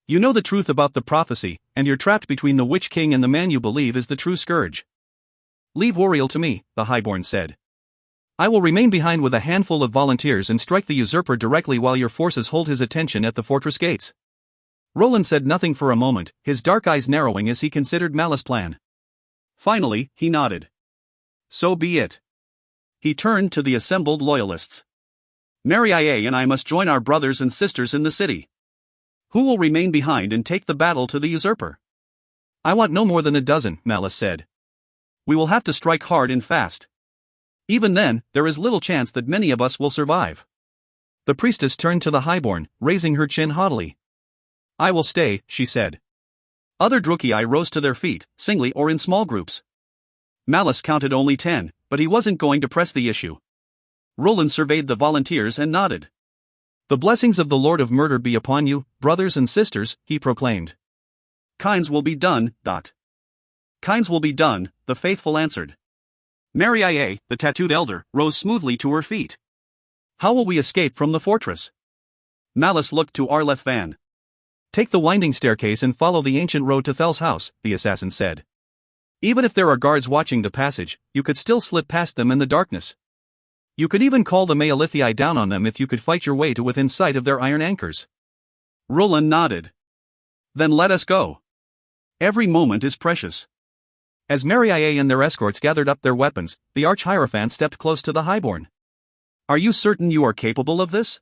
You know the truth about the prophecy, and you're trapped between the Witch King and the man you believe is the true scourge. Leave Uriel to me, the Highborn said. I will remain behind with a handful of volunteers and strike the usurper directly while your forces hold his attention at the fortress gates. Roland said nothing for a moment, his dark eyes narrowing as he considered Malice's plan. Finally, he nodded. So be it. He turned to the assembled loyalists. Mary and I must join our brothers and sisters in the city. Who will remain behind and take the battle to the usurper? I want no more than a dozen, Malice said. We will have to strike hard and fast. Even then, there is little chance that many of us will survive. The priestess turned to the Highborn, raising her chin haughtily. I will stay, she said. Other Drukei rose to their feet, singly or in small groups. Malice counted only 10, but he wasn't going to press the issue. Roland surveyed the volunteers and nodded. The blessings of the Lord of Murder be upon you, brothers and sisters, he proclaimed. Kinds will be done, Kinds will be done, the faithful answered. Mary, the tattooed elder, rose smoothly to her feet. How will we escape from the fortress? Malice looked to Arleth Van. Take the winding staircase and follow the ancient road to Thel's house, the assassin said. Even if there are guards watching the passage, you could still slip past them in the darkness. You could even call the Maelithii down on them if you could fight your way to within sight of their iron anchors. Roland nodded. Then let us go. Every moment is precious. As Mary and their escorts gathered up their weapons, the Arch-Hierophant stepped close to the Highborn. Are you certain you are capable of this?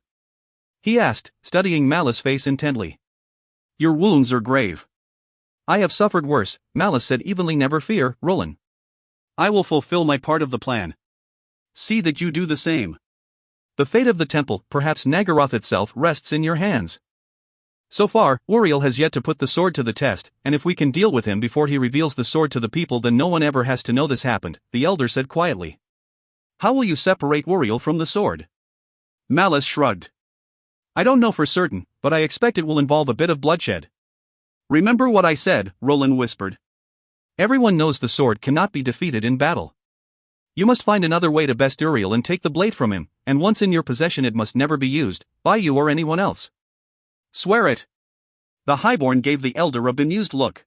He asked, studying Malice's face intently. Your wounds are grave. I have suffered worse, Malice said evenly. Never fear, Roland. I will fulfill my part of the plan. See that you do the same. The fate of the temple, perhaps Nagaroth itself, rests in your hands. So far, Uriel has yet to put the sword to the test, and if we can deal with him before he reveals the sword to the people, then no one ever has to know this happened, the elder said quietly. How will you separate Uriel from the sword? Malice shrugged. I don't know for certain, but I expect it will involve a bit of bloodshed. Remember what I said, Roland whispered. Everyone knows the sword cannot be defeated in battle. You must find another way to best Uriel and take the blade from him, and once in your possession it must never be used, by you or anyone else. Swear it. The Highborn gave the elder a bemused look.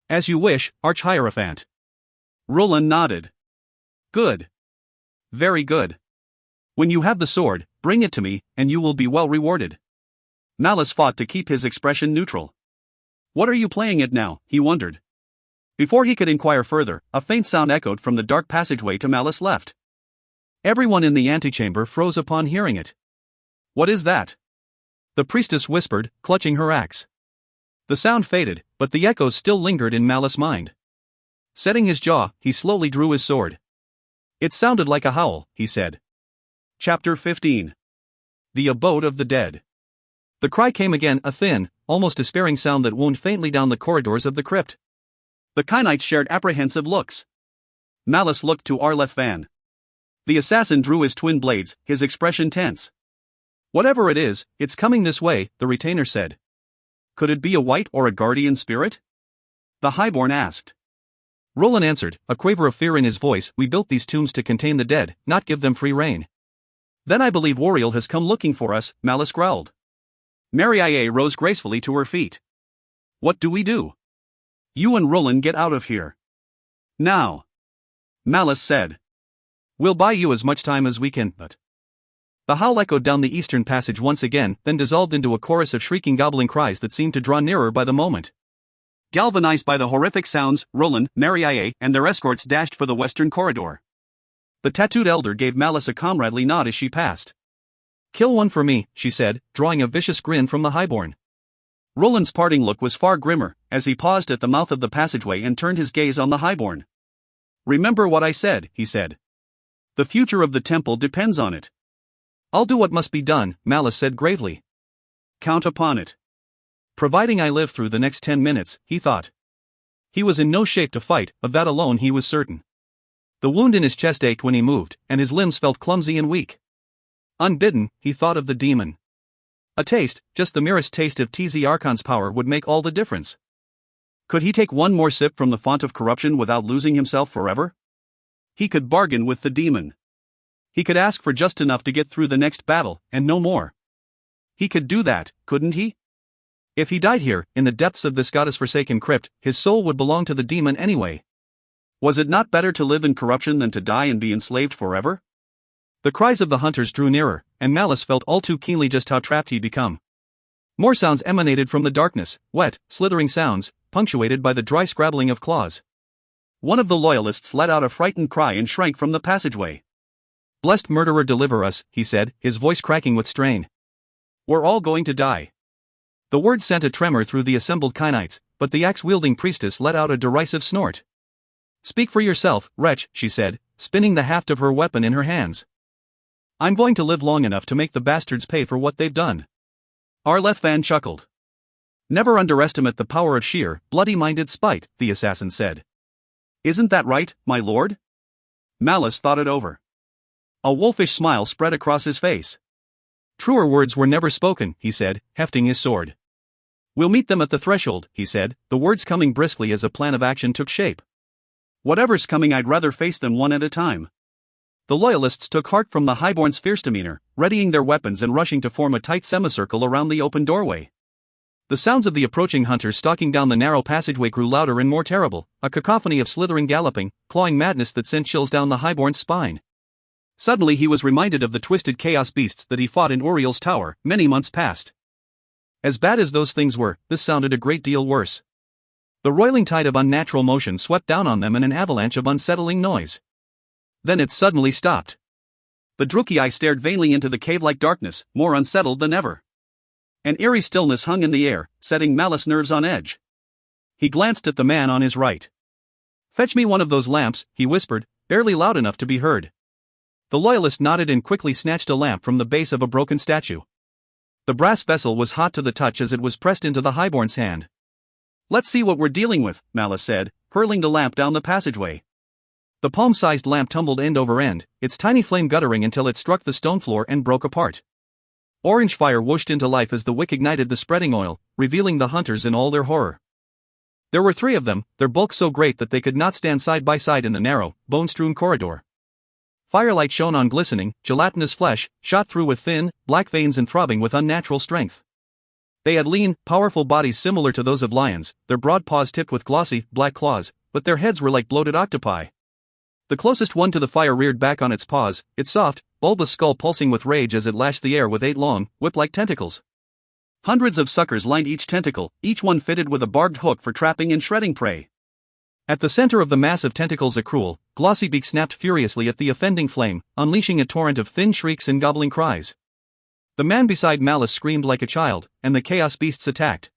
As you wish, Arch-Hierophant. Roland nodded. Good. Very good. When you have the sword, bring it to me, and you will be well rewarded. Malice fought to keep his expression neutral. What are you playing at now, he wondered. Before he could inquire further, a faint sound echoed from the dark passageway to Malice left. Everyone in the antechamber froze upon hearing it. "What is that?" the priestess whispered, clutching her axe. The sound faded, but the echoes still lingered in Malice's mind. Setting his jaw, he slowly drew his sword. "It sounded like a howl," he said. Chapter 15. The Abode of the Dead. The cry came again, a thin, almost despairing sound that wound faintly down the corridors of the crypt. The Kynites shared apprehensive looks. Malice looked to Arleth Van. The assassin drew his twin blades, his expression tense. "Whatever it is, it's coming this way," the retainer said. "Could it be a white or a guardian spirit?" the highborn asked. Roland answered, a quaver of fear in his voice, "We built these tombs to contain the dead, not give them free rein." "Then I believe Wariel has come looking for us," Malice growled. Mariae rose gracefully to her feet. "What do we do?" "You and Roland get out of here. Now," Malice said. "We'll buy you as much time as we can, but..." The howl echoed down the eastern passage once again, then dissolved into a chorus of shrieking, gobbling cries that seemed to draw nearer by the moment. Galvanized by the horrific sounds, Roland, Mariae, and their escorts dashed for the western corridor. The tattooed elder gave Malice a comradely nod as she passed. "Kill one for me," she said, drawing a vicious grin from the highborn. Roland's parting look was far grimmer, as he paused at the mouth of the passageway and turned his gaze on the highborn. "Remember what I said," he said. "The future of the temple depends on it." "I'll do what must be done," Malice said gravely. "Count upon it." Providing I live through the next 10 minutes, he thought. He was in no shape to fight, of that alone he was certain. The wound in his chest ached when he moved, and his limbs felt clumsy and weak. Unbidden, he thought of the demon. A taste, just the merest taste of TZ Archon's power would make all the difference. Could he take one more sip from the font of corruption without losing himself forever? He could bargain with the demon. He could ask for just enough to get through the next battle, and no more. He could do that, couldn't he? If he died here, in the depths of this goddess-forsaken crypt, his soul would belong to the demon anyway. Was it not better to live in corruption than to die and be enslaved forever? The cries of the hunters drew nearer, and Malice felt all too keenly just how trapped he'd become. More sounds emanated from the darkness, wet, slithering sounds, punctuated by the dry scrabbling of claws. One of the loyalists let out a frightened cry and shrank from the passageway. "Blessed murderer, deliver us," he said, his voice cracking with strain. "We're all going to die." The words sent a tremor through the assembled Kynites, but the axe-wielding priestess let out a derisive snort. "Speak for yourself, wretch," she said, spinning the haft of her weapon in her hands. "I'm going to live long enough to make the bastards pay for what they've done." Arleth Van chuckled. "Never underestimate the power of sheer, bloody-minded spite," the assassin said. "Isn't that right, my lord?" Malice thought it over. A wolfish smile spread across his face. "Truer words were never spoken," he said, hefting his sword. "We'll meet them at the threshold," he said, the words coming briskly as a plan of action took shape. "Whatever's coming, I'd rather face them one at a time." The loyalists took heart from the highborn's fierce demeanor, readying their weapons and rushing to form a tight semicircle around the open doorway. The sounds of the approaching hunters stalking down the narrow passageway grew louder and more terrible, a cacophony of slithering, galloping, clawing madness that sent chills down the highborn's spine. Suddenly he was reminded of the twisted chaos beasts that he fought in Uriel's tower, many months past. As bad as those things were, this sounded a great deal worse. The roiling tide of unnatural motion swept down on them in an avalanche of unsettling noise. Then it suddenly stopped. The Drukei stared vainly into the cave-like darkness, more unsettled than ever. An eerie stillness hung in the air, setting Malice's nerves on edge. He glanced at the man on his right. "Fetch me one of those lamps," he whispered, barely loud enough to be heard. The loyalist nodded and quickly snatched a lamp from the base of a broken statue. The brass vessel was hot to the touch as it was pressed into the highborn's hand. "Let's see what we're dealing with," Malice said, hurling the lamp down the passageway. The palm-sized lamp tumbled end over end, its tiny flame guttering until it struck the stone floor and broke apart. Orange fire whooshed into life as the wick ignited the spreading oil, revealing the hunters in all their horror. There were 3 of them, their bulk so great that they could not stand side by side in the narrow, bone-strewn corridor. Firelight shone on glistening, gelatinous flesh, shot through with thin, black veins and throbbing with unnatural strength. They had lean, powerful bodies similar to those of lions, their broad paws tipped with glossy, black claws, but their heads were like bloated octopi. The closest one to the fire reared back on its paws, its soft, bulbous skull pulsing with rage as it lashed the air with 8 long, whip-like tentacles. Hundreds of suckers lined each tentacle, each one fitted with a barbed hook for trapping and shredding prey. At the center of the mass of tentacles, a cruel, glossy beak snapped furiously at the offending flame, unleashing a torrent of thin shrieks and gobbling cries. The man beside Malice screamed like a child, and the chaos beasts attacked.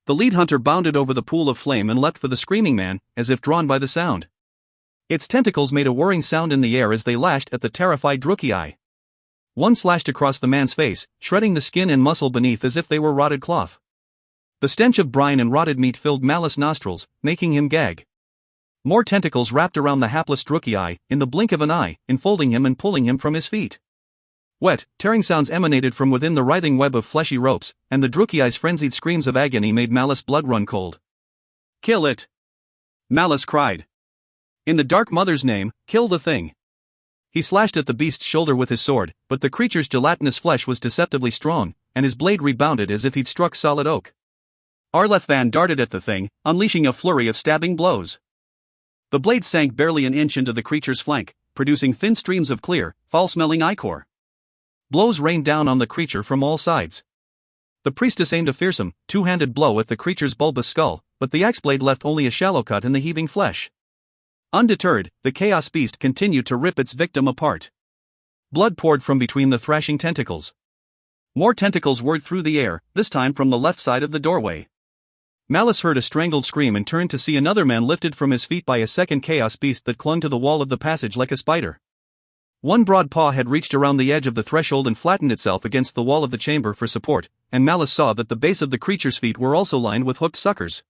The lead hunter bounded over the pool of flame and leapt for the screaming man, as if drawn by the sound. Its tentacles made a whirring sound in the air as they lashed at the terrified Drukei. One slashed across the man's face, shredding the skin and muscle beneath as if they were rotted cloth. The stench of brine and rotted meat filled Malice's nostrils, making him gag. More tentacles wrapped around the hapless Drukei, in the blink of an eye, enfolding him and pulling him from his feet. Wet, tearing sounds emanated from within the writhing web of fleshy ropes, and the Drukei's frenzied screams of agony made Malice's blood run cold. "Kill it!" Malice cried. "In the Dark Mother's name, kill the thing!" He slashed at the beast's shoulder with his sword, but the creature's gelatinous flesh was deceptively strong, and his blade rebounded as if he'd struck solid oak. Arlethvan darted at the thing, unleashing a flurry of stabbing blows. The blade sank barely an inch into the creature's flank, producing thin streams of clear, foul-smelling ichor. Blows rained down on the creature from all sides. The priestess aimed a fearsome, two-handed blow at the creature's bulbous skull, but the axe blade left only a shallow cut in the heaving flesh. Undeterred, the chaos beast continued to rip its victim apart. Blood poured from between the thrashing tentacles. More tentacles whirred through the air, this time from the left side of the doorway. Malice heard a strangled scream and turned to see another man lifted from his feet by a second chaos beast that clung to the wall of the passage like a spider. One broad paw had reached around the edge of the threshold and flattened itself against the wall of the chamber for support, and Malice saw that the base of the creature's feet were also lined with hooked suckers.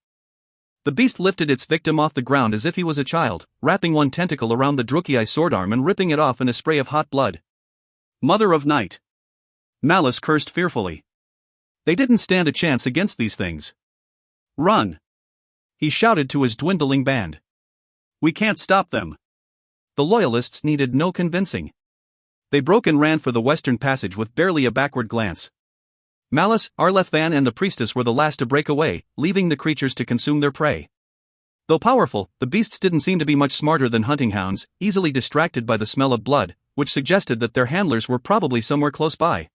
The beast lifted its victim off the ground as if he was a child, wrapping one tentacle around the Drukei's sword arm and ripping it off in a spray of hot blood. "Mother of Night!" Malice cursed fearfully. They didn't stand a chance against these things. "Run!" he shouted to his dwindling band. "We can't stop them." The loyalists needed no convincing. They broke and ran for the western passage with barely a backward glance. Malice, Arlethvan and the priestess were the last to break away, leaving the creatures to consume their prey. Though powerful, the beasts didn't seem to be much smarter than hunting hounds, easily distracted by the smell of blood, which suggested that their handlers were probably somewhere close by.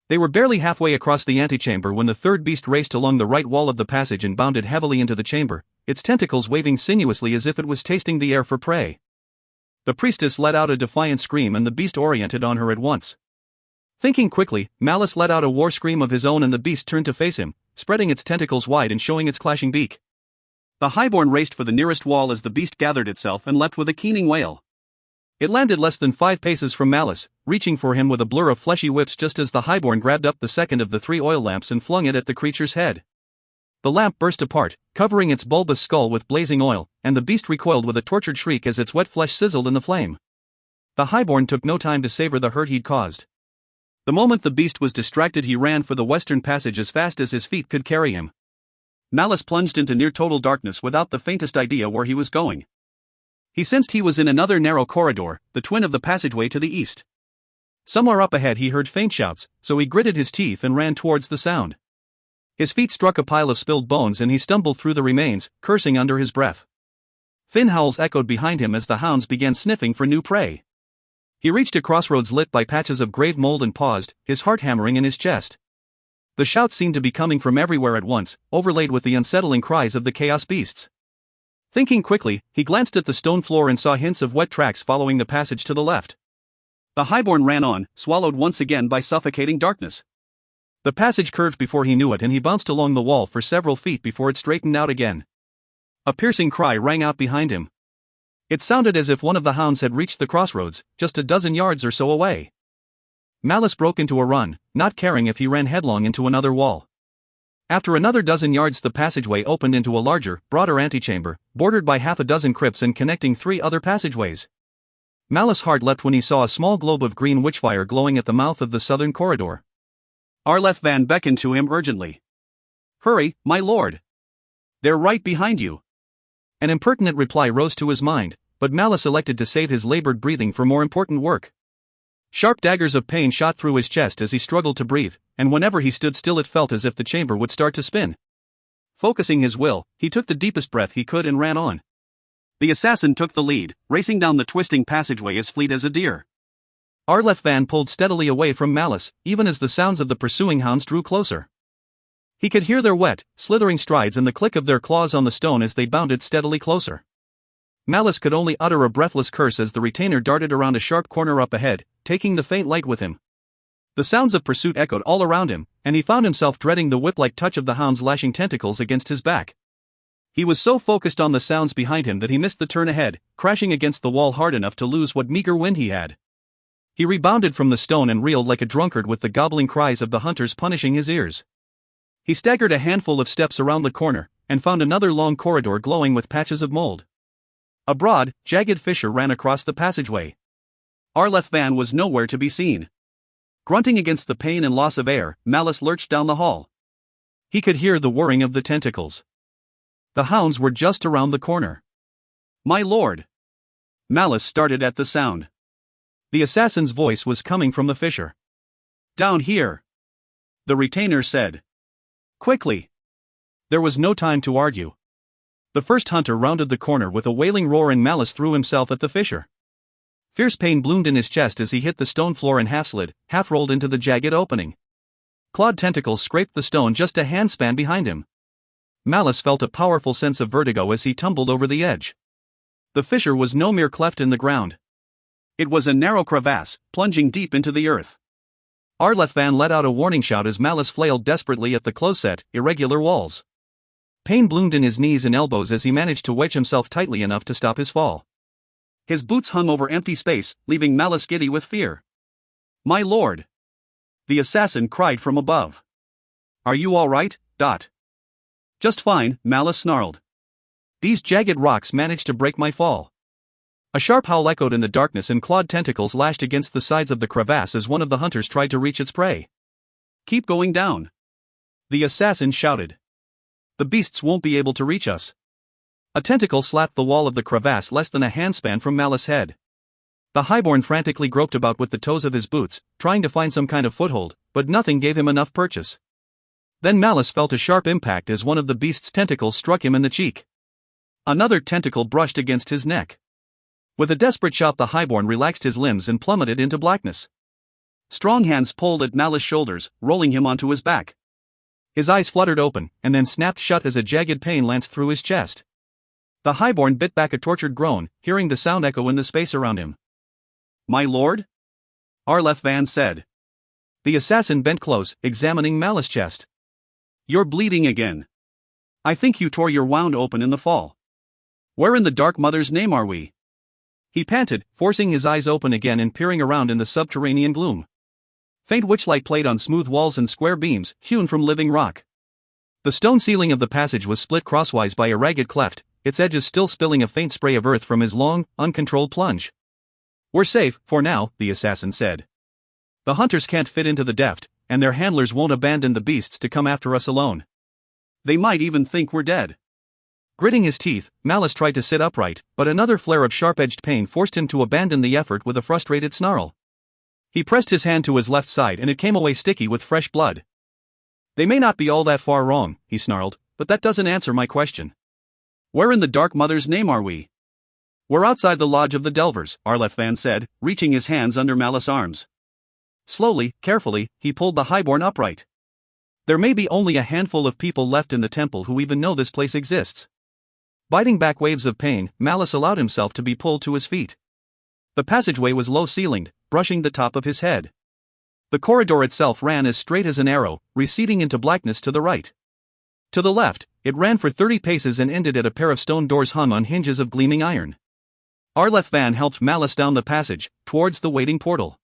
They were barely halfway across the antechamber when the third beast raced along the right wall of the passage and bounded heavily into the chamber, its tentacles waving sinuously as if it was tasting the air for prey. The priestess let out a defiant scream and the beast oriented on her at once. Thinking quickly, Malice let out a war scream of his own and the beast turned to face him, spreading its tentacles wide and showing its clashing beak. The highborn raced for the nearest wall as the beast gathered itself and leapt with a keening wail. It landed less than 5 paces from Malice, reaching for him with a blur of fleshy whips just as the highborn grabbed up the second of the 3 oil lamps and flung it at the creature's head. The lamp burst apart, covering its bulbous skull with blazing oil, and the beast recoiled with a tortured shriek as its wet flesh sizzled in the flame. The highborn took no time to savor the hurt he'd caused. The moment the beast was distracted, he ran for the western passage as fast as his feet could carry him. Malice plunged into near total darkness without the faintest idea where he was going. He sensed he was in another narrow corridor, the twin of the passageway to the east. Somewhere up ahead he heard faint shouts, so he gritted his teeth and ran towards the sound. His feet struck a pile of spilled bones and he stumbled through the remains, cursing under his breath. Thin howls echoed behind him as the hounds began sniffing for new prey. He reached a crossroads lit by patches of grave mold and paused, his heart hammering in his chest. The shouts seemed to be coming from everywhere at once, overlaid with the unsettling cries of the chaos beasts. Thinking quickly, he glanced at the stone floor and saw hints of wet tracks following the passage to the left. The highborn ran on, swallowed once again by suffocating darkness. The passage curved before he knew it and he bounced along the wall for several feet before it straightened out again. A piercing cry rang out behind him. It sounded as if one of the hounds had reached the crossroads, just a dozen yards or so away. Malice broke into a run, not caring if he ran headlong into another wall. After another dozen yards the passageway opened into a larger, broader antechamber, bordered by half a dozen crypts and connecting 3 other passageways. Malice's heart leapt when he saw a small globe of green witchfire glowing at the mouth of the southern corridor. Arlethvan beckoned to him urgently. "Hurry, my lord! They're right behind you!" An impertinent reply rose to his mind, but Malice elected to save his labored breathing for more important work. Sharp daggers of pain shot through his chest as he struggled to breathe, and whenever he stood still it felt as if the chamber would start to spin. Focusing his will, he took the deepest breath he could and ran on. The assassin took the lead, racing down the twisting passageway as fleet as a deer. Arlethvan pulled steadily away from Malice, even as the sounds of the pursuing hounds drew closer. He could hear their wet, slithering strides and the click of their claws on the stone as they bounded steadily closer. Malice could only utter a breathless curse as the retainer darted around a sharp corner up ahead, taking the faint light with him. The sounds of pursuit echoed all around him, and he found himself dreading the whip-like touch of the hound's lashing tentacles against his back. He was so focused on the sounds behind him that he missed the turn ahead, crashing against the wall hard enough to lose what meager wind he had. He rebounded from the stone and reeled like a drunkard with the gobbling cries of the hunters punishing his ears. He staggered a handful of steps around the corner, and found another long corridor glowing with patches of mold. A broad, jagged fissure ran across the passageway. Arleth Van was nowhere to be seen. Grunting against the pain and loss of air, Malice lurched down the hall. He could hear the whirring of the tentacles. The hounds were just around the corner. My lord! Malice started at the sound. The assassin's voice was coming from the fissure. Down here! The retainer said. Quickly! There was no time to argue. The first hunter rounded the corner with a wailing roar and Malice threw himself at the fissure. Fierce pain bloomed in his chest as he hit the stone floor and half-slid, half-rolled into the jagged opening. Clawed tentacles scraped the stone just a handspan behind him. Malice felt a powerful sense of vertigo as he tumbled over the edge. The fissure was no mere cleft in the ground. It was a narrow crevasse, plunging deep into the earth. Arleth Van let out a warning shout as Malice flailed desperately at the close-set, irregular walls. Pain bloomed in his knees and elbows as he managed to wedge himself tightly enough to stop his fall. His boots hung over empty space, leaving Malice giddy with fear. My lord! The assassin cried from above. Are you all right, Dot? Just fine, Malice snarled. These jagged rocks managed to break my fall. A sharp howl echoed in the darkness and clawed tentacles lashed against the sides of the crevasse as one of the hunters tried to reach its prey. Keep going down! The assassin shouted. The beasts won't be able to reach us. A tentacle slapped the wall of the crevasse less than a handspan from Malice's head. The highborn frantically groped about with the toes of his boots, trying to find some kind of foothold, but nothing gave him enough purchase. Then Malice felt a sharp impact as one of the beast's tentacles struck him in the cheek. Another tentacle brushed against his neck. With a desperate shout, the highborn relaxed his limbs and plummeted into blackness. Strong hands pulled at Malice's shoulders, rolling him onto his back. His eyes fluttered open, and then snapped shut as a jagged pain lanced through his chest. The highborn bit back a tortured groan, hearing the sound echo in the space around him. My lord? Arleth Van said. The assassin bent close, examining Malice's chest. You're bleeding again. I think you tore your wound open in the fall. Where in the Dark Mother's name are we? He panted, forcing his eyes open again and peering around in the subterranean gloom. Faint witchlight played on smooth walls and square beams, hewn from living rock. The stone ceiling of the passage was split crosswise by a ragged cleft, its edges still spilling a faint spray of earth from his long, uncontrolled plunge. We're safe, for now, the assassin said. The hunters can't fit into the deft, and their handlers won't abandon the beasts to come after us alone. They might even think we're dead. Gritting his teeth, Malice tried to sit upright, but another flare of sharp-edged pain forced him to abandon the effort with a frustrated snarl. He pressed his hand to his left side and it came away sticky with fresh blood. They may not be all that far wrong, he snarled, but that doesn't answer my question. Where in the Dark Mother's name are we? We're outside the Lodge of the Delvers, Arleth Van said, reaching his hands under Malice's arms. Slowly, carefully, he pulled the highborn upright. There may be only a handful of people left in the temple who even know this place exists. Biting back waves of pain, Malice allowed himself to be pulled to his feet. The passageway was low-ceilinged, brushing the top of his head. The corridor itself ran as straight as an arrow, receding into blackness to the right. To the left, it ran for 30 paces and ended at a pair of stone doors hung on hinges of gleaming iron. Arleth Van helped Malice down the passage, towards the waiting portal.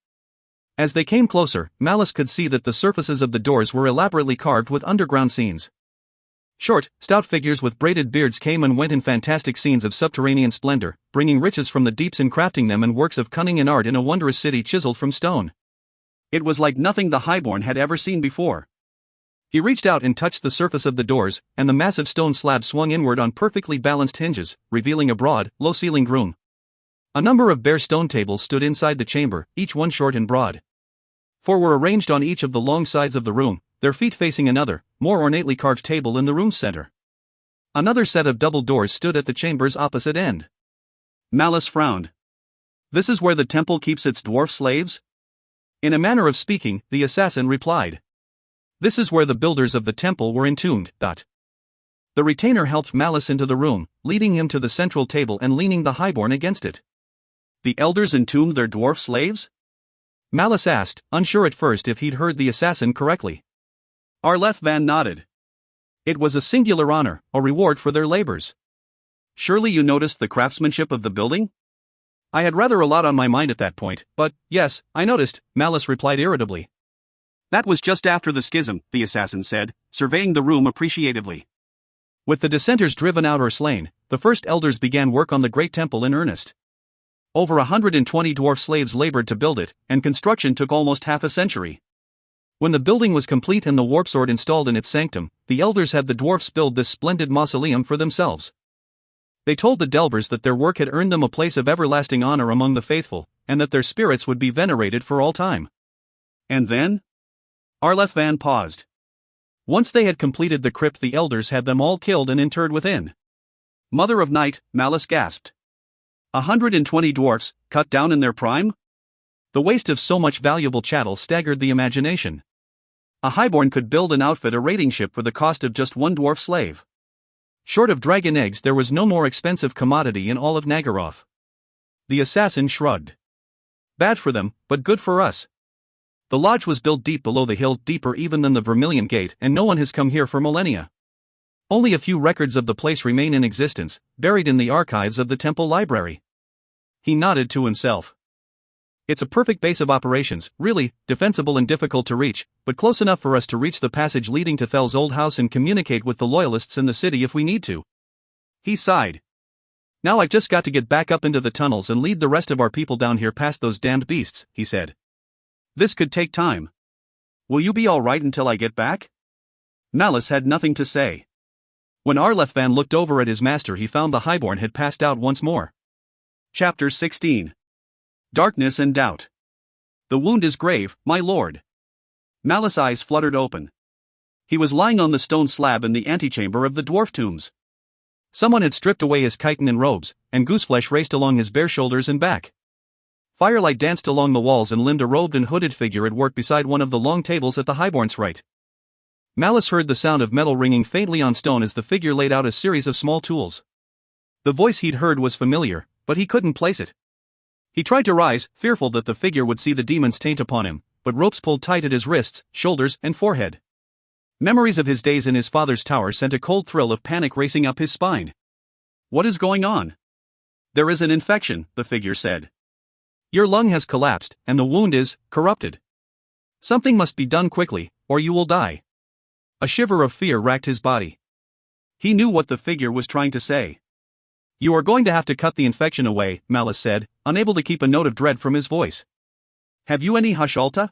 As they came closer, Malice could see that the surfaces of the doors were elaborately carved with underground scenes. Short, stout figures with braided beards came and went in fantastic scenes of subterranean splendor, bringing riches from the deeps and crafting them in works of cunning and art in a wondrous city chiseled from stone. It was like nothing the highborn had ever seen before. He reached out and touched the surface of the doors, and the massive stone slab swung inward on perfectly balanced hinges, revealing a broad, low-ceilinged room. A number of bare stone tables stood inside the chamber, each one short and broad. 4 were arranged on each of the long sides of the room, their feet facing another, more ornately carved table in the room's center. Another set of double doors stood at the chamber's opposite end. Malice frowned. This is where the temple keeps its dwarf slaves? In a manner of speaking, the assassin replied. This is where the builders of the temple were entombed. The retainer helped Malice into the room, leading him to the central table and leaning the highborn against it. The elders entombed their dwarf slaves? Malice asked, unsure at first if he'd heard the assassin correctly. Arleth Van nodded. It was a singular honor, a reward for their labors. Surely you noticed the craftsmanship of the building? I had rather a lot on my mind at that point, but, yes, I noticed, Malice replied irritably. That was just after the schism, the assassin said, surveying the room appreciatively. With the dissenters driven out or slain, the first elders began work on the great temple in earnest. Over 120 dwarf slaves labored to build it, and construction took almost half a century. When the building was complete and the warp sword installed in its sanctum, the elders had the dwarfs build this splendid mausoleum for themselves. They told the Delvers that their work had earned them a place of everlasting honor among the faithful, and that their spirits would be venerated for all time. And then? Arleth Van paused. Once they had completed the crypt, the elders had them all killed and interred within. Mother of Night, Malice gasped. 120 dwarfs, cut down in their prime? The waste of so much valuable chattel staggered the imagination. A highborn could build and outfit a raiding ship for the cost of just one dwarf slave. Short of dragon eggs, there was no more expensive commodity in all of Nagaroth. The assassin shrugged. Bad for them, but good for us. The lodge was built deep below the hill, deeper even than the Vermilion Gate, and no one has come here for millennia. Only a few records of the place remain in existence, buried in the archives of the temple library. He nodded to himself. It's a perfect base of operations, really, defensible and difficult to reach, but close enough for us to reach the passage leading to Thel's old house and communicate with the loyalists in the city if we need to. He sighed. Now I've just got to get back up into the tunnels and lead the rest of our people down here past those damned beasts, he said. This could take time. Will you be all right until I get back? Malice had nothing to say. When Arleth Van looked over at his master, he found the highborn had passed out once more. Chapter 16. Darkness and Doubt. The wound is grave, my lord. Malice's eyes fluttered open. He was lying on the stone slab in the antechamber of the dwarf tombs. Someone had stripped away his chitin and robes, and gooseflesh raced along his bare shoulders and back. Firelight danced along the walls and limned a robed and hooded figure at work beside one of the long tables at the highborn's right. Malice heard the sound of metal ringing faintly on stone as the figure laid out a series of small tools. The voice he'd heard was familiar, but he couldn't place it. He tried to rise, fearful that the figure would see the demon's taint upon him, but ropes pulled tight at his wrists, shoulders, and forehead. Memories of his days in his father's tower sent a cold thrill of panic racing up his spine. What is going on? There is an infection, the figure said. Your lung has collapsed, and the wound is corrupted. Something must be done quickly, or you will die. A shiver of fear racked his body. He knew what the figure was trying to say. You are going to have to cut the infection away, Malice said, unable to keep a note of dread from his voice. Have you any Hashalta?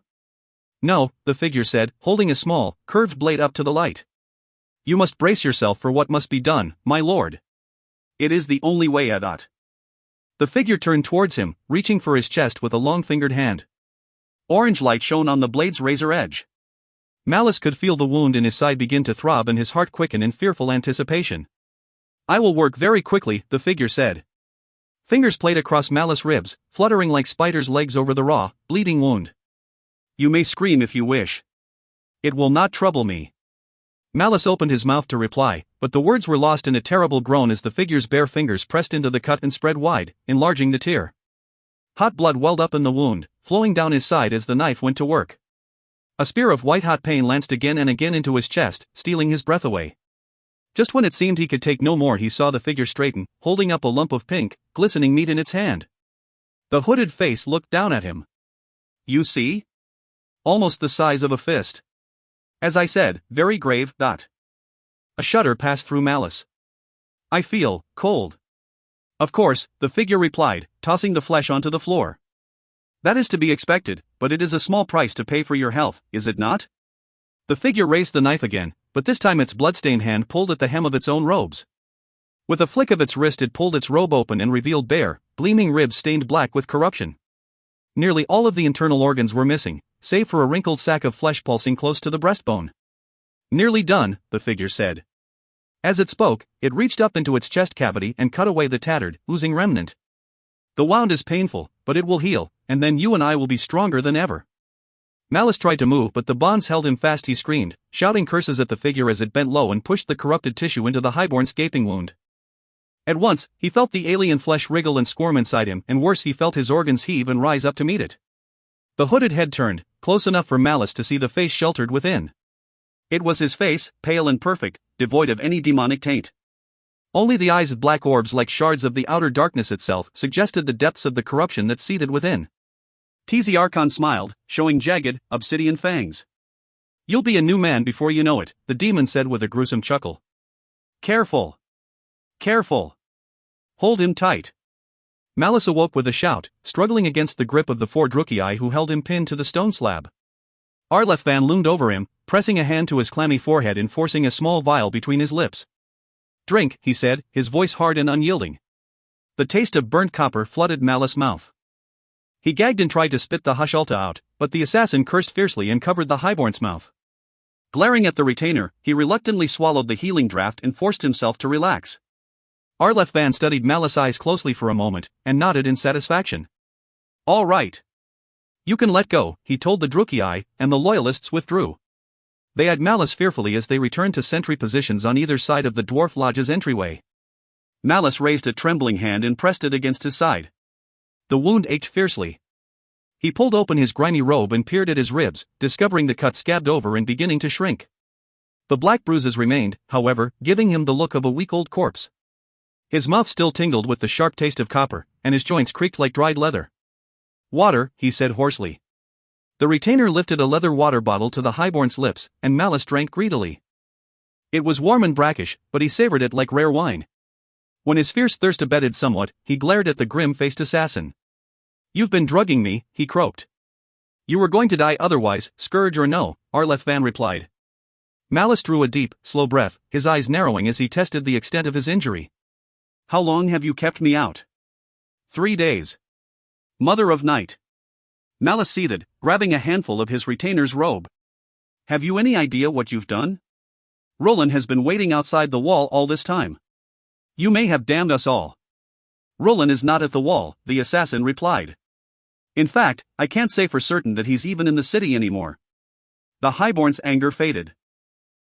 No, the figure said, holding a small, curved blade up to the light. You must brace yourself for what must be done, my lord. It is the only way, Adat. The figure turned towards him, reaching for his chest with a long-fingered hand. Orange light shone on the blade's razor edge. Malice could feel the wound in his side begin to throb and his heart quicken in fearful anticipation. I will work very quickly, the figure said. Fingers played across Malice's ribs, fluttering like spiders' legs over the raw, bleeding wound. You may scream if you wish. It will not trouble me. Malice opened his mouth to reply, but the words were lost in a terrible groan as the figure's bare fingers pressed into the cut and spread wide, enlarging the tear. Hot blood welled up in the wound, flowing down his side as the knife went to work. A spear of white-hot pain lanced again and again into his chest, stealing his breath away. Just when it seemed he could take no more, he saw the figure straighten, holding up a lump of pink, glistening meat in its hand. The hooded face looked down at him. You see? Almost the size of a fist. As I said, very grave. A shudder passed through Malice. I feel cold. Of course, the figure replied, tossing the flesh onto the floor. That is to be expected, but it is a small price to pay for your health, is it not? The figure raised the knife again, but this time its bloodstained hand pulled at the hem of its own robes. With a flick of its wrist it pulled its robe open and revealed bare, gleaming ribs stained black with corruption. Nearly all of the internal organs were missing, save for a wrinkled sack of flesh pulsing close to the breastbone. Nearly done, the figure said. As it spoke, it reached up into its chest cavity and cut away the tattered, oozing remnant. The wound is painful, but it will heal, and then you and I will be stronger than ever. Malice tried to move, but the bonds held him fast. He screamed, shouting curses at the figure as it bent low and pushed the corrupted tissue into the highborn's gaping wound. At once, he felt the alien flesh wriggle and squirm inside him, and worse, he felt his organs heave and rise up to meet it. The hooded head turned, close enough for Malice to see the face sheltered within. It was his face, pale and perfect, devoid of any demonic taint. Only the eyes, black orbs like shards of the outer darkness itself, suggested the depths of the corruption that seethed within. Tzarkon smiled, showing jagged, obsidian fangs. "You'll be a new man before you know it," the demon said with a gruesome chuckle. "Careful. Careful. Hold him tight." Malice awoke with a shout, struggling against the grip of the 4 Drukei who held him pinned to the stone slab. Arlethvan loomed over him, pressing a hand to his clammy forehead and forcing a small vial between his lips. "Drink," he said, his voice hard and unyielding. The taste of burnt copper flooded Malice's mouth. He gagged and tried to spit the Hushalta out, but the assassin cursed fiercely and covered the highborn's mouth. Glaring at the retainer, he reluctantly swallowed the healing draught and forced himself to relax. Arlethvan studied Malice's eyes closely for a moment, and nodded in satisfaction. "All right. You can let go," he told the Drukei, and the loyalists withdrew. They eyed Malice fearfully as they returned to sentry positions on either side of the dwarf lodge's entryway. Malice raised a trembling hand and pressed it against his side. The wound ached fiercely. He pulled open his grimy robe and peered at his ribs, discovering the cut scabbed over and beginning to shrink. The black bruises remained, however, giving him the look of a weak old corpse. His mouth still tingled with the sharp taste of copper, and his joints creaked like dried leather. "Water," he said hoarsely. The retainer lifted a leather water bottle to the highborn's lips, and Malice drank greedily. It was warm and brackish, but he savored it like rare wine. When his fierce thirst abated somewhat, he glared at the grim-faced assassin. "You've been drugging me," he croaked. "You were going to die otherwise, scourge or no," Arlethvan replied. Malice drew a deep, slow breath, his eyes narrowing as he tested the extent of his injury. "How long have you kept me out?" 3 days. Mother of night. Malice seethed, grabbing a handful of his retainer's robe. "Have you any idea what you've done? Roland has been waiting outside the wall all this time. You may have damned us all." "Roland is not at the wall," the assassin replied. "In fact, I can't say for certain that he's even in the city anymore." The highborn's anger faded.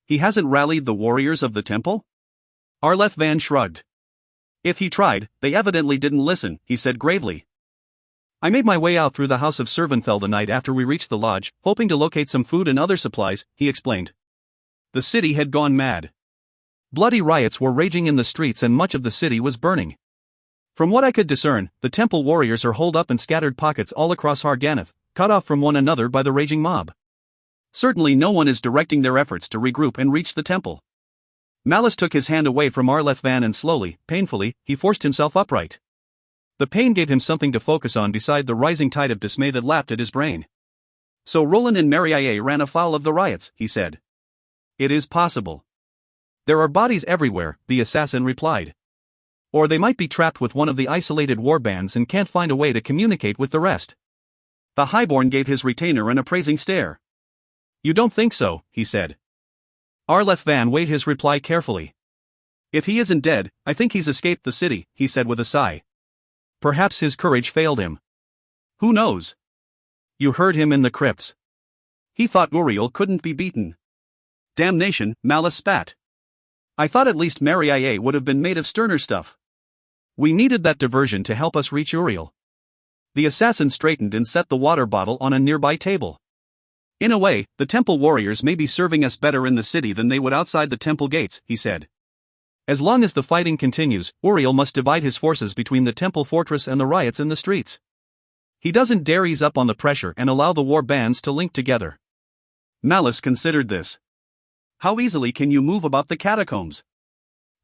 "He hasn't rallied the warriors of the temple?" Arlethvan shrugged. "If he tried, they evidently didn't listen," he said gravely. "I made my way out through the house of Servanfell the night after we reached the lodge, hoping to locate some food and other supplies," he explained. The city had gone mad. Bloody riots were raging in the streets and much of the city was burning. From what I could discern, the temple warriors are holed up in scattered pockets all across Harganeth, cut off from one another by the raging mob. Certainly no one is directing their efforts to regroup and reach the temple. Malice took his hand away from Arlethvan and slowly, painfully, he forced himself upright. The pain gave him something to focus on beside the rising tide of dismay that lapped at his brain. "So Roland and Mariae ran afoul of the riots," he said. "It is possible. There are bodies everywhere," the assassin replied. "Or they might be trapped with one of the isolated war bands and can't find a way to communicate with the rest." The highborn gave his retainer an appraising stare. "You don't think so," he said. Arlethvan weighed his reply carefully. "If he isn't dead, I think he's escaped the city," he said with a sigh. Perhaps his courage failed him. Who knows? "You heard him in the crypts. He thought Uriel couldn't be beaten." "Damnation," Malice spat. "I thought at least Mariae would have been made of sterner stuff. We needed that diversion to help us reach Uriel." The assassin straightened and set the water bottle on a nearby table. "In a way, the temple warriors may be serving us better in the city than they would outside the temple gates," he said. "As long as the fighting continues, Uriel must divide his forces between the temple fortress and the riots in the streets. He doesn't dare ease up on the pressure and allow the war bands to link together." Malice considered this. "How easily can you move about the catacombs?"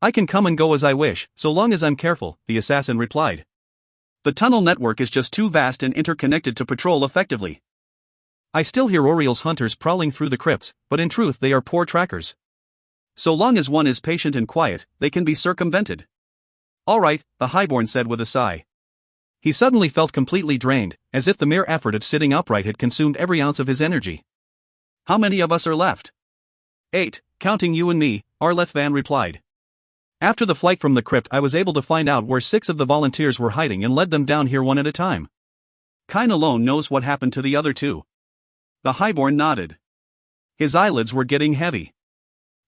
"I can come and go as I wish, so long as I'm careful," the assassin replied. "The tunnel network is just too vast and interconnected to patrol effectively. I still hear Uriel's hunters prowling through the crypts, but in truth they are poor trackers. So long as one is patient and quiet, they can be circumvented." "All right," the highborn said with a sigh. He suddenly felt completely drained, as if the mere effort of sitting upright had consumed every ounce of his energy. "How many of us are left?" 8, counting you and me," Arlethvan replied. "After the flight from the crypt I was able to find out where 6 of the volunteers were hiding and led them down here one at a time. Kine alone knows what happened to the other 2. The highborn nodded. His eyelids were getting heavy.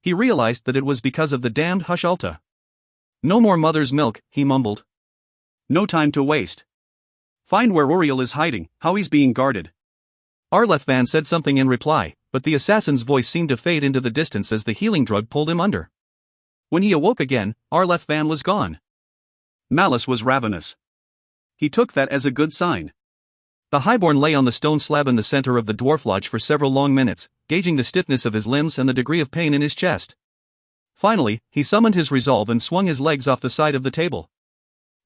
He realized that it was because of the damned Hushulta. No more mother's milk, he mumbled. No time to waste. Find where Uriel is hiding, how he's being guarded. Arlethvan said something in reply, but the assassin's voice seemed to fade into the distance as the healing drug pulled him under. When he awoke again, Arlethvan was gone. Malice was ravenous. He took that as a good sign. The highborn lay on the stone slab in the center of the dwarf lodge for several long minutes, gauging the stiffness of his limbs and the degree of pain in his chest. Finally, he summoned his resolve and swung his legs off the side of the table.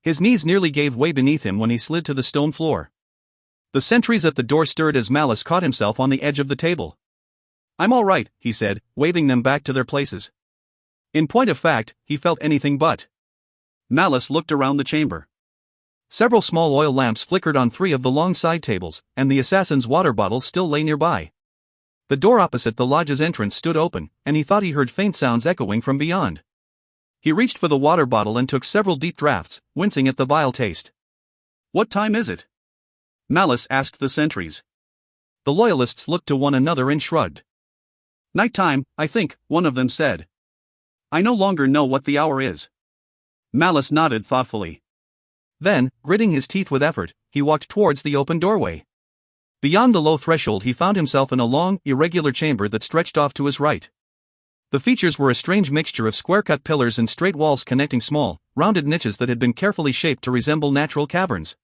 His knees nearly gave way beneath him when he slid to the stone floor. The sentries at the door stirred as Malice caught himself on the edge of the table. "I'm all right," he said, waving them back to their places. In point of fact, he felt anything but. Malice looked around the chamber. Several small oil lamps flickered on 3 of the long side tables, and the assassin's water bottle still lay nearby. The door opposite the lodge's entrance stood open, and he thought he heard faint sounds echoing from beyond. He reached for the water bottle and took several deep draughts, wincing at the vile taste. "What time is it?" Malice asked the sentries. The loyalists looked to one another and shrugged. "Night time, I think," one of them said. "I no longer know what the hour is." Malice nodded thoughtfully. Then, gritting his teeth with effort, he walked towards the open doorway. Beyond the low threshold he found himself in a long, irregular chamber that stretched off to his right. The features were a strange mixture of square-cut pillars and straight walls connecting small, rounded niches that had been carefully shaped to resemble natural caverns.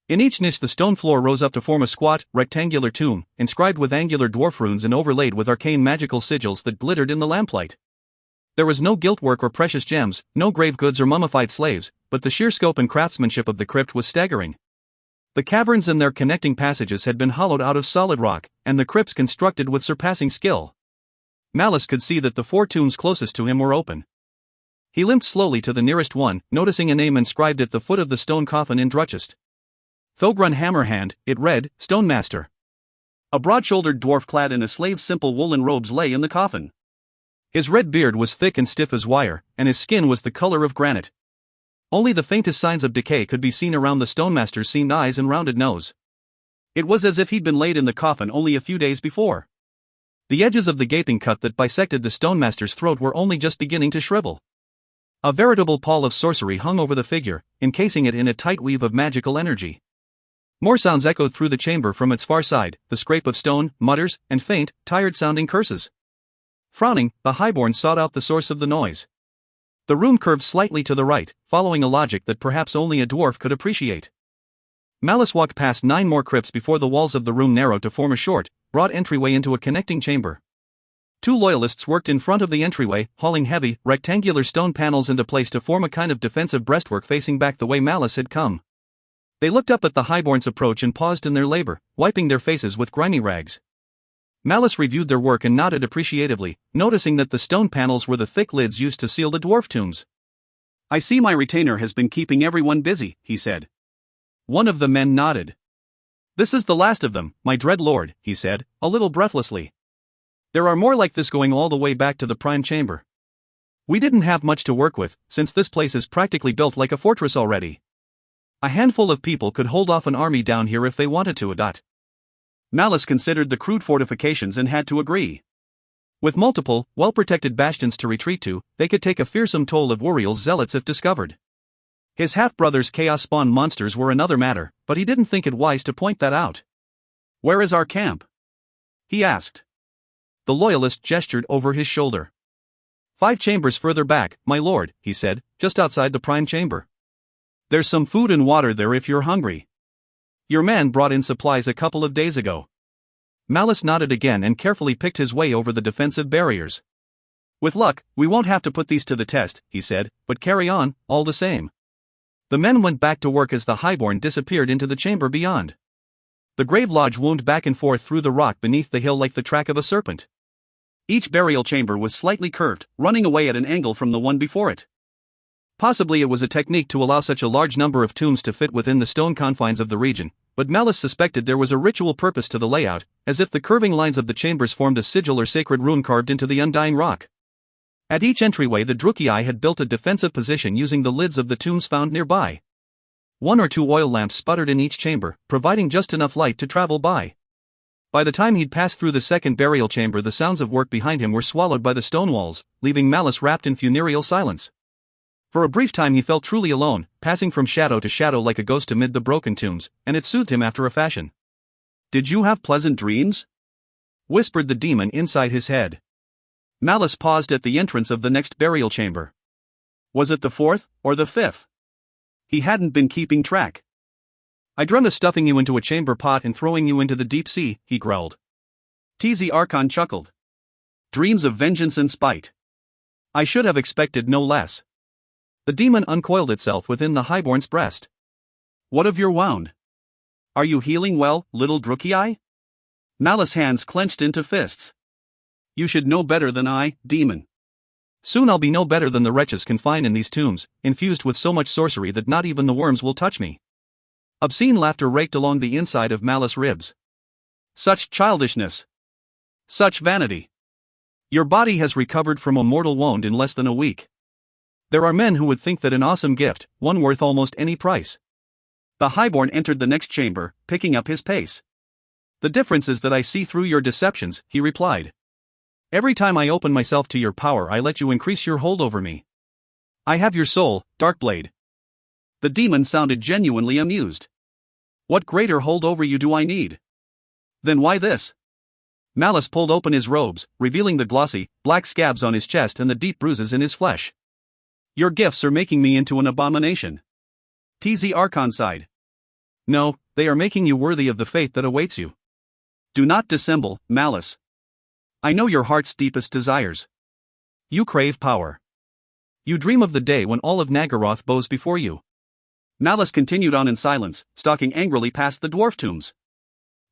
In each niche the stone floor rose up to form a squat, rectangular tomb, inscribed with angular dwarf runes and overlaid with arcane magical sigils that glittered in the lamplight. There was no gilt-work or precious gems, no grave goods or mummified slaves, but the sheer scope and craftsmanship of the crypt was staggering. The caverns and their connecting passages had been hollowed out of solid rock, and the crypts constructed with surpassing skill. Malice could see that the 4 tombs closest to him were open. He limped slowly to the nearest one, noticing a name inscribed at the foot of the stone coffin in Druchest. Thogrun Hammerhand, it read, Stonemaster. A broad-shouldered dwarf clad in a slave's simple woolen robes lay in the coffin. His red beard was thick and stiff as wire, and his skin was the color of granite. Only the faintest signs of decay could be seen around the stonemaster's seamed eyes and rounded nose. It was as if he'd been laid in the coffin only a few days before. The edges of the gaping cut that bisected the stonemaster's throat were only just beginning to shrivel. A veritable pall of sorcery hung over the figure, encasing it in a tight weave of magical energy. More sounds echoed through the chamber from its far side, the scrape of stone, mutters, and faint, tired-sounding curses. Frowning, the highborn sought out the source of the noise. The room curved slightly to the right, following a logic that perhaps only a dwarf could appreciate. Malice walked past 9 more crypts before the walls of the room narrowed to form a short, broad entryway into a connecting chamber. 2 loyalists worked in front of the entryway, hauling heavy, rectangular stone panels into place to form a kind of defensive breastwork facing back the way Malice had come. They looked up at the highborn's approach and paused in their labor, wiping their faces with grimy rags. Malice reviewed their work and nodded appreciatively, noticing that the stone panels were the thick lids used to seal the dwarf tombs. "I see my retainer has been keeping everyone busy," he said. One of the men nodded. "This is the last of them, my dread lord," he said, a little breathlessly. "There are more like this going all the way back to the prime chamber. We didn't have much to work with, since this place is practically built like a fortress already. A handful of people could hold off an army down here if they wanted to. Malice considered the crude fortifications and had to agree. With multiple, well-protected bastions to retreat to, they could take a fearsome toll of Uriel's zealots if discovered. His half-brother's chaos-spawned monsters were another matter, but he didn't think it wise to point that out. "Where is our camp?" he asked. The loyalist gestured over his shoulder. 5 chambers further back, my lord, he said, just outside the prime chamber. There's some food and water there if you're hungry. Your man brought in supplies a couple of days ago. Malice nodded again and carefully picked his way over the defensive barriers. With luck, we won't have to put these to the test, he said, but carry on, all the same. The men went back to work as the highborn disappeared into the chamber beyond. The grave lodge wound back and forth through the rock beneath the hill like the track of a serpent. Each burial chamber was slightly curved, running away at an angle from the one before it. Possibly it was a technique to allow such a large number of tombs to fit within the stone confines of the region, but Malice suspected there was a ritual purpose to the layout, as if the curving lines of the chambers formed a sigil or sacred rune carved into the undying rock. At each entryway the Druchii had built a defensive position using the lids of the tombs found nearby. 1 or 2 oil lamps sputtered in each chamber, providing just enough light to travel by. By the time he'd passed through the second burial chamber, the sounds of work behind him were swallowed by the stone walls, leaving Malice wrapped in funereal silence. For a brief time he felt truly alone, passing from shadow to shadow like a ghost amid the broken tombs, and it soothed him after a fashion. "Did you have pleasant dreams?" whispered the demon inside his head. Malice paused at the entrance of the next burial chamber. Was it the fourth, or the fifth? He hadn't been keeping track. "I dreamt of stuffing you into a chamber pot and throwing you into the deep sea," he growled. TZ Archon chuckled. "Dreams of vengeance and spite. I should have expected no less." The demon uncoiled itself within the highborn's breast. "What of your wound? Are you healing well, little Drukei?" Malice's hands clenched into fists. "You should know better than I, demon." "Soon I'll be no better than the wretches confined in these tombs, infused with so much sorcery that not even the worms will touch me." Obscene laughter raked along the inside of Malice's ribs. "Such childishness! Such vanity! Your body has recovered from a mortal wound in less than a week. There are men who would think that an awesome gift, one worth almost any price." The highborn entered the next chamber, picking up his pace. "The difference is that I see through your deceptions," he replied. "Every time I open myself to your power, I let you increase your hold over me. I have your soul, Darkblade." The demon sounded genuinely amused. "What greater hold over you do I need? Then why this?" Malice pulled open his robes, revealing the glossy, black scabs on his chest and the deep bruises in his flesh. "Your gifts are making me into an abomination." TZ Archon sighed. "No, they are making you worthy of the fate that awaits you." "Do not dissemble, Malice. I know your heart's deepest desires. You crave power. You dream of the day when all of Nagaroth bows before you." Malice continued on in silence, stalking angrily past the dwarf tombs.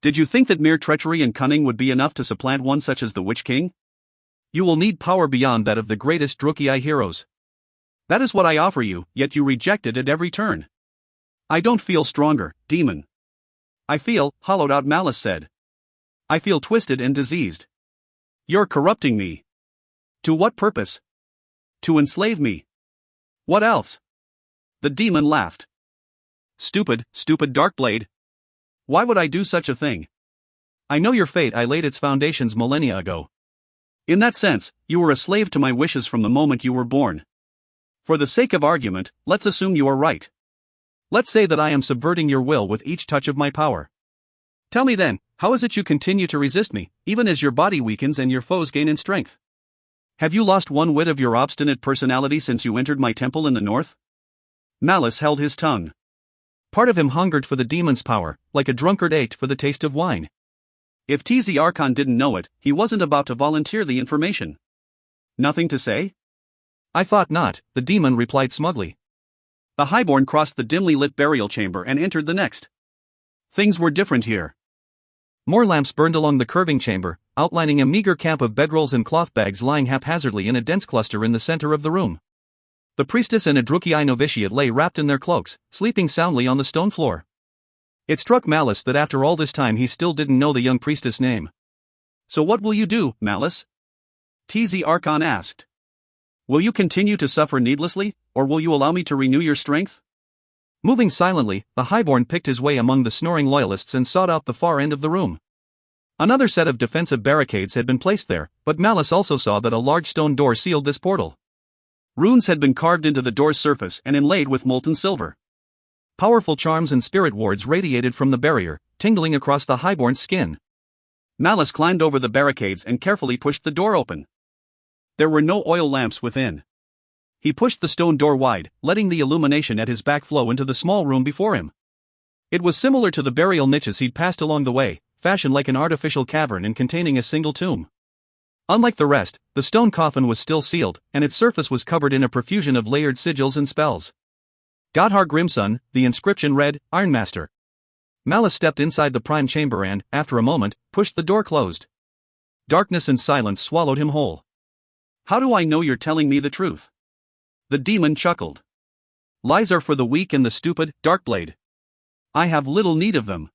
"Did you think that mere treachery and cunning would be enough to supplant one such as the Witch King? You will need power beyond that of the greatest Drukei heroes. That is what I offer you, yet you reject it at every turn." "I don't feel stronger, demon. I feel," hollowed out Malice said. "I feel twisted and diseased." "You're corrupting me." "To what purpose?" "To enslave me." "What else?" The demon laughed. Stupid Darkblade. Why would I do such a thing? I know your fate. I laid its foundations millennia ago. In that sense, you were a slave to my wishes from the moment you were born. For the sake of argument, let's assume you are right. Let's say that I am subverting your will with each touch of my power. Tell me then, how is it you continue to resist me, even as your body weakens and your foes gain in strength? Have you lost one whit of your obstinate personality since you entered my temple in the north?" Malice held his tongue. Part of him hungered for the demon's power, like a drunkard ached for the taste of wine. If TZ Archon didn't know it, he wasn't about to volunteer the information. "Nothing to say?" "I thought not," the demon replied smugly. The highborn crossed the dimly lit burial chamber and entered the next. Things were different here. More lamps burned along the curving chamber, outlining a meager camp of bedrolls and cloth bags lying haphazardly in a dense cluster in the center of the room. The priestess and a Drukei novitiate lay wrapped in their cloaks, sleeping soundly on the stone floor. It struck Malice that after all this time he still didn't know the young priestess' name. "So what will you do, Malice?" TZ Archon asked. "Will you continue to suffer needlessly, or will you allow me to renew your strength?" Moving silently, the highborn picked his way among the snoring loyalists and sought out the far end of the room. Another set of defensive barricades had been placed there, but Malice also saw that a large stone door sealed this portal. Runes had been carved into the door's surface and inlaid with molten silver. Powerful charms and spirit wards radiated from the barrier, tingling across the highborn's skin. Malice climbed over the barricades and carefully pushed the door open. There were no oil lamps within. He pushed the stone door wide, letting the illumination at his back flow into the small room before him. It was similar to the burial niches he'd passed along the way, fashioned like an artificial cavern and containing a single tomb. Unlike the rest, the stone coffin was still sealed, and its surface was covered in a profusion of layered sigils and spells. Godhar Grimson, the inscription read, Ironmaster. Malice stepped inside the prime chamber and, after a moment, pushed the door closed. Darkness and silence swallowed him whole. "How do I know you're telling me the truth?" The demon chuckled. "Lies are for the weak and the stupid, Darkblade. I have little need of them.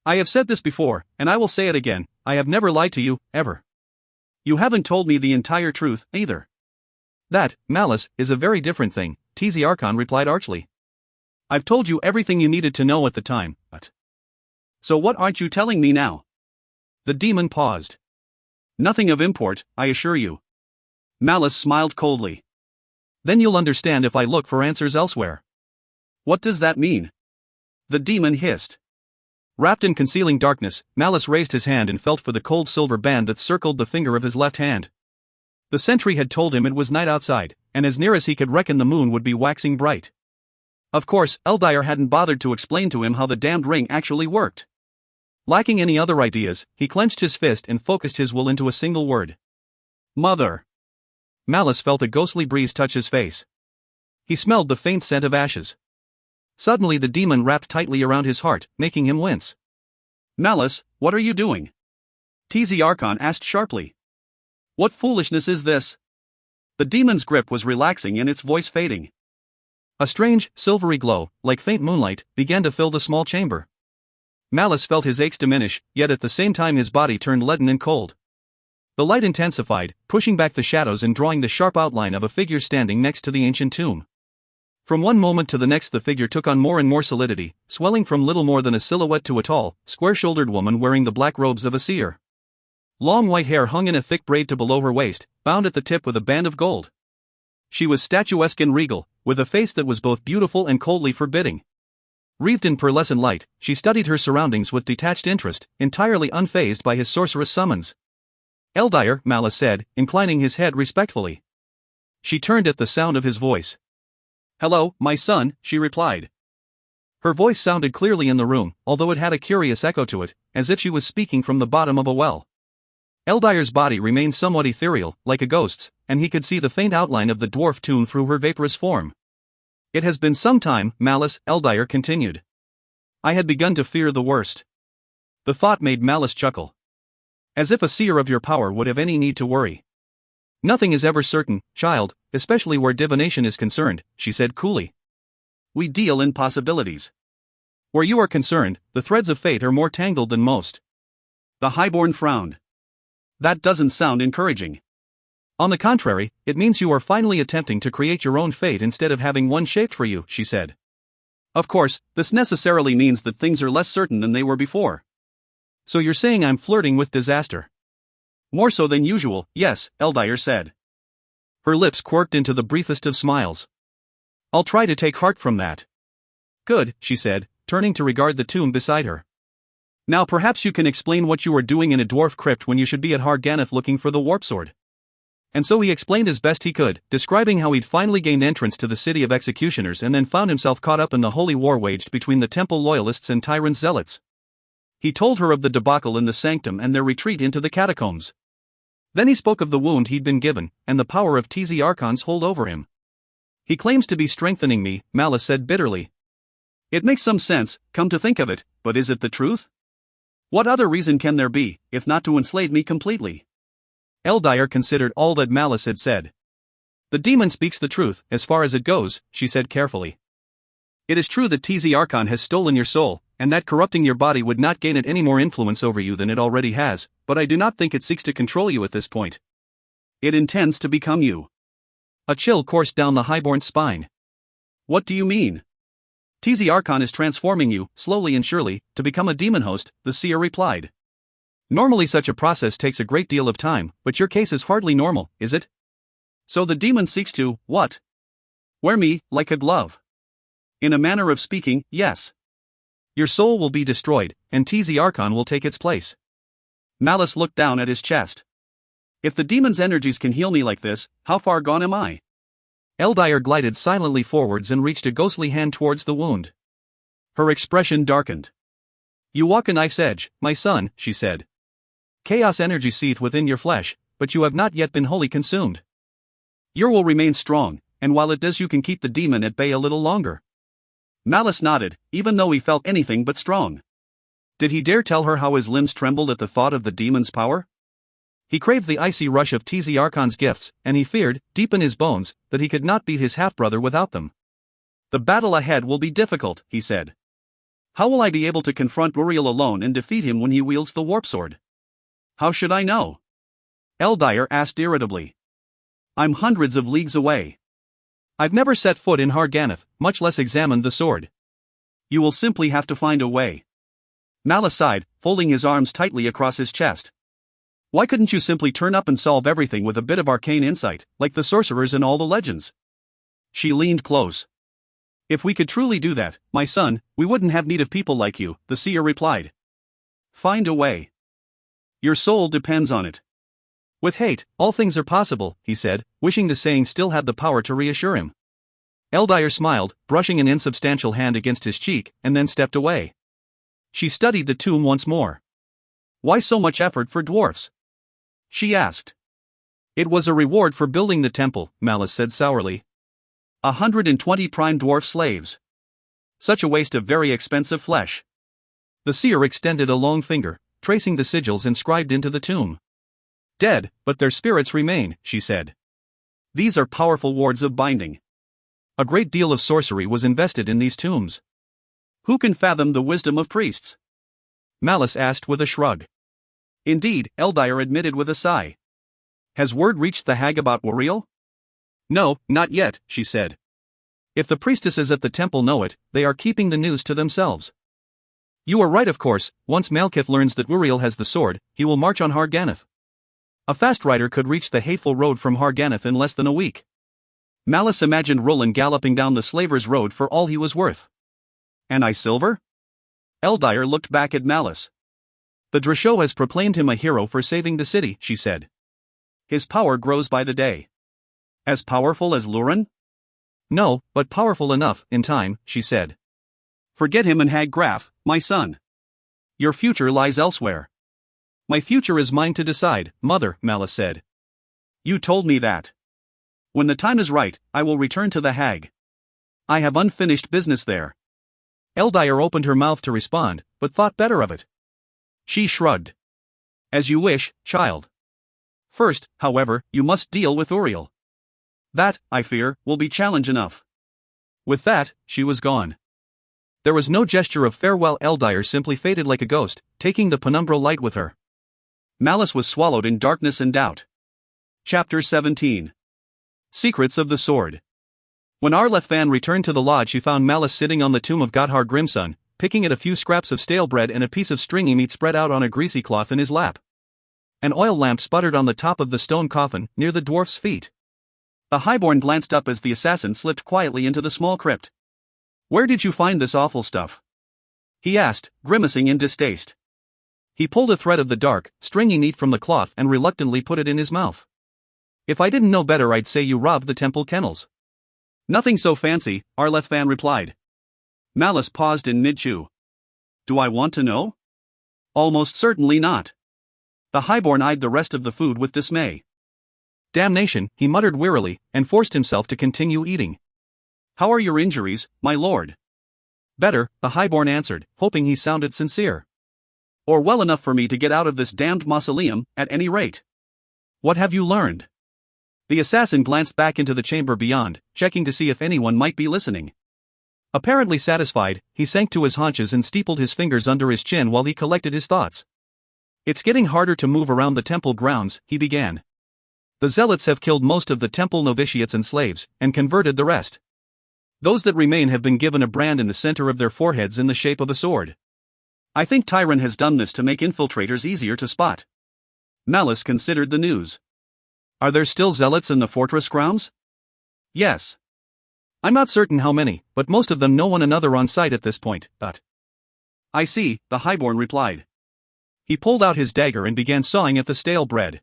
I have said this before, and I will say it again, I have never lied to you, ever. You haven't told me the entire truth, either." "That, Malice, is a very different thing," TZ Archon replied archly. "I've told you everything you needed to know at the time, but... So what aren't you telling me now?" The demon paused. Nothing of import, I assure you. Malice smiled coldly. Then you'll understand if I look for answers elsewhere. What does that mean? The demon hissed. Wrapped in concealing darkness, Malice raised his hand and felt for the cold silver band that circled the finger of his left hand. The sentry had told him it was night outside, and as near as he could reckon the moon would be waxing bright. Of course, Eldir hadn't bothered to explain to him how the damned ring actually worked. Lacking any other ideas, he clenched his fist and focused his will into a single word. Mother. Malice felt a ghostly breeze touch his face. He smelled the faint scent of ashes. Suddenly the demon wrapped tightly around his heart, making him wince. Malice, what are you doing? TZ Archon asked sharply. What foolishness is this? The demon's grip was relaxing and its voice fading. A strange, silvery glow, like faint moonlight, began to fill the small chamber. Malice felt his aches diminish, yet at the same time his body turned leaden and cold. The light intensified, pushing back the shadows and drawing the sharp outline of a figure standing next to the ancient tomb. From one moment to the next the figure took on more and more solidity, swelling from little more than a silhouette to a tall, square-shouldered woman wearing the black robes of a seer. Long white hair hung in a thick braid to below her waist, bound at the tip with a band of gold. She was statuesque and regal, with a face that was both beautiful and coldly forbidding. Wreathed in pearlescent light, she studied her surroundings with detached interest, entirely unfazed by his sorcerous summons. Eldir, Malice said, inclining his head respectfully. She turned at the sound of his voice. Hello, my son, she replied. Her voice sounded clearly in the room, although it had a curious echo to it, as if she was speaking from the bottom of a well. Eldir's body remained somewhat ethereal, like a ghost's, and he could see the faint outline of the dwarf tomb through her vaporous form. It has been some time, Malice, Eldir continued. I had begun to fear the worst. The thought made Malice chuckle. As if a seer of your power would have any need to worry. Nothing is ever certain, child, especially where divination is concerned, she said coolly. We deal in possibilities. Where you are concerned, the threads of fate are more tangled than most. The highborn frowned. That doesn't sound encouraging. On the contrary, it means you are finally attempting to create your own fate instead of having one shaped for you, she said. Of course, this necessarily means that things are less certain than they were before. So you're saying I'm flirting with disaster? More so than usual, yes, Eldir said. Her lips quirked into the briefest of smiles. I'll try to take heart from that. Good, she said, turning to regard the tomb beside her. Now perhaps you can explain what you were doing in a dwarf crypt when you should be at Harganeth looking for the warp sword. And so he explained as best he could, describing how he'd finally gained entrance to the city of executioners and then found himself caught up in the holy war waged between the temple loyalists and tyrant zealots. He told her of the debacle in the sanctum and their retreat into the catacombs. Then he spoke of the wound he'd been given, and the power of TZ Archon's hold over him. He claims to be strengthening me, Malice said bitterly. It makes some sense, come to think of it, but is it the truth? What other reason can there be, if not to enslave me completely? Eldir considered all that Malice had said. The demon speaks the truth, as far as it goes, she said carefully. It is true that TZ Archon has stolen your soul, and that corrupting your body would not gain it any more influence over you than it already has, but I do not think it seeks to control you at this point. It intends to become you. A chill coursed down the highborn's spine. What do you mean? TZ Archon is transforming you, slowly and surely, to become a demon host, the seer replied. Normally such a process takes a great deal of time, but your case is hardly normal, is it? So the demon seeks to, what? Wear me, like a glove. In a manner of speaking, yes. Your soul will be destroyed, and TZ Archon will take its place. Malice looked down at his chest. If the demon's energies can heal me like this, how far gone am I? Eldir glided silently forwards and reached a ghostly hand towards the wound. Her expression darkened. You walk a knife's edge, my son, she said. Chaos energy seethe within your flesh, but you have not yet been wholly consumed. Your will remains strong, and while it does you can keep the demon at bay a little longer. Malice nodded, even though he felt anything but strong. Did he dare tell her how his limbs trembled at the thought of the demon's power? He craved the icy rush of TZ Archon's gifts, and he feared, deep in his bones, that he could not beat his half-brother without them. The battle ahead will be difficult, he said. How will I be able to confront Uriel alone and defeat him when he wields the warp sword? How should I know? Eldir asked irritably. I'm hundreds of leagues away. I've never set foot in Harganeth, much less examined the sword. You will simply have to find a way. Malice sighed, folding his arms tightly across his chest. Why couldn't you simply turn up and solve everything with a bit of arcane insight, like the sorcerers in all the legends? She leaned close. If we could truly do that, my son, we wouldn't have need of people like you, the seer replied. Find a way. Your soul depends on it. With hate, all things are possible, he said, wishing the saying still had the power to reassure him. Eldire smiled, brushing an insubstantial hand against his cheek, and then stepped away. She studied the tomb once more. Why so much effort for dwarfs? She asked. It was a reward for building the temple, Malice said sourly. 120 prime dwarf slaves. Such a waste of very expensive flesh. The seer extended a long finger, tracing the sigils inscribed into the tomb. Dead, but their spirits remain, she said. These are powerful wards of binding. A great deal of sorcery was invested in these tombs. Who can fathom the wisdom of priests? Malice asked with a shrug. Indeed, Eldire admitted with a sigh. Has word reached the hag about Uriel? No, not yet, she said. If the priestesses at the temple know it, they are keeping the news to themselves. You are right, of course. Once Malkith learns that Uriel has the sword, he will march on Harganeth. A fast rider could reach the hateful road from Harganeth in less than a week. Malice imagined Roland galloping down the Slavers' Road for all he was worth. And I silver? Eldire looked back at Malice. The Drashot has proclaimed him a hero for saving the city, she said. His power grows by the day. As powerful as Lurin? No, but powerful enough, in time, she said. Forget him and Hag Graf, my son. Your future lies elsewhere. My future is mine to decide, mother, Malice said. You told me that. When the time is right, I will return to the hag. I have unfinished business there. Eldire opened her mouth to respond, but thought better of it. She shrugged. As you wish, child. First, however, you must deal with Uriel. That, I fear, will be challenge enough. With that, she was gone. There was no gesture of farewell. Eldire simply faded like a ghost, taking the penumbral light with her. Malice was swallowed in darkness and doubt. Chapter 17. Secrets of the Sword. When Arlethvan returned to the lodge, he found Malice sitting on the tomb of Gotthar Grimson, picking at a few scraps of stale bread and a piece of stringy meat spread out on a greasy cloth in his lap. An oil lamp sputtered on the top of the stone coffin, near the dwarf's feet. The highborn glanced up as the assassin slipped quietly into the small crypt. Where did you find this awful stuff? He asked, grimacing in distaste. He pulled a thread of the dark, stringy meat from the cloth and reluctantly put it in his mouth. If I didn't know better, I'd say you robbed the temple kennels. Nothing so fancy, Arlethvan replied. Malice paused in mid-chew. Do I want to know? Almost certainly not. The highborn eyed the rest of the food with dismay. Damnation, he muttered wearily, and forced himself to continue eating. How are your injuries, my lord? Better, the highborn answered, hoping he sounded sincere. Or well enough for me to get out of this damned mausoleum, at any rate. What have you learned? The assassin glanced back into the chamber beyond, checking to see if anyone might be listening. Apparently satisfied, he sank to his haunches and steepled his fingers under his chin while he collected his thoughts. It's getting harder to move around the temple grounds, he began. The zealots have killed most of the temple novitiates and slaves, and converted the rest. Those that remain have been given a brand in the center of their foreheads in the shape of a sword. I think Tyron has done this to make infiltrators easier to spot. Malice considered the news. Are there still zealots in the fortress grounds? Yes. I'm not certain how many, but most of them know one another on sight at this point, but... I see, the highborn replied. He pulled out his dagger and began sawing at the stale bread.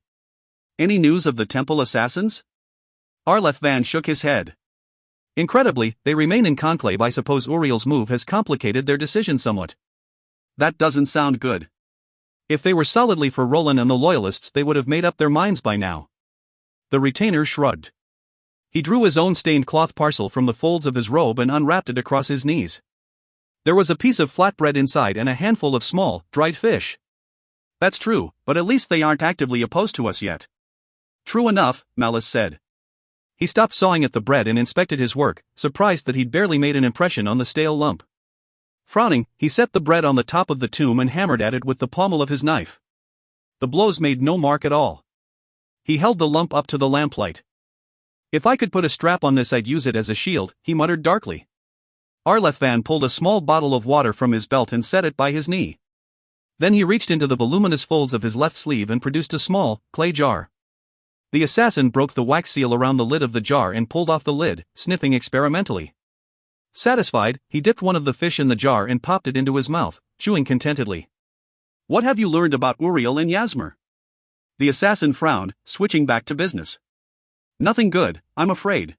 Any news of the temple assassins? Arlethvan shook his head. Incredibly, they remain in conclave. I suppose Uriel's move has complicated their decision somewhat. That doesn't sound good. If they were solidly for Roland and the Loyalists, they would have made up their minds by now. The retainer shrugged. He drew his own stained cloth parcel from the folds of his robe and unwrapped it across his knees. There was a piece of flatbread inside and a handful of small, dried fish. That's true, but at least they aren't actively opposed to us yet. True enough, Malice said. He stopped sawing at the bread and inspected his work, surprised that he'd barely made an impression on the stale lump. Frowning, he set the bread on the top of the tomb and hammered at it with the pommel of his knife. The blows made no mark at all. He held the lump up to the lamplight. If I could put a strap on this, I'd use it as a shield, he muttered darkly. Arlethvan pulled a small bottle of water from his belt and set it by his knee. Then he reached into the voluminous folds of his left sleeve and produced a small, clay jar. The assassin broke the wax seal around the lid of the jar and pulled off the lid, sniffing experimentally. Satisfied, he dipped one of the fish in the jar and popped it into his mouth, chewing contentedly. What have you learned about Uriel and Yasmer? The assassin frowned, switching back to business. Nothing good, I'm afraid.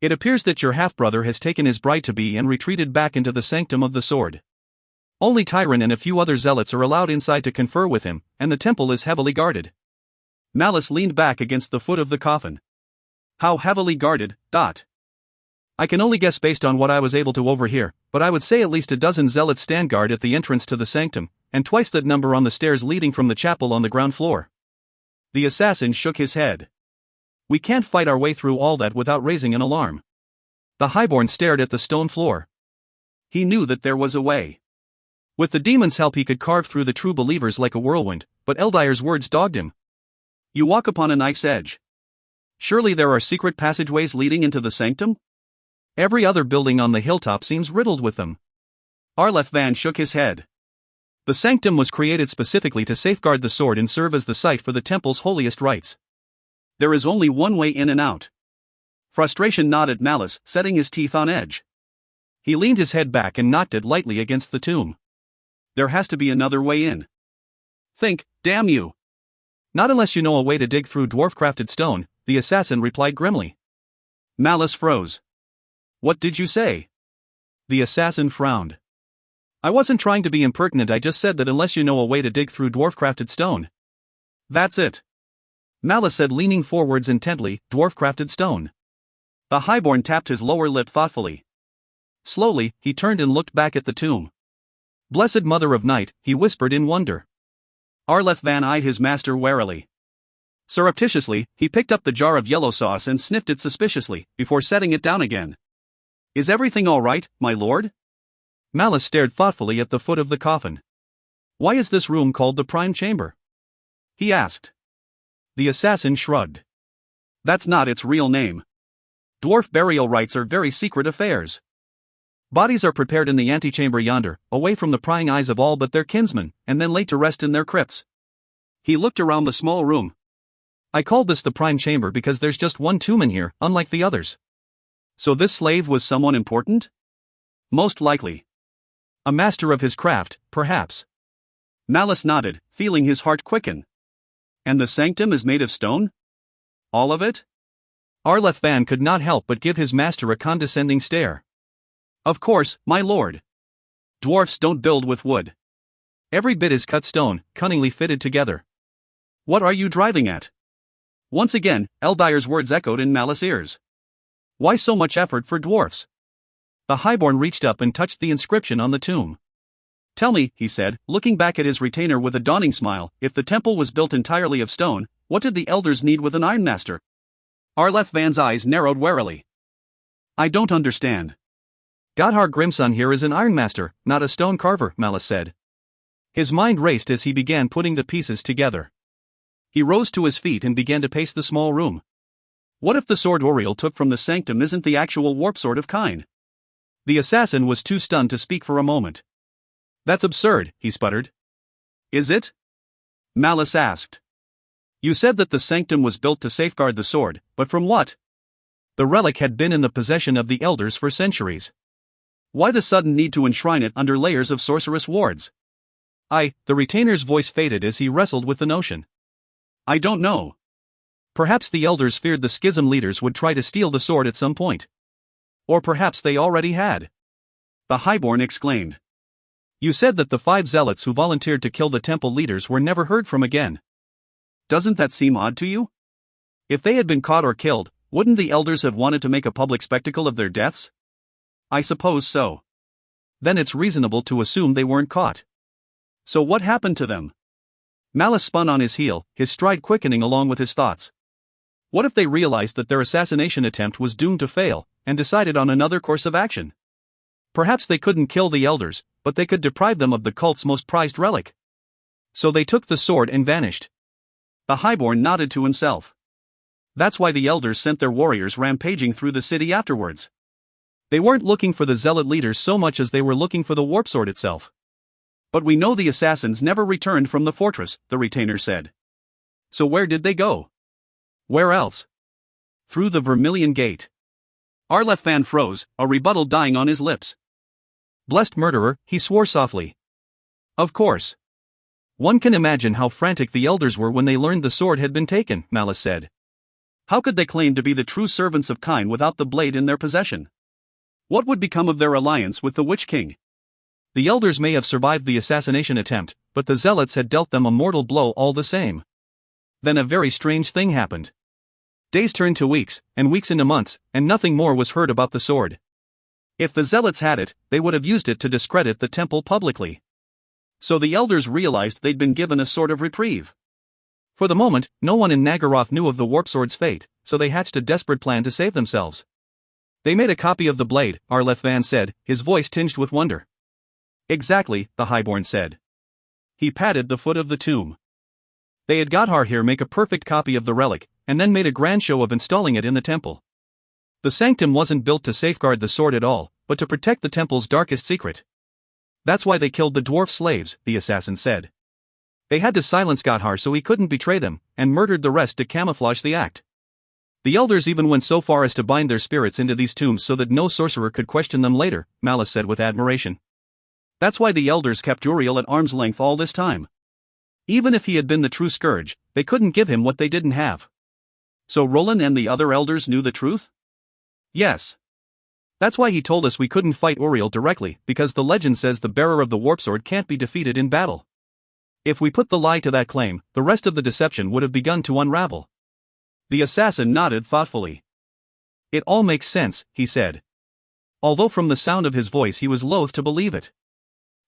It appears that your half-brother has taken his bride-to-be and retreated back into the sanctum of the sword. Only Tyron and a few other zealots are allowed inside to confer with him, and the temple is heavily guarded. Malice leaned back against the foot of the coffin. How heavily guarded, Dot? I can only guess based on what I was able to overhear, but I would say at least a dozen zealots stand guard at the entrance to the sanctum, and twice that number on the stairs leading from the chapel on the ground floor. The assassin shook his head. We can't fight our way through all that without raising an alarm. The highborn stared at the stone floor. He knew that there was a way. With the demon's help he could carve through the true believers like a whirlwind, but Eldire's words dogged him. You walk upon a knife's edge. Surely there are secret passageways leading into the sanctum? Every other building on the hilltop seems riddled with them. Arleth Van shook his head. The sanctum was created specifically to safeguard the sword and serve as the site for the temple's holiest rites. There is only one way in and out. Frustration gnawed at Malice, setting his teeth on edge. He leaned his head back and knocked it lightly against the tomb. There has to be another way in. Think, damn you. Not unless you know a way to dig through dwarf-crafted stone, the assassin replied grimly. Malice froze. What did you say? The assassin frowned. I wasn't trying to be impertinent, I just said that unless you know a way to dig through dwarf-crafted stone. That's it. Malice said, leaning forwards intently, dwarf-crafted stone. The highborn tapped his lower lip thoughtfully. Slowly, he turned and looked back at the tomb. Blessed Mother of Night, he whispered in wonder. Arleth Van eyed his master warily. Surreptitiously, he picked up the jar of yellow sauce and sniffed it suspiciously, before setting it down again. Is everything all right, my lord? Malice stared thoughtfully at the foot of the coffin. Why is this room called the Prime Chamber? He asked. The assassin shrugged. That's not its real name. Dwarf burial rites are very secret affairs. Bodies are prepared in the antechamber yonder, away from the prying eyes of all but their kinsmen, and then laid to rest in their crypts. He looked around the small room. I called this the Prime Chamber because there's just one tomb in here, unlike the others. So this slave was someone important? Most likely. A master of his craft, perhaps. Malice nodded, feeling his heart quicken. And the sanctum is made of stone? All of it? Arleth Van could not help but give his master a condescending stare. Of course, my lord. Dwarfs don't build with wood. Every bit is cut stone, cunningly fitted together. What are you driving at? Once again, Eldire's words echoed in Malice's ears. Why so much effort for dwarfs? The highborn reached up and touched the inscription on the tomb. Tell me, he said, looking back at his retainer with a dawning smile, if the temple was built entirely of stone, what did the elders need with an ironmaster? Arleth Van's eyes narrowed warily. I don't understand. Godhar Grimson here is an ironmaster, not a stone carver, Malice said. His mind raced as he began putting the pieces together. He rose to his feet and began to pace the small room. What if the sword Uriel took from the sanctum isn't the actual warp sword of Kine? The assassin was too stunned to speak for a moment. That's absurd, he sputtered. Is it? Malice asked. You said that the sanctum was built to safeguard the sword, but from what? The relic had been in the possession of the elders for centuries. Why the sudden need to enshrine it under layers of sorceress wards? The retainer's voice faded as he wrestled with the notion. I don't know. Perhaps the elders feared the schism leaders would try to steal the sword at some point. Or perhaps they already had. The highborn exclaimed. You said that the 5 zealots who volunteered to kill the temple leaders were never heard from again. Doesn't that seem odd to you? If they had been caught or killed, wouldn't the elders have wanted to make a public spectacle of their deaths? I suppose so. Then it's reasonable to assume they weren't caught. So what happened to them? Malice spun on his heel, his stride quickening along with his thoughts. What if they realized that their assassination attempt was doomed to fail, and decided on another course of action? Perhaps they couldn't kill the elders, but they could deprive them of the cult's most prized relic. So they took the sword and vanished. The highborn nodded to himself. That's why the elders sent their warriors rampaging through the city afterwards. They weren't looking for the zealot leaders so much as they were looking for the warp sword itself. But we know the assassins never returned from the fortress, the retainer said. So where did they go? Where else? Through the Vermilion Gate. Arleth froze, a rebuttal dying on his lips. Blessed murderer, he swore softly. Of course. One can imagine how frantic the elders were when they learned the sword had been taken, Malice said. How could they claim to be the true servants of Kine without the blade in their possession? What would become of their alliance with the Witch King? The elders may have survived the assassination attempt, but the zealots had dealt them a mortal blow all the same. Then a very strange thing happened. Days turned to weeks, and weeks into months, and nothing more was heard about the sword. If the zealots had it, they would have used it to discredit the temple publicly. So the elders realized they'd been given a sort of reprieve. For the moment, no one in Nagaroth knew of the warp sword's fate, so they hatched a desperate plan to save themselves. They made a copy of the blade, Arleth said, his voice tinged with wonder. Exactly, the Highborn said. He patted the foot of the tomb. They had got Har here make a perfect copy of the relic, and then made a grand show of installing it in the temple. The sanctum wasn't built to safeguard the sword at all, but to protect the temple's darkest secret. That's why they killed the dwarf slaves, the assassin said. They had to silence Gotthar so he couldn't betray them, and murdered the rest to camouflage the act. The elders even went so far as to bind their spirits into these tombs so that no sorcerer could question them later, Malice said with admiration. That's why the elders kept Uriel at arm's length all this time. Even if he had been the true scourge, they couldn't give him what they didn't have. So Roland and the other elders knew the truth? Yes. That's why he told us we couldn't fight Uriel directly, because the legend says the bearer of the warp sword can't be defeated in battle. If we put the lie to that claim, the rest of the deception would have begun to unravel. The assassin nodded thoughtfully. It all makes sense, he said. Although from the sound of his voice he was loath to believe it.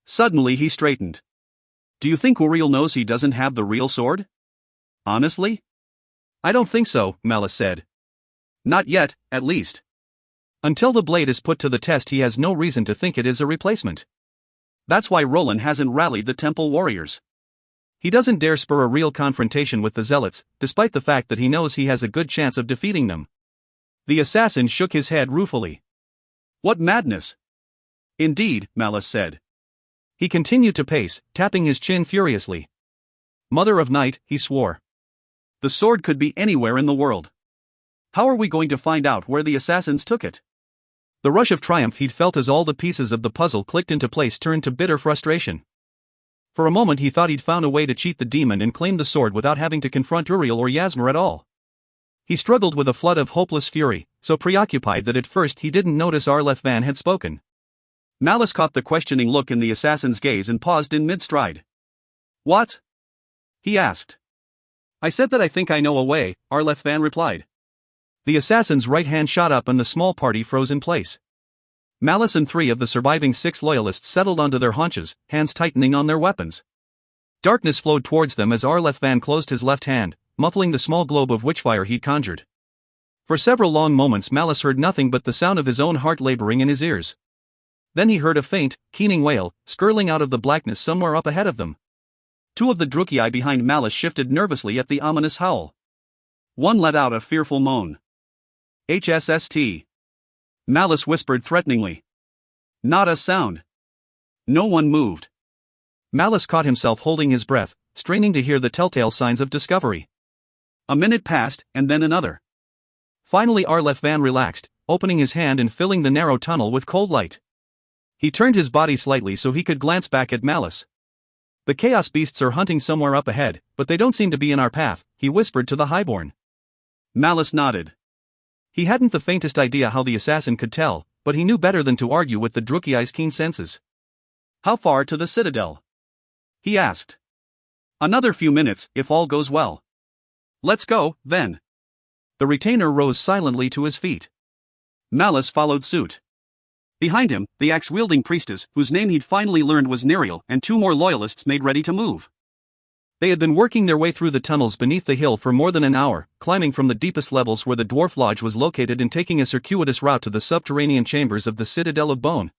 Suddenly he straightened. Do you think Uriel knows he doesn't have the real sword? Honestly? I don't think so, Malice said. Not yet, at least. Until the blade is put to the test he has no reason to think it is a replacement. That's why Roland hasn't rallied the temple warriors. He doesn't dare spur a real confrontation with the zealots, despite the fact that he knows he has a good chance of defeating them. The assassin shook his head ruefully. What madness! Indeed, Malice said. He continued to pace, tapping his chin furiously. Mother of Night, he swore. The sword could be anywhere in the world. How are we going to find out where the assassins took it? The rush of triumph he'd felt as all the pieces of the puzzle clicked into place turned to bitter frustration. For a moment he thought he'd found a way to cheat the demon and claim the sword without having to confront Uriel or Yasmer at all. He struggled with a flood of hopeless fury, so preoccupied that at first he didn't notice Arleth had spoken. Malice caught the questioning look in the assassin's gaze and paused in mid-stride. What? He asked. I said that I think I know a way, Arleth replied. The assassin's right hand shot up and the small party froze in place. Malice and 3 of the surviving 6 loyalists settled onto their haunches, hands tightening on their weapons. Darkness flowed towards them as Arleth closed his left hand, muffling the small globe of witchfire he'd conjured. For several long moments Malice heard nothing but the sound of his own heart laboring in his ears. Then he heard a faint, keening wail, skirling out of the blackness somewhere up ahead of them. 2 of the Druchii behind Malice shifted nervously at the ominous howl. One let out a fearful moan. HSST. Malice whispered threateningly. Not a sound. No one moved. Malice caught himself holding his breath, straining to hear the telltale signs of discovery. A minute passed, and then another. Finally Arleth relaxed, opening his hand and filling the narrow tunnel with cold light. He turned his body slightly so he could glance back at Malice. The Chaos Beasts are hunting somewhere up ahead, but they don't seem to be in our path, he whispered to the Highborn. Malice nodded. He hadn't the faintest idea how the assassin could tell, but he knew better than to argue with the Druchii's keen senses. How far to the citadel? He asked. Another few minutes, if all goes well. Let's go, then. The retainer rose silently to his feet. Malice followed suit. Behind him, the axe-wielding priestess, whose name he'd finally learned was Neriel, and 2 more loyalists made ready to move. They had been working their way through the tunnels beneath the hill for more than an hour, climbing from the deepest levels where the Dwarf Lodge was located and taking a circuitous route to the subterranean chambers of the Citadel of Bone.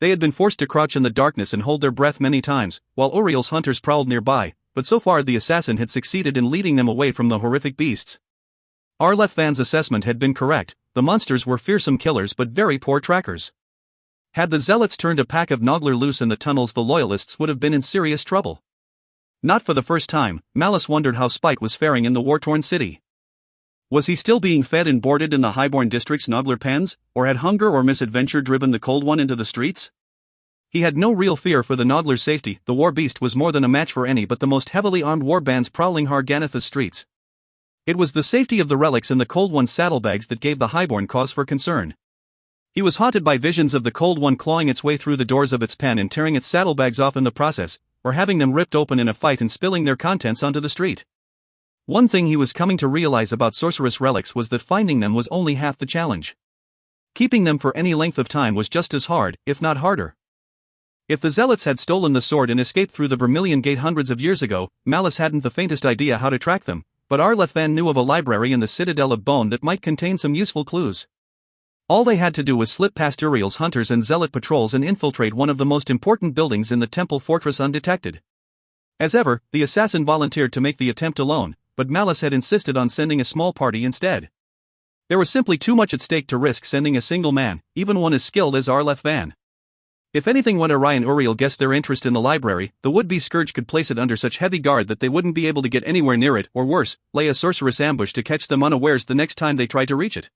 They had been forced to crouch in the darkness and hold their breath many times, while Uriel's hunters prowled nearby, but so far the assassin had succeeded in leading them away from the horrific beasts. Arleth assessment had been correct, the monsters were fearsome killers but very poor trackers. Had the zealots turned a pack of Noggler loose in the tunnels, the loyalists would have been in serious trouble. Not for the first time, Malice wondered how Spite was faring in the war-torn city. Was he still being fed and boarded in the Highborn district's Noggler pens, or had hunger or misadventure driven the Cold One into the streets? He had no real fear for the Noggler's safety. The war beast was more than a match for any but the most heavily armed warbands prowling Harganithus streets. It was the safety of the relics in the Cold One's saddlebags that gave the Highborn cause for concern. He was haunted by visions of the Cold One clawing its way through the doors of its pen and tearing its saddlebags off in the process, or having them ripped open in a fight and spilling their contents onto the street. One thing he was coming to realize about sorceress relics was that finding them was only half the challenge. Keeping them for any length of time was just as hard, if not harder. If the zealots had stolen the sword and escaped through the Vermilion Gate hundreds of years ago, Malice hadn't the faintest idea how to track them, but Arlethvan knew of a library in the Citadel of Bone that might contain some useful clues. All they had to do was slip past Uriel's hunters and zealot patrols and infiltrate one of the most important buildings in the temple fortress undetected. As ever, the assassin volunteered to make the attempt alone, but Malice had insisted on sending a small party instead. There was simply too much at stake to risk sending a single man, even one as skilled as Arlethvan. If anything went awry and Uriel guessed their interest in the library, the would-be scourge could place it under such heavy guard that they wouldn't be able to get anywhere near it, or worse, lay a sorceress ambush to catch them unawares the next time they tried to reach it.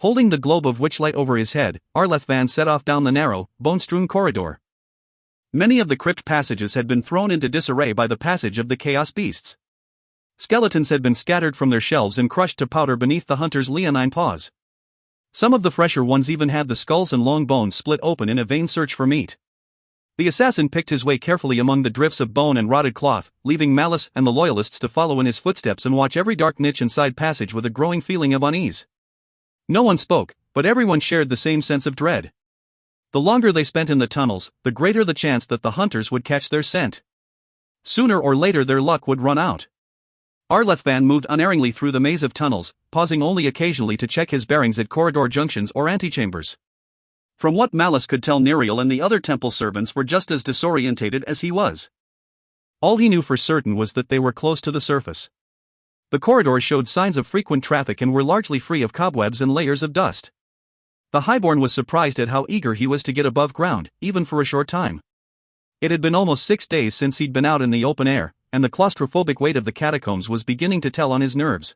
Holding the globe of witchlight over his head, Arlethvan set off down the narrow, bone-strewn corridor. Many of the crypt passages had been thrown into disarray by the passage of the chaos beasts. Skeletons had been scattered from their shelves and crushed to powder beneath the hunter's leonine paws. Some of the fresher ones even had the skulls and long bones split open in a vain search for meat. The assassin picked his way carefully among the drifts of bone and rotted cloth, leaving Malice and the loyalists to follow in his footsteps and watch every dark niche and side passage with a growing feeling of unease. No one spoke, but everyone shared the same sense of dread. The longer they spent in the tunnels, the greater the chance that the hunters would catch their scent. Sooner or later their luck would run out. Arlethvan moved unerringly through the maze of tunnels, pausing only occasionally to check his bearings at corridor junctions or antechambers. From what Malice could tell, Neriel and the other temple servants were just as disorientated as he was. All he knew for certain was that they were close to the surface. The corridors showed signs of frequent traffic and were largely free of cobwebs and layers of dust. The Highborn was surprised at how eager he was to get above ground, even for a short time. It had been almost 6 days since he'd been out in the open air, and the claustrophobic weight of the catacombs was beginning to tell on his nerves.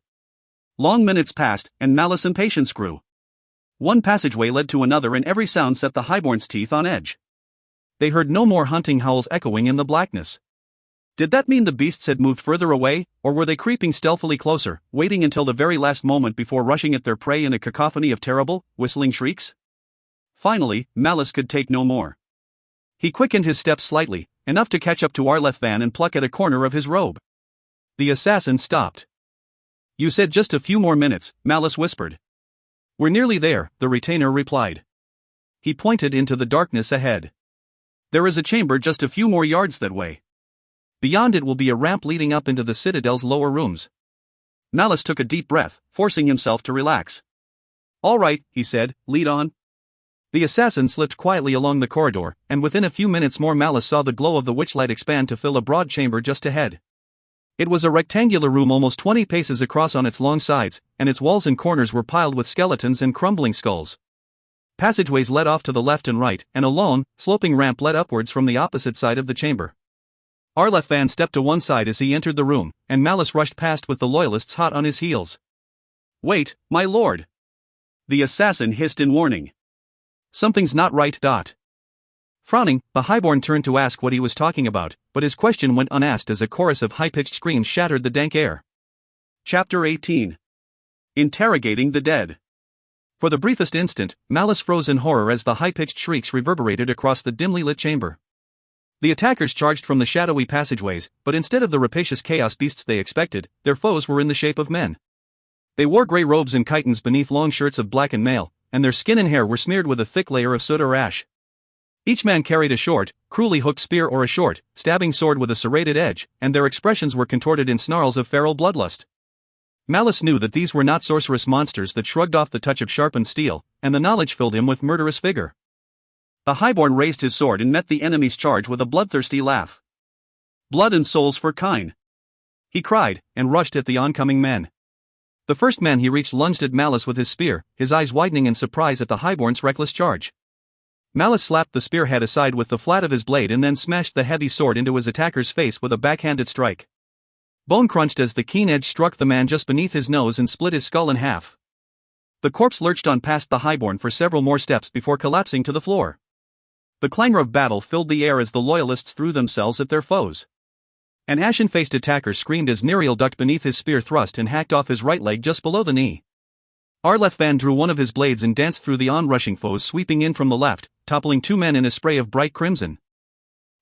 Long minutes passed, and Malice's impatience grew. One passageway led to another and every sound set the Highborn's teeth on edge. They heard no more hunting howls echoing in the blackness. Did that mean the beasts had moved further away, or were they creeping stealthily closer, waiting until the very last moment before rushing at their prey in a cacophony of terrible, whistling shrieks? Finally, Malice could take no more. He quickened his steps slightly, enough to catch up to Arlethvan and pluck at a corner of his robe. The assassin stopped. "You said just a few more minutes," Malice whispered. "We're nearly there," the retainer replied. He pointed into the darkness ahead. "There is a chamber just a few more yards that way. Beyond it will be a ramp leading up into the Citadel's lower rooms." Malice took a deep breath, forcing himself to relax. "All right," he said, "lead on." The assassin slipped quietly along the corridor, and within a few minutes more Malice saw the glow of the witchlight expand to fill a broad chamber just ahead. It was a rectangular room almost 20 paces across on its long sides, and its walls and corners were piled with skeletons and crumbling skulls. Passageways led off to the left and right, and a lone, sloping ramp led upwards from the opposite side of the chamber. Arlethvan stepped to one side as he entered the room, and Malice rushed past with the loyalists hot on his heels. "Wait, my lord!" the assassin hissed in warning. "Something's not right." Frowning, the Highborn turned to ask what he was talking about, but his question went unasked as a chorus of high-pitched screams shattered the dank air. Chapter 18. Interrogating the Dead. For the briefest instant, Malice froze in horror as the high-pitched shrieks reverberated across the dimly lit chamber. The attackers charged from the shadowy passageways, but instead of the rapacious chaos beasts they expected, their foes were in the shape of men. They wore grey robes and chitons beneath long shirts of blackened mail, and their skin and hair were smeared with a thick layer of soot or ash. Each man carried a short, cruelly hooked spear or a short, stabbing sword with a serrated edge, and their expressions were contorted in snarls of feral bloodlust. Malice knew that these were not sorceress monsters that shrugged off the touch of sharpened steel, and the knowledge filled him with murderous vigor. The Highborn raised his sword and met the enemy's charge with a bloodthirsty laugh. "Blood and souls for Kine!" he cried, and rushed at the oncoming men. The first man he reached lunged at Malice with his spear, his eyes widening in surprise at the Highborn's reckless charge. Malice slapped the spearhead aside with the flat of his blade and then smashed the heavy sword into his attacker's face with a backhanded strike. Bone crunched as the keen edge struck the man just beneath his nose and split his skull in half. The corpse lurched on past the highborn for several more steps before collapsing to the floor. The clangor of battle filled the air as the loyalists threw themselves at their foes. An ashen-faced attacker screamed as Neriel ducked beneath his spear thrust and hacked off his right leg just below the knee. Arlethvan drew one of his blades and danced through the onrushing foes, sweeping in from the left, toppling two men in a spray of bright crimson.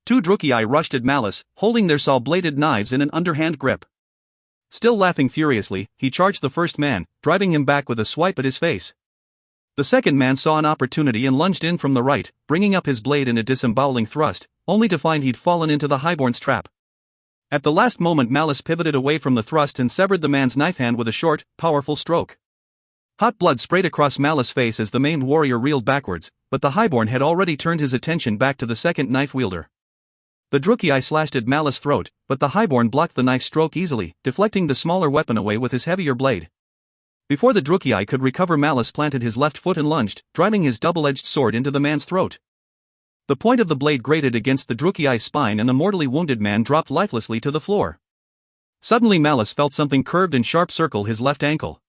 Two Drukei rushed at Malice, holding their saw-bladed knives in an underhand grip. Still laughing furiously, he charged the first man, driving him back with a swipe at his face. The second man saw an opportunity and lunged in from the right, bringing up his blade in a disemboweling thrust, only to find he'd fallen into the highborn's trap. At the last moment, Malice pivoted away from the thrust and severed the man's knife hand with a short, powerful stroke. Hot blood sprayed across Malice's face as the maimed warrior reeled backwards, but the highborn had already turned his attention back to the second knife wielder. The Drukei slashed at Malice's throat, but the highborn blocked the knife stroke easily, deflecting the smaller weapon away with his heavier blade. Before the Drukei could recover, Malice planted his left foot and lunged, driving his double-edged sword into the man's throat. The point of the blade grated against the Drukei's spine and the mortally wounded man dropped lifelessly to the floor. Suddenly Malice felt something curved and sharp circle his left ankle.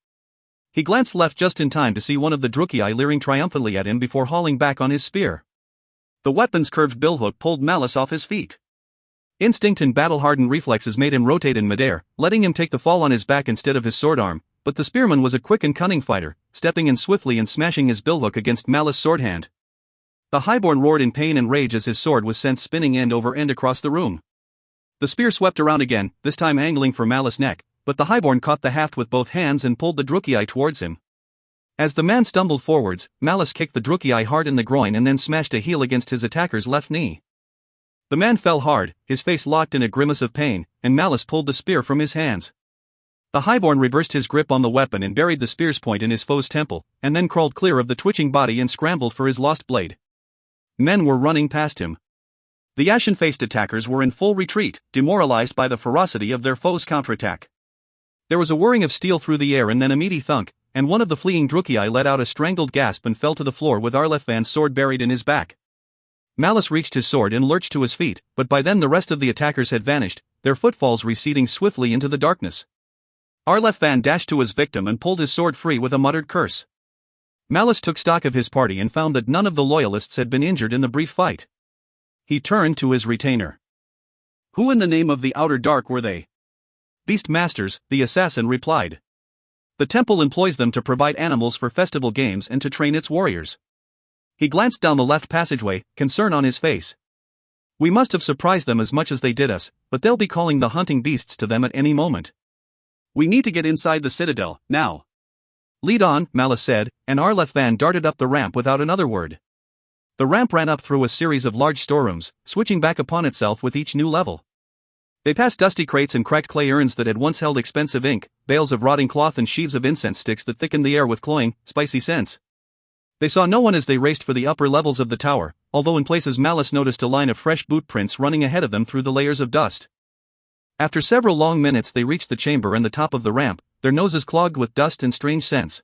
He glanced left just in time to see one of the Drukei leering triumphantly at him before hauling back on his spear. The weapon's curved billhook pulled Malice off his feet. Instinct and battle-hardened reflexes made him rotate in midair, letting him take the fall on his back instead of his sword arm, but the spearman was a quick and cunning fighter, stepping in swiftly and smashing his billhook against Malice's sword hand. The highborn roared in pain and rage as his sword was sent spinning end over end across the room. The spear swept around again, this time angling for Malice's neck, but the highborn caught the haft with both hands and pulled the Drukei towards him. As the man stumbled forwards, Malice kicked the Drukei hard in the groin and then smashed a heel against his attacker's left knee. The man fell hard, his face locked in a grimace of pain, and Malice pulled the spear from his hands. The highborn reversed his grip on the weapon and buried the spear's point in his foe's temple, and then crawled clear of the twitching body and scrambled for his lost blade. Men were running past him. The ashen-faced attackers were in full retreat, demoralized by the ferocity of their foe's counterattack. There was a whirring of steel through the air and then a meaty thunk, and one of the fleeing Drukei let out a strangled gasp and fell to the floor with Arlethvan's sword buried in his back. Malice reached his sword and lurched to his feet, but by then the rest of the attackers had vanished, their footfalls receding swiftly into the darkness. Arlethvan dashed to his victim and pulled his sword free with a muttered curse. Malice took stock of his party and found that none of the loyalists had been injured in the brief fight. He turned to his retainer. Who in the name of the Outer Dark were they? Beast Masters, the assassin replied. The temple employs them to provide animals for festival games and to train its warriors. He glanced down the left passageway, concern on his face. We must have surprised them as much as they did us, but they'll be calling the hunting beasts to them at any moment. We need to get inside the citadel, now. Lead on, Malice said, and Arlethvan darted up the ramp without another word. The ramp ran up through a series of large storerooms, switching back upon itself with each new level. They passed dusty crates and cracked clay urns that had once held expensive ink, bales of rotting cloth and sheaves of incense sticks that thickened the air with cloying, spicy scents. They saw no one as they raced for the upper levels of the tower, although in places Malice noticed a line of fresh boot prints running ahead of them through the layers of dust. After several long minutes they reached the chamber and the top of the ramp, their noses clogged with dust and strange scents.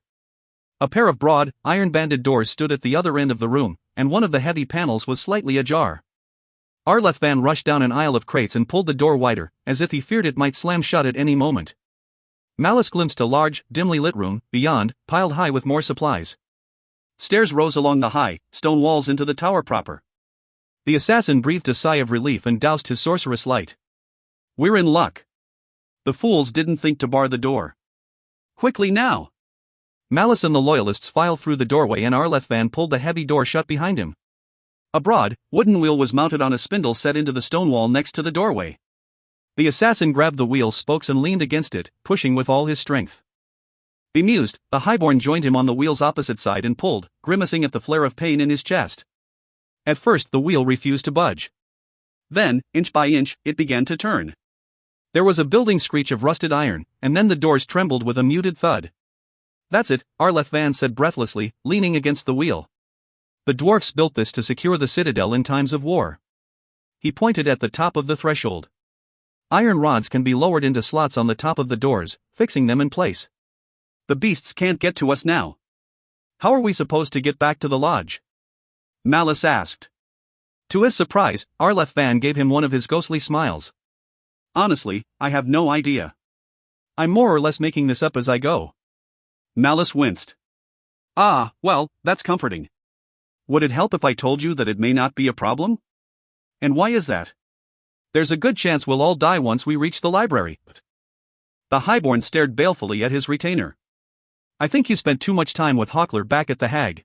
A pair of broad, iron-banded doors stood at the other end of the room, and one of the heavy panels was slightly ajar. Arlethvan rushed down an aisle of crates and pulled the door wider, as if he feared it might slam shut at any moment. Malice glimpsed a large, dimly lit room, beyond, piled high with more supplies. Stairs rose along the high, stone walls into the tower proper. The assassin breathed a sigh of relief and doused his sorceress light. We're in luck. The fools didn't think to bar the door. Quickly now! Malice and the loyalists filed through the doorway and Arlethvan pulled the heavy door shut behind him. A broad, wooden wheel was mounted on a spindle set into the stone wall next to the doorway. The assassin grabbed the wheel's spokes and leaned against it, pushing with all his strength. Bemused, the highborn joined him on the wheel's opposite side and pulled, grimacing at the flare of pain in his chest. At first the wheel refused to budge. Then, inch by inch, it began to turn. There was a building screech of rusted iron, and then the doors trembled with a muted thud. That's it, Arlethvan said breathlessly, leaning against the wheel. The dwarfs built this to secure the citadel in times of war. He pointed at the top of the threshold. Iron rods can be lowered into slots on the top of the doors, fixing them in place. The beasts can't get to us now. How are we supposed to get back to the lodge? Malice asked. To his surprise, Arleth Van gave him one of his ghostly smiles. Honestly, I have no idea. I'm more or less making this up as I go. Malice winced. Ah, well, that's comforting. Would it help if I told you that it may not be a problem? And why is that? There's a good chance we'll all die once we reach the library. The Highborn stared balefully at his retainer. I think you spent too much time with Hockler back at the Hag.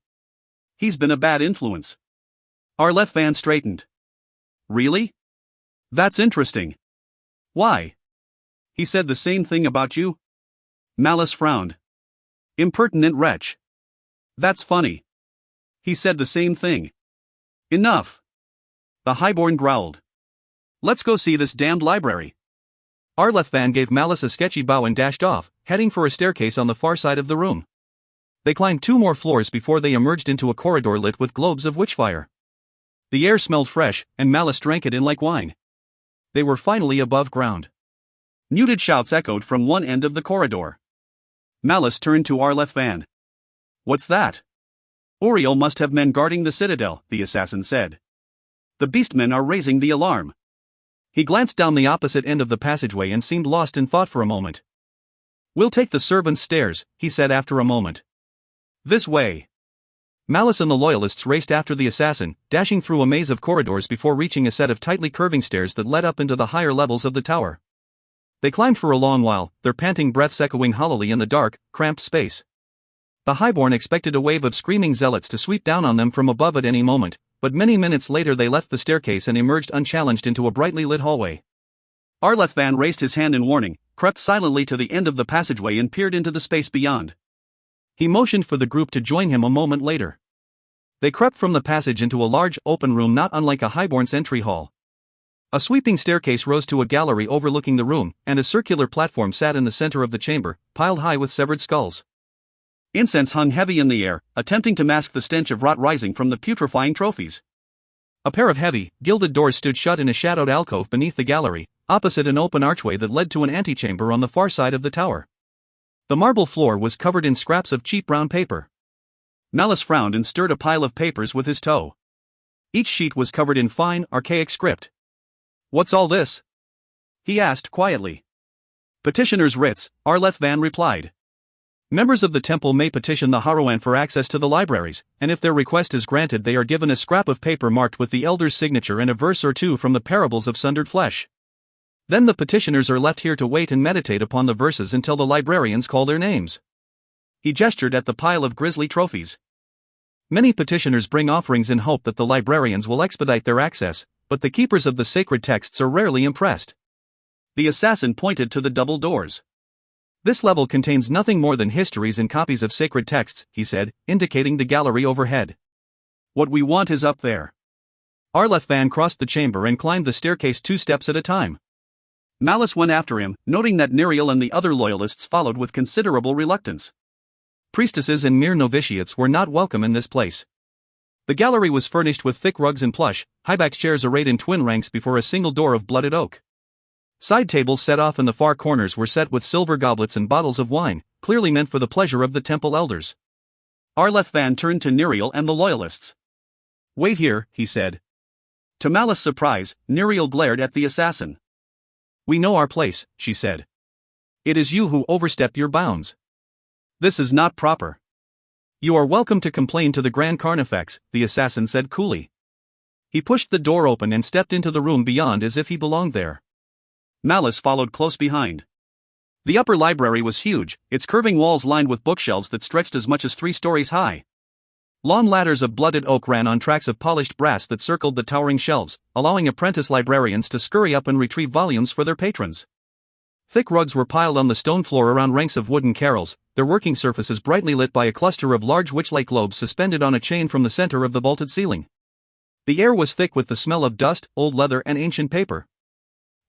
He's been a bad influence. Arleth Van straightened. Really? That's interesting. Why? He said the same thing about you? Malice frowned. Impertinent wretch. That's funny. He said the same thing. Enough. The Highborn growled. Let's go see this damned library. Arleth Van gave Malice a sketchy bow and dashed off, heading for a staircase on the far side of the room. They climbed 2 more floors before they emerged into a corridor lit with globes of witchfire. The air smelled fresh, and Malice drank it in like wine. They were finally above ground. Muted shouts echoed from one end of the corridor. Malice turned to Arleth Van. What's that? Uriel must have men guarding the citadel, the assassin said. The beastmen are raising the alarm. He glanced down the opposite end of the passageway and seemed lost in thought for a moment. We'll take the servants' stairs, he said after a moment. This way. Malice and the Loyalists raced after the assassin, dashing through a maze of corridors before reaching a set of tightly curving stairs that led up into the higher levels of the tower. They climbed for a long while, their panting breaths echoing hollowly in the dark, cramped space. The Highborn expected a wave of screaming zealots to sweep down on them from above at any moment, but many minutes later they left the staircase and emerged unchallenged into a brightly lit hallway. Arleth Van raised his hand in warning, crept silently to the end of the passageway and peered into the space beyond. He motioned for the group to join him a moment later. They crept from the passage into a large, open room not unlike a Highborn's entry hall. A sweeping staircase rose to a gallery overlooking the room, and a circular platform sat in the center of the chamber, piled high with severed skulls. Incense hung heavy in the air, attempting to mask the stench of rot rising from the putrefying trophies. A pair of heavy, gilded doors stood shut in a shadowed alcove beneath the gallery, opposite an open archway that led to an antechamber on the far side of the tower. The marble floor was covered in scraps of cheap brown paper. Malice frowned and stirred a pile of papers with his toe. Each sheet was covered in fine, archaic script. What's all this? He asked quietly. Petitioner's writs, Arleth Van replied. Members of the temple may petition the Haroan for access to the libraries, and if their request is granted they are given a scrap of paper marked with the elder's signature and a verse or two from the parables of sundered flesh. Then the petitioners are left here to wait and meditate upon the verses until the librarians call their names. He gestured at the pile of grisly trophies. Many petitioners bring offerings in hope that the librarians will expedite their access, but the keepers of the sacred texts are rarely impressed. The assassin pointed to the double doors. This level contains nothing more than histories and copies of sacred texts, he said, indicating the gallery overhead. What we want is up there. Arleth Van crossed the chamber and climbed the staircase 2 steps at a time. Malice went after him, noting that Neriel and the other loyalists followed with considerable reluctance. Priestesses and mere novitiates were not welcome in this place. The gallery was furnished with thick rugs and plush, high-backed chairs arrayed in twin ranks before a single door of blooded oak. Side tables set off in the far corners were set with silver goblets and bottles of wine, clearly meant for the pleasure of the temple elders. Arleth Van turned to Neriel and the loyalists. Wait here, he said. To Malice's surprise, Neriel glared at the assassin. We know our place, she said. It is you who overstep your bounds. This is not proper. You are welcome to complain to the Grand Carnifex, the assassin said coolly. He pushed the door open and stepped into the room beyond as if he belonged there. Malice followed close behind. The upper library was huge, its curving walls lined with bookshelves that stretched as much as 3 stories high. Long ladders of blooded oak ran on tracks of polished brass that circled the towering shelves, allowing apprentice librarians to scurry up and retrieve volumes for their patrons. Thick rugs were piled on the stone floor around ranks of wooden carrels, their working surfaces brightly lit by a cluster of large witch-like globes suspended on a chain from the center of the vaulted ceiling. The air was thick with the smell of dust, old leather and ancient paper.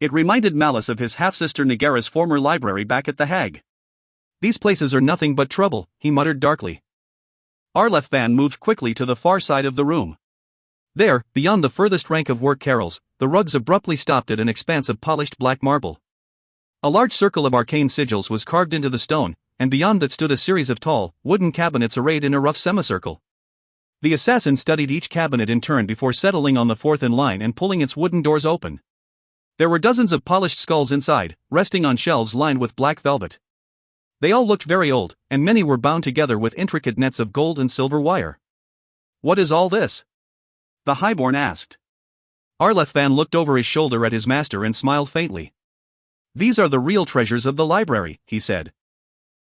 It reminded Malice of his half-sister Nigara's former library back at the Hag. These places are nothing but trouble, he muttered darkly. Arleth Van moved quickly to the far side of the room. There, beyond the furthest rank of work carrels, the rugs abruptly stopped at an expanse of polished black marble. A large circle of arcane sigils was carved into the stone, and beyond that stood a series of tall, wooden cabinets arrayed in a rough semicircle. The assassin studied each cabinet in turn before settling on the fourth in line and pulling its wooden doors open. There were dozens of polished skulls inside, resting on shelves lined with black velvet. They all looked very old, and many were bound together with intricate nets of gold and silver wire. "What is all this?" the highborn asked. Arlethvan looked over his shoulder at his master and smiled faintly. "These are the real treasures of the library," he said.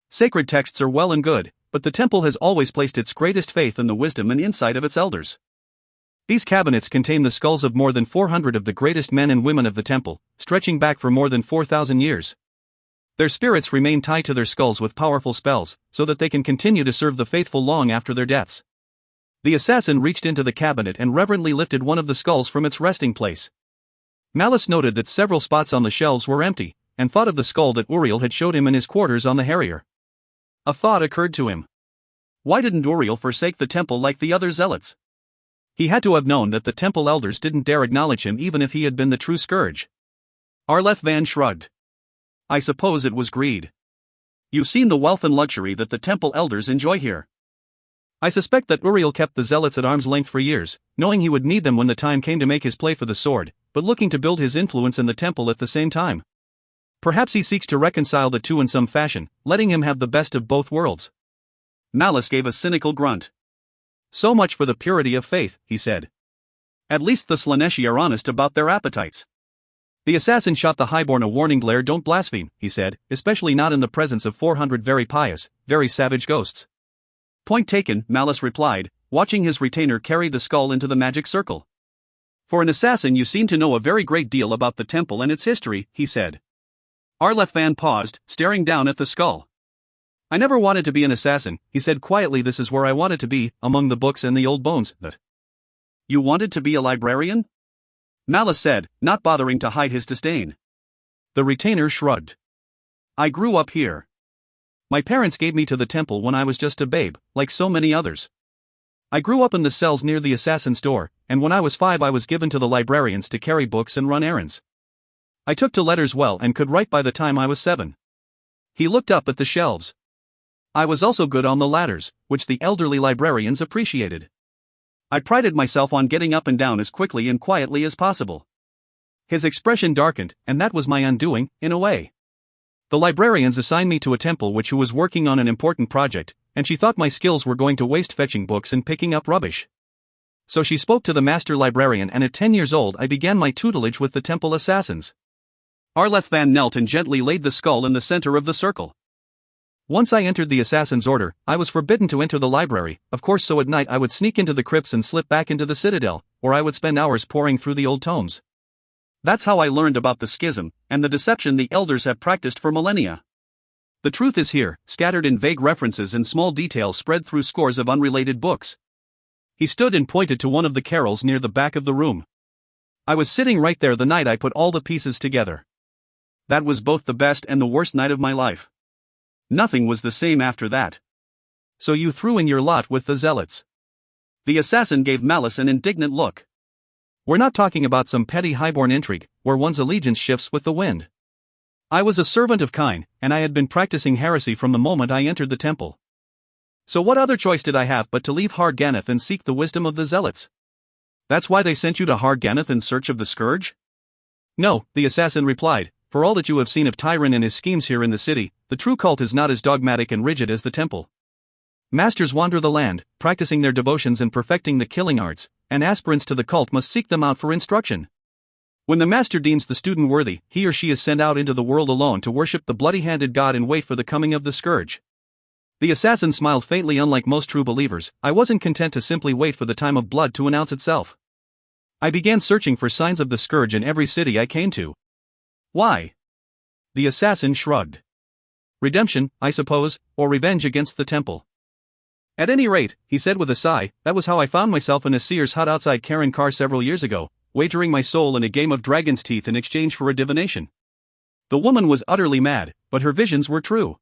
"Sacred texts are well and good, but the temple has always placed its greatest faith in the wisdom and insight of its elders. These cabinets contain the skulls of more than 400 of the greatest men and women of the temple, stretching back for more than 4,000 years. Their spirits remain tied to their skulls with powerful spells, so that they can continue to serve the faithful long after their deaths." The assassin reached into the cabinet and reverently lifted one of the skulls from its resting place. Malice noted that several spots on the shelves were empty, and thought of the skull that Uriel had showed him in his quarters on the Harrier. A thought occurred to him. Why didn't Uriel forsake the temple like the other zealots? He had to have known that the temple elders didn't dare acknowledge him even if he had been the true scourge. Arlethvan shrugged. "I suppose it was greed. You've seen the wealth and luxury that the temple elders enjoy here. I suspect that Uriel kept the zealots at arm's length for years, knowing he would need them when the time came to make his play for the sword, but looking to build his influence in the temple at the same time. Perhaps he seeks to reconcile the two in some fashion, letting him have the best of both worlds." Malice gave a cynical grunt. "So much for the purity of faith," he said. "At least the Slaneshi are honest about their appetites." The assassin shot the highborn a warning glare. "Don't blaspheme," he said, "especially not in the presence of 400 very pious, very savage ghosts." "Point taken," Malice replied, watching his retainer carry the skull into the magic circle. "For an assassin you seem to know a very great deal about the temple and its history," he said. Arlethvan paused, staring down at the skull. "I never wanted to be an assassin," he said quietly. "This is where I wanted to be, among the books and the old bones." "But you wanted to be a librarian?" Malice said, not bothering to hide his disdain. The retainer shrugged. "I grew up here. My parents gave me to the temple when I was just a babe, like so many others. I grew up in the cells near the assassin's door, and when I was 5 I was given to the librarians to carry books and run errands. I took to letters well and could write by the time I was 7. He looked up at the shelves. I was also good on the ladders, which the elderly librarians appreciated. I prided myself on getting up and down as quickly and quietly as possible." His expression darkened, and that was my undoing, in a way. The librarians assigned me to a temple who was working on an important project, and she thought my skills were going to waste fetching books and picking up rubbish. So she spoke to the master librarian, and at 10 years old I began my tutelage with the temple assassins." Arlethvan knelt and gently laid the skull in the center of the circle. "Once I entered the assassin's order, I was forbidden to enter the library, of course, so at night I would sneak into the crypts and slip back into the citadel, or I would spend hours poring through the old tomes. That's how I learned about the schism, and the deception the elders have practiced for millennia. The truth is here, scattered in vague references and small details spread through scores of unrelated books." He stood and pointed to one of the carrels near the back of the room. "I was sitting right there the night I put all the pieces together. That was both the best and the worst night of my life. Nothing was the same after that." "So you threw in your lot with the zealots?" The assassin gave Malice an indignant look. "We're not talking about some petty highborn intrigue, where one's allegiance shifts with the wind. I was a servant of Kine, and I had been practicing heresy from the moment I entered the temple. So what other choice did I have but to leave Hard-Ganath and seek the wisdom of the zealots?" "That's why they sent you to Hard-Ganath in search of the scourge?" "No," the assassin replied. "For all that you have seen of Tyron and his schemes here in the city, the true cult is not as dogmatic and rigid as the temple. Masters wander the land, practicing their devotions and perfecting the killing arts, and aspirants to the cult must seek them out for instruction. When the master deems the student worthy, he or she is sent out into the world alone to worship the bloody-handed god and wait for the coming of the scourge." The assassin smiled faintly. "Unlike most true believers, I wasn't content to simply wait for the time of blood to announce itself. I began searching for signs of the scourge in every city I came to." "Why?" The assassin shrugged. "Redemption, I suppose, or revenge against the temple. At any rate," he said with a sigh, "that was how I found myself in a seer's hut outside Karen Kar several years ago, wagering my soul in a game of dragon's teeth in exchange for a divination. The woman was utterly mad, but her visions were true.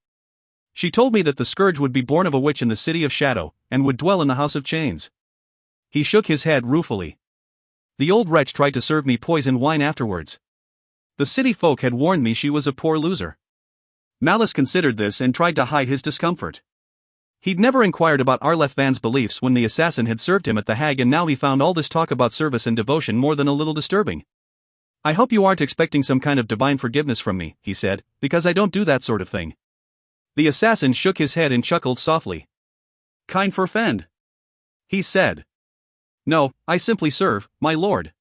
She told me that the scourge would be born of a witch in the city of Shadow, and would dwell in the house of chains." He shook his head ruefully. "The old wretch tried to serve me poisoned wine afterwards. The city folk had warned me she was a poor loser." Malice considered this and tried to hide his discomfort. He'd never inquired about Arleth Van's beliefs when the assassin had served him at the Hague, and now he found all this talk about service and devotion more than a little disturbing. "I hope you aren't expecting some kind of divine forgiveness from me," he said, "because I don't do that sort of thing." The assassin shook his head and chuckled softly. "Kind Fend," he said. "No, I simply serve, my lord.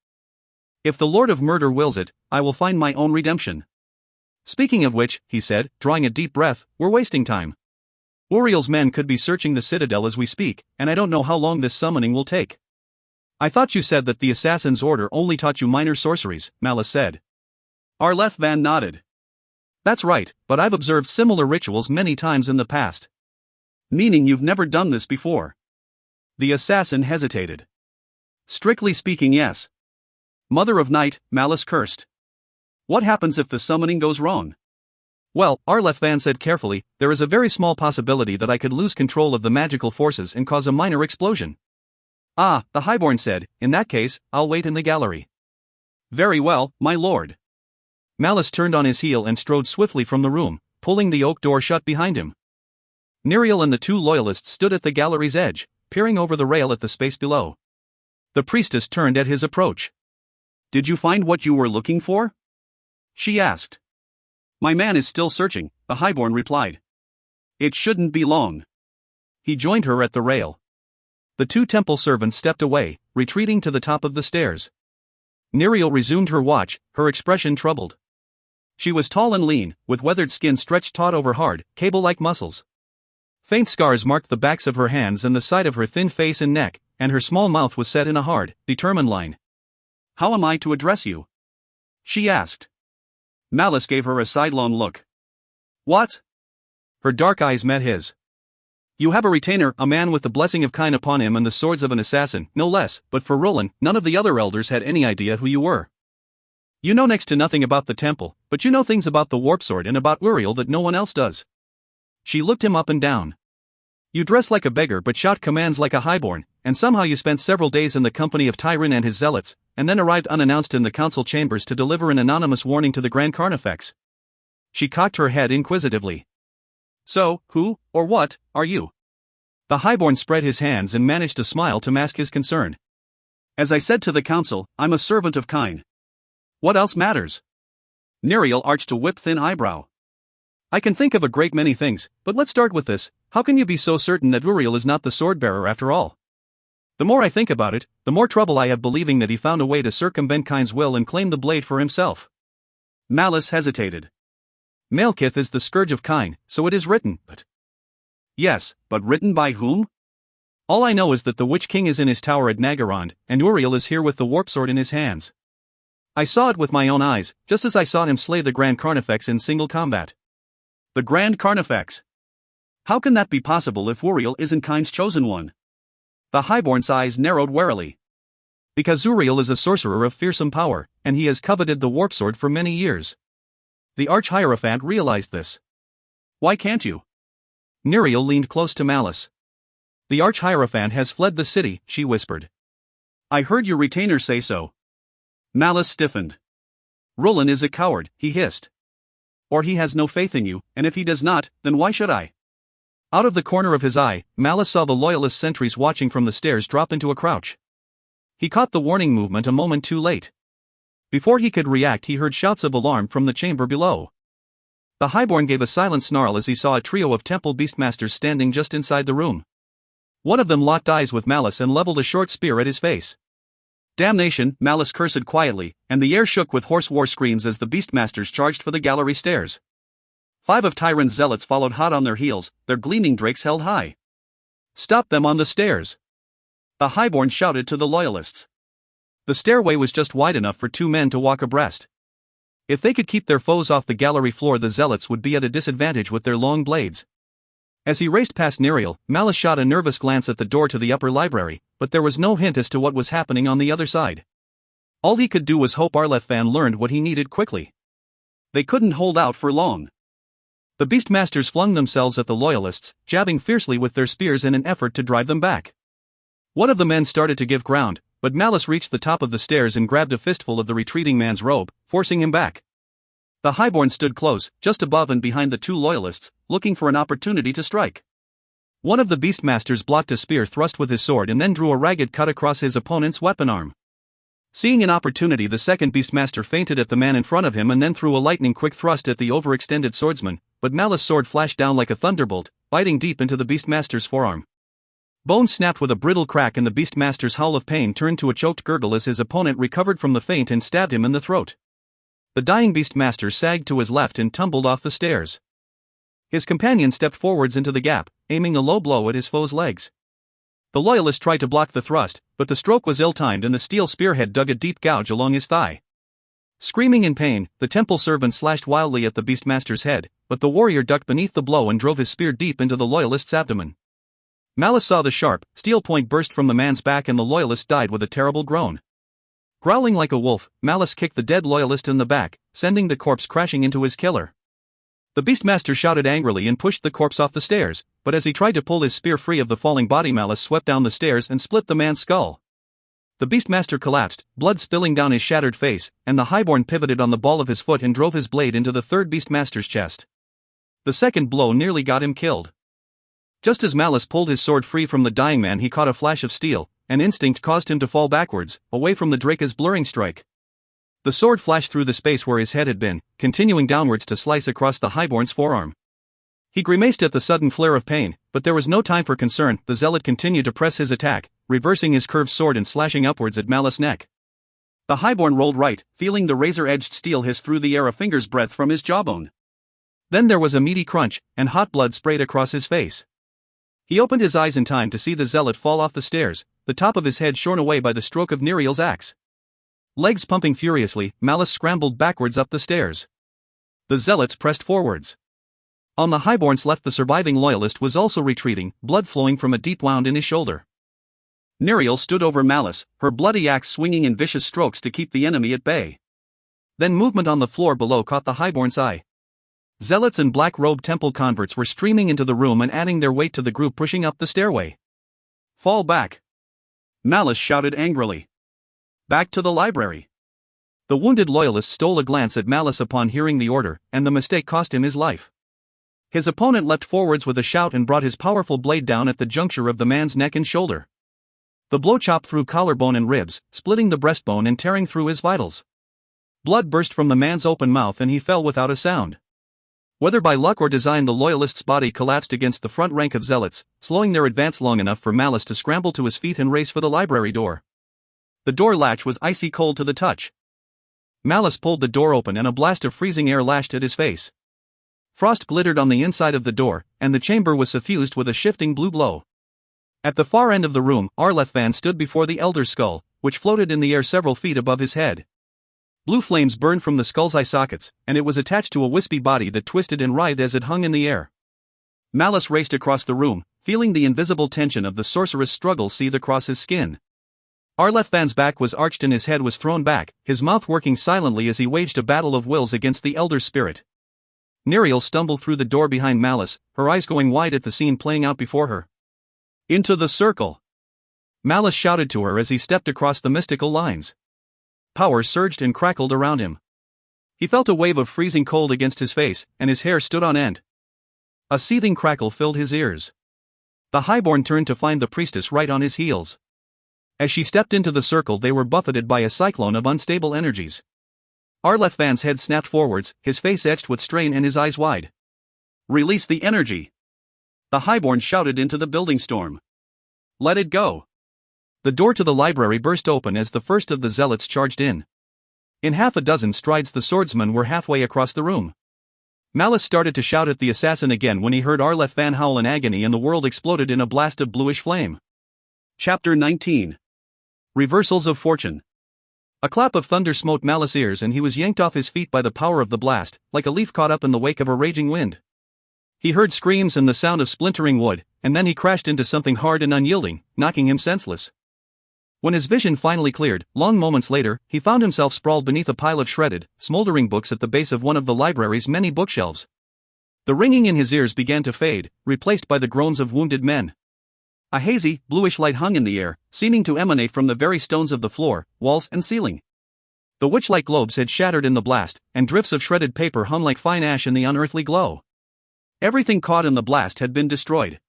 If the Lord of Murder wills it, I will find my own redemption. Speaking of which," he said, drawing a deep breath, "we're wasting time. Uriel's men could be searching the citadel as we speak, and I don't know how long this summoning will take." "I thought you said that the assassin's order only taught you minor sorceries," Malice said. Arleth Van nodded. "That's right, but I've observed similar rituals many times in the past." "Meaning you've never done this before?" The assassin hesitated. "Strictly speaking, yes." "Mother of Night," Malice cursed. "What happens if the summoning goes wrong?" "Well," Arleth Van said carefully, "there is a very small possibility that I could lose control of the magical forces and cause a minor explosion." "Ah," the Highborn said, "in that case, I'll wait in the gallery." "Very well, my lord." Malice turned on his heel and strode swiftly from the room, pulling the oak door shut behind him. Neriel and the two loyalists stood at the gallery's edge, peering over the rail at the space below. The priestess turned at his approach. "Did you find what you were looking for?" she asked. "My man is still searching," the Highborn replied. "It shouldn't be long." He joined her at the rail. The two temple servants stepped away, retreating to the top of the stairs. Neriel resumed her watch, her expression troubled. She was tall and lean, with weathered skin stretched taut over hard, cable-like muscles. Faint scars marked the backs of her hands and the side of her thin face and neck, and her small mouth was set in a hard, determined line. "How am I to address you?" she asked. Malice gave her a sidelong look. "What?" Her dark eyes met his. "You have a retainer, a man with the blessing of Kine upon him and the swords of an assassin, no less, but for Roland, none of the other elders had any idea who you were. You know next to nothing about the temple, but you know things about the warp sword and about Uriel that no one else does." She looked him up and down. "You dress like a beggar but shout commands like a highborn, and somehow you spent several days in the company of Tyron and his zealots, and then arrived unannounced in the council chambers to deliver an anonymous warning to the Grand Carnifex." She cocked her head inquisitively. "So, who, or what, are you?" The highborn spread his hands and managed a smile to mask his concern. "As I said to the council, I'm a servant of Kine. What else matters?" Neriel arched a whip-thin eyebrow. "I can think of a great many things, but let's start with this. How can you be so certain that Uriel is not the sword-bearer after all? The more I think about it, the more trouble I have believing that he found a way to circumvent Kine's will and claim the blade for himself." Malice hesitated. "Malekith is the scourge of Kine, so it is written, but—" "Yes, but written by whom?" "All I know is that the Witch King is in his tower at Nagarond, and Uriel is here with the warp sword in his hands. I saw it with my own eyes, just as I saw him slay the Grand Carnifex in single combat." "The Grand Carnifex? How can that be possible if Uriel isn't Kine's chosen one?" The Highborn's eyes narrowed warily. "Because Uriel is a sorcerer of fearsome power, and he has coveted the warp sword for many years." The Arch-Hierophant realized this. "Why can't you?" Neriel leaned close to Malice. "The Arch-Hierophant has fled the city," she whispered. "I heard your retainer say so." Malice stiffened. "Roland is a coward," he hissed. "Or he has no faith in you, and if he does not, then why should I?" Out of the corner of his eye, Malice saw the loyalist sentries watching from the stairs drop into a crouch. He caught the warning movement a moment too late. Before he could react, he heard shouts of alarm from the chamber below. The Highborn gave a silent snarl as he saw a trio of temple beastmasters standing just inside the room. One of them locked eyes with Malice and leveled a short spear at his face. "Damnation," Malice cursed quietly, and the air shook with hoarse war screams as the beastmasters charged for the gallery stairs. 5 of Tyron's zealots followed hot on their heels, their gleaming drakes held high. "Stop them on the stairs!" the Highborn shouted to the loyalists. The stairway was just wide enough for 2 men to walk abreast. If they could keep their foes off the gallery floor, the zealots would be at a disadvantage with their long blades. As he raced past Neriel, Malice shot a nervous glance at the door to the upper library, but there was no hint as to what was happening on the other side. All he could do was hope Arleth Van learned what he needed quickly. They couldn't hold out for long. The Beastmasters flung themselves at the loyalists, jabbing fiercely with their spears in an effort to drive them back. One of the men started to give ground, but Malice reached the top of the stairs and grabbed a fistful of the retreating man's robe, forcing him back. The Highborn stood close, just above and behind the 2 loyalists, looking for an opportunity to strike. One of the Beastmasters blocked a spear thrust with his sword and then drew a ragged cut across his opponent's weapon arm. Seeing an opportunity, the second Beastmaster feinted at the man in front of him and then threw a lightning-quick thrust at the overextended swordsman, but Malice's sword flashed down like a thunderbolt, biting deep into the Beastmaster's forearm. Bones snapped with a brittle crack and the Beastmaster's howl of pain turned to a choked gurgle as his opponent recovered from the feint and stabbed him in the throat. The dying Beastmaster sagged to his left and tumbled off the stairs. His companion stepped forwards into the gap, aiming a low blow at his foe's legs. The loyalist tried to block the thrust, but the stroke was ill-timed and the steel spearhead dug a deep gouge along his thigh. Screaming in pain, the temple servant slashed wildly at the Beastmaster's head, but the warrior ducked beneath the blow and drove his spear deep into the loyalist's abdomen. Malice saw the sharp, steel point burst from the man's back and the loyalist died with a terrible groan. Growling like a wolf, Malice kicked the dead loyalist in the back, sending the corpse crashing into his killer. The Beastmaster shouted angrily and pushed the corpse off the stairs, but as he tried to pull his spear free of the falling body, Malice swept down the stairs and split the man's skull. The Beastmaster collapsed, blood spilling down his shattered face, and the highborn pivoted on the ball of his foot and drove his blade into the third Beastmaster's chest. The second blow nearly got him killed. Just as Malice pulled his sword free from the dying man, he caught a flash of steel, and instinct caused him to fall backwards, away from the Draca's blurring strike. The sword flashed through the space where his head had been, continuing downwards to slice across the highborn's forearm. He grimaced at the sudden flare of pain, but there was no time for concern. The zealot continued to press his attack, reversing his curved sword and slashing upwards at Malice's neck. The highborn rolled right, feeling the razor-edged steel hiss through the air a finger's breadth from his jawbone. Then there was a meaty crunch, and hot blood sprayed across his face. He opened his eyes in time to see the zealot fall off the stairs, the top of his head shorn away by the stroke of Neriel's axe. Legs pumping furiously, Malice scrambled backwards up the stairs. The zealots pressed forwards. On the highborn's left, the surviving loyalist was also retreating, blood flowing from a deep wound in his shoulder. Neriel stood over Malice, her bloody axe swinging in vicious strokes to keep the enemy at bay. Then movement on the floor below caught the highborn's eye. Zealots and black-robed temple converts were streaming into the room and adding their weight to the group pushing up the stairway. "Fall back!" Malice shouted angrily. "Back to the library!" The wounded loyalist stole a glance at Malice upon hearing the order, and the mistake cost him his life. His opponent leapt forwards with a shout and brought his powerful blade down at the juncture of the man's neck and shoulder. The blow chopped through collarbone and ribs, splitting the breastbone and tearing through his vitals. Blood burst from the man's open mouth and he fell without a sound. Whether by luck or design, the loyalist's body collapsed against the front rank of zealots, slowing their advance long enough for Malice to scramble to his feet and race for the library door. The door latch was icy cold to the touch. Malice pulled the door open and a blast of freezing air lashed at his face. Frost glittered on the inside of the door, and the chamber was suffused with a shifting blue glow. At the far end of the room, Arlethvan stood before the Elder's skull, which floated in the air several feet above his head. Blue flames burned from the skull's eye sockets, and it was attached to a wispy body that twisted and writhed as it hung in the air. Malice raced across the room, feeling the invisible tension of the sorceress' struggle seethe across his skin. Arlethvan's back was arched and his head was thrown back, his mouth working silently as he waged a battle of wills against the Elder's spirit. Neriel stumbled through the door behind Malice, her eyes going wide at the scene playing out before her. "Into the circle!" Malice shouted to her as he stepped across the mystical lines. Power surged and crackled around him. He felt a wave of freezing cold against his face, and his hair stood on end. A seething crackle filled his ears. The highborn turned to find the priestess right on his heels. As she stepped into the circle, they were buffeted by a cyclone of unstable energies. Arlethvan's head snapped forwards, his face etched with strain and his eyes wide. "Release the energy!" The highborn shouted into the building storm. "Let it go!" The door to the library burst open as the first of the zealots charged in. In half a dozen strides, the swordsmen were halfway across the room. Malice started to shout at the assassin again when he heard Arlethvan howl in agony and the world exploded in a blast of bluish flame. Chapter 19. Reversals of Fortune. A clap of thunder smote Malice's ears and he was yanked off his feet by the power of the blast, like a leaf caught up in the wake of a raging wind. He heard screams and the sound of splintering wood, and then he crashed into something hard and unyielding, knocking him senseless. When his vision finally cleared, long moments later, he found himself sprawled beneath a pile of shredded, smoldering books at the base of one of the library's many bookshelves. The ringing in his ears began to fade, replaced by the groans of wounded men. A hazy, bluish light hung in the air, seeming to emanate from the very stones of the floor, walls, and ceiling. The witch-like globes had shattered in the blast, and drifts of shredded paper hung like fine ash in the unearthly glow. Everything caught in the blast had been destroyed.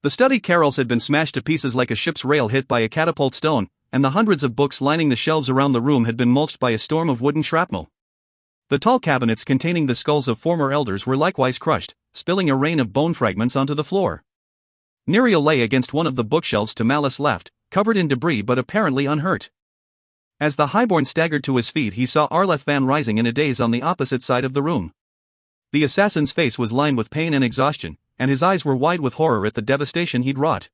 The study carrels had been smashed to pieces like a ship's rail hit by a catapult stone, and the hundreds of books lining the shelves around the room had been mulched by a storm of wooden shrapnel. The tall cabinets containing the skulls of former elders were likewise crushed, spilling a rain of bone fragments onto the floor. Neriel lay against one of the bookshelves to Malice's left, covered in debris but apparently unhurt. As the highborn staggered to his feet, he saw Arlethvan rising in a daze on the opposite side of the room. The assassin's face was lined with pain and exhaustion, and his eyes were wide with horror at the devastation he'd wrought.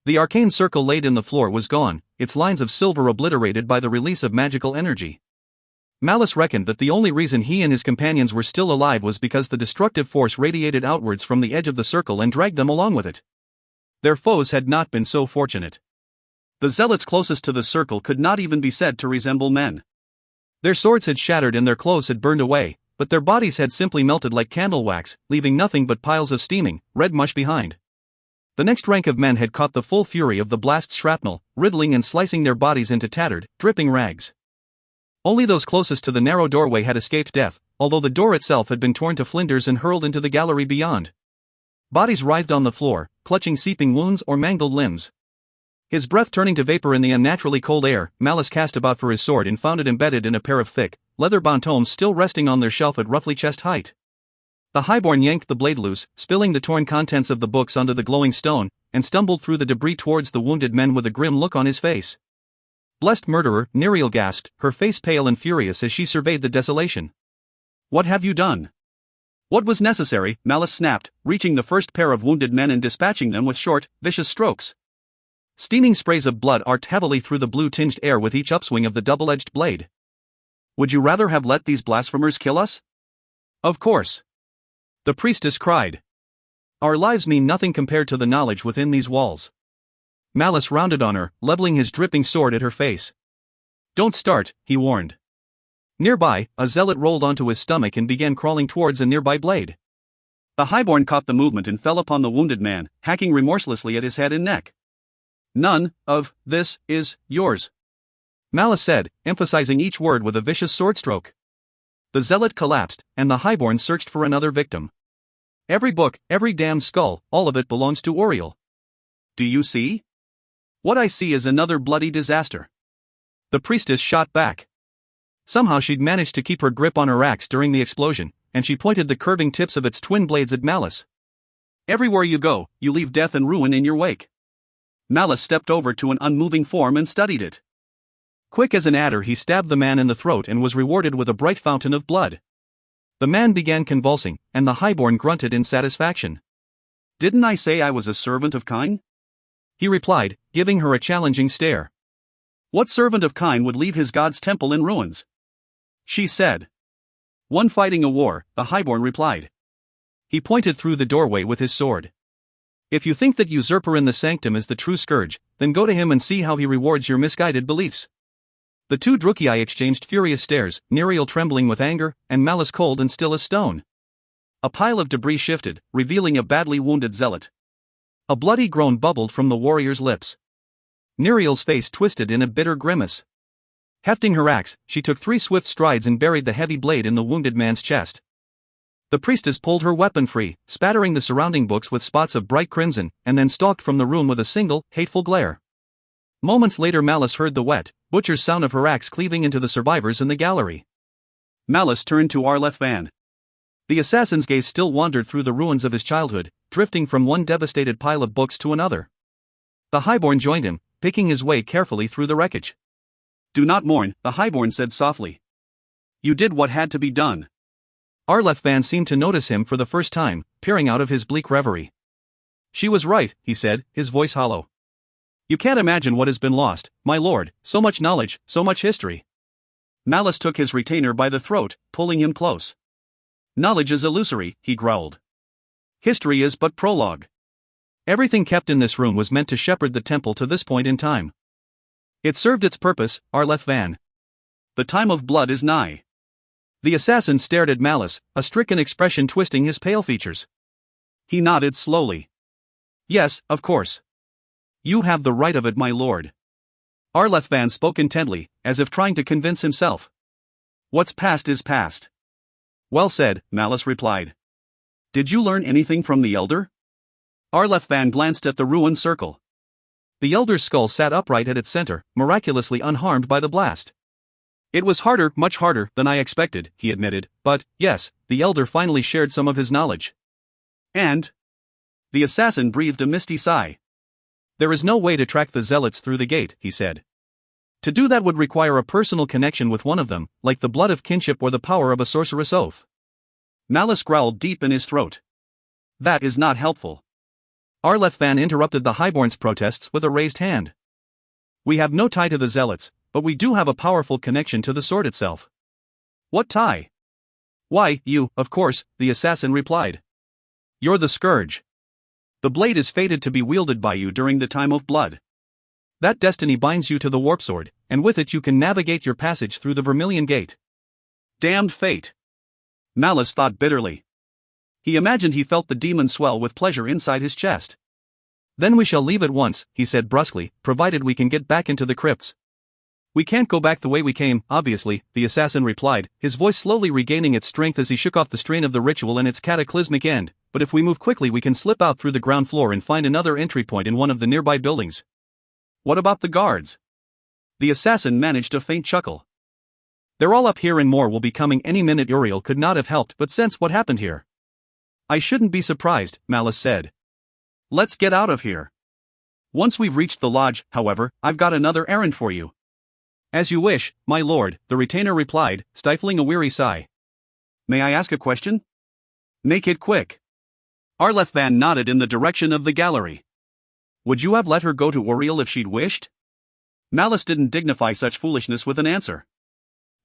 The arcane circle laid in the floor was gone, its lines of silver obliterated by the release of magical energy. Malice reckoned that the only reason he and his companions were still alive was because the destructive force radiated outwards from the edge of the circle and dragged them along with it. Their foes had not been so fortunate. The zealots closest to the circle could not even be said to resemble men. Their swords had shattered and their clothes had burned away, but their bodies had simply melted like candle wax, leaving nothing but piles of steaming, red mush behind. The next rank of men had caught the full fury of the blast's shrapnel, riddling and slicing their bodies into tattered, dripping rags. Only those closest to the narrow doorway had escaped death, although the door itself had been torn to flinders and hurled into the gallery beyond. Bodies writhed on the floor, clutching seeping wounds or mangled limbs. His breath turning to vapor in the unnaturally cold air, Malice cast about for his sword and found it embedded in a pair of thick, leather-bound tomes still resting on their shelf at roughly chest height. The highborn yanked the blade loose, spilling the torn contents of the books onto the glowing stone, and stumbled through the debris towards the wounded men with a grim look on his face. "Blessed murderer," Neriel gasped, her face pale and furious as she surveyed the desolation. "What have you done?" "What was necessary," Malice snapped, reaching the first pair of wounded men and dispatching them with short, vicious strokes. Steaming sprays of blood arced heavily through the blue-tinged air with each upswing of the double-edged blade. "Would you rather have let these blasphemers kill us?" "Of course," the priestess cried. "Our lives mean nothing compared to the knowledge within these walls." Malice rounded on her, leveling his dripping sword at her face. "Don't start," he warned. Nearby, a zealot rolled onto his stomach and began crawling towards a nearby blade. The highborn caught the movement and fell upon the wounded man, hacking remorselessly at his head and neck. "None of this is yours," Malice said, emphasizing each word with a vicious sword stroke. The zealot collapsed, and the highborn searched for another victim. "Every book, every damned skull, all of it belongs to Auriel. Do you see? What I see is another bloody disaster." The priestess shot back. Somehow she'd managed to keep her grip on her axe during the explosion, and she pointed the curving tips of its twin blades at Malice. "Everywhere you go, you leave death and ruin in your wake." Malice stepped over to an unmoving form and studied it. Quick as an adder, he stabbed the man in the throat and was rewarded with a bright fountain of blood. The man began convulsing, and the highborn grunted in satisfaction. "Didn't I say I was a servant of Kine?" he replied, giving her a challenging stare. "What servant of Kine would leave his god's temple in ruins?" she said. "One fighting a war," the highborn replied. He pointed through the doorway with his sword. "If you think that usurper in the sanctum is the true scourge, then go to him and see how he rewards your misguided beliefs." The two Drukei exchanged furious stares, Neriel trembling with anger, and Malice cold and still as stone. A pile of debris shifted, revealing a badly wounded zealot. A bloody groan bubbled from the warrior's lips. Neriel's face twisted in a bitter grimace. Hefting her axe, she took 3 swift strides and buried the heavy blade in the wounded man's chest. The priestess pulled her weapon free, spattering the surrounding books with spots of bright crimson, and then stalked from the room with a single, hateful glare. Moments later Malice heard the wet, butcher's sound of her axe cleaving into the survivors in the gallery. Malice turned to Arlethvan. The assassin's gaze still wandered through the ruins of his childhood, drifting from one devastated pile of books to another. The highborn joined him, picking his way carefully through the wreckage. "Do not mourn," the highborn said softly. "You did what had to be done." Arlethvan seemed to notice him for the first time, peering out of his bleak reverie. "She was right," he said, his voice hollow. "You can't imagine what has been lost, my lord, so much knowledge, so much history." Malice took his retainer by the throat, pulling him close. "Knowledge is illusory," he growled. "History is but prologue. Everything kept in this room was meant to shepherd the temple to this point in time. It served its purpose, Arlethvan. The time of blood is nigh." The assassin stared at Malice, a stricken expression twisting his pale features. He nodded slowly. "Yes, of course. You have the right of it, my lord." Arlethvan spoke intently, as if trying to convince himself. "What's past is past." "Well said," Malice replied. "Did you learn anything from the elder?" Arlefvan glanced at the ruined circle. The elder's skull sat upright at its center, miraculously unharmed by the blast. It was harder, much harder, than I expected, he admitted, but, yes, the elder finally shared some of his knowledge. And? The assassin breathed a misty sigh. There is no way to track the zealots through the gate, he said. To do that would require a personal connection with one of them, like the blood of kinship or the power of a sorceress oath. Malice growled deep in his throat. That is not helpful. Arlefvan interrupted the highborn's protests with a raised hand. We have no tie to the zealots, but we do have a powerful connection to the sword itself. What tie? Why, you, of course, the assassin replied. You're the scourge. The blade is fated to be wielded by you during the time of blood. That destiny binds you to the warp sword, and with it you can navigate your passage through the Vermilion Gate. Damned fate. Malice thought bitterly. He imagined he felt the demon swell with pleasure inside his chest. Then we shall leave at once, he said brusquely, provided we can get back into the crypts. We can't go back the way we came, obviously, the assassin replied, his voice slowly regaining its strength as he shook off the strain of the ritual and its cataclysmic end, but if we move quickly we can slip out through the ground floor and find another entry point in one of the nearby buildings. What about the guards? The assassin managed a faint chuckle. They're all up here and more will be coming any minute. Uriel could not have helped but sense what happened here. I shouldn't be surprised, Malice said. Let's get out of here. Once we've reached the lodge, however, I've got another errand for you. As you wish, my lord, the retainer replied, stifling a weary sigh. May I ask a question? Make it quick. Arlefvan nodded in the direction of the gallery. Would you have let her go to Uriel if she'd wished? Malice didn't dignify such foolishness with an answer.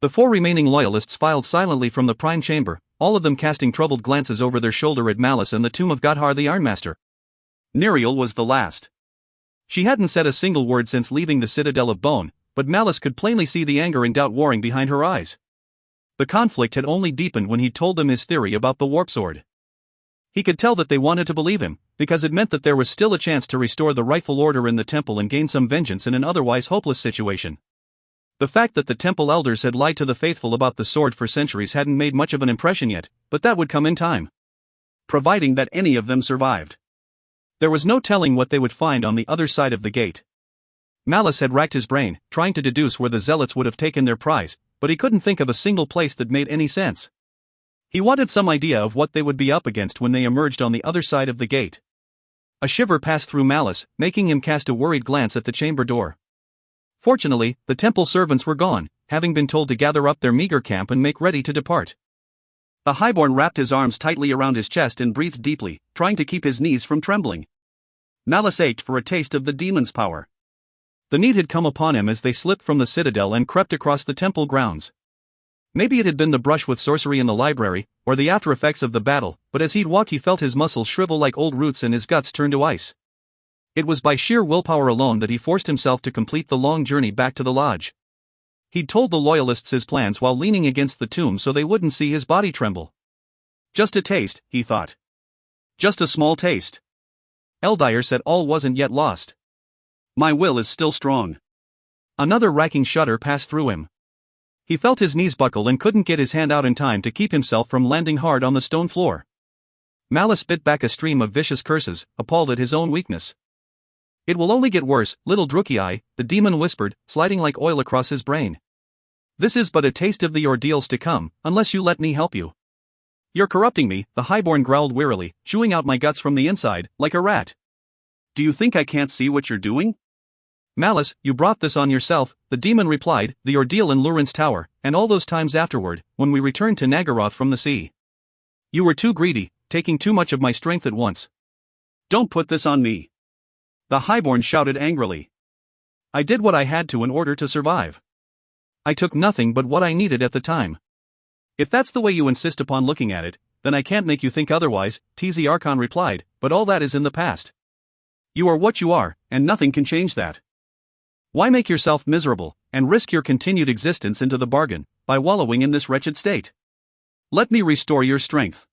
The 4 remaining loyalists filed silently from the prime chamber, all of them casting troubled glances over their shoulder at Malice and the tomb of Godhar the Ironmaster. Neriel was the last. She hadn't said a single word since leaving the Citadel of Bone, but Malice could plainly see the anger and doubt warring behind her eyes. The conflict had only deepened when he told them his theory about the warp sword. He could tell that they wanted to believe him, because it meant that there was still a chance to restore the rightful order in the temple and gain some vengeance in an otherwise hopeless situation. The fact that the temple elders had lied to the faithful about the sword for centuries hadn't made much of an impression yet, but that would come in time. Providing that any of them survived. There was no telling what they would find on the other side of the gate. Malice had racked his brain, trying to deduce where the zealots would have taken their prize, but he couldn't think of a single place that made any sense. He wanted some idea of what they would be up against when they emerged on the other side of the gate. A shiver passed through Malice, making him cast a worried glance at the chamber door. Fortunately, the temple servants were gone, having been told to gather up their meager camp and make ready to depart. The highborn wrapped his arms tightly around his chest and breathed deeply, trying to keep his knees from trembling. Malice ached for a taste of the demon's power. The need had come upon him as they slipped from the citadel and crept across the temple grounds. Maybe it had been the brush with sorcery in the library, or the after effects of the battle, but as he'd walked he felt his muscles shrivel like old roots and his guts turn to ice. It was by sheer willpower alone that he forced himself to complete the long journey back to the lodge. He'd told the loyalists his plans while leaning against the tomb so they wouldn't see his body tremble. Just a taste, he thought. Just a small taste. Eldir said all wasn't yet lost. My will is still strong. Another racking shudder passed through him. He felt his knees buckle and couldn't get his hand out in time to keep himself from landing hard on the stone floor. Malice bit back a stream of vicious curses, appalled at his own weakness. It will only get worse, little Druki, the demon whispered, sliding like oil across his brain. This is but a taste of the ordeals to come, unless you let me help you. You're corrupting me, the highborn growled wearily, chewing out my guts from the inside, like a rat. Do you think I can't see what you're doing? Malice, you brought this on yourself, the demon replied, the ordeal in Lurin's tower, and all those times afterward, when we returned to Nagaroth from the sea. You were too greedy, taking too much of my strength at once. Don't put this on me. The highborn shouted angrily. I did what I had to in order to survive. I took nothing but what I needed at the time. If that's the way you insist upon looking at it, then I can't make you think otherwise, TZ Archon replied, but all that is in the past. You are what you are, and nothing can change that. Why make yourself miserable, and risk your continued existence into the bargain, by wallowing in this wretched state? Let me restore your strength.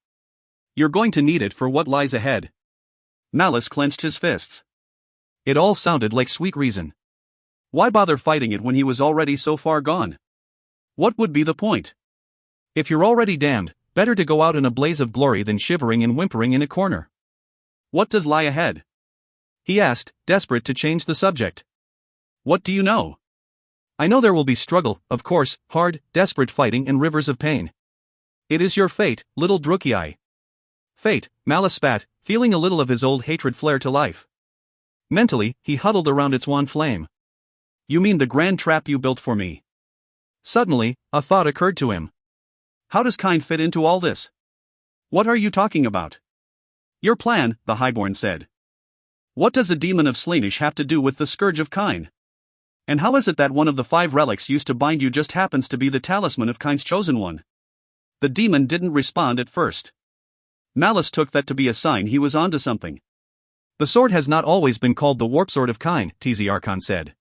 You're going to need it for what lies ahead. Malice clenched his fists. It all sounded like sweet reason. Why bother fighting it when he was already so far gone? What would be the point? If you're already damned, better to go out in a blaze of glory than shivering and whimpering in a corner. What does lie ahead? He asked, desperate to change the subject. What do you know? I know there will be struggle, of course, hard, desperate fighting and rivers of pain. It is your fate, little Drukei. Fate, Malice spat, feeling a little of his old hatred flare to life. Mentally, he huddled around its wan flame. You mean the grand trap you built for me? Suddenly, a thought occurred to him. How does Kine fit into all this? What are you talking about? Your plan, the Highborn said. What does a demon of Slaanesh have to do with the Scourge of Kine? And how is it that one of the 5 relics used to bind you just happens to be the talisman of Kine's chosen one? The demon didn't respond at first. Malice took that to be a sign he was onto something. The sword has not always been called the Warp Sword of Kine, Tzarkon said.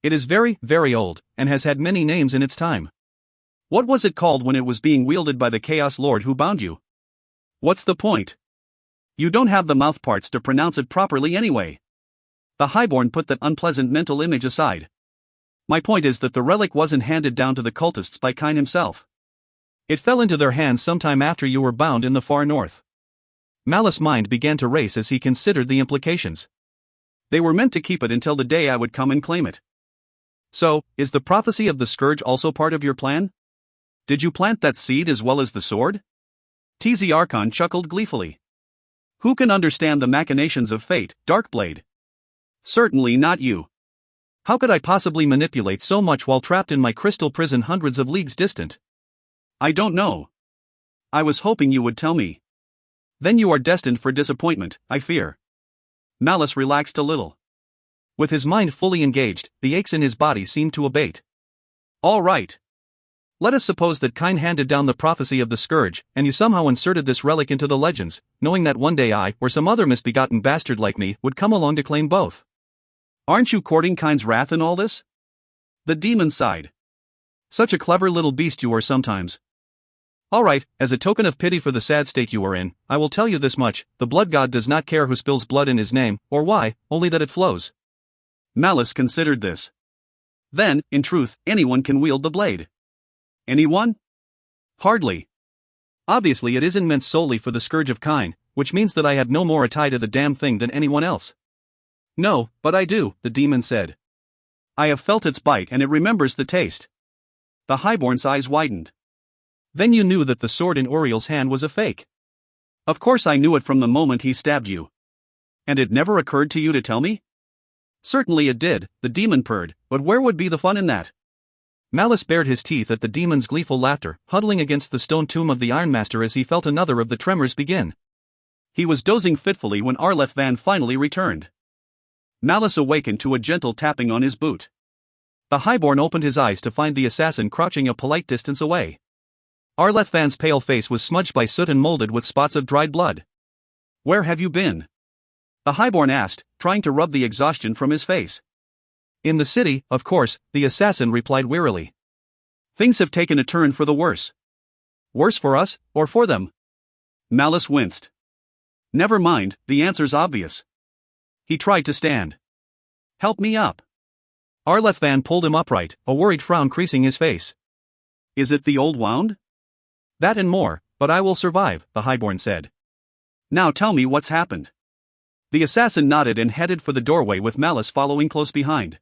It is very, very old, and has had many names in its time. What was it called when it was being wielded by the Chaos Lord who bound you? What's the point? You don't have the mouth parts to pronounce it properly anyway. The Highborn put that unpleasant mental image aside. My point is that the relic wasn't handed down to the cultists by Kine himself. It fell into their hands sometime after you were bound in the far north. Malice's mind began to race as he considered the implications. They were meant to keep it until the day I would come and claim it. So, is the prophecy of the Scourge also part of your plan? Did you plant that seed as well as the sword? Tzarkon chuckled gleefully. Who can understand the machinations of fate, Darkblade? Certainly not you. How could I possibly manipulate so much while trapped in my crystal prison hundreds of leagues distant? I don't know. I was hoping you would tell me. Then you are destined for disappointment, I fear. Malice relaxed a little. With his mind fully engaged, the aches in his body seemed to abate. All right. Let us suppose that Kine handed down the prophecy of the Scourge, and you somehow inserted this relic into the legends, knowing that one day I, or some other misbegotten bastard like me, would come along to claim both. Aren't you courting Kine's wrath in all this? The demon sighed. Such a clever little beast you are sometimes. All right, as a token of pity for the sad state you are in, I will tell you this much: the blood god does not care who spills blood in his name, or why, only that it flows. Malice considered this. Then, in truth, anyone can wield the blade. Anyone? Hardly. Obviously it isn't meant solely for the Scourge of Kine, which means that I have no more a tie to the damn thing than anyone else. No, but I do, the demon said. I have felt its bite and it remembers the taste. The Highborn's eyes widened. Then you knew that the sword in Uriel's hand was a fake. Of course I knew it from the moment he stabbed you. And it never occurred to you to tell me? Certainly it did, the demon purred, but where would be the fun in that? Malice bared his teeth at the demon's gleeful laughter, huddling against the stone tomb of the Ironmaster as he felt another of the tremors begin. He was dozing fitfully when Arleth finally returned. Malice awakened to a gentle tapping on his boot. The Highborn opened his eyes to find the assassin crouching a polite distance away. Arleth's pale face was smudged by soot and molded with spots of dried blood. Where have you been? The Highborn asked, trying to rub the exhaustion from his face. In the city, of course, the assassin replied wearily. Things have taken a turn for the worse. Worse for us, or for them? Malice winced. Never mind, the answer's obvious. He tried to stand. Help me up. Arleth pulled him upright, a worried frown creasing his face. Is it the old wound? That and more, but I will survive, the Highborn said. Now tell me what's happened. The assassin nodded and headed for the doorway with Malice following close behind.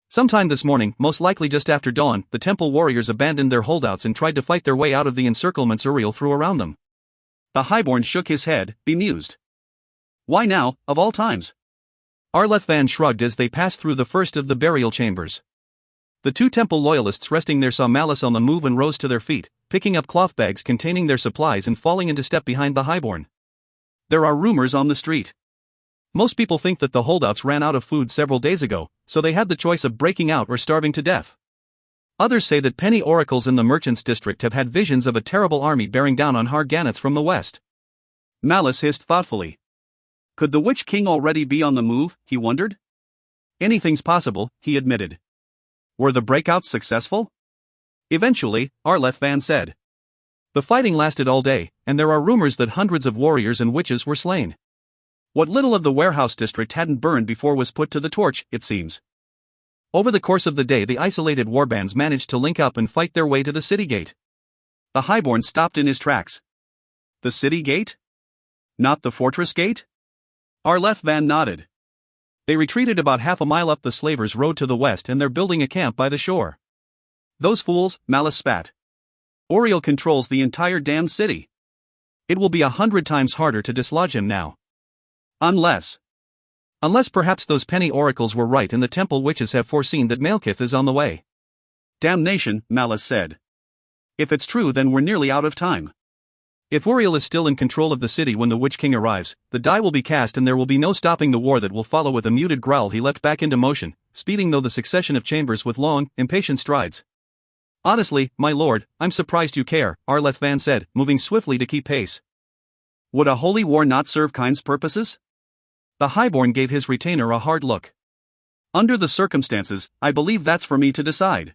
Sometime this morning, most likely just after dawn, the temple warriors abandoned their holdouts and tried to fight their way out of the encirclements Uriel threw around them. The Highborn shook his head, bemused. Why now, of all times? Arleth shrugged as they passed through the first of the burial chambers. The 2 temple loyalists resting there saw Malice on the move and rose to their feet, picking up cloth bags containing their supplies and falling into step behind the Highborn. There are rumors on the street. Most people think that the holdouts ran out of food several days ago, so they had the choice of breaking out or starving to death. Others say that penny oracles in the merchants' district have had visions of a terrible army bearing down on Har-Ganath from the west. Malice hissed thoughtfully. Could the Witch King already be on the move, he wondered? Anything's possible, he admitted. Were the breakouts successful? Eventually, Arleth said. The fighting lasted all day, and there are rumors that hundreds of warriors and witches were slain. What little of the warehouse district hadn't burned before was put to the torch, it seems. Over the course of the day, the isolated warbands managed to link up and fight their way to the city gate. The Highborn stopped in his tracks. The city gate? Not the fortress gate? Arleth Van nodded. They retreated about half a mile up the slavers' road to the west and they're building a camp by the shore. Those fools, Malice spat. Oriel controls the entire damned city. It will be 100 times harder to dislodge him now. Unless perhaps those penny oracles were right and the temple witches have foreseen that Malekith is on the way. Damnation, Malice said. If it's true, then we're nearly out of time. If Oriel is still in control of the city when the Witch King arrives, the die will be cast and there will be no stopping the war that will follow. With a muted growl he leapt back into motion, speeding through the succession of chambers with long, impatient strides. Honestly, my lord, I'm surprised you care, Arleth Van said, moving swiftly to keep pace. Would a holy war not serve kind's purposes? The Highborn gave his retainer a hard look. Under the circumstances, I believe that's for me to decide.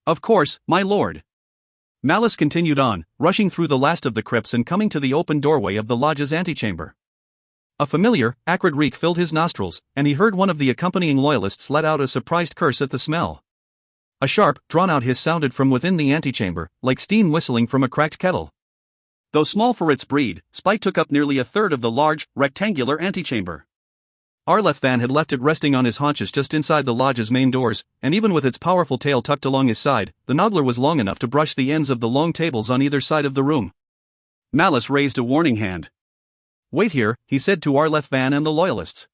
Of course, my lord. Malice continued on, rushing through the last of the crypts and coming to the open doorway of the lodge's antechamber. A familiar, acrid reek filled his nostrils, and he heard one of the accompanying loyalists let out a surprised curse at the smell. A sharp, drawn-out hiss sounded from within the antechamber, like steam whistling from a cracked kettle. Though small for its breed, Spite took up nearly a third of the large, rectangular antechamber. Arleth Van had left it resting on his haunches just inside the lodge's main doors, and even with its powerful tail tucked along his side, the Noggler was long enough to brush the ends of the long tables on either side of the room. Malice raised a warning hand. Wait here, he said to Arleth Van and the loyalists.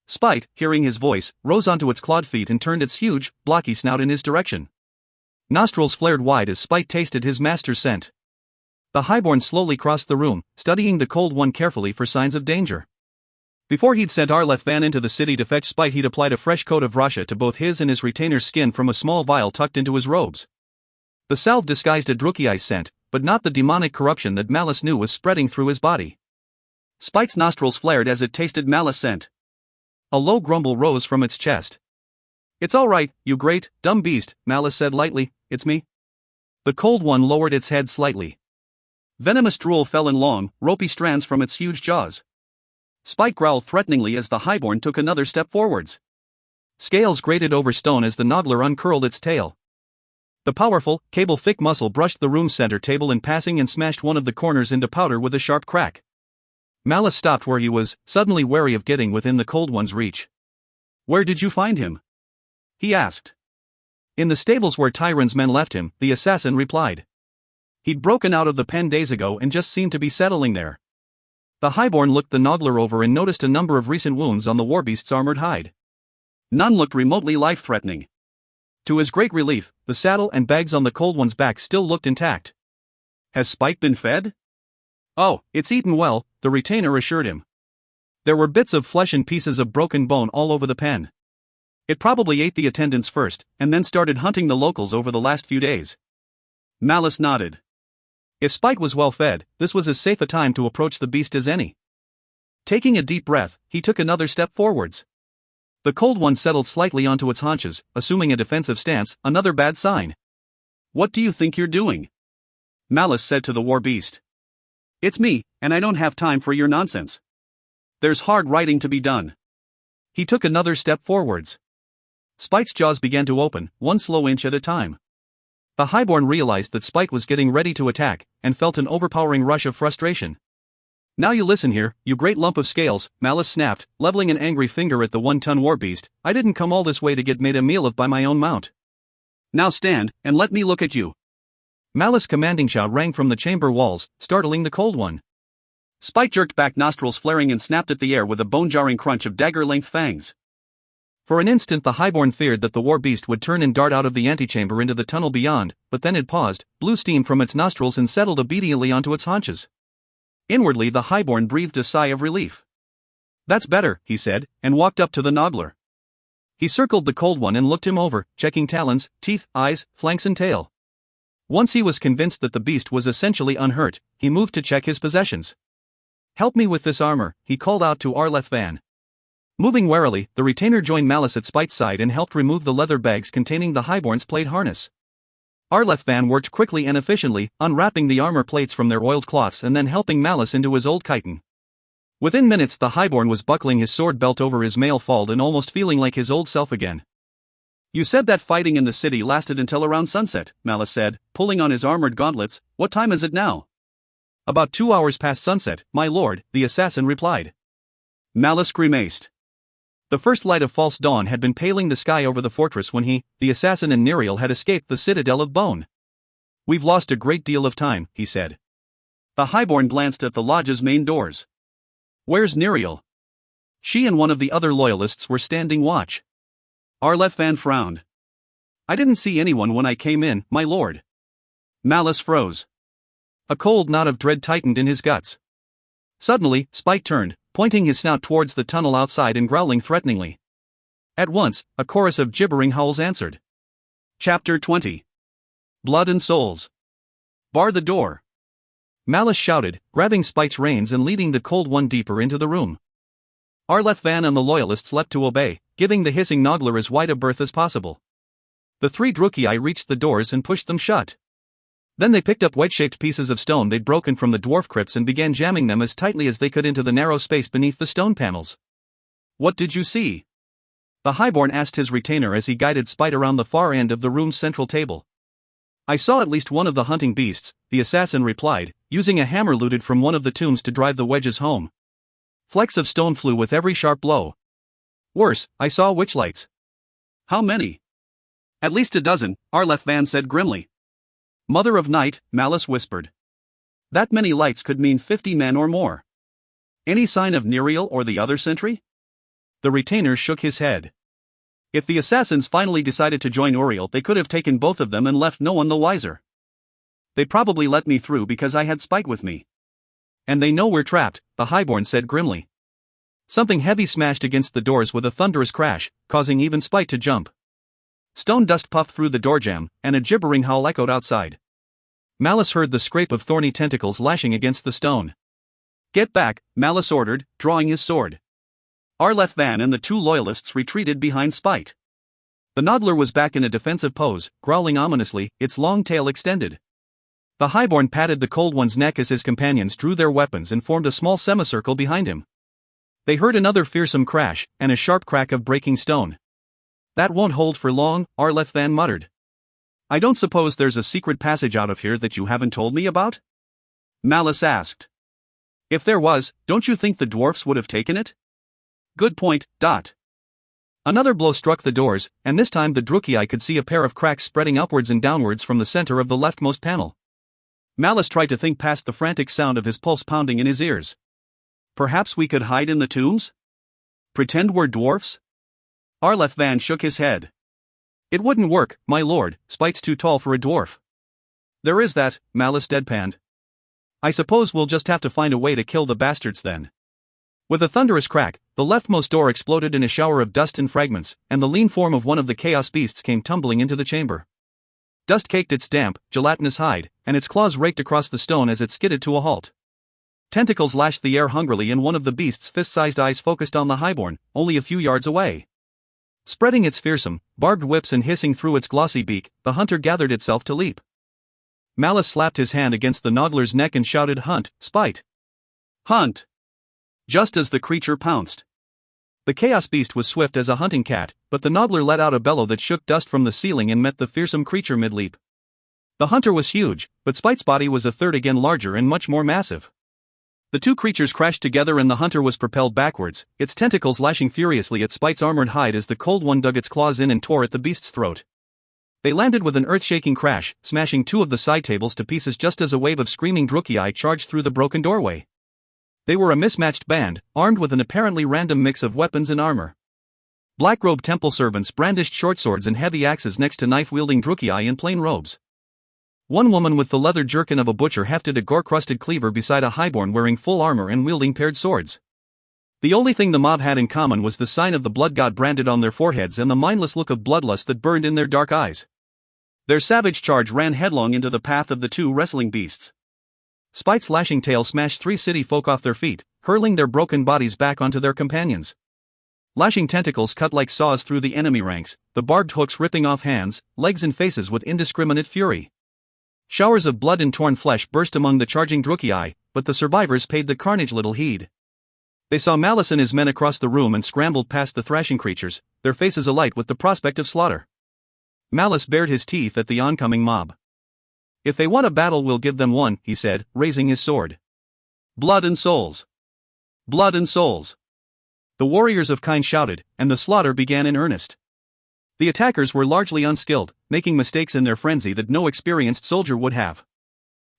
Spite, hearing his voice, rose onto its clawed feet and turned its huge, blocky snout in his direction. Nostrils flared wide as Spite tasted his master's scent. The Highborn slowly crossed the room, studying the Cold One carefully for signs of danger. Before he'd sent Arleth Van into the city to fetch Spite, he'd applied a fresh coat of Rasha to both his and his retainer's skin from a small vial tucked into his robes. The salve disguised a Drukei scent, but not the demonic corruption that Malice knew was spreading through his body. Spite's nostrils flared as it tasted Malice scent. A low grumble rose from its chest. It's all right, you great, dumb beast, Malice said lightly, it's me. The Cold One lowered its head slightly. Venomous drool fell in long, ropey strands from its huge jaws. Spite growled threateningly as the Highborn took another step forwards. Scales grated over stone as the Noggler uncurled its tail. The powerful, cable-thick muscle brushed the room's center table in passing and smashed one of the corners into powder with a sharp crack. Malice stopped where he was, suddenly wary of getting within the Cold One's reach. Where did you find him? He asked. In the stables where Tyron's men left him, the assassin replied. He'd broken out of the pen days ago and just seemed to be settling there. The Highborn looked the Noggler over and noticed a number of recent wounds on the warbeast's armored hide. None looked remotely life-threatening. To his great relief, the saddle and bags on the Cold One's back still looked intact. Has Spite been fed? Oh, it's eaten well, the retainer assured him. There were bits of flesh and pieces of broken bone all over the pen. It probably ate the attendants first, and then started hunting the locals over the last few days. Malice nodded. If Spite was well fed, this was as safe a time to approach the beast as any. Taking a deep breath, he took another step forwards. The Cold One settled slightly onto its haunches, assuming a defensive stance, another bad sign. What do you think you're doing? Malice said to the war beast. It's me, and I don't have time for your nonsense. There's hard writing to be done. He took another step forwards. Spite's jaws began to open, one slow inch at a time. The Highborn realized that Spite was getting ready to attack, and felt an overpowering rush of frustration. Now you listen here, you great lump of scales, Malice snapped, leveling an angry finger at the one-ton warbeast. I didn't come all this way to get made a meal of by my own mount. Now stand, and let me look at you. Malice's commanding shout rang from the chamber walls, startling the Cold One. Spite jerked back, nostrils flaring, and snapped at the air with a bone-jarring crunch of dagger-length fangs. For an instant the Highborn feared that the warbeast would turn and dart out of the antechamber into the tunnel beyond, but then it paused, blew steam from its nostrils and settled obediently onto its haunches. Inwardly the Highborn breathed a sigh of relief. That's better, he said, and walked up to the Noggler. He circled the Cold One and looked him over, checking talons, teeth, eyes, flanks and tail. Once he was convinced that the beast was essentially unhurt, he moved to check his possessions. Help me with this armor, he called out to Arleth Van. Moving warily, the retainer joined Malice at Spite's side and helped remove the leather bags containing the Highborn's plate harness. Arleth Van worked quickly and efficiently, unwrapping the armor plates from their oiled cloths and then helping Malice into his old chiton. Within minutes the Highborn was buckling his sword belt over his mail fold and almost feeling like his old self again. You said that fighting in the city lasted until around sunset, Malice said, pulling on his armored gauntlets. What time is it now? About 2 hours past sunset, my lord, the assassin replied. Malice grimaced. The first light of false dawn had been paling the sky over the fortress when he, the assassin, and Neriel had escaped the citadel of bone. "We've lost a great deal of time," he said. The highborn glanced at the lodge's main doors. "Where's Neriel?" She and one of the other loyalists were standing watch. Arlethvan frowned. "I didn't see anyone when I came in, my lord." Malice froze. A cold knot of dread tightened in his guts. Suddenly, Spite turned, pointing his snout towards the tunnel outside and growling threateningly. At once, a chorus of gibbering howls answered. Chapter 20. Blood and Souls. "Bar the door!" Malice shouted, grabbing Spite's reins and leading the cold one deeper into the room. Arlethvan and the loyalists leapt to obey, giving the hissing Noggler as wide a berth as possible. The three Drukei reached the doors and pushed them shut. Then they picked up wedge-shaped pieces of stone they'd broken from the dwarf crypts and began jamming them as tightly as they could into the narrow space beneath the stone panels. "What did you see?" The highborn asked his retainer as he guided Spite around the far end of the room's central table. "I saw at least one of the hunting beasts," the assassin replied, using a hammer looted from one of the tombs to drive the wedges home. Flecks of stone flew with every sharp blow. "Worse, I saw witchlights." "How many?" "At least a dozen," Arlethvan said grimly. "Mother of Night," Malice whispered. "That many lights could mean 50 men or more." "Any sign of Neriel or the other sentry?" The retainer shook his head. If the assassins finally decided to join Uriel, they could have taken both of them and left no one the wiser. "They probably let me through because I had Spite with me." "And they know we're trapped," the highborn said grimly. Something heavy smashed against the doors with a thunderous crash, causing even Spite to jump. Stone dust puffed through the doorjamb, and a gibbering howl echoed outside. Malice heard the scrape of thorny tentacles lashing against the stone. "Get back," Malice ordered, drawing his sword. Arlethvan and the two loyalists retreated behind Spite. The Noggler was back in a defensive pose, growling ominously, its long tail extended. The highborn patted the cold one's neck as his companions drew their weapons and formed a small semicircle behind him. They heard another fearsome crash, and a sharp crack of breaking stone. "That won't hold for long," Arlethvan muttered. "I don't suppose there's a secret passage out of here that you haven't told me about?" Malice asked. "If there was, don't you think the dwarfs would have taken it?" "Good point, Dot." Another blow struck the doors, and this time the Drukei could see a pair of cracks spreading upwards and downwards from the center of the leftmost panel. Malice tried to think past the frantic sound of his pulse pounding in his ears. "Perhaps we could hide in the tombs? Pretend we're dwarfs?" Arlethvan shook his head. "It wouldn't work, my lord, Spite's too tall for a dwarf." "There is that," Malice deadpanned. "I suppose we'll just have to find a way to kill the bastards then." With a thunderous crack, the leftmost door exploded in a shower of dust and fragments, and the lean form of one of the chaos beasts came tumbling into the chamber. Dust caked its damp, gelatinous hide, and its claws raked across the stone as it skidded to a halt. Tentacles lashed the air hungrily, and one of the beast's fist-sized eyes focused on the highborn, only a few yards away. Spreading its fearsome, barbed whips and hissing through its glossy beak, the hunter gathered itself to leap. Malice slapped his hand against the Noggler's neck and shouted, "Hunt, Spite! Hunt!" Just as the creature pounced. The chaos beast was swift as a hunting cat, but the Noggler let out a bellow that shook dust from the ceiling and met the fearsome creature mid-leap. The hunter was huge, but Spite's body was a third again larger and much more massive. The two creatures crashed together and the hunter was propelled backwards, its tentacles lashing furiously at Spite's armored hide as the cold one dug its claws in and tore at the beast's throat. They landed with an earth-shaking crash, smashing two of the side tables to pieces just as a wave of screaming Drukei charged through the broken doorway. They were a mismatched band, armed with an apparently random mix of weapons and armor. Black-robed temple servants brandished short swords and heavy axes next to knife-wielding Drukei in plain robes. One woman with the leather jerkin of a butcher hefted a gore-crusted cleaver beside a highborn wearing full armor and wielding paired swords. The only thing the mob had in common was the sign of the blood god branded on their foreheads and the mindless look of bloodlust that burned in their dark eyes. Their savage charge ran headlong into the path of the two wrestling beasts. Spite's lashing tail smashed three city folk off their feet, hurling their broken bodies back onto their companions. Lashing tentacles cut like saws through the enemy ranks, the barbed hooks ripping off hands, legs and faces with indiscriminate fury. Showers of blood and torn flesh burst among the charging Drukei, but the survivors paid the carnage little heed. They saw Malice and his men across the room and scrambled past the thrashing creatures, their faces alight with the prospect of slaughter. Malice bared his teeth at the oncoming mob. "If they want a battle, we'll give them one," he said, raising his sword. "Blood and souls! Blood and souls!" The warriors of Kine shouted, and the slaughter began in earnest. The attackers were largely unskilled, making mistakes in their frenzy that no experienced soldier would have.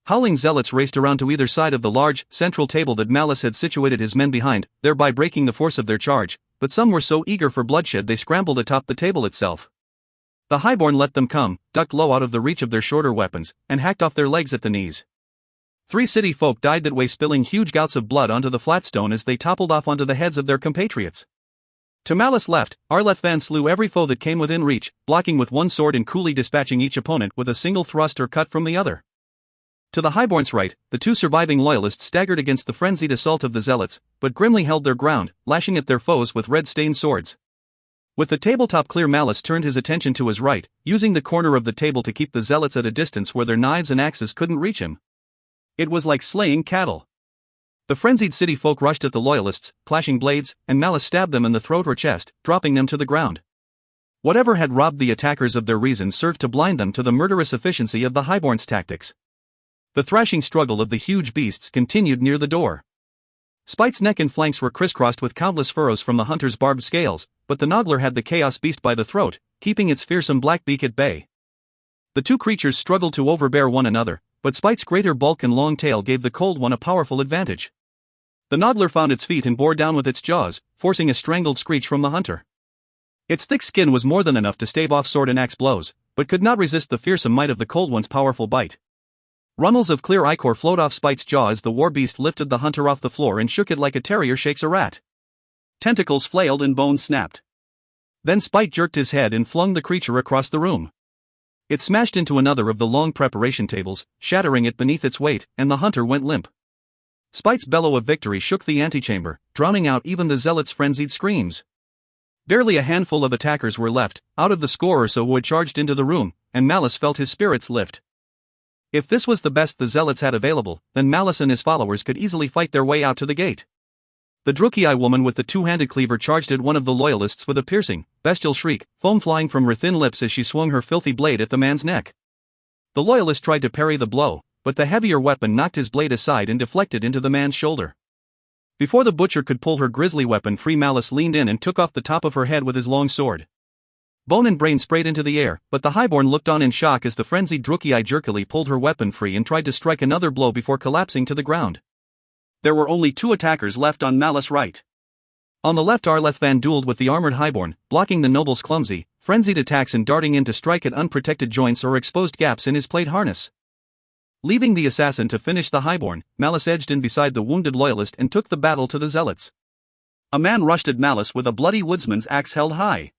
Howling zealots raced around to either side of the large, central table that Malice had situated his men behind, thereby breaking the force of their charge, but some were so eager for bloodshed they scrambled atop the table itself. The highborn let them come, ducked low out of the reach of their shorter weapons, and hacked off their legs at the knees. 3 city folk died that way, spilling huge gouts of blood onto the flat stone as they toppled off onto the heads of their compatriots. To Malice's left, Arleth slew every foe that came within reach, blocking with one sword and coolly dispatching each opponent with a single thrust or cut from the other. To the highborn's right, the 2 surviving loyalists staggered against the frenzied assault of the zealots, but grimly held their ground, lashing at their foes with red-stained swords. With the tabletop clear, Malice turned his attention to his right, using the corner of the table to keep the zealots at a distance where their knives and axes couldn't reach him. It was like slaying cattle. The frenzied city folk rushed at the loyalists, clashing blades, and Malice stabbed them in the throat or chest, dropping them to the ground. Whatever had robbed the attackers of their reason served to blind them to the murderous efficiency of the highborn's tactics. The thrashing struggle of the huge beasts continued near the door. Spite's neck and flanks were crisscrossed with countless furrows from the hunter's barbed scales, but the Noggler had the chaos beast by the throat, keeping its fearsome black beak at bay. The 2 creatures struggled to overbear one another, but Spite's greater bulk and long tail gave the cold one a powerful advantage. The Noggler found its feet and bore down with its jaws, forcing a strangled screech from the hunter. Its thick skin was more than enough to stave off sword and axe blows, but could not resist the fearsome might of the cold one's powerful bite. Runnels of clear ichor flowed off Spite's jaw as the war beast lifted the hunter off the floor and shook it like a terrier shakes a rat. Tentacles flailed and bones snapped. Then Spite jerked his head and flung the creature across the room. It smashed into another of the long preparation tables, shattering it beneath its weight, and the hunter went limp. Spite's bellow of victory shook the antechamber, drowning out even the zealots' frenzied screams. Barely a handful of attackers were left, out of the score or so who had charged into the room, and Malice felt his spirits lift. If this was the best the zealots had available, then Malice and his followers could easily fight their way out to the gate. The Druchii woman with the 2-handed cleaver charged at one of the loyalists with a piercing, bestial shriek, foam flying from her thin lips as she swung her filthy blade at the man's neck. The loyalist tried to parry the blow, but the heavier weapon knocked his blade aside and deflected into the man's shoulder. Before the butcher could pull her grisly weapon free, Malice leaned in and took off the top of her head with his long sword. Bone and brain sprayed into the air, but the highborn looked on in shock as the frenzied Druchii jerkily pulled her weapon free and tried to strike another blow before collapsing to the ground. There were only 2 attackers left on Malice's right. On the left, Arleth dueled with the armored highborn, blocking the noble's clumsy, frenzied attacks and darting in to strike at unprotected joints or exposed gaps in his plate harness. Leaving the assassin to finish the highborn, Malice edged in beside the wounded loyalist and took the battle to the zealots. A man rushed at Malice with a bloody woodsman's axe held high.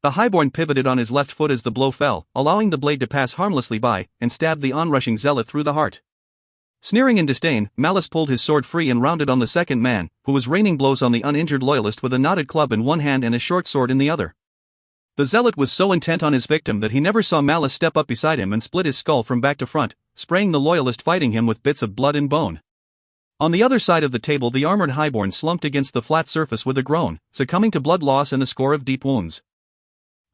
The highborn pivoted on his left foot as the blow fell, allowing the blade to pass harmlessly by, and stabbed the onrushing zealot through the heart. Sneering in disdain, Malice pulled his sword free and rounded on the second man, who was raining blows on the uninjured loyalist with a knotted club in one hand and a short sword in the other. The zealot was so intent on his victim that he never saw Malice step up beside him and split his skull from back to front, spraying the loyalist fighting him with bits of blood and bone. On the other side of the table, the armored highborn slumped against the flat surface with a groan, succumbing to blood loss and a score of deep wounds.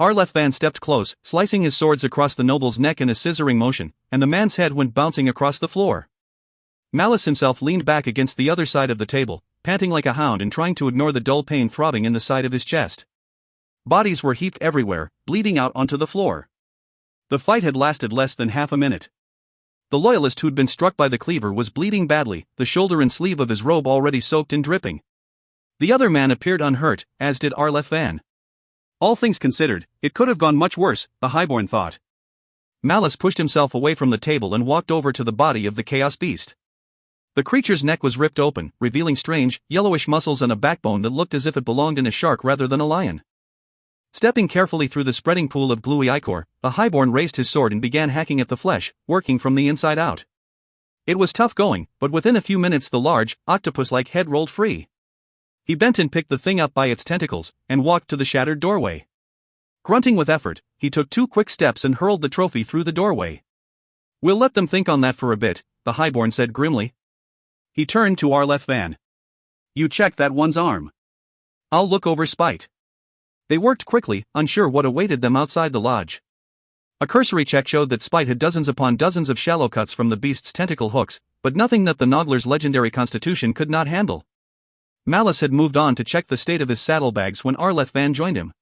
Arleth stepped close, slicing his swords across the noble's neck in a scissoring motion, and the man's head went bouncing across the floor. Malice himself leaned back against the other side of the table, panting like a hound and trying to ignore the dull pain throbbing in the side of his chest. Bodies were heaped everywhere, bleeding out onto the floor. The fight had lasted less than half a minute. The loyalist who'd been struck by the cleaver was bleeding badly, the shoulder and sleeve of his robe already soaked and dripping. The other man appeared unhurt, as did Arleth. All things considered, it could have gone much worse, the highborn thought. Malice pushed himself away from the table and walked over to the body of the chaos beast. The creature's neck was ripped open, revealing strange, yellowish muscles and a backbone that looked as if it belonged in a shark rather than a lion. Stepping carefully through the spreading pool of gluey ichor, the highborn raised his sword and began hacking at the flesh, working from the inside out. It was tough going, but within a few minutes the large, octopus-like head rolled free. He bent and picked the thing up by its tentacles, and walked to the shattered doorway. Grunting with effort, he took 2 quick steps and hurled the trophy through the doorway. "We'll let them think on that for a bit," the highborn said grimly. He turned to Arleth. "You check that one's arm. I'll look over Spite." They worked quickly, unsure what awaited them outside the lodge. A cursory check showed that Spite had dozens upon dozens of shallow cuts from the beast's tentacle hooks, but nothing that the Noggler's legendary constitution could not handle. Malice had moved on to check the state of his saddlebags when Arleth Van joined him.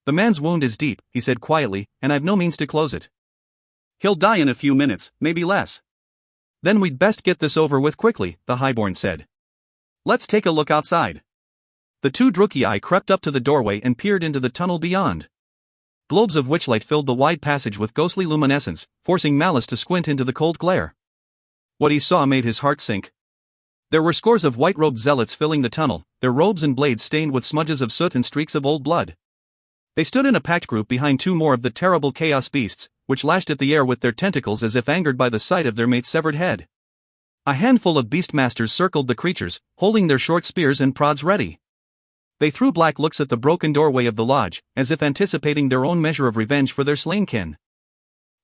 "The man's wound is deep," he said quietly, "and I've no means to close it." "He'll die in a few minutes, maybe less." "Then we'd best get this over with quickly," the Highborn said. "Let's take a look outside." The two Drukei crept up to the doorway and peered into the tunnel beyond. Globes of witchlight filled the wide passage with ghostly luminescence, forcing Malice to squint into the cold glare. What he saw made his heart sink. There were scores of white-robed zealots filling the tunnel, their robes and blades stained with smudges of soot and streaks of old blood. They stood in a packed group behind two more of the terrible chaos beasts, which lashed at the air with their tentacles as if angered by the sight of their mate's severed head. A handful of beastmasters circled the creatures, holding their short spears and prods ready. They threw black looks at the broken doorway of the lodge, as if anticipating their own measure of revenge for their slain kin.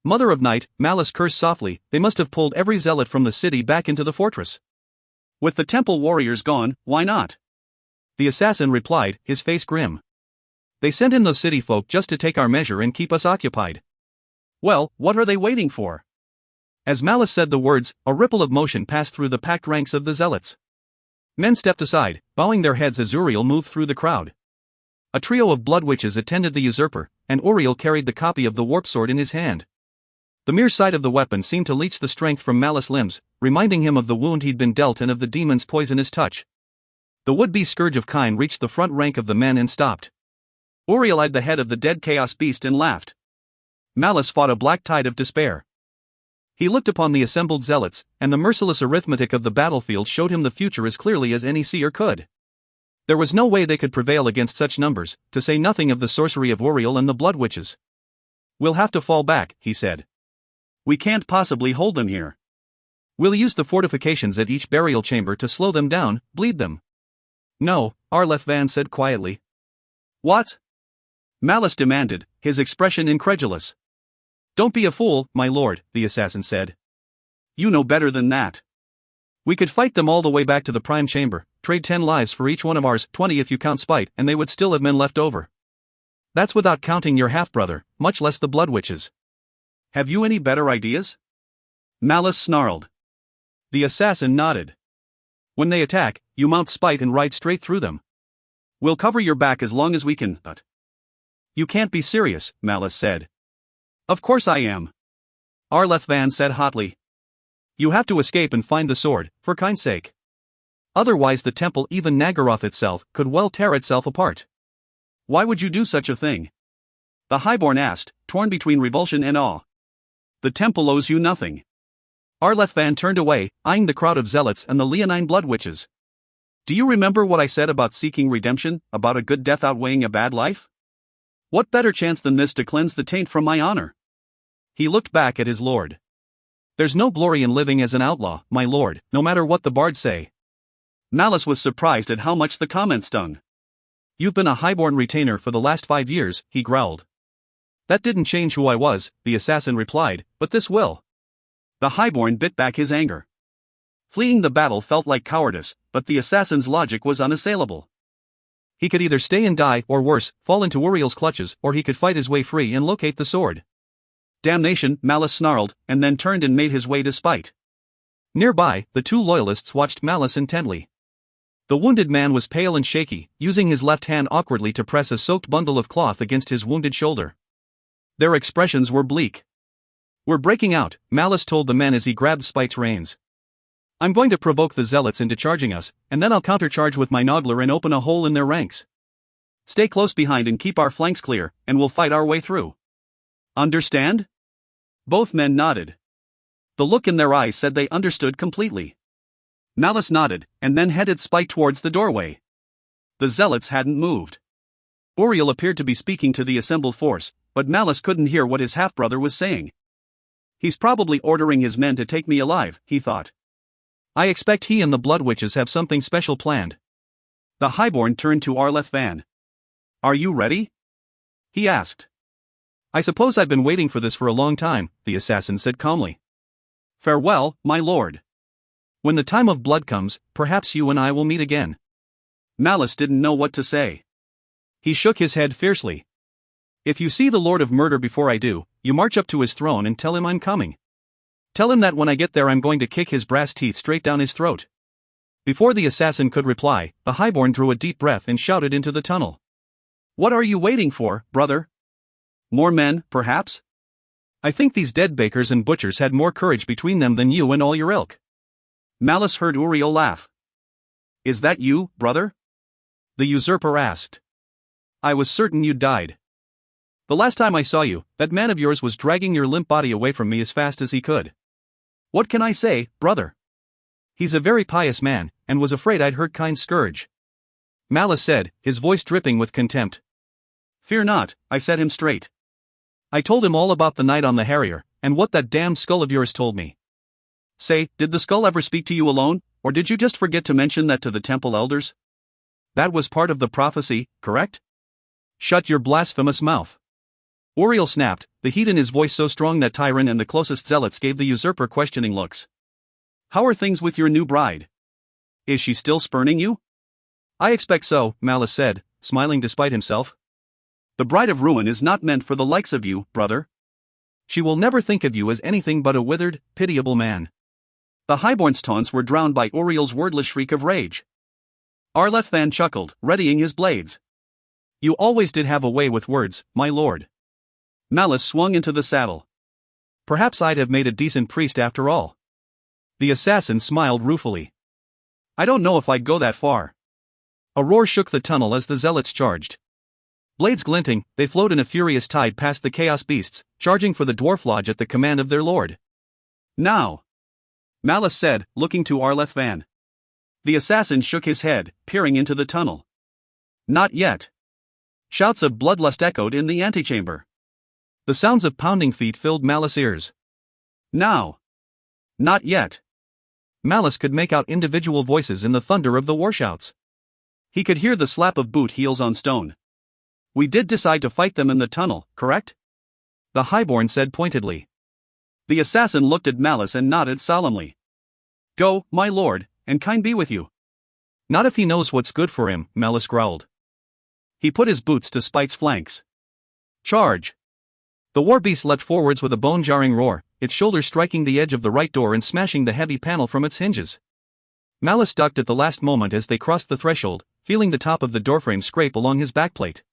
Mother of Night, Malice cursed softly, they must have pulled every zealot from the city back into the fortress. "With the temple warriors gone, why not?" The assassin replied, his face grim. "They sent in those city folk just to take our measure and keep us occupied." "Well, what are they waiting for?" As Malice said the words, a ripple of motion passed through the packed ranks of the zealots. Men stepped aside, bowing their heads as Uriel moved through the crowd. A trio of blood witches attended the usurper, and Uriel carried the copy of the warp sword in his hand. The mere sight of the weapon seemed to leech the strength from Malice's limbs, reminding him of the wound he'd been dealt and of the demon's poisonous touch. The would-be scourge of Kine reached the front rank of the men and stopped. Uriel eyed the head of the dead chaos beast and laughed. Malice fought a black tide of despair. He looked upon the assembled zealots, and the merciless arithmetic of the battlefield showed him the future as clearly as any seer could. There was no way they could prevail against such numbers, to say nothing of the sorcery of Uriel and the blood witches. "We'll have to fall back," he said. "We can't possibly hold them here." "We'll use the fortifications at each burial chamber to slow them down, bleed them." "No," Arleth Van said quietly. "What?" Malice demanded, his expression incredulous. "Don't be a fool, my lord," the assassin said. "You know better than that." "We could fight them all the way back to the prime chamber, trade 10 lives for each one of ours, 20 if you count spite, and they would still have men left over. That's without counting your half-brother, much less the blood witches." "Have you any better ideas?" Malice snarled. The assassin nodded. "When they attack, you mount spite and ride straight through them. We'll cover your back as long as we can, but..." "You can't be serious," Malice said. "Of course I am," Arleth Van said hotly. "You have to escape and find the sword, for Kine's sake. Otherwise the temple, even Nagaroth itself, could well tear itself apart." "Why would you do such a thing?" the Highborn asked, torn between revulsion and awe. "The temple owes you nothing." Arleth Van turned away, eyeing the crowd of zealots and the leonine blood witches. "Do you remember what I said about seeking redemption, about a good death outweighing a bad life? What better chance than this to cleanse the taint from my honor?" He looked back at his lord. "There's no glory in living as an outlaw, my lord, no matter what the bards say." Malice was surprised at how much the comment stung. "You've been a highborn retainer for the last 5 years, he growled. "That didn't change who I was," the assassin replied, "but this will." The Highborn bit back his anger. Fleeing the battle felt like cowardice, but the assassin's logic was unassailable. He could either stay and die, or worse, fall into Uriel's clutches, or he could fight his way free and locate the sword. "Damnation," Malice snarled, and then turned and made his way to Spite. Nearby, the two loyalists watched Malice intently. The wounded man was pale and shaky, using his left hand awkwardly to press a soaked bundle of cloth against his wounded shoulder. Their expressions were bleak. "We're breaking out," Malice told the men as he grabbed Spite's reins. "I'm going to provoke the zealots into charging us, and then I'll countercharge with my noggler and open a hole in their ranks. Stay close behind and keep our flanks clear, and we'll fight our way through. Understand?" Both men nodded. The look in their eyes said they understood completely. Malice nodded, and then headed Spite towards the doorway. The zealots hadn't moved. Uriel appeared to be speaking to the assembled force, but Malice couldn't hear what his half-brother was saying. "He's probably ordering his men to take me alive," he thought. "I expect he and the blood witches have something special planned." The Highborn turned to Arleth Van. "Are you ready?" he asked. "I suppose I've been waiting for this for a long time," the assassin said calmly. "Farewell, my lord. When the time of blood comes, perhaps you and I will meet again." Malice didn't know what to say. He shook his head fiercely. "If you see the Lord of Murder before I do, you march up to his throne and tell him I'm coming. Tell him that when I get there I'm going to kick his brass teeth straight down his throat." Before the assassin could reply, the highborn drew a deep breath and shouted into the tunnel. What are you waiting for, brother? More men, perhaps? I think these dead bakers and butchers had more courage between them than you and all your ilk. Malice heard Uriel laugh. Is that you, brother? The usurper asked. I was certain you'd died. The last time I saw you, that man of yours was dragging your limp body away from me as fast as he could. What can I say, brother? He's a very pious man, and was afraid I'd hurt kind scourge. Malice said, his voice dripping with contempt. Fear not, I set him straight. I told him all about the night on the Harrier, and what that damned skull of yours told me. Say, did the skull ever speak to you alone, or did you just forget to mention that to the temple elders? That was part of the prophecy, correct? Shut your blasphemous mouth. Uriel snapped, the heat in his voice so strong that Tyron and the closest zealots gave the usurper questioning looks. How are things with your new bride? Is she still spurning you? I expect so, Malice said, smiling despite himself. The bride of ruin is not meant for the likes of you, brother. She will never think of you as anything but a withered, pitiable man. The highborn's taunts were drowned by Uriel's wordless shriek of rage. Arlethan chuckled, readying his blades. You always did have a way with words, my lord. Malice swung into the saddle. Perhaps I'd have made a decent priest after all. The assassin smiled ruefully. I don't know if I'd go that far. A roar shook the tunnel as the zealots charged. Blades glinting, they flowed in a furious tide past the chaos beasts, charging for the dwarf lodge at the command of their lord. Now, Malice said, looking to Arlethan. The assassin shook his head, peering into the tunnel. Not yet. Shouts of bloodlust echoed in the antechamber. The sounds of pounding feet filled Malice's ears. Now. Not yet. Malice could make out individual voices in the thunder of the warshouts. He could hear the slap of boot heels on stone. We did decide to fight them in the tunnel, correct? The highborn said pointedly. The assassin looked at Malice and nodded solemnly. Go, my lord, and kind be with you. Not if he knows what's good for him, Malice growled. He put his boots to Spite's flanks. Charge! The war beast leapt forwards with a bone-jarring roar, its shoulders striking the edge of the right door and smashing the heavy panel from its hinges. Malice ducked at the last moment as they crossed the threshold, feeling the top of the doorframe scrape along his backplate.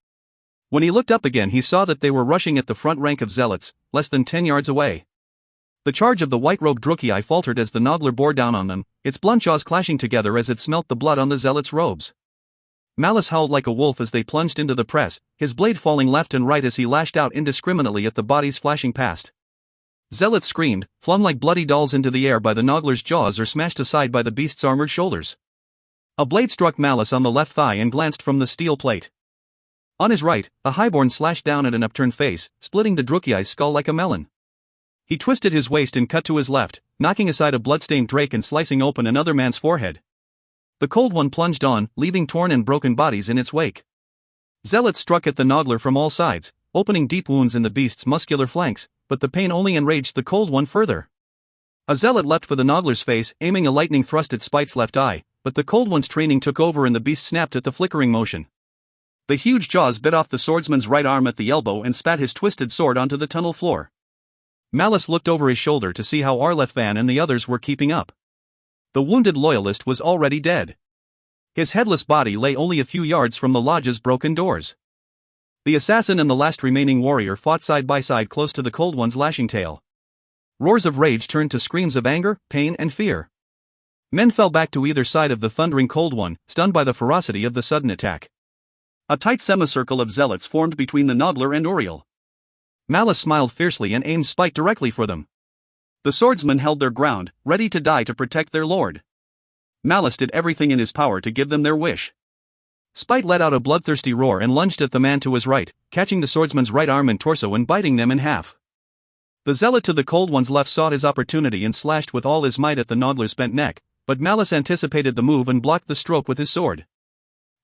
When he looked up again, he saw that they were rushing at the front rank of zealots, less than 10 yards away. The charge of the white-robed Drukei faltered as the Noggler bore down on them, its blunt jaws clashing together as it smelt the blood on the zealots' robes. Malice howled like a wolf as they plunged into the press, his blade falling left and right as he lashed out indiscriminately at the bodies flashing past. Zealots screamed, flung like bloody dolls into the air by the Noggler's jaws or smashed aside by the beast's armored shoulders. A blade struck Malice on the left thigh and glanced from the steel plate. On his right, a highborn slashed down at an upturned face, splitting the Drukei's skull like a melon. He twisted his waist and cut to his left, knocking aside a blood-stained drake and slicing open another man's forehead. The cold one plunged on, leaving torn and broken bodies in its wake. Zealots struck at the Noggler from all sides, opening deep wounds in the beast's muscular flanks, but the pain only enraged the cold one further. A zealot leapt for the Noggler's face, aiming a lightning thrust at Spite's left eye, but the cold one's training took over and the beast snapped at the flickering motion. The huge jaws bit off the swordsman's right arm at the elbow and spat his twisted sword onto the tunnel floor. Malice looked over his shoulder to see how Arlethan and the others were keeping up. The wounded loyalist was already dead. His headless body lay only a few yards from the lodge's broken doors. The assassin and the last remaining warrior fought side by side close to the cold one's lashing tail. Roars of rage turned to screams of anger, pain, and fear. Men fell back to either side of the thundering cold one, stunned by the ferocity of the sudden attack. A tight semicircle of zealots formed between the Noggler and Uriel. Malice smiled fiercely and aimed Spite directly for them. The swordsmen held their ground, ready to die to protect their lord. Malice did everything in his power to give them their wish. Spite let out a bloodthirsty roar and lunged at the man to his right, catching the swordsman's right arm and torso and biting them in half. The zealot to the cold one's left saw his opportunity and slashed with all his might at the Noggler's bent neck, but Malice anticipated the move and blocked the stroke with his sword.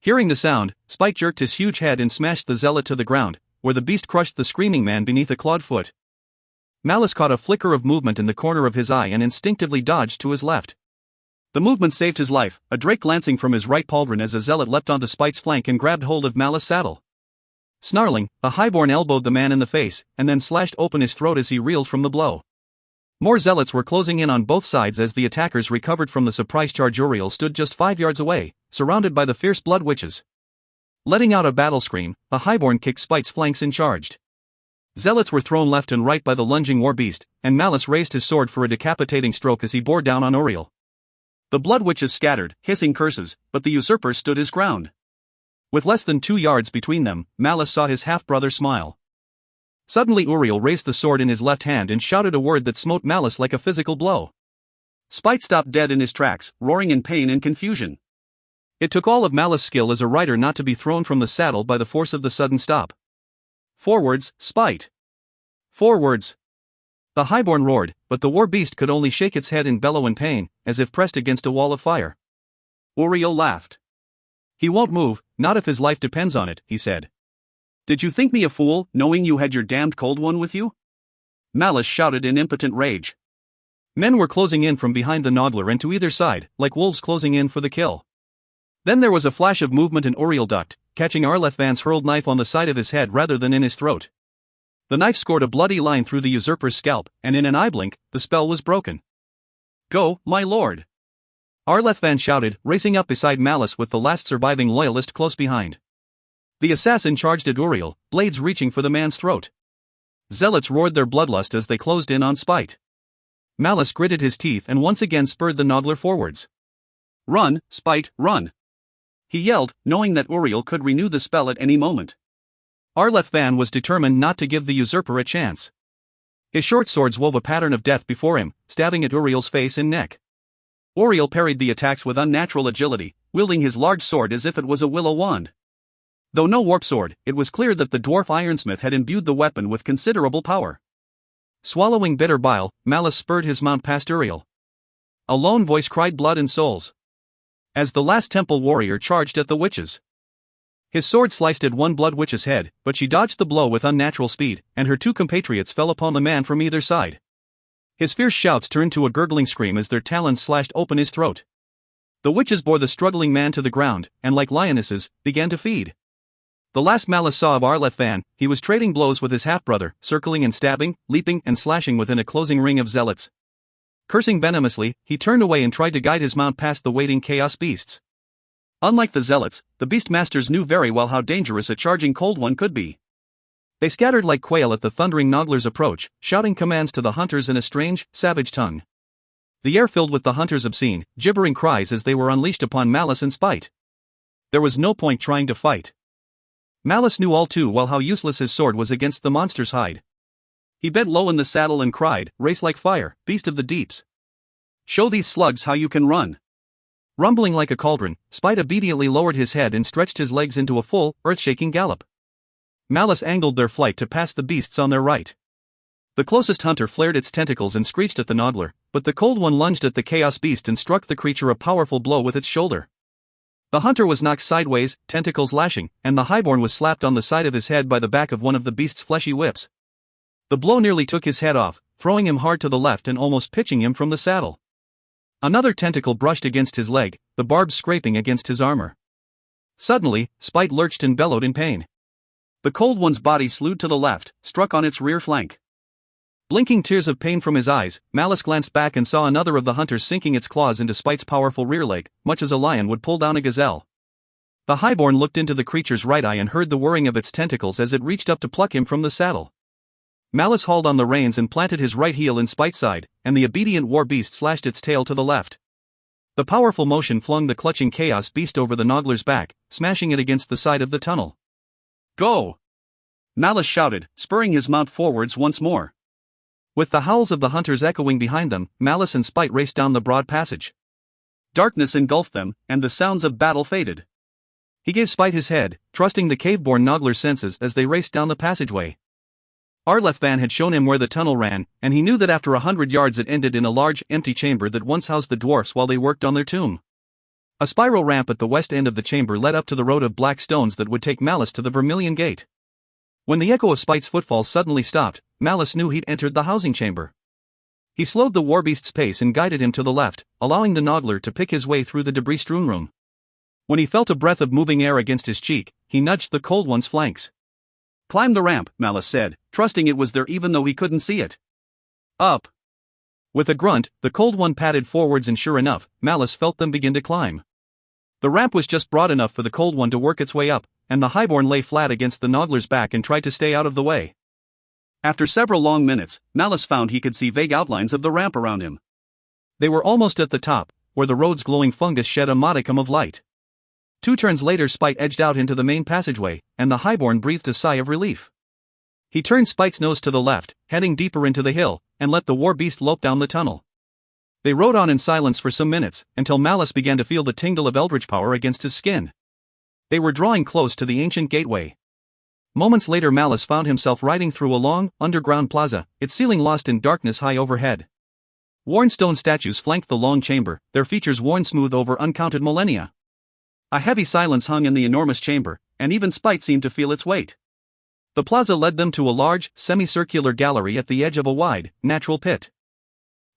Hearing the sound, Spite jerked his huge head and smashed the zealot to the ground, where the beast crushed the screaming man beneath a clawed foot. Malice caught a flicker of movement in the corner of his eye and instinctively dodged to his left. The movement saved his life, a drake glancing from his right pauldron as a zealot leapt onto Spite's flank and grabbed hold of Malice's saddle. Snarling, a highborn elbowed the man in the face, and then slashed open his throat as he reeled from the blow. More zealots were closing in on both sides as the attackers recovered from the surprise charge. Uriel stood just 5 yards away, surrounded by the fierce blood witches. Letting out a battle scream, a highborn kicked Spite's flanks and charged. Zealots were thrown left and right by the lunging war beast, and Malice raised his sword for a decapitating stroke as he bore down on Uriel. The blood witches scattered, hissing curses, but the usurper stood his ground. With less than 2 yards between them, Malice saw his half-brother smile. Suddenly Uriel raised the sword in his left hand and shouted a word that smote Malice like a physical blow. Spite stopped dead in his tracks, roaring in pain and confusion. It took all of Malice's skill as a rider not to be thrown from the saddle by the force of the sudden stop. Forwards, Spite! Forwards! The highborn roared, but the war beast could only shake its head and bellow in pain, as if pressed against a wall of fire. Uriel laughed. He won't move, not if his life depends on it, he said. Did you think me a fool, knowing you had your damned cold one with you? Malice shouted in impotent rage. Men were closing in from behind the Noggler and to either side, like wolves closing in for the kill. Then there was a flash of movement and Uriel ducked, catching Arlethvan's hurled knife on the side of his head rather than in his throat. The knife scored a bloody line through the usurper's scalp, and in an eye blink, the spell was broken. Go, my lord! Arlethvan shouted, racing up beside Malice with the last surviving loyalist close behind. The assassin charged at Uriel, blades reaching for the man's throat. Zealots roared their bloodlust as they closed in on Spite. Malice gritted his teeth and once again spurred the Noggler forwards. Run, Spite, run! He yelled, knowing that Uriel could renew the spell at any moment. Arlethvan was determined not to give the usurper a chance. His short swords wove a pattern of death before him, stabbing at Uriel's face and neck. Uriel parried the attacks with unnatural agility, wielding his large sword as if it was a willow wand. Though no warp sword, it was clear that the dwarf ironsmith had imbued the weapon with considerable power. Swallowing bitter bile, Malice spurred his mount past Uriel. A lone voice cried blood and souls. As the last temple warrior charged at the witches. His sword sliced at one blood witch's head, but she dodged the blow with unnatural speed, and her 2 compatriots fell upon the man from either side. His fierce shouts turned to a gurgling scream as their talons slashed open his throat. The witches bore the struggling man to the ground, and like lionesses, began to feed. The last Malice saw of Arlethvan, he was trading blows with his half-brother, circling and stabbing, leaping and slashing within a closing ring of zealots. Cursing venomously, he turned away and tried to guide his mount past the waiting chaos beasts. Unlike the zealots, the beastmasters knew very well how dangerous a charging cold one could be. They scattered like quail at the thundering Noggler's approach, shouting commands to the hunters in a strange, savage tongue. The air filled with the hunters' obscene, gibbering cries as they were unleashed upon Malice and Spite. There was no point trying to fight. Malice knew all too well how useless his sword was against the monster's hide. He bent low in the saddle and cried, "Race like fire, beast of the deeps. Show these slugs how you can run." Rumbling like a cauldron, Spite obediently lowered his head and stretched his legs into a full, earth-shaking gallop. Malice angled their flight to pass the beasts on their right. The closest hunter flared its tentacles and screeched at the Noggler, but the cold one lunged at the chaos beast and struck the creature a powerful blow with its shoulder. The hunter was knocked sideways, tentacles lashing, and the highborn was slapped on the side of his head by the back of one of the beast's fleshy whips. The blow nearly took his head off, throwing him hard to the left and almost pitching him from the saddle. Another tentacle brushed against his leg, the barbs scraping against his armor. Suddenly, Spite lurched and bellowed in pain. The cold one's body slewed to the left, struck on its rear flank. Blinking tears of pain from his eyes, Malice glanced back and saw another of the hunters sinking its claws into Spite's powerful rear leg, much as a lion would pull down a gazelle. The highborn looked into the creature's right eye and heard the whirring of its tentacles as it reached up to pluck him from the saddle. Malice hauled on the reins and planted his right heel in Spite's side, and the obedient war beast slashed its tail to the left. The powerful motion flung the clutching chaos beast over the Noggler's back, smashing it against the side of the tunnel. "Go!" Malice shouted, spurring his mount forwards once more. With the howls of the hunters echoing behind them, Malice and Spite raced down the broad passage. Darkness engulfed them, and the sounds of battle faded. He gave Spite his head, trusting the cave-born Noggler's senses as they raced down the passageway. Arlethvan had shown him where the tunnel ran, and he knew that after 100 yards it ended in a large, empty chamber that once housed the dwarfs while they worked on their tomb. A spiral ramp at the west end of the chamber led up to the road of black stones that would take Malice to the Vermilion Gate. When the echo of Spite's footfalls suddenly stopped, Malice knew he'd entered the housing chamber. He slowed the warbeast's pace and guided him to the left, allowing the Noggler to pick his way through the debris-strewn room. When he felt a breath of moving air against his cheek, he nudged the cold one's flanks. "Climb the ramp," Malice said, trusting it was there even though he couldn't see it. "Up." With a grunt, the cold one padded forwards and sure enough, Malice felt them begin to climb. The ramp was just broad enough for the cold one to work its way up, and the highborn lay flat against the Noggler's back and tried to stay out of the way. After several long minutes, Malice found he could see vague outlines of the ramp around him. They were almost at the top, where the road's glowing fungus shed a modicum of light. 2 turns later Spite edged out into the main passageway, and the highborn breathed a sigh of relief. He turned Spite's nose to the left, heading deeper into the hill, and let the war beast lope down the tunnel. They rode on in silence for some minutes, until Malice began to feel the tingle of eldritch power against his skin. They were drawing close to the ancient gateway. Moments later Malice found himself riding through a long, underground plaza, its ceiling lost in darkness high overhead. Worn stone statues flanked the long chamber, their features worn smooth over uncounted millennia. A heavy silence hung in the enormous chamber, and even Spite seemed to feel its weight. The plaza led them to a large, semicircular gallery at the edge of a wide, natural pit.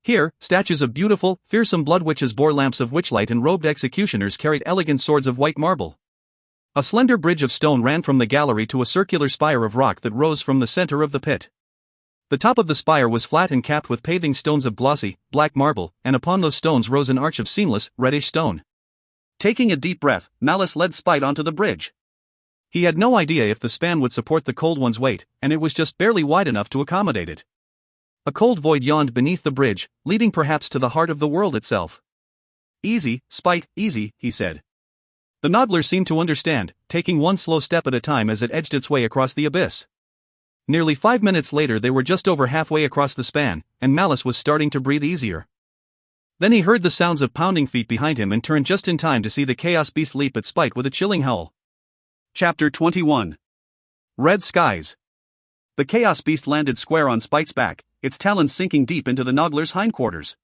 Here, statues of beautiful, fearsome blood witches bore lamps of witchlight and robed executioners carried elegant swords of white marble. A slender bridge of stone ran from the gallery to a circular spire of rock that rose from the center of the pit. The top of the spire was flat and capped with paving stones of glossy, black marble, and upon those stones rose an arch of seamless, reddish stone. Taking a deep breath, Malice led Spite onto the bridge. He had no idea if the span would support the cold one's weight, and it was just barely wide enough to accommodate it. A cold void yawned beneath the bridge, leading perhaps to the heart of the world itself. "Easy, Spite, easy," he said. The Noggler seemed to understand, taking one slow step at a time as it edged its way across the abyss. Nearly 5 minutes later they were just over halfway across the span, and Malice was starting to breathe easier. Then he heard the sounds of pounding feet behind him and turned just in time to see the Chaos Beast leap at Spite with a chilling howl. Chapter 21. Red Skies. The Chaos Beast landed square on Spite's back, its talons sinking deep into the Noggler's hindquarters.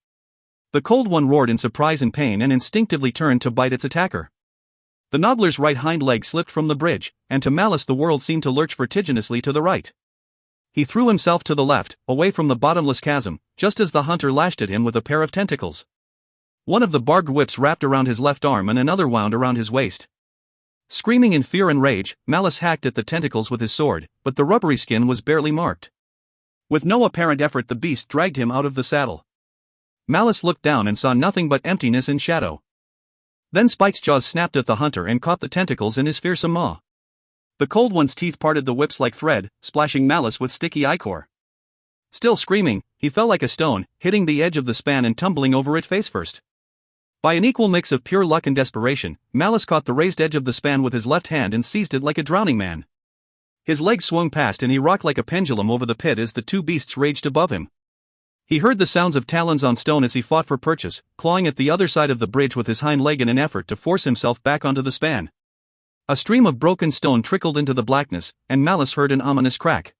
The cold one roared in surprise and pain and instinctively turned to bite its attacker. The Noggler's right hind leg slipped from the bridge, and to Malice the world seemed to lurch vertiginously to the right. He threw himself to the left, away from the bottomless chasm, just as the hunter lashed at him with a pair of tentacles. One of the barbed whips wrapped around his left arm and another wound around his waist. Screaming in fear and rage, Malice hacked at the tentacles with his sword, but the rubbery skin was barely marked. With no apparent effort the beast dragged him out of the saddle. Malice looked down and saw nothing but emptiness and shadow. Then Spite's jaws snapped at the hunter and caught the tentacles in his fearsome maw. The cold one's teeth parted the whips like thread, splashing Malice with sticky ichor. Still screaming, he fell like a stone, hitting the edge of the span and tumbling over it face first. By an equal mix of pure luck and desperation, Malice caught the raised edge of the span with his left hand and seized it like a drowning man. His legs swung past and he rocked like a pendulum over the pit as the two beasts raged above him. He heard the sounds of talons on stone as he fought for purchase, clawing at the other side of the bridge with his hind leg in an effort to force himself back onto the span. A stream of broken stone trickled into the blackness, and Malice heard an ominous crack.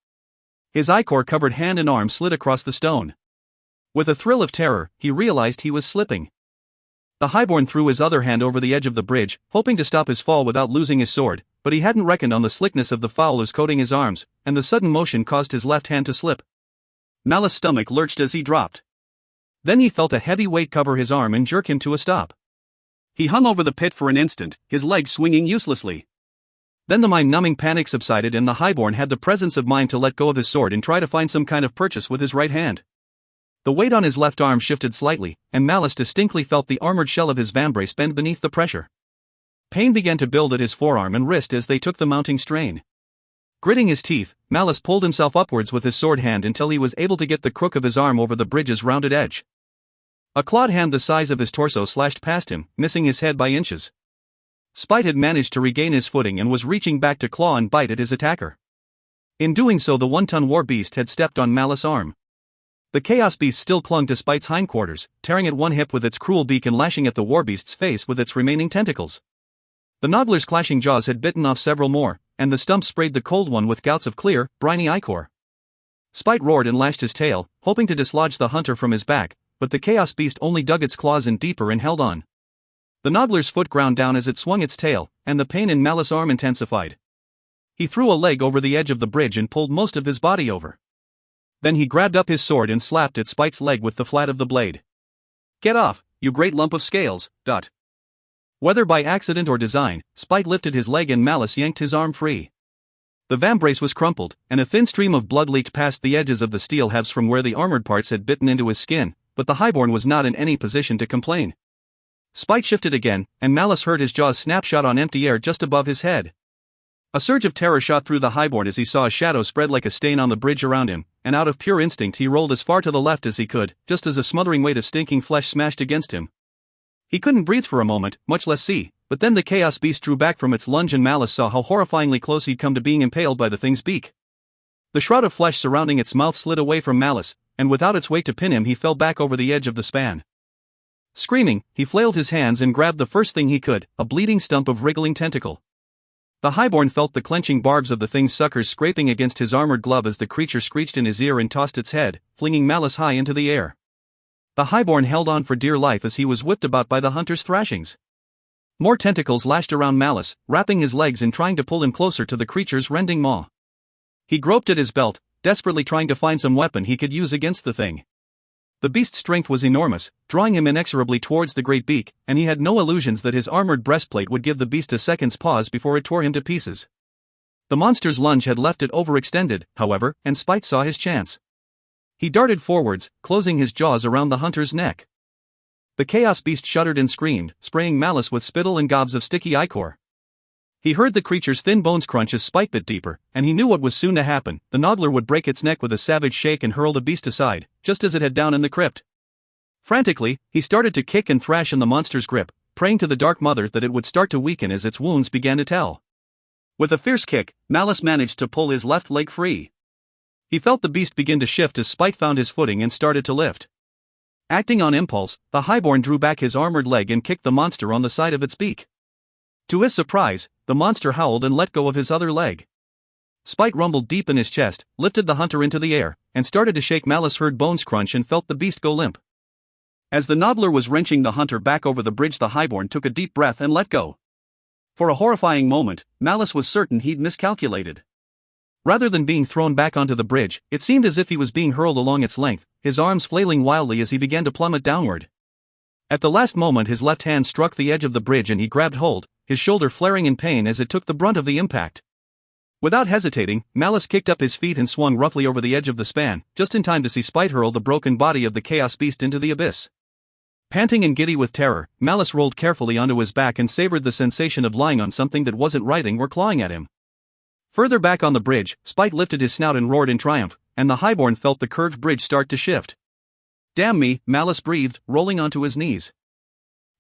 His ichor-covered hand and arm slid across the stone. With a thrill of terror, he realized he was slipping. The highborn threw his other hand over the edge of the bridge, hoping to stop his fall without losing his sword, but he hadn't reckoned on the slickness of the fowlers coating his arms, and the sudden motion caused his left hand to slip. Malice's stomach lurched as he dropped. Then he felt a heavy weight cover his arm and jerk him to a stop. He hung over the pit for an instant, his legs swinging uselessly. Then the mind-numbing panic subsided and the highborn had the presence of mind to let go of his sword and try to find some kind of purchase with his right hand. The weight on his left arm shifted slightly, and Malice distinctly felt the armored shell of his vambrace bend beneath the pressure. Pain began to build at his forearm and wrist as they took the mounting strain. Gritting his teeth, Malice pulled himself upwards with his sword hand until he was able to get the crook of his arm over the bridge's rounded edge. A clawed hand the size of his torso slashed past him, missing his head by inches. Spite had managed to regain his footing and was reaching back to claw and bite at his attacker. In doing so the one-ton war beast had stepped on Malice's arm. The Chaos Beast still clung to Spite's hindquarters, tearing at one hip with its cruel beak and lashing at the war beast's face with its remaining tentacles. The Noggler's clashing jaws had bitten off several more, and the stump sprayed the cold one with gouts of clear, briny ichor. Spite roared and lashed his tail, hoping to dislodge the hunter from his back, but the Chaos Beast only dug its claws in deeper and held on. The Noggler's foot ground down as it swung its tail, and the pain in Malice's arm intensified. He threw a leg over the edge of the bridge and pulled most of his body over. Then he grabbed up his sword and slapped at Spite's leg with the flat of the blade. "Get off, you great lump of scales, dot." Whether by accident or design, Spite lifted his leg and Malice yanked his arm free. The vambrace was crumpled, and a thin stream of blood leaked past the edges of the steel halves from where the armored parts had bitten into his skin, but the highborn was not in any position to complain. Spite shifted again, and Malice heard his jaws snap shut on empty air just above his head. A surge of terror shot through the highborn as he saw a shadow spread like a stain on the bridge around him, and out of pure instinct he rolled as far to the left as he could, just as a smothering weight of stinking flesh smashed against him. He couldn't breathe for a moment, much less see, but then the chaos beast drew back from its lunge and Malice saw how horrifyingly close he'd come to being impaled by the thing's beak. The shroud of flesh surrounding its mouth slid away from Malice, and without its weight to pin him he fell back over the edge of the span. Screaming, he flailed his hands and grabbed the first thing he could, a bleeding stump of wriggling tentacle. The highborn felt the clenching barbs of the thing's suckers scraping against his armored glove as the creature screeched in his ear and tossed its head, flinging Malice high into the air. The highborn held on for dear life as he was whipped about by the hunter's thrashings. More tentacles lashed around Malice, wrapping his legs and trying to pull him closer to the creature's rending maw. He groped at his belt, desperately trying to find some weapon he could use against the thing. The beast's strength was enormous, drawing him inexorably towards the great beak, and he had no illusions that his armored breastplate would give the beast a second's pause before it tore him to pieces. The monster's lunge had left it overextended, however, and Spite saw his chance. He darted forwards, closing his jaws around the hunter's neck. The chaos beast shuddered and screamed, spraying Malice with spittle and gobs of sticky ichor. He heard the creature's thin bones crunch as Spite bit deeper, and he knew what was soon to happen. The noddler would break its neck with a savage shake and hurl the beast aside, just as it had down in the crypt. Frantically, he started to kick and thrash in the monster's grip, praying to the Dark Mother that it would start to weaken as its wounds began to tell. With a fierce kick, Malice managed to pull his left leg free. He felt the beast begin to shift as Spite found his footing and started to lift. Acting on impulse, the highborn drew back his armored leg and kicked the monster on the side of its beak. To his surprise, the monster howled and let go of his other leg. Spite rumbled deep in his chest, lifted the hunter into the air, and started to shake. Malice heard bones crunch and felt the beast go limp. As the noddler was wrenching the hunter back over the bridge, the highborn took a deep breath and let go. For a horrifying moment, Malice was certain he'd miscalculated. Rather than being thrown back onto the bridge, it seemed as if he was being hurled along its length, his arms flailing wildly as he began to plummet downward. At the last moment his left hand struck the edge of the bridge and he grabbed hold, his shoulder flaring in pain as it took the brunt of the impact. Without hesitating, Malice kicked up his feet and swung roughly over the edge of the span, just in time to see Spite hurl the broken body of the chaos beast into the abyss. Panting and giddy with terror, Malice rolled carefully onto his back and savored the sensation of lying on something that wasn't writhing or clawing at him. Further back on the bridge, Spite lifted his snout and roared in triumph, and the highborn felt the curved bridge start to shift. "Damn me," Malice breathed, rolling onto his knees.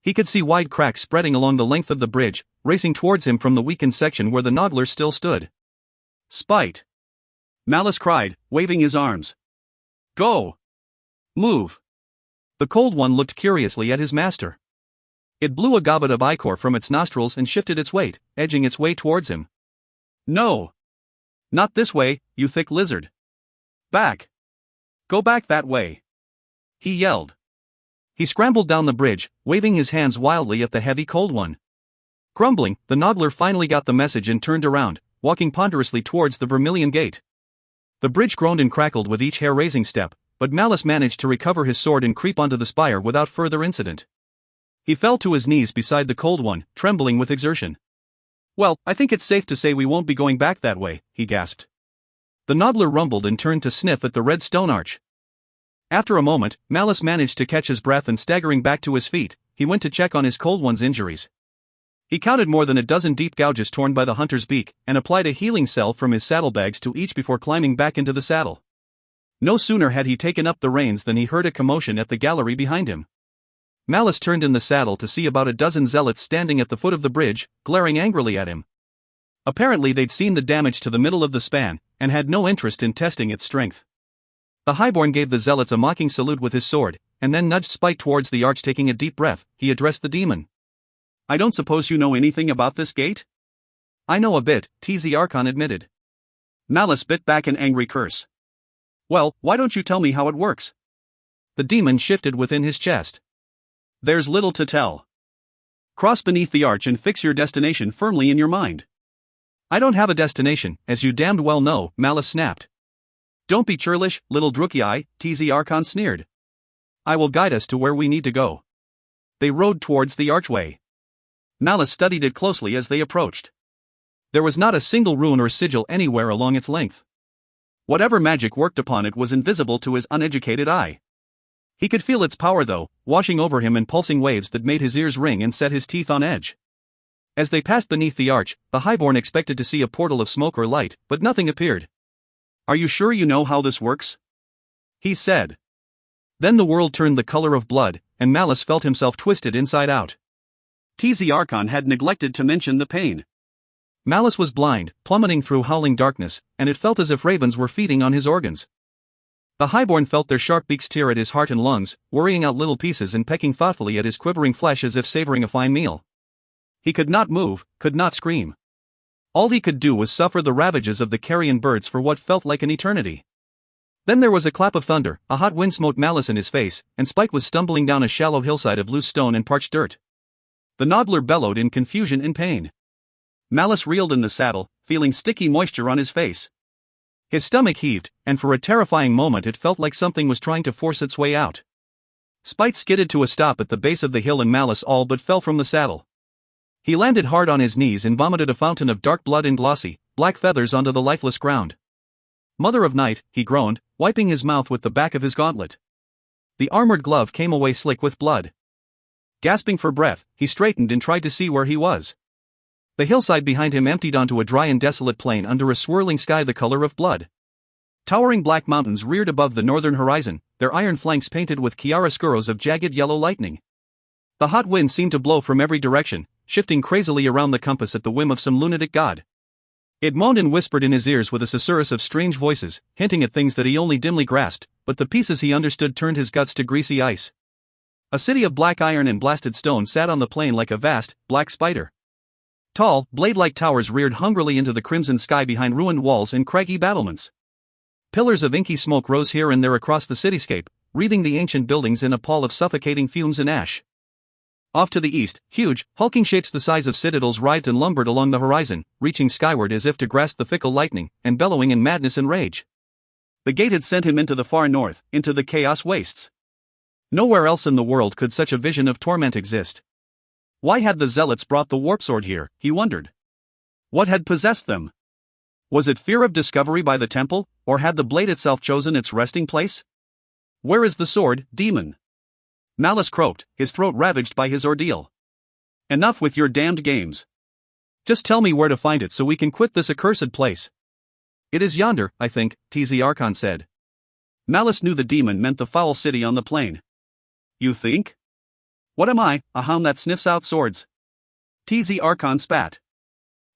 He could see wide cracks spreading along the length of the bridge, racing towards him from the weakened section where the noddler still stood. "Spite!" Malice cried, waving his arms. "Go! Move!" The cold one looked curiously at his master. It blew a gobbet of ichor from its nostrils and shifted its weight, edging its way towards him. "No! Not this way, you thick lizard! Back! Go back that way!" he yelled. He scrambled down the bridge, waving his hands wildly at the heavy cold one. Grumbling, the noddler finally got the message and turned around, walking ponderously towards the Vermilion Gate. The bridge groaned and crackled with each hair-raising step, but Malice managed to recover his sword and creep onto the spire without further incident. He fell to his knees beside the cold one, trembling with exertion. "Well, I think it's safe to say we won't be going back that way," he gasped. The noddler rumbled and turned to sniff at the red stone arch. After a moment, Malice managed to catch his breath and staggering back to his feet, he went to check on his cold one's injuries. He counted more than a dozen deep gouges torn by the hunter's beak, and applied a healing salve from his saddlebags to each before climbing back into the saddle. No sooner had he taken up the reins than he heard a commotion at the gallery behind him. Malice turned in the saddle to see about a dozen zealots standing at the foot of the bridge, glaring angrily at him. Apparently they'd seen the damage to the middle of the span, and had no interest in testing its strength. The highborn gave the zealots a mocking salute with his sword, and then nudged Spite towards the arch. Taking a deep breath, he addressed the demon. "I don't suppose you know anything about this gate?" "I know a bit," TZ Archon admitted. Malice bit back an angry curse. "Well, why don't you tell me how it works?" The demon shifted within his chest. "There's little to tell. Cross beneath the arch and fix your destination firmly in your mind." "I don't have a destination, as you damned well know," Malice snapped. "Don't be churlish, little Drookie," TZ Archon sneered. "I will guide us to where we need to go." They rode towards the archway. Malice studied it closely as they approached. There was not a single rune or sigil anywhere along its length. Whatever magic worked upon it was invisible to his uneducated eye. He could feel its power though, washing over him in pulsing waves that made his ears ring and set his teeth on edge. As they passed beneath the arch, the highborn expected to see a portal of smoke or light, but nothing appeared. "Are you sure you know how this works?" he said. Then the world turned the color of blood, and Malice felt himself twisted inside out. TZ Archon had neglected to mention the pain. Malice was blind, plummeting through howling darkness, and it felt as if ravens were feeding on his organs. The highborn felt their sharp beaks tear at his heart and lungs, worrying out little pieces and pecking thoughtfully at his quivering flesh as if savoring a fine meal. He could not move, could not scream. All he could do was suffer the ravages of the carrion birds for what felt like an eternity. Then there was a clap of thunder, a hot wind smote Malice in his face, and Spite was stumbling down a shallow hillside of loose stone and parched dirt. The noddler bellowed in confusion and pain. Malice reeled in the saddle, feeling sticky moisture on his face. His stomach heaved, and for a terrifying moment it felt like something was trying to force its way out. Spite skidded to a stop at the base of the hill and Malice all but fell from the saddle. He landed hard on his knees and vomited a fountain of dark blood and glossy, black feathers onto the lifeless ground. "Mother of Night," he groaned, wiping his mouth with the back of his gauntlet. The armored glove came away slick with blood. Gasping for breath, he straightened and tried to see where he was. The hillside behind him emptied onto a dry and desolate plain under a swirling sky the color of blood. Towering black mountains reared above the northern horizon, their iron flanks painted with chiaroscuros of jagged yellow lightning. The hot wind seemed to blow from every direction, shifting crazily around the compass at the whim of some lunatic god. It moaned and whispered in his ears with a susurrus of strange voices, hinting at things that he only dimly grasped, but the pieces he understood turned his guts to greasy ice. A city of black iron and blasted stone sat on the plain like a vast, black spider. Tall, blade-like towers reared hungrily into the crimson sky behind ruined walls and craggy battlements. Pillars of inky smoke rose here and there across the cityscape, wreathing the ancient buildings in a pall of suffocating fumes and ash. Off to the east, huge, hulking shapes the size of citadels writhed and lumbered along the horizon, reaching skyward as if to grasp the fickle lightning, and bellowing in madness and rage. The gate had sent him into the far north, into the chaos wastes. Nowhere else in the world could such a vision of torment exist. Why had the zealots brought the warp sword here, he wondered. What had possessed them? Was it fear of discovery by the temple, or had the blade itself chosen its resting place? "Where is the sword, demon?" Malice croaked, his throat ravaged by his ordeal. "Enough with your damned games. Just tell me where to find it so we can quit this accursed place." "It is yonder, I think," TZ Archon said. Malice knew the demon meant the foul city on the plain. "You think? What am I, a hound that sniffs out swords?" TZ Archon spat.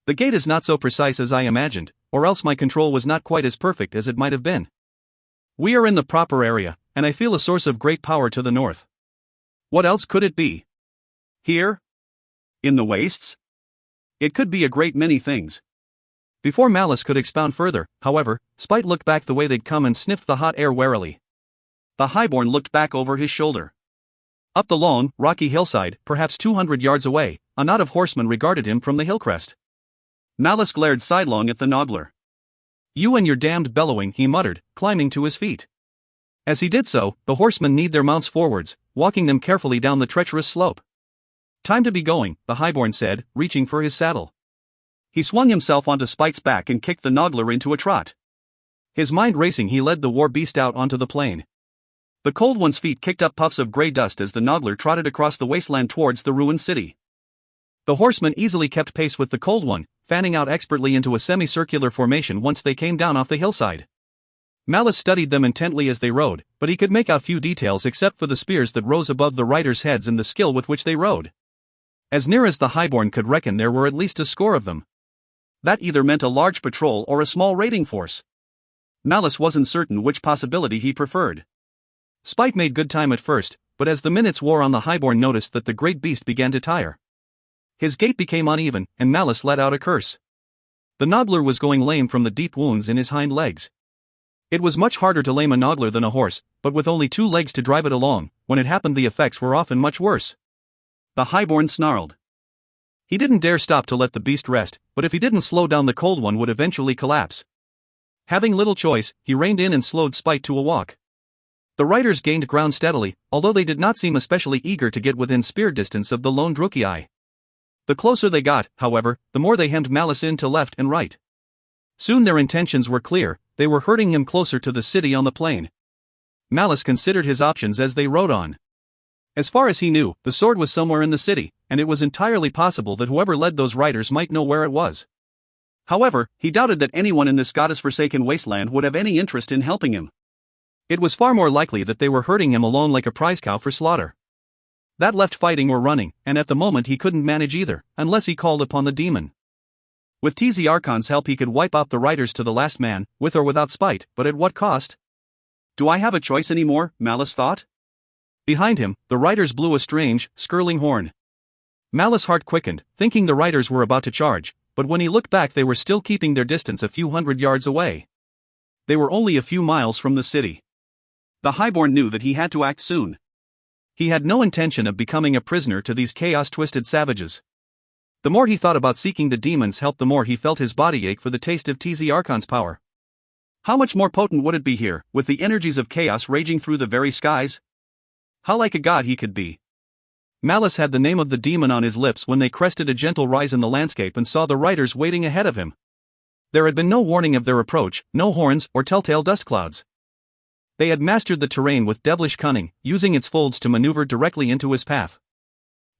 "The gate is not so precise as I imagined, or else my control was not quite as perfect as it might have been. We are in the proper area, and I feel a source of great power to the north. What else could it be? Here? In the wastes? It could be a great many things." Before Malice could expound further, however, Spite looked back the way they'd come and sniffed the hot air warily. The highborn looked back over his shoulder. Up the long, rocky hillside, perhaps 200 yards away, a knot of horsemen regarded him from the hill crest. Malice glared sidelong at the noggler. "You and your damned bellowing," he muttered, climbing to his feet. As he did so, the horsemen kneed their mounts forwards, walking them carefully down the treacherous slope. "Time to be going," the highborn said, reaching for his saddle. He swung himself onto Spite's back and kicked the noggler into a trot. His mind racing, he led the war beast out onto the plain. The cold one's feet kicked up puffs of gray dust as the noggler trotted across the wasteland towards the ruined city. The horseman easily kept pace with the cold one, fanning out expertly into a semicircular formation once they came down off the hillside. Malice studied them intently as they rode, but he could make out few details except for the spears that rose above the riders' heads and the skill with which they rode. As near as the highborn could reckon, there were at least a score of them. That either meant a large patrol or a small raiding force. Malice wasn't certain which possibility he preferred. Spite made good time at first, but as the minutes wore on, the highborn noticed that the great beast began to tire. His gait became uneven, and Malice let out a curse. The noggler was going lame from the deep wounds in his hind legs. It was much harder to lame a noggler than a horse, but with only 2 legs to drive it along, when it happened the effects were often much worse. The highborn snarled. He didn't dare stop to let the beast rest, but if he didn't slow down, the cold one would eventually collapse. Having little choice, he reined in and slowed Spite to a walk. The riders gained ground steadily, although they did not seem especially eager to get within spear distance of the lone Drukei. The closer they got, however, the more they hemmed Malice in to left and right. Soon their intentions were clear. They were herding him closer to the city on the plain. Malice considered his options as they rode on. As far as he knew, the sword was somewhere in the city, and it was entirely possible that whoever led those riders might know where it was. However, he doubted that anyone in this goddess-forsaken wasteland would have any interest in helping him. It was far more likely that they were herding him alone like a prize cow for slaughter. That left fighting or running, and at the moment he couldn't manage either, unless he called upon the demon. With TZ Archon's help he could wipe out the riders to the last man, with or without spite, but at what cost? Do I have a choice anymore? Malice thought. Behind him, the riders blew a strange, skirling horn. Malice's heart quickened, thinking the riders were about to charge, but when he looked back they were still keeping their distance a few hundred yards away. They were only a few miles from the city. The Highborn knew that he had to act soon. He had no intention of becoming a prisoner to these chaos-twisted savages. The more he thought about seeking the demon's help, the more he felt his body ache for the taste of TZ Archon's power. How much more potent would it be here, with the energies of chaos raging through the very skies? How like a god he could be. Malice had the name of the demon on his lips when they crested a gentle rise in the landscape and saw the riders waiting ahead of him. There had been no warning of their approach, no horns or telltale dust clouds. They had mastered the terrain with devilish cunning, using its folds to maneuver directly into his path.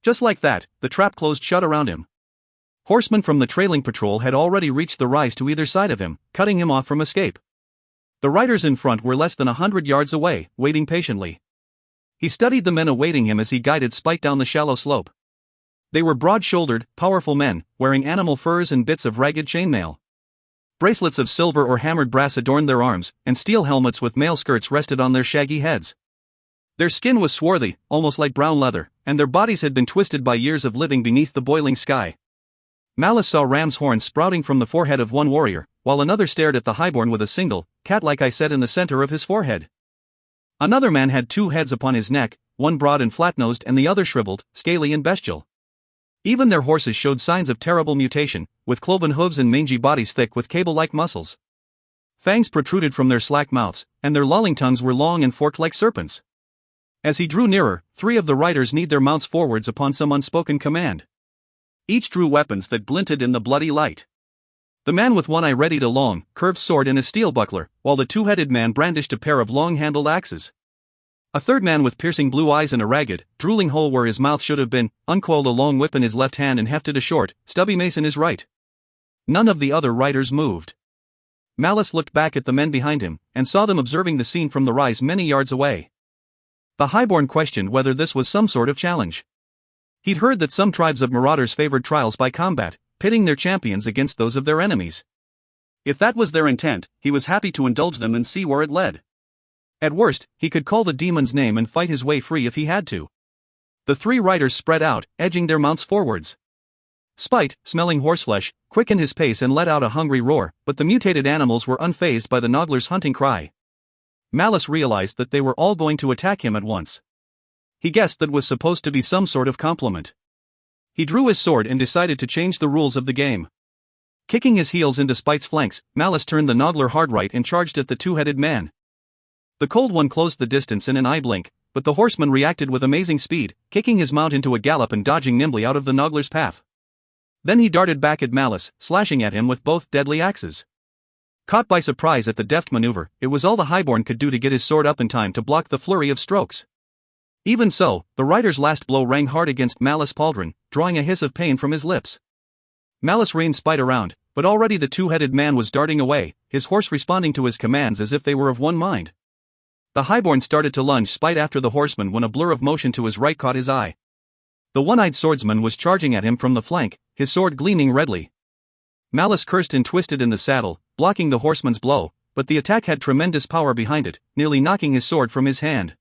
Just like that, the trap closed shut around him. Horsemen from the trailing patrol had already reached the rise to either side of him, cutting him off from escape. The riders in front were less than 100 yards away, waiting patiently. He studied the men awaiting him as he guided Spite down the shallow slope. They were broad-shouldered, powerful men, wearing animal furs and bits of ragged chainmail. Bracelets of silver or hammered brass adorned their arms, and steel helmets with mail skirts rested on their shaggy heads. Their skin was swarthy, almost like brown leather, and their bodies had been twisted by years of living beneath the boiling sky. Malice saw ram's horns sprouting from the forehead of one warrior, while another stared at the Highborn with a single, cat-like eye set in the center of his forehead. Another man had two heads upon his neck, one broad and flat-nosed and the other shriveled, scaly and bestial. Even their horses showed signs of terrible mutation, with cloven hooves and mangy bodies thick with cable-like muscles. Fangs protruded from their slack mouths, and their lolling tongues were long and forked like serpents. As he drew nearer, three of the riders kneed their mounts forwards upon some unspoken command. Each drew weapons that glinted in the bloody light. The man with one eye readied a long, curved sword and a steel buckler, while the two-headed man brandished a pair of long-handled axes. A third man with piercing blue eyes and a ragged, drooling hole where his mouth should have been, uncoiled a long whip in his left hand and hefted a short, stubby mace in his right. None of the other riders moved. Malice looked back at the men behind him, and saw them observing the scene from the rise many yards away. The Highborn questioned whether this was some sort of challenge. He'd heard that some tribes of marauders favored trials by combat, pitting their champions against those of their enemies. If that was their intent, he was happy to indulge them and see where it led. At worst, he could call the demon's name and fight his way free if he had to. The three riders spread out, edging their mounts forwards. Spite, smelling horseflesh, quickened his pace and let out a hungry roar, but the mutated animals were unfazed by the Noggler's hunting cry. Malice realized that they were all going to attack him at once. He guessed that was supposed to be some sort of compliment. He drew his sword and decided to change the rules of the game. Kicking his heels into Spite's flanks, Malice turned the Noggler hard right and charged at the two-headed man. The cold one closed the distance in an eye blink, but the horseman reacted with amazing speed, kicking his mount into a gallop and dodging nimbly out of the Noggler's path. Then he darted back at Malice, slashing at him with both deadly axes. Caught by surprise at the deft maneuver, it was all the Highborn could do to get his sword up in time to block the flurry of strokes. Even so, the rider's last blow rang hard against Malice's pauldron, drawing a hiss of pain from his lips. Malice reined Spite around, but already the two-headed man was darting away, his horse responding to his commands as if they were of one mind. The Highborn started to lunge Spite after the horseman when a blur of motion to his right caught his eye. The one-eyed swordsman was charging at him from the flank, his sword gleaming redly. Malice cursed and twisted in the saddle, blocking the horseman's blow, but the attack had tremendous power behind it, nearly knocking his sword from his hand.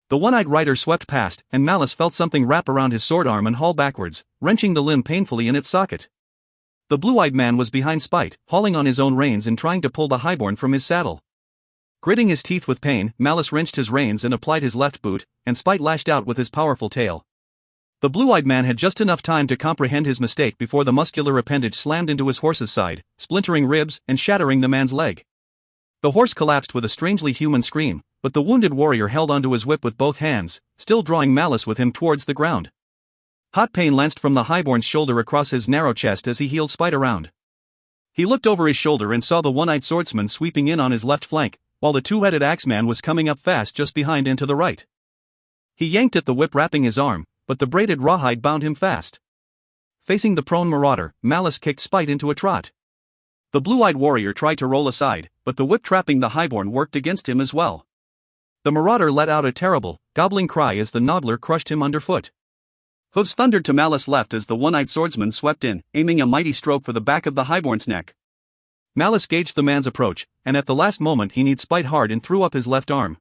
The one-eyed rider swept past, and Malice felt something wrap around his sword arm and haul backwards, wrenching the limb painfully in its socket. The blue-eyed man was behind Spite, hauling on his own reins and trying to pull the Highborn from his saddle. Gritting his teeth with pain, Malice wrenched his reins and applied his left boot, and Spite lashed out with his powerful tail. The blue-eyed man had just enough time to comprehend his mistake before the muscular appendage slammed into his horse's side, splintering ribs and shattering the man's leg. The horse collapsed with a strangely human scream, but the wounded warrior held onto his whip with both hands, still drawing Malice with him towards the ground. Hot pain lanced from the Highborn's shoulder across his narrow chest as he heeled Spite around. He looked over his shoulder and saw the one-eyed swordsman sweeping in on his left flank, while the two-headed axeman was coming up fast just behind and to the right. He yanked at the whip wrapping his arm, but the braided rawhide bound him fast. Facing the prone marauder, Malice kicked Spite into a trot. The blue-eyed warrior tried to roll aside, but the whip trapping the highborn worked against him as well. The marauder let out a terrible, gobbling cry as the noddler crushed him underfoot. Hooves thundered to Malice left as the one-eyed swordsman swept in, aiming a mighty stroke for the back of the highborn's neck. Malice gauged the man's approach, and at the last moment he kneed Spite hard and threw up his left arm.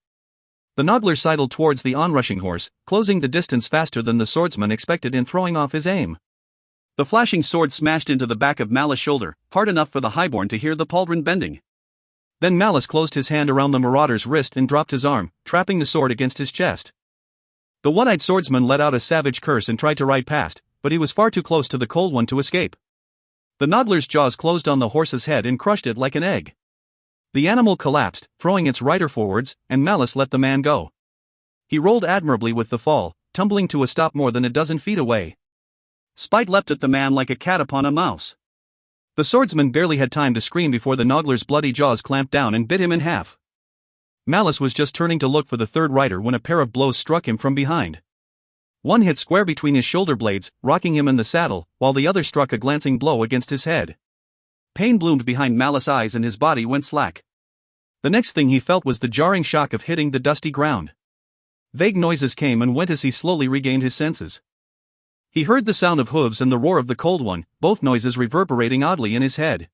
The noddler sidled towards the onrushing horse, closing the distance faster than the swordsman expected in throwing off his aim. The flashing sword smashed into the back of Malice's shoulder, hard enough for the highborn to hear the pauldron bending. Then Malice closed his hand around the marauder's wrist and dropped his arm, trapping the sword against his chest. The one-eyed swordsman let out a savage curse and tried to ride past, but he was far too close to the cold one to escape. The noddler's jaws closed on the horse's head and crushed it like an egg. The animal collapsed, throwing its rider forwards, and Malice let the man go. He rolled admirably with the fall, tumbling to a stop more than a dozen feet away. Spite leapt at the man like a cat upon a mouse. The swordsman barely had time to scream before the noddler's bloody jaws clamped down and bit him in half. Malice was just turning to look for the third rider when a pair of blows struck him from behind. One hit square between his shoulder blades, rocking him in the saddle, while the other struck a glancing blow against his head. Pain bloomed behind Malice's eyes and his body went slack. The next thing he felt was the jarring shock of hitting the dusty ground. Vague noises came and went as he slowly regained his senses. He heard the sound of hooves and the roar of the cold one, both noises reverberating oddly in his head.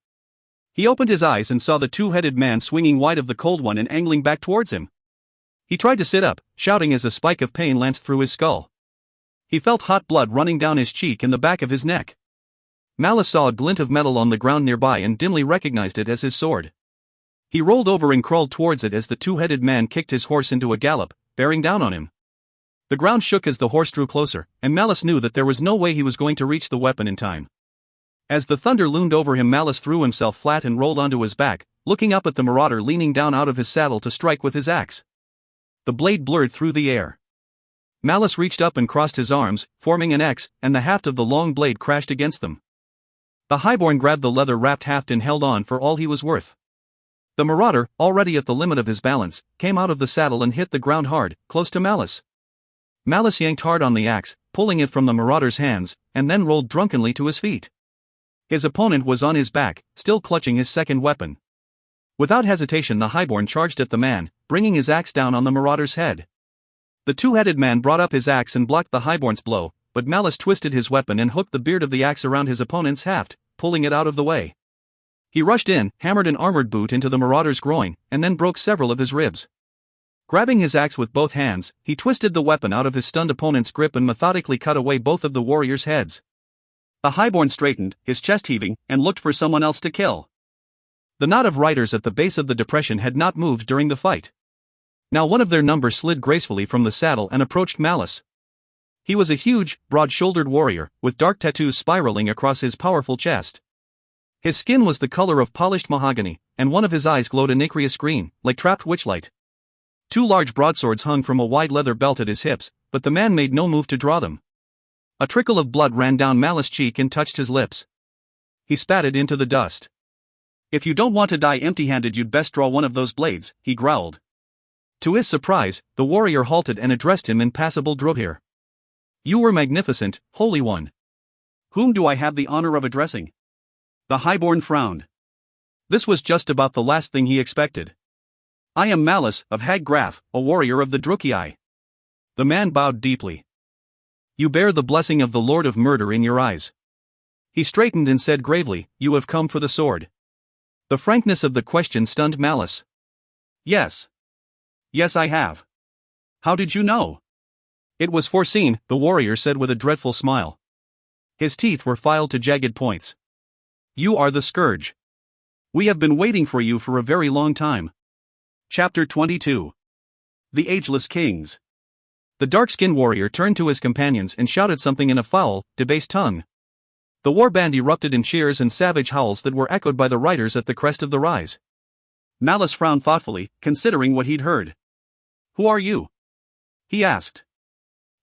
He opened his eyes and saw the two-headed man swinging wide of the cold one and angling back towards him. He tried to sit up, shouting as a spike of pain lanced through his skull. He felt hot blood running down his cheek and the back of his neck. Malice saw a glint of metal on the ground nearby and dimly recognized it as his sword. He rolled over and crawled towards it as the two-headed man kicked his horse into a gallop, bearing down on him. The ground shook as the horse drew closer, and Malice knew that there was no way he was going to reach the weapon in time. As the thunder loomed over him, Malice threw himself flat and rolled onto his back, looking up at the marauder leaning down out of his saddle to strike with his axe. The blade blurred through the air. Malice reached up and crossed his arms, forming an X, and the haft of the long blade crashed against them. The highborn grabbed the leather-wrapped haft and held on for all he was worth. The marauder, already at the limit of his balance, came out of the saddle and hit the ground hard, close to Malice. Malice yanked hard on the axe, pulling it from the marauder's hands, and then rolled drunkenly to his feet. His opponent was on his back, still clutching his second weapon. Without hesitation, the highborn charged at the man, bringing his axe down on the marauder's head. The two-headed man brought up his axe and blocked the highborn's blow, but Malice twisted his weapon and hooked the beard of the axe around his opponent's haft, pulling it out of the way. He rushed in, hammered an armored boot into the marauder's groin, and then broke several of his ribs. Grabbing his axe with both hands, he twisted the weapon out of his stunned opponent's grip and methodically cut away both of the warrior's heads. The highborn straightened, his chest heaving, and looked for someone else to kill. The knot of riders at the base of the depression had not moved during the fight. Now one of their number slid gracefully from the saddle and approached Malice. He was a huge, broad-shouldered warrior, with dark tattoos spiraling across his powerful chest. His skin was the color of polished mahogany, and one of his eyes glowed a nacreous green, like trapped witchlight. Two large broadswords hung from a wide leather belt at his hips, but the man made no move to draw them. A trickle of blood ran down Malice's cheek and touched his lips. He spat it into the dust. "If you don't want to die empty-handed, you'd best draw one of those blades," he growled. To his surprise, the warrior halted and addressed him in passable Droghir. "You were magnificent, Holy One." "Whom do I have the honor of addressing?" The highborn frowned. This was just about the last thing he expected. "I am Malice, of Hag Graf, a warrior of the Druchii." The man bowed deeply. "You bear the blessing of the Lord of Murder in your eyes." He straightened and said gravely, "You have come for the sword." The frankness of the question stunned Malice. "Yes. Yes, I have." "How did you know?" "It was foreseen," the warrior said with a dreadful smile. His teeth were filed to jagged points. "You are the scourge. We have been waiting for you for a very long time." Chapter 22. The Ageless Kings. The dark-skinned warrior turned to his companions and shouted something in a foul, debased tongue. The war band erupted in cheers and savage howls that were echoed by the riders at the crest of the rise. Malice frowned thoughtfully, considering what he'd heard. "Who are you?" he asked.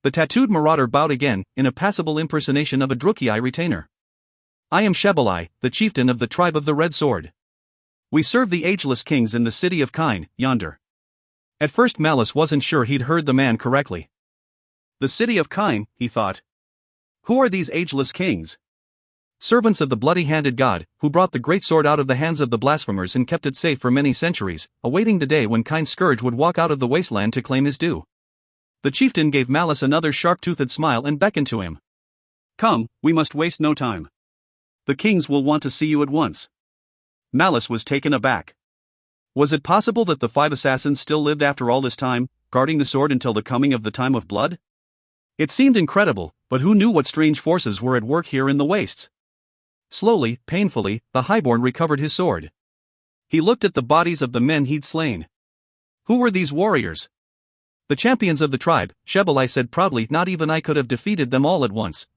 The tattooed marauder bowed again, in a passable impersonation of a Druchii retainer. "I am Shebalai, the chieftain of the tribe of the Red Sword." We serve the ageless kings in the city of Kine, yonder. At first Malice wasn't sure he'd heard the man correctly. The city of Kine, he thought. Who are these ageless kings? Servants of the bloody-handed god, who brought the great sword out of the hands of the blasphemers and kept it safe for many centuries, awaiting the day when Kine's scourge would walk out of the wasteland to claim his due. The chieftain gave Malice another sharp-toothed smile and beckoned to him. Come, we must waste no time. The kings will want to see you at once. Malice was taken aback. Was it possible that the 5 assassins still lived after all this time, guarding the sword until the coming of the time of blood? It seemed incredible, but who knew what strange forces were at work here in the wastes? Slowly, painfully, the highborn recovered his sword. He looked at the bodies of the men he'd slain. Who were these warriors? The champions of the tribe, Shebelai said proudly. Not even I could have defeated them all at once.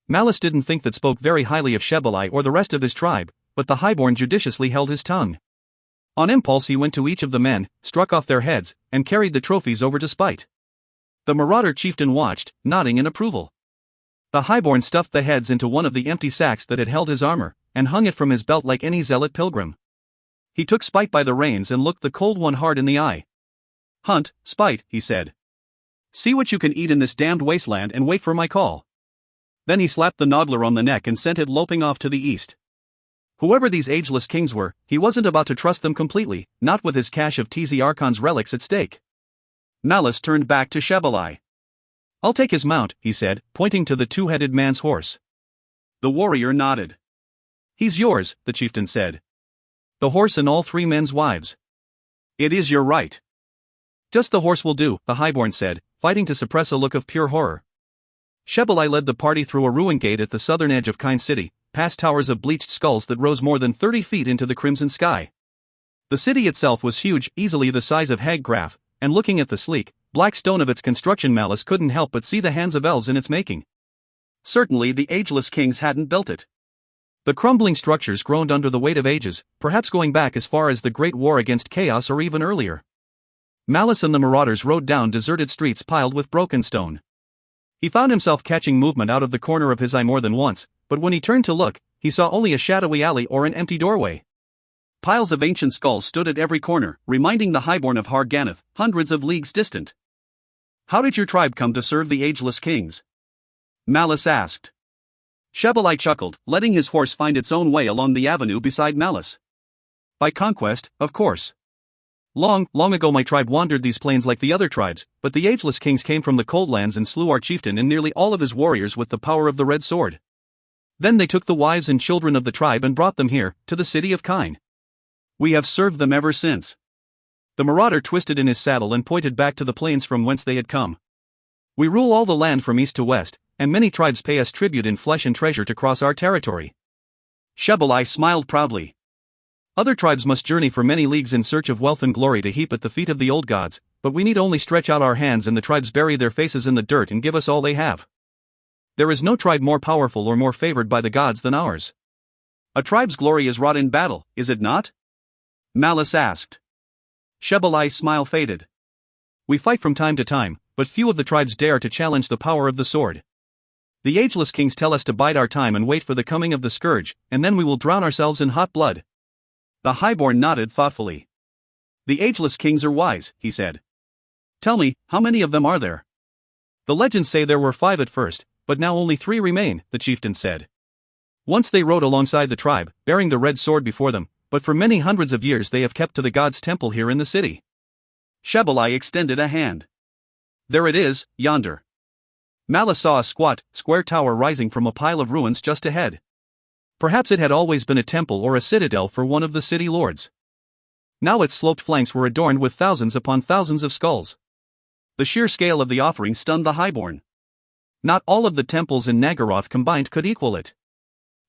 Malice didn't think that spoke very highly of Shebelai or the rest of his tribe, but the highborn judiciously held his tongue. On impulse he went to each of the men, struck off their heads, and carried the trophies over to Spite. The marauder chieftain watched, nodding in approval. The highborn stuffed the heads into one of the empty sacks that had held his armor, and hung it from his belt like any zealot pilgrim. He took Spite by the reins and looked the cold one hard in the eye. Hunt, Spite, he said. See what you can eat in this damned wasteland and wait for my call. Then he slapped the noggler on the neck and sent it loping off to the east. Whoever these ageless kings were, he wasn't about to trust them completely, not with his cache of TZ Archon's relics at stake. Malice turned back to Shebelai. I'll take his mount, he said, pointing to the 2-headed man's horse. The warrior nodded. He's yours, the chieftain said. The horse and all 3 men's wives. It is your right. Just the horse will do, the highborn said, fighting to suppress a look of pure horror. Shebelai led the party through a ruined gate at the southern edge of Kine City, past towers of bleached skulls that rose more than 30 feet into the crimson sky. The city itself was huge, easily the size of Haggraf, and looking at the sleek, black stone of its construction, Malice couldn't help but see the hands of elves in its making. Certainly the ageless kings hadn't built it. The crumbling structures groaned under the weight of ages, perhaps going back as far as the Great War against Chaos or even earlier. Malice and the marauders rode down deserted streets piled with broken stone. He found himself catching movement out of the corner of his eye more than once, but when he turned to look, he saw only a shadowy alley or an empty doorway. Piles of ancient skulls stood at every corner, reminding the highborn of Harganeth, hundreds of leagues distant. How did your tribe come to serve the ageless kings? Malice asked. Shebelai chuckled, letting his horse find its own way along the avenue beside Malice. By conquest, of course. Long ago my tribe wandered these plains like the other tribes, but the ageless kings came from the cold lands and slew our chieftain and nearly all of his warriors with the power of the red sword. Then they took the wives and children of the tribe and brought them here, to the city of Kine. We have served them ever since. The marauder twisted in his saddle and pointed back to the plains from whence they had come. We rule all the land from east to west, and many tribes pay us tribute in flesh and treasure to cross our territory. Shebelai smiled proudly. Other tribes must journey for many leagues in search of wealth and glory to heap at the feet of the old gods, but we need only stretch out our hands and the tribes bury their faces in the dirt and give us all they have. There is no tribe more powerful or more favored by the gods than ours. A tribe's glory is wrought in battle, is it not? Malice asked. Shebelai's smile faded. We fight from time to time, but few of the tribes dare to challenge the power of the sword. The ageless kings tell us to bide our time and wait for the coming of the scourge, and then we will drown ourselves in hot blood. The highborn nodded thoughtfully. The ageless kings are wise, he said. Tell me, how many of them are there? The legends say there were 5 at first, but now only 3 remain, the chieftain said. Once they rode alongside the tribe, bearing the red sword before them, but for many hundreds of years they have kept to the god's temple here in the city. Shebelai extended a hand. There it is, yonder. Malice saw a squat, square tower rising from a pile of ruins just ahead. Perhaps it had always been a temple or a citadel for one of the city lords. Now its sloped flanks were adorned with thousands upon thousands of skulls. The sheer scale of the offering stunned the highborn. Not all of the temples in Nagaroth combined could equal it.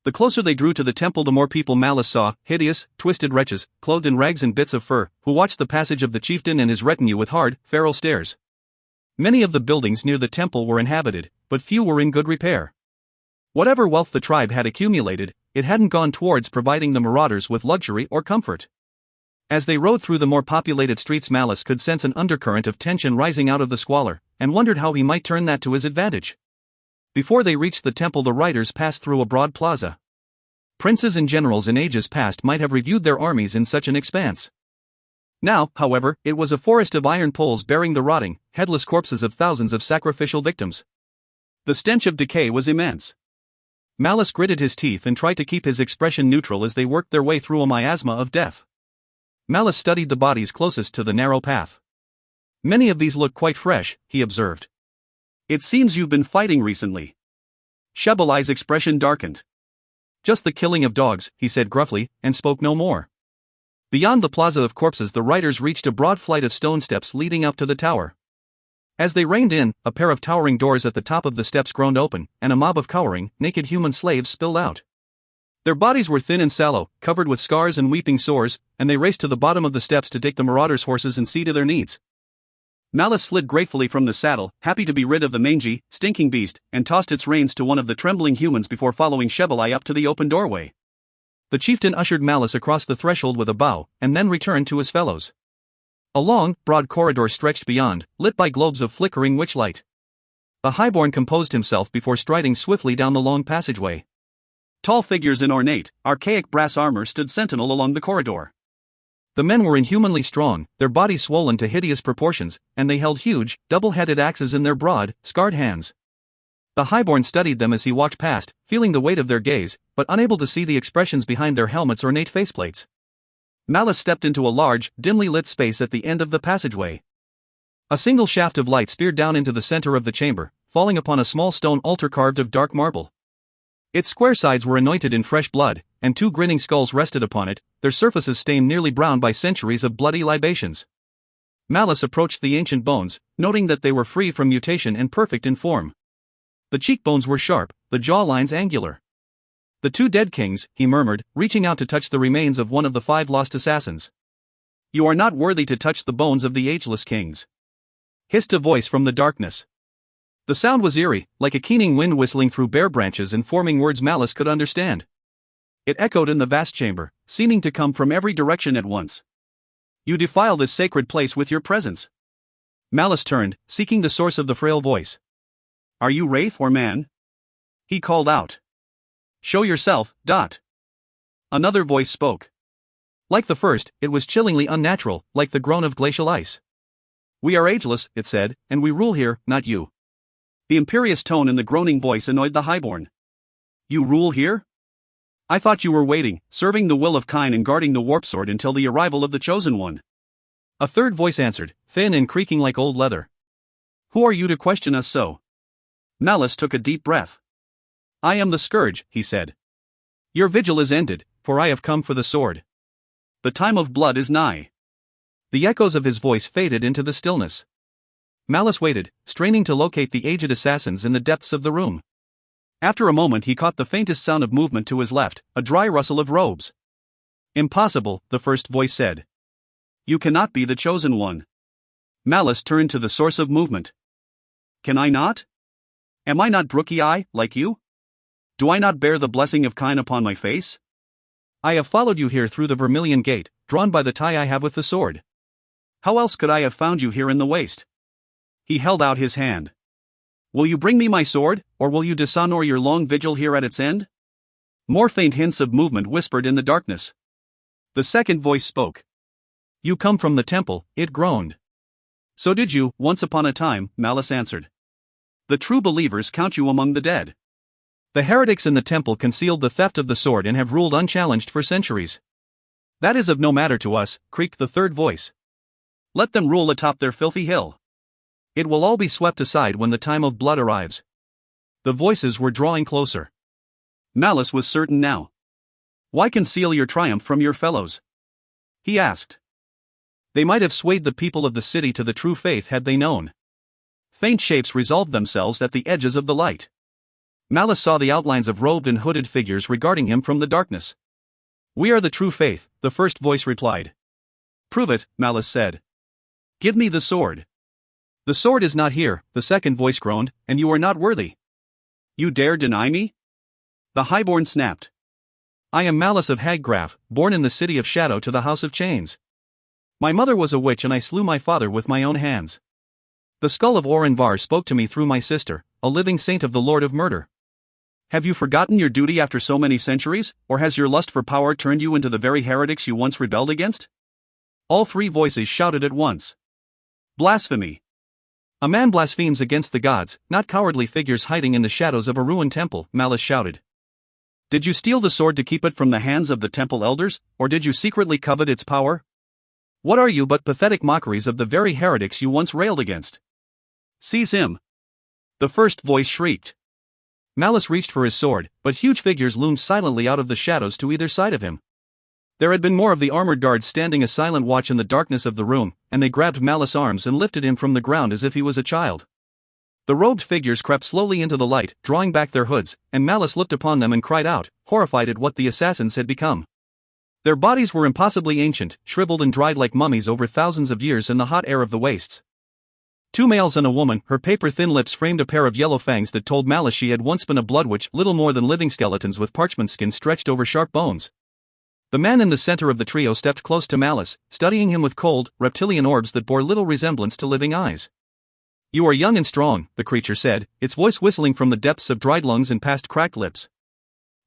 The closer they drew to the temple, the more people Malice saw, hideous, twisted wretches, clothed in rags and bits of fur, who watched the passage of the chieftain and his retinue with hard, feral stares. Many of the buildings near the temple were inhabited, but few were in good repair. Whatever wealth the tribe had accumulated, it hadn't gone towards providing the marauders with luxury or comfort. As they rode through the more populated streets, Malice could sense an undercurrent of tension rising out of the squalor, and wondered how he might turn that to his advantage. Before they reached the temple, the riders passed through a broad plaza. Princes and generals in ages past might have reviewed their armies in such an expanse. Now, however, it was a forest of iron poles bearing the rotting, headless corpses of thousands of sacrificial victims. The stench of decay was immense. Malice gritted his teeth and tried to keep his expression neutral as they worked their way through a miasma of death. Malice studied the bodies closest to the narrow path. Many of these look quite fresh, he observed. It seems you've been fighting recently. Shebalai's expression darkened. Just the killing of dogs, he said gruffly, and spoke no more. Beyond the plaza of corpses the riders reached a broad flight of stone steps leading up to the tower. As they reined in, a pair of towering doors at the top of the steps groaned open, and a mob of cowering, naked human slaves spilled out. Their bodies were thin and sallow, covered with scars and weeping sores, and they raced to the bottom of the steps to take the marauders' horses and see to their needs. Malice slid gratefully from the saddle, happy to be rid of the mangy, stinking beast, and tossed its reins to one of the trembling humans before following Shebalai up to the open doorway. The chieftain ushered Malice across the threshold with a bow, and then returned to his fellows. A long, broad corridor stretched beyond, lit by globes of flickering witchlight. The highborn composed himself before striding swiftly down the long passageway. Tall figures in ornate, archaic brass armor stood sentinel along the corridor. The men were inhumanly strong, their bodies swollen to hideous proportions, and they held huge, double-headed axes in their broad, scarred hands. The highborn studied them as he walked past, feeling the weight of their gaze, but unable to see the expressions behind their helmets' ornate faceplates. Malice stepped into a large, dimly lit space at the end of the passageway. A single shaft of light speared down into the center of the chamber, falling upon a small stone altar carved of dark marble. Its square sides were anointed in fresh blood, and two grinning skulls rested upon it, their surfaces stained nearly brown by centuries of bloody libations. Malice approached the ancient bones, noting that they were free from mutation and perfect in form. The cheekbones were sharp, the jawlines angular. "The two dead kings," he murmured, reaching out to touch the remains of one of the 5 lost assassins. "You are not worthy to touch the bones of the ageless kings," hissed a voice from the darkness. The sound was eerie, like a keening wind whistling through bare branches and forming words Malice could understand. It echoed in the vast chamber, seeming to come from every direction at once. "You defile this sacred place with your presence." Malice turned, seeking the source of the frail voice. "Are you wraith or man?" he called out. "Show yourself, Dot." Another voice spoke. Like the first, it was chillingly unnatural, like the groan of glacial ice. "We are ageless," it said, "and we rule here, not you." The imperious tone in the groaning voice annoyed the highborn. "You rule here? I thought you were waiting, serving the will of Kine and guarding the warp sword until the arrival of the Chosen One." A third voice answered, thin and creaking like old leather. "Who are you to question us so?" Malice took a deep breath. "I am the Scourge," he said. "Your vigil is ended, for I have come for the sword. The time of blood is nigh." The echoes of his voice faded into the stillness. Malice waited, straining to locate the aged assassins in the depths of the room. After a moment he caught the faintest sound of movement to his left, a dry rustle of robes. "Impossible," the first voice said. "You cannot be the Chosen One." Malice turned to the source of movement. "Can I not? Am I not Brookie-eye, like you? Do I not bear the blessing of Kine upon my face?" "I have followed you here through the Vermilion Gate, drawn by the tie I have with the sword." "How else could I have found you here in the waste?" He held out his hand. "Will you bring me my sword, or will you dishonor your long vigil here at its end?" More faint hints of movement whispered in the darkness. The second voice spoke. "You come from the temple," it groaned. "So did you, once upon a time," Malice answered. "The true believers count you among the dead." "The heretics in the temple concealed the theft of the sword and have ruled unchallenged for centuries." "That is of no matter to us," creaked the third voice. "Let them rule atop their filthy hill. It will all be swept aside when the time of blood arrives." The voices were drawing closer. Malice was certain now. "Why conceal your triumph from your fellows?" he asked. They might have swayed the people of the city to the true faith had they known. Faint shapes resolved themselves at the edges of the light. Malice saw the outlines of robed and hooded figures regarding him from the darkness. "We are the true faith," the first voice replied. "Prove it," Malice said. "Give me the sword." "The sword is not here," the second voice groaned, "and you are not worthy." "You dare deny me?" The highborn snapped. "I am Malice of Haggraf, born in the city of Shadow to the House of Chains. My mother was a witch and I slew my father with my own hands. The skull of Orenvar spoke to me through my sister, a living saint of the Lord of Murder. Have you forgotten your duty after so many centuries, or has your lust for power turned you into the very heretics you once rebelled against? All three voices shouted at once. Blasphemy! A man blasphemes against the gods, not cowardly figures hiding in the shadows of a ruined temple, Malice shouted. Did you steal the sword to keep it from the hands of the temple elders, or did you secretly covet its power? What are you but pathetic mockeries of the very heretics you once railed against? Seize him! The first voice shrieked. Malice reached for his sword, but huge figures loomed silently out of the shadows to either side of him. There had been more of the armored guards standing a silent watch in the darkness of the room, and they grabbed Malice's arms and lifted him from the ground as if he was a child. The robed figures crept slowly into the light, drawing back their hoods, and Malice looked upon them and cried out, horrified at what the assassins had become. Their bodies were impossibly ancient, shriveled and dried like mummies over thousands of years in the hot air of the wastes. Two males and a woman, her paper-thin lips framed a pair of yellow fangs that told Malice she had once been a blood witch, little more than living skeletons with parchment skin stretched over sharp bones. The man in the center of the trio stepped close to Malice, studying him with cold, reptilian orbs that bore little resemblance to living eyes. You are young and strong, the creature said, its voice whistling from the depths of dried lungs and past cracked lips.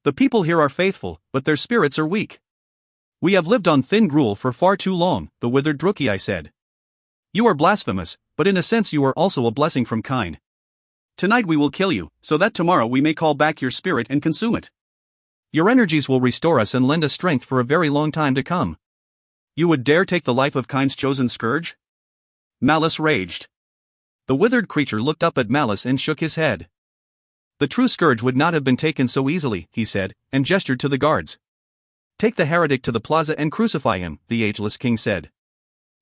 The people here are faithful, but their spirits are weak. We have lived on thin gruel for far too long, the withered Druki said. You are blasphemous, but in a sense you are also a blessing from kind. Tonight we will kill you, so that tomorrow we may call back your spirit and consume it. Your energies will restore us and lend us strength for a very long time to come. You would dare take the life of kind's chosen scourge? Malice raged. The withered creature looked up at Malice and shook his head. The true scourge would not have been taken so easily, he said, and gestured to the guards. Take the heretic to the plaza and crucify him, the ageless king said.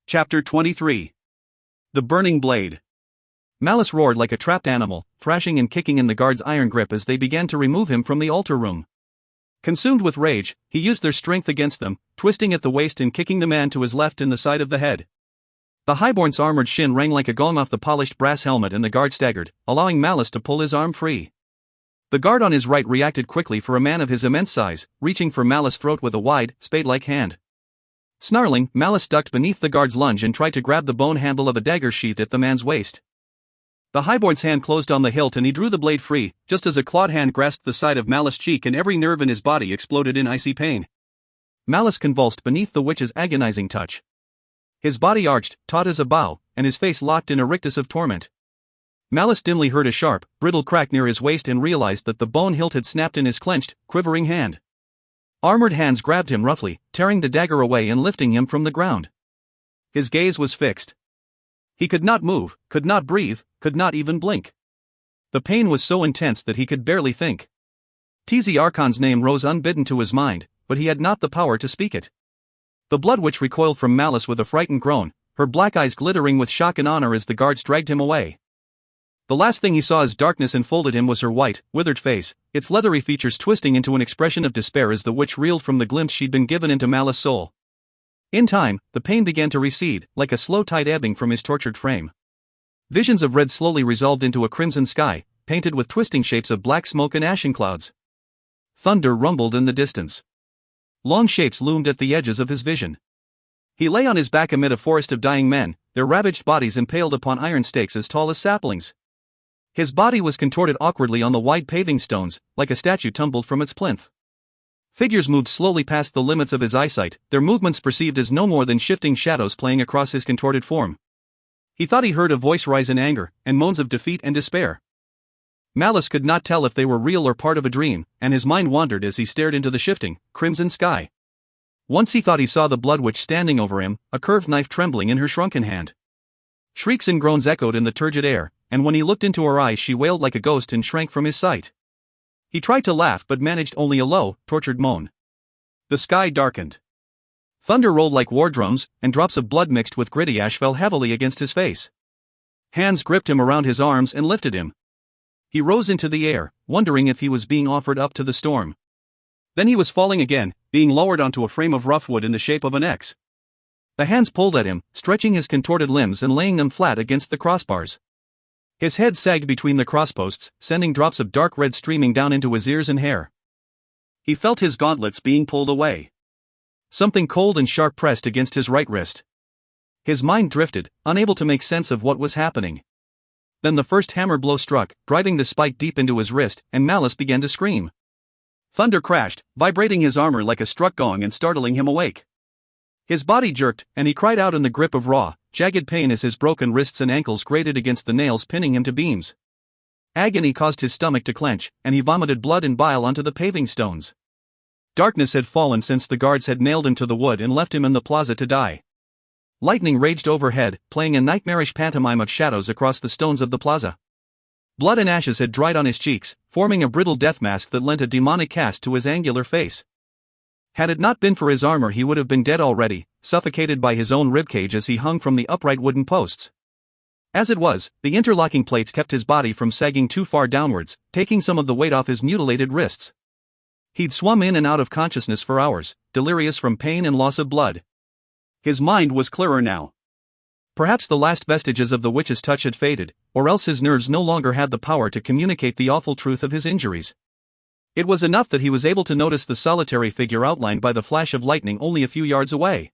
Chapter 23. The Burning Blade. Malice roared like a trapped animal, thrashing and kicking in the guards' iron grip as they began to remove him from the altar room. Consumed with rage, he used their strength against them, twisting at the waist and kicking the man to his left in the side of the head. The highborn's armored shin rang like a gong off the polished brass helmet and the guard staggered, allowing Malice to pull his arm free. The guard on his right reacted quickly for a man of his immense size, reaching for Malice's throat with a wide, spade-like hand. Snarling, Malice ducked beneath the guard's lunge and tried to grab the bone handle of a dagger sheathed at the man's waist. The highborn's hand closed on the hilt and he drew the blade free, just as a clawed hand grasped the side of Malice's cheek and every nerve in his body exploded in icy pain. Malice convulsed beneath the witch's agonizing touch. His body arched, taut as a bow, and his face locked in a rictus of torment. Malice dimly heard a sharp, brittle crack near his waist and realized that the bone hilt had snapped in his clenched, quivering hand. Armored hands grabbed him roughly, tearing the dagger away and lifting him from the ground. His gaze was fixed. He could not move, could not breathe, could not even blink. The pain was so intense that he could barely think. Tizi Archon's name rose unbidden to his mind, but he had not the power to speak it. The blood witch recoiled from Malice with a frightened groan, her black eyes glittering with shock and honor as the guards dragged him away. The last thing he saw as darkness enfolded him was her white, withered face, its leathery features twisting into an expression of despair as the witch reeled from the glimpse she'd been given into Malice's soul. In time, the pain began to recede, like a slow tide ebbing from his tortured frame. Visions of red slowly resolved into a crimson sky, painted with twisting shapes of black smoke and ashen clouds. Thunder rumbled in the distance. Long shapes loomed at the edges of his vision. He lay on his back amid a forest of dying men, their ravaged bodies impaled upon iron stakes as tall as saplings. His body was contorted awkwardly on the wide paving stones, like a statue tumbled from its plinth. Figures moved slowly past the limits of his eyesight, their movements perceived as no more than shifting shadows playing across his contorted form. He thought he heard a voice rise in anger, and moans of defeat and despair. Malice could not tell if they were real or part of a dream, and his mind wandered as he stared into the shifting, crimson sky. Once he thought he saw the blood witch standing over him, a curved knife trembling in her shrunken hand. Shrieks and groans echoed in the turgid air, and when he looked into her eyes she wailed like a ghost and shrank from his sight. He tried to laugh but managed only a low, tortured moan. The sky darkened. Thunder rolled like war drums, and drops of blood mixed with gritty ash fell heavily against his face. Hands gripped him around his arms and lifted him. He rose into the air, wondering if he was being offered up to the storm. Then he was falling again, being lowered onto a frame of rough wood in the shape of an X. The hands pulled at him, stretching his contorted limbs and laying them flat against the crossbars. His head sagged between the crossposts, sending drops of dark red streaming down into his ears and hair. He felt his gauntlets being pulled away. Something cold and sharp pressed against his right wrist. His mind drifted, unable to make sense of what was happening. Then the first hammer blow struck, driving the spike deep into his wrist, and Malice began to scream. Thunder crashed, vibrating his armor like a struck gong and startling him awake. His body jerked, and he cried out in the grip of raw, jagged pain as his broken wrists and ankles grated against the nails pinning him to beams. Agony caused his stomach to clench, and he vomited blood and bile onto the paving stones. Darkness had fallen since the guards had nailed him to the wood and left him in the plaza to die. Lightning raged overhead, playing a nightmarish pantomime of shadows across the stones of the plaza. Blood and ashes had dried on his cheeks, forming a brittle death mask that lent a demonic cast to his angular face. Had it not been for his armor, he would have been dead already, suffocated by his own ribcage as he hung from the upright wooden posts. As it was, the interlocking plates kept his body from sagging too far downwards, taking some of the weight off his mutilated wrists. He'd swum in and out of consciousness for hours, delirious from pain and loss of blood. His mind was clearer now. Perhaps the last vestiges of the witch's touch had faded, or else his nerves no longer had the power to communicate the awful truth of his injuries. It was enough that he was able to notice the solitary figure outlined by the flash of lightning only a few yards away.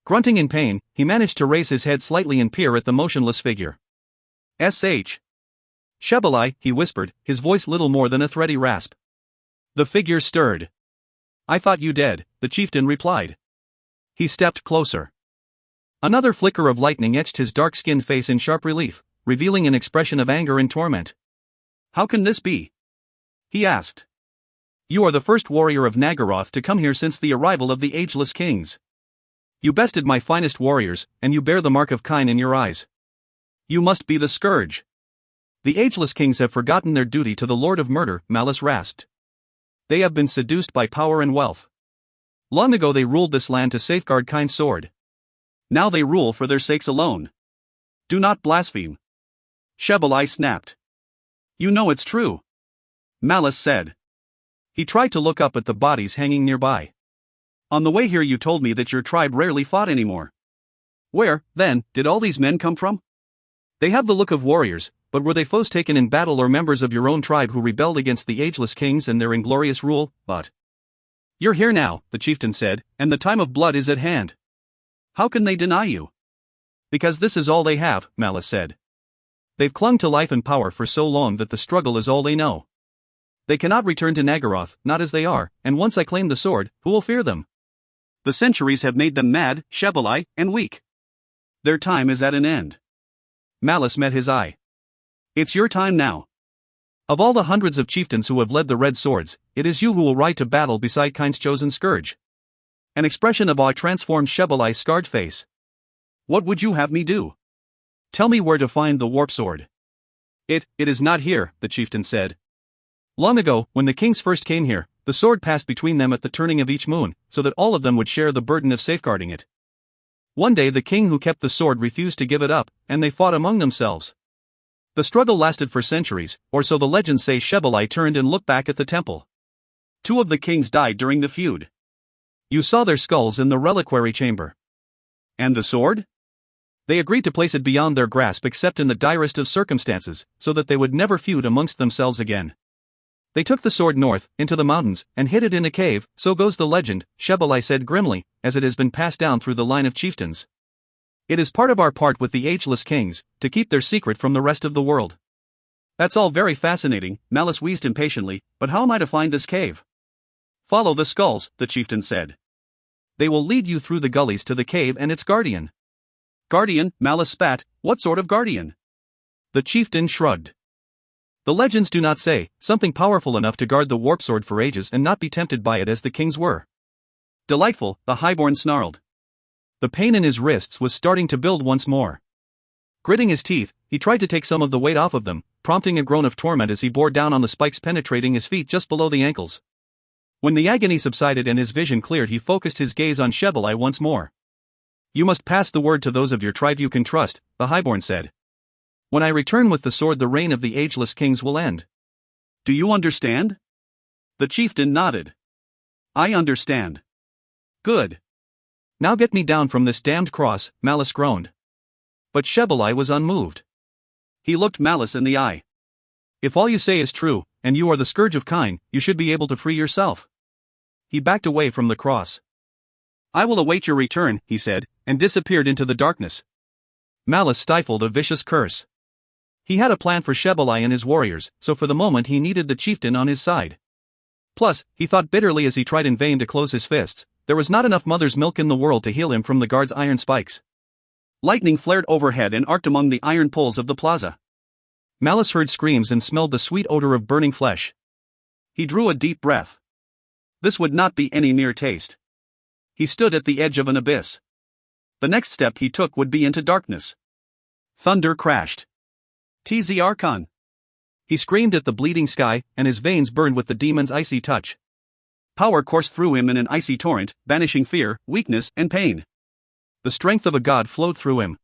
Grunting in pain, he managed to raise his head slightly and peer at the motionless figure. "S.H. Shebelai," he whispered, his voice little more than a thready rasp. The figure stirred. "I thought you dead," the chieftain replied. He stepped closer. Another flicker of lightning etched his dark-skinned face in sharp relief, revealing an expression of anger and torment. "How can this be?" he asked. "You are the first warrior of Nagaroth to come here since the arrival of the ageless kings. You bested my finest warriors, and you bear the mark of Kine in your eyes. You must be the scourge." "The ageless kings have forgotten their duty to the Lord of Murder," Malice rasped. "They have been seduced by power and wealth. Long ago they ruled this land to safeguard Kine's sword. Now they rule for their sakes alone. Do not blaspheme." Shebelai snapped. "You know it's true," Malice said. He tried to look up at the bodies hanging nearby. "On the way here you told me that your tribe rarely fought anymore. Where, then, did all these men come from? They have the look of warriors, but were they foes taken in battle or members of your own tribe who rebelled against the ageless kings and their inglorious rule? But you're here now," the chieftain said, "and the time of blood is at hand. How can they deny you?" "Because this is all they have," Malice said. "They've clung to life and power for so long that the struggle is all they know. They cannot return to Nagaroth, not as they are, and once I claim the sword, who will fear them? The centuries have made them mad, Shebelai, and weak. Their time is at an end." Malice met his eye. "It's your time now. Of all the hundreds of chieftains who have led the Red Swords, it is you who will ride to battle beside Kine's chosen scourge." An expression of awe transformed Shebelai's scarred face. "What would you have me do? Tell me where to find the warp sword." It is not here," the chieftain said. "Long ago, when the kings first came here, the sword passed between them at the turning of each moon, so that all of them would share the burden of safeguarding it. One day the king who kept the sword refused to give it up, and they fought among themselves. The struggle lasted for centuries, or so the legends say." Shebelai turned and looked back at the temple. "Two of the kings died during the feud. You saw their skulls in the reliquary chamber. And the sword? They agreed to place it beyond their grasp except in the direst of circumstances, so that they would never feud amongst themselves again. They took the sword north, into the mountains, and hid it in a cave, so goes the legend," Shebelai said grimly, "as it has been passed down through the line of chieftains. It is part of our part with the ageless kings, to keep their secret from the rest of the world." "That's all very fascinating," Malice wheezed impatiently, "but how am I to find this cave?" "Follow the skulls," the chieftain said. "They will lead you through the gullies to the cave and its guardian." "Guardian?" Malice spat. "What sort of guardian?" The chieftain shrugged. "The legends do not say. Something powerful enough to guard the warp sword for ages and not be tempted by it as the kings were." "Delightful," the highborn snarled. The pain in his wrists was starting to build once more. Gritting his teeth, he tried to take some of the weight off of them, prompting a groan of torment as he bore down on the spikes penetrating his feet just below the ankles. When the agony subsided and his vision cleared, he focused his gaze on Shebelai once more. "You must pass the word to those of your tribe you can trust," the highborn said. "When I return with the sword, the reign of the ageless kings will end." "Do you understand?" The chieftain nodded. "I understand." "Good. Now get me down from this damned cross," Malice groaned. But Shebelai was unmoved. He looked Malice in the eye. "If all you say is true, and you are the scourge of Kine, you should be able to free yourself." He backed away from the cross. "I will await your return," he said, and disappeared into the darkness. Malice stifled a vicious curse. He had a plan for Shebalai and his warriors, so for the moment he needed the chieftain on his side. Plus, he thought bitterly as he tried in vain to close his fists, there was not enough mother's milk in the world to heal him from the guard's iron spikes. Lightning flared overhead and arced among the iron poles of the plaza. Malice heard screams and smelled the sweet odor of burning flesh. He drew a deep breath. This would not be any mere taste. He stood at the edge of an abyss. The next step he took would be into darkness. Thunder crashed. "Tz Archon!" He screamed at the bleeding sky, and his veins burned with the demon's icy touch. Power coursed through him in an icy torrent, banishing fear, weakness, and pain. The strength of a god flowed through him.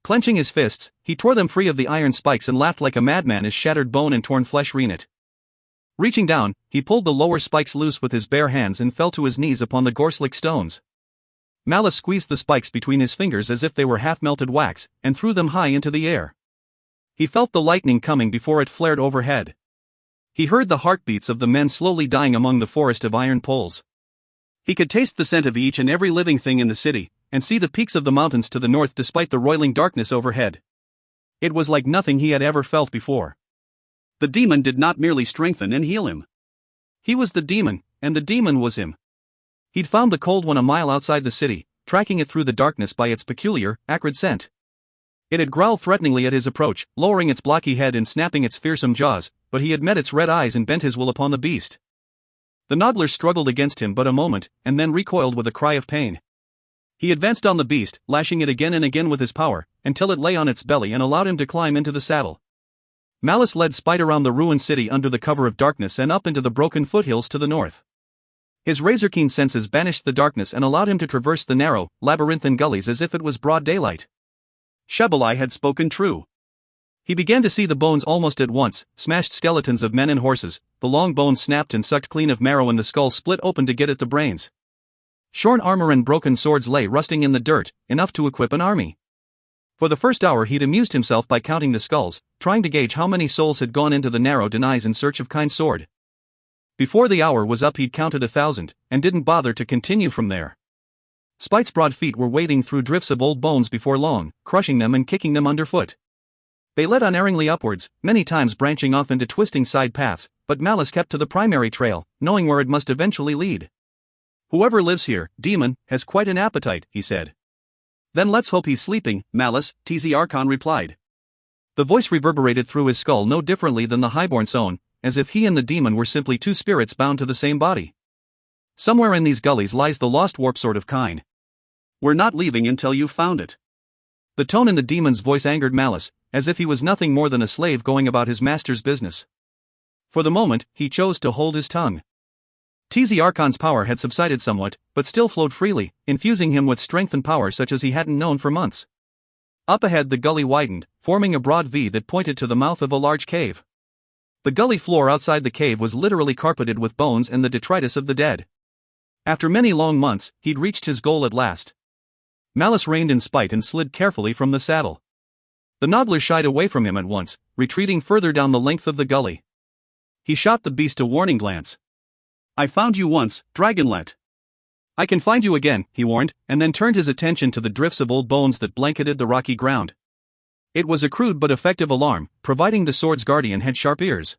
Clenching his fists, he tore them free of the iron spikes and laughed like a madman as shattered bone and torn flesh rent it. Reaching down, he pulled the lower spikes loose with his bare hands and fell to his knees upon the gore-slick stones. Malice squeezed the spikes between his fingers as if they were half-melted wax, and threw them high into the air. He felt the lightning coming before it flared overhead. He heard the heartbeats of the men slowly dying among the forest of iron poles. He could taste the scent of each and every living thing in the city, and see the peaks of the mountains to the north despite the roiling darkness overhead. It was like nothing he had ever felt before. The demon did not merely strengthen and heal him. He was the demon, and the demon was him. He'd found the cold one a mile outside the city, tracking it through the darkness by its peculiar, acrid scent. It had growled threateningly at his approach, lowering its blocky head and snapping its fearsome jaws, but he had met its red eyes and bent his will upon the beast. The Noddler struggled against him but a moment, and then recoiled with a cry of pain. He advanced on the beast, lashing it again and again with his power, until it lay on its belly and allowed him to climb into the saddle. Malice led Spite around the ruined city under the cover of darkness and up into the broken foothills to the north. His razor-keen senses banished the darkness and allowed him to traverse the narrow, labyrinthine gullies as if it was broad daylight. Shebalai had spoken true. He began to see the bones almost at once, smashed skeletons of men and horses, the long bones snapped and sucked clean of marrow and the skull split open to get at the brains. Shorn armor and broken swords lay rusting in the dirt, enough to equip an army. For the first hour he'd amused himself by counting the skulls, trying to gauge how many souls had gone into the narrow denies in search of kind sword. Before the hour was up he'd counted 1,000, and didn't bother to continue from there. Spite's broad feet were wading through drifts of old bones before long, crushing them and kicking them underfoot. They led unerringly upwards, many times branching off into twisting side paths, but Malice kept to the primary trail, knowing where it must eventually lead. "Whoever lives here, demon, has quite an appetite," he said. "Then let's hope he's sleeping, Malice," Tz Archon replied. The voice reverberated through his skull no differently than the Highborn's own, as if he and the demon were simply two spirits bound to the same body. "Somewhere in these gullies lies the lost warp sword of Kine. We're not leaving until you've found it." The tone in the demon's voice angered Malice, as if he was nothing more than a slave going about his master's business. For the moment, he chose to hold his tongue. Tz Archon's power had subsided somewhat, but still flowed freely, infusing him with strength and power such as he hadn't known for months. Up ahead the gully widened, forming a broad V that pointed to the mouth of a large cave. The gully floor outside the cave was literally carpeted with bones and the detritus of the dead. After many long months, he'd reached his goal at last. Malice reined in Spite and slid carefully from the saddle. The Noddler shied away from him at once, retreating further down the length of the gully. He shot the beast a warning glance. "I found you once, Dragonlet. I can find you again," he warned, and then turned his attention to the drifts of old bones that blanketed the rocky ground. It was a crude but effective alarm, providing the sword's guardian had sharp ears.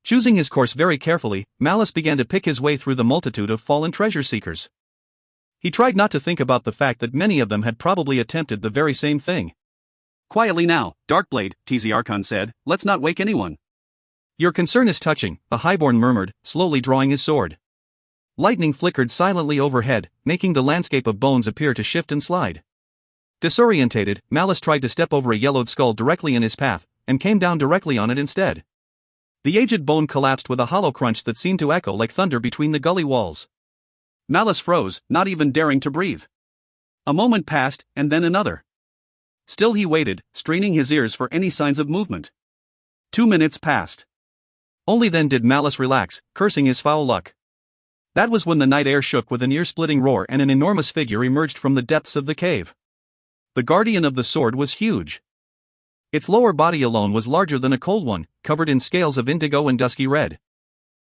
Choosing his course very carefully, Malice began to pick his way through the multitude of fallen treasure-seekers. He tried not to think about the fact that many of them had probably attempted the very same thing. "Quietly now, Darkblade," Tz Archon said, "let's not wake anyone." "Your concern is touching," the Highborn murmured, slowly drawing his sword. Lightning flickered silently overhead, making the landscape of bones appear to shift and slide. Disorientated, Malice tried to step over a yellowed skull directly in his path, and came down directly on it instead. The aged bone collapsed with a hollow crunch that seemed to echo like thunder between the gully walls. Malice froze, not even daring to breathe. A moment passed, and then another. Still he waited, straining his ears for any signs of movement. 2 minutes passed. Only then did Malice relax, cursing his foul luck. That was when the night air shook with an ear-splitting roar and an enormous figure emerged from the depths of the cave. The guardian of the sword was huge. Its lower body alone was larger than a cold one, covered in scales of indigo and dusky red.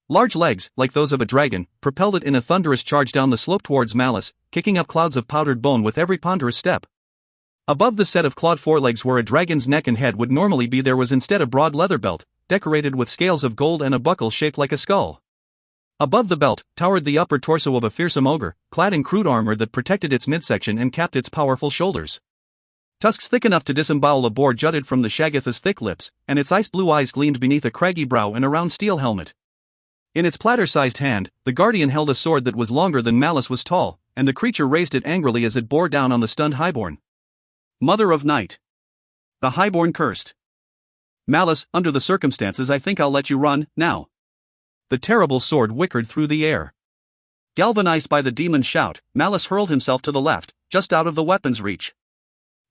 Large legs, like those of a dragon, propelled it in a thunderous charge down the slope towards Malice, kicking up clouds of powdered bone with every ponderous step. Above the set of clawed forelegs where a dragon's neck and head would normally be there was instead a broad leather belt, decorated with scales of gold and a buckle shaped like a skull. Above the belt towered the upper torso of a fearsome ogre, clad in crude armor that protected its midsection and capped its powerful shoulders. Tusks thick enough to disembowel a boar jutted from the Shaggoth's thick lips, and its ice-blue eyes gleamed beneath a craggy brow and a round steel helmet. In its platter-sized hand, the guardian held a sword that was longer than Malice was tall, and the creature raised it angrily as it bore down on the stunned highborn. Mother of Night. The highborn cursed. Malice, under the circumstances I think I'll let you run, now. The terrible sword whickered through the air. Galvanized by the demon's shout, Malice hurled himself to the left, just out of the weapon's reach.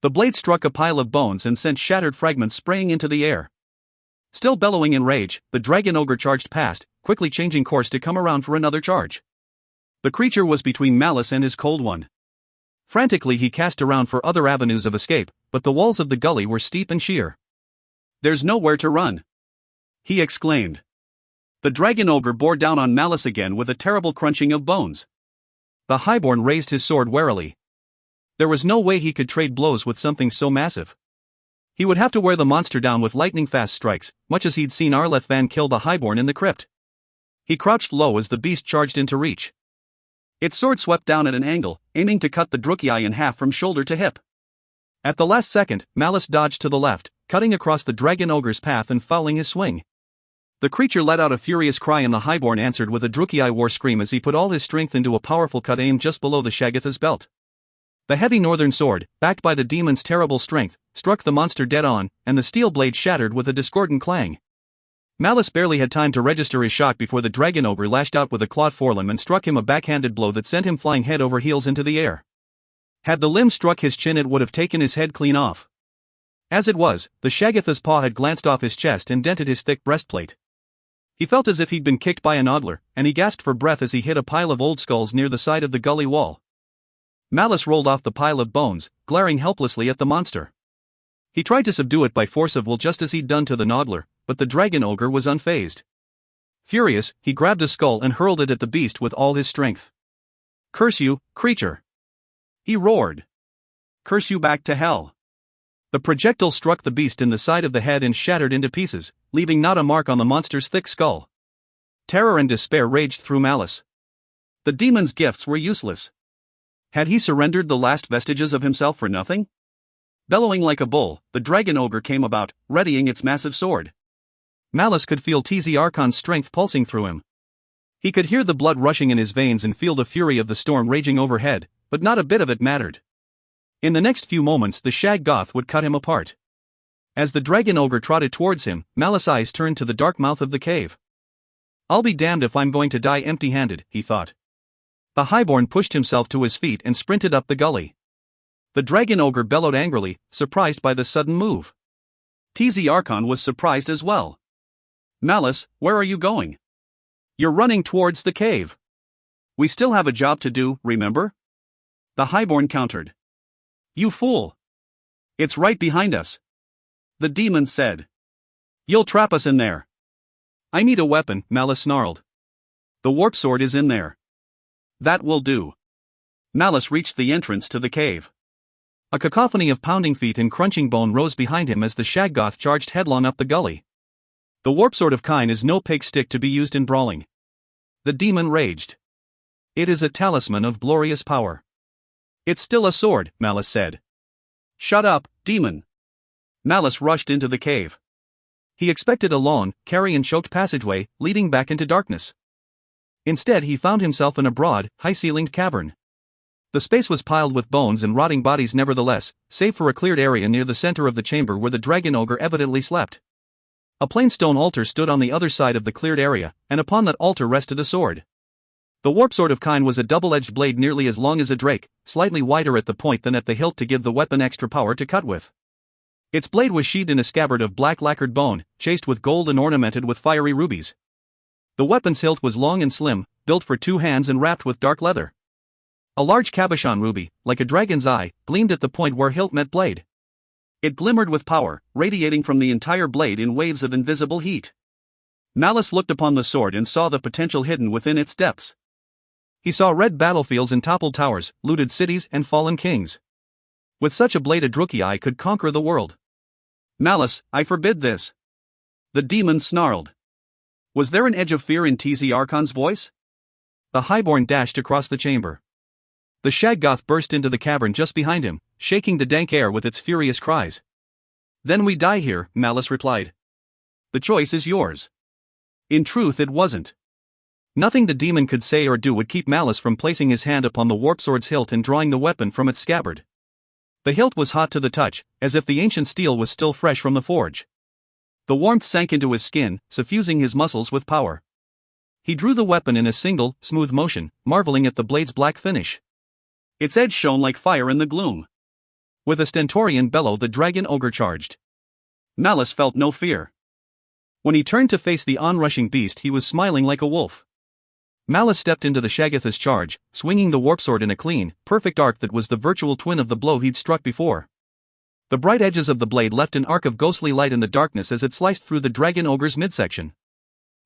The blade struck a pile of bones and sent shattered fragments spraying into the air. Still bellowing in rage, the dragon ogre charged past, quickly changing course to come around for another charge. The creature was between Malice and his cold one. Frantically he cast around for other avenues of escape, but the walls of the gully were steep and sheer. "There's nowhere to run!" he exclaimed. The dragon ogre bore down on Malice again with a terrible crunching of bones. The highborn raised his sword warily. There was no way he could trade blows with something so massive. He would have to wear the monster down with lightning-fast strikes, much as he'd seen Arleth Van kill the highborn in the crypt. He crouched low as the beast charged into reach. Its sword swept down at an angle, aiming to cut the Druchii in half from shoulder to hip. At the last second, Malice dodged to the left, cutting across the dragon ogre's path and fouling his swing. The creature let out a furious cry and the highborn answered with a Druchii war scream as he put all his strength into a powerful cut aimed just below the Shaggoth's belt. The heavy northern sword, backed by the demon's terrible strength, struck the monster dead on, and the steel blade shattered with a discordant clang. Malice barely had time to register his shot before the dragon ogre lashed out with a clawed forelimb and struck him a backhanded blow that sent him flying head over heels into the air. Had the limb struck his chin it would have taken his head clean off. As it was, the Shaggoth's paw had glanced off his chest and dented his thick breastplate. He felt as if he'd been kicked by an oddler, and he gasped for breath as he hit a pile of old skulls near the side of the gully wall. Malice rolled off the pile of bones, glaring helplessly at the monster. He tried to subdue it by force of will just as he'd done to the Noddler, but the dragon ogre was unfazed. Furious, he grabbed a skull and hurled it at the beast with all his strength. "Curse you, creature!" he roared. "Curse you back to hell!" The projectile struck the beast in the side of the head and shattered into pieces, leaving not a mark on the monster's thick skull. Terror and despair raged through Malice. The demon's gifts were useless. Had he surrendered the last vestiges of himself for nothing? Bellowing like a bull, the dragon ogre came about, readying its massive sword. Malice could feel TZ Archon's strength pulsing through him. He could hear the blood rushing in his veins and feel the fury of the storm raging overhead, but not a bit of it mattered. In the next few moments the Shaggoth would cut him apart. As the dragon ogre trotted towards him, Malice's eyes turned to the dark mouth of the cave. "I'll be damned if I'm going to die empty-handed," he thought. The highborn pushed himself to his feet and sprinted up the gully. The dragon ogre bellowed angrily, surprised by the sudden move. TZ Archon was surprised as well. "Malice, where are you going?" "You're running towards the cave." "We still have a job to do, remember?" The highborn countered. "You fool! It's right behind us," the demon said. "You'll trap us in there." "I need a weapon," Malice snarled. "The warp sword is in there." "That will do." Malice reached the entrance to the cave. A cacophony of pounding feet and crunching bone rose behind him as the Shaggoth charged headlong up the gully. "The warp sword of Kine is no pig stick to be used in brawling," the demon raged. "It is a talisman of glorious power." "It's still a sword," Malice said. "Shut up, demon." Malice rushed into the cave. He expected a long, carrion-choked passageway, leading back into darkness. Instead he found himself in a broad, high-ceilinged cavern. The space was piled with bones and rotting bodies nevertheless, save for a cleared area near the center of the chamber where the dragon ogre evidently slept. A plain stone altar stood on the other side of the cleared area, and upon that altar rested a sword. The warp sword of Kine was a double-edged blade nearly as long as a drake, slightly wider at the point than at the hilt to give the weapon extra power to cut with. Its blade was sheathed in a scabbard of black lacquered bone, chased with gold and ornamented with fiery rubies. The weapon's hilt was long and slim, built for 2 hands and wrapped with dark leather. A large cabochon ruby, like a dragon's eye, gleamed at the point where hilt met blade. It glimmered with power, radiating from the entire blade in waves of invisible heat. Malice looked upon the sword and saw the potential hidden within its depths. He saw red battlefields and toppled towers, looted cities and fallen kings. With such a blade a Druchii could conquer the world. Malice, I forbid this. The demon snarled. Was there an edge of fear in TZ Archon's voice? The highborn dashed across the chamber. The Shaggoth burst into the cavern just behind him, shaking the dank air with its furious cries. Then we die here, Malice replied. The choice is yours. In truth, it wasn't. Nothing the demon could say or do would keep Malice from placing his hand upon the warp sword's hilt and drawing the weapon from its scabbard. The hilt was hot to the touch, as if the ancient steel was still fresh from the forge. The warmth sank into his skin, suffusing his muscles with power. He drew the weapon in a single, smooth motion, marveling at the blade's black finish. Its edge shone like fire in the gloom. With a stentorian bellow, the dragon ogre charged. Malice felt no fear. When he turned to face the onrushing beast, he was smiling like a wolf. Malice stepped into the Shaggoth's charge, swinging the warp sword in a clean, perfect arc that was the virtual twin of the blow he'd struck before. The bright edges of the blade left an arc of ghostly light in the darkness as it sliced through the dragon ogre's midsection.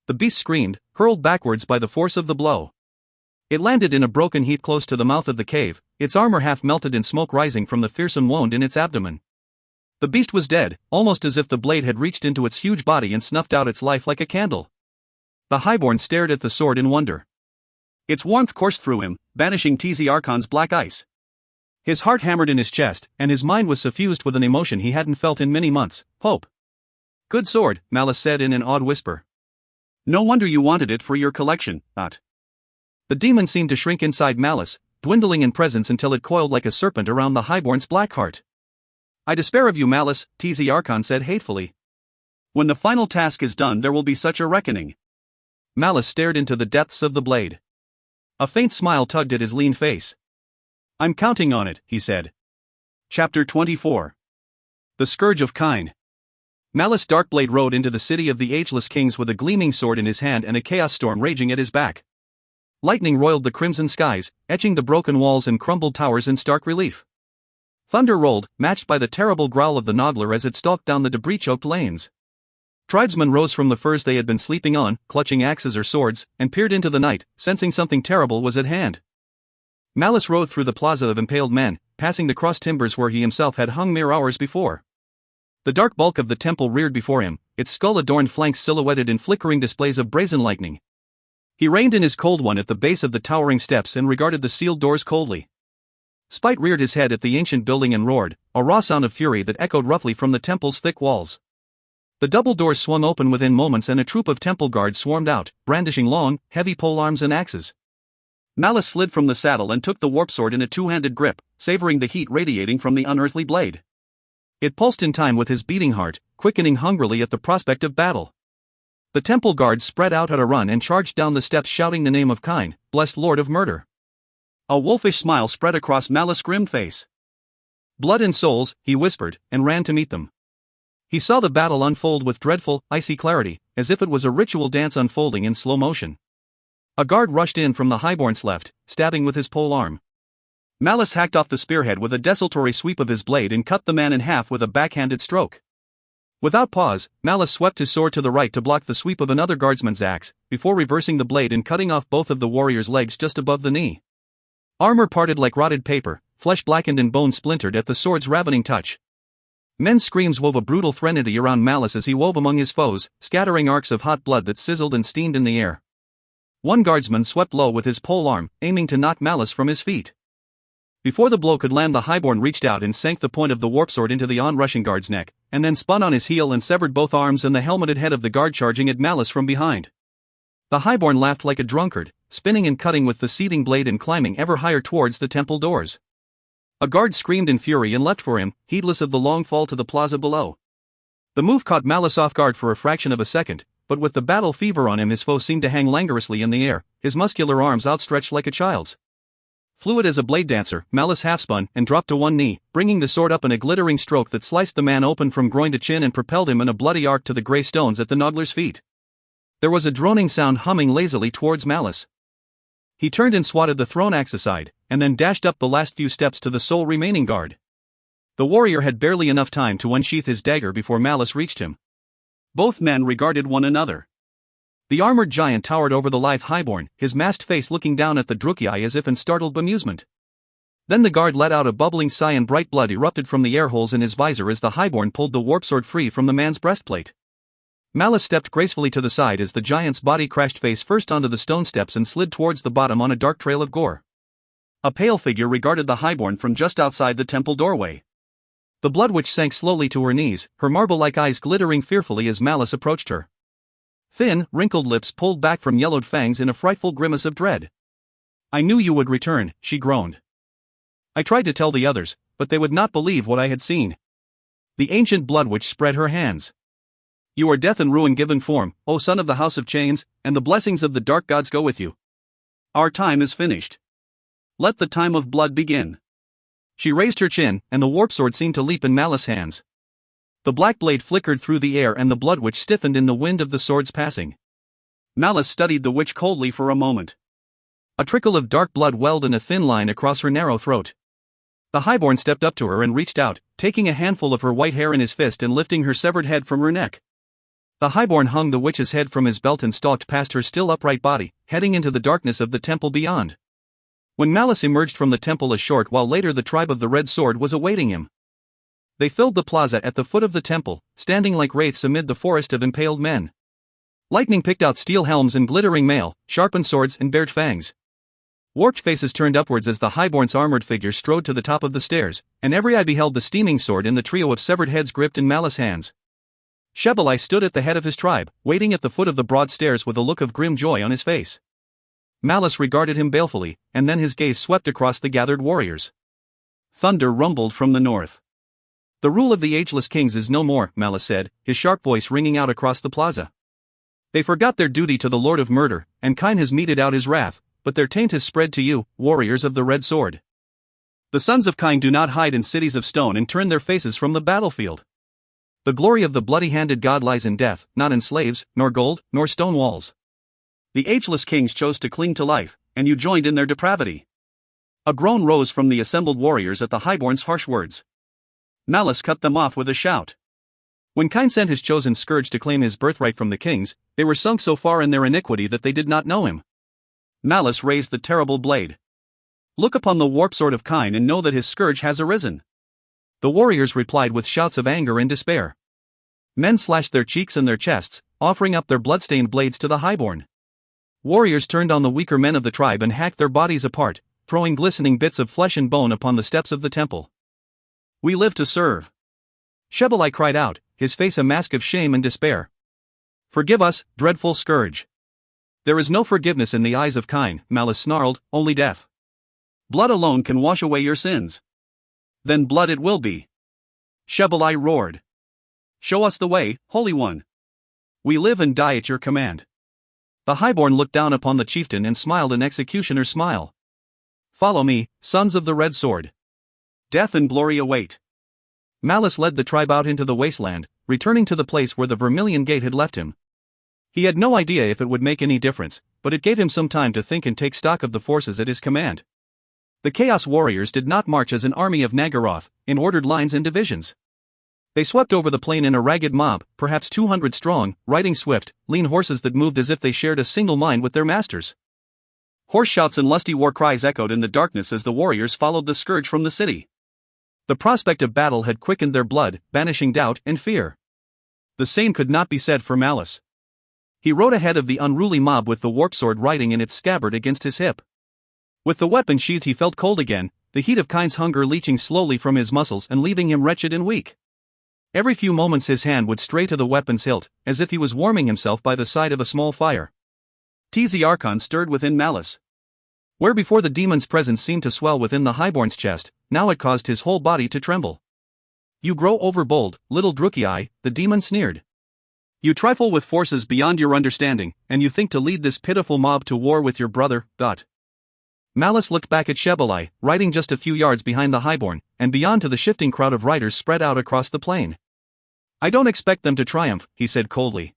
The beast screamed, hurled backwards by the force of the blow. It landed in a broken heap close to the mouth of the cave, its armor half melted in smoke rising from the fearsome wound in its abdomen. The beast was dead, almost as if the blade had reached into its huge body and snuffed out its life like a candle. The highborn stared at the sword in wonder. Its warmth coursed through him, banishing TZ Archon's black ice. His heart hammered in his chest, and his mind was suffused with an emotion he hadn't felt in many months: hope. Good sword, Malice said in an awed whisper. No wonder you wanted it for your collection, Ot. The demon seemed to shrink inside Malice, dwindling in presence until it coiled like a serpent around the highborn's black heart. I despair of you, Malice, TZ Archon said hatefully. When the final task is done, there will be such a reckoning. Malice stared into the depths of the blade. A faint smile tugged at his lean face. I'm counting on it, he said. Chapter 24. The Scourge of Kine. Malice Darkblade rode into the city of the Ageless Kings with a gleaming sword in his hand and a chaos storm raging at his back. Lightning roiled the crimson skies, etching the broken walls and crumbled towers in stark relief. Thunder rolled, matched by the terrible growl of the Noggler as it stalked down the debris-choked lanes. Tribesmen rose from the furs they had been sleeping on, clutching axes or swords, and peered into the night, sensing something terrible was at hand. Malice rode through the plaza of impaled men, passing the crossed timbers where he himself had hung mere hours before. The dark bulk of the temple reared before him, its skull-adorned flanks silhouetted in flickering displays of brazen lightning. He reined in his cold one at the base of the towering steps and regarded the sealed doors coldly. Spite reared his head at the ancient building and roared, a raw sound of fury that echoed roughly from the temple's thick walls. The double doors swung open within moments and a troop of temple guards swarmed out, brandishing long, heavy polearms and axes. Malice slid from the saddle and took the warp sword in a two-handed grip, savoring the heat radiating from the unearthly blade. It pulsed in time with his beating heart, quickening hungrily at the prospect of battle. The temple guards spread out at a run and charged down the steps shouting the name of Kine, blessed lord of murder. A wolfish smile spread across Malice's grim face. Blood and souls, he whispered, and ran to meet them. He saw the battle unfold with dreadful, icy clarity, as if it was a ritual dance unfolding in slow motion. A guard rushed in from the highborn's left, stabbing with his polearm. Malice hacked off the spearhead with a desultory sweep of his blade and cut the man in half with a backhanded stroke. Without pause, Malice swept his sword to the right to block the sweep of another guardsman's axe, before reversing the blade and cutting off both of the warrior's legs just above the knee. Armor parted like rotted paper, flesh blackened and bone splintered at the sword's ravening touch. Men's screams wove a brutal threnody around Malice as he wove among his foes, scattering arcs of hot blood that sizzled and steamed in the air. One guardsman swept low with his polearm, aiming to knock Malice from his feet. Before the blow could land, the highborn reached out and sank the point of the warp sword into the onrushing guard's neck, and then spun on his heel and severed both arms and the helmeted head of the guard charging at Malice from behind. The highborn laughed like a drunkard, spinning and cutting with the seething blade and climbing ever higher towards the temple doors. A guard screamed in fury and leapt for him, heedless of the long fall to the plaza below. The move caught Malice off guard for a fraction of a second, but with the battle fever on him his foe seemed to hang languorously in the air, his muscular arms outstretched like a child's. Fluid as a blade dancer, Malice half-spun and dropped to one knee, bringing the sword up in a glittering stroke that sliced the man open from groin to chin and propelled him in a bloody arc to the grey stones at the Noggler's feet. There was a droning sound humming lazily towards Malice. He turned and swatted the thrown axe aside, and then dashed up the last few steps to the sole remaining guard. The warrior had barely enough time to unsheath his dagger before Malice reached him. Both men regarded one another. The armored giant towered over the lithe highborn, his masked face looking down at the Druchii as if in startled bemusement. Then the guard let out a bubbling sigh and bright blood erupted from the air holes in his visor as the highborn pulled the warp sword free from the man's breastplate. Malice stepped gracefully to the side as the giant's body crashed face first onto the stone steps and slid towards the bottom on a dark trail of gore. A pale figure regarded the highborn from just outside the temple doorway. The blood witch sank slowly to her knees, her marble-like eyes glittering fearfully as Malice approached her. Thin, wrinkled lips pulled back from yellowed fangs in a frightful grimace of dread. "I knew you would return," she groaned. "I tried to tell the others, but they would not believe what I had seen." The ancient blood witch spread her hands. "You are death and ruin given form, O son of the House of Chains, and the blessings of the dark gods go with you. Our time is finished. Let the time of blood begin." She raised her chin, and the warp sword seemed to leap in Malice's hands. The black blade flickered through the air and the blood witch stiffened in the wind of the sword's passing. Malice studied the witch coldly for a moment. A trickle of dark blood welled in a thin line across her narrow throat. The highborn stepped up to her and reached out, taking a handful of her white hair in his fist and lifting her severed head from her neck. The highborn hung the witch's head from his belt and stalked past her still upright body, heading into the darkness of the temple beyond. When Malice emerged from the temple a short while later, the tribe of the Red Sword was awaiting him. They filled the plaza at the foot of the temple, standing like wraiths amid the forest of impaled men. Lightning picked out steel helms and glittering mail, sharpened swords and bared fangs. Warped faces turned upwards as the highborn's armored figure strode to the top of the stairs, and every eye beheld the steaming sword in the trio of severed heads gripped in Malice's hands. Shebelai stood at the head of his tribe, waiting at the foot of the broad stairs with a look of grim joy on his face. Malice regarded him balefully, and then his gaze swept across the gathered warriors. Thunder rumbled from the north. "The rule of the ageless kings is no more," Malice said, his sharp voice ringing out across the plaza. "They forgot their duty to the Lord of Murder, and Kine has meted out his wrath, but their taint has spread to you, warriors of the Red Sword. The sons of Kine do not hide in cities of stone and turn their faces from the battlefield. The glory of the bloody-handed god lies in death, not in slaves, nor gold, nor stone walls. The ageless kings chose to cling to life, and you joined in their depravity." A groan rose from the assembled warriors at the highborn's harsh words. Malice cut them off with a shout. When Kine sent his chosen scourge to claim his birthright from the kings, they were sunk so far in their iniquity that they did not know him. Malice raised the terrible blade. "Look upon the warp sword of Kine and know that his scourge has arisen." The warriors replied with shouts of anger and despair. Men slashed their cheeks and their chests, offering up their blood-stained blades to the highborn. Warriors turned on the weaker men of the tribe and hacked their bodies apart, throwing glistening bits of flesh and bone upon the steps of the temple. "We live to serve." Shebelai cried out, his face a mask of shame and despair. "Forgive us, dreadful scourge." "There is no forgiveness in the eyes of Kine," Malice snarled, "only death. Blood alone can wash away your sins." "Then blood it will be." Shebelai roared. "Show us the way, Holy One. We live and die at your command." The highborn looked down upon the chieftain and smiled an executioner's smile. "Follow me, sons of the Red Sword. Death and glory await." Malice led the tribe out into the wasteland, returning to the place where the Vermilion Gate had left him. He had no idea if it would make any difference, but it gave him some time to think and take stock of the forces at his command. The Chaos Warriors did not march as an army of Nagaroth, in ordered lines and divisions. They swept over the plain in a ragged mob, perhaps 200 strong, riding swift, lean horses that moved as if they shared a single mind with their masters. Hoarse shouts and lusty war cries echoed in the darkness as the warriors followed the scourge from the city. The prospect of battle had quickened their blood, banishing doubt and fear. The same could not be said for Malice. He rode ahead of the unruly mob with the warp sword riding in its scabbard against his hip. With the weapon sheathed he felt cold again, the heat of Kine's hunger leaching slowly from his muscles and leaving him wretched and weak. Every few moments his hand would stray to the weapon's hilt, as if he was warming himself by the side of a small fire. Tz Archon stirred within Malice. Where before the demon's presence seemed to swell within the highborn's chest, now it caused his whole body to tremble. "You grow overbold, little Drukei," the demon sneered. "You trifle with forces beyond your understanding, and you think to lead this pitiful mob to war with your brother, Dot." Malice looked back at Shebelai, riding just a few yards behind the highborn, and beyond to the shifting crowd of riders spread out across the plain. "I don't expect them to triumph," he said coldly.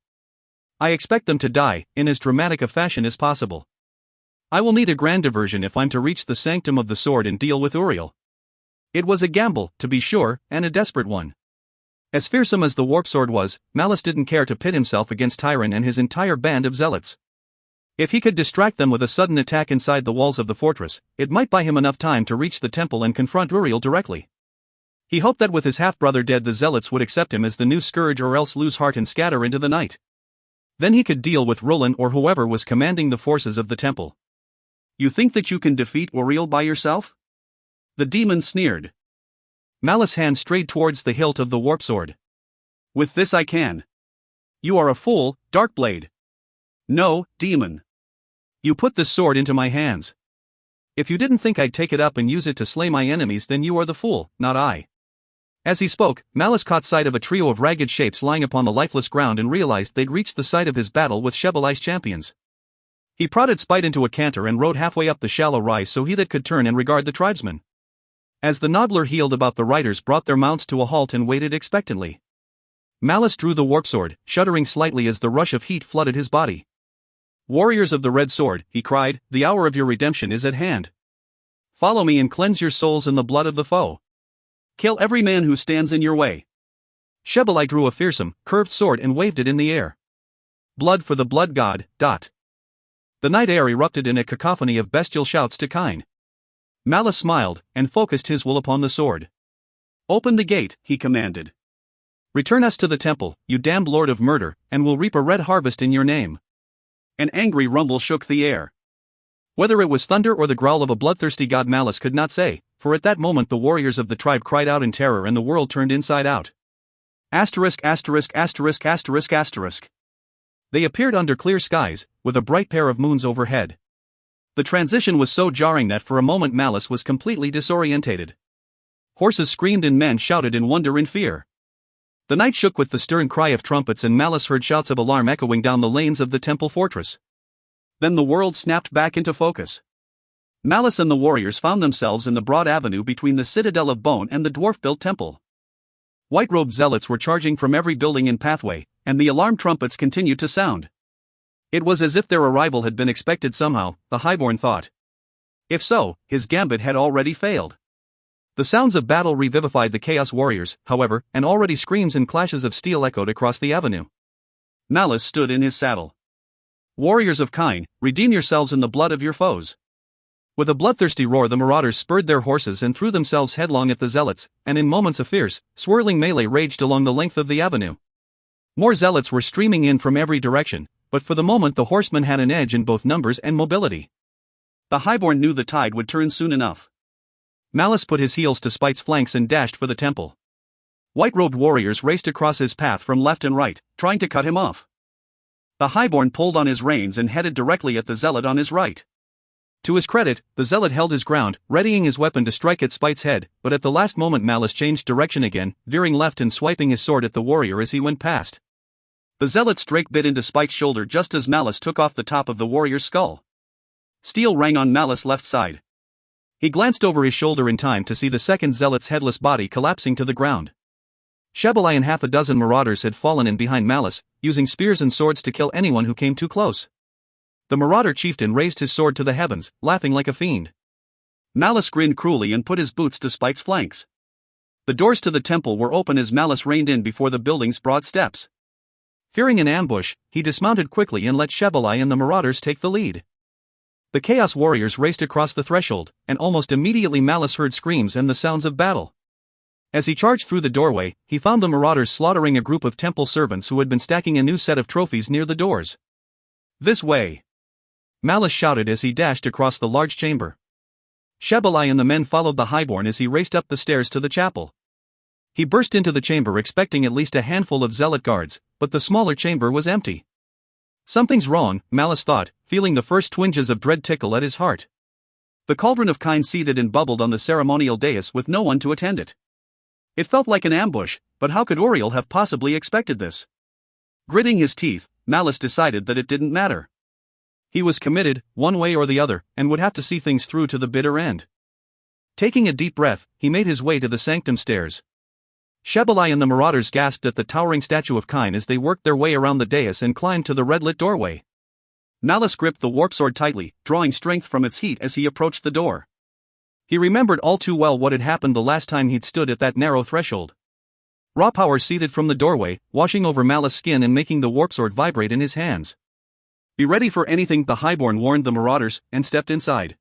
"I expect them to die, in as dramatic a fashion as possible. I will need a grand diversion if I'm to reach the sanctum of the sword and deal with Uriel." It was a gamble, to be sure, and a desperate one. As fearsome as the warp sword was, Malice didn't care to pit himself against Tyron and his entire band of zealots. If he could distract them with a sudden attack inside the walls of the fortress, it might buy him enough time to reach the temple and confront Uriel directly. He hoped that with his half-brother dead the zealots would accept him as the new scourge or else lose heart and scatter into the night. Then he could deal with Roland or whoever was commanding the forces of the temple. You think that you can defeat Uriel by yourself? The demon sneered. Malice's hand strayed towards the hilt of the warp sword. With this I can. You are a fool, Darkblade. No, demon. You put this sword into my hands. If you didn't think I'd take it up and use it to slay my enemies, then you are the fool, not I. As he spoke, Malice caught sight of a trio of ragged shapes lying upon the lifeless ground and realized they'd reached the site of his battle with Shebelai's champions. He prodded Spite into a canter and rode halfway up the shallow rise so he that could turn and regard the tribesmen. As the noddler heeled about, the riders brought their mounts to a halt and waited expectantly. Malice drew the warp sword, shuddering slightly as the rush of heat flooded his body. "Warriors of the Red Sword," he cried, "the hour of your redemption is at hand. Follow me and cleanse your souls in the blood of the foe. Kill every man who stands in your way." Shebelai drew a fearsome, curved sword and waved it in the air. "Blood for the blood god." The night air erupted in a cacophony of bestial shouts to Kine. Malice smiled, and focused his will upon the sword. "Open the gate," he commanded. "Return us to the temple, you damned lord of murder, and we'll reap a red harvest in your name." An angry rumble shook the air. Whether it was thunder or the growl of a bloodthirsty god, Malice could not say, for at that moment the warriors of the tribe cried out in terror and the world turned inside out. *********. They appeared under clear skies, with a bright pair of moons overhead. The transition was so jarring that for a moment Malice was completely disorientated. Horses screamed and men shouted in wonder and fear. The night shook with the stern cry of trumpets and Malice heard shouts of alarm echoing down the lanes of the temple fortress. Then the world snapped back into focus. Malice and the warriors found themselves in the broad avenue between the Citadel of Bone and the dwarf-built temple. White-robed zealots were charging from every building and pathway, and the alarm trumpets continued to sound. It was as if their arrival had been expected somehow, the highborn thought. If so, his gambit had already failed. The sounds of battle revivified the Chaos Warriors, however, and already screams and clashes of steel echoed across the avenue. Malice stood in his saddle. "Warriors of Kine, redeem yourselves in the blood of your foes." With a bloodthirsty roar, the marauders spurred their horses and threw themselves headlong at the zealots, and in moments a fierce, swirling melee raged along the length of the avenue. More zealots were streaming in from every direction, but for the moment the horsemen had an edge in both numbers and mobility. The highborn knew the tide would turn soon enough. Malice put his heels to Spite's flanks and dashed for the temple. White-robed warriors raced across his path from left and right, trying to cut him off. The highborn pulled on his reins and headed directly at the zealot on his right. To his credit, the zealot held his ground, readying his weapon to strike at Spite's head, but at the last moment Malice changed direction again, veering left and swiping his sword at the warrior as he went past. The zealot's drake bit into Spite's shoulder just as Malice took off the top of the warrior's skull. Steel rang on Malice's left side. He glanced over his shoulder in time to see the second zealot's headless body collapsing to the ground. Shebelai and half a dozen marauders had fallen in behind Malice, using spears and swords to kill anyone who came too close. The marauder chieftain raised his sword to the heavens, laughing like a fiend. Malice grinned cruelly and put his boots to Spite's flanks. The doors to the temple were open as Malice reined in before the building's broad steps. Fearing an ambush, he dismounted quickly and let Shebelai and the marauders take the lead. The Chaos Warriors raced across the threshold, and almost immediately Malice heard screams and the sounds of battle. As he charged through the doorway, he found the marauders slaughtering a group of temple servants who had been stacking a new set of trophies near the doors. "This way!" Malice shouted as he dashed across the large chamber. Shebelai and the men followed the highborn as he raced up the stairs to the chapel. He burst into the chamber expecting at least a handful of zealot guards, but the smaller chamber was empty. Something's wrong, Malice thought, feeling the first twinges of dread tickle at his heart. The cauldron of Kine seethed and bubbled on the ceremonial dais with no one to attend it. It felt like an ambush, but how could Uriel have possibly expected this? Gritting his teeth, Malice decided that it didn't matter. He was committed, one way or the other, and would have to see things through to the bitter end. Taking a deep breath, he made his way to the sanctum stairs. Shebelai and the marauders gasped at the towering statue of Kine as they worked their way around the dais and climbed to the red-lit doorway. Malice gripped the warp sword tightly, drawing strength from its heat as he approached the door. He remembered all too well what had happened the last time he'd stood at that narrow threshold. Raw power seethed from the doorway, washing over Malice's skin and making the warp sword vibrate in his hands. Be ready for anything, the highborn warned the marauders, and stepped inside.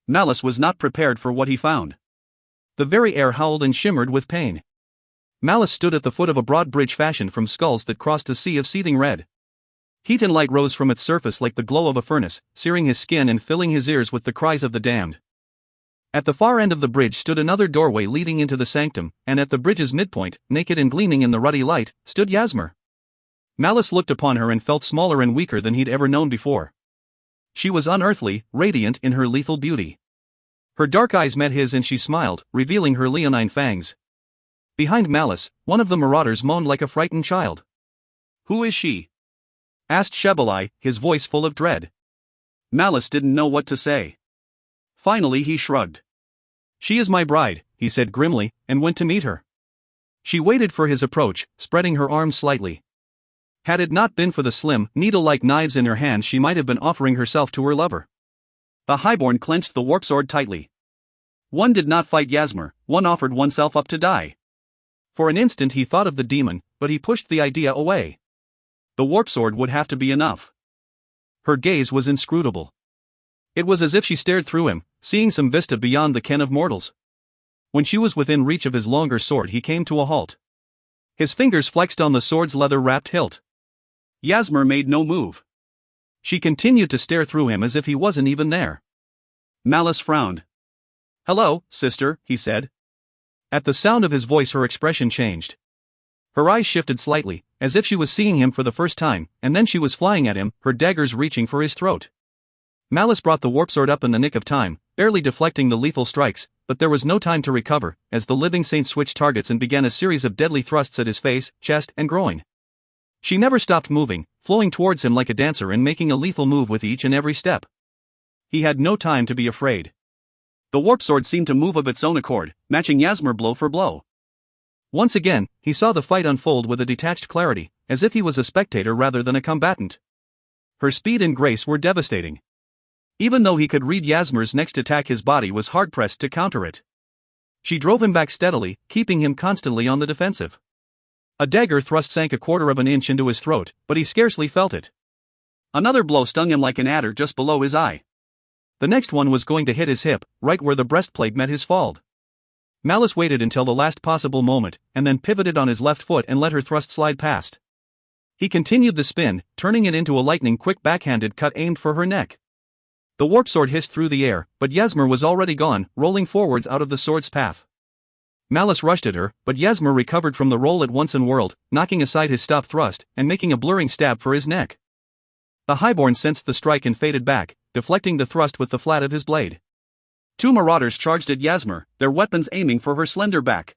Malice was not prepared for what he found. The very air howled and shimmered with pain. Malice stood at the foot of a broad bridge fashioned from skulls that crossed a sea of seething red. Heat and light rose from its surface like the glow of a furnace, searing his skin and filling his ears with the cries of the damned. At the far end of the bridge stood another doorway leading into the sanctum, and at the bridge's midpoint, naked and gleaming in the ruddy light, stood Yasmer. Malice looked upon her and felt smaller and weaker than he'd ever known before. She was unearthly, radiant in her lethal beauty. Her dark eyes met his and she smiled, revealing her leonine fangs. Behind Malice, one of the marauders moaned like a frightened child. "Who is she?" asked Shebelai, his voice full of dread. Malice didn't know what to say. Finally he shrugged. "She is my bride," he said grimly, and went to meet her. She waited for his approach, spreading her arms slightly. Had it not been for the slim, needle-like knives in her hands, she might have been offering herself to her lover. The highborn clenched the warp sword tightly. One did not fight Yasmer, one offered oneself up to die. For an instant he thought of the demon, but he pushed the idea away. The warp sword would have to be enough. Her gaze was inscrutable. It was as if she stared through him, seeing some vista beyond the ken of mortals. When she was within reach of his longer sword, he came to a halt. His fingers flexed on the sword's leather-wrapped hilt. Yasmer made no move. She continued to stare through him as if he wasn't even there. Malice frowned. "Hello, sister," he said. At the sound of his voice her expression changed. Her eyes shifted slightly, as if she was seeing him for the first time, and then she was flying at him, her daggers reaching for his throat. Malice brought the warp sword up in the nick of time, barely deflecting the lethal strikes, but there was no time to recover, as the living saint switched targets and began a series of deadly thrusts at his face, chest, and groin. She never stopped moving, flowing towards him like a dancer and making a lethal move with each and every step. He had no time to be afraid. The warp sword seemed to move of its own accord, matching Yasmer blow for blow. Once again, he saw the fight unfold with a detached clarity, as if he was a spectator rather than a combatant. Her speed and grace were devastating. Even though he could read Yasmer's next attack, his body was hard-pressed to counter it. She drove him back steadily, keeping him constantly on the defensive. A dagger thrust sank a quarter of an inch into his throat, but he scarcely felt it. Another blow stung him like an adder just below his eye. The next one was going to hit his hip, right where the breastplate met his fald. Malice waited until the last possible moment, and then pivoted on his left foot and let her thrust slide past. He continued the spin, turning it into a lightning-quick backhanded cut aimed for her neck. The warp sword hissed through the air, but Yasmer was already gone, rolling forwards out of the sword's path. Malice rushed at her, but Yasmer recovered from the roll at once and whirled, knocking aside his stop thrust, and making a blurring stab for his neck. The highborn sensed the strike and faded back, deflecting the thrust with the flat of his blade. Two marauders charged at Yasmer, their weapons aiming for her slender back.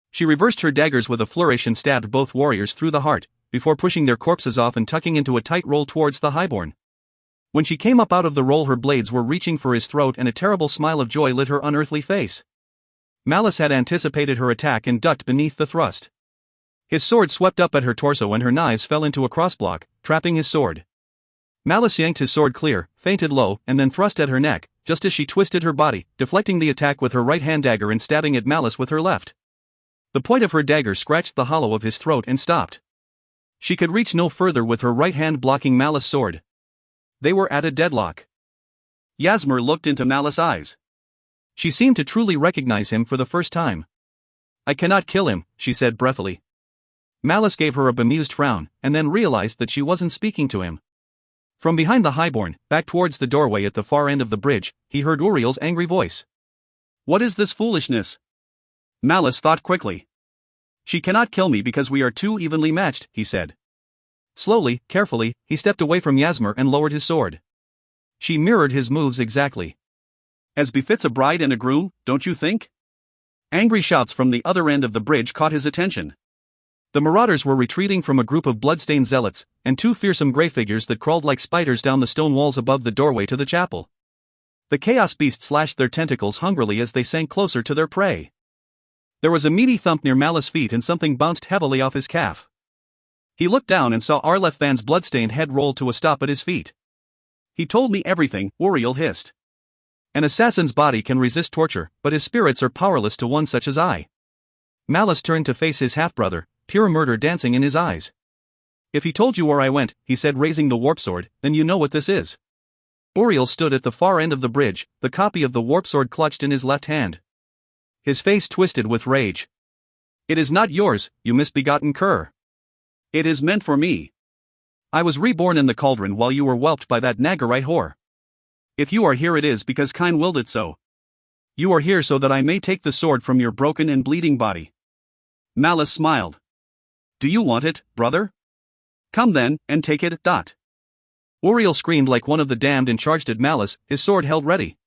She reversed her daggers with a flourish and stabbed both warriors through the heart, before pushing their corpses off and tucking into a tight roll towards the highborn. When she came up out of the roll, her blades were reaching for his throat and a terrible smile of joy lit her unearthly face. Malice had anticipated her attack and ducked beneath the thrust. His sword swept up at her torso and her knives fell into a crossblock, trapping his sword. Malice yanked his sword clear, feinted low, and then thrust at her neck, just as she twisted her body, deflecting the attack with her right-hand dagger and stabbing at Malice with her left. The point of her dagger scratched the hollow of his throat and stopped. She could reach no further with her right hand blocking Malice's sword. They were at a deadlock. Yasmer looked into Malice's eyes. She seemed to truly recognize him for the first time. "I cannot kill him," she said breathily. Malice gave her a bemused frown, and then realized that she wasn't speaking to him. From behind the highborn, back towards the doorway at the far end of the bridge, he heard Uriel's angry voice. "What is this foolishness?" Malice thought quickly. "She cannot kill me because we are too evenly matched," he said. Slowly, carefully, he stepped away from Yasmer and lowered his sword. She mirrored his moves exactly. "As befits a bride and a groom, don't you think?" Angry shouts from the other end of the bridge caught his attention. The marauders were retreating from a group of blood-stained zealots, and two fearsome grey figures that crawled like spiders down the stone walls above the doorway to the chapel. The chaos beasts slashed their tentacles hungrily as they sank closer to their prey. There was a meaty thump near Malice's feet and something bounced heavily off his calf. He looked down and saw Arlethvan's blood-stained head roll to a stop at his feet. "He told me everything," Uriel hissed. "An assassin's body can resist torture, but his spirits are powerless to one such as I." Malice turned to face his half-brother, pure murder dancing in his eyes. If he told you where I went, he said, raising the warp sword, then you know what this is. Uriel stood at the far end of the bridge, the copy of the warp sword clutched in his left hand. His face twisted with rage. It is not yours, you misbegotten cur. It is meant for me. I was reborn in the cauldron while you were whelped by that Nagarite whore. If you are here, it is because Kine willed it so. You are here so that I may take the sword from your broken and bleeding body. Malice smiled. Do you want it, brother? Come then, and take it. Uriel screamed like one of the damned and charged at Malice, his sword held ready.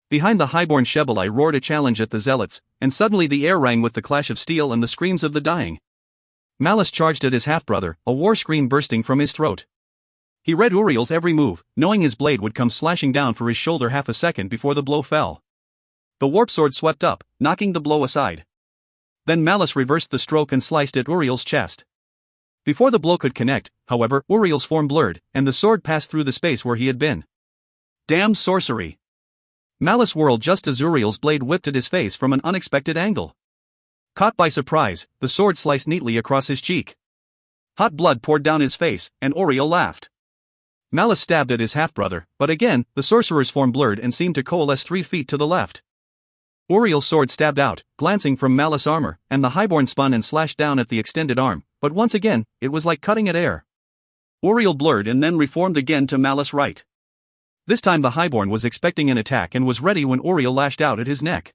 Behind the highborn Shebelai roared a challenge at the zealots, and suddenly the air rang with the clash of steel and the screams of the dying. Malice charged at his half-brother, a war scream bursting from his throat. He read Uriel's every move, knowing his blade would come slashing down for his shoulder half a second before the blow fell. The warp sword swept up, knocking the blow aside. Then Malice reversed the stroke and sliced at Uriel's chest. Before the blow could connect, however, Uriel's form blurred, and the sword passed through the space where he had been. Damn sorcery! Malice whirled just as Uriel's blade whipped at his face from an unexpected angle. Caught by surprise, the sword sliced neatly across his cheek. Hot blood poured down his face, and Uriel laughed. Malice stabbed at his half-brother, but again, the sorcerer's form blurred and seemed to coalesce 3 feet to the left. Uriel's sword stabbed out, glancing from Malice's armor, and the highborn spun and slashed down at the extended arm, but once again, it was like cutting at air. Uriel blurred and then reformed again to Malice's right. This time the highborn was expecting an attack and was ready when Uriel lashed out at his neck.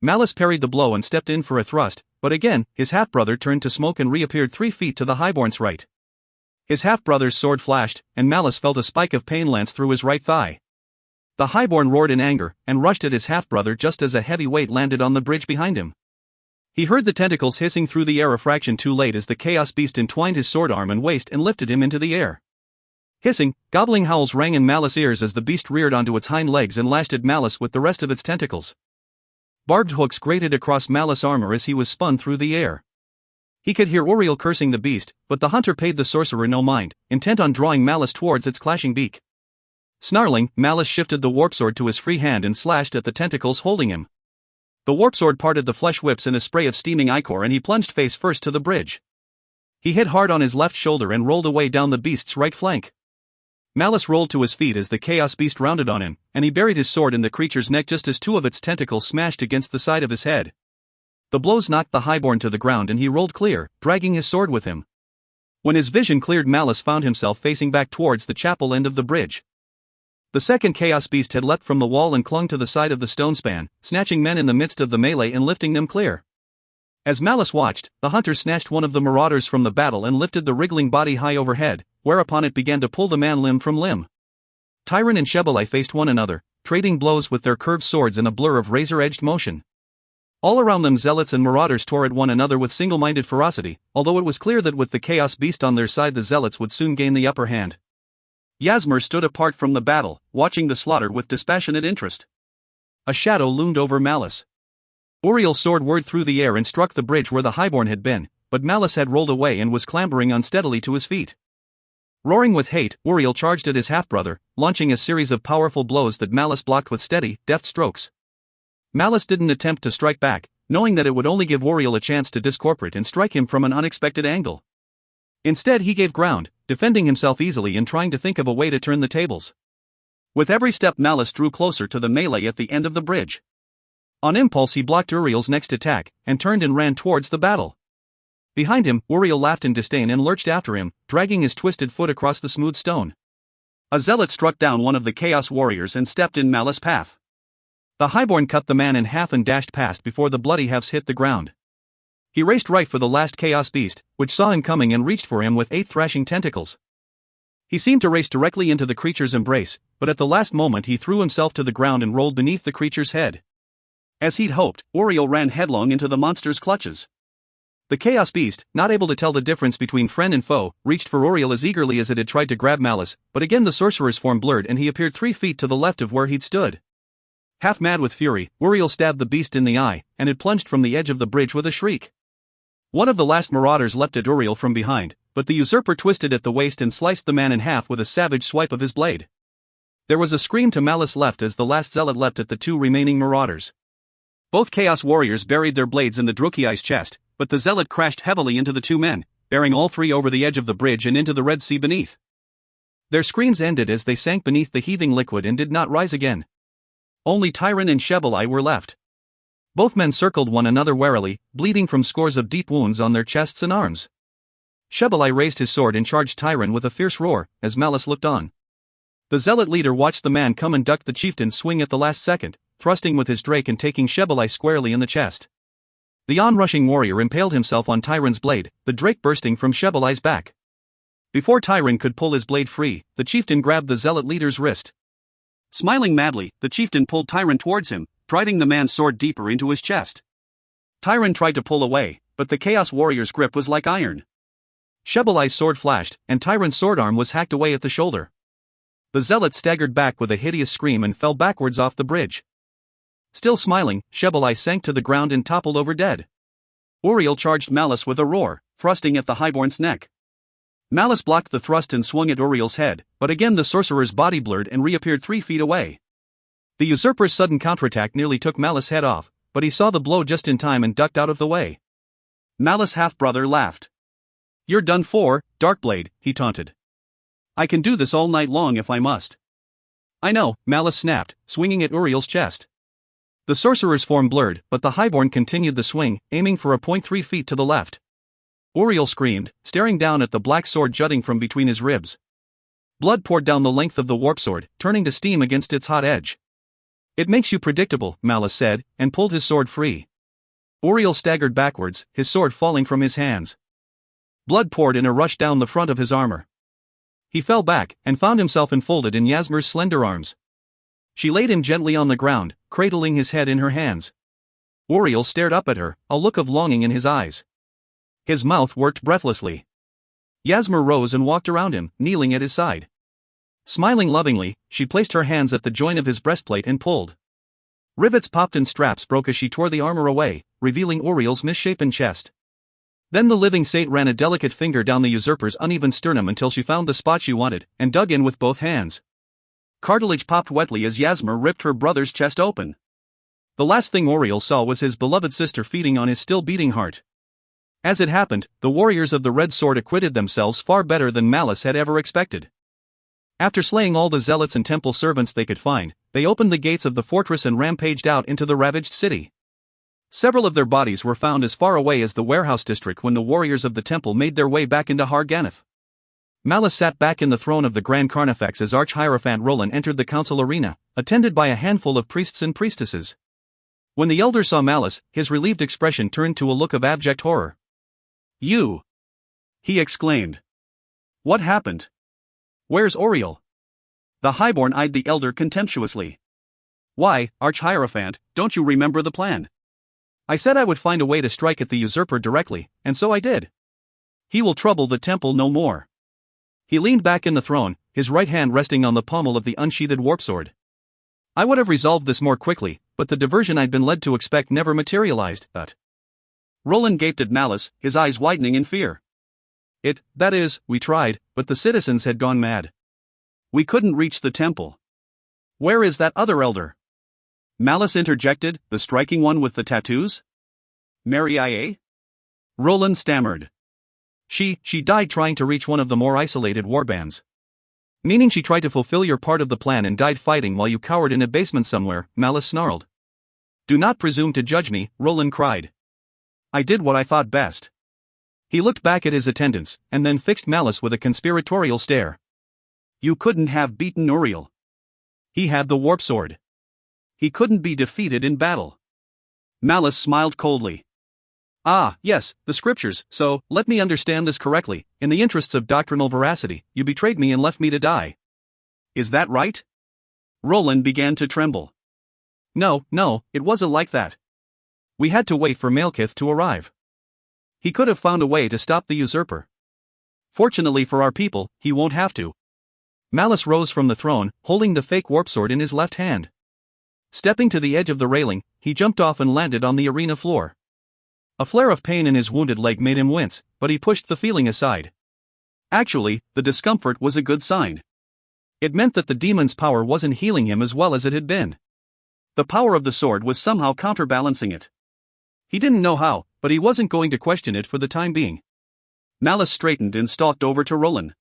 Malice parried the blow and stepped in for a thrust, but again, his half-brother turned to smoke and reappeared 3 feet to the highborn's right. His half-brother's sword flashed, and Malice felt a spike of pain lance through his right thigh. The highborn roared in anger, and rushed at his half-brother just as a heavy weight landed on the bridge behind him. He heard the tentacles hissing through the air a fraction too late as the chaos beast entwined his sword arm and waist and lifted him into the air. Hissing, gobbling howls rang in Malice's ears as the beast reared onto its hind legs and lashed at Malice with the rest of its tentacles. Barbed hooks grated across Malice's armor as he was spun through the air. He could hear Uriel cursing the beast, but the hunter paid the sorcerer no mind, intent on drawing Malice towards its clashing beak. Snarling, Malice shifted the warp sword to his free hand and slashed at the tentacles holding him. The warp sword parted the flesh whips in a spray of steaming ichor and he plunged face first to the bridge. He hit hard on his left shoulder and rolled away down the beast's right flank. Malice rolled to his feet as the chaos beast rounded on him, and he buried his sword in the creature's neck just as 2 of its tentacles smashed against the side of his head. The blows knocked the highborn to the ground and he rolled clear, dragging his sword with him. When his vision cleared, Malice found himself facing back towards the chapel end of the bridge. The second chaos beast had leapt from the wall and clung to the side of the stone span, snatching men in the midst of the melee and lifting them clear. As Malice watched, the hunter snatched one of the marauders from the battle and lifted the wriggling body high overhead, whereupon it began to pull the man limb from limb. Tyrant and Shebelai faced one another, trading blows with their curved swords in a blur of razor-edged motion. All around them zealots and marauders tore at one another with single-minded ferocity, although it was clear that with the chaos beast on their side the zealots would soon gain the upper hand. Yasmer stood apart from the battle, watching the slaughter with dispassionate interest. A shadow loomed over Malice. Uriel's sword whirred through the air and struck the bridge where the highborn had been, but Malice had rolled away and was clambering unsteadily to his feet. Roaring with hate, Uriel charged at his half-brother, launching a series of powerful blows that Malice blocked with steady, deft strokes. Malice didn't attempt to strike back, knowing that it would only give Uriel a chance to discorporate and strike him from an unexpected angle. Instead he gave ground, defending himself easily and trying to think of a way to turn the tables. With every step Malice drew closer to the melee at the end of the bridge. On impulse he blocked Uriel's next attack, and turned and ran towards the battle. Behind him, Uriel laughed in disdain and lurched after him, dragging his twisted foot across the smooth stone. A zealot struck down one of the chaos warriors and stepped in Malice's path. The highborn cut the man in half and dashed past before the bloody halves hit the ground. He raced right for the last chaos beast, which saw him coming and reached for him with 8 thrashing tentacles. He seemed to race directly into the creature's embrace, but at the last moment he threw himself to the ground and rolled beneath the creature's head. As he'd hoped, Uriel ran headlong into the monster's clutches. The chaos beast, not able to tell the difference between friend and foe, reached for Uriel as eagerly as it had tried to grab Malice, but again the sorcerer's form blurred and he appeared 3 feet to the left of where he'd stood. Half mad with fury, Uriel stabbed the beast in the eye, and it plunged from the edge of the bridge with a shriek. One of the last marauders leapt at Uriel from behind, but the usurper twisted at the waist and sliced the man in half with a savage swipe of his blade. There was a scream to Malice's left as the last zealot leapt at the 2 remaining marauders. Both chaos warriors buried their blades in the Drukiai's chest, but the zealot crashed heavily into the 2 men, bearing all three over the edge of the bridge and into the Red Sea beneath. Their screams ended as they sank beneath the heaving liquid and did not rise again. Only Tyron and Shebalai were left. Both men circled one another warily, bleeding from scores of deep wounds on their chests and arms. Shebalai raised his sword and charged Tyron with a fierce roar, as Malice looked on. The zealot leader watched the man come and ducked the chieftain's swing at the last second, thrusting with his drake and taking Shebalai squarely in the chest. The onrushing warrior impaled himself on Tyron's blade, the drake bursting from Shebalai's back. Before Tyron could pull his blade free, the chieftain grabbed the zealot leader's wrist. Smiling madly, the chieftain pulled Tyron towards him, driving the man's sword deeper into his chest. Tyron tried to pull away, but the Chaos Warrior's grip was like iron. Shebalai's sword flashed, and Tyron's sword arm was hacked away at the shoulder. The zealot staggered back with a hideous scream and fell backwards off the bridge. Still smiling, Shebalai sank to the ground and toppled over dead. Uriel charged Malice with a roar, thrusting at the highborn's neck. Malice blocked the thrust and swung at Uriel's head, but again the sorcerer's body blurred and reappeared 3 feet away. The usurper's sudden counterattack nearly took Malice's head off, but he saw the blow just in time and ducked out of the way. Malice's half-brother laughed. "You're done for, Darkblade," he taunted. "I can do this all night long if I must." "I know," Malice snapped, swinging at Uriel's chest. The sorcerer's form blurred, but the highborn continued the swing, aiming for a point 3 feet to the left. Uriel screamed, staring down at the black sword jutting from between his ribs. Blood poured down the length of the warp sword, turning to steam against its hot edge. "It makes you predictable," Malice said, and pulled his sword free. Uriel staggered backwards, his sword falling from his hands. Blood poured in a rush down the front of his armor. He fell back, and found himself enfolded in Yasmir's slender arms. She laid him gently on the ground, cradling his head in her hands. Uriel stared up at her, a look of longing in his eyes. His mouth worked breathlessly. Yasmir rose and walked around him, kneeling at his side. Smiling lovingly, she placed her hands at the joint of his breastplate and pulled. Rivets popped and straps broke as she tore the armor away, revealing Uriel's misshapen chest. Then the living saint ran a delicate finger down the usurper's uneven sternum until she found the spot she wanted, and dug in with both hands. Cartilage popped wetly as Yasmir ripped her brother's chest open. The last thing Uriel saw was his beloved sister feeding on his still-beating heart. As it happened, the warriors of the Red Sword acquitted themselves far better than Malice had ever expected. After slaying all the zealots and temple servants they could find, they opened the gates of the fortress and rampaged out into the ravaged city. Several of their bodies were found as far away as the warehouse district when the warriors of the temple made their way back into Har Ganeth. Malice sat back in the throne of the Grand Carnifex as Arch-Hierophant Roland entered the council arena, attended by a handful of priests and priestesses. When the elder saw Malice, his relieved expression turned to a look of abject horror. "You!" he exclaimed. "What happened? Where's Uriel?" The highborn eyed the elder contemptuously. "Why, Arch-Hierophant, don't you remember the plan? I said I would find a way to strike at the usurper directly, and so I did. He will trouble the temple no more." He leaned back in the throne, his right hand resting on the pommel of the unsheathed warp sword. "I would have resolved this more quickly, but the diversion I'd been led to expect never materialized." But Roland gaped at Malice, his eyes widening in fear. That is, we tried, but the citizens had gone mad. We couldn't reach the temple." "Where is that other elder?" Malice interjected, "The striking one with the tattoos?" "Mary Ia?" Roland stammered. She died trying to reach one of the more isolated warbands." "Meaning she tried to fulfill your part of the plan and died fighting while you cowered in a basement somewhere," Malice snarled. "Do not presume to judge me," Roland cried. "I did what I thought best." He looked back at his attendants, and then fixed Malice with a conspiratorial stare. "You couldn't have beaten Uriel. He had the warp sword. He couldn't be defeated in battle." Malice smiled coldly. "Ah, yes, the scriptures, so, let me understand this correctly, in the interests of doctrinal veracity, you betrayed me and left me to die. Is that right?" Roland began to tremble. No, it wasn't like that. We had to wait for Malekith to arrive. He could have found a way to stop the usurper. Fortunately for our people, he won't have to." Malice rose from the throne, holding the fake warp sword in his left hand. Stepping to the edge of the railing, he jumped off and landed on the arena floor. A flare of pain in his wounded leg made him wince, but he pushed the feeling aside. Actually, the discomfort was a good sign. It meant that the demon's power wasn't healing him as well as it had been. The power of the sword was somehow counterbalancing it. He didn't know how, but he wasn't going to question it for the time being. Malice straightened and stalked over to Roland.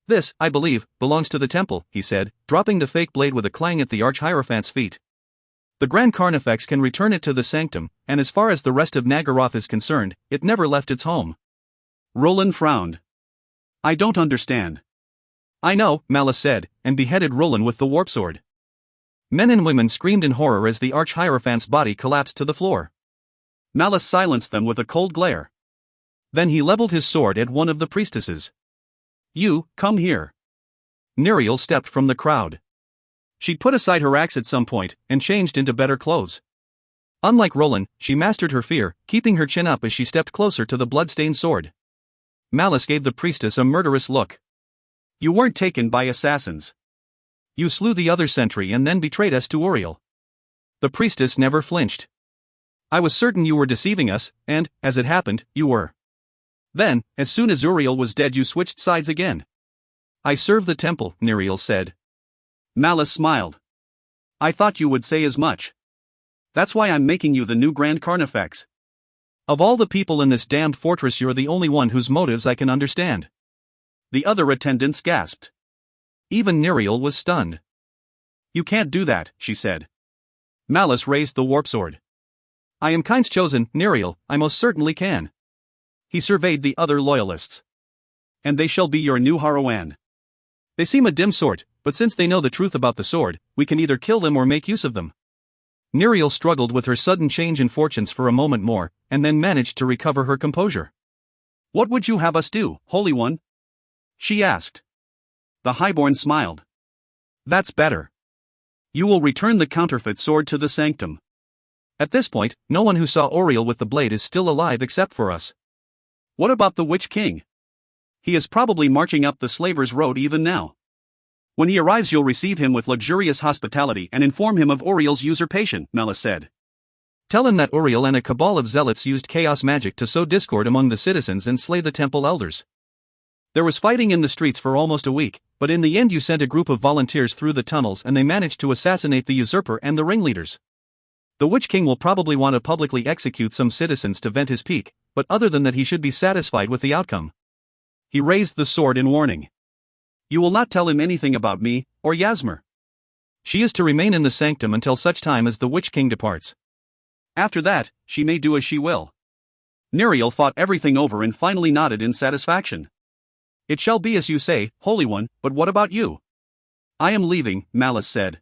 This, I believe, belongs to the temple, he said, dropping the fake blade with a clang at the Archhierophant's feet. The Grand Carnifex can return it to the sanctum, and as far as the rest of Nagaroth is concerned, it never left its home. Roland frowned. I don't understand. I know, Malice said, and beheaded Roland with the warp sword. Men and women screamed in horror as the Archhierophant's body collapsed to the floor. Malice silenced them with a cold glare. Then he leveled his sword at one of the priestesses. You, come here. Neriel stepped from the crowd. She'd put aside her axe at some point, and changed into better clothes. Unlike Roland, she mastered her fear, keeping her chin up as she stepped closer to the blood-stained sword. Malice gave the priestess a murderous look. You weren't taken by assassins. You slew the other sentry and then betrayed us to Uriel. The priestess never flinched. I was certain you were deceiving us, and, as it happened, you were. Then, as soon as Uriel was dead, you switched sides again. I serve the temple, Neriel said. Malice smiled. I thought you would say as much. That's why I'm making you the new Grand Carnifex. Of all the people in this damned fortress, you're the only one whose motives I can understand. The other attendants gasped. Even Neriel was stunned. You can't do that, she said. Malice raised the warp sword. I am Kind's chosen, Neriel, I most certainly can. He surveyed the other loyalists. And they shall be your new Harowan. They seem a dim sort, but since they know the truth about the sword, we can either kill them or make use of them. Neriel struggled with her sudden change in fortunes for a moment more, and then managed to recover her composure. What would you have us do, Holy One? She asked. The Highborn smiled. That's better. You will return the counterfeit sword to the sanctum. At this point, no one who saw Uriel with the blade is still alive except for us. What about the Witch King? He is probably marching up the Slavers' Road even now. When he arrives, you'll receive him with luxurious hospitality and inform him of Uriel's usurpation, Malice said. Tell him that Uriel and a cabal of zealots used chaos magic to sow discord among the citizens and slay the temple elders. There was fighting in the streets for almost a week, but in the end you sent a group of volunteers through the tunnels and they managed to assassinate the usurper and the ringleaders. The Witch King will probably want to publicly execute some citizens to vent his pique, but other than that he should be satisfied with the outcome. He raised the sword in warning. You will not tell him anything about me, or Yasmer. She is to remain in the sanctum until such time as the Witch King departs. After that, she may do as she will. Neriel thought everything over and finally nodded in satisfaction. It shall be as you say, Holy One, but what about you? I am leaving, Malice said.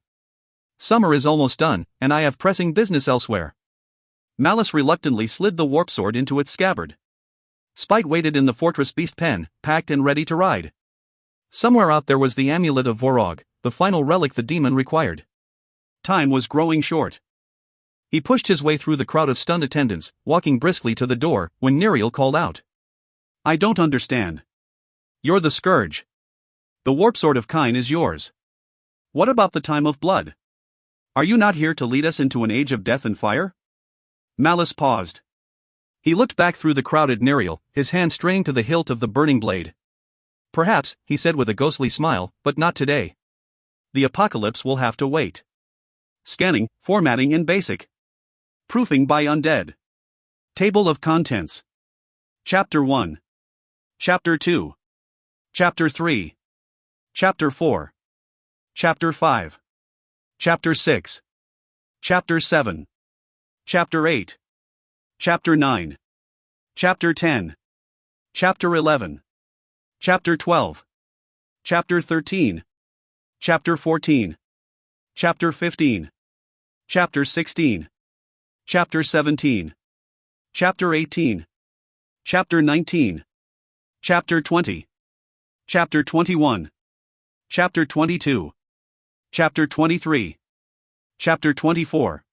Summer is almost done, and I have pressing business elsewhere. Malice reluctantly slid the warp sword into its scabbard. Spite waited in the fortress beast pen, packed and ready to ride. Somewhere out there was the amulet of Vorog, the final relic the demon required. Time was growing short. He pushed his way through the crowd of stunned attendants, walking briskly to the door, when Neriel called out. I don't understand. You're the scourge. The warp sword of Kine is yours. What about the time of blood? Are you not here to lead us into an age of death and fire? Malice paused. He looked back through the crowded Neriel, his hand straying to the hilt of the burning blade. Perhaps, he said with a ghostly smile, but not today. The apocalypse will have to wait. Scanning, formatting in BASIC. Proofing by Undead. Table of Contents. Chapter 1. Chapter 2. Chapter 3. Chapter 4. Chapter 5. Chapter 6. Chapter 7. Chapter 8. Chapter 9. Chapter 10. Chapter 11. Chapter 12. Chapter 13. Chapter 14. Chapter 15. Chapter 16. Chapter 17. Chapter 18. Chapter 19. Chapter 20. Chapter 21. Chapter 22. Chapter 23. Chapter 24.